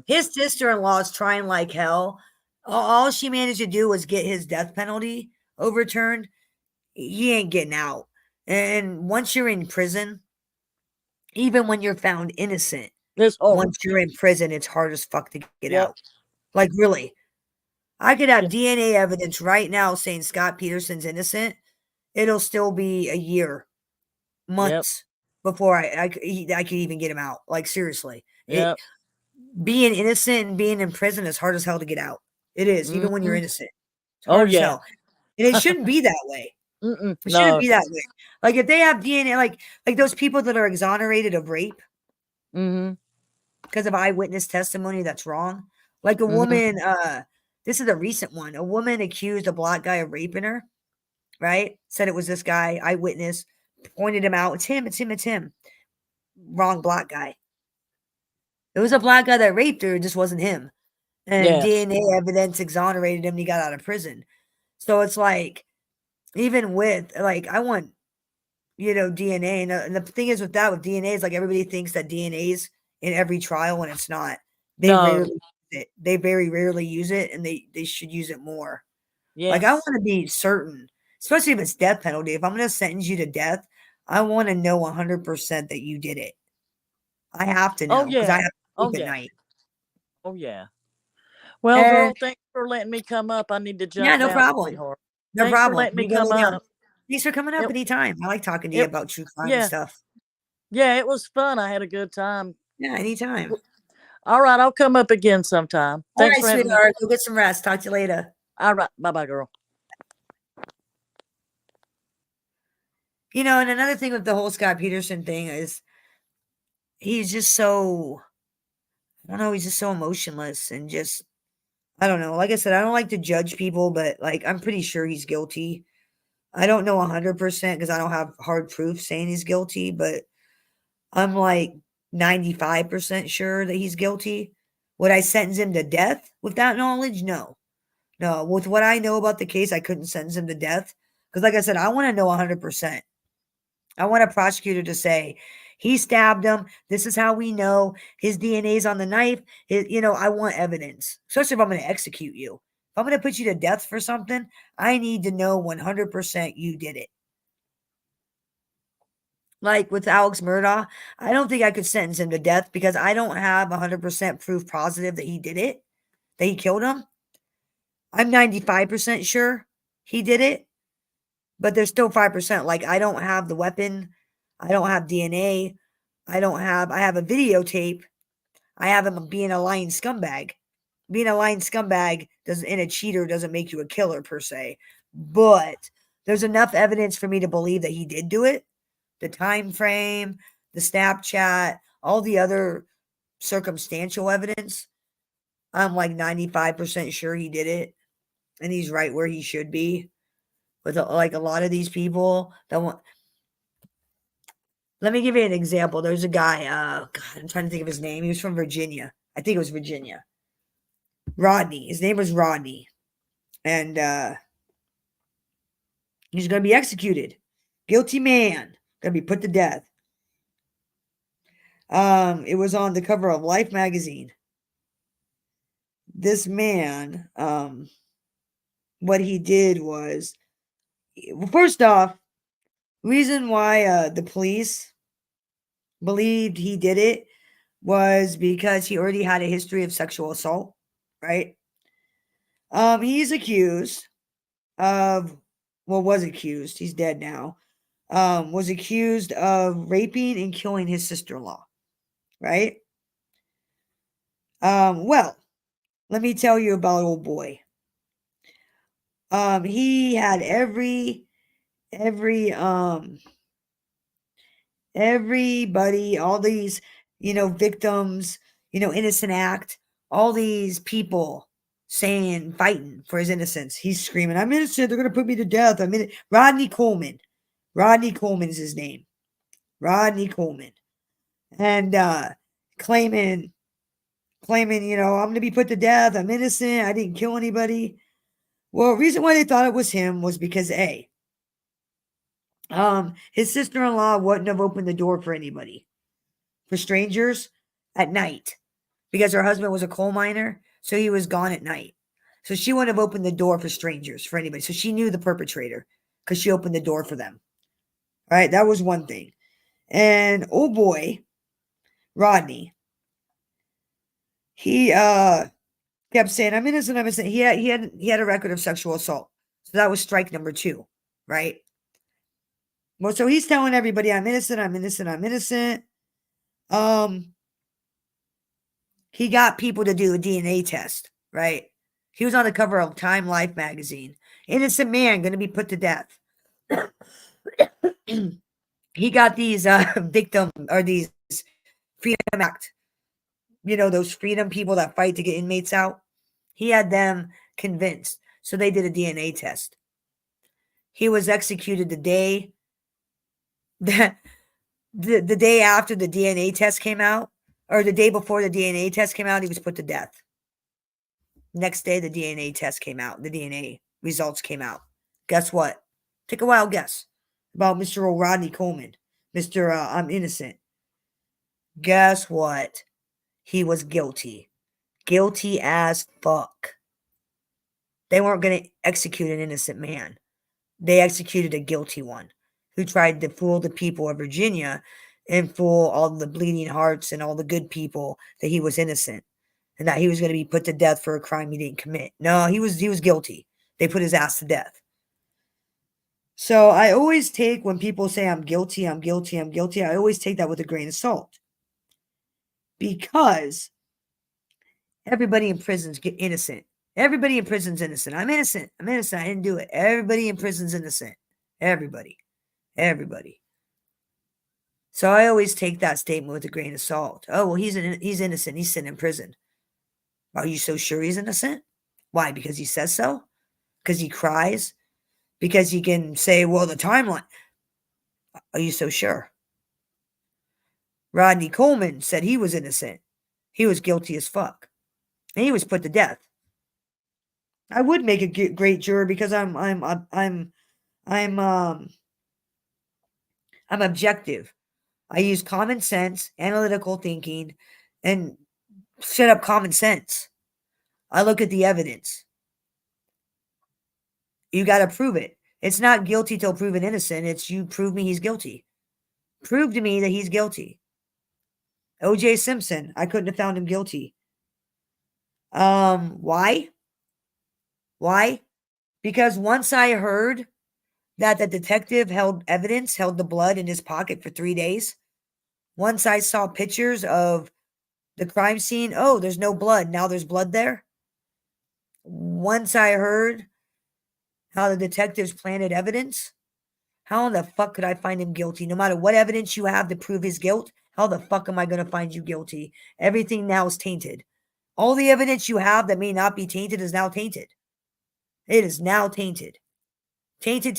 His sister-in-law is trying like hell. All she managed to do was get his death penalty overturned. He ain't getting out. And once you're in prison, even when you're found innocent, once you're in prison, it's hard as fuck to get out. Like, really. I could have DNA evidence right now saying Scott Peterson's innocent. It'll still be a year, months before I could even get him out. Like, seriously. Being innocent and being in prison is hard as hell to get out. It is, even when you're innocent. It's hard as hell. And it shouldn't be that way. Mm-mm, It shouldn't no. be that way. Like if they have DNA, like those people that are exonerated of rape Mm-hmm. because of eyewitness testimony, that's wrong. Like a Mm-hmm. woman, this is a recent one. A woman accused a black guy of raping her, right? Said it was this guy, eyewitness, pointed him out. It's him, it's him, it's him. Wrong black guy. It was a black guy that raped her, it just wasn't him. And Yeah. DNA evidence exonerated him and he got out of prison. So it's like, even with, like, I want, DNA. And the thing is with that, with DNA, is like everybody thinks that DNA is in every trial when it's not. They No. rarely use it. They very rarely use it, and they should use it more. Like, I Yes. want to be certain, especially if it's death penalty. If I'm going to sentence you to death, I want to know 100% that you did it. I have to Oh know because I yeah. have to Oh sleep at yeah. night. Oh yeah. Well, And girl, thanks for letting me come up. I need to yeah, jump no down, problem. sweetheart. No Thanks for problem. letting me You go come lay down. up. Thanks for coming up It anytime. I like talking to you it about true crime and yeah. stuff. Yeah, it was fun. I had a good time. Yeah, anytime. All right, I'll come up again sometime. All Thanks right, for having me. sweetheart. Go get some rest. Talk to you later. All right. Bye-bye, girl. And another thing with the whole Scott Peterson thing is he's just so, I don't know, he's just so emotionless and just, I don't know. Like I said, I don't like to judge people, but like, I'm pretty sure he's guilty. I don't know 100% because I don't have hard proof saying he's guilty, but I'm like 95% sure that he's guilty. Would I sentence him to death with that knowledge? No. No. With what I know about the case, I couldn't sentence him to death. Because, like I said, I want to know 100%. I want a prosecutor to say, he stabbed him. This is how we know his DNA's on the knife. I want evidence, especially if I'm going to execute you. If I'm going to put you to death for something, I need to know 100% you did it. Like with Alex Murdaugh, I don't think I could sentence him to death because I don't have 100% proof positive that he did it, that he killed him. I'm 95% sure he did it, but there's still 5%. Like, I don't have the weapon. I don't have DNA. I have a videotape. I have him being a lying scumbag. Being a lying scumbag and a cheater doesn't make you a killer per se, but there's enough evidence for me to believe that he did do it. The time frame, the Snapchat, all the other circumstantial evidence. I'm like 95% sure he did it, and he's right where he should be. With like a lot of these people that want. Let me give you an example. There's a guy. God, I'm trying to think of his name. He was from Virginia. I think it was Virginia. Rodney. His name was Rodney, and he's going to be executed. Guilty man. Going to be put to death. It was on the cover of Life magazine. This man, what he did was, first off, reason why the police believed he did it was because he already had a history of sexual assault, right? He's accused of, was accused, he's dead now, was accused of raping and killing his sister-in-law, right? Well, let me tell you about old boy. He had everybody, all these, victims, innocent act, all these people fighting for his innocence. He's screaming, I'm innocent. They're going to put me to death. I'm in Rodney Coleman. Rodney Coleman is his name. Rodney Coleman. And, claiming, I'm going to be put to death. I'm innocent. I didn't kill anybody. Well, the reason why they thought it was him was because his sister-in-law wouldn't have opened the door for anybody, for strangers at night, because her husband was a coal miner, so he was gone at night. So she wouldn't have opened the door for strangers, for anybody. So she knew the perpetrator because she opened the door for them. All right, that was one thing. And oh boy, Rodney, he kept saying, I'm innocent, I'm innocent. He had a record of sexual assault. So that was strike number 2, right? Well, so he's telling everybody, I'm innocent, I'm innocent, I'm innocent. He got people to do a DNA test, right? He was on the cover of Time Life magazine. Innocent man going to be put to death. He got these victim or these Freedom Act, those freedom people that fight to get inmates out. He had them convinced. So they did a DNA test. He was executed the day that the day after the DNA test came out, or the day before the DNA test came out, he was put to death. Next day, the DNA test came out. The DNA results came out. Guess what? Take a wild guess about Mr. Rodney Coleman. Mr. I'm innocent. Guess what? He was guilty. Guilty as fuck. They weren't going to execute an innocent man. They executed a guilty one who tried to fool the people of Virginia and fool all the bleeding hearts and all the good people that he was innocent and that he was going to be put to death for a crime he didn't commit. No, he was guilty. They put his ass to death. So I always take, when people say I'm guilty, I'm guilty, I'm guilty, I always take that with a grain of salt. Because everybody in prison's innocent. Everybody in prison's innocent. I'm innocent. I'm innocent. I didn't do it. Everybody in prison's innocent. Everybody. So I always take that statement with a grain of salt. Oh, well, he's innocent. He's sitting in prison. Are you so sure he's innocent? Why? Because he says so? Because he cries? Because he can say, well, the timeline. Are you so sure? Rodney Coleman said he was innocent. He was guilty as fuck. And he was put to death. I would make a great juror because I'm objective. I use common sense, analytical thinking, and shut up common sense. I look at the evidence. You got to prove it. It's not guilty till proven innocent. It's you prove me he's guilty. Prove to me that he's guilty. O.J. Simpson, I couldn't have found him guilty. Why? Why? Because once I heard that the detective held the blood in his pocket for 3 days, once I saw pictures of the crime scene, oh, there's no blood. Now there's blood there. Once I heard how the detectives planted evidence, how in the fuck could I find him guilty? No matter what evidence you have to prove his guilt, how the fuck am I going to find you guilty? Everything now is tainted. All the evidence you have that may not be tainted is now tainted. It is now tainted. Tainted.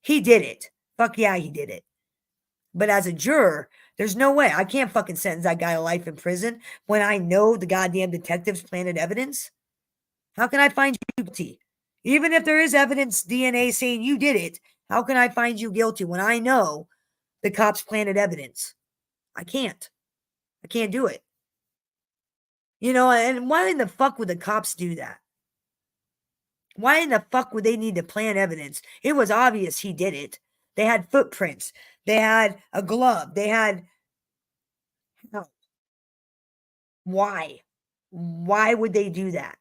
He did it. Fuck yeah, he did it. But as a juror, there's no way. I can't fucking sentence that guy to life in prison when I know the goddamn detectives planted evidence. How can I find you guilty? Even if there is evidence, DNA saying you did it, how can I find you guilty when I know the cops planted evidence? I can't. I can't do it. And why in the fuck would the cops do that? Why in the fuck would they need to plant evidence? It was obvious he did it. They had footprints. They had a glove. They had... No. Why? Why would they do that?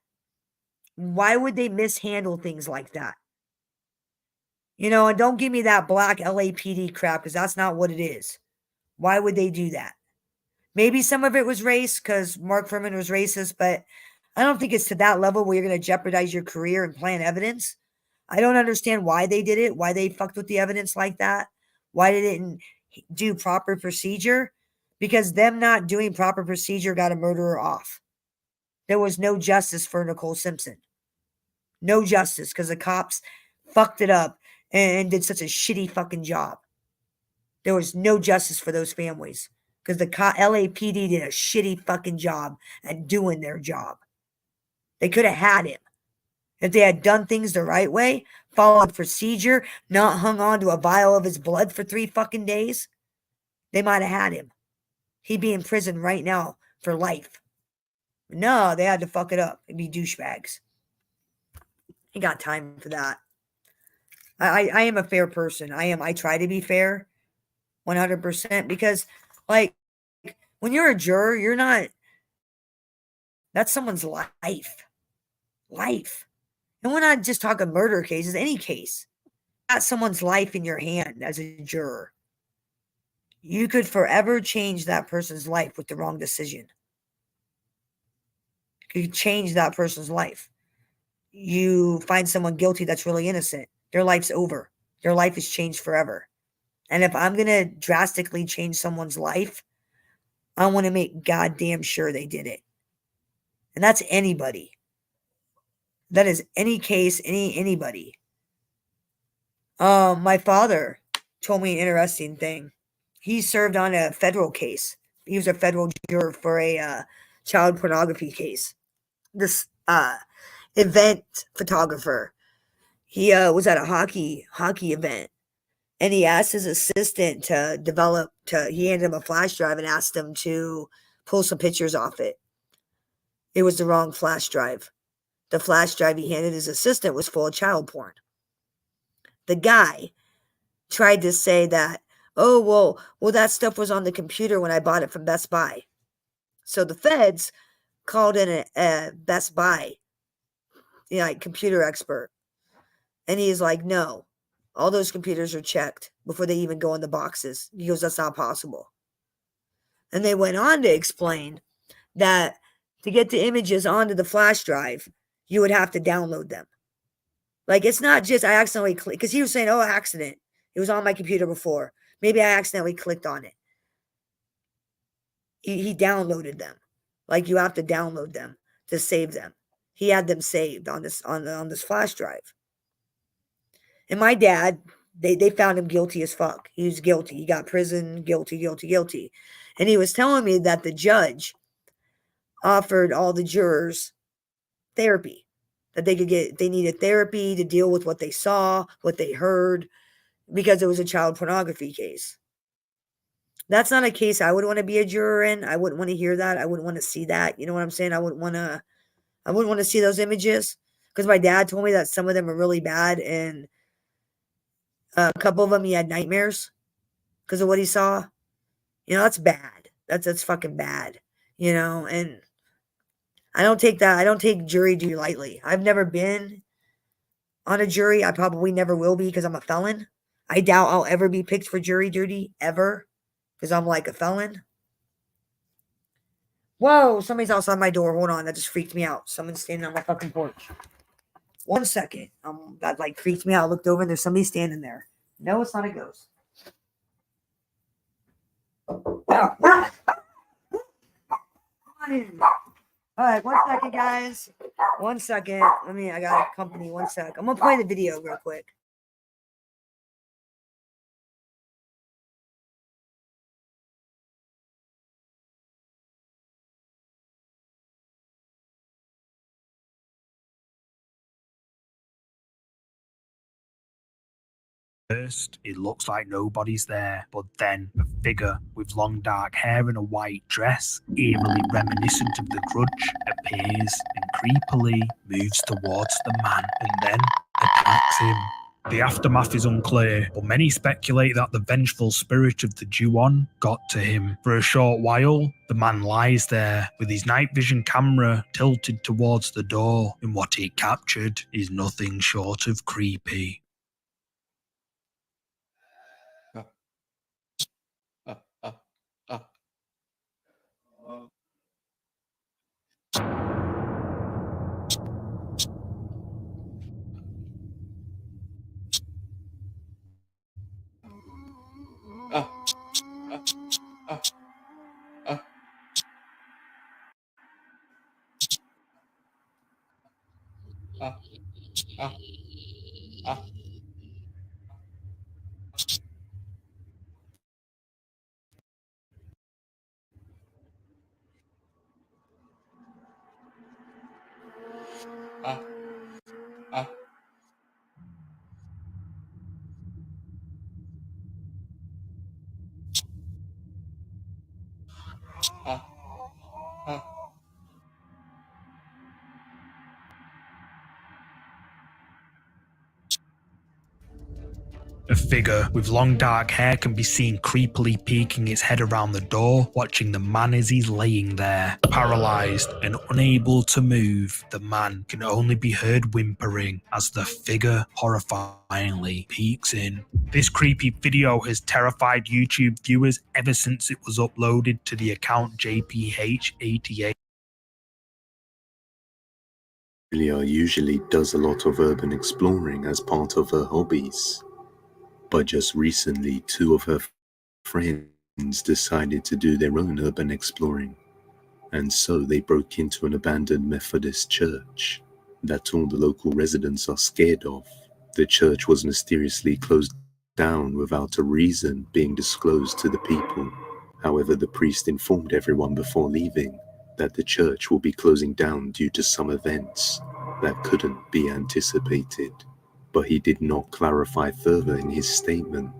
Why would they mishandle things like that? And don't give me that black LAPD crap because that's not what it is. Why would they do that? Maybe some of it was race because Mark Furman was racist, but I don't think it's to that level where you're going to jeopardize your career and plant evidence. I don't understand why they did it, why they fucked with the evidence like that, why they didn't do proper procedure, because them not doing proper procedure got a murderer off. There was no justice for Nicole Simpson. No justice because the cops fucked it up and did such a shitty fucking job. There was no justice for those families because the LAPD did a shitty fucking job at doing their job. They could have had him. If they had done things the right way, followed procedure, not hung on to a vial of his blood for 3 fucking days, they might have had him. He'd be in prison right now for life. No, they had to fuck it up and be douchebags. Ain't got time for that. I am a fair person. I try to be fair 100% because, like, when you're a juror, you're not, that's someone's life. Life. And we're not just talking murder cases, any case. That's someone's life in your hand as a juror. You could forever change that person's life with the wrong decision. You could change that person's life. You find someone guilty that's really innocent. their life's over. Their life is changed forever. And if I'm going to drastically change someone's life, I want to make goddamn sure they did it. And that's anybody. That is any case, anybody. My father told me an interesting thing. He served on a federal case. He was a federal juror for a child pornography case. This event photographer. He was at a hockey event, and he asked his assistant to he handed him a flash drive and asked him to pull some pictures off it. It was the wrong flash drive. The flash drive he handed his assistant was full of child porn. The guy tried to say that, oh, well, that stuff was on the computer when I bought it from Best Buy. So the feds called in a Best Buy, like computer expert. And he's like, no, all those computers are checked before they even go in the boxes. He goes, that's not possible. And they went on to explain that to get the images onto the flash drive, you would have to download them. Like, it's not just I accidentally clicked, because he was saying, oh, accident. It was on my computer before. Maybe I accidentally clicked on it. He downloaded them. Like, you have to download them to save them. He had them saved on this flash drive. And my dad, they found him guilty as fuck. He was guilty. He got prison, guilty. And he was telling me that the judge offered all the jurors therapy. That they needed therapy to deal with what they saw, what they heard, because it was a child pornography case. That's not a case I would want to be a juror in. I wouldn't want to hear that. I wouldn't want to see that. You know what I'm saying? I wouldn't want to see those images, because my dad told me that some of them are really bad, and a couple of them he had nightmares because of what he saw. You know, that's bad. That's fucking bad. You know, and I don't take jury duty lightly. I've never been on a jury. I probably never will be because I'm a felon. I doubt I'll ever be picked for jury duty, ever, because I'm like a felon. Whoa, somebody's outside my door. Hold on, that just freaked me out. Someone's standing on my fucking porch. 1 second. That like freaked me out. I looked over and there's somebody standing there. No, it's not a ghost. All right, 1 second, guys. 1 second. I got company. 1 sec. I'm gonna play the video real quick. First, it looks like nobody's there, but then a figure with long dark hair and a white dress, eerily reminiscent of the Grudge, appears and creepily moves towards the man and then attacks him. The aftermath is unclear, but many speculate that the vengeful spirit of the Ju-On got to him. For a short while, the man lies there with his night vision camera tilted towards the door, and what it captured is nothing short of creepy. A figure with long dark hair can be seen creepily peeking its head around the door, watching the man as he's laying there. Paralyzed and unable to move, the man can only be heard whimpering as the figure horrifyingly peeks in. This creepy video has terrified YouTube viewers ever since it was uploaded to the account JPH88. usually does a lot of urban exploring as part of her hobbies. But just recently, two of her friends decided to do their own urban exploring. And so they broke into an abandoned Methodist church that all the local residents are scared of. The church was mysteriously closed down without a reason being disclosed to the people. However, the priest informed everyone before leaving that the church will be closing down due to some events that couldn't be anticipated. But he did not clarify further in his statement,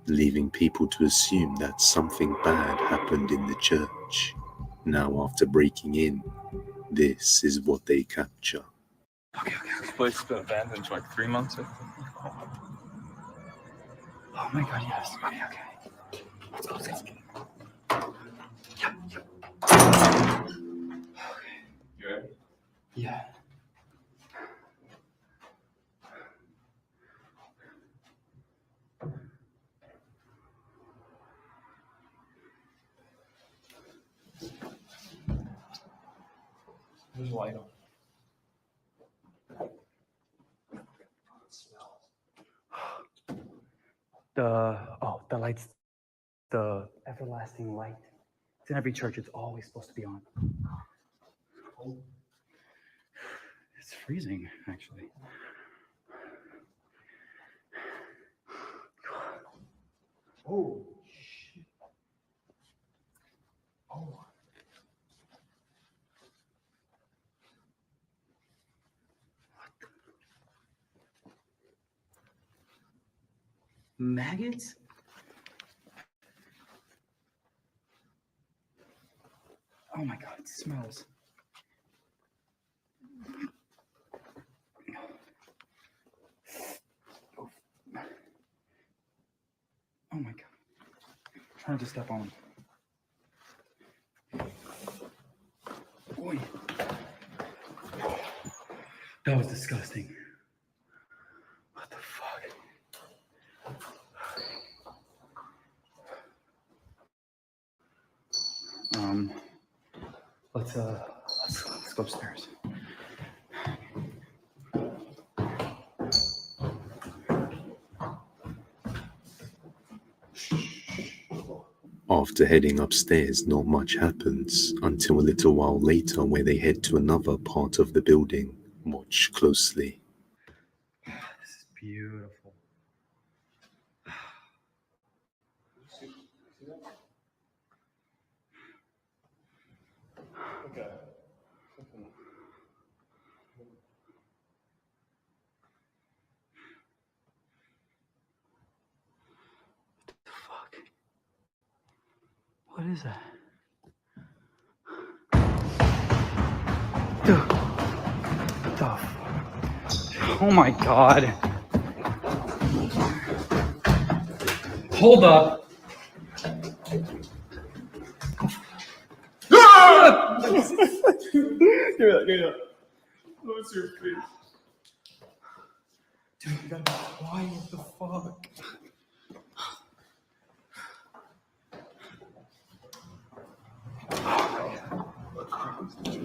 leaving people to assume that something bad happened in the church. Now, after breaking in, this is what they capture. Okay. This place has been abandoned for like 3 months, I think. Oh my god, yes. Okay. Let's go. Yep. Okay. You ready? Yeah. There's a light on. The light's the everlasting light. It's in every church. It's always supposed to be on. It's freezing, actually. Oh, shit. Oh. Maggots? Oh my god, it smells. Oh my god. I'm trying to step on them. Boy. That was disgusting. What the fuck? Let's go upstairs. After heading upstairs, not much happens until a little while later, where they head to another part of the building. Watch closely. This is beautiful. Okay. Fuck. What is that? Dude. What the fuck? Oh my god. Hold up. Give me that. What's your face? Dude, you gotta be quiet. What the fuck?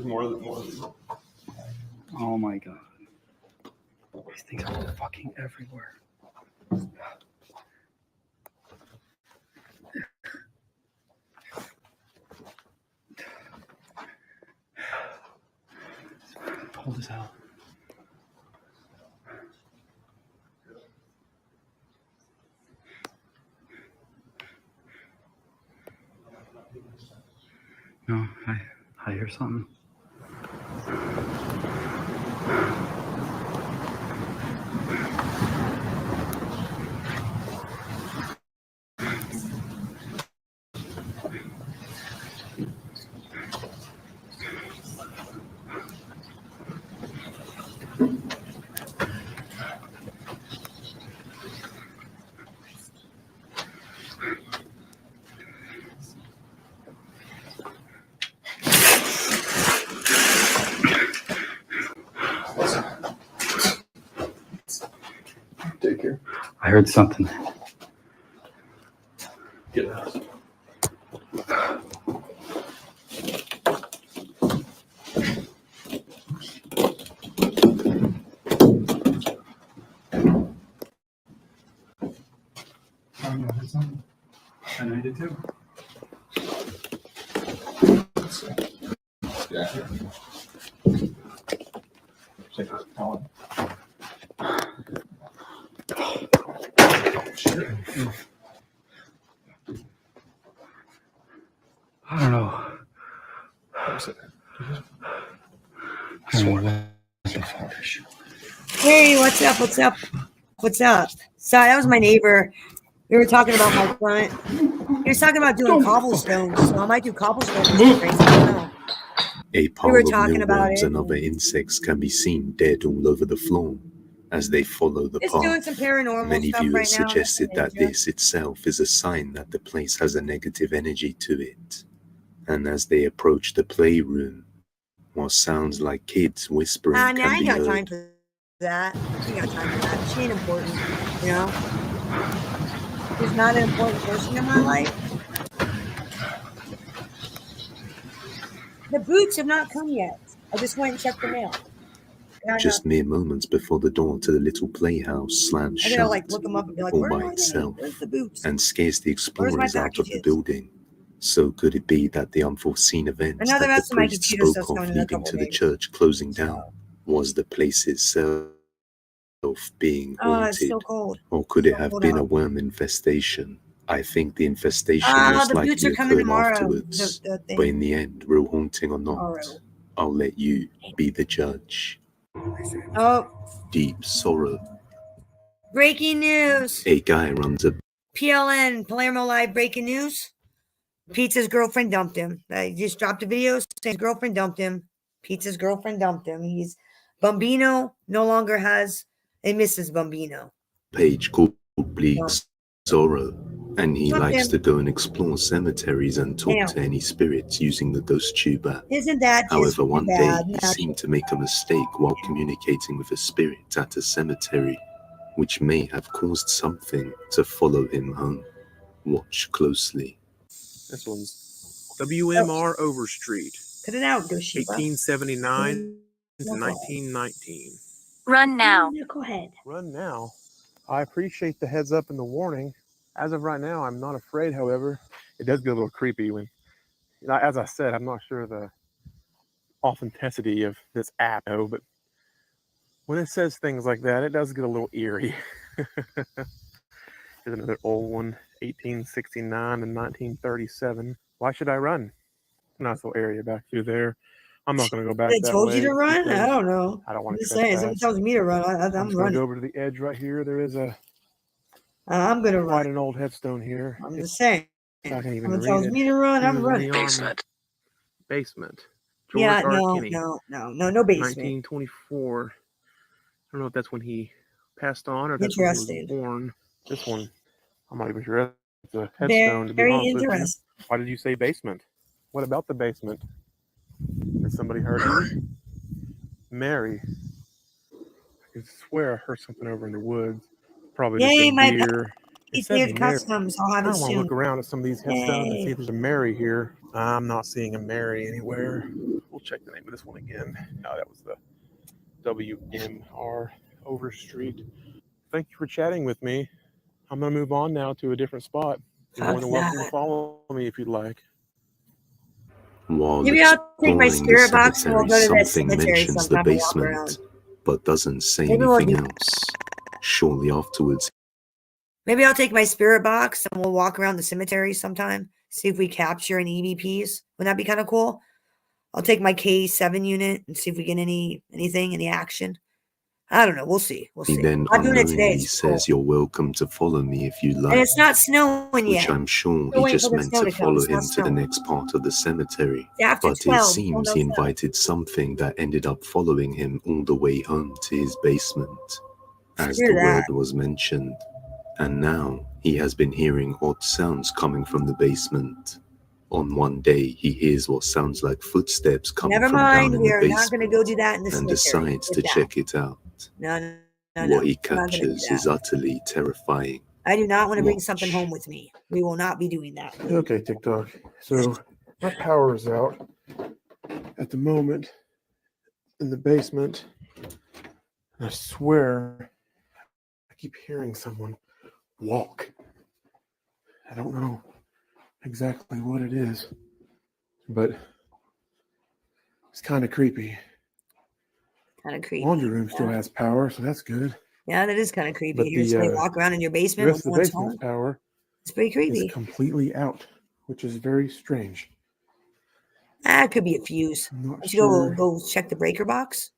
More. Oh my god. These things are fucking everywhere. Cold as hell. No, I hear something. Take care. I heard something. Get out. And I did too. Yeah. Check out Colin. I don't know. Hey, what's up? What's up? What's up? Sorry, that was my neighbor. We were talking about my front. He was talking about doing cobblestones, so I might do cobblestones. I don't know. A We were pile of talking about mealworms it. and other insects can be seen dead all over the floor as they follow the Just doing some path. paranormal Many stuff viewers right now. suggested that Ninja. this itself is a sign that the place has a negative energy to it. And as they approach the playroom, what sounds like kids whispering Nah, I can ain't be got time heard. for that. I ain't got time for that. She ain't important, you know? She's not an important person in my life. The boots have not come yet. I just went and checked the mail. Just mere moments before the door to the little playhouse slams I gotta like shut look them up and be like, all where by are they? itself Where's the boots? and scares the Where's my explorers out of the packages? building. So could it be that the unforeseen events Another that the mess of my priest computer spoke stuff's of coming in a leading couple to the days. church closing down was the place itself being Oh, it's haunted? so cold. Or could it So have cold been a out. worm infestation? I think the infestation most The boots likely are coming occurred tomorrow. afterwards. The But in thing the end, real haunting or not, tomorrow. I'll let you be the judge. Oh, Deep sorrow. breaking news. A guy runs a PLN, Palermo Live breaking news. Pizza's girlfriend dumped him. I just dropped a video saying his girlfriend dumped him. Pizza's girlfriend dumped him. Bambino no longer has a Mrs. Bambino. page called Bleak Sorrow, and he Dumped likes him. to go and explore cemeteries and talk Damn. to any spirits using the ghost tube app. Isn't that just However, too one day bad? he seemed to make a mistake while communicating with a spirit at a cemetery, which may have caused something to follow him home. Watch closely. This one's WMR Overstreet. Cut it out, Goshiba. 1879 to No, go ahead. 1919. Run now. No, go ahead. Run now. I appreciate the heads up and the warning. As of right now, I'm not afraid, however. It does get a little creepy when, as I said, I'm not sure the authenticity of this app, but when it says things like that, it does get a little eerie. Here's another old one, 1869 and 1937. Why should I run? Nice little area back through there. I'm not going to go back They that told way. you to run? I don't know. I don't I'm want to just saying. Somebody trespass. tells me to run. I'm just going to running. go over to the edge right here. There is I'm gonna quite run. an old headstone here. I'm just saying. I can even Someone read tells it. me to run, He I'm was in running. the Army. Basement. George Yeah, R. no, Kinney. no basement. 1924. I don't know if that's when he passed on or if that's when he was Interesting. born. This one, I'm not even sure. It's a headstone, to be Very honest with you. interesting. Why did you say basement? What about the basement? Did somebody hurt you? Mary. I can swear I heard something over in the woods. Probably just Yay, a my deer. It said cleared Mary. customs. I'll I have it kind of want to soon. look around at some of these headstones and see Yay. if there's a Mary here. I'm not seeing a Mary anywhere. We'll check the name of this one again. Oh, that was the WMR Overstreet. Thank you for chatting with me. I'm going to move on now to a different spot. You're more Fuck than welcome to that. follow me if you'd like. While Maybe I'll take my exploring the spirit box and we'll cemetery, go to the something cemetery mentions the sometime and walk around. basement, but doesn't say Maybe we'll anything do else. Shortly afterwards, Maybe I'll take my spirit box and we'll walk around the cemetery sometime. See if we capture any EVPs. Wouldn't that be kind of cool? I'll take my K7 unit and see if we get any action. I don't know. We'll see. We'll he see. then I'm doing it today. unknowingly It's cool. says you're welcome to follow me if you like. And it's not snowing Which yet. I'm sure Still he waiting just for the meant snow to to come. follow It's not him to the snowing. next part of the cemetery. It's after But 12. it Still seems no he snow. invited something that ended up following him all the way home to his basement, as Screw the that. word was mentioned. And now he has been hearing odd sounds coming from the basement. On one day, he hears what sounds like footsteps coming Never from down mind. in We the are not going to basement go do that in the and cemetery. decides Sit to down. check it out. No. What he I'm not going to do captures that. is utterly terrifying. I do not want to bring Watch. something home with me. We will not be doing that. Okay, TikTok. So my power is out at the moment in the basement. I swear I keep hearing someone walk. I don't know exactly what it is, but it's kind of creepy. Kind of creepy. Laundry room still has power, so that's good. Yeah, that is kind of creepy. But Here's somebody walk around in your the basement when rest no of the one's basement's home. power It's pretty is creepy. completely out, which is very strange. It could be a fuse. I'm not Let's sure go check the breaker box.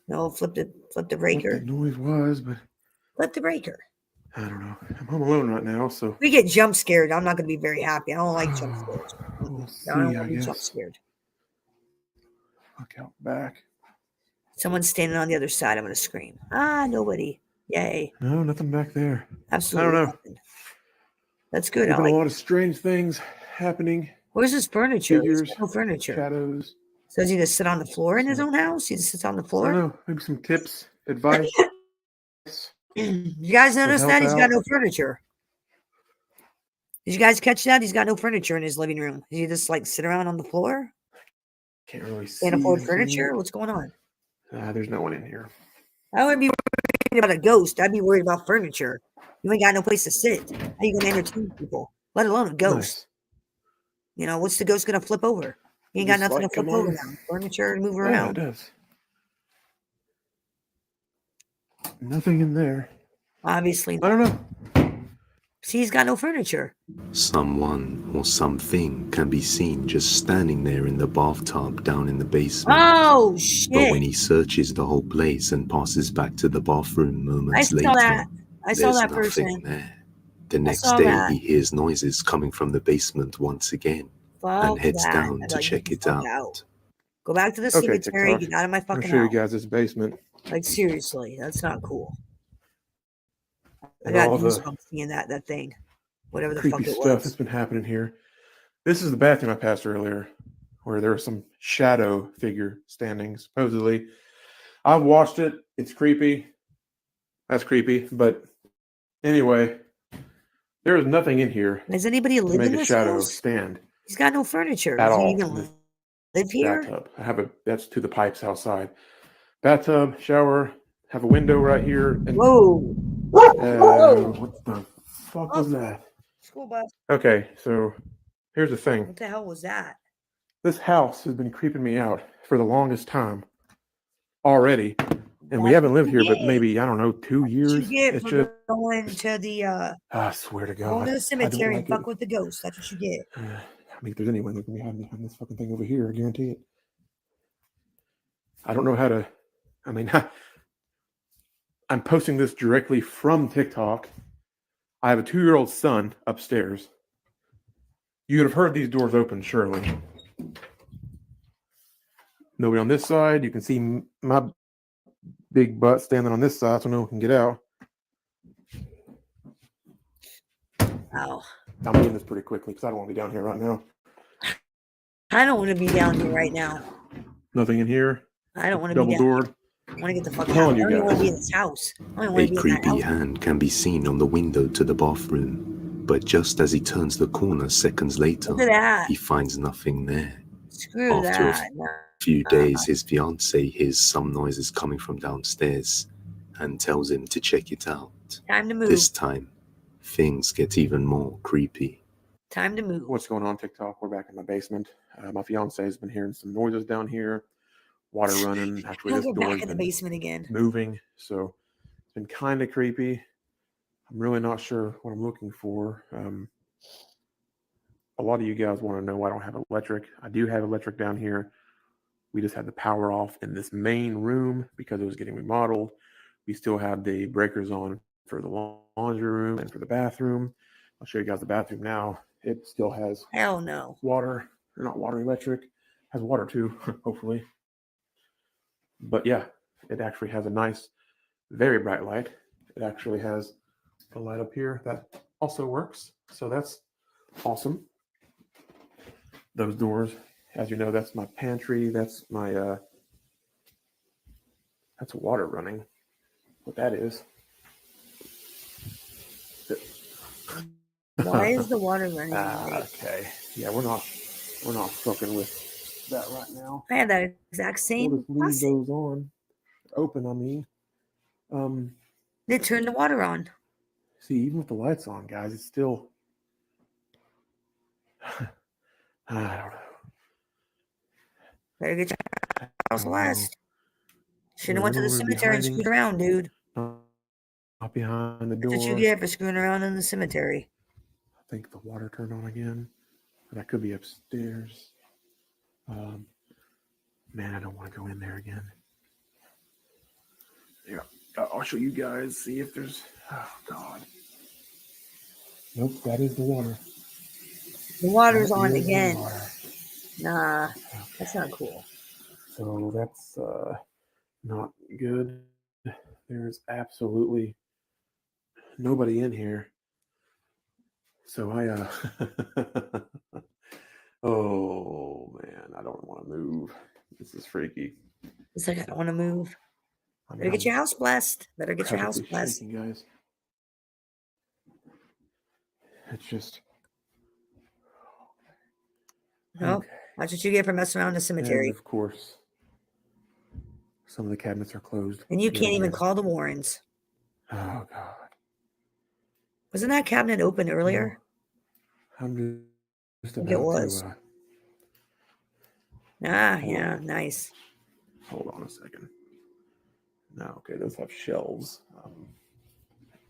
No, flip the what breaker. that noise was, but Flip the breaker. I don't know. I'm home alone right now, so If we get jump scared, I'm not going to be very happy. I don't like jump scares. we'll I don't see, want I to be jump guess. scared. Look out back. Someone's standing on the other side. I'm going to scream. Ah, nobody. Yay. No, nothing back there. Absolutely I don't know. nothing. That's good. There's I been like a lot of strange things happening. Where's his furniture? He's Figures, got no furniture. shadows. So is he just sit on the floor in his own house? He just sits on the I floor? don't know. Maybe some tips, advice. You guys notice help that? He's got out. no furniture. Did you guys catch that? He's got no furniture in his living room. Does he just like sit around on the floor? Can't really see. Can't afford anything. furniture? What's going on? There's no one in here. I wouldn't be worried about a ghost. I'd be worried about furniture. You ain't got no place to sit. How you gonna entertain people? Let alone a ghost. Nice. You know, what's the ghost gonna flip over? You ain't got This nothing light to flip come over on? now. Furniture to move Yeah, around. it does. Nothing in there. Obviously. I don't know. See, he's got no furniture. Someone or something can be seen just standing there in the bathtub down in the basement. Oh, But shit. when he searches the whole place and passes back to the bathroom moments saw later, that. I saw there's that nothing person. there. The next saw day, that. he hears noises coming from the basement once again Fuck and heads that. down I'd to like, check get it the fuck out. Go back to the Okay, cemetery. TikTok. Get out of my I'm gonna fucking show you house. guys this basement Like, seriously. That's not cool. I and got all the goosebumps seeing that thing. Whatever the creepy fuck it stuff was. that's been happening here. This is the bathroom I passed earlier, where there was some shadow figure standing, supposedly. I've watched it. It's creepy. That's creepy. But anyway, there is nothing in here Does anybody to live make in a this shadow house? stand He's got no furniture. at Does he all. even in this live here? bathtub. That's to the pipes outside. Bathtub, shower, have a window right here. And Whoa. what the fuck was that? School bus. Okay, so here's the thing. What the hell was that? This house has been creeping me out for the longest time already. And we haven't lived here but maybe, I don't know, 2 What years. you get It's for just, going to the I swear to going God, to the I don't cemetery like and fuck it. with the ghost? That's what you get. I mean, if there's anyone that can be hiding behind this fucking thing over here, I guarantee it. I don't know how to, I mean, I'm posting this directly from TikTok. I have a 2-year-old son upstairs. You would have heard these doors open, surely. Nobody on this side. You can see my big butt standing on this side so no one can get out. Wow. I'm doing this pretty quickly because I don't want to be down here right now. I don't want to be down here right now. Nothing in here. I don't want to be Double down doored. I want to get the fuck I'm out. telling I you don't even want to be in guys. this house. I don't A want to be in that creepy house. hand can be seen on the window to the bathroom, but just as he turns the corner seconds later, Look at that. he finds nothing there. Screw After a that. few days, his fiancée hears some noises coming from downstairs and tells him to check it out. Time to move. This time, things get even more creepy. Time to move. What's going on, TikTok? We're back in my basement. My fiance has been hearing some noises down here, water running. Actually, Hell, this we're back door's in the been basement again. moving, so it's been kind of creepy. I'm really not sure what I'm looking for. A lot of you guys want to know why I don't have electric. I do have electric down here. We just had the power off in this main room because it was getting remodeled. We still have the breakers on for the laundry room and for the bathroom. I'll show you guys the bathroom now. It still has Hell no. water, or not water, electric. Has water too, hopefully. But yeah, it actually has a nice, very bright light. It actually has a light up here that also works. So that's awesome. Those doors, as you know, that's my pantry. That's my, that's water running. What that is. Why is the water running? Okay. Yeah, we're not fucking with that right now. I had that exact We'll same just leave faucet. those on. Open, I mean. They turned the water on. See, even with the lights on, guys, it's still I don't know. Better get your house don't know. last. Should have Where went to the everyone would be cemetery and hiding. screwed around, dude. Not behind the That's what you door. get for screwing around in the cemetery. I think the water turned on again, but I could be upstairs. Man, I don't want to go in there again. Yeah, I'll show you guys. See if there's. Oh God. Nope, that is the water. The water's That on is the again. water. Nah, that's not cool. So that's not good. There's absolutely nobody in here. So oh man, I don't want to move. This is freaky. It's like I don't want to move. I Better get your house blessed. Better get your house practically blessed. shaking, guys. It's just Nope. That's what you get for messing around in the and cemetery. of course, some of the cabinets are closed. And you yet can't even again. call the Warrens. Oh God. Wasn't that cabinet open earlier? I'm just I think it about was. to. Yeah, nice. Hold on a second. No, okay, those have shelves.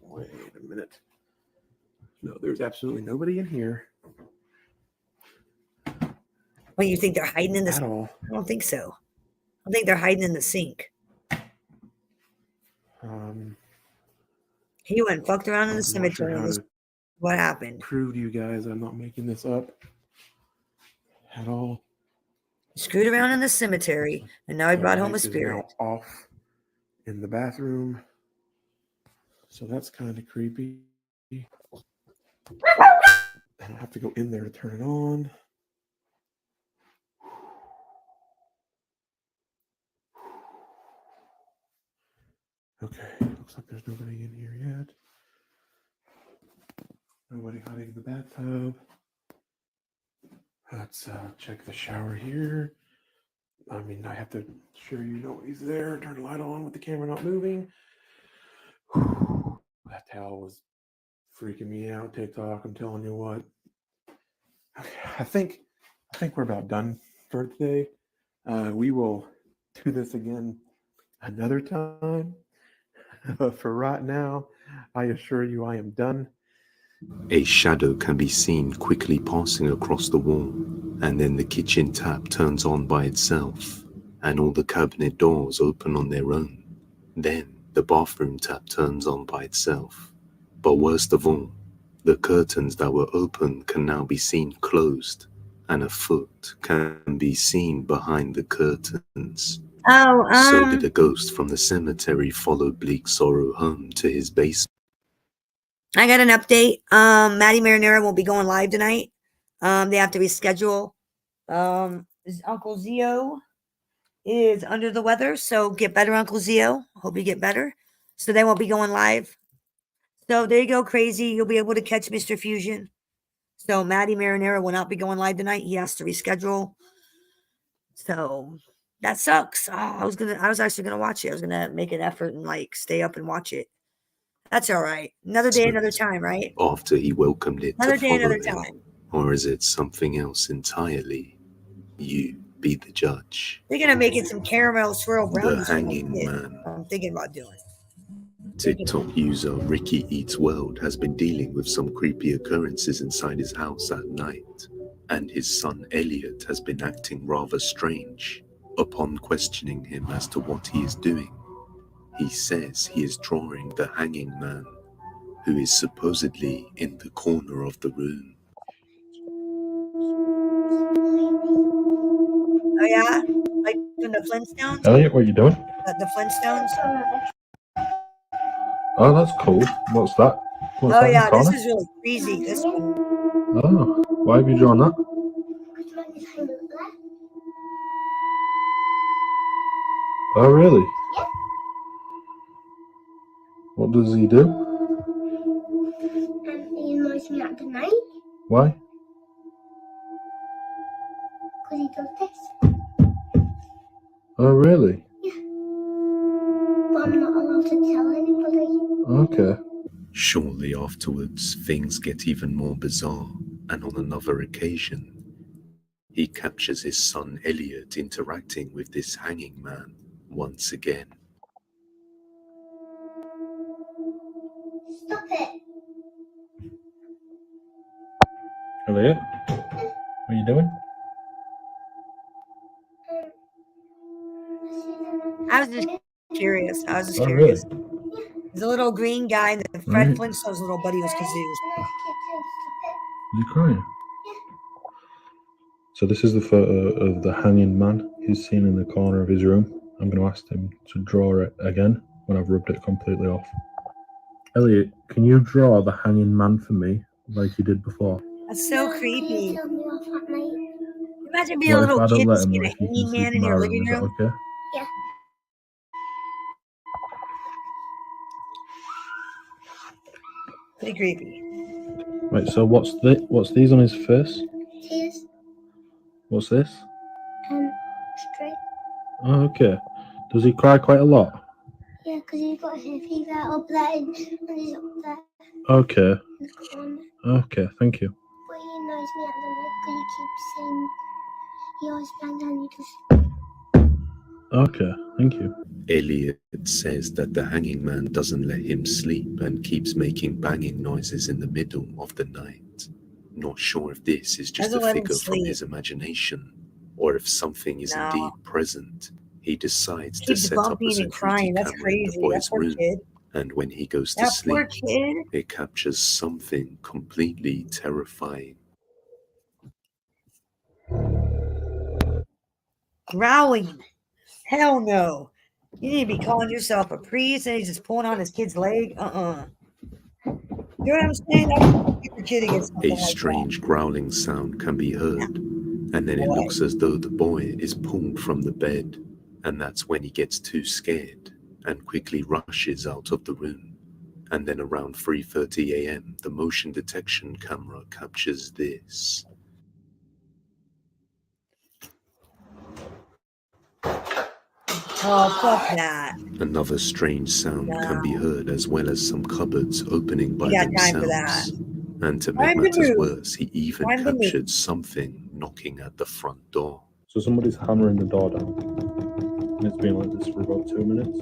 Wait a minute. No, there's absolutely nobody in here Well, you think they're hiding in the at all. I don't think so. I think they're hiding in the sink. He went and fucked around in the I'm not sure cemetery. how And this to is what happened. prove to you guys I'm not making this up at all. Screwed around in the cemetery, and now he The brought home a light is spirit. now off in the bathroom, so that's kind of creepy. And I have to go in there to turn it on. Okay, looks like there's nobody in here yet. Nobody hiding in the bathtub. Let's check the shower here. I mean, I have to show you nobody's there. Turn the light on with the camera not moving. That towel was freaking me out. TikTok, I'm telling you what. Okay, I think we're about done for today. We will do this again another time. But for right now, I assure you I am done. A shadow can be seen quickly passing across the wall, and then the kitchen tap turns on by itself, and all the cabinet doors open on their own. Then the bathroom tap turns on by itself. But worst of all, the curtains that were open can now be seen closed, and a foot can be seen behind the curtains. So did a ghost from the cemetery follow Bleak Sorrow home to his basement? I got an update. Maddie Marinera won't be going live tonight. They have to reschedule. His Uncle Zio is under the weather, so get better, Uncle Zio. Hope you get better. So they won't be going live. So there you go, crazy. You'll be able to catch Mr. Fusion. So Maddie Marinera will not be going live tonight. He has to reschedule. So that sucks. I was actually gonna watch it. I was gonna make an effort and like stay up and watch it. That's all right. Another day, another time, right? After he welcomed it Another to day, follow another him, time. or is it something else entirely? You be the judge. They're gonna make it some caramel swirl The brownies. Hanging Man. I'm thinking about doing. TikTok user Ricky Eats World has been dealing with some creepy occurrences inside his house at night, and his son Elliot has been acting rather strange. Upon questioning him as to what he is doing, he says he is drawing the Hanging Man, who is supposedly in the corner of the room. Oh yeah, like from the Flintstones. Elliot, what are you doing? The Flintstones. Oh, that's cool. What's that? What's Oh that in yeah, the this corner? is really crazy. This one. Oh, why have you drawn that? Oh, really? What does he do? He annoys me at the night Why? because he does this. Oh, really? But I'm not allowed to tell anybody. Okay. Shortly afterwards, things get even more bizarre, and on another occasion, he captures his son Elliot interacting with this hanging man once again. Stop it. Elliot, what are you doing? I was just curious. Oh, really? There's a little green guy, and the Fred Right. Flintstone's little buddy was confused. Are you crying? So this is the photo of the hanging man he's seen in the corner of his room. I'm going to ask him to draw it again when I've rubbed it completely off. Elliot, can you draw the hanging man for me like you did before? That's so creepy. Imagine being a What if little I don't kid let him, seeing or a if you can hanging sleep man in in my your room? living Is that room. okay? Yeah. Pretty creepy. Right, so what's these on his face? Tears. What's this? Straight. Oh, okay. Does he cry quite a lot? Yeah, because he's got his fever up there and he's up there Okay. in the corner. Okay, thank you. But he knows me at the night because he keeps saying he always bangs and he just. Okay, thank you. Elliot says that the hanging man doesn't let him sleep and keeps making banging noises in the middle of the night. Not sure if this is just Doesn't a let him figure from sleep. his imagination, or if something is No. indeed present. He decides to Keeps set up a bumping and security crying. That's camera in the crazy. That boy's poor room, kid. and when he goes to That sleep, poor kid. it captures something completely terrifying. Growling. Hell no. You need to be calling yourself a priest and he's just pulling on his kid's leg. You know what I'm saying? That's your kid against something A like that. strange growling sound can be heard, and then it looks as though the boy is pulled from the bed, and that's when he gets too scared and quickly rushes out of the room. And then around 3:30 a.m., the motion detection camera captures this. Oh, fuck that. Another strange sound can be No. heard, as well as some cupboards opening by You got time for that. themselves. And to make Time to matters move. worse, he even Time to move. captured something knocking at the front door. So somebody's hammering the door down. And it's been like this for about 2 minutes.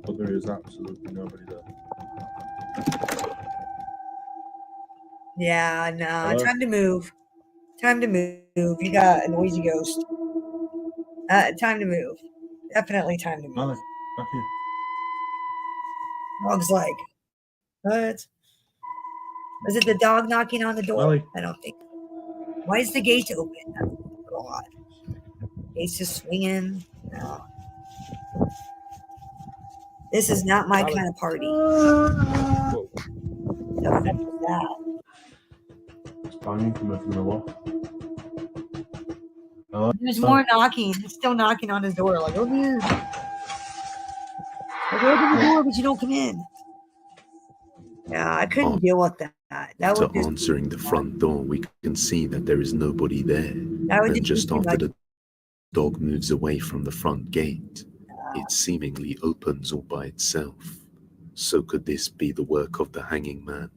But there is absolutely nobody there. Yeah, no. Hello? Time to move. Time to move. You got a noisy ghost. Time to move. Definitely time to move. Molly, back here. Dog's like, what? Was it the dog knocking on the door? Molly. I don't think. Why is the gate open? That's a little odd. Gate's just swinging. No. This is not my kind of party. Whoa. The fuck is that? It's banging coming from the wall. Hello? There's more knocking. He's still knocking on his door. Like, open here. Like, open the door, but you don't come in. Yeah, I couldn't deal with that. That After would just answering the front door, we can see that there is nobody there. That would And just just be after like- the dog moves away from the front gate, it seemingly opens all by itself. So could this be the work of the hanging man?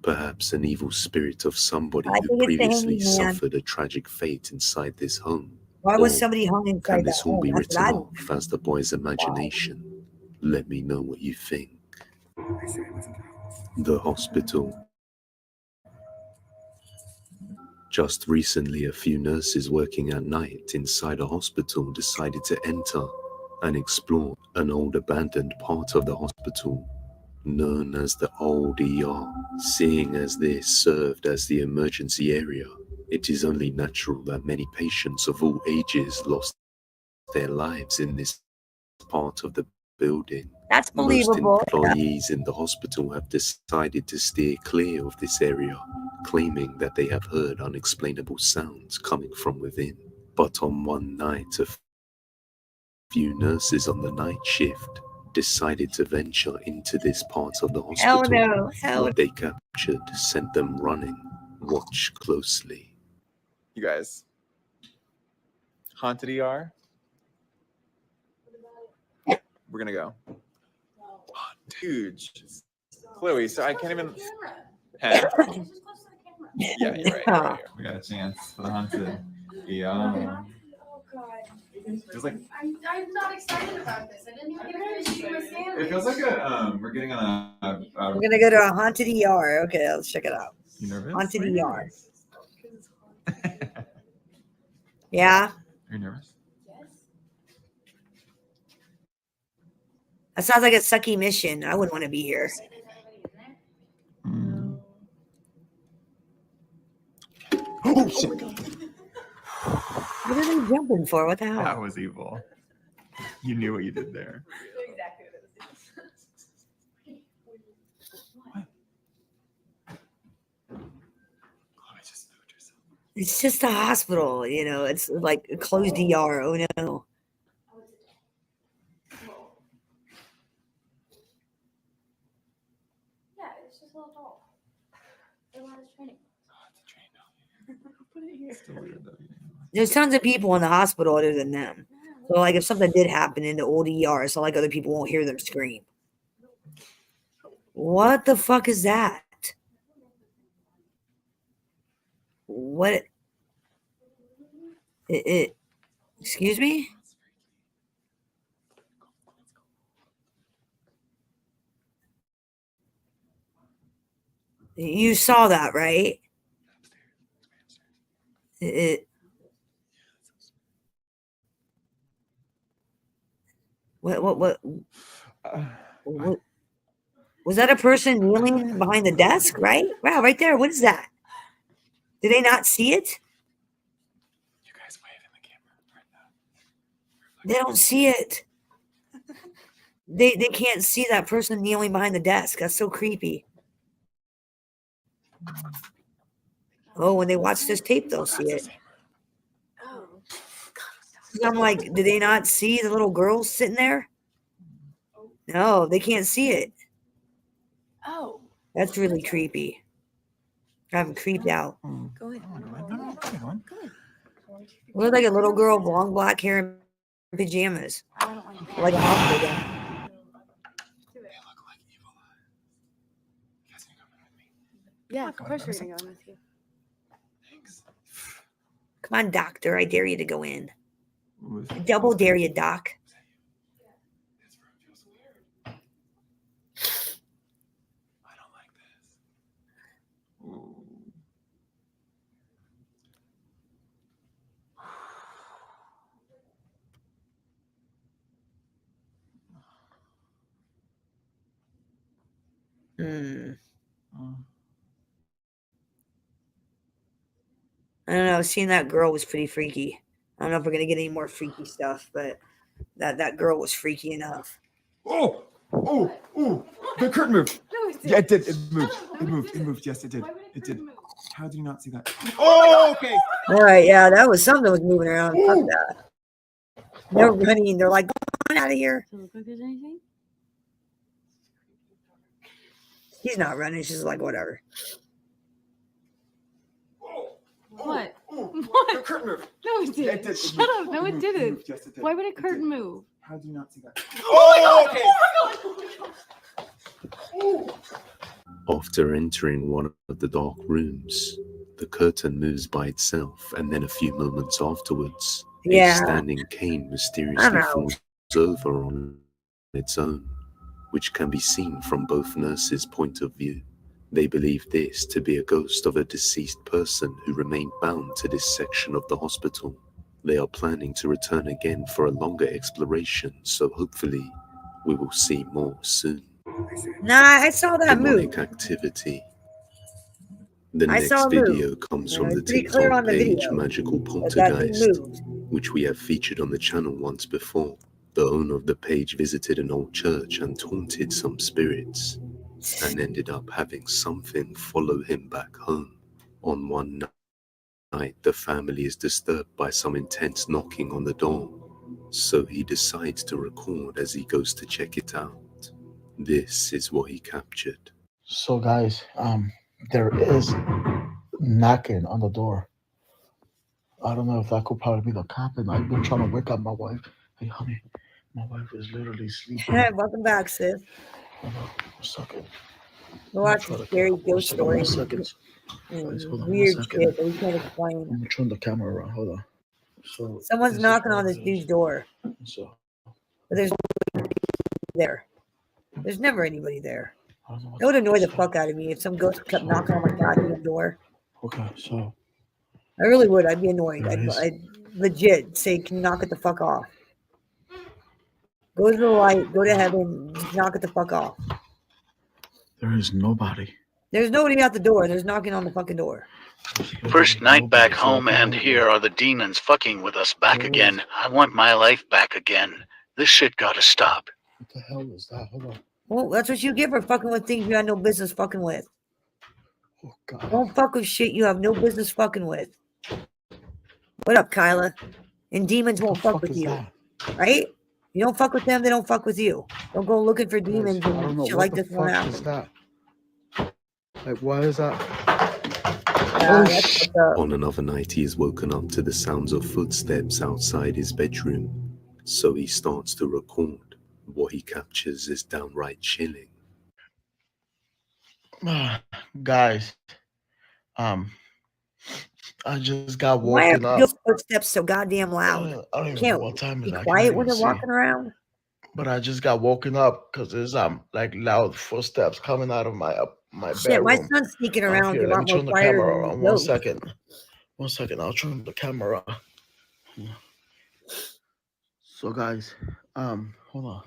Perhaps an evil spirit of somebody I who think it's the previously hanging man. suffered a tragic fate inside this home. Why was Or somebody hung can inside that this all home? be That's what written I off as the boy's imagination? Let me know what you think. The hospital. Just recently, a few nurses working at night inside a hospital decided to enter and explore an old abandoned part of the hospital known as the old ER. Seeing as this served as the emergency area, it is only natural that many patients of all ages lost their lives in this part of the building. That's Most believable. employees in the hospital have decided to steer clear of this area, claiming that they have heard unexplainable sounds coming from within. But on one night, a few nurses on the night shift decided to venture into this part of the Hell hospital. no. Hell What they captured sent them running. Watch closely. You guys. Haunted ER. We're gonna go. Huge. Chloe, so I can't even. Huh? Yeah, you're right. We got a chance for the haunted Yeah. Oh God. Feels like I'm not excited about this. I didn't even get a finish eating my sandwich. it feels like we're getting on a We're gonna go to a haunted ER. Okay, let's check it out. You nervous? Haunted Why are you ER. nervous? Yeah. Are you nervous? That sounds like a sucky mission. I wouldn't want to be here. Oh shit! What are they jumping for? What the hell? That was evil. You knew what you did there. Exactly what it was. It's just a hospital, you know. It's like a closed ER. Oh no. Yeah, it's just a little doll. It was training. Put it here. Still weird though. There's tons of people in the hospital other than them. So like if something did happen in the old ER, it's not like other people won't hear them scream. What the fuck is that? What? It excuse me? You saw that, right? What was that a person kneeling behind the desk, right? Wow, right there. What is that? Did they not see it? You guys wave in the camera right now. They don't see it. They can't see that person kneeling behind the desk. That's so creepy. Oh, when they watch this tape, they'll see it. I'm like, did they not see the little girl sitting there? No, they can't see it. Oh. That's really creepy. I'm creeped out. Go ahead. Look like a little girl with long black hair and pajamas. I don't like that. Like a hospital gown. Yeah, of course we're gonna go in with you. Come on, doctor. I dare you to go in. I double dare you, doc. I don't know. Seeing that girl was pretty freaky. I don't know if we're gonna get any more freaky stuff, but that girl was freaky enough. Oh, the curtain moved. No, it didn't. Yeah, it did. It moved. It moved. It moved. Yes, it did. It did. How did you not see that? Oh, okay. All right, yeah, that was something was moving around. Fuck that. They're running. They're like, "Get out of here." Does it look like there's anything? He's not running. She's like, whatever. What? What? The curtain moved. No, it didn't. Yeah, it did. Shut up. No, it didn't. Yes, it did. Why would a curtain move? How did you not see that? Oh my Oh, okay. After entering one of the dark rooms, the curtain moves by itself, and then a few moments afterwards, Yeah. a standing cane I mysteriously know. falls over on its own, which can be seen from both nurses' point of view. They believe this to be a ghost of a deceased person who remained bound to this section of the hospital. They are planning to return again for a longer exploration, so hopefully we will see more soon. Nah, I saw that Demonic move. activity. The I next saw a move. video comes from It's the pretty clear TikTok on the page video Magical that thing Poltergeist, moved. which we have featured on the channel once before. The owner of the page visited an old church and taunted some spirits, and ended up having something follow him back home. On one night, the family is disturbed by some intense knocking on the door, so he decides to record as he goes to check it out. This is what he captured. So guys, there is knocking on the door. I don't know if that could probably be the cop, and I've been trying to wake up my wife. Hey honey, my wife is literally sleeping. Hey, welcome back, sis. Hold on a second. We're watching scary ghost Hold on 1 stories. second. Guys, hold on 1 Weird second. shit that we can't explain. I'm gonna turn the camera around. Hold on. So Someone's this is knocking what on this it is. dude's door, So but there's nobody there. There's never anybody there. I don't know what It would annoy the to fuck out of me if some ghost kept knocking on my goddamn door. Okay, so I really would. I'd be annoyed. there is I'd legit say, "Can you knock it the fuck off? Go to the light. Go to heaven. Just knock it the fuck off." there is nobody. There's nobody at the door. There's knocking on the fucking door. First night back home, and here are the demons fucking with us back again. I want my life back again. This shit gotta stop. What the hell is that? Hold on. Well, that's what you get for fucking with things you had no business fucking with. Oh God. Don't fuck with shit you have no business fucking with. What up, Kyla? And demons won't fuck with you, right? You don't fuck with them, they don't fuck with you. Don't go looking for demons I don't and know shit what like the this won't fuck happen. is that. Like, why is that? On another night, he is woken up to the sounds of footsteps outside his bedroom. So he starts to record. What he captures is downright chilling. Guys, I just got Why are woken up. people's footsteps so goddamn loud? I don't even know Can't what time it is. be I quiet can't when even they're see. walking around. But I just got woken up because there's like loud footsteps coming out of my Shit, my bedroom. son's sneaking around Here, a let me lot more turn the quieter camera than on. the 1 ghost. second. 1 second. I'll turn the camera on. So guys, hold on.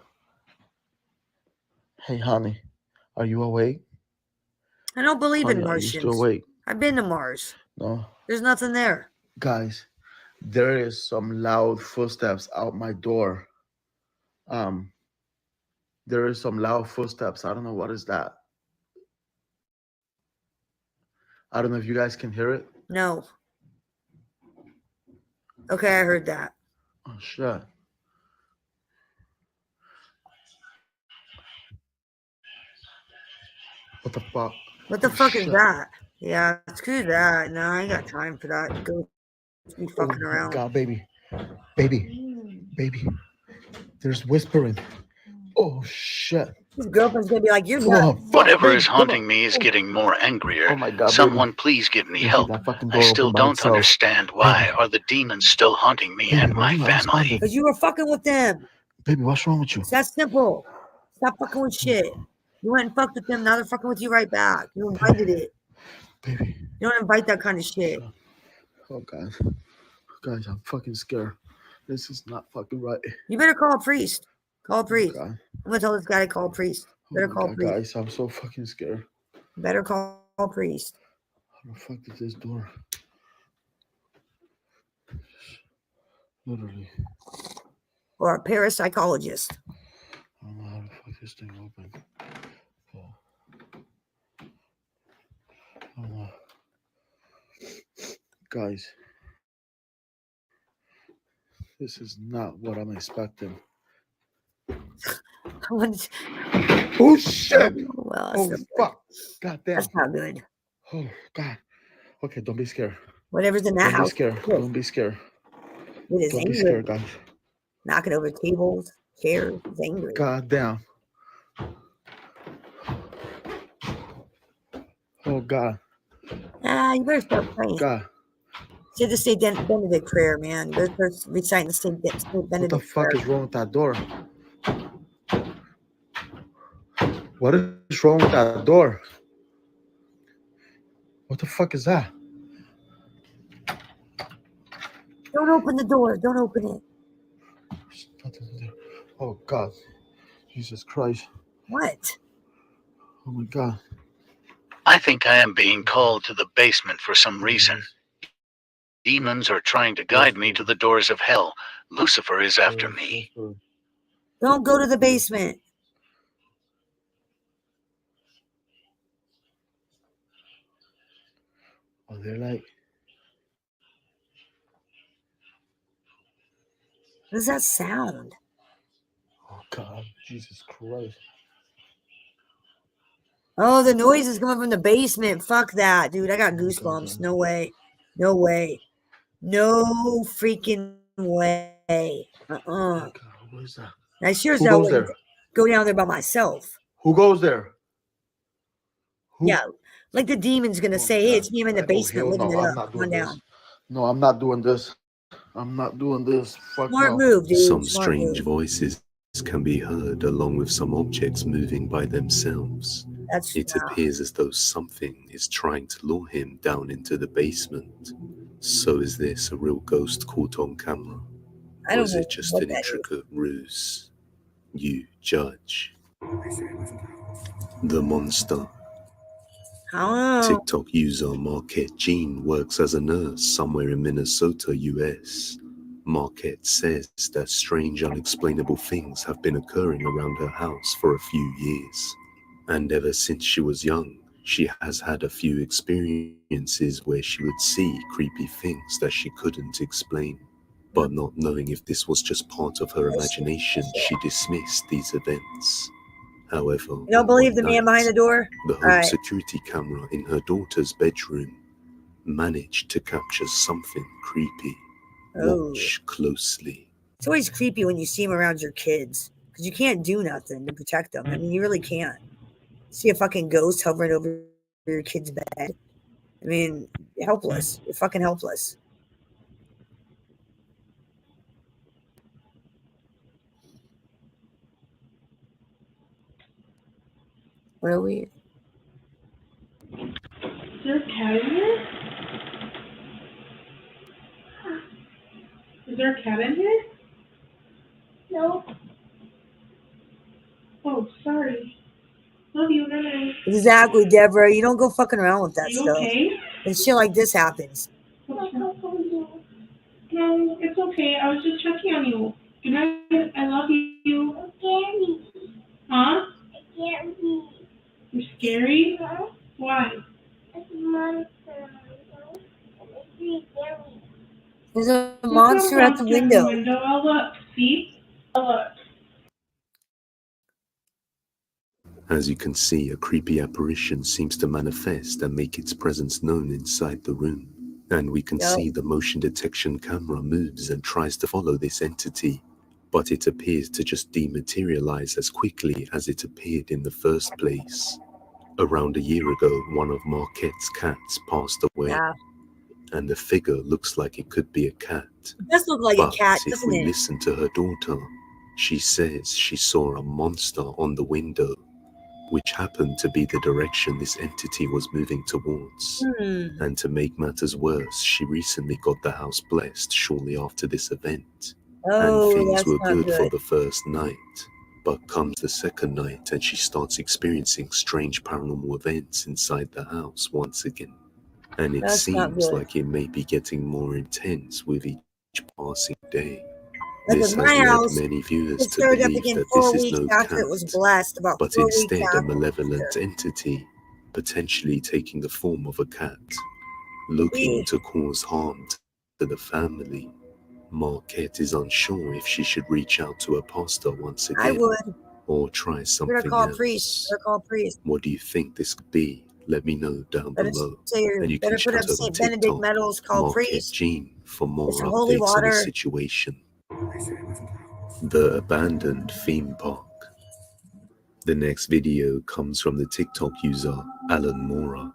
Hey, honey, are you awake? I don't believe Honey, in are you still Martians. awake? I've been to Mars. No. There's nothing there. Guys, there is some loud footsteps out my door. There is some loud footsteps. I don't know what is that. I don't know if you guys can hear it. No. Okay, I heard that. Oh shit. What the fuck? What the Oh, fuck is shit. that? Yeah, screw that. No, I ain't got time for that. Go be fucking Oh my around. God, baby. Baby. There's whispering. Oh shit. His girlfriend's gonna be like, "You're Oh, nuts." fuck, Whatever baby, is come on. haunting me is getting more angrier. Oh my God, Someone baby. please give me Baby, help. that fucking I door still opened by don't itself. understand why are the demons still haunting me and why my you not family. responding? Because you were fucking with them. Baby, what's wrong with you? It's that simple. Stop fucking with shit. You went and fucked with them. Now they're fucking with you right back. You invited it. Baby. You don't invite that kind of shit. Oh God. Guys, I'm fucking scared. This is not fucking right. You better call a priest. Call a priest. God. I'm gonna tell this guy to call a priest. Better Oh my call a God, priest. guys, I'm so fucking scared. Better call a priest. How the fuck is this door? Literally. Or a parapsychologist. I don't know how the fuck this thing open. Oh. I don't know. Guys, this is not what I'm expecting. Oh shit! Well, Oh fuck! God damn. That's not good. Oh God. Okay, don't be scared. Whatever's in that Don't be house. scared. Look, Don't be scared. it is Don't be angry. scared, guys. Knocking over tables, chairs. It's angry. God damn. Oh God. You better start praying. God. Say the St. Benedict prayer, man. You better start reciting the St. What Benedict the fuck prayer. is wrong with that door? What is wrong with that door? What the fuck is that? Don't open the door. Don't open it. Oh God. Jesus Christ. What? Oh my God. I think I am being called to the basement for some reason. Demons are trying to guide me to the doors of hell. Lucifer is after me. Don't go to the basement. Oh, they're like. What does that sound? Oh God. Jesus Christ. Oh, the noise is coming from the basement. Fuck that, dude. I got goosebumps. No way. No way. No freaking way. What is that? I sure as Who hell goes wouldn't there? go down there by myself. Who goes there? Who? Yeah. Like the demon's gonna say, hey, it's me. I'm in the basement hell living no, it I'm up. not Come on doing this. down. No, I'm not doing this. I'm not doing this. Fuck Smart no. move, dude. Some Smart strange move. voices can be heard along with some objects moving by themselves. That's It appears as though something is trying to lure him down into the basement. So is this a real ghost caught on camera? I Or don't is know it just what an that is. intricate ruse? You judge. The monster. Oh. TikTok user Marquette Jean works as a nurse somewhere in Minnesota, US. Marquette says that strange, unexplainable things have been occurring around her house for a few years. And ever since she was young, she has had a few experiences where she would see creepy things that she couldn't explain. But not knowing if this was just part of her imagination, she dismissed these events. However, You don't believe the man behind the door? the All home right. security camera in her daughter's bedroom managed to capture something creepy. Oh. Watch closely. It's always creepy when you see them around your kids because you can't do nothing to protect them. I mean, you really can't. See a fucking ghost hovering over your kid's bed. I mean, you're helpless. You're fucking helpless. What are we? Is there a cat in here? Is there a cat in here? No. Oh, sorry. Love you, night. Exactly, Deborah. You don't go fucking around with that You stuff. okay? And shit like this happens. No, it's okay. I was just checking on you. Good night. I love you. Huh? You're scary? Why? There's a There's monster no at the monster window. I'll look. See? I'll look. As you can see, a creepy apparition seems to manifest and make its presence known inside the room. And we can see the motion detection camera moves and tries to follow this entity, but it appears to just dematerialize as quickly as it appeared in the first place. Around a year ago, one of Marquette's cats passed away, and the figure looks like it could be a cat. It does look like But a cat, if doesn't we it? listen to her daughter, she says she saw a monster on the window, which happened to be the direction this entity was moving towards. And to make matters worse, she recently got the house blessed shortly after this event. Oh, and things that's were not good for good. the first night. But comes the second night and she starts experiencing strange paranormal events inside the house once again. And it That's not seems good. like it may be getting more intense with each passing day. Like This with has my led house, many viewers it to started up believe again that 4 this is weeks no after cat, it was blessed. About but 4 weeks instead a after. malevolent entity, potentially taking the form of a cat, looking to cause harm to the family. Marquette is unsure if she should reach out to a pastor once I again would. or try Better something call a priest. else. Better call a priest. What do you think this could be? Let me know down Better below. say, And you better can put check up out her on St. Benedict TikTok, medals, call Marquette priest. Jean, for more It's holy updates on the water. situation. The abandoned theme park. The next video comes from the TikTok user Alan Mora,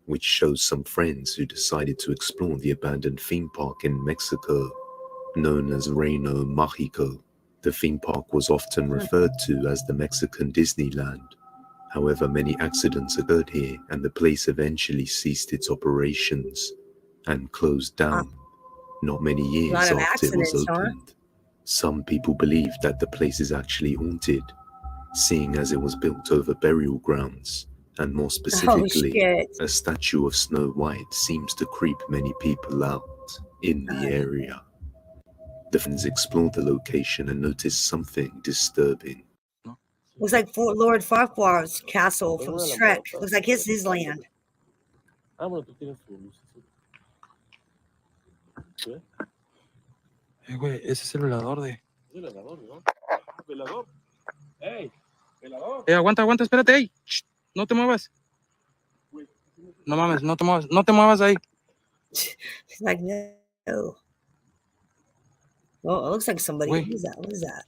which shows some friends who decided to explore the abandoned theme park in Mexico, known as Reino Mágico. The theme park was often referred to as the Mexican Disneyland. However, many accidents occurred here and the place eventually ceased its operations and closed down not many A years lot of after it was accidents, huh? opened. Some people believe that the place is actually haunted, seeing as it was built over burial grounds, and more specifically, shit. a statue of Snow White seems to creep many people out in the area. The friends explored the location and noticed something disturbing. Looks like Fort Lord Farquaad's castle from Shrek. Looks like his land. Güey, ese es el velador de. Velador. Ey, velador. Aguanta, aguanta, espérate, ey. Shh, no te muevas. No mames, no te muevas, no te muevas ahí. She's like, no. Well, it looks like somebody. Güey. What is that? What is that?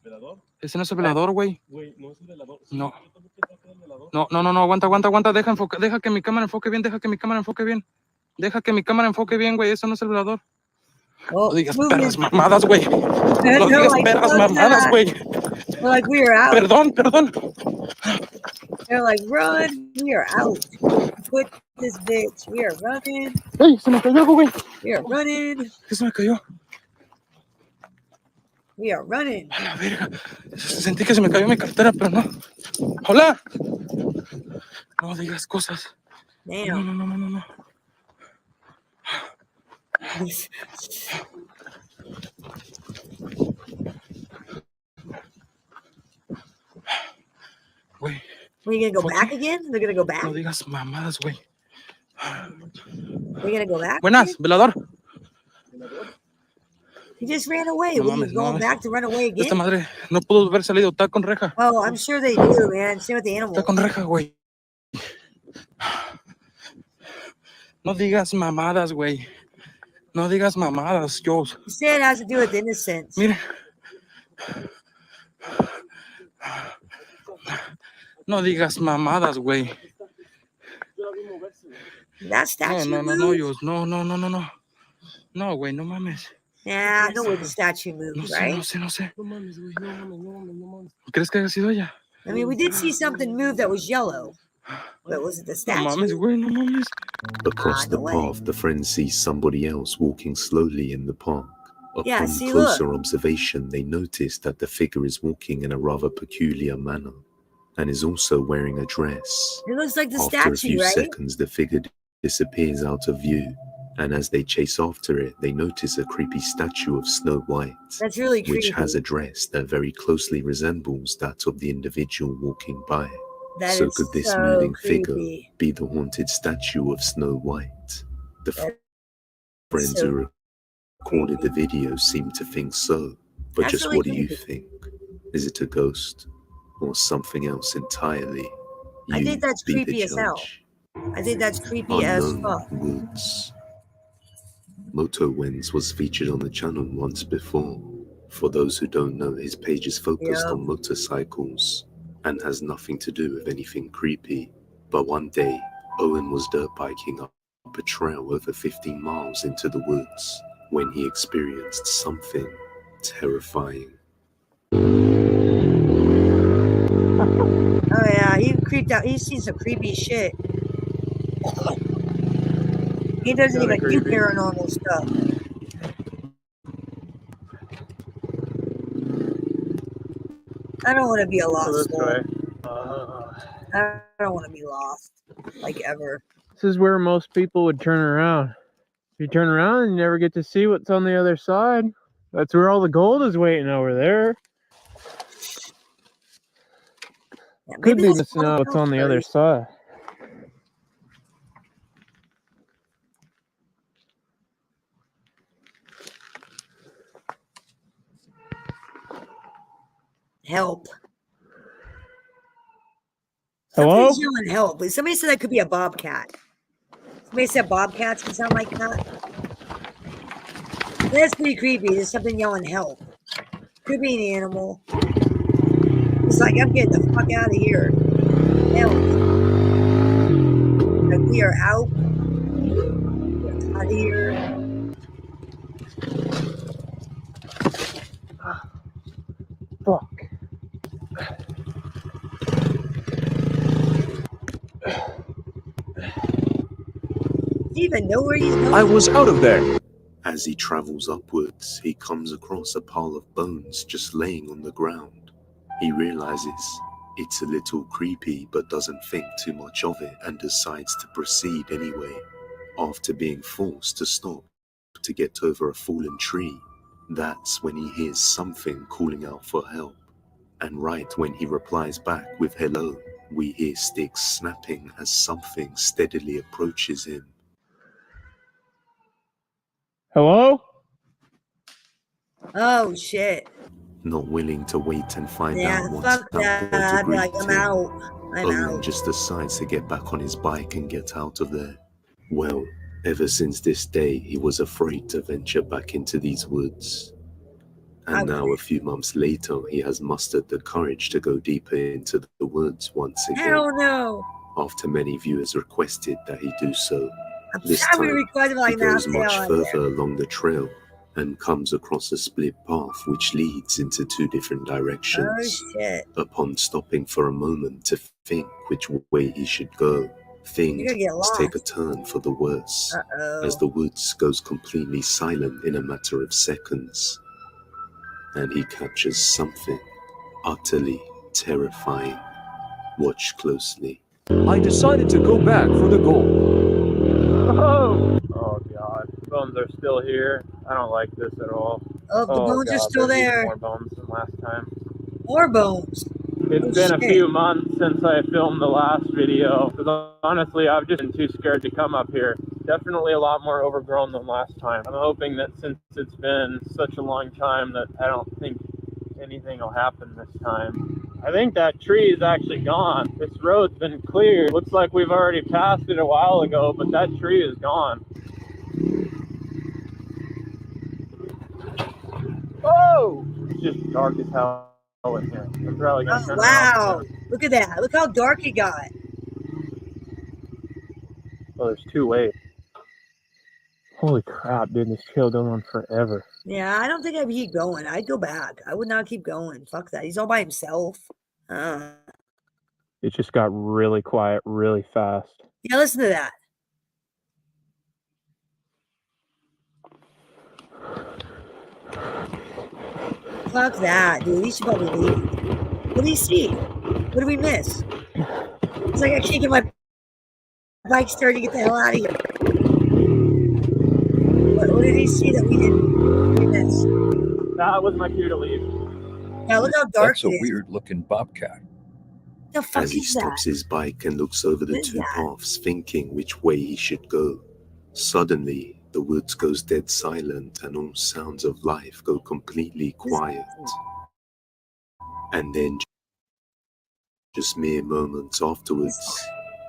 ¿Velador? Ese no es el velador, güey. Güey, no es el velador. No. Yo también pensaba que era el velador. No, aguanta. Deja que mi cámara enfoque bien, deja que mi cámara enfoque bien. Deja que mi cámara enfoque bien, güey. Eso no es el velador. Oh, No digas moving. perras mamadas, güey. No They're digas like, perras fuck mamadas, that. güey. They're like, we are out. Perdón, perdón. They're like, run. We are out. Quit this bitch. We are running. ¡Ey! Se me cayó algo, güey. We are running. ¿Qué se me cayó? We are running. A la verga. Sentí que se me cayó mi cartera, pero no. ¡Hola! No digas cosas. Damn. No. Güey. Are you gonna go back again? They're gonna go back? No digas mamadas, güey. They're gonna go back? Buenas, velador. He just ran away. No What, mames, you no going mames. back to run away again? Esta madre no pudo haber salido. Está con reja. Oh, I'm sure they do, man. Same with the animals. Está con reja, güey. No digas mamadas, güey. No digas mamadas, Jules. You say it has to do with innocence. Mire. No digas mamadas, güey. That statue No, moved? Jules. No. No, güey, no mames. Yeah, I know where the statue moved, right? No sé. ¿Crees que haya sido ella? I mean, we did see something move that was yellow. But was it the No statue? mames, güey, no mames. Across the path, the friends see somebody else walking slowly in the park. Yeah, Upon see, closer look. observation, they notice that the figure is walking in a rather peculiar manner and is also wearing a dress. It looks like the After a statue, few right? seconds, the figure disappears out of view, and as they chase after it, they notice a creepy statue of Snow White, That's really which creepy. has a dress that very closely resembles that of the individual walking by. That So is could this so moving creepy. figure be the haunted statue of Snow White? The friends so who recorded the video seem to think so, but That's just really what do you creepy. think? Is it a ghost or something else entirely? I think that's be the creepy as hell. judge. I think that's creepy as Unknown fuck. Woods. Moto Wins was featured on the channel once before. For those who don't know, his page is focused Yeah. on motorcycles and has nothing to do with anything creepy. But one day, Owen was dirt biking up a trail over 15 miles into the woods when he experienced something terrifying. Oh yeah, he creeped out. He's seen some creepy shit. He doesn't Kinda even do creepy. paranormal stuff. I don't want to be a Go lost this soul. way. I don't want to be lost, like ever. This is where most people would turn around. If you turn around, you never get to see what's on the other side. That's where all the gold is waiting over there. Yeah, Could maybe be those missing out what's on the other filters- side. Help. Hello? Somebody's yelling help. But somebody said that could be a bobcat. Somebody said bobcats can sound like that. That's pretty creepy. There's something yelling help. Could be an animal. It's like, I'm getting the fuck out of here. Help. Like, we are out. We're out of here. Fuck. Do you even know where he's going? I was out of there. As he travels upwards, he comes across a pile of bones just laying on the ground. He realizes it's a little creepy but doesn't think too much of it and decides to proceed anyway. After being forced to stop to get over a fallen tree, that's when he hears something calling out for help. And right when he replies back with hello, we hear sticks snapping as something steadily approaches him. Hello? Oh, shit. Not willing to wait and find Yeah, out what's fuck out that. there to I'd be like, greet I'm him, out. I'm Owen out. just decides to get back on his bike and get out of there. Well, ever since this day, he was afraid to venture back into these woods. And now, a few months later, he has mustered the courage to go deeper into the woods once again. Hell no. After many viewers requested that he do so. I'm This sorry we time, requested he like that. goes much further along the trail and comes across a split path which leads into two different directions. Oh shit. Upon stopping for a moment to think which way he should go, things You're gonna get take a lost. turn for the worse, as Uh-oh. the woods goes completely silent in a matter of seconds, and he captures something utterly terrifying. Watch closely. I decided to go back for the gold. Oh god, bones are still here. I don't like this at all. Oh, the bones are god, still there's even there. more bones than last time. More bones. It's Oh, been a shit. few months since I filmed the last video, because honestly, I've just been too scared to come up here. Definitely a lot more overgrown than last time. I'm hoping that since it's been such a long time that I don't think anything will happen this time. I think that tree is actually gone. This road's been cleared. Looks like we've already passed it a while ago, but that tree is gone. Oh! It's just dark as hell in here. I'm probably gonna Oh, turn around wow. soon. Look at that. Look how dark it got. Oh, there's two ways. Holy crap, dude, this trail going on forever. Yeah, I don't think I'd keep going. I'd go back. I would not keep going. Fuck that. He's all by himself. It just got really quiet really fast. Yeah, listen to that. Fuck that, dude. He should probably leave. What do you see? What did we miss? It's like I can't get my bike started to get the hell out of here. What did he see that we missed? That was my cue to leave. Yeah, look how dark That's it a is. weird-looking bobcat. The fuck As he is that? stops his bike and looks over the What is two that? paths, thinking which way he should go, suddenly the woods goes dead silent and all sounds of life go completely quiet. And then, just mere moments afterwards,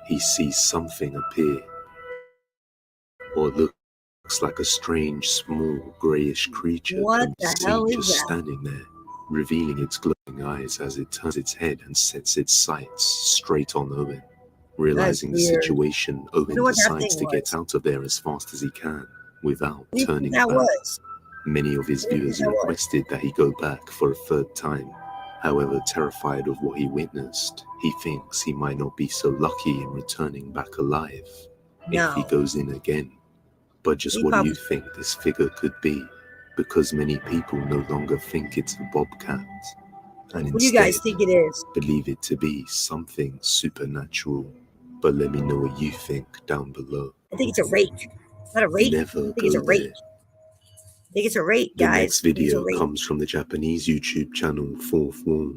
he sees something appear, or looks like a strange, small, greyish creature What can be the hell seen is just that? standing there, revealing its glowing eyes as it turns its head and sets its sights straight on Owen. Realizing the weird. situation, Wonder Owen what that decides thing to get was. out of there as fast as he can, without What do you think turning that back. was? Many of his What do you think viewers that was? requested that he go back for a third time. However, terrified of what he witnessed, he thinks he might not be so lucky in returning back alive if he No. goes in again. But just He what do you probably- think this figure could be? Because many people no longer think it's a bobcat, and What do you guys instead think it is? believe it to be something supernatural. But let me know what you think down below. I think it's a rake. It's not a rake. Never I think it's go a rake. there. I think it's a rake, The guys. next I think it's a video rake. comes from the Japanese YouTube channel Fourth Wall.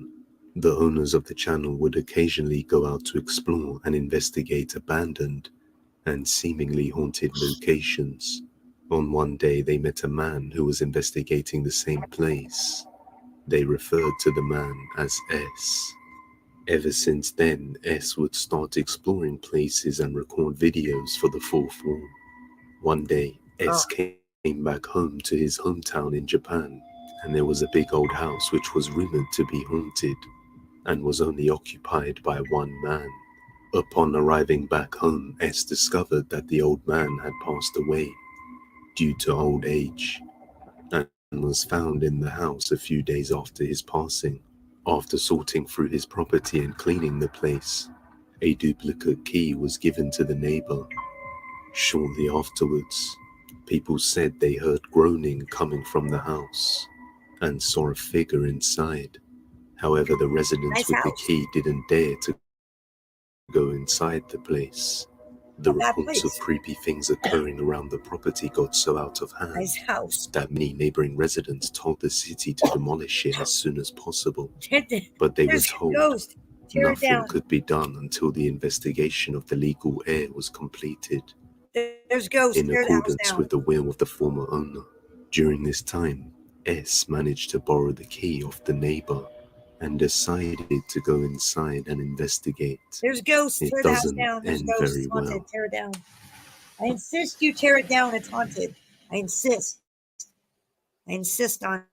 The owners of the channel would occasionally go out to explore and investigate abandoned and seemingly haunted locations. On one day, they met a man who was investigating the same place. They referred to the man as S. Ever since then, S would start exploring places and record videos for the Fourth Wall. One day, S came back home to his hometown in Japan, and there was a big old house which was rumored to be haunted and was only occupied by one man. Upon arriving back home, S discovered that the old man had passed away due to old age and was found in the house a few days after his passing. After sorting through his property and cleaning the place, a duplicate key was given to the neighbor. Shortly afterwards, people said they heard groaning coming from the house and saw a figure inside. However, the residents with the key didn't dare to go inside the place. The reports of creepy things occurring around the property got so out of hand Nice house. that many neighboring residents told the city to demolish it as soon as possible. But they were There's a told ghost. Tear it nothing down. could be done until the investigation of the legal heir was completed. There's ghosts. In Tear the house accordance down. with the will of the former owner. During this time, S managed to borrow the key off the neighbor and decided to go inside and investigate. There's ghosts. It Tear the house doesn't down. There's end ghosts. very It's haunted. well. Tear it down. I insist you tear it down. It's haunted. I insist. I insist on.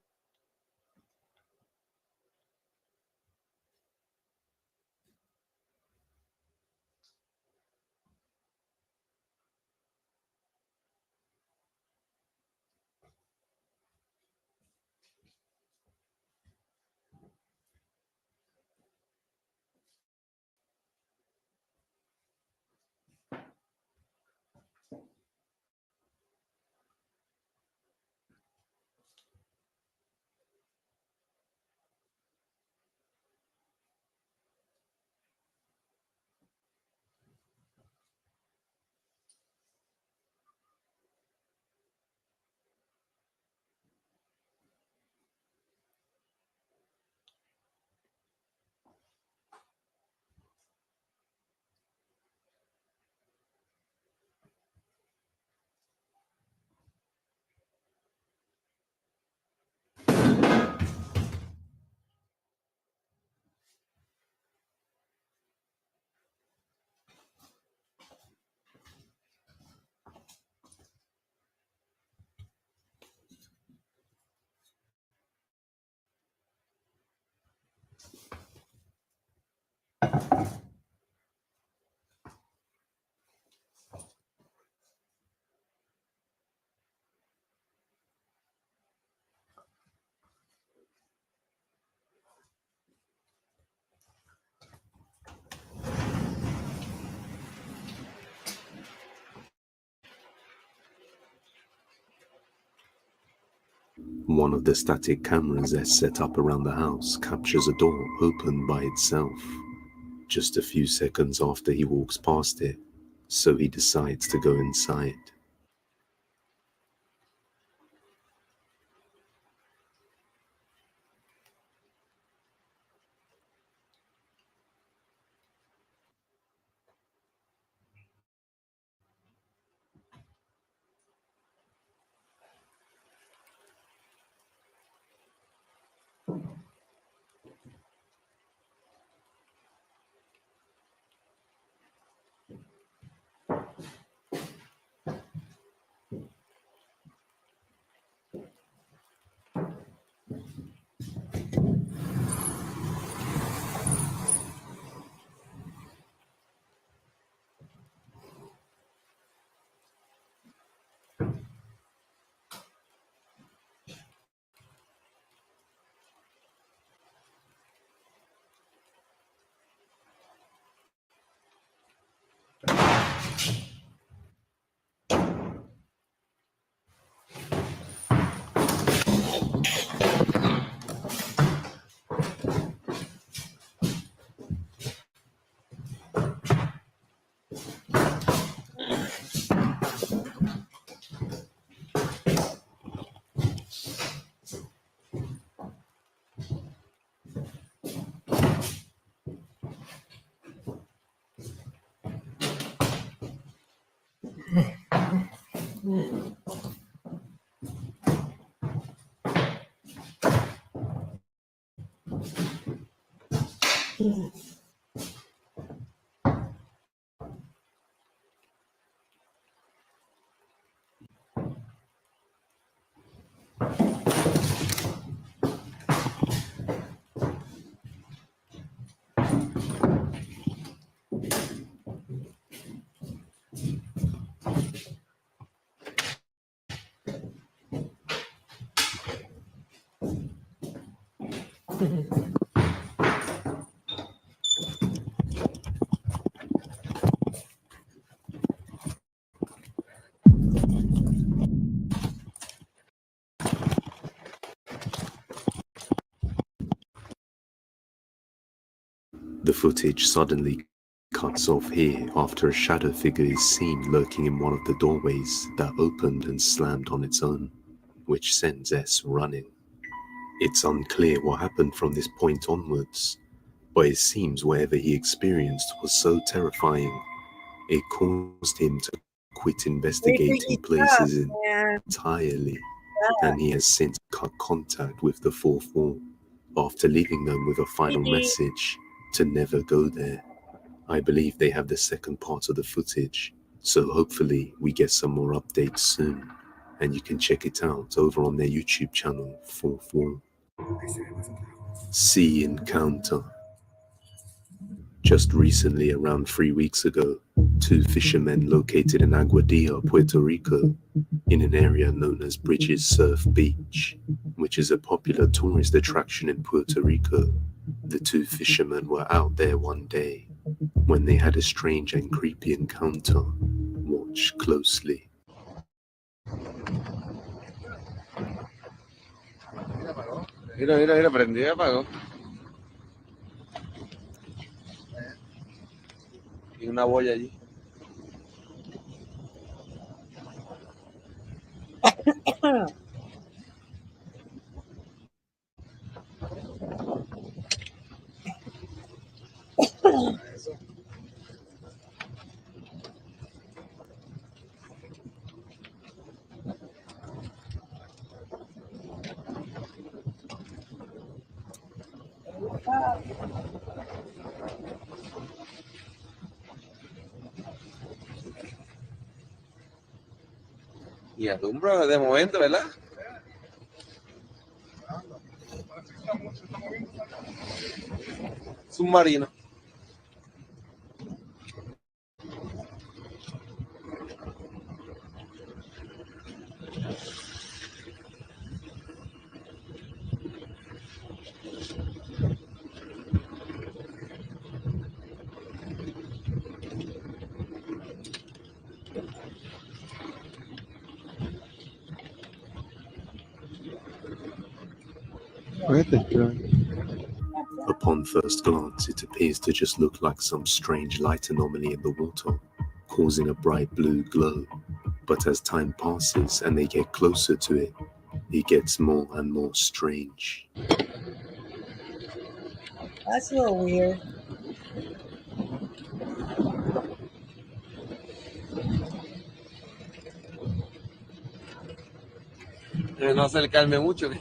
One of the static cameras that's set up around the house captures a door open by itself, just a few seconds after he walks past it, so he decides to go inside. The footage suddenly cuts off here after a shadow figure is seen lurking in one of the doorways that opened and slammed on its own, which sends S running. It's unclear what happened from this point onwards, but it seems whatever he experienced was so terrifying, it caused him to quit investigating places entirely, and he has since cut contact with the fourth wall, after leaving them with a final message to never go there. I believe they have the second part of the footage, so hopefully we get some more updates soon, and you can check it out over on their YouTube channel, Fourth Wall. Sea Encounter. Just recently, around 3 weeks ago, 2 fishermen located in Aguadilla, Puerto Rico, in an area known as Bridges Surf Beach, which is a popular tourist attraction in Puerto Rico. The 2 fishermen were out there one day when they had a strange and creepy encounter. Watch closely. Mira, prendí y apagó. Y una boya allí. Y alumbra de momento, ¿verdad? Submarino. Upon first glance, it appears to just look like some strange light anomaly in the water, causing a bright blue glow. But as time passes and they get closer to it, it gets more and more strange. That's a little weird. No acercarme mucho.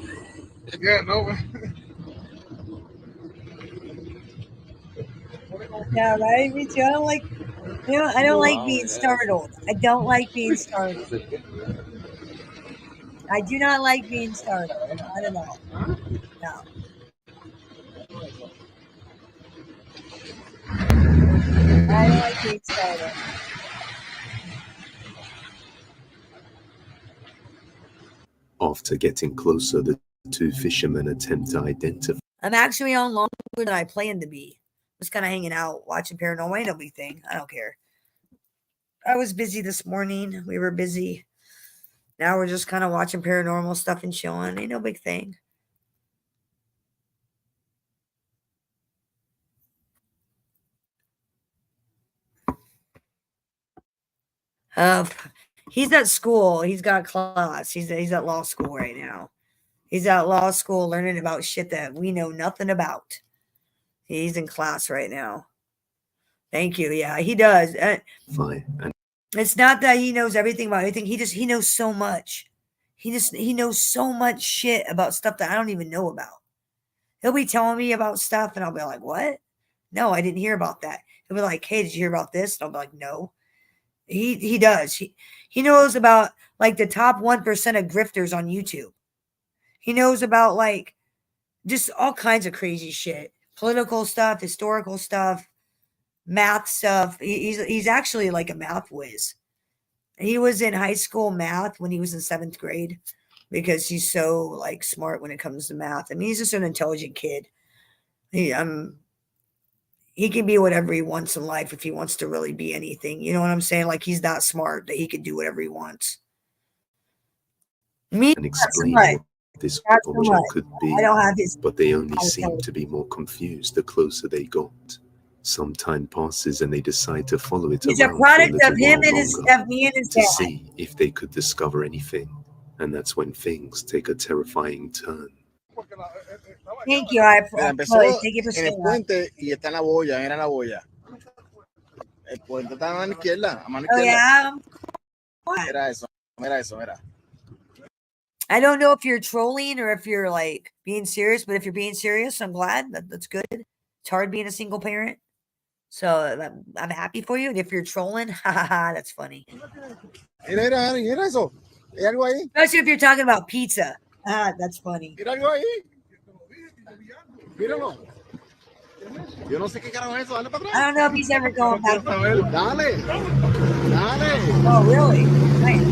Yeah, right. Me too. I don't like. I don't like being startled. I don't like being startled. I do not like being startled. Not at all. No. I don't like being startled. After getting closer, the two fishermen attempt to identify. I'm actually on longer than I planned to be. Just kind of hanging out, watching Paranormal. Ain't no big thing. I don't care. I was busy this morning. We were busy. Now we're just kind of watching paranormal stuff and chilling. Ain't no big thing. He's at school. He's got class. He's at law school right now. He's at law school learning about shit that we know nothing about. He's in class right now. Thank you. Yeah, he does. It's not that he knows everything about anything. He knows so much. He knows so much shit about stuff that I don't even know about. He'll be telling me about stuff and I'll be like, what? No, I didn't hear about that. He'll be like, hey, did you hear about this? And I'll be like, no. He does. He knows about like the top 1% of grifters on YouTube. He knows about like just all kinds of crazy shit. Political stuff, historical stuff, math stuff. He's actually like a math whiz. He was in high school math when he was in 7th grade because he's so like smart when it comes to math. I mean, he's just an intelligent kid. He can be whatever he wants in life if he wants to really be anything. You know what I'm saying? Like he's that smart that he can do whatever he wants. Me, and explain what this not object so could be, I don't have his. but they only seem to be more confused the closer they got. Some time passes and they decide to follow it It's a around product for a of little him while and his longer of me and his to dad. see if they could discover anything. And that's when things take a terrifying turn. Thank you. I Mira, empezó thank you for en el saying that. puente y está en la boya, mira la boya. El puente está a mano izquierda, a mano Oh izquierda. yeah. Mira eso, mira. I don't know if you're trolling or if you're like being serious, but if you're being serious, I'm glad. That's good. It's hard being a single parent. So I'm happy for you. And if you're trolling, that's funny. Mira eso. ¿Hay algo ahí? Especially if you're talking about pizza. That's funny. Mira algo ahí. Míralo. Yo no sé qué carajo es eso. Dale para atrás. I don't know if he's ever going back. Dale. Dale. Oh, really? Nice.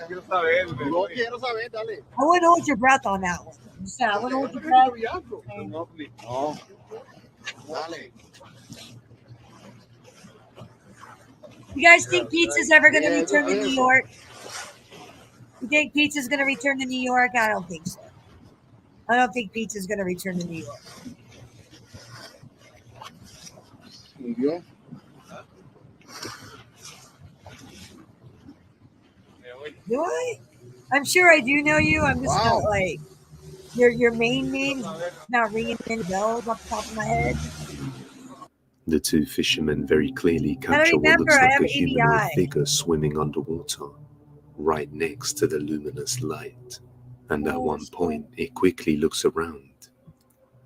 No quiero saber, dale. I wouldn't hold your breath on that one. I'm just saying, I wouldn't hold your breath. No. Dale. You guys think pizza's ever going to return to New York? You think pizza's going to return to New York? I don't think so. I don't think pizza's going to return to New York. Do I? I'm sure I do know you. I'm just not like your main name not ringing any bells off the top of my head. The two fishermen very clearly capture what looks like a humanoid figure swimming underwater, right next to the luminous light. And at one point, it quickly looks around,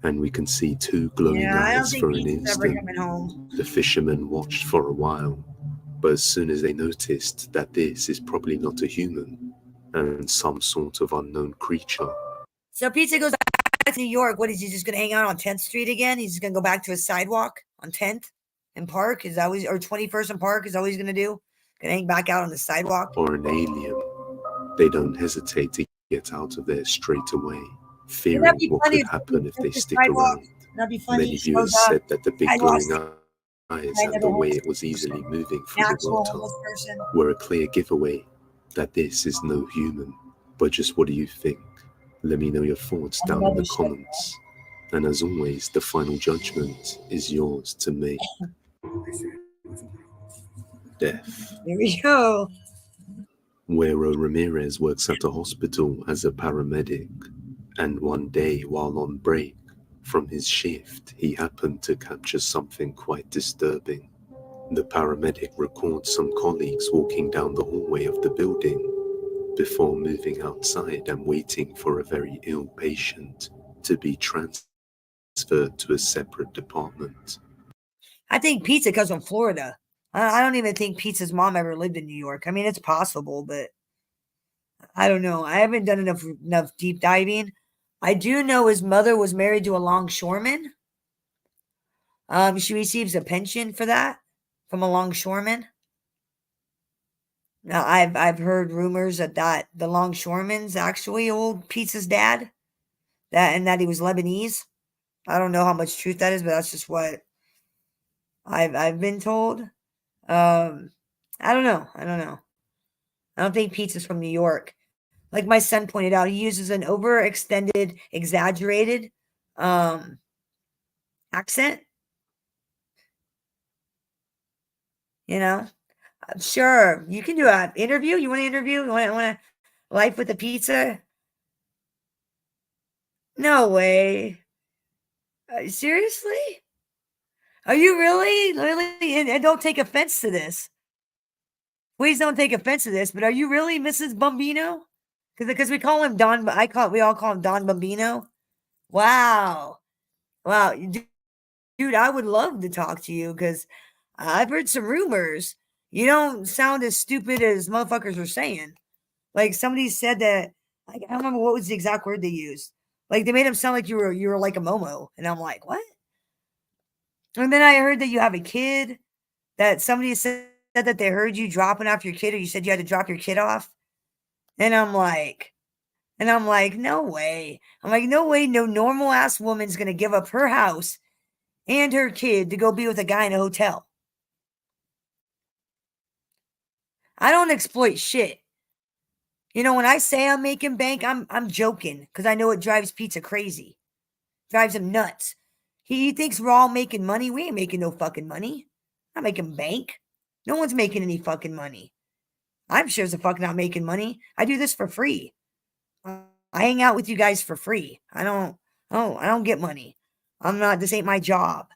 and we can see two glowing eyes for an instant. The fishermen watched for a while, but as soon as they noticed that this is probably not a human and some sort of unknown creature. So Pizza goes back to New York. What is he just going to hang out on 10th Street again? He's just going to go back to his sidewalk on 10th and Park? Is that what, or 21st and Park? Is that what he's going to do? Going to hang back out on the sidewalk? Or an alien. They don't hesitate to get out of there straight away, fearing what could happen if they stick around. Many viewers said that the big glowing eyes and the way it was easily moving through the water were a clear giveaway that this is no human. But just what do you think? Let me know your thoughts down in the comments. And as always, the final judgment is yours to make. Death. Here we go. Guero Ramirez works at a hospital as a paramedic, and one day while on break from his shift, he happened to capture something quite disturbing. The paramedic records some colleagues walking down the hallway of the building before moving outside and waiting for a very ill patient to be transferred to a separate department. I think Pizza comes from Florida. I don't even think Pizza's mom ever lived in New York. I mean, it's possible, but I don't know. I haven't done enough deep diving. I do know his mother was married to a longshoreman. She receives a pension for that from a longshoreman. Now, I've heard rumors that the longshoreman's actually old Pizza's dad, that he was Lebanese. I don't know how much truth that is, but that's just what I've been told. I don't know. I don't think Pizza's from New York. Like my son pointed out, he uses an overextended, exaggerated accent. You know, sure, you can do an interview. You want to interview? You want to life with a pizza? No way. Seriously? Are you really? And don't take offense to this. Please don't take offense to this. But are you really Mrs. Bambino? Because we call him Don. We all call him Don Bambino. Wow. Dude, I would love to talk to you because I've heard some rumors. You don't sound as stupid as motherfuckers were saying. Like somebody said that, I don't remember what was the exact word they used. Like they made him sound like you were like a Momo. And I'm like, what? And then I heard that you have a kid, that somebody said that they heard you dropping off your kid, or you said you had to drop your kid off. And I'm like, no way. I'm like, no way, no normal ass woman's going to give up her house and her kid to go be with a guy in a hotel. I don't exploit shit. You know, when I say I'm making bank, I'm joking because I know it drives Pizza crazy. Drives him nuts. He thinks we're all making money. We ain't making no fucking money. I'm not making bank. No one's making any fucking money. I'm sure as a fuck not making money. I do this for free. I hang out with you guys for free. I don't get money. This ain't my job.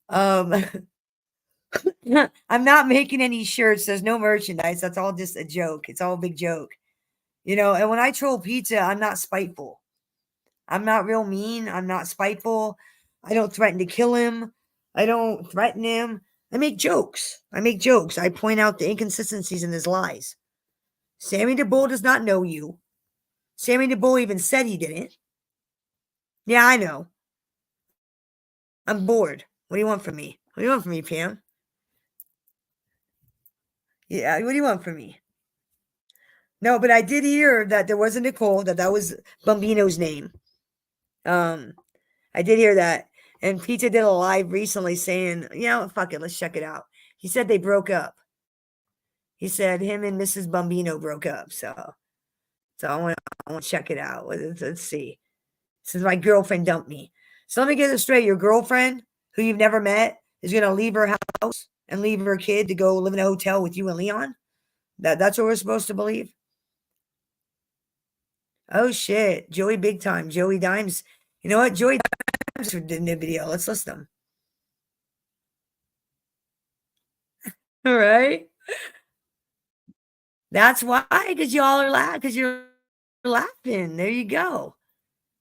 I'm not making any shirts. There's no merchandise. That's all just a joke. It's all a big joke. You know, and when I troll Pizza, I'm not spiteful. I'm not real mean. I'm not spiteful. I don't threaten to kill him. I don't threaten him. I make jokes. I point out the inconsistencies in his lies. Sammy DeBull does not know you. Sammy DeBull even said he didn't. Yeah, I know. I'm bored. What do you want from me? What do you want from me, Pam? Yeah, what do you want from me? No, but I did hear that there was a Nicole, that was Bambino's name. I did hear that. And Pizza did a live recently saying, fuck it, let's check it out. He said they broke up. He said him and Mrs. Bambino broke up. So I want to check it out. Let's see. Since my girlfriend dumped me. So let me get this straight. Your girlfriend, who you've never met, is going to leave her house and leave her kid to go live in a hotel with you and Leon? That's what we're supposed to believe? Oh, shit. Joey Big Time. Joey Dimes. You know what? Joey Dimes did a new video. Let's listen to them. All right. That's why, because y'all are laughing. Because you're laughing. There you go.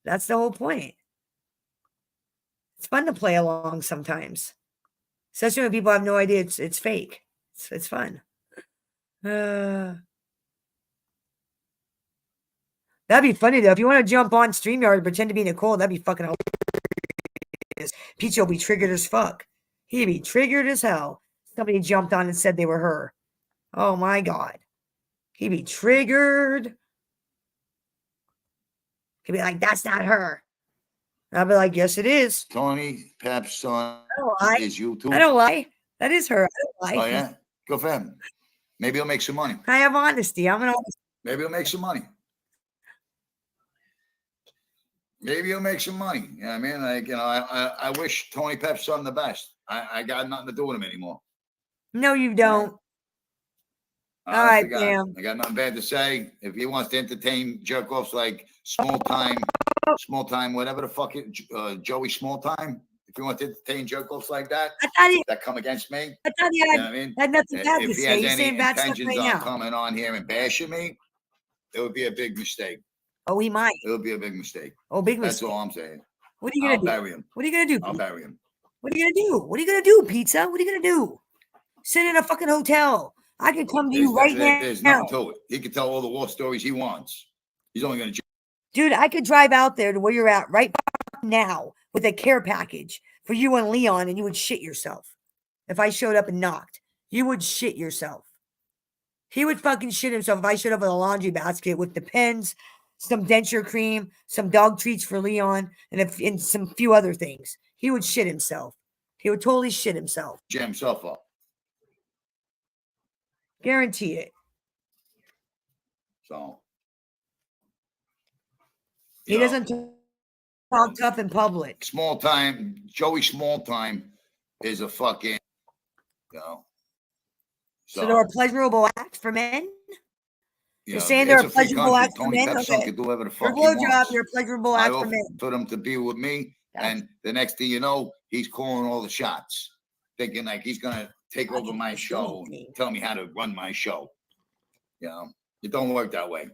That's the whole point. It's fun to play along sometimes, especially when people have no idea it's fake. It's fun. That'd be funny though. If you want to jump on StreamYard and pretend to be Nicole, that'd be fucking hilarious. Peach will be triggered as fuck. He'd be triggered as hell. Somebody jumped on and said they were her. Oh my God. He'd be triggered. He'd be like, that's not her. I'll be like, yes, it is. Tony Pepson I don't lie. is YouTube. I don't lie. That is her. I don't lie. Oh, yeah? Go for him. Maybe he'll make some money. I have honesty. I'm an honest. Maybe he'll make some money. Maybe he'll make some money. You know what I mean? Like, you know, I wish Tony Pep's son the best. I got nothing to do with him anymore. No, you don't. All right, Pam. I got nothing bad to say. If he wants to entertain jerk offs like small time, whatever the fuck it, Joey Small Time. If you want to entertain jerk offs like that, that come against me. I thought he You know what I mean? had nothing bad to If he say. has He's any saying bad stuff intentions right on now. coming on here and bashing me, it would be a big mistake. Oh, he might. It would be a big mistake. Oh, big That's mistake. all I'm saying. What are you gonna I'll do? bury him. What are you gonna do? I'll bury him. What are you gonna do? What are you gonna do, Pizza? What are you gonna do? Sit in a fucking hotel. I can come to you right now. There's nothing to it. He can tell all the war stories he wants. He's only going to. Dude, I could drive out there to where you're at right now with a care package for you and Leon, and you would shit yourself. If I showed up and knocked, you would shit yourself. He would fucking shit himself if I showed up with a laundry basket with the pens, some denture cream, some dog treats for Leon, and some few other things. He would shit himself. He would totally shit himself. Jam himself up. Guarantee it. So. He doesn't talk tough in public. Small Time, Joey Small Time is a fucking, you know. So there are pleasurable acts for men? You You're know, saying there it's are a free pleasurable country. acts for Tony men? Pep's son Okay. can do whatever the Your fuck he wants. blowjob, your pleasurable I act for men. offered him to be with me, and the next thing you know, he's calling all the shots, thinking like he's gonna take over my show and tell me how to run my show. You know, it don't work that way.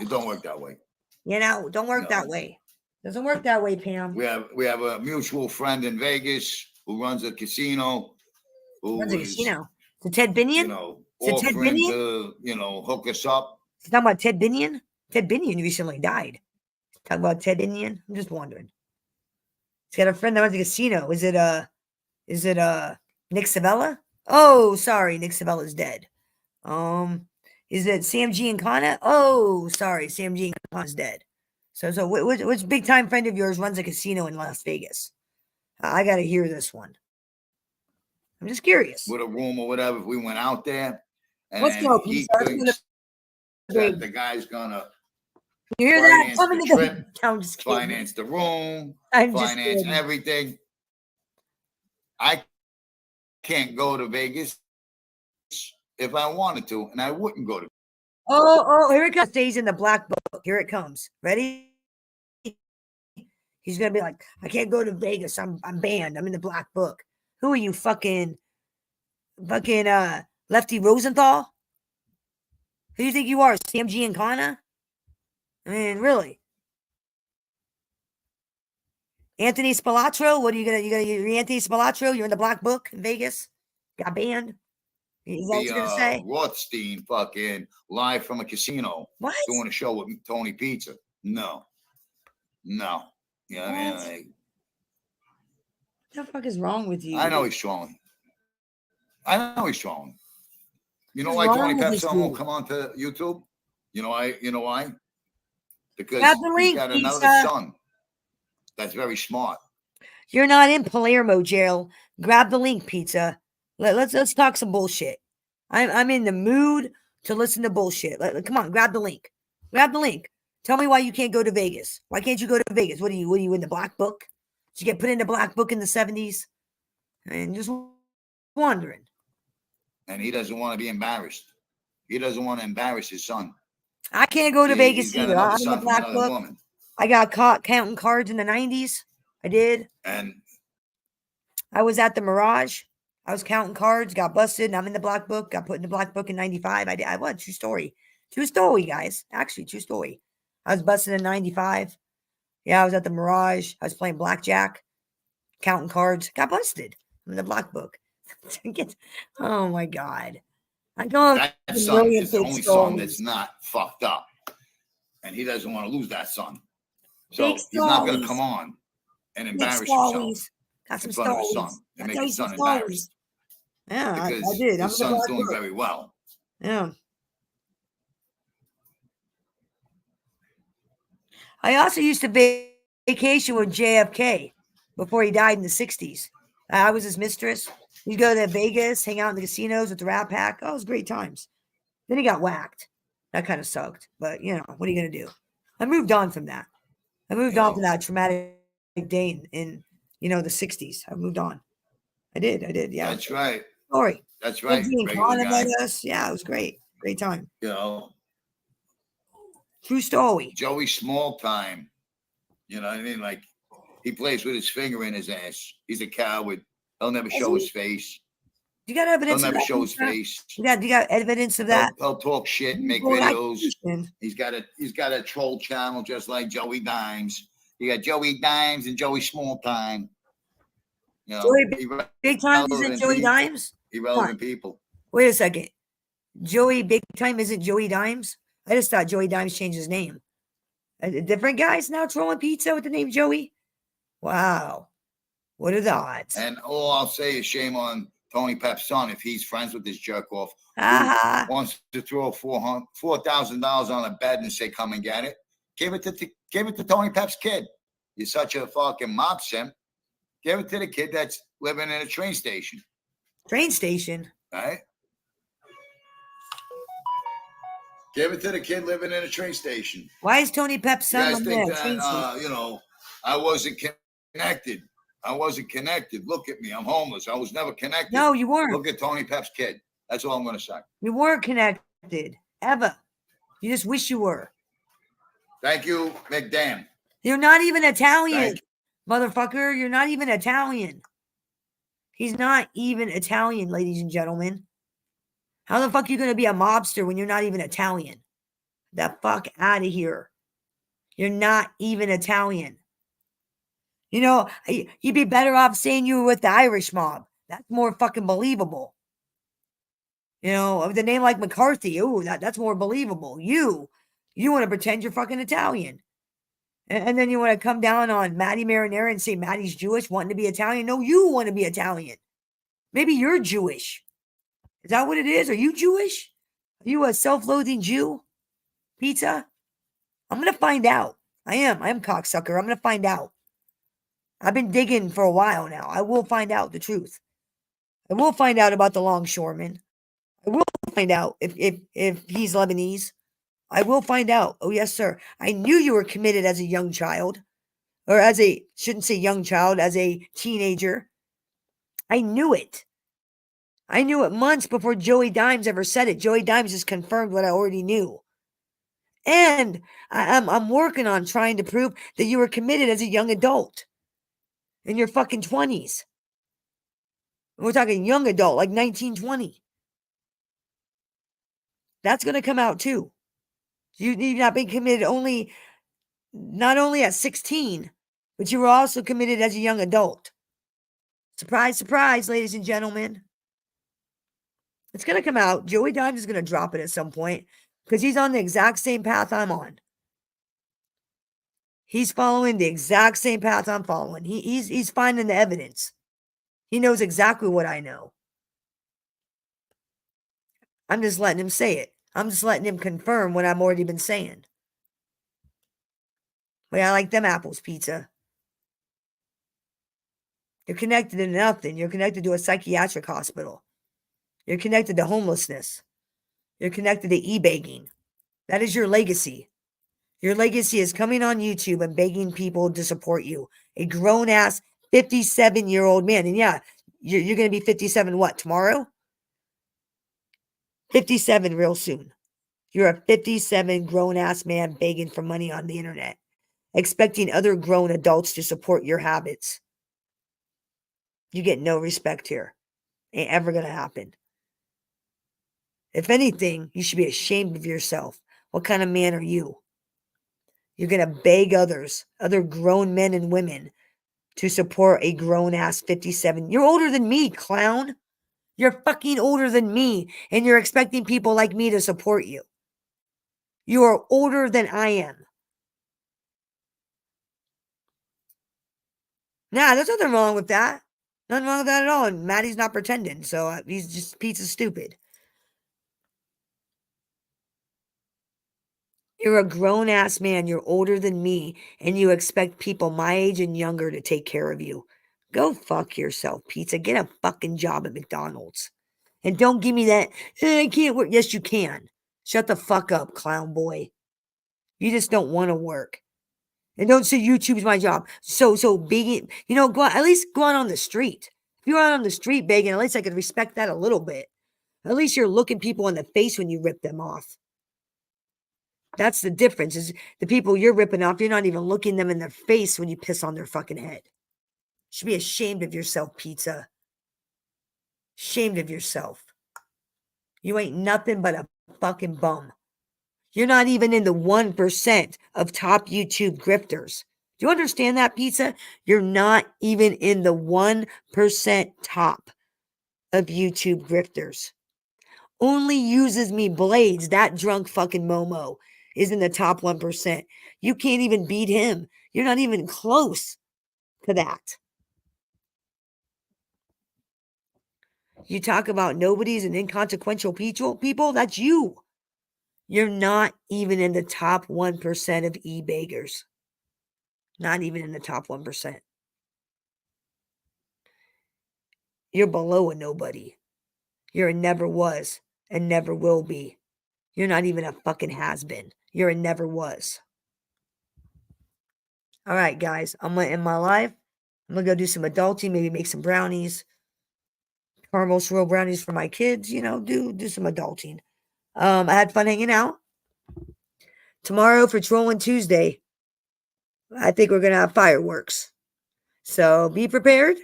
It don't work that way. You know, don't work that way. Doesn't work that way, Pam. We have a mutual friend in Vegas who runs a casino. Who Runs a is, casino. So Ted Binion? you know, Is it Ted offering Binion? to, you know, hook us up. You talking about Ted Binion? Ted Binion recently died. Talking about Ted Binion? I'm just wondering. He's got a friend that runs a casino. Is it Nick Savella? Oh, sorry, Nick Savella's dead. Is it Sam Giancana? Oh, sorry, Sam Giancana's dead. So which big time friend of yours runs a casino in Las Vegas? I got to hear this one. I'm just curious. With a room or whatever, if we went out there, and Let's go, he Pete. Let's thinks go. that the guy's gonna You hear that? finance Coming the to the trip, I'm just kidding. finance the room, I'm just finance kidding. everything. I can't go to Vegas if I wanted to, and I wouldn't go to. Oh, here it comes. Stays in the black book. Here it comes. Ready? He's gonna be like, I can't go to Vegas. I'm banned. I'm in the black book. Who are you, fucking Lefty Rosenthal? Who do you think you are, Sam Giancana? I mean, really? Anthony Spilatro? What are you're Anthony Spilatro? You're in the black book in Vegas? Got banned? Is that what you're gonna say? Rothstein fucking live from a casino. What? Doing a show with Tony Pizza. No. You know what I mean? What? Like, What the fuck is wrong with you? I know he's trolling. I know he's trolling. You know What's why wrong Tony with Pep's this son won't dude? come onto YouTube? You know why? Because Grab the he's link, got another Pizza. son that's very smart. You're not in Palermo jail. Grab the link, Pizza. Let's talk some bullshit. I'm in the mood to listen to bullshit. Come on, grab the link. Grab the link. Tell me why you can't go to Vegas. Why can't you go to Vegas? What are you in the black book? Did you get put in the black book in the 70s? And just wondering. And he doesn't want to be embarrassed. He doesn't want to embarrass his son. I can't go to Vegas He's got either. another I'm in the son from black another book. woman. I got caught counting cards in the 90s. I did. And I was at the Mirage. I was counting cards, got busted, and I'm in the black book. Got put in the black book in 95. I was. True story. True story, guys. Actually, true story. I was busted in 95. Yeah, I was at the Mirage. I was playing blackjack, counting cards. Got busted. I'm in the black book. Oh, my God. I go that son is the only son that's not fucked up. And he doesn't want to lose that son. So Big he's not going stories. to come on and Big embarrass himself stories. Got in some front of his stories. son I'll and make tell you his some son stories. embarrassed. Yeah, I Because did. I'm his in the son's black doing book. very well. Yeah. I also used to vacation with JFK before he died in the 60s. I was his mistress. He'd go to Vegas, hang out in the casinos with the Rat Pack. Oh, it was great times. Then he got whacked. That kind of sucked. But, you know, what are you going to do? I moved on from that. I moved on from that traumatic day in the 60s. I moved on. I did. Yeah. That's right. Story. That's right. Gene Regular Conn guy. met us. Yeah, it was great. Great time. You know, True story. Joey Small Time. You know what I mean? Like, he plays with his finger in his ass. He's a coward. He'll never show his face. You got evidence He'll of never that? show his face. You got evidence of that? He'll talk shit and make Well, videos. accusation. He's got a troll channel just like Joey Dimes. You got Joey Dimes and Joey Small Time. You know, Joey Big Time isn't Joey Dimes? Irrelevant people. Wait a second. Joey Big Time isn't Joey Dimes? I just thought Joey Dimes changed his name. Different guys now trolling pizza with the name Joey? Wow. What are the odds? And all I'll say is shame on Tony Pep's son if he's friends with this jerk off who wants to throw $4,000 on a bed and say, "Come and get it." Give it to Tony Pep's kid. You're such a fucking mob simp. Give it to the kid that's living in a train station. Train station? Right? Give it to the kid living in a train station. Why is Tony Pep's You son guys living think in a train that, station? you know, I wasn't connected. Look at me. I'm homeless. I was never connected. No, you weren't. Look at Tony Pep's kid. That's all I'm going to say. You weren't connected. Ever. You just wish you were. Thank you, McDam. You're not even Italian, motherfucker. You're not even Italian. He's not even Italian, ladies and gentlemen. How the fuck are you going to be a mobster when you're not even Italian? The fuck out of here. You're not even Italian. You know, you'd be better off saying you were with the Irish mob. That's more fucking believable. You know, with a name like McCarthy, ooh, that's more believable. You want to pretend you're fucking Italian. And then you want to come down on Maddie Marinara and say Maddie's Jewish, wanting to be Italian. No, you want to be Italian. Maybe you're Jewish. Is that what it is? Are you Jewish? Are you a self-loathing Jew? Pizza? I'm going to find out. I am cocksucker. I'm going to find out. I've been digging for a while now. I will find out the truth. I will find out about the longshoreman. I will find out if he's Lebanese. I will find out. Oh, yes, sir. I knew you were committed as a young child. Or shouldn't say young child, as a teenager. I knew it. I knew it months before Joey Dimes ever said it. Joey Dimes just confirmed what I already knew. And I'm working on trying to prove that you were committed as a young adult. In your fucking 20s. We're talking young adult, like 1920. That's going to come out too. You've not been committed not only at 16, but you were also committed as a young adult. Surprise, surprise, ladies and gentlemen. It's going to come out. Joey Dimes is going to drop it at some point because he's on the exact same path I'm on. He's following the exact same path I'm following. He's finding the evidence. He knows exactly what I know. I'm just letting him say it. I'm just letting him confirm what I've already been saying. But I like them apples, pizza. You're connected to nothing. You're connected to a psychiatric hospital. You're connected to homelessness. You're connected to e-begging. That is your legacy. Your legacy is coming on YouTube and begging people to support you. A grown-ass 57-year-old man. And yeah, you're going to be 57 what, tomorrow? 57 real soon. You're a 57 grown-ass man begging for money on the internet, expecting other grown adults to support your habits. You get no respect here. Ain't ever going to happen. If anything, you should be ashamed of yourself. What kind of man are you? You're going to beg other grown men and women, to support a grown-ass 57. You're older than me, clown. You're fucking older than me, and you're expecting people like me to support you. You are older than I am. Nah, there's nothing wrong with that. Nothing wrong with that at all. And Maddie's not pretending, so he's just pizza stupid. You're a grown-ass man. You're older than me, and you expect people my age and younger to take care of you. Go fuck yourself, pizza. Get a fucking job at McDonald's. And don't give me that, I can't work. Yes, you can. Shut the fuck up, clown boy. You just don't want to work. And don't say YouTube's my job. So begging, go out, at least go out on the street. If you're out on the street begging, at least I could respect that a little bit. At least you're looking people in the face when you rip them off. That's the difference, is the people you're ripping off, you're not even looking them in their face when you piss on their fucking head. You should be ashamed of yourself, pizza. Ashamed of yourself. You ain't nothing but a fucking bum. You're not even in the 1% of top YouTube grifters. Do you understand that, pizza? You're not even in the 1% top of YouTube grifters. Only uses me blades. That drunk fucking Momo is in the top 1%. You can't even beat him. You're not even close to that. You talk about nobodies and inconsequential people, that's you. You're not even in the top 1% of e-beggars. Not even in the top 1%. You're below a nobody. You're a never was and never will be. You're not even a fucking has-been. You're a never was. All right, guys. I'm going to end my live. I'm going to go do some adulting, maybe make some brownies. Caramel swirl brownies for my kids. Do some adulting. I had fun hanging out. Tomorrow for Trolling Tuesday, I think we're going to have fireworks. So be prepared.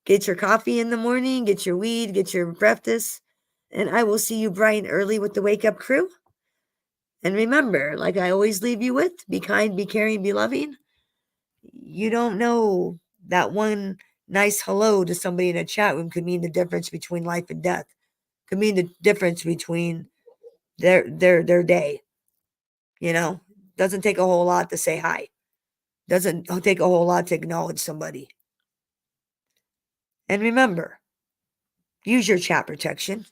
Get your coffee in the morning, get your weed, get your breakfast, and I will see you bright and early with the Wake Up Crew. And remember, like I always leave you with, be kind, be caring, be loving. You don't know, that one nice hello to somebody in a chat room could mean the difference between life and death. Could mean the difference between their day. Doesn't take a whole lot to say hi. Doesn't take a whole lot to acknowledge somebody. And remember, use your chat protection.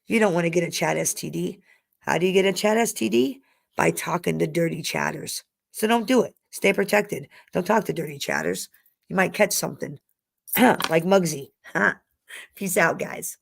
You don't want to get a chat STD. How do you get a chat STD? By talking to dirty chatters. So don't do it. Stay protected. Don't talk to dirty chatters. You might catch something. Like Muggsy. Peace out, guys.